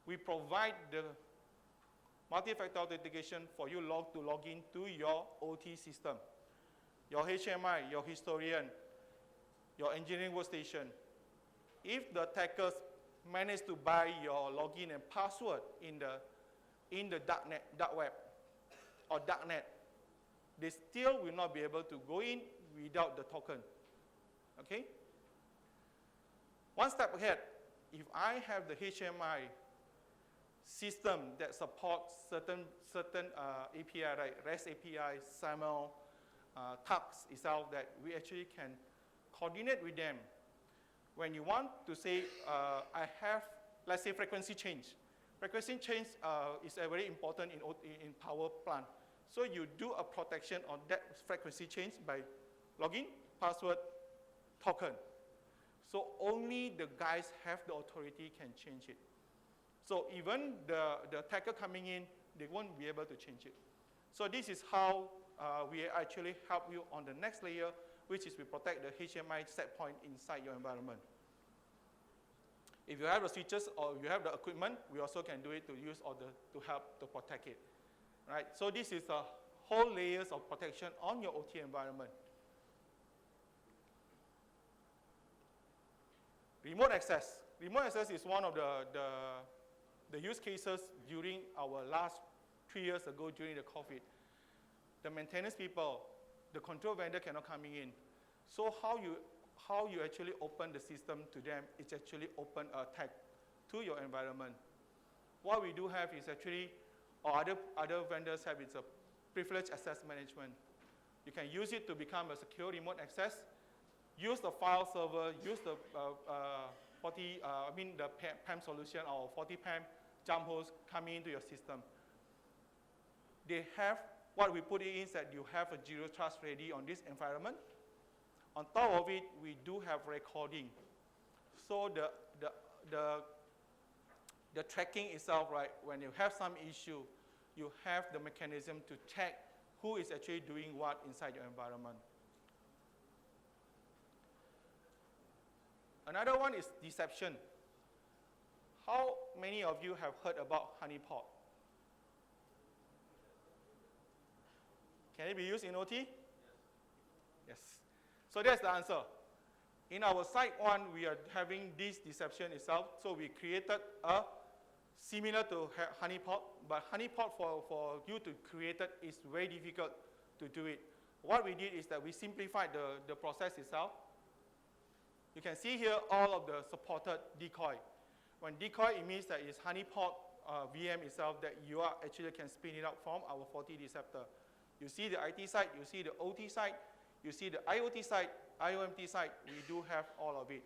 Speaker 15: We provide the multi-factor authentication for you to log in to your OT system, your HMI, your historian, your engineering workstation. If the attackers manage to buy your login and password in the dark web or darknet, they still will not be able to go in without the token. Okay? One step ahead, if I have the HMI system that supports certain API, right, REST API, SAML, TUX itself, that we actually can coordinate with them. When you want to say, I have, let's say, frequency change. Frequency change is very important in power plant. So you do a protection on that frequency change by login, password, token. So only the guys have the authority can change it. So even the attacker coming in, they won't be able to change it. So this is how we actually help you on the next layer, which is we protect the HMI set point inside your environment. If you have the switches or you have the equipment, we also can do it to use to help to protect it. Right? So this is the whole layers of protection on your OT environment. Remote access. Remote access is one of the use cases during our last 3 years ago during the COVID. The maintenance people, the control vendor cannot come in. So how you actually open the system to them, it's actually open a tag to your environment. What we do have is actually, or other vendors have, it's a privileged access management. You can use it to become a secure remote access. Use the file server, use the the PAM solution or 40 PAM jump hosts coming into your system. They have, what we put in is that you have a zero trust ready on this environment. On top of it, we do have recording. So the tracking itself, right, when you have some issue, you have the mechanism to check who is actually doing what inside your environment. Another one is deception. How many of you have heard about honeypot? Can it be used in OT? Yes. So that's the answer. In our site one, we are having this deception itself. So we created a similar to honeypot, but honeypot for you to create it is very difficult to do it. What we did is that we simplified the process itself. You can see here all of the supported decoy. When decoy, it means that it's honeypot VM itself that you are actually can spin it up from our 40 Deceptor. You see the IT side, you see the OT side, you see the IoT side, IOMT side, we do have all of it.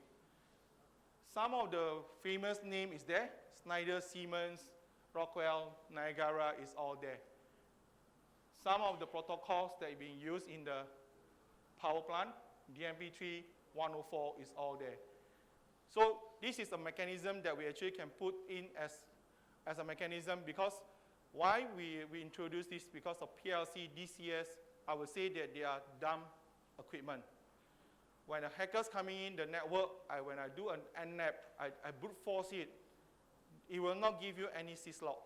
Speaker 15: Some of the famous name is there, Schneider, Siemens, Rockwell, Niagara is all there. Some of the protocols that are being used in the power plant, DMP3, 104 is all there. So this is a mechanism that we actually can put in as a mechanism, because why we introduce this, because of PLC, DCS, I would say that they are dumb equipment. when a hacker's coming in the network, when I do an nNAP, I brute force it, it will not give you any syslog.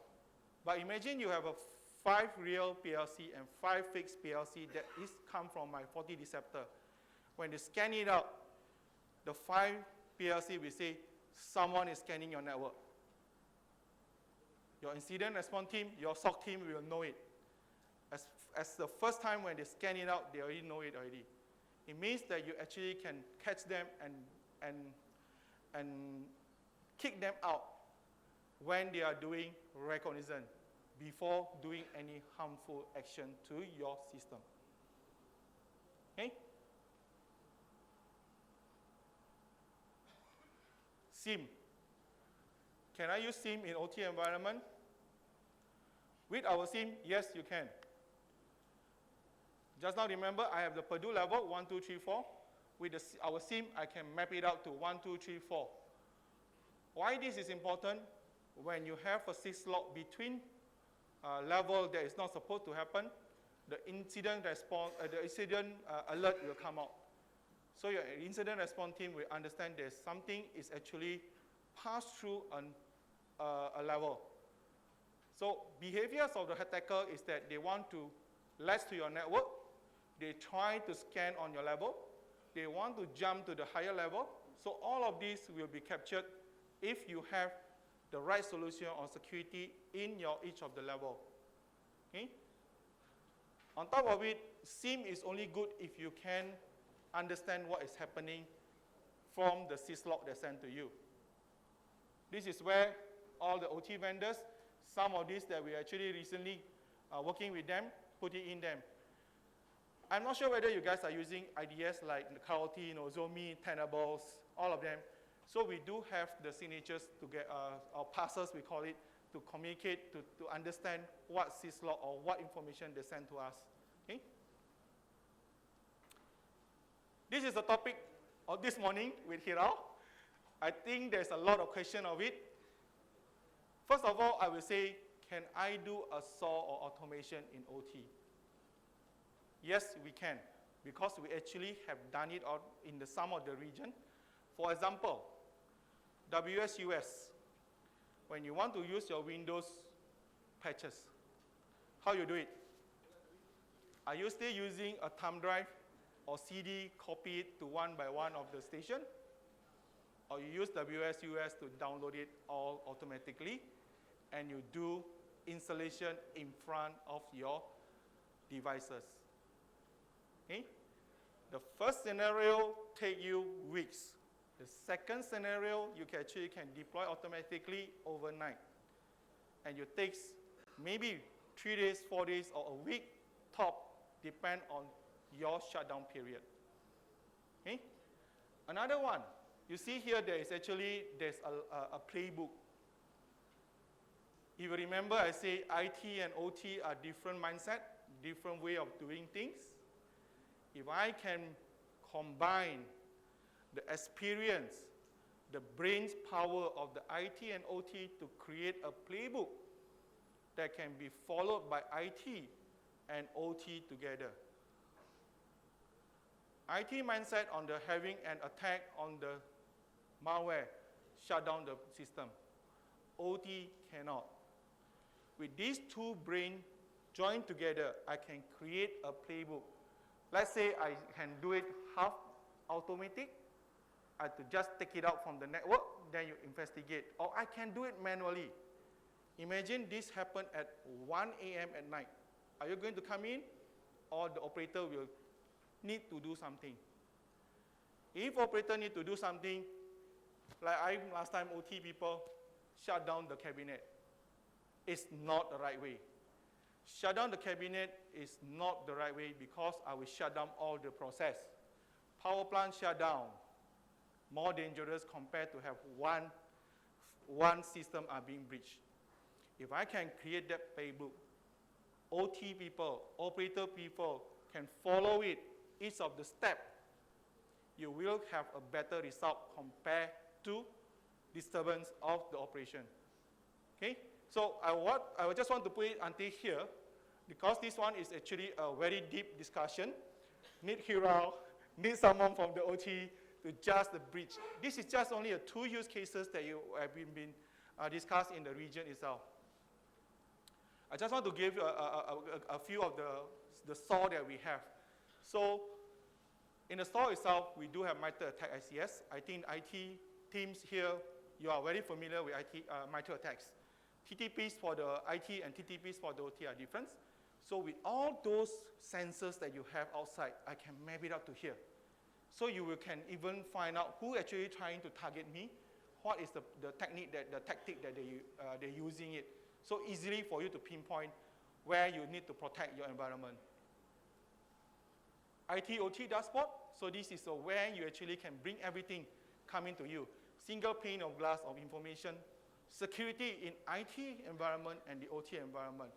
Speaker 15: But imagine you have a 5 real PLC and 5 fixed PLC that is come from my faulty deceptor. When they scan it out, the 5 PLC will say, someone is scanning your network. Your incident response team, your SOC team will know it. As the first time when they scan it out, they already know it already. It means that you actually can catch them and kick them out when they are doing reconnaissance before doing any harmful action to your system. Okay? SIEM. Can I use SIEM in OT environment? With our SIEM, yes, you can. Just now remember, I have the Purdue level, 1, 2, 3, 4. With our SIEM, I can map it out to 1, 2, 3, 4. Why this is important? When you have a syslog between level that is not supposed to happen, the incident response, alert will come out. So your incident response team will understand there's something is actually passed through a level. So behaviors of the attacker is that they want to latch to your network, they try to scan on your level, they want to jump to the higher level. So all of these will be captured if you have the right solution on security in each of the level. Okay? On top of it, SIEM is only good if you can understand what is happening from the syslog that's sent to you. This is where all the OT vendors, some of these that we actually recently working with them, put it in them. I'm not sure whether you guys are using IDS like Karoti, Nozomi, Tenables, all of them. So we do have the signatures to get, or passers we call it, to communicate, to understand what syslog or what information they send to us. Okay? This is the topic of this morning with Hiral. I think there's a lot of question of it. First of all, I will say, can I do a SAW or automation in OT? Yes, we can, because we actually have done it out in some of the region. For example, WSUS, when you want to use your Windows patches, how you do it? Are you still using a thumb drive or CD, copy it to one by one of the station? Or you use WSUS to download it all automatically, and you do installation in front of your devices. Okay? The first scenario take you weeks. The second scenario, you can deploy automatically overnight. And it takes maybe 3 days, 4 days, or a week top, depend on your shutdown period. Okay? Another one, you see here there's a playbook. If you remember, I say IT and OT are different mindset, different way of doing things. If I can combine the experience, the brain's power of the IT and OT to create a playbook that can be followed by IT and OT together. IT mindset on the having an attack on the malware, shut down the system. OT cannot. With these two brains joined together, I can create a playbook. Let's say I can do it half automatic. I have to just take it out from the network, then you investigate. Or I can do it manually. Imagine this happened at 1 a.m. at night. Are you going to come in? Or the operator will need to do something. If operator need to do something, like last time OT people shut down the cabinet. It's not the right way. Shut down the cabinet is not the right way because I will shut down all the process. Power plant shut down, more dangerous compared to have one system are being breached. If I can create that playbook, OT people, operator people can follow it, each of the steps, you will have a better result compared to disturbance of the operation. Okay? So I just want to put it until here, because this one is actually a very deep discussion. Need Hiral need someone from the OT to just the bridge. This is just only 2 use cases that you have been discussed in the region itself. I just want to give a few of the SOAR that we have. So in the SOAR itself, we do have MITRE ATT&CK ICS. I think IT teams here, you are very familiar with MITRE ATT&CKs. TTPs for the IT and TTPs for the OT are different. So with all those sensors that you have outside, I can map it up to here. So you can even find out who actually trying to target me, what is the tactic that they're using it. So easily for you to pinpoint where you need to protect your environment. IT OT dashboard, so this is where you actually can bring everything coming to you. Single pane of glass of information, security in IT environment and the OT environment.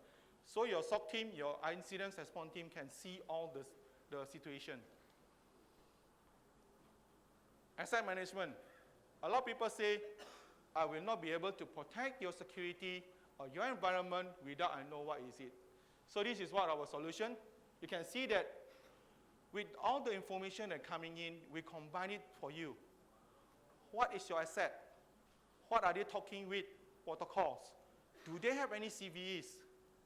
Speaker 15: So your SOC team, your incident response team can see all the situation. Asset management. A lot of people say, I will not be able to protect your security or your environment without I know what is it. So this is what our solution. You can see that with all the information that coming in, we combine it for you. What is your asset? What are they talking with protocols? Do they have any CVEs?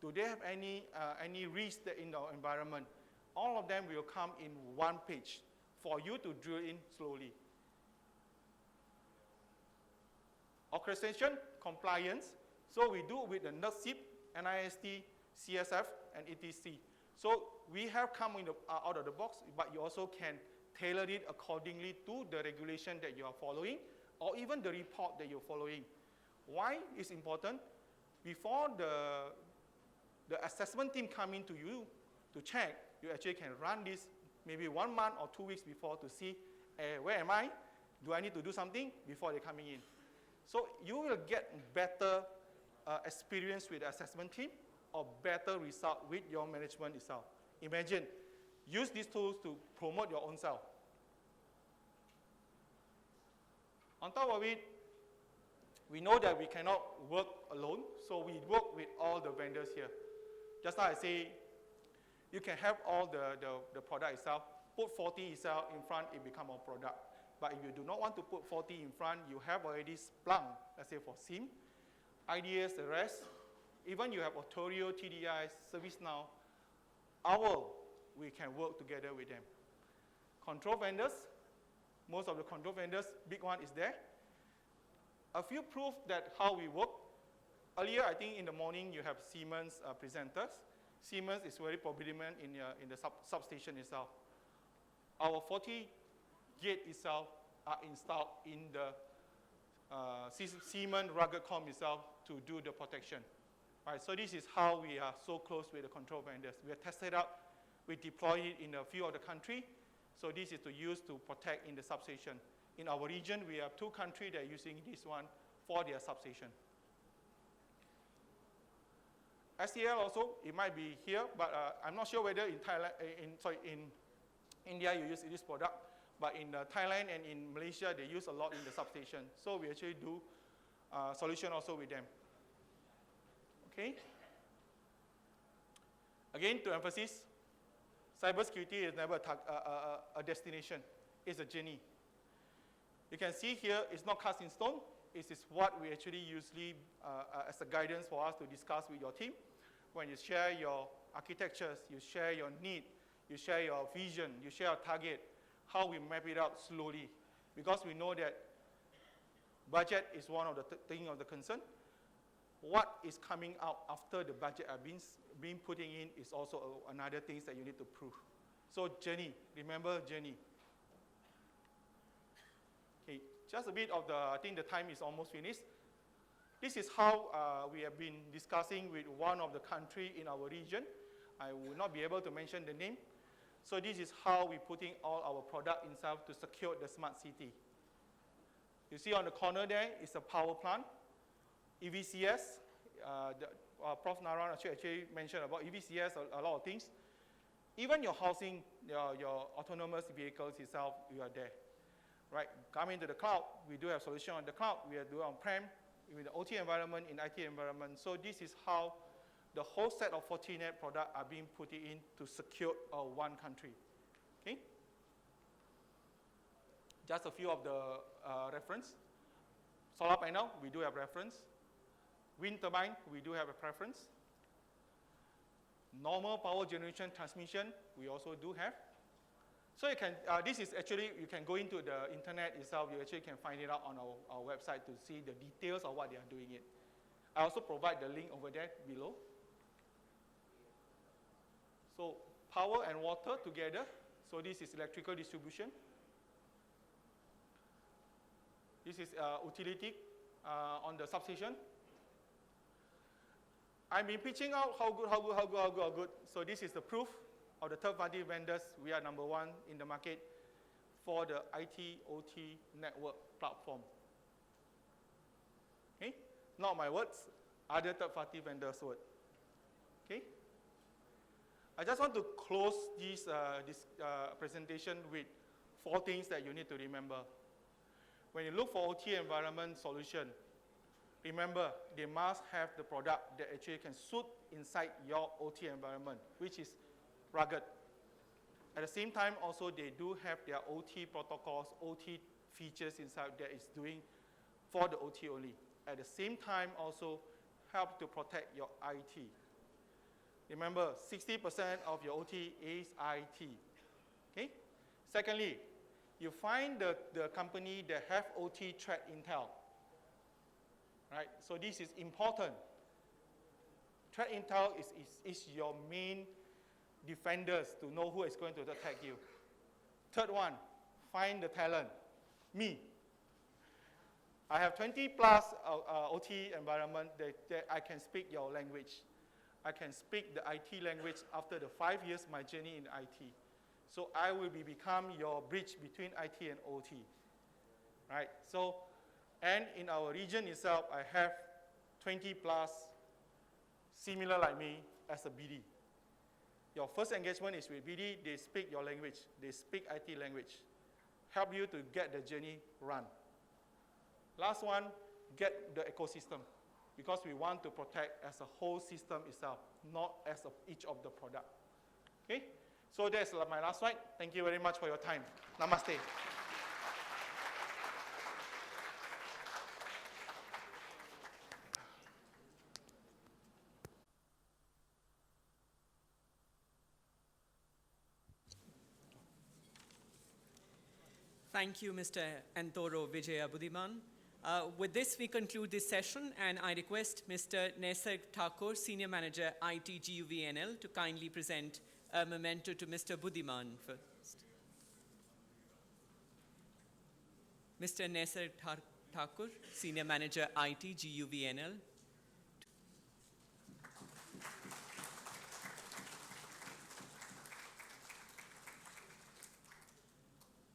Speaker 15: Do they have any risk in the environment? All of them will come in one page for you to drill in slowly. Orchestration, compliance. So we do with the NERSIP, NIST, CSF, and ETC. So we have come out of the box, but you also can tailor it accordingly to the regulation that you are following, or even the report that you're following. Why is important? Before the assessment team come in to you to check, you actually can run this maybe 1 month or 2 weeks before to see where am I? Do I need to do something before they're coming in? So you will get better experience with the assessment team or better result with your management itself. Imagine, use these tools to promote your own self. On top of it, we know that we cannot work alone, so we work with all the vendors here. Just like I say, you can have all the product itself, put 40 itself in front, it become a product. But if you do not want to put 40 in front, you have already Splunk, let's say for SIEM, IDS, the rest. Even you have Autorio, TDI, ServiceNow, we can work together with them. Control vendors, most of the control vendors, big one is there. A few proof that how we work. Earlier, I think in the morning, you have Siemens presenters. Siemens is very prominent in the substation itself. Our 40 gate itself are installed in the Siemens rugged com itself to do the protection. Right, so this is how we are so close with the control vendors. We have tested out, we deploy it in a few of the countries. So this is to use to protect in the substation. In our region, we have 2 countries that are using this one for their substation. SCL also, it might be here, but I'm not sure whether in Thailand, in India you use this product, but in Thailand and in Malaysia, they use a lot in the substation. So we actually do solution also with them. Okay. Again, to emphasize, cybersecurity is never a destination. It's a journey. You can see here, it's not cast in stone. It is what we actually usually, as a guidance for us to discuss with your team. When you share your architectures, you share your need, you share your vision, you share your target, how we map it out slowly. Because we know that budget is one of the things of the concern. What is coming out after the budget are being putting in is also another thing that you need to prove. So journey, remember journey. Okay, just a bit of I think the time is almost finished. This is how we have been discussing with one of the country in our region. I will not be able to mention the name. So this is how we're putting all our product inside to secure the smart city. You see on the corner there is a power plant. EVCS, Prof. Naran actually mentioned about EVCS, a lot of things. Even your housing, your autonomous vehicles itself, you are there. Right? Coming to the cloud, we do have solution on the cloud. We are doing on-prem, in the OT environment, in IT environment. So this is how the whole set of Fortinet products are being put in to secure one country. Okay? just a few of the reference. Solar panel, we do have reference. Wind turbine, we do have a preference. Normal power generation transmission, we also do have. So you can, this is actually, you can go into the internet itself, you actually can find it out on our website to see the details of what they are doing it. I also provide the link over there below. So power and water together, so this is electrical distribution. This is utility on the substation. I've been pitching out how good. So this is the proof of the third-party vendors. We are number one in the market for the IT/OT network platform. Okay, not my words, other third-party vendors' words. Okay, I just want to close this presentation with 4 things that you need to remember. When you look for OT environment solution, remember, they must have the product that actually can suit inside your OT environment, which is rugged. At the same time, also, they do have their OT protocols, OT features inside that is doing for the OT only. At the same time, also, help to protect your IT. Remember, 60% of your OT is IT. Okay? Secondly, you find the company that have OT threat intel. Right? So this is important. Threat intel is your main defenders to know who is going to attack you. Third one, find the talent. Me. I have 20 plus OT environment that I can speak your language. I can speak the IT language after the 5 years my journey in IT. So I will become your bridge between IT and OT. Right? So, and in our region itself, I have 20 plus similar like me as a BD. Your first engagement is with BD, they speak your language, they speak IT language. Help you to get the journey run. Last one, get the ecosystem. Because we want to protect as a whole system itself, not as each of the product. Okay? So that's my last slide. Thank you very much for your time. Namaste.
Speaker 1: Thank you, Mr. Antoro Vijaya Budiman. With this, we conclude this session, and I request Mr. Nesar Thakur, Senior Manager, IT Guvnl, to kindly present a memento to Mr. Budiman first. Mr. Nesar Thakur, Senior Manager, IT Guvnl.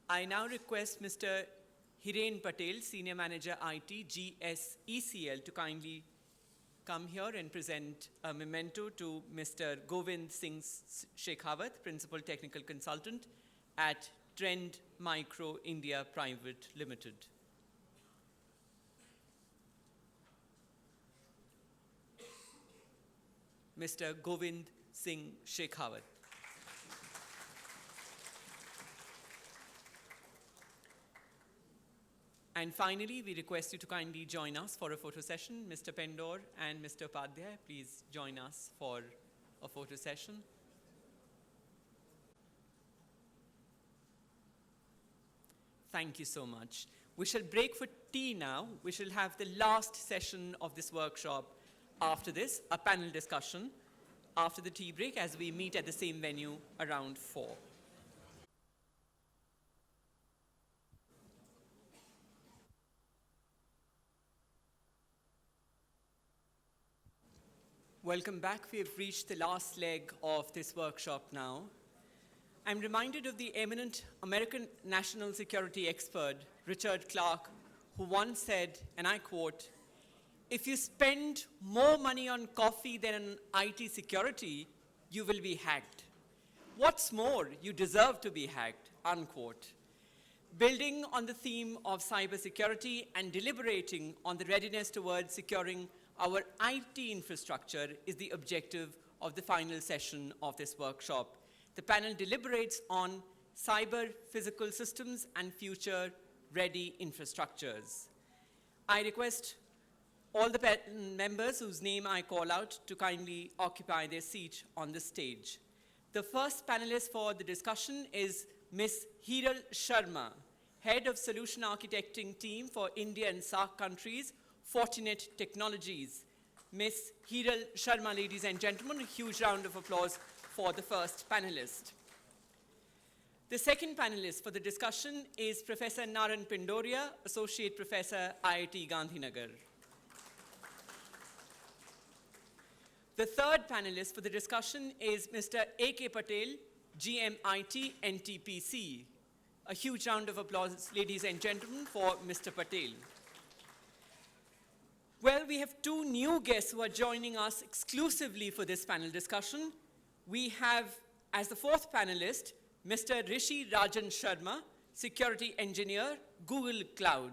Speaker 1: I now request Mr. Hiren Patel, Senior Manager IT GSECL, to kindly come here and present a memento to Mr. Govind Singh Shekhawat, Principal Technical Consultant at Trend Micro India Private Limited. Mr. Govind Singh Shekhawat. And finally, we request you to kindly join us for a photo session. Mr. Pendor and Mr. Padhyay, please join us for a photo session. Thank you so much. We shall break for tea now. We shall have the last session of this workshop after this, a panel discussion after the tea break, as we meet at the same venue around 4. Welcome back. We have reached the last leg of this workshop now. I'm reminded of the eminent American national security expert, Richard Clarke, who once said, and I quote, "If you spend more money on coffee than on IT security, you will be hacked. What's more, you deserve to be hacked," unquote. Building on the theme of cybersecurity and deliberating on the readiness towards securing our IT infrastructure is the objective of the final session of this workshop. The panel deliberates on cyber physical systems and future ready infrastructures. I request all the members whose name I call out to kindly occupy their seat on the stage. The first panelist for the discussion is Ms. Hiral Sharma, Head of Solution Architecting Team for India and SAARC countries, Fortinet Technologies. Ms. Hiral Sharma, ladies and gentlemen, a huge round of applause for the first panelist. The second panelist for the discussion is Professor Naran Pindoria, Associate Professor, IIT Gandhinagar. The third panelist for the discussion is Mr. A.K. Patel, GMIT NTPC. A huge round of applause, ladies and gentlemen, for Mr. Patel. Well, we have two new guests who are joining us exclusively for this panel discussion. We have, as the fourth panelist, Mr. Rishi Rajan Sharma, Security Engineer, Google Cloud.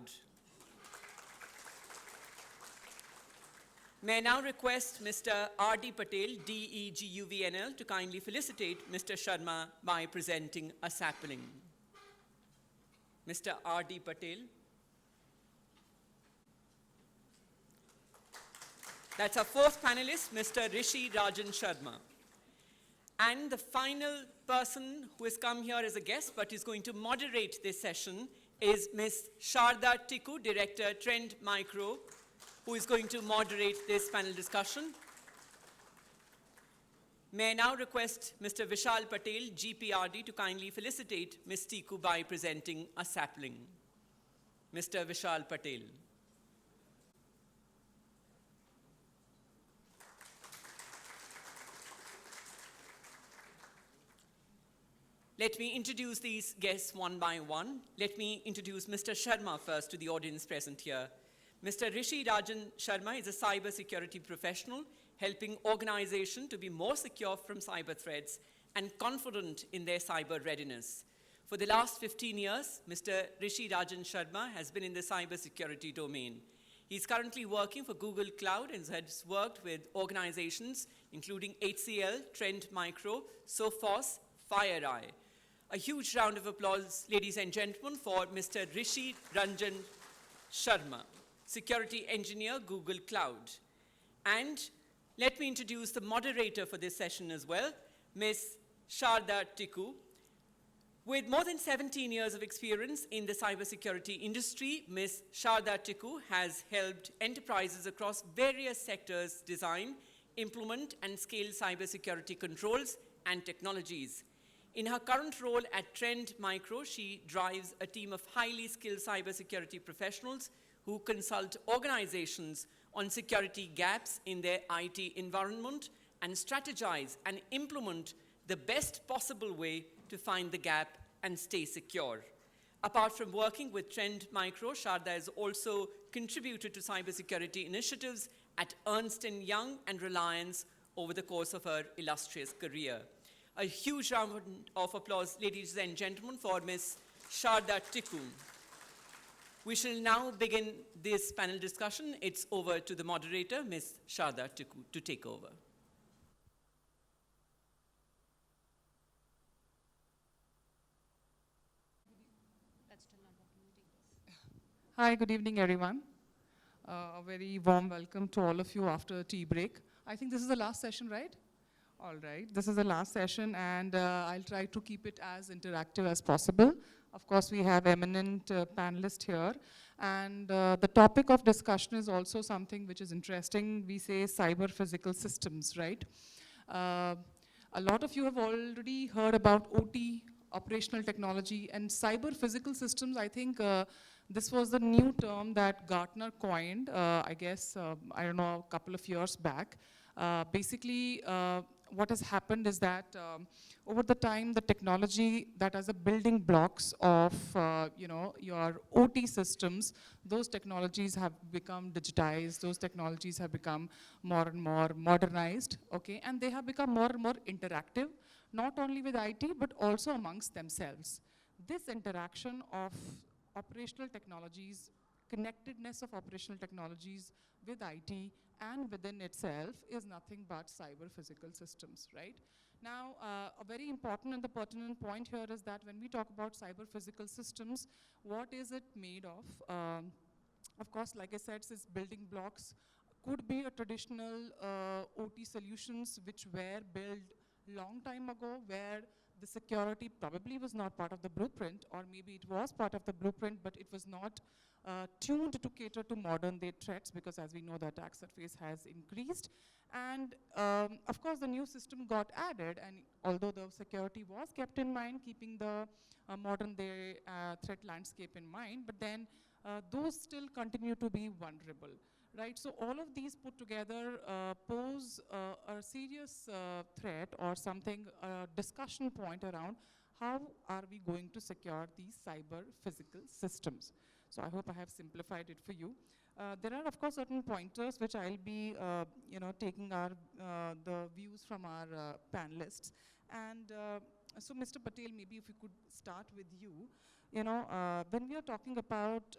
Speaker 1: May I now request Mr. R.D. Patel, DEGUVNL, to kindly felicitate Mr. Sharma by presenting a sapling. Mr. R.D. Patel. That's our fourth panelist, Mr. Rishi Rajan Sharma. And the final person who has come here as a guest but is going to moderate this session is Ms. Sharda Tikku, Director, Trend Micro, who is going to moderate this panel discussion. May I now request Mr. Vishal Patel, GPRD, to kindly felicitate Ms. Tikku by presenting a sapling. Mr. Vishal Patel. Let me introduce these guests one by one. Let me introduce Mr. Sharma first to the audience present here. Mr. Rishi Rajan Sharma is a cybersecurity professional helping organizations to be more secure from cyber threats and confident in their cyber readiness. For the last 15 years, Mr. Rishi Rajan Sharma has been in the cybersecurity domain. He's currently working for Google Cloud and has worked with organizations including HCL, Trend Micro, Sophos, FireEye. A huge round of applause, ladies and gentlemen, for Mr. Rishi Rajan Sharma, Security Engineer, Google Cloud. And let me introduce the moderator for this session as well, Ms. Sharda Tikku. With more than 17 years of experience in the cybersecurity industry, Ms. Sharda Tikku has helped enterprises across various sectors design, implement, and scale cybersecurity controls and technologies. In her current role at Trend Micro, she drives a team of highly skilled cybersecurity professionals who consult organizations on security gaps in their IT environment and strategize and implement the best possible way to find the gap and stay secure. Apart from working with Trend Micro, Sharda has also contributed to cybersecurity initiatives at Ernst & Young and Reliance over the course of her illustrious career. A huge round of applause, ladies and gentlemen, for Ms. Sharda Tikku. We shall now begin this panel discussion. It's over to the moderator, Ms. Sharda Tikku, to take over.
Speaker 16: Hi, good evening, everyone. A very warm welcome to all of you after tea break. I think this is the last session, right? All right, this is the last session, and I'll try to keep it as interactive as possible. Of course, we have eminent panelists here, and the topic of discussion is also something which is interesting. We say cyber physical systems, right? A lot of you have already heard about OT, operational technology, and cyber physical systems. I think this was the new term that Gartner coined, I guess, I don't know, a couple of years back. Basically, what has happened is that over the time, the technology that as a building blocks of your OT systems, those technologies have become digitized, those technologies have become more and more modernized, okay? And they have become more and more interactive, not only with IT, but also amongst themselves. This interaction of operational technologies, connectedness of operational technologies with IT and within itself is nothing but cyber physical systems, right? Now, a very important and the pertinent point here is that when we talk about cyber physical systems, what is it made of? Of course, like I said, since building blocks could be a traditional OT solutions which were built long time ago, where the security probably was not part of the blueprint, or maybe it was part of the blueprint, but it was not tuned to cater to modern day threats, because as we know, the attack surface has increased. And of course, the new system got added, and although the security was kept in mind, keeping the modern day threat landscape in mind, but then those still continue to be vulnerable. Right, so all of these put together pose a serious threat or something, a discussion point around how are we going to secure these cyber physical systems. So I hope I have simplified it for you. There are of course certain pointers which I'll be taking the views from our panelists. And so Mr. Patel, maybe if we could start with you. When we are talking about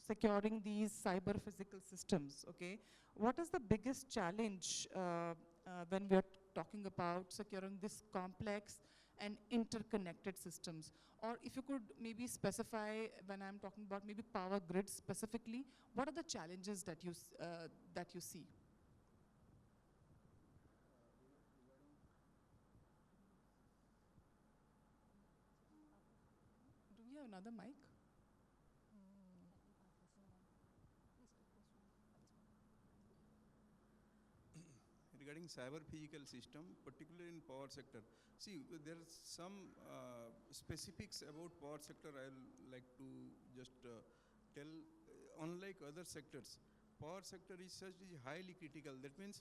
Speaker 16: securing these cyber physical systems, okay, what is the biggest challenge when we are talking about securing this complex and interconnected systems? Or if you could maybe specify, when I'm talking about maybe power grids specifically, what are the challenges that you see? Do we have another mic?
Speaker 5: Regarding cyber physical system, particularly in power sector, see, there are some specifics about power sector I'll like to just tell. Unlike other sectors, power sector is such is highly critical. That means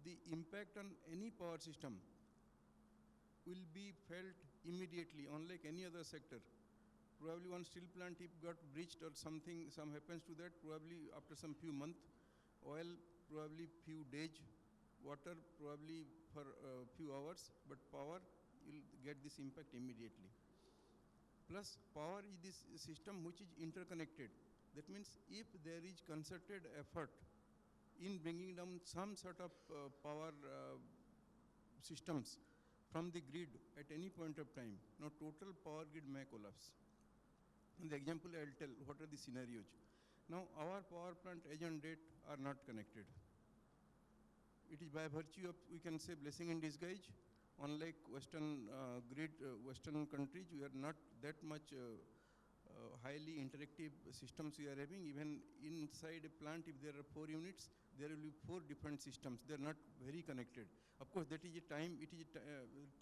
Speaker 5: the impact on any power system will be felt immediately, unlike any other sector. Probably one steel plant, if got breached or something, some happens to that, probably after some few months, oil probably few days, water probably for a few hours, but power, you'll get this impact immediately. Plus, power is this system which is interconnected. That means if there is concerted effort in bringing down some sort of power systems from the grid at any point of time, now total power grid may collapse. In the example I'll tell what are the scenarios. Now our power plant as on date are not connected. It is by virtue of, we can say, blessing in disguise. Unlike Western Western countries, we are not that much highly interactive systems we are having. Even inside a plant, if there are 4 units, there will be 4 different systems. They are not very connected. Of course, that is a time. It is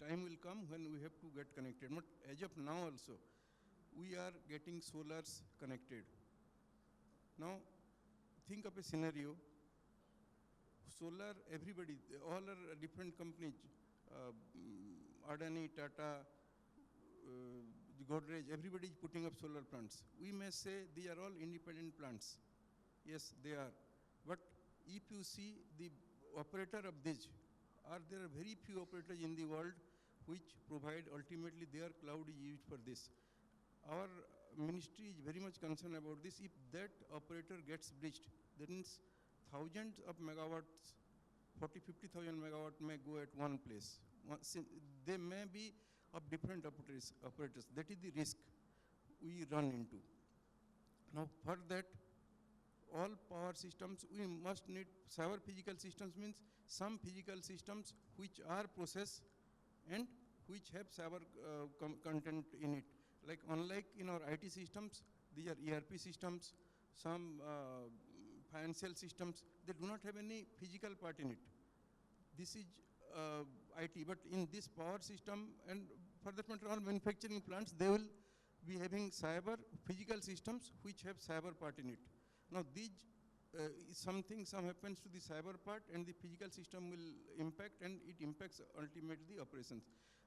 Speaker 5: time will come when we have to get connected. But as of now, also, we are getting solars connected. Now, think of a scenario. Solar, everybody, all are different companies. Adani, Tata, Godrej, everybody is putting up solar plants. We may say they are all independent plants. Yes, they are. But if you see the operator of these, there are very few operators in the world which provide ultimately their cloud is used for this. Our ministry is very much concerned about this. If that operator gets breached, that means thousands of megawatts, 50,000 megawatts may go at one place. They may be of different operators. That is the risk we run into. Now for that, all power systems, we must need cyber physical systems, means some physical systems which are process and which have cyber content in it. Like unlike in our IT systems, these are ERP systems, some financial systems, they do not have any physical part in it. This is IT, but in this power system and for that matter all manufacturing plants, they will be having cyber physical systems which have cyber part in it. Now these some happens to the cyber part and the physical system will impact and it impacts ultimately the operations.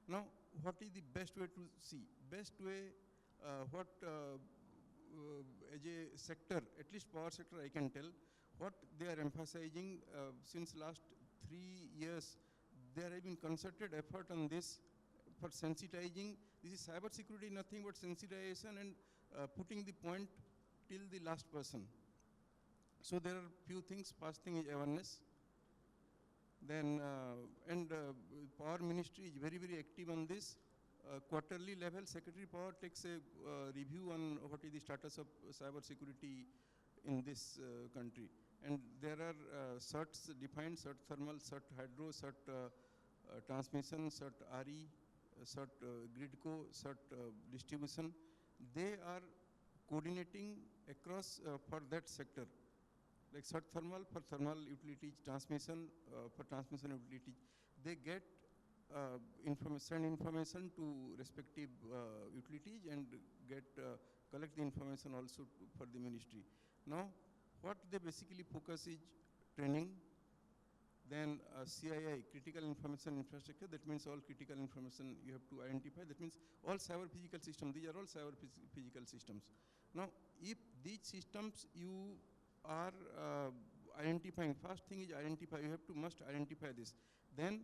Speaker 5: Now what is the best way to see? Best way as a sector, at least power sector I can tell, what they are emphasizing since last 3 years, there have been concerted effort on this for sensitizing. This is cyber security, nothing but sensitization and putting the point till the last person. So there are few things. First thing is awareness. Then, Power Ministry is very, very active on this. Quarterly level, Secretary Power takes a review on what is the status of cyber security in this country. And there are certs defined, cert thermal, cert hydro, cert transmission, cert RE, cert gridco, cert distribution. They are coordinating across for that sector. Like cert thermal for thermal utilities, transmission for transmission utilities. They get send information to respective utilities and get collect the information also for the ministry. Now, what they basically focus is training, then CII, critical information infrastructure, that means all critical information you have to identify, that means all cyber physical systems, these are all cyber physical systems. Now, if these systems you are identifying, first thing is identify, you have to must identify this. Then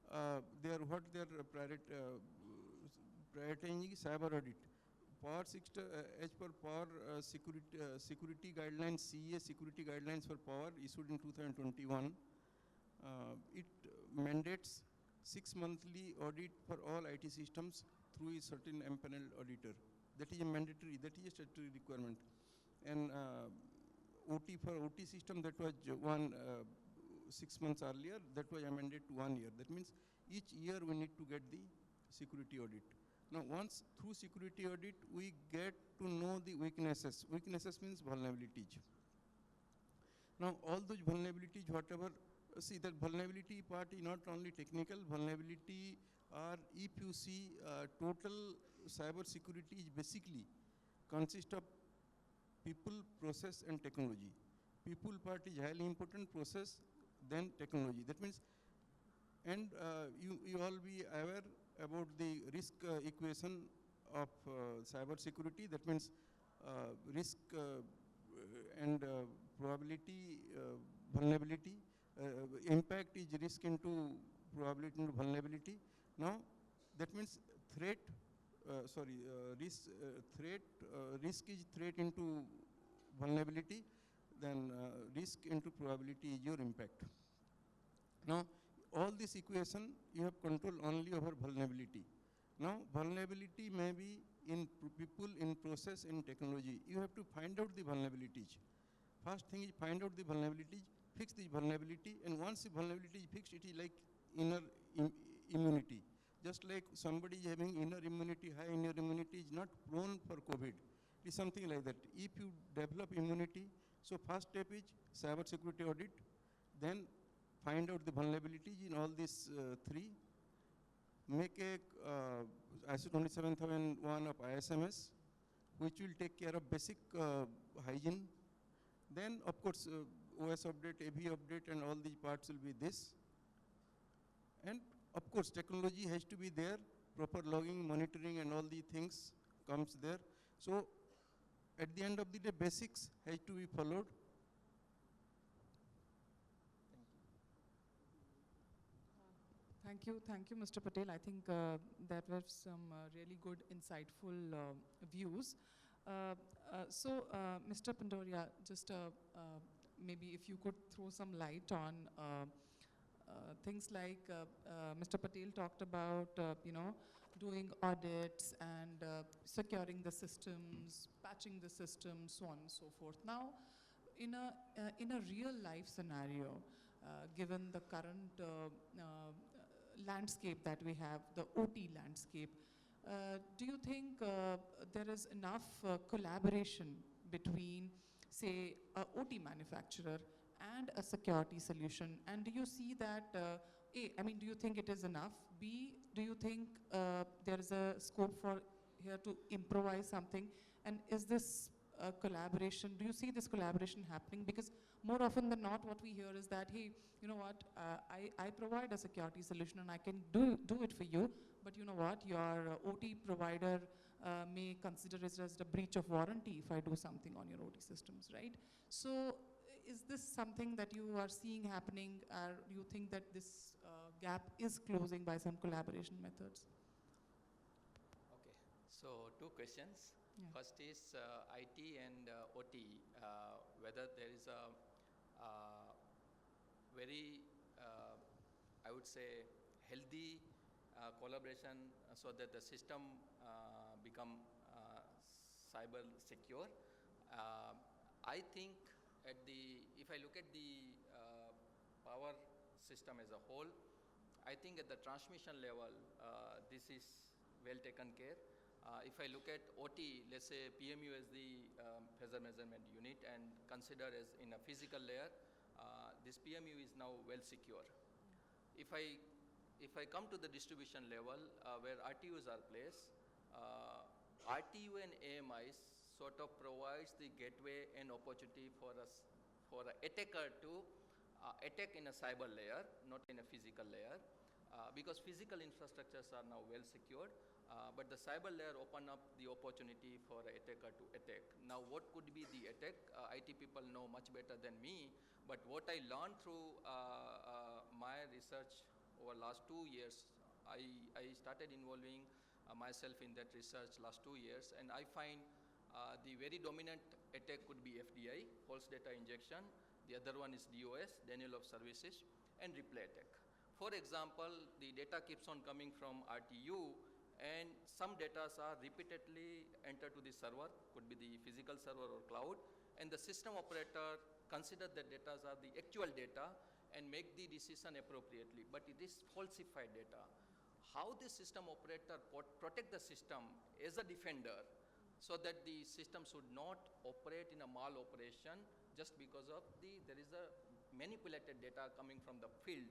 Speaker 5: what they are prioritizing is cyber audit. Power as per Power Security Guidelines, CEA Security Guidelines for Power issued in 2021, it mandates 6 monthly audit for all IT systems through a certain empaneled auditor. That is a mandatory, that is a statutory requirement. And for OT system, that was 6 months earlier, that was amended to 1 year. That means each year we need to get the security audit. Now, once through security audit, we get to know the weaknesses. Weaknesses means vulnerabilities. Now, all those vulnerabilities, whatever, see that vulnerability part is not only technical, vulnerability are, if you see total cyber security is basically consists of people, process and technology. People part is highly important, process, then technology. That means, and you all be aware about the risk equation of cyber security. That means risk and probability, vulnerability. Impact is risk into probability into vulnerability. Now, that means threat, risk is threat into vulnerability, then risk into probability is your impact. Now, all this equation, you have control only over vulnerability. Now, vulnerability may be in people, in process, in technology. You have to find out the vulnerabilities. First thing is find out the vulnerabilities, fix the vulnerability, and once the vulnerability is fixed, it is like inner immunity. Just like somebody is having inner immunity, high inner immunity is not prone for COVID. It is something like that. If you develop immunity, so first step is cyber security audit, then find out the vulnerabilities in all these three, make a ISO 27001 of ISMS, which will take care of basic hygiene. Then, of course, OS update, AV update, and all these parts will be this. And of course, technology has to be there, proper logging, monitoring, and all these things comes there. So, at the end of the day, basics has to be followed.
Speaker 16: Thank you, Mr. Patel. I think that were some really good, insightful views. Mr. Pandoria, just maybe if you could throw some light on things like Mr. Patel talked about, doing audits and securing the systems, patching the systems, so on and so forth. Now, in a real life scenario, given the current landscape that we have, the OT landscape, do you think there is enough collaboration between, say, a OT manufacturer and a security solution? And do you see that, A, I mean, do you think it is enough? B, do you think there is a scope for here to improvise something? And is this collaboration, do you see this collaboration happening? Because more often than not, what we hear is that, hey, you know what, I provide a security solution and I can do it for you, but you know what, your OT provider may consider it as a breach of warranty if I do something on your OT systems, right? So is this something that you are seeing happening, or do you think that this gap is closing by some collaboration methods?
Speaker 3: Okay, so 2 questions.
Speaker 16: Yeah.
Speaker 3: First is IT and OT, whether there is a very I would say, healthy collaboration so that the system become cyber secure. I think if I look at the power system as a whole, I think at the transmission level, this is well taken care. If I look at OT, let's say PMU as the phasor measurement unit and consider as in a physical layer, this PMU is now well secure. If I come to the distribution level where RTUs are placed, RTU and AMIs sort of provides the gateway and opportunity for an attacker to attack in a cyber layer, not in a physical layer, because physical infrastructures are now well secured, but the cyber layer open up the opportunity for an attacker to attack. Now, what could be the attack? IT people know much better than me, but what I learned through my research over last 2 years, I started involving myself in that research last 2 years, and I find the very dominant attack could be FDI, false data injection. The other one is DOS, denial of services, and replay attack. For example, the data keeps on coming from RTU, and some data are repeatedly entered to the server, could be the physical server or cloud, and the system operator consider that data are the actual data and make the decision appropriately, but it is falsified data. How the system operator protect the system as a defender so that the system should not operate in a mal-operation just because of there is a manipulated data coming from the field,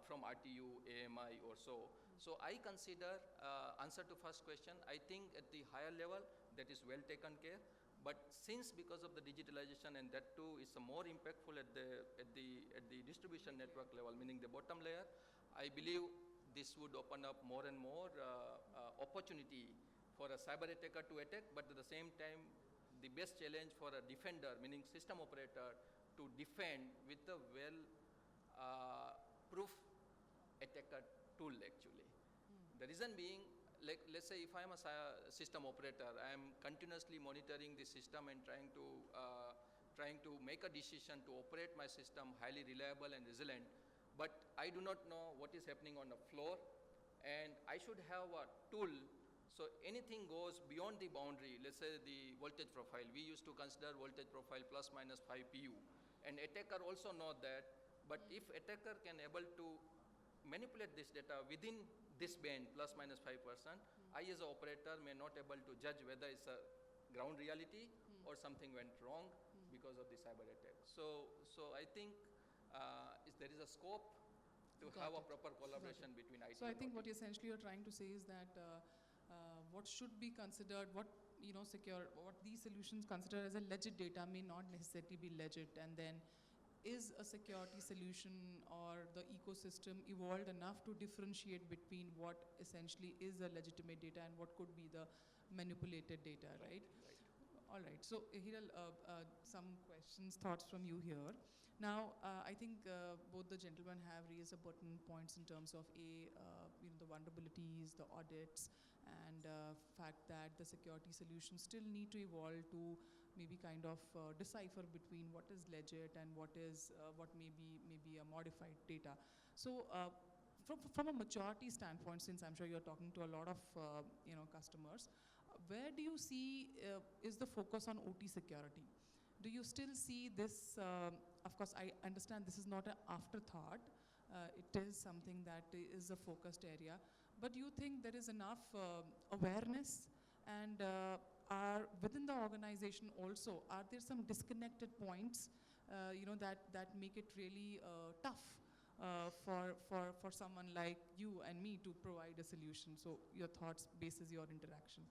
Speaker 3: from RTU, AMI or so. So I consider, answer to first question, I think at the higher level that is well taken care. But since because of the digitalization and that too is more impactful at the distribution network level, meaning the bottom layer, I believe this would open up more and more opportunity for a cyber attacker to attack, but at the same time, the best challenge for a defender, meaning system operator, to defend with a proof attacker tool actually. The reason being, like, let's say if I am a system operator, I am continuously monitoring the system and trying to make a decision to operate my system highly reliable and resilient, but I do not know what is happening on the floor, and I should have a tool. So anything goes beyond the boundary, let's say the voltage profile. We used to consider voltage profile plus minus 5 PU, and attacker also know that, but if attacker can able to manipulate this data within this band plus minus 5%, I as an operator may not able to judge whether it's a ground reality or something went wrong because of the cyber attack. So I think there is a scope to have a proper collaboration between IT.
Speaker 16: So I think what essentially you're trying to say is that what should be considered, what these solutions consider as a legit data may not necessarily be legit, and then is a security solution or the ecosystem evolved enough to differentiate between what essentially is a legitimate data and what could be the manipulated data, right? All right, so Hiral, some questions, thoughts from you here. Now, I think both the gentlemen have raised important points in terms of the vulnerabilities, the audits, and fact that the security solutions still need to evolve to maybe kind of decipher between what is legit and what is what may be a modified data. So, from a maturity standpoint, since I'm sure you're talking to a lot of customers, where do you see is the focus on OT security? Do you still see this? Of course, I understand this is not an afterthought. It is something that is a focused area. But do you think there is enough awareness, and are within the organization also, are there some disconnected points that make it really tough for someone like you and me to provide a solution? So your thoughts basis your interaction.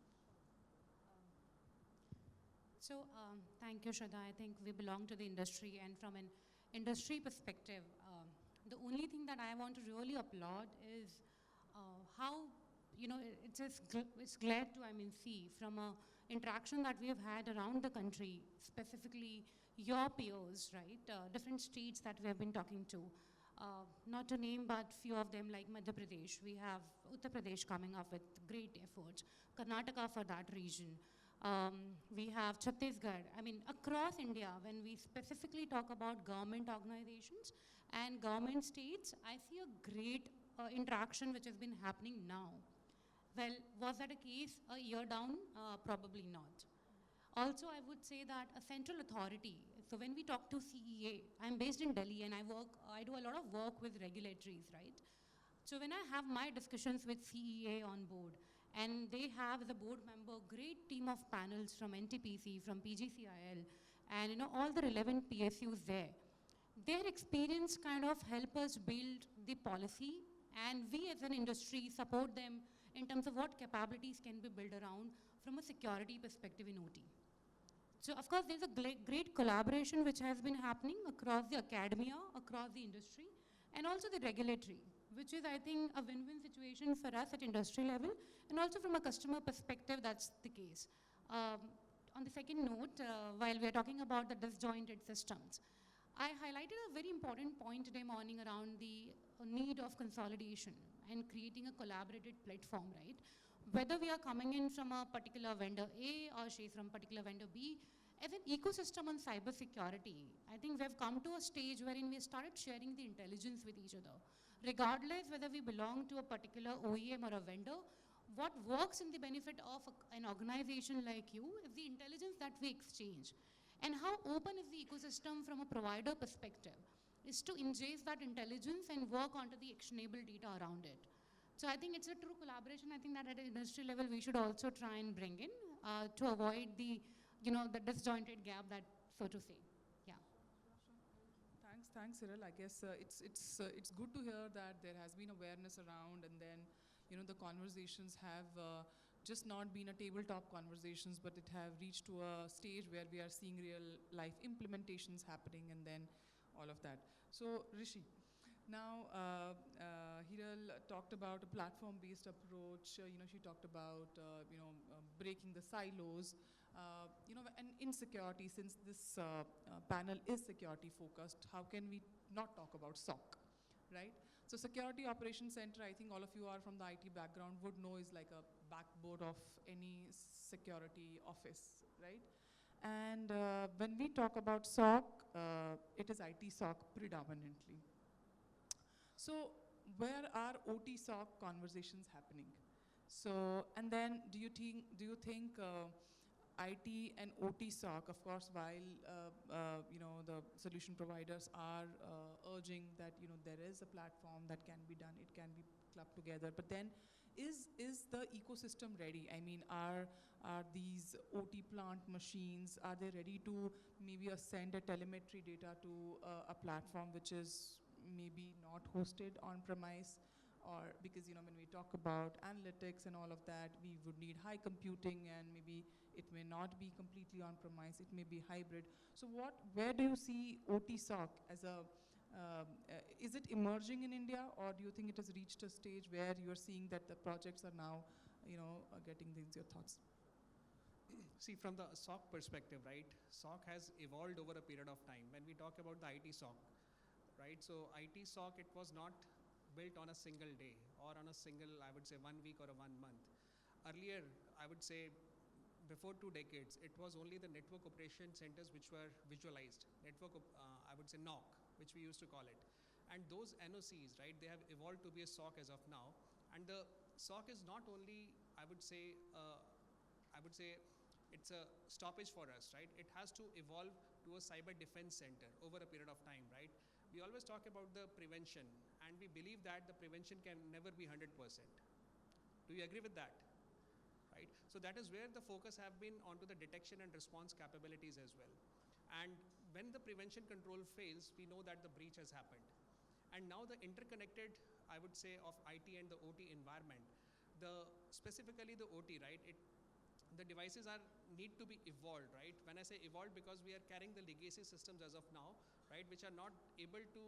Speaker 13: So thank you, Shraddha. I think we belong to the industry, and from an industry perspective, the only thing that I want to really applaud is how, it's glad to, see from a interaction that we have had around the country, specifically your peers, right? Different states that we have been talking to. Not to name, but few of them like Madhya Pradesh. We have Uttar Pradesh coming up with great efforts. Karnataka for that region. We have Chhattisgarh. I mean, across India, when we specifically talk about government organizations and government states, I see a great interaction which has been happening now. Well, was that a case a year down? Probably not. Also, I would say that a central authority, so when we talk to CEA, I'm based in Delhi and I do a lot of work with regulatories, right? So when I have my discussions with CEA on board, and they have as a board member great team of panels from NTPC, from PGCIL, and all the relevant PSUs there. Their experience kind of help us build the policy, and we as an industry support them in terms of what capabilities can be built around from a security perspective in OT. So of course there's a great collaboration which has been happening across the academia, across the industry, and also the regulatory, which is I think a win-win situation for us at industry level, and also from a customer perspective that's the case. On the second note, while we're talking about the disjointed systems, I highlighted a very important point today morning around the need of consolidation and creating a collaborated platform, right? Whether we are coming in from a particular vendor A or she's from particular vendor B, as an ecosystem on cybersecurity, I think we've come to a stage wherein we started sharing the intelligence with each other. Regardless whether we belong to a particular OEM or a vendor, what works in the benefit of an organization like you is the intelligence that we exchange. And how open is the ecosystem from a provider perspective is to ingest that intelligence and work onto the actionable data around it. So I think it's a true collaboration. I think that at an industry level we should also try and bring in to avoid the disjointed gap, that so to say. Yeah.
Speaker 16: Thanks, Cyril. I guess it's good to hear that there has been awareness around, and then the conversations have just not been a tabletop conversations, but it have reached to a stage where we are seeing real life implementations happening, and then all of that. So Rishi, now Hiral talked about a platform-based approach. She talked about breaking the silos. And in security, since this panel is security focused, how can we not talk about SOC, right? So Security Operations Center, I think all of you are from the IT background, would know is like a backbone of any security office, right? And when we talk about SOC, it is IT SOC predominantly. So where are OT SOC conversations happening? So, and then do you think IT and OT SOC, of course, while the solution providers are urging that there is a platform that can be done, it can be clubbed together, but then is the ecosystem ready? I mean, are these OT plant machines, are they ready to maybe send a telemetry data to a platform which is maybe not hosted on premise? Or because when we talk about analytics and all of that, we would need high computing, and maybe it may not be completely on premise, it may be hybrid. So where do you see OT SOC as a, is it emerging in India, or do you think it has reached a stage where you're seeing that the projects are now, getting things, your thoughts?
Speaker 9: See, from the SOC perspective, right, SOC has evolved over a period of time. When we talk about the IT SOC, right, so IT SOC, it was not built on a single day or on a single, I would say, 1 week or a 1 month. Earlier, I would say, before 2 decades, it was only the network operation centers which were visualized. I would say NOC, which we used to call it. And those NOCs, right, they have evolved to be a SOC as of now. And the SOC is not only, I would say it's a stoppage for us, right? It has to evolve to a cyber defense center over a period of time, right? We always talk about the prevention, and we believe that the prevention can never be 100%. Do you agree with that? Right? So that is where the focus have been onto the detection and response capabilities as well. And when the prevention control fails, we know that the breach has happened. And now the interconnected, I would say, of IT and the OT environment, specifically the OT, right? The devices need to be evolved, right? When I say evolved, because we are carrying the legacy systems as of now, right, which are not able to,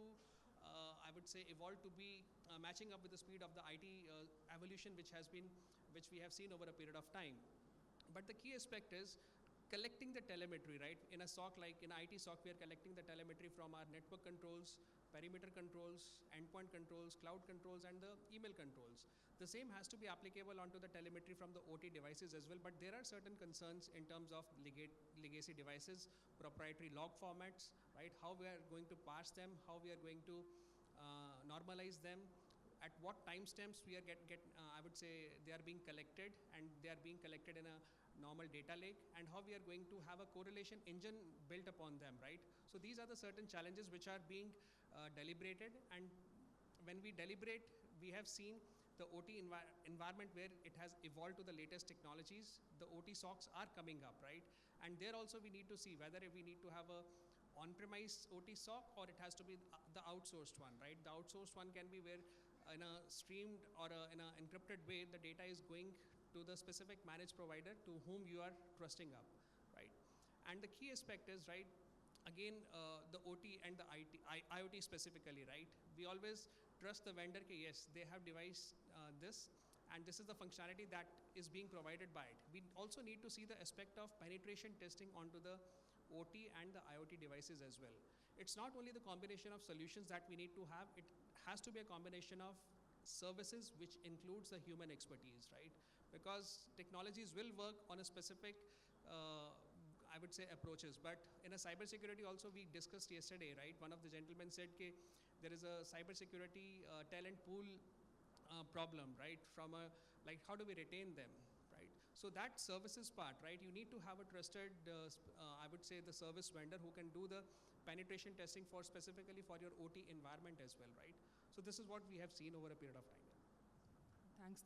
Speaker 9: I would say, evolve to be matching up with the speed of the IT evolution which we have seen over a period of time. But the key aspect is collecting the telemetry, right? In a SOC, like in IT SOC, we are collecting the telemetry from our network controls, perimeter controls, endpoint controls, cloud controls, and the email controls. The same has to be applicable onto the telemetry from the OT devices as well, but there are certain concerns in terms of legacy devices, proprietary log formats, right? How we are going to parse them, how we are going to normalize them, at what timestamps we are I would say they are being collected, and they are being collected in a normal data lake, and how we are going to have a correlation engine built upon them, right? So these are the certain challenges which are being deliberated, and when we deliberate, we have seen the OT environment where it has evolved to the latest technologies. The OT SOCs are coming up, right? And there also we need to see whether we need to have a on-premise OT SOC or it has to be the outsourced one, right? The outsourced one can be where in a streamed or in an encrypted way, the data is going to the specific managed provider to whom you are trusting up, right? And the key aspect is, right, again, the OT and the IoT specifically, right? We always trust the vendor, yes, they have devised this, and this is the functionality that is being provided by it. We also need to see the aspect of penetration testing onto the OT and the IoT devices as well. It's not only the combination of solutions that we need to have, it has to be a combination of services which includes the human expertise, right? Because technologies will work on a specific, I would say, approaches, but in a cybersecurity also we discussed yesterday, right? One of the gentlemen said that there is a cybersecurity talent pool problem, right? From a, like, how do we retain them, right? So that services part, right? You need to have a trusted, I would say, the service vendor who can do the penetration testing for specifically for your OT environment as well, right? So this is what we have seen over a period of time.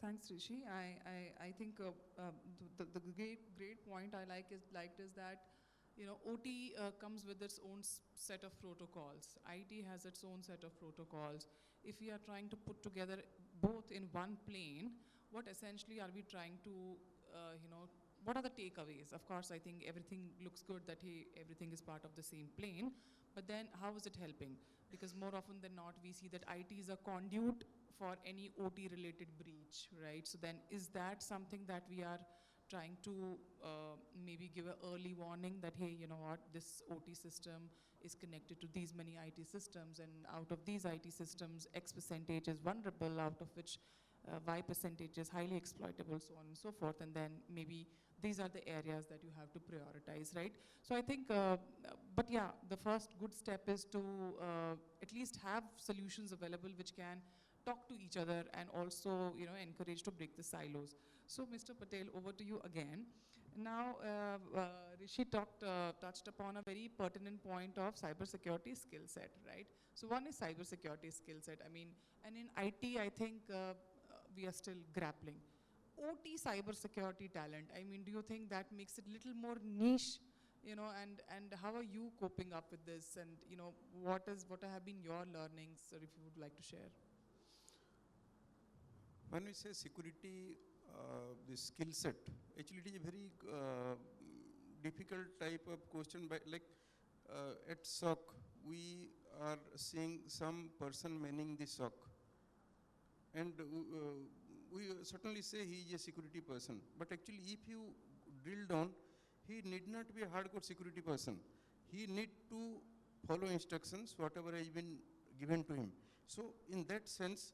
Speaker 16: Thanks, Rishi. I think the great point I liked is that, you know, OT comes with its own set of protocols. IT has its own set of protocols. If we are trying to put together both in one plane, what essentially are we trying to, you know, what are the takeaways? Of course, I think everything looks good that, hey, everything is part of the same plane, but then how is it helping? Because more often than not, we see that IT is a conduit for any OT related breach, right? So then is that something that we are trying to maybe give an early warning that, hey, you know what, this OT system is connected to these many IT systems, and out of these IT systems, X percentage is vulnerable, out of which Y percentage is highly exploitable, so on and so forth, and then maybe these are the areas that you have to prioritize, right? So I think, but yeah, the first good step is to at least have solutions available which can talk to each other and also, you know, encourage to break the silos. So Mr. Patel, over to you again. Now, Rishi touched upon a very pertinent point of cybersecurity skill set, right? So one is cybersecurity skill set. I mean, and in IT, I think we are still grappling. OT cybersecurity talent, I mean, do you think that makes it a little more niche, you know, and how are you coping up with this, and, you know, what have been your learnings, or if you would like to share?
Speaker 5: When we say security, the skill set, actually it is a very difficult type of question, but like at SOC, we are seeing some person manning the SOC. And we certainly say he is a security person, but actually if you drill down, he need not be a hardcore security person. He need to follow instructions, whatever has been given to him. So in that sense,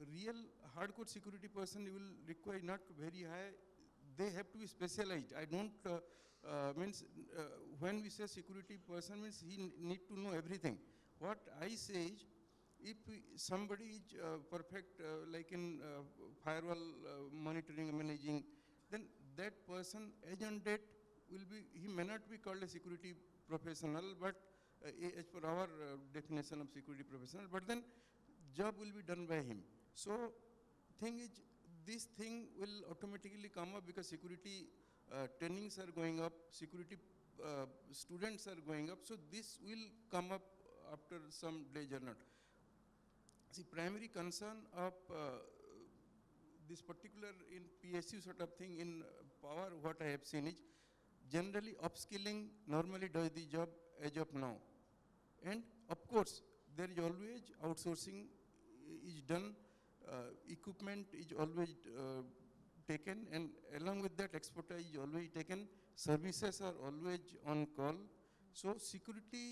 Speaker 5: real hardcore security person will require not very high, they have to be specialized. I don't, when we say security person means he need to know everything. What I say is, if somebody is perfect, like in firewall monitoring, managing, then that person, as on date, will be, he may not be called a security professional, but as per our definition of security professional, but then job will be done by him. So thing is, this thing will automatically come up because security trainings are going up, security students are going up, so this will come up after some days or not. See, primary concern of this particular in PSU sort of thing in power, what I have seen is generally upskilling normally does the job as of now. And of course, there is always outsourcing is done, equipment is always taken, and along with that expertise is always taken. Services are always on call. So security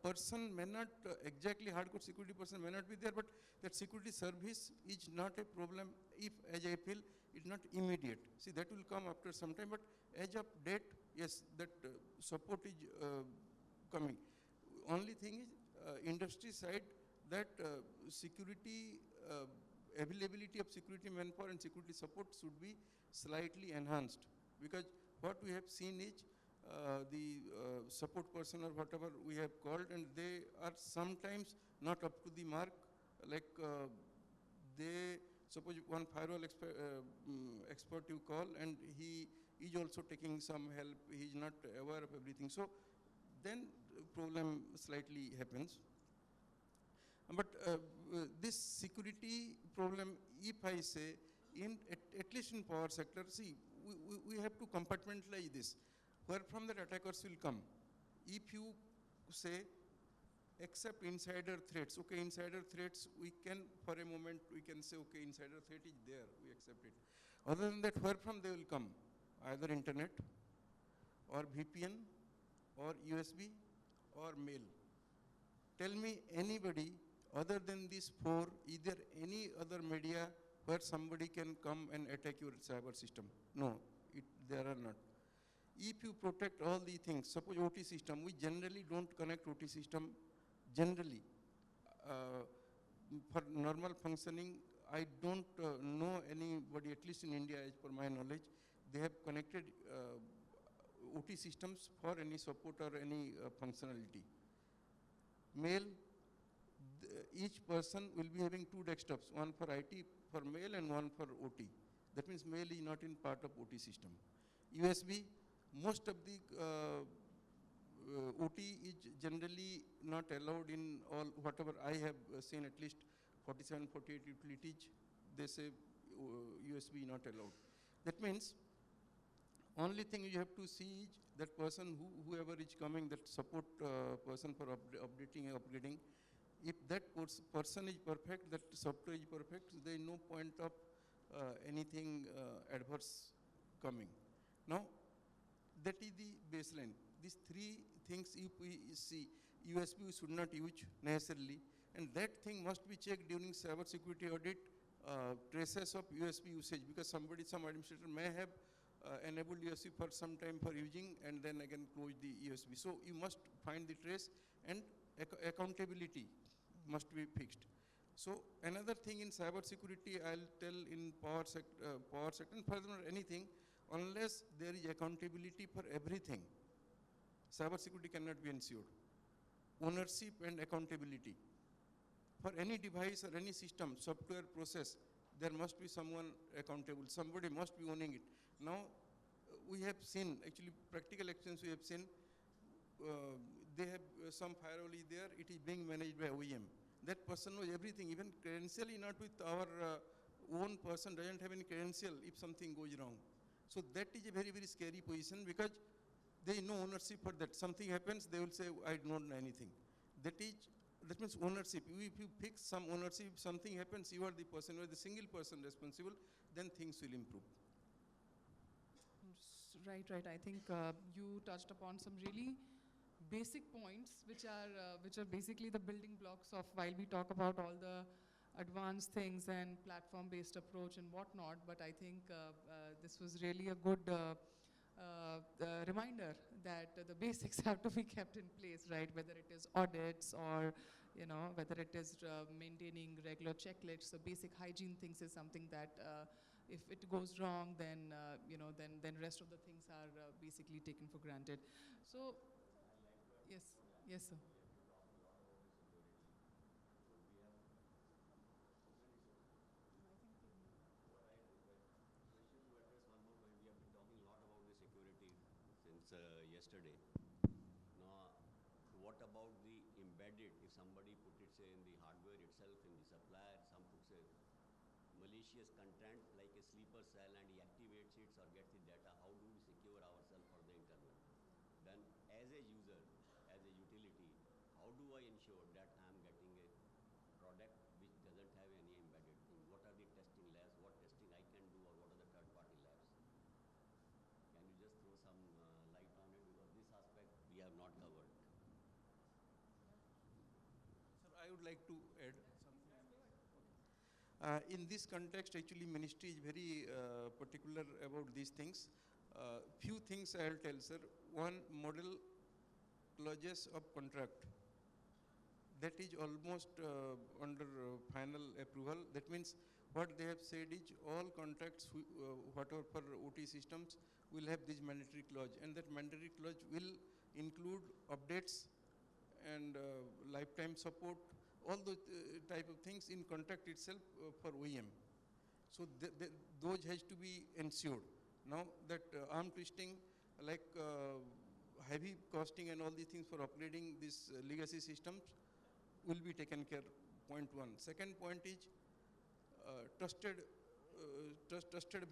Speaker 5: person may not exactly hardcore security person may not be there, but that security service is not a problem if, as I feel, it's not immediate. See, that will come after some time, but as of date, yes, that support is coming. Only thing is industry side that security availability of security manpower and security support should be slightly enhanced, because what we have seen is the support person or whatever we have called, and they are sometimes not up to the mark. Like they suppose one firewall expert you call, and he is also taking some help. He is not aware of everything. So then problem slightly happens. But this security problem, if I say, at least in power sector, see, we have to compartmentalize this. Where from the attackers will come? If you say, except insider threats, okay, insider threats, we can, for a moment, we can say, okay, insider threat is there, we accept it. Other than that, where from they will come? Either internet, or VPN, or USB, or mail. Tell me anybody other than these four, is there any other media where somebody can come and attack your cyber system? No, there are not. If you protect all these things, suppose OT system, we generally don't connect OT system, generally. For normal functioning, I don't know anybody, at least in India, as per my knowledge, they have connected OT systems for any support or any functionality. Mail, each person will be having two desktops, one for IT, for mail, and one for OT. That means mail is not in part of OT system. USB, most of the OT is generally not allowed in all, whatever I have seen, at least 47, 48 utilities, they say USB is not allowed. That means only thing you have to see is that person, whoever is coming, that support person for updating and upgrading, if that person is perfect, that software is perfect, there is no point of anything adverse coming. Now, that is the baseline. These three things, if we see, USB we should not use necessarily, and that thing must be checked during cyber security audit, traces of USB usage, because some administrator may have enabled USB for some time for using, and then again close the USB. So you must find the trace, and accountability must be fixed. So another thing in cyber security, I'll tell in power sector, and furthermore anything, unless there is accountability for everything, cyber security cannot be ensured. Ownership and accountability. For any device or any system, software, process, there must be someone accountable. Somebody must be owning it. Now, we have seen, actually practical experience we have seen, they have some firewall is there, it is being managed by OEM. That person knows everything, even credential is not with our own person, doesn't have any credential if something goes wrong. So that is a very, very scary position, because there is no ownership for that. Something happens, they will say, I don't know anything. That means ownership. If you fix some ownership, if something happens, you are the person, you are the single person responsible, then things will improve.
Speaker 16: Right. I think you touched upon some really basic points, which are basically the building blocks of, while we talk about all the advanced things and platform-based approach and whatnot. But I think this was really a good reminder that the basics have to be kept in place, right? Whether it is audits or, whether it is maintaining regular checklists, the basic hygiene things is something that if it goes wrong, then then rest of the things are basically taken for granted. So, yes, sir.
Speaker 4: Yesterday. Now, what about the embedded? If somebody put it, say, in the hardware itself, in the supplier, some puts a malicious content like a sleeper cell, and he activates it or gets the data, how do we secure ourselves for the internal? Then, as a user, as a utility, how do I ensure that I am getting a product which doesn't have any embedded thing? What are the testing labs? What testing I can do, or what are the third-party
Speaker 5: would like to add something. In this context, actually, ministry is very particular about these things. Few things I will tell, sir. One, model clauses of contract. That is almost under final approval. That means what they have said is all contracts, whatever for OT systems, will have this mandatory clause, and that mandatory clause will include updates and lifetime support, all those type of things in contract itself for OEM. So those has to be ensured. Now that arm twisting, like heavy costing and all these things for upgrading these legacy systems will be taken care, point one. Second point is trusted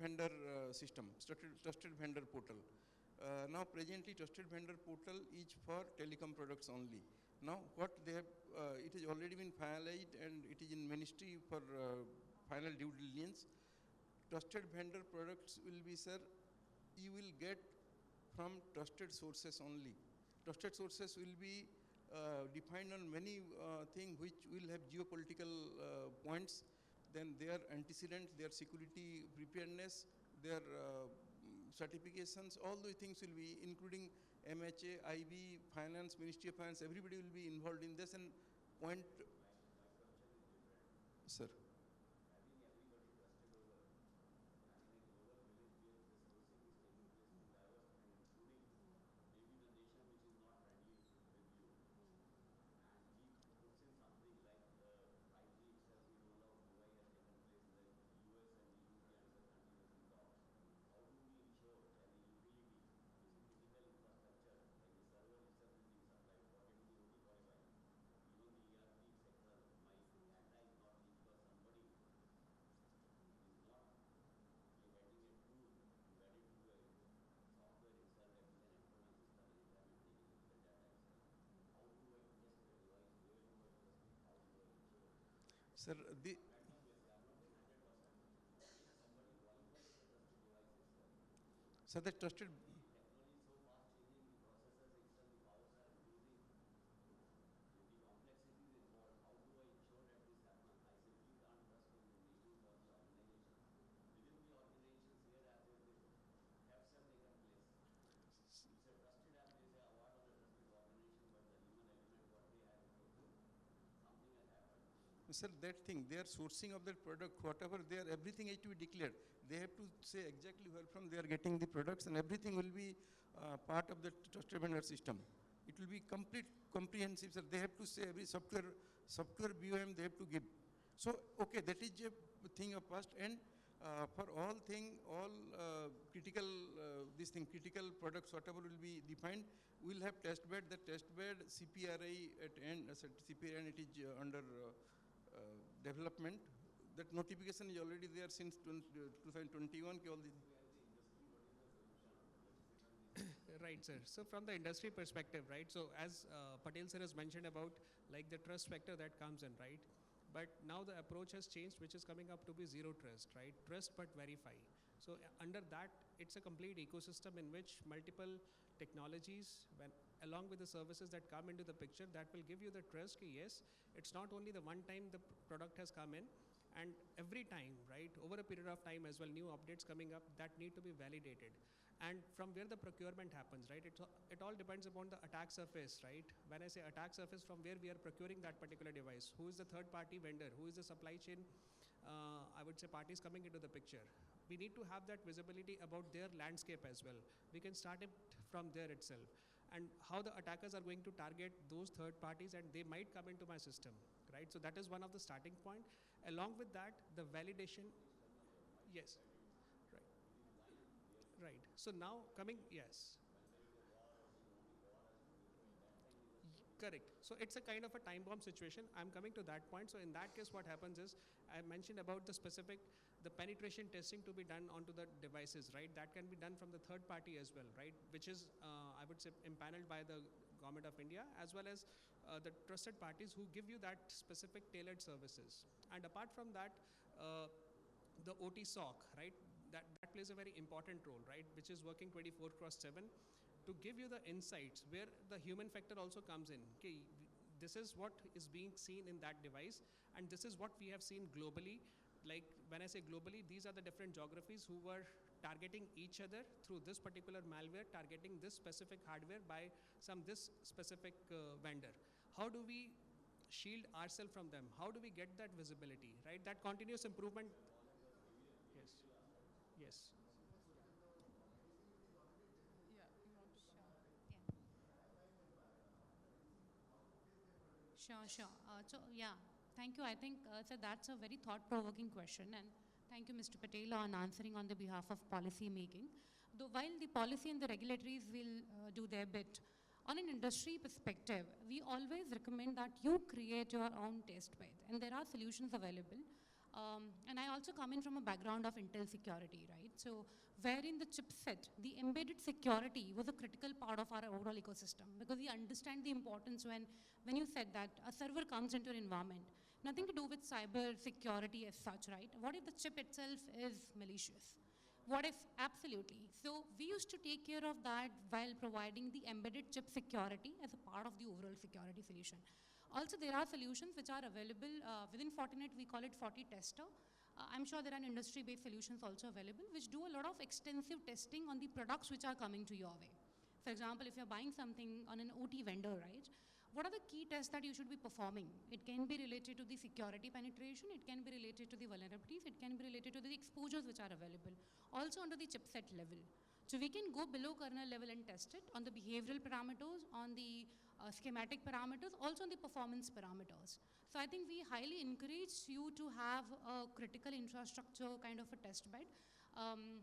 Speaker 5: vendor system, trusted vendor portal. Now presently trusted vendor portal is for telecom products only. Now what they have, it has already been finalized and it is in ministry for final due diligence. Trusted vendor products will be, sir, you will get from trusted sources only. Trusted sources will be defined on many things which will have geopolitical points, then their antecedents, their security preparedness, their certifications, all those things will be, including MHA, IB, Finance, Ministry of Finance, everybody will be involved in this. And point, sir. Sir, the trusted. Sir, that thing, they are sourcing of that product, whatever they are, everything has to be declared. They have to say exactly where from they are getting the products, and everything will be part of the trusted vendor system. It will be complete, comprehensive, sir. They have to say every software BOM they have to give. So, okay, that is a thing of past, and for all thing, all critical products, whatever will be defined, we will have test bed. The test bed CPRI at end, CPRI, and it is under development. That notification is already there since 2021.
Speaker 9: Right, sir. So from the industry perspective, right, so as Patel sir has mentioned about like the trust factor that comes in, right, but now the approach has changed, which is coming up to be zero trust, right, trust but verify. So under that, it's a complete ecosystem in which multiple technologies, when along with the services that come into the picture, that will give you the trust that yes, it's not only the one time the product has come in, and every time, right, over a period of time as well, new updates coming up that need to be validated. And from where the procurement happens, right, it all depends upon the attack surface, right? When I say attack surface, from where we are procuring that particular device, who is the third party vendor, who is the supply chain, I would say parties coming into the picture. We need to have that visibility about their landscape as well. We can start it from there itself. And how the attackers are going to target those third parties, and they might come into my system, right? So that is one of the starting point. Along with that, the validation, yes, right. Right. So now coming, yes. Correct. So it's a kind of a time bomb situation. I'm coming to that point. So in that case, what happens is, I mentioned about the penetration testing to be done onto the devices, right? That can be done from the third party as well, right? Which is, I would say, impaneled by the Government of India, as well as the trusted parties who give you that specific tailored services. And apart from that, the OT SOC, right? That plays a very important role, right? Which is working 24/7 to give you the insights where the human factor also comes in. Okay, this is what is being seen in that device, and this is what we have seen globally. Like when I say globally, these are the different geographies who were targeting each other through this particular malware, targeting this specific hardware by this specific vendor. How do we shield ourselves from them? How do we get that visibility, right? That continuous improvement. Yes. Yes.
Speaker 13: Sure, sure. So, yeah, thank you. I think so that's a very thought-provoking question, and thank you, Mr. Patel, on answering on the behalf of policy making. Though while the policy and the regulatories will do their bit, on an industry perspective, we always recommend that you create your own test bed, and there are solutions available. And I also come in from a background of Intel security, right? So wherein the chipset, the embedded security was a critical part of our overall ecosystem, because we understand the importance when you said that a server comes into your environment, nothing to do with cyber security as such, right? What if the chip itself is malicious? What if, absolutely. So we used to take care of that while providing the embedded chip security as a part of the overall security solution. Also, there are solutions which are available within Fortinet. We call it FortiTester. I'm sure there are industry-based solutions also available which do a lot of extensive testing on the products which are coming to your way. For example, if you're buying something on an OT vendor, right? What are the key tests that you should be performing? It can be related to the security penetration, it can be related to the vulnerabilities, it can be related to the exposures which are available, also under the chipset level. So we can go below kernel level and test it on the behavioral parameters, on the schematic parameters, also on the performance parameters. So I think we highly encourage you to have a critical infrastructure kind of a test bed.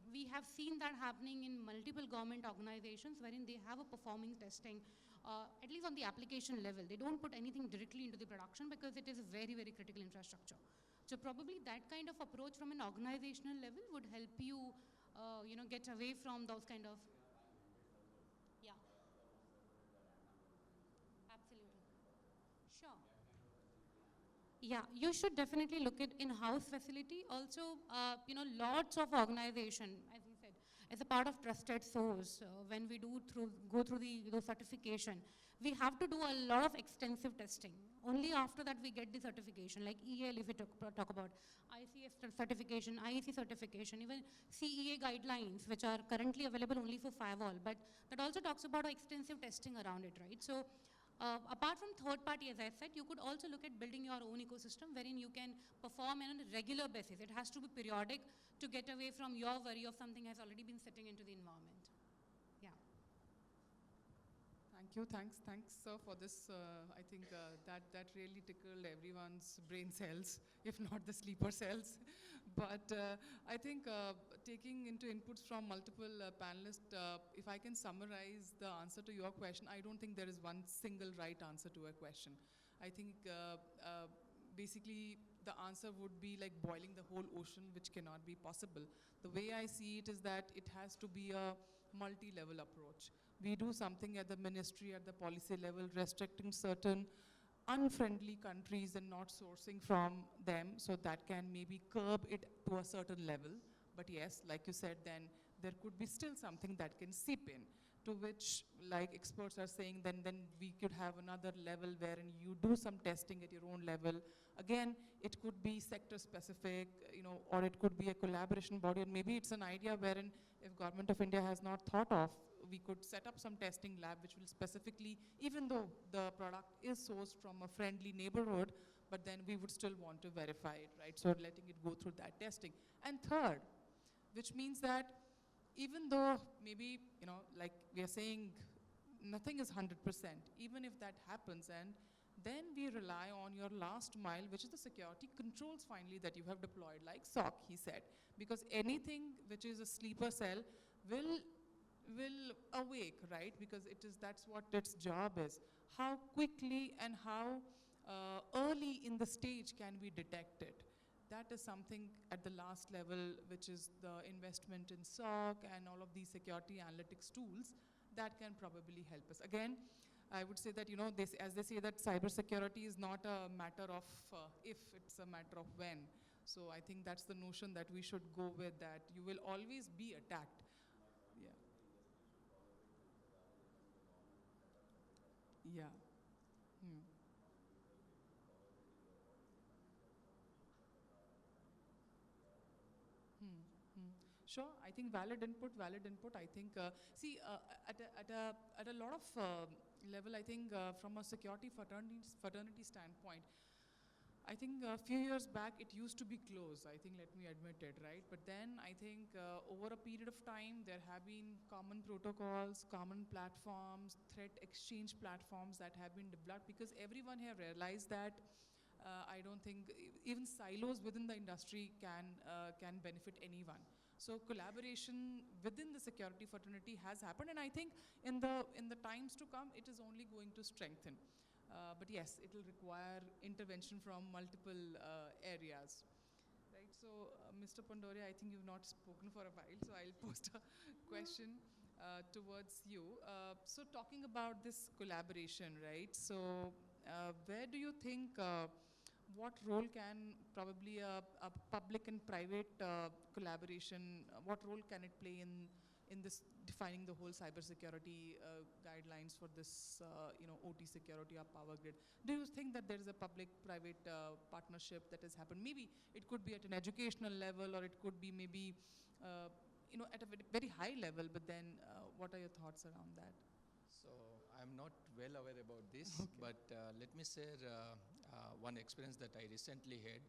Speaker 13: We have seen that happening in multiple government organizations wherein they have a performing testing, at least on the application level. They don't put anything directly into the production because it is a very, very critical infrastructure. So probably that kind of approach from an organizational level would help you, get away from those kind of, yeah. Absolutely. Sure. Yeah, you should definitely look at in-house facility. Also, lots of organization, as we said, as a part of trusted source, when we go through the certification, we have to do a lot of extensive testing. Only after that we get the certification, like EL if we talk about, ICS certification, IEC certification, even CEA guidelines, which are currently available only for firewall, but that also talks about extensive testing around it, right? So, apart from third party, as I said, you could also look at building your own ecosystem wherein you can perform on a regular basis. It has to be periodic to get away from your worry of something has already been sitting into the environment. Yeah.
Speaker 16: Thank you. Thanks, sir, for this. I think that really tickled everyone's brain cells, if not the sleeper cells. But I think taking into inputs from multiple panelists, if I can summarize the answer to your question, I don't think there is one single right answer to a question. I think basically the answer would be like boiling the whole ocean, which cannot be possible. The way I see it is that it has to be a multi-level approach. We do something at the ministry, at the policy level, restricting certain unfriendly countries and not sourcing from them, so that can maybe curb it to a certain level. But yes, like you said, then there could be still something that can seep in, to which, like experts are saying, then we could have another level wherein you do some testing at your own level. Again, it could be sector specific, or it could be a collaboration body, or maybe it's an idea wherein if Government of India has not thought of, we could set up some testing lab which will specifically, even though the product is sourced from a friendly neighborhood, but then we would still want to verify it, right? So letting it go through that testing. And third, which means that even though maybe, like we are saying, nothing is 100%, even if that happens, and then we rely on your last mile, which is the security controls finally that you have deployed, like SOC, he said. Because anything which is a sleeper cell will awake, right? Because that's what its job is. How quickly and how early in the stage can we detect it? That is something at the last level, which is the investment in SOC and all of these security analytics tools that can probably help us. Again, I would say that, as they say that cybersecurity is not a matter of if, it's a matter of when. So I think that's the notion that we should go with, that you will always be attacked. Yeah. Yeah. Sure, I think valid input, valid input. I think, see, at a lot of level, I think from a security fraternity standpoint, I think a few years back it used to be closed. I think, let me admit it, right? But then I think over a period of time there have been common protocols, common platforms, threat exchange platforms that have been developed because everyone have realized that I don't think even silos within the industry can benefit anyone. So collaboration within the security fraternity has happened, and I think in the times to come it is only going to strengthen. But yes, it will require intervention from multiple areas. Right, so Mr. Pandoria, I think you've not spoken for a while, so I'll post a question towards you. So talking about this collaboration, right, so where do you think, what role can probably a public and private collaboration, what role can it play in this defining the whole cybersecurity guidelines for this, OT security or power grid? Do you think that there is a public-private partnership that has happened? Maybe it could be at an educational level, or it could be maybe, at a very high level. But then, what are your thoughts around that?
Speaker 17: So I'm not well aware about this, but let me share one experience that I recently had.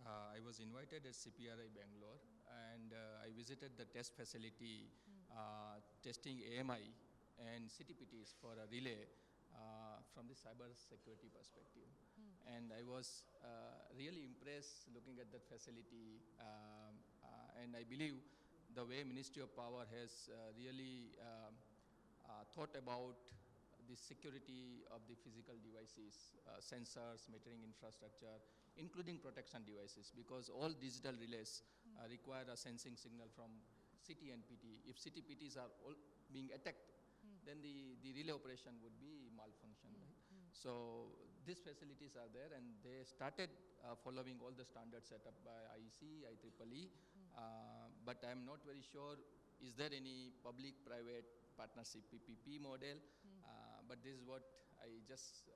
Speaker 17: I was invited at CPRI Bangalore, and I visited the test facility testing AMI and CTPTs for a relay from the cyber security perspective. And I was really impressed looking at that facility, and I believe the way Ministry of Power has really thought about the security of the physical devices, sensors, metering infrastructure, including protection devices, because all digital relays require a sensing signal from CT and PT. If CT-PTs are all being attacked, then the relay operation would be malfunction, right? So these facilities are there, and they started following all the standards set up by IEC, IEEE, but I'm not very sure, is there any public-private partnership PPP model, but this is what I just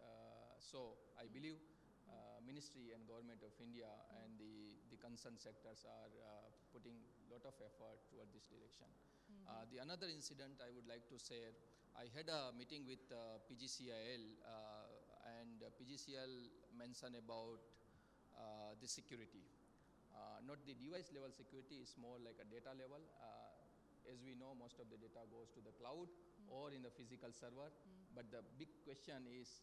Speaker 17: saw. I believe Ministry and Government of India and the concerned sectors are putting a lot of effort toward this direction. The another incident I would like to share, I had a meeting with PGCIL, and PGCIL mentioned about the security. Not the device level security, it's more like a data level. As we know, most of the data goes to the cloud or in the physical server. But the big question is,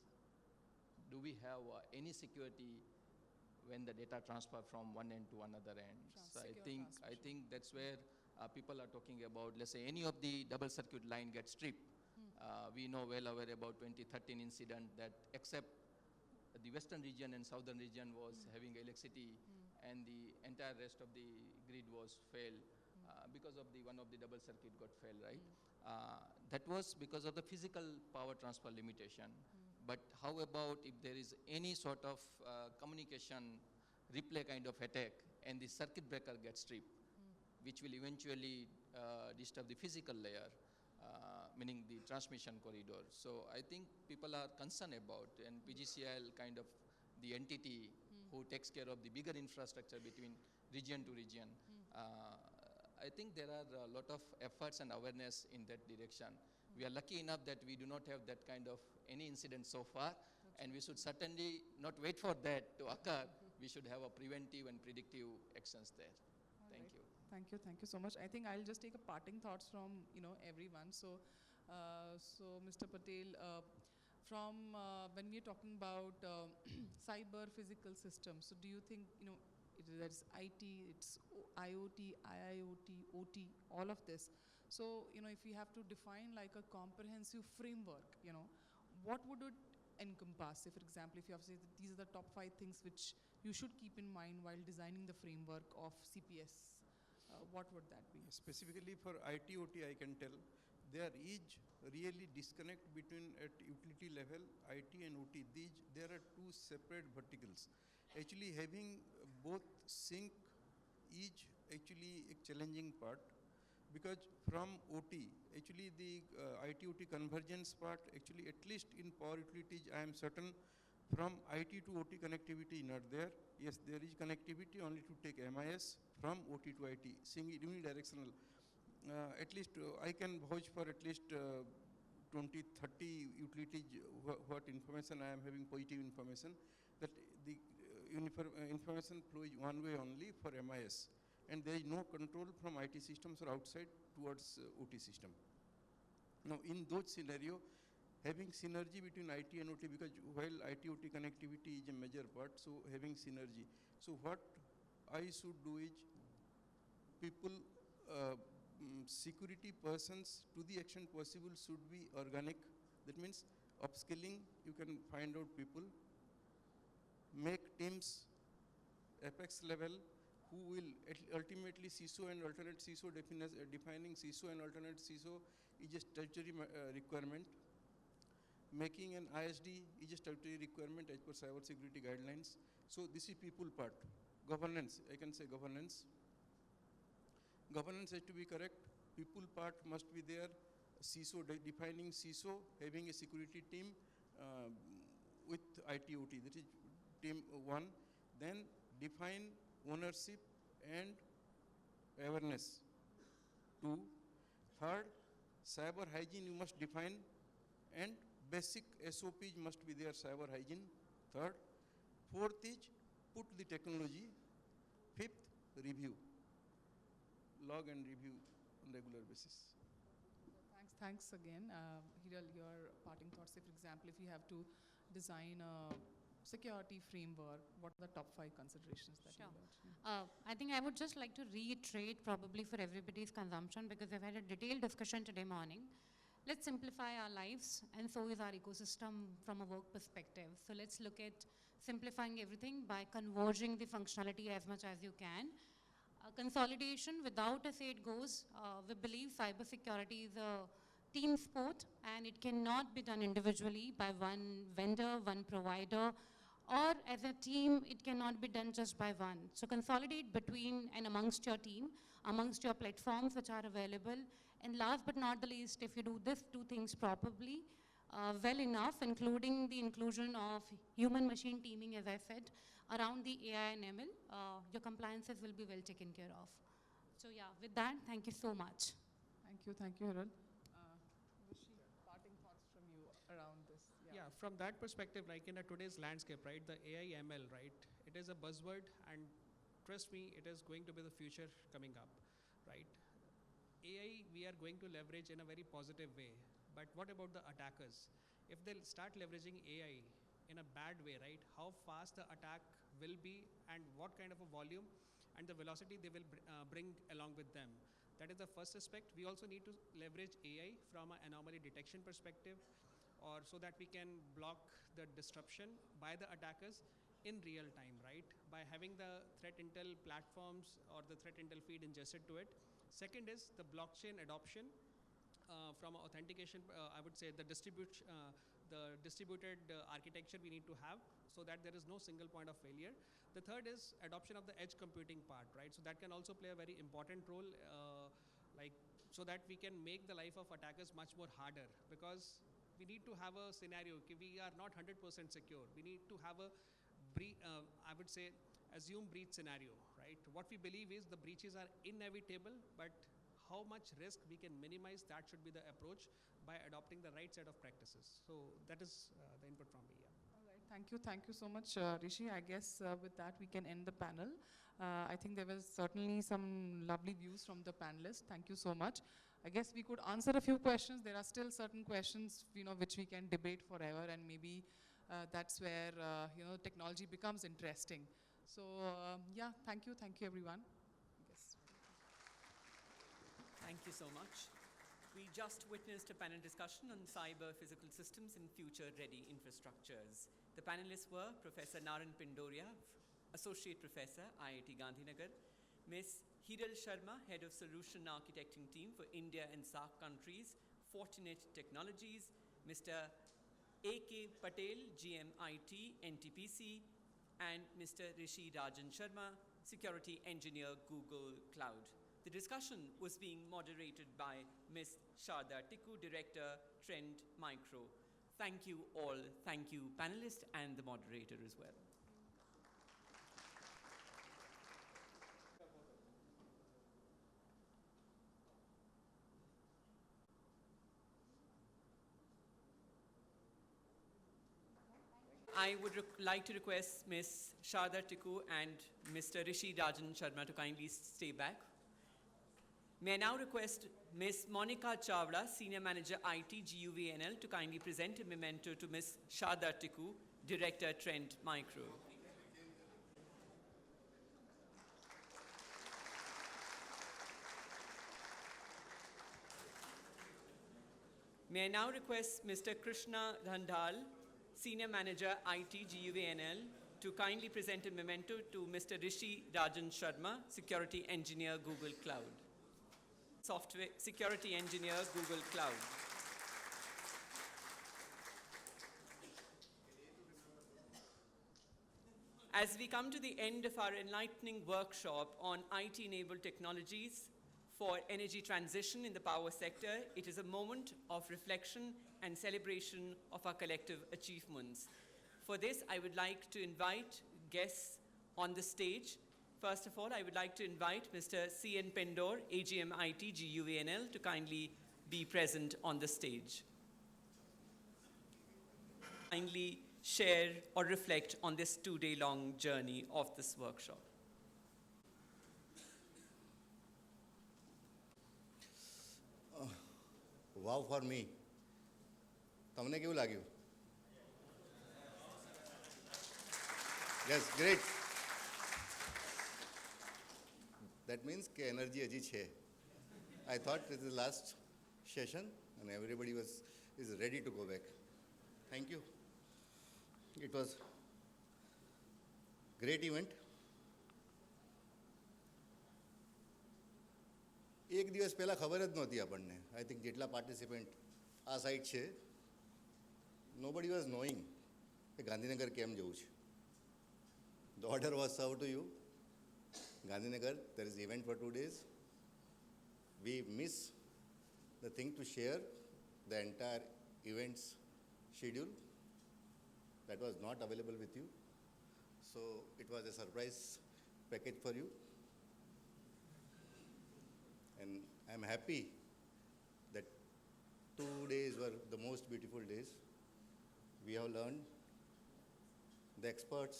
Speaker 17: do we have any security when the data transfer from one end to another end? So I think that's where people are talking about, let's say any of the double circuit line gets stripped. We know well aware about 2013 incident that except the western region and southern region was having electricity, and the entire rest of the grid was failed. Because of one of the double circuit got failed, right? That was because of the physical power transfer limitation. But how about if there is any sort of communication replay kind of attack and the circuit breaker gets stripped, which will eventually disturb the physical layer, meaning the transmission corridor. So I think people are concerned about, and PGCIL kind of the entity who takes care of the bigger infrastructure between region to region. I think there are a lot of efforts and awareness in that direction. We are lucky enough that we do not have that kind of any incident so far, and we should certainly not wait for that to occur. We should have a preventive and predictive actions there. Thank you.
Speaker 16: Thank you. Thank you so much. I think I'll just take a parting thoughts from everyone. So, Mr. Patel, from when we're talking about cyber physical systems, so do you think there's IT, it's IoT, IIoT, OT, all of this. So, if we have to define like a comprehensive framework, what would it encompass? Say, for example, if you have to say that these are the top 5 things which you should keep in mind while designing the framework of CPS, what would that be?
Speaker 5: Specifically for IT, OT, I can tell there is really disconnect between at utility level, IT and OT. There are 2 separate verticals. Actually having both sync is actually a challenging part, because from OT, actually the IT-OT convergence part, actually at least in power utilities, I am certain From IT to OT connectivity not there. Yes, there is connectivity only to take MIS from OT to IT, seeing unidirectional. At least I can vouch for at least 20, 30 utilities what information I am having positive information that the information flows one way only for MIS, and there is no control from IT systems or outside towards OT system. Now in those scenario, having synergy between IT and OT, because while IT OT connectivity is a major part, so having synergy. So what I should do is people, security persons to the extent possible should be organic. That means upskilling, you can find out people, make teams apex level who will ultimately CISO and alternate CISO defining CISO and alternate CISO is a statutory requirement. Making an ISD is a statutory requirement as per cyber security guidelines. So this is people part. Governance, I can say governance. Governance has to be correct. People part must be there. CISO, defining CISO, having a security team with IT OT. That is team one. Then define ownership and awareness. Two. Third, cyber hygiene you must define, and basic SOPs must be there, cyber hygiene. Third. Fourth is put the technology. Fifth, review. Log and review on regular basis.
Speaker 16: Thanks again. Hiral, your parting thoughts, say for example, if you have to design a security framework, what are the top 5 considerations that you would?
Speaker 13: I think I would just like to reiterate probably for everybody's consumption, because we've had a detailed discussion today morning. Let's simplify our lives, and so is our ecosystem from a work perspective. So let's look at simplifying everything by converging the functionality as much as you can. Consolidation, without a say it goes, we believe cybersecurity is a team sport, and it cannot be done individually by one vendor, one provider, or as a team, it cannot be done just by one. So consolidate between and amongst your team, amongst your platforms which are available. And last but not the least, if you do these 2 things properly, well enough, including the inclusion of human-machine teaming, as I said, around the AI and ML, your compliances will be well taken care of. So yeah, with that, thank you so much.
Speaker 16: Thank you, Hiral. Rishi, parting thoughts from you around this.
Speaker 9: Yeah, from that perspective, like in today's landscape, right, the AI ML, right, it is a buzzword, and trust me, it is going to be the future coming up, right? AI, we are going to leverage in a very positive way, but what about the attackers? If they'll start leveraging AI in a bad way, right, how fast the attack will be, and what kind of a volume and the velocity they will bring along with them. That is the first aspect. We also need to leverage AI from an anomaly detection perspective, or so that we can block the disruption by the attackers in real time, right? By having the threat intel platforms or the threat intel feed ingested to it. Second is the blockchain adoption from authentication. I would say the distributed architecture we need to have, so that there is no single point of failure. The third is adoption of the edge computing part, right? So that can also play a very important role, so that we can make the life of attackers much more harder, because we need to have a scenario. We are not 100% secure. We need to have a, I would say, assume breach scenario, right? What we believe is the breaches are inevitable, but how much risk we can minimize, that should be the approach by adopting the right set of practices. So that is the input from me. Yeah.
Speaker 16: All right, thank you so much, Rishi. I guess with that we can end the panel. I think there was certainly some lovely views from the panelists. Thank you so much. I guess we could answer a few questions. There are still certain questions, which we can debate forever, and maybe that's where technology becomes interesting. So yeah, thank you everyone. I guess.
Speaker 1: Thank you so much. We just witnessed a panel discussion on cyber physical systems and future-ready infrastructures. The panelists were Professor Naran Pindoria, Associate Professor, IIT Gandhinagar, Ms. Hiral Sharma, Head of Solution Architecting Team for India and SAARC countries, Fortinet Technologies, Mr. A.K. Patel, GMIT, NTPC, and Mr. Rishi Rajan Sharma, Security Engineer, Google Cloud. The discussion was being moderated by Ms. Sharda Tikku, Director, Trend Micro. Thank you all. Thank you, panelists and the moderator as well. I would like to request Ms. Shada Tikku and Mr. Rishi Rajan Sharma to kindly stay back. May I now request Ms. Monica Chawla, Senior Manager IT Guvnl, to kindly present a memento to Ms. Shada Tikku, Director Trend Micro. May I now request Mr. Krishna Dhandal, Senior Manager IT Guvnl, to kindly present a memento to Mr. Rishi Rajan Sharma, Security Engineer, Google Cloud. Software Security Engineer, Google Cloud. As we come to the end of our enlightening workshop on IT-enabled technologies for energy transition in the power sector, it is a moment of reflection and celebration of our collective achievements. For this, I would like to invite guests on the stage. First of all, I would like to invite Mr. C.N. Pendor, AGM IT Guvnl, to kindly be present on the stage. Kindly share or reflect on this 2-day-long journey of this workshop.
Speaker 14: Wow for me. તમને કેવું લાગ્યું? Yes, great. That means કે energy હજી છે. I thought this is the last session and everybody is ready to go back. Thank you. It was great event. એક દિવસ પહેલાં ખબર જ નહોતી આપણને. I think જેટલા પાર્ટિસિપન્ટ આ સાઇડ છે, nobody was knowing કે ગાંધીનગર કેમ જવું છે. The order was served to you. Gandhinagar, there is event for 2 days. We miss the thing to share the entire event's schedule. That was not available with you. So it was a surprise package for you. And I'm happy that 2 days were the most beautiful days. We have learned the experts.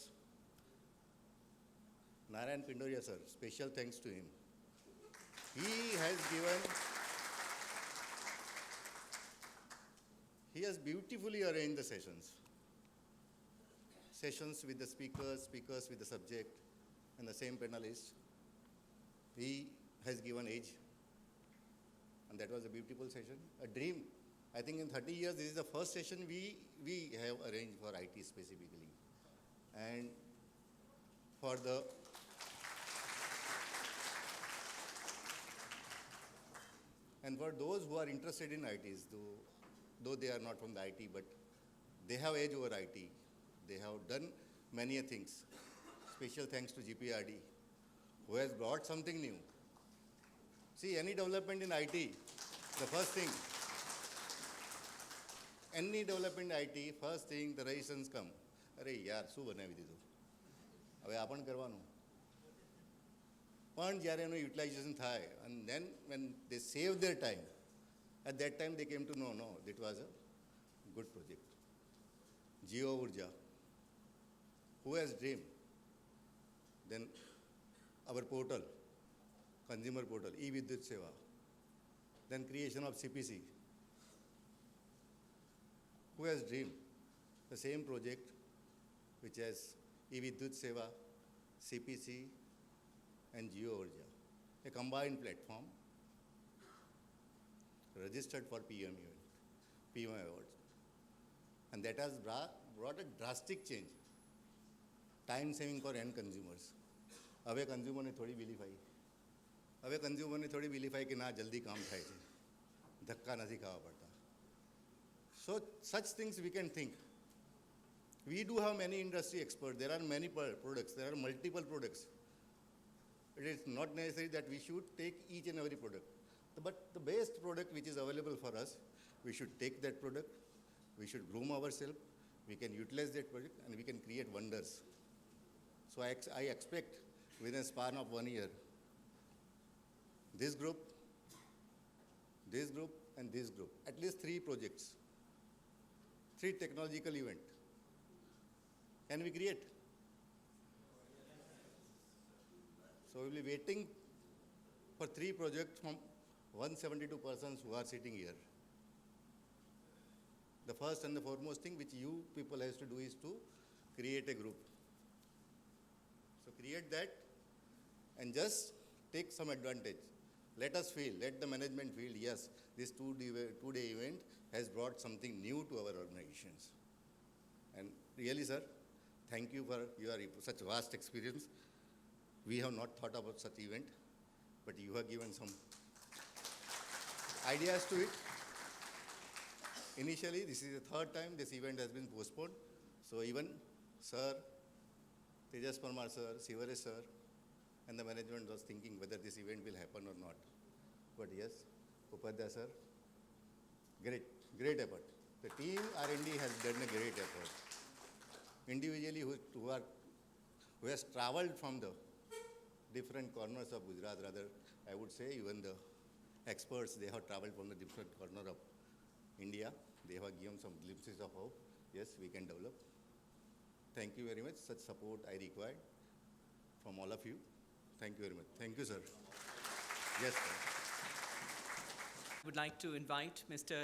Speaker 14: Narayan Pindoria sir, special thanks to him. He has beautifully arranged the sessions. Sessions with the speakers with the subject, and the same panelists. He has given age, and that was a beautiful session, a dream. I think in 30 years, this is the first session we have arranged for IT specifically. And for the And for those who are interested in ITs, though they are not from the IT, but they have edge over IT. They have done many things. Special thanks to GPRD, who has brought something new. See, any development in IT, the first thing, any development in IT, first thing, the resistance come. અરે યાર શું બનાવી દીધું, હવે આ પણ કરવાનું. પણ જ્યારે એનું યુટિલાઇઝેશન થાય, and then when they save their time, at that time they came to know, no, it was a good project. Geo Urja, who has dream? Then our portal, consumer portal, e-Vidyut Seva, then creation of CPC. Who has dream? The same project which has e-Vidyut Seva, CPC, and Geo Urja, a combined platform registered for PM awards. And that has brought a drastic change. Time saving for end consumers. હવે કન્ઝ્યુમરને થોડી belief આવી. હવે કન્ઝ્યુમરને થોડી belief આવી કે ના જલ્દી કામ થાય છે, ધક્કા નથી ખાવા પડતા. So such things we can think. We do have many industry experts. There are many products. There are multiple products. It is not necessary that we should take each and every product. But the best product which is available for us, we should take that product, We should groom ourselves, we can utilize that project, and we can create wonders. So I expect within a span of 1 year, this group, and this group, at least 3 projects, 3 technological events. Can we create? So we will be waiting for 3 projects from 172 persons who are sitting here. The first and the foremost thing which you people has to do is to create a group. So create that and just take some advantage. Let us feel, let the management feel, yes, this two-day event has brought something new to our organizations. And really, sir, thank you for your such vast experience. We have not thought about such event, but you have given some ideas to it. Initially, this is the 3rd time this event has been postponed. So even sir, Tejas Parmar sir, Sivaresh sir, and the management was thinking whether this event will happen or not. But yes, Upadhyaya sir, great effort. The team R&D has done a great effort. Individually, who has traveled from the different corners of Gujarat, rather, I would say even the experts, they have traveled from the different corner of India. They have given some glimpses of how, yes, we can develop. Thank you very much. Such support I required from all of you. Thank you very much. Thank you, sir. Yes, sir.
Speaker 1: I would like to invite Mr.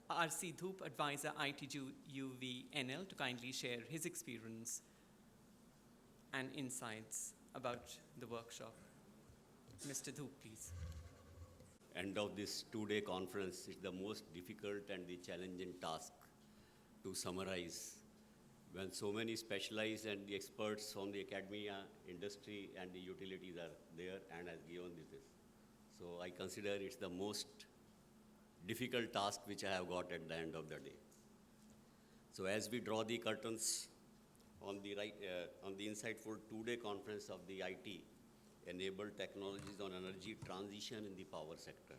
Speaker 1: R.C. Dhoop, Advisor ITGUVNL, to kindly share his experience and insights about the workshop. Mr. Dhoop, please.
Speaker 4: End of this 2-day conference is the most difficult and the challenging task to summarize when so many specialized and the experts from the academia, industry, and the utilities are there and has given this. So I consider it's the most difficult task which I have got at the end of the day. So as we draw the curtains on the insightful 2-day conference of the IT, enabled technologies on energy transition in the power sector,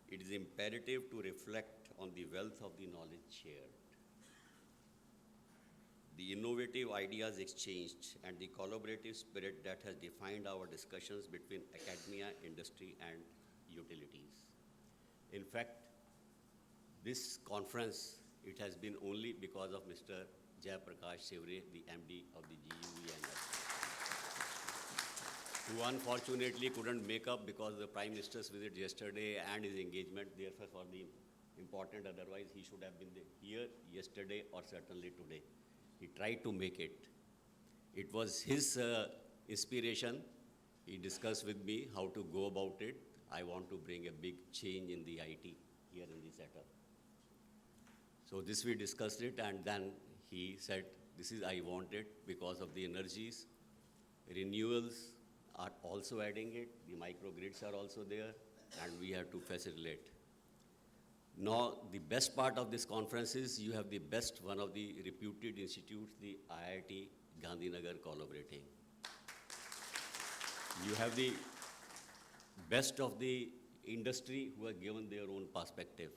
Speaker 4: it is imperative to reflect on the wealth of the knowledge shared, the innovative ideas exchanged, and the collaborative spirit that has defined our discussions between academia, industry, and utilities. In fact, this conference, it has been only because of Mr. Jayaprakash Sevre, the MD of the GUVNL, who unfortunately couldn't make up because of the Prime Minister's visit yesterday and his engagement, therefore for the important, otherwise he should have been here yesterday or certainly today. He tried to make it. It was his inspiration. He discussed with me how to go about it. I want to bring a big change in the IT here in the setup. So this we discussed it, and then he said, this is I want it because of the energies. Renewals are also adding it. The microgrids are also there, and we have to facilitate. Now, the best part of this conference is you have the best, one of the reputed institutes, the IIT Gandhinagar collaborating. You have the best of the industry who have given their own perspective.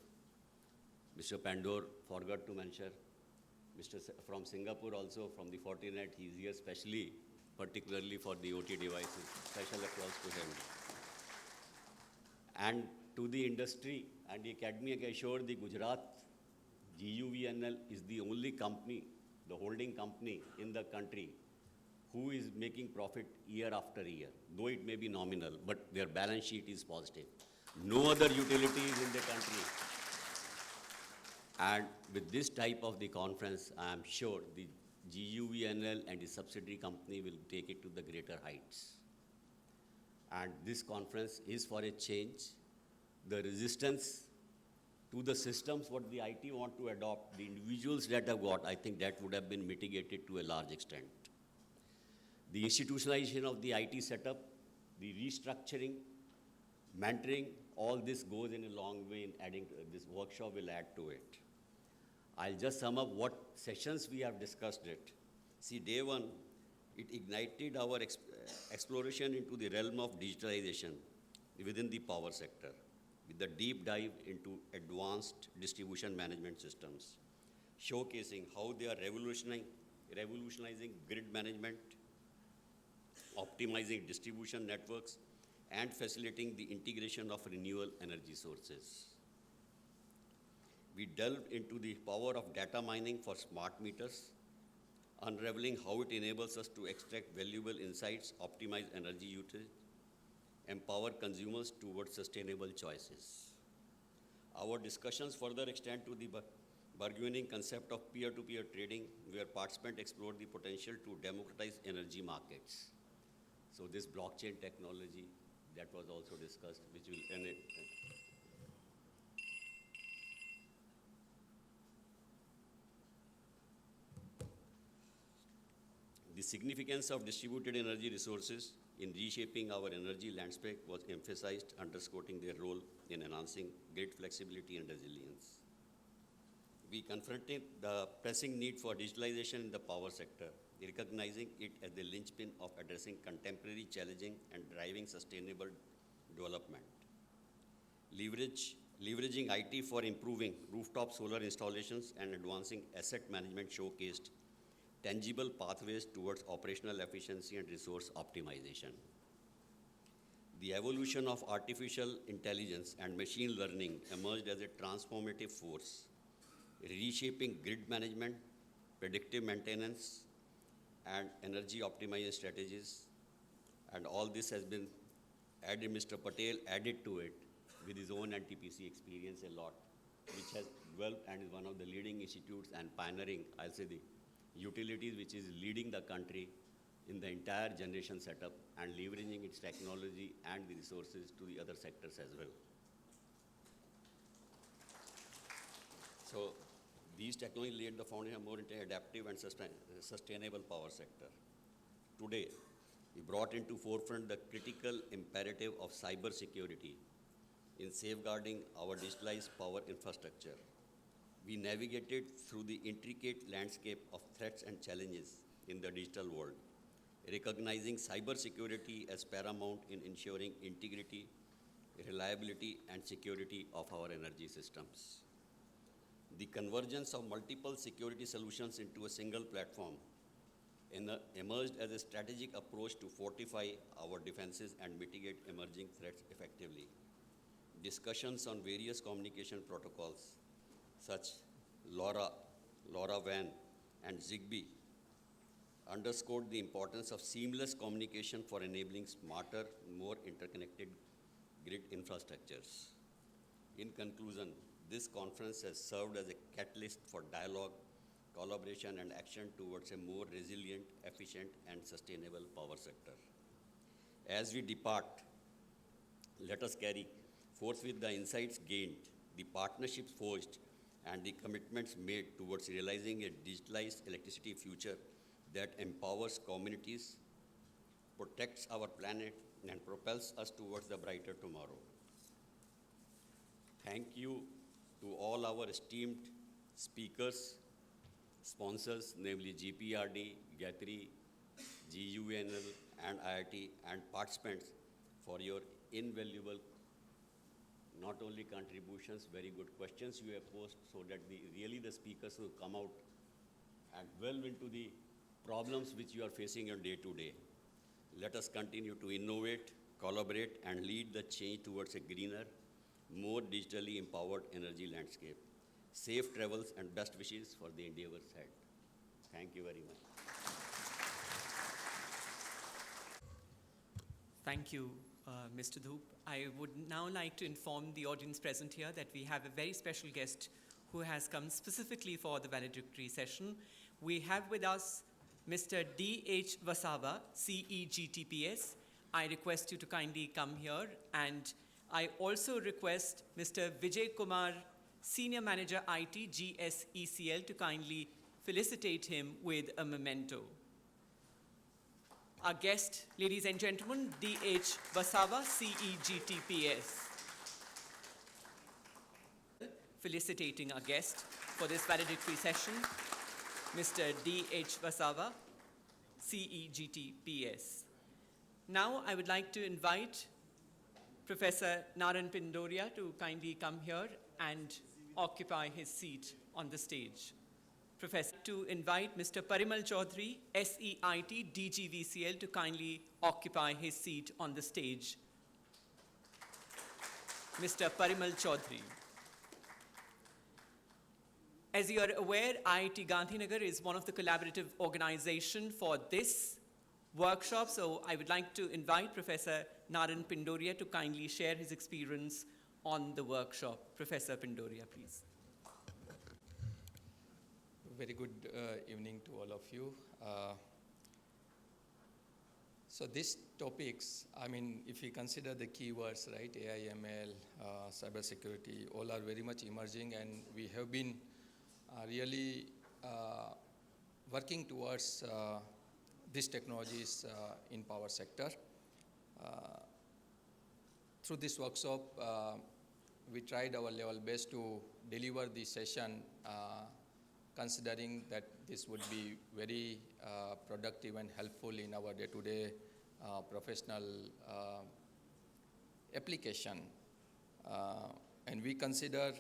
Speaker 4: Mr. Pandor forgot to mention, from Singapore also, from the Fortinet, he is here specially, particularly for the OT devices. Special applause to him. And to the industry and the academia, I assure the Gujarat GUVNL is the only company, the holding company in the country who is making profit year after year, though it may be nominal, but their balance sheet is positive. No other utilities in the country. And with this type of the conference, I am sure the GUVNL and the subsidiary company will take it to the greater heights. And this conference is for a change. The resistance to the systems what the IT want to adopt, the individuals that have got, I think that would have been mitigated to a large extent. The institutionalization of the IT setup, the restructuring, mentoring, all this goes in a long way in adding, this workshop will add to it. I'll just sum up what sessions we have discussed it. See, day one, it ignited our exploration into the realm of digitalization within the power sector, with a deep dive into advanced distribution management systems. showcasing how they are revolutionizing grid management, optimizing distribution networks, and facilitating the integration of renewable energy sources. We delved into the power of data mining for smart meters, unraveling how it enables us to extract valuable insights, optimize energy usage, empower consumers towards sustainable choices. Our discussions further extend to the burgeoning concept of peer-to-peer trading, where participants explore the potential to democratize energy markets. So this blockchain technology that was also discussed, which will enable. The significance of distributed energy resources in reshaping our energy landscape was emphasized, underscoring their role in enhancing grid flexibility and resilience. We confronted the pressing need for digitalization in the power sector, recognizing it as the linchpin of addressing contemporary challenges and driving sustainable development. Leveraging IT for improving rooftop solar installations and advancing asset management showcased tangible pathways towards operational efficiency and resource optimization. The evolution of artificial intelligence and machine learning emerged as a transformative force, reshaping grid management, predictive maintenance, and energy optimization strategies. And all this has been added, Mr. Patel added to it with his own NTPC experience a lot, which has developed and is one of the leading institutes and pioneering, I'll say, the utilities which is leading the country in the entire generation setup and leveraging its technology and the resources to the other sectors as well. So these technologies laid the foundation of more adaptive and sustainable power sector. Today, we brought into forefront the critical imperative of cyber security in safeguarding our digitalized power infrastructure. We navigated through the intricate landscape of threats and challenges in the digital world, recognizing cybersecurity as paramount in ensuring integrity, reliability, and security of our energy systems. The convergence of multiple security solutions into a single platform emerged as a strategic approach to fortify our defenses and mitigate emerging threats effectively. Discussions on various communication protocols such LoRaWAN, and Zigbee underscored the importance of seamless communication for enabling smarter, more interconnected grid infrastructures. In conclusion, this conference has served as a catalyst for dialogue, collaboration, and action towards a more resilient, efficient, and sustainable power sector. As we depart, let us carry forth with the insights gained, the partnerships forged, and the commitments made towards realizing a digitalized electricity future that empowers communities, protects our planet, and propels us towards the brighter tomorrow. Thank you to all our esteemed speakers, sponsors, namely GPRD, GATRI, Guvnl, and IIT, and participants for your invaluable not only contributions, very good questions you have posed, so that really the speakers will come out and delve into the problems which you are facing on day to day. Let us continue to innovate, collaborate, and lead the change towards a greener, more digitally empowered energy landscape. Safe travels and best wishes for the endeavors ahead. Thank you very much.
Speaker 1: Thank you, Mr. Dhoop. I would now like to inform the audience present here that we have a very special guest who has come specifically for the valedictory session. We have with us Mr. D.H. Vasava, CEGTPS. I request you to kindly come here, and I also request Mr. Vijay Kumar, Senior Manager IT, GSECL, to kindly felicitate him with a memento. Our guest, ladies and gentlemen, D.H. Vasava, CEGTPS. Felicitating our guest for this valedictory session, Mr. D.H. Vasava, CEGTPS. Now I would like to invite Professor Naran Pindoria to kindly come here and occupy his seat on the stage. Professor, to invite Mr. Parimal Chaudhary, SEIT DGVCL, to kindly occupy his seat on the stage. Mr. Parimal Chaudhary. As you are aware, IIT Gandhinagar is one of the collaborative organizations for this workshop, so I would like to invite Professor Naran Pindoria to kindly share his experience on the workshop. Professor Pindoria, please.
Speaker 3: Very good evening to all of you. So these topics, I mean, if we consider the keywords, right, AI, ML, cybersecurity, all are very much emerging, and we have been really working towards these technologies in power sector. Through this workshop, we tried our level best to deliver the session considering that this would be very productive and helpful in our day-to-day professional application. And we consider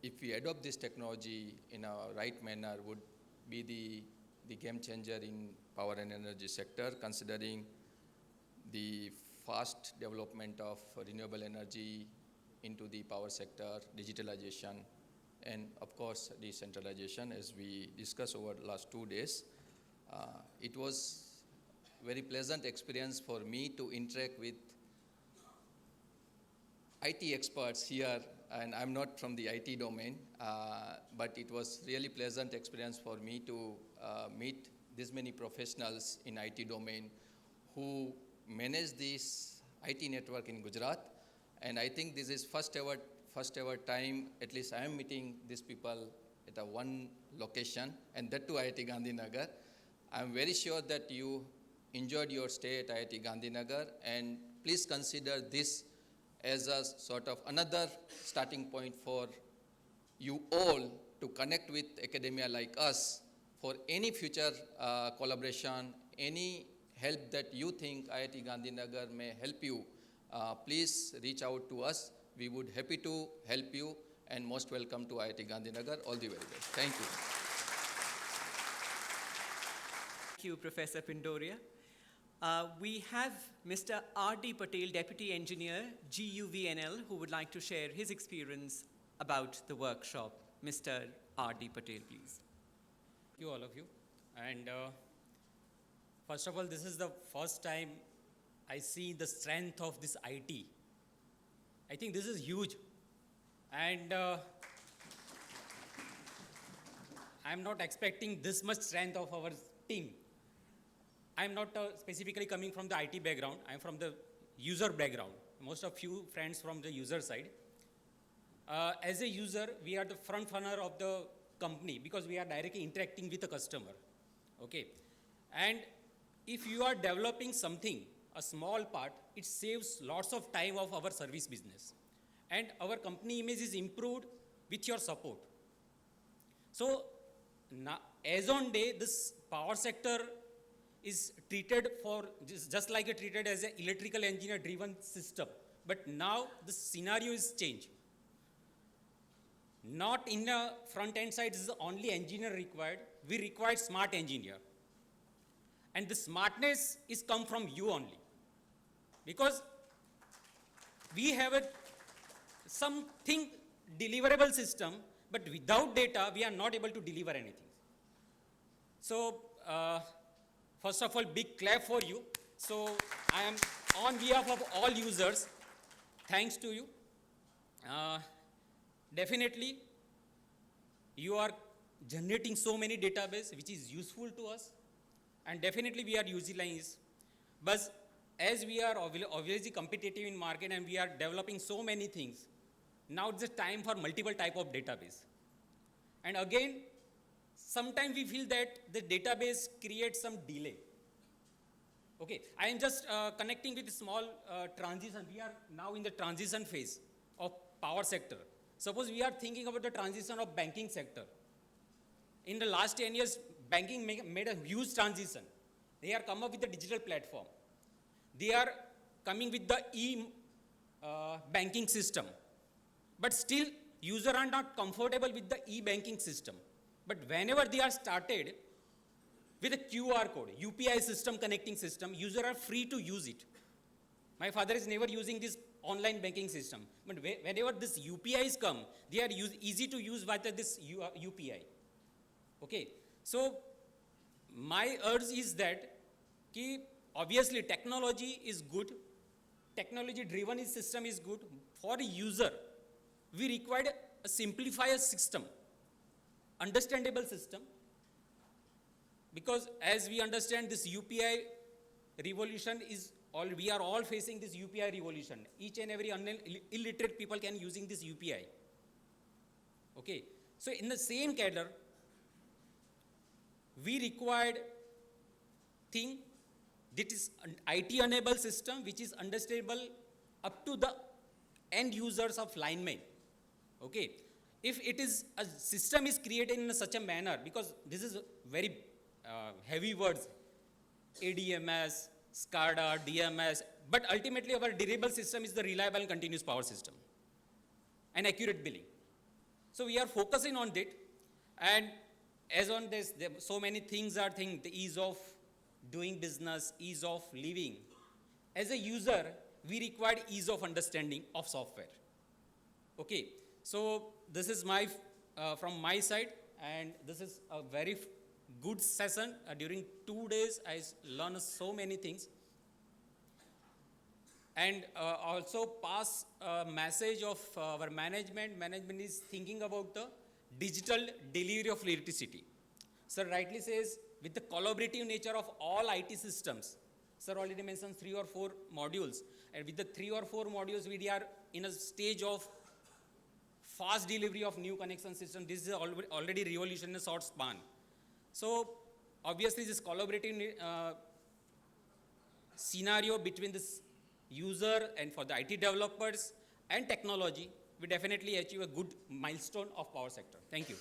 Speaker 3: if we adopt this technology in a right manner would be the game changer in power and energy sector, considering the fast development of renewable energy into the power sector, digitalization, and of course decentralization, as we discussed over the last 2 days. It was very pleasant experience for me to interact with IT experts here, and I'm not from the IT domain, but it was really pleasant experience for me to meet this many professionals in IT domain who manage this IT network in Gujarat. And I think this is first ever time, at least I am meeting these people at a one location, and that too IIT Gandhinagar. I'm very sure that you enjoyed your stay at IIT Gandhinagar, and please consider this as a sort of another starting point for you all to connect with academia like us for any future collaboration, any help that you think IIT Gandhinagar may help you. Please reach out to us. We would happy to help you, and most welcome to IIT Gandhinagar. All the very best. Thank you.
Speaker 1: Thank you, Professor Pindoria. We have Mr. R.D. Patel, Deputy Engineer, Guvnl, who would like to share his experience about the workshop. Mr. R.D. Patel, please.
Speaker 18: Thank you, all of you. And first of all, this is the first time I see the strength of this IT. I think this is huge. And I'm not expecting this much strength of our team. I'm not specifically coming from the IT background. I'm from the user background. Most of you friends from the user side. As a user, we are the front runner of the company because we are directly interacting with the customer. Okay. And if you are developing something, a small part, it saves lots of time of our service business. And our company image is improved with your support. So, now, as on day, this power sector is treated for just like it treated as an electrical engineer driven system. But now the scenario is changed. Not in the front end side is the only engineer required. We require smart engineer. And the smartness is come from you only. Because we have something deliverable system, but without data, we are not able to deliver anything. So, first of all, big clap for you. So, I am on behalf of all users, thanks to you. Definitely, you are generating so many database, which is useful to us. And definitely, we are utilizing. But as we are obviously competitive in market and we are developing so many things, now it's the time for multiple type of database. And again, sometimes we feel that the database creates some delay. Okay, I am just connecting with a small transition. We are now in the transition phase of power sector. Suppose we are thinking about the transition of banking sector. In the last 10 years, banking made a huge transition. They are come up with the digital platform. They are coming with the banking system. But still, Users are not comfortable with the e-banking system. But whenever they are started with a QR code, UPI system connecting system, users are free to use it. My father is never using this online banking system. But whenever this UPIs come, they are easy to use via this UPI. Okay. So my urge is that obviously technology is good. Technology driven system is good. For a user, we required a simplified system, understandable system, because as we understand this UPI revolution is we are all facing this UPI revolution. Each and every illiterate people can using this UPI. Okay, so in the same cadre, we required thing that is an IT enabled system which is understandable up to the end users of linemen. Okay, if it is a system is created in such a manner, because this is very heavy words, ADMS, SCADA, DMS, but ultimately our durable system is the reliable and continuous power system and accurate billing. So we are focusing on that, and as on this, so many things are the ease of doing business, ease of living. As a user, we require ease of understanding of software. Okay, so this is my from my side, and this is a very good session. During 2 days, I learned so many things, and also pass a message of our management. Management is thinking about the digital delivery of electricity. Sir rightly says, with the collaborative nature of all IT systems, sir already mentioned 3 or 4 modules, and with the 3 or 4 modules, we are in a stage of fast delivery of new connection system. This is already revolution in a short span. So obviously this collaborative scenario between this user and for the IT developers and technology, we definitely achieve a good milestone of power sector. Thank you.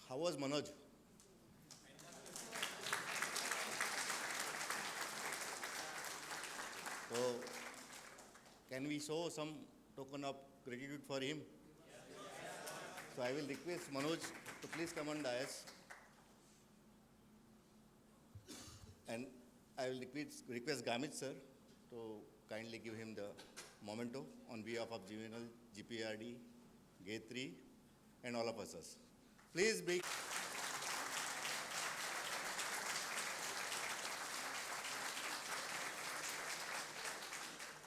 Speaker 14: How was Manoj? So, can we show some token of gratitude for him? So I will request Manoj to please come on dais. And I will request Gamit sir to kindly give him the memento on behalf of Guvnl, GPRD, Gayatri, and all of us. Please be.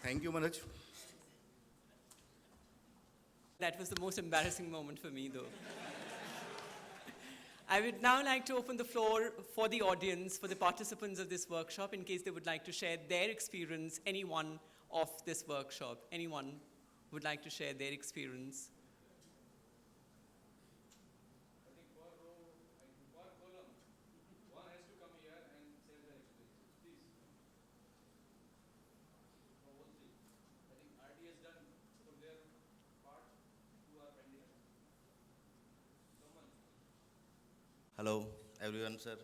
Speaker 14: Thank you, Manoj.
Speaker 1: That was the most embarrassing moment for me, though. I would now like to open the floor for the audience, for the participants of this workshop, in case they would like to share their experience, any one of this workshop. Anyone would like to share their experience?
Speaker 2: Hello everyone sir,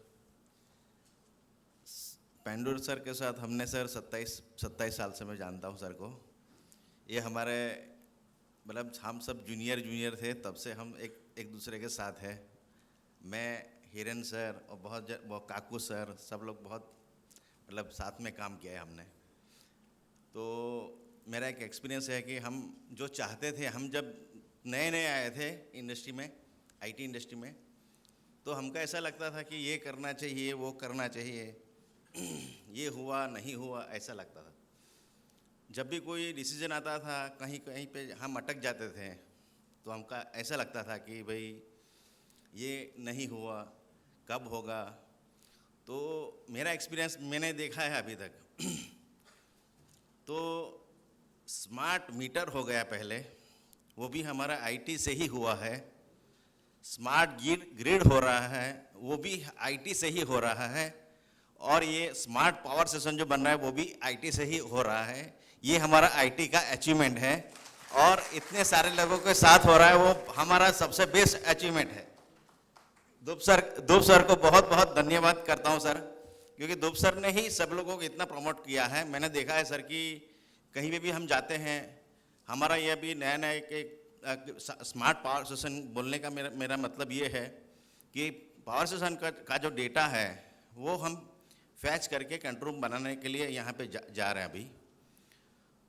Speaker 2: Pendur sir के साथ हमने sir 27 साल से मैं जानता हूँ sir को। ये हमारे मतलब हम सब जूनियर थे, तब से हम एक दूसरे के साथ हैं। मैं हिरन सर और बहुत काकू सर, सब लोग बहुत मतलब साथ में काम किया है हमने। तो मेरा एक एक्सपीरियंस है कि हम जो चाहते थे, हम जब नए आए थे इंडस्ट्री में, आईटी इंडस्ट्री में, तो हमको ऐसा लगता था कि ये करना चाहिए, वो करना चाहिए, ये हुआ नहीं हुआ, ऐसा लगता था। जब भी कोई डिसीजन आता था, कहीं पे हम अटक जाते थे, तो हमका ऐसा लगता था कि भाई ये नहीं हुआ, कब होगा। तो मेरा एक्सपीरियंस मैंने देखा है अभी तक। तो स्मार्ट मीटर हो गया पहले, वो भी हमारा आईटी से ही हुआ है। स्मार्ट ग्रिड हो रहा है, वो भी आईटी से ही हो रहा है। और ये स्मार्ट पावर स्टेशन जो बन रहा है, वो भी आईटी से ही हो रहा है। ये हमारा आईटी का अचीवमेंट है, और इतने सारे लोगों के साथ हो रहा है, वो हमारा सबसे बेस्ट अचीवमेंट है। दुब सर को बहुत बहुत धन्यवाद करता हूँ सर, क्योंकि दुब सर ने ही सब लोगों को इतना प्रमोट किया है। मैंने देखा है सर कि कहीं पे भी हम जाते हैं, हमारा यह भी नया नया एक स्मार्ट पावर स्टेशन बोलने का मेरा मतलब ये है कि पावर स्टेशन का जो डेटा है वो हम फैच करके कंट्रोल रूम बनाने के लिए यहाँ पे जा रहे हैं अभी।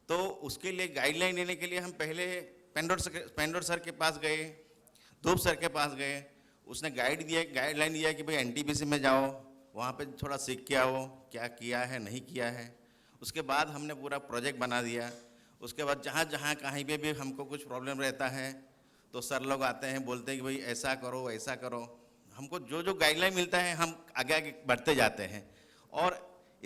Speaker 2: तो उसके लिए गाइडलाइन लेने के लिए हम पहले पेंडोर सर के पास गए, धूप सर के पास गए, उसने गाइडलाइन दिया कि भाई एनटीपीसी में जाओ, वहाँ पे थोड़ा सीख के आओ क्या किया है नहीं किया है। उसके बाद हमने पूरा प्रोजेक्ट बना दिया। उसके बाद जहाँ जहाँ कहीं पे भी हमको कुछ प्रॉब्लम रहता है तो सर लोग आते हैं, बोलते हैं कि भाई ऐसा करो ऐसा करो। हमको जो जो गाइडलाइन मिलता है हम आगे आगे बढ़ते जाते हैं और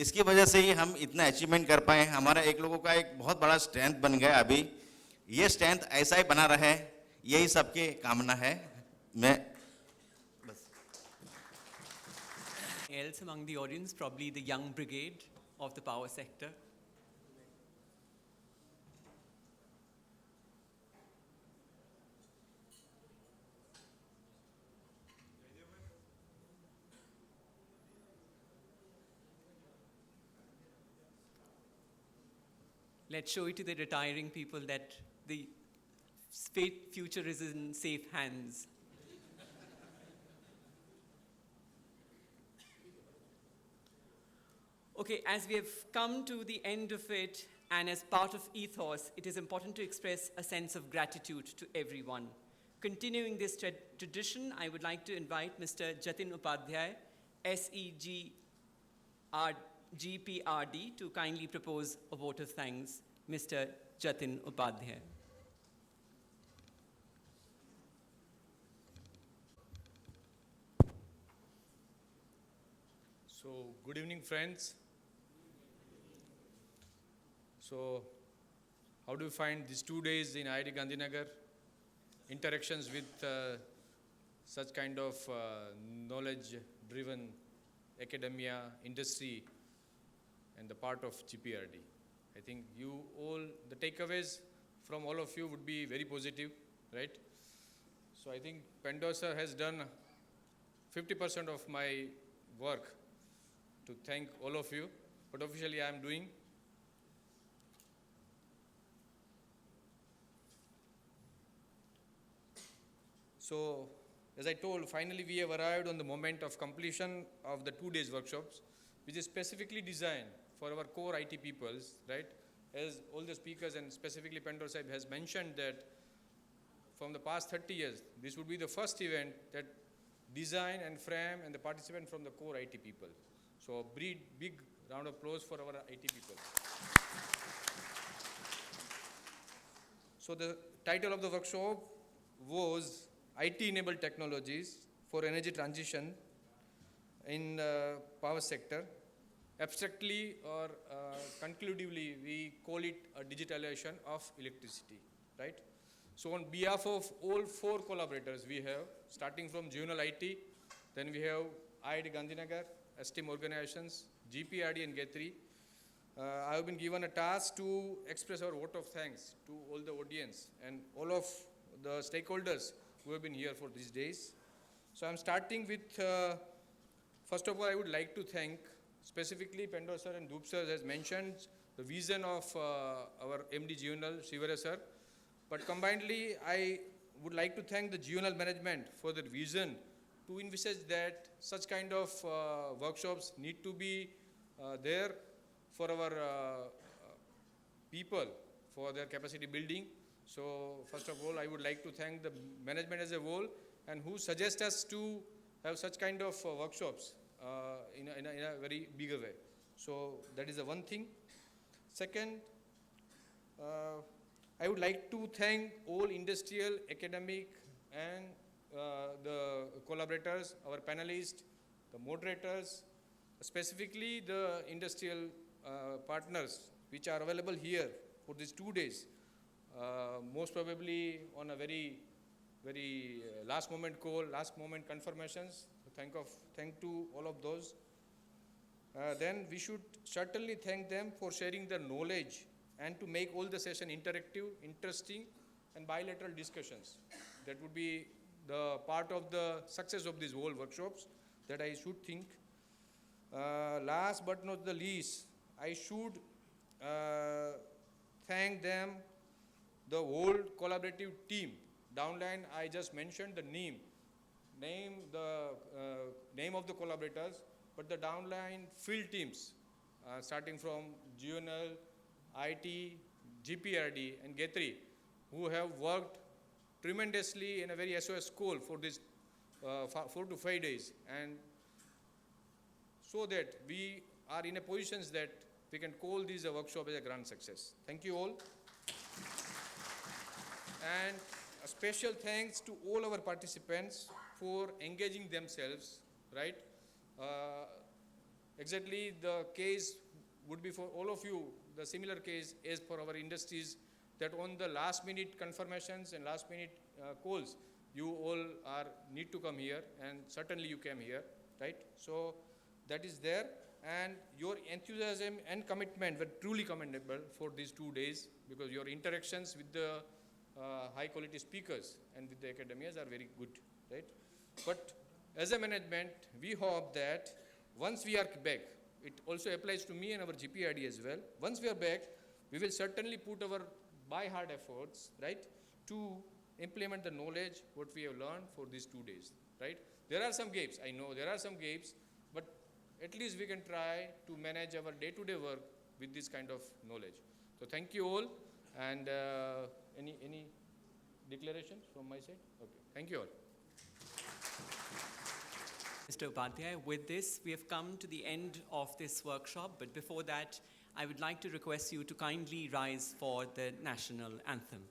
Speaker 2: इसकी वजह से ही हम इतना अचीवमेंट कर पाए। हमारा एक लोगों का एक बहुत बड़ा स्ट्रेंथ बन गया अभी। ये स्ट्रेंथ ऐसा ही बना रहे, यही सबकी कामना है। मैं बस
Speaker 1: else among the audience, probably the young brigade of the power sector. Let's show it to the retiring people that the future is in safe hands. Okay, as we have come to the end of it, and as part of ethos, it is important to express a sense of gratitude to everyone. Continuing this tradition, I would like to invite Mr. Jatin Upadhyay, GPRD, to kindly propose a vote of thanks. Mr. Jatin Upadhyay.
Speaker 21: So, good evening, friends. So, how do you find these 2 days in IIT Gandhinagar? Interactions with such kind of knowledge-driven academia, industry, and the part of GPRD. I think you all, the takeaways from all of you would be very positive, right? So I think Pendor sir has done 50% of my work to thank all of you, but officially I am doing. So, as I told, finally we have arrived on the moment of completion of the 2 days workshops, which is specifically designed for our core IT peoples, right? As all the speakers and specifically Pendor Sahib has mentioned that from the past 30 years, this would be the first event that design and frame and the participant from the core IT people. So, big round of applause for our IT people. So, the title of the workshop was IT-enabled technologies for energy transition in power sector. Abstractly or conclusively, we call it a digitalization of electricity, right? So on behalf of all 4 collaborators we have, starting from Guvnl IT, then we have IIT Gandhinagar, STEM organizations, GPRD and GATRI. I have been given a task to express our vote of thanks to all the audience and all of the stakeholders who have been here for these days. So I'm starting with, first of all, I would like to thank specifically Pendor sir and Dhoop sir has mentioned the vision of our MD Guvnl, Shivara sir. But combinedly, I would like to thank the Guvnl management for their vision to envisage that such kind of workshops need to be there for our people, for their capacity building. So first of all, I would like to thank the management as a whole and who suggest us to have such kind of workshops in a very bigger way. So that is the one thing. Second, I would like to thank all industrial, academic and the collaborators, our panelists, the moderators, specifically the industrial partners which are available here for these 2 days. Most probably on a very last moment call, last moment confirmations. Thank to all of those. Then we should certainly thank them for sharing their knowledge and to make all the session interactive, interesting and bilateral discussions. That would be the part of the success of these whole workshops that I should think. Last but not the least, I should thank them, the whole collaborative team. Downline, I just mentioned the name of the collaborators, but the downline field teams, starting from Guvnl, IT, GPRD, and G3, who have worked tremendously in a very SOS school for this 4 to 5 days, and so that we are in a position that we can call this a workshop as a grand success. Thank you all. And a special thanks to all our participants for engaging themselves, right? Exactly the case would be for all of you, the similar case as for our industries, that on the last minute confirmations and last minute calls, you all need to come here, and certainly you came here, right? So that is there, and your enthusiasm and commitment were truly commendable for these 2 days, because your interactions with the high quality speakers and with the academias are very good, right? But as a management, we hope that once we are back, it also applies to me and our GPID as well. Once we are back, we will certainly put our by heart efforts, right, to implement the knowledge what we have learned for these 2 days, right? There are some gaps, I know there are some gaps, but at least we can try to manage our day-to-day work with this kind of knowledge. So thank you all, and any declarations from my side? Okay, thank you all.
Speaker 1: Mr. Upadhyay, with this, we have come to the end of this workshop, but before that, I would like to request you to kindly rise for the national anthem.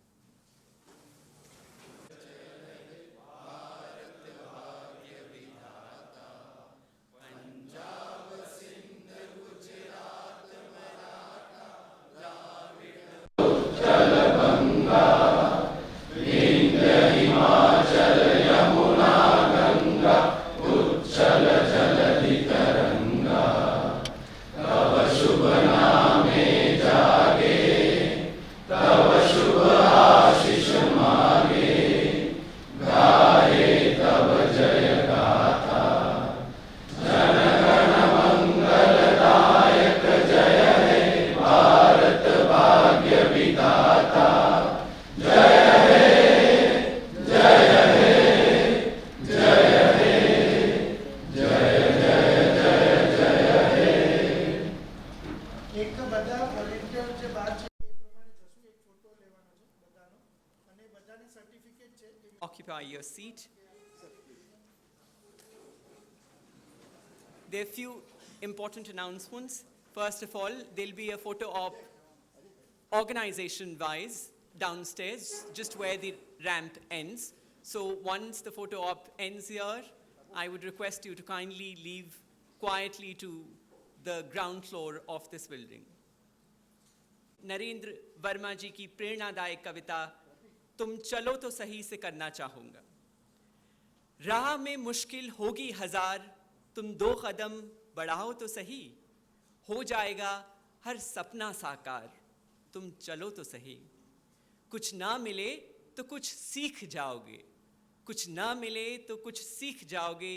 Speaker 1: Occupy your seat. There are few important announcements. First of all, there'll be a photo op organization-wise downstairs, just where the ramp ends. So once the photo op ends here, I would request you to kindly leave quietly to the ground floor of this building. Narendra Verma जी की प्रेरणादायक कविता तुम चलो तो सही से करना चाहूँगा। राह में मुश्किल होगी हजार, तुम 2 कदम बढ़ाओ तो सही, हो जाएगा हर सपना साकार, तुम चलो तो सही। कुछ ना मिले तो कुछ सीख जाओगे, कुछ ना मिले तो कुछ सीख जाओगे,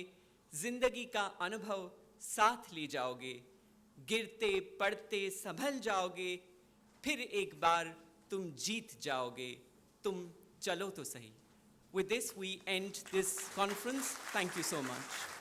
Speaker 1: जिंदगी का अनुभव साथ ले जाओगे, गिरते पड़ते संभल जाओगे, फिर एक बार तुम जीत जाओगे, तुम चलो तो सही. With this, we end this conference. Thank you so much.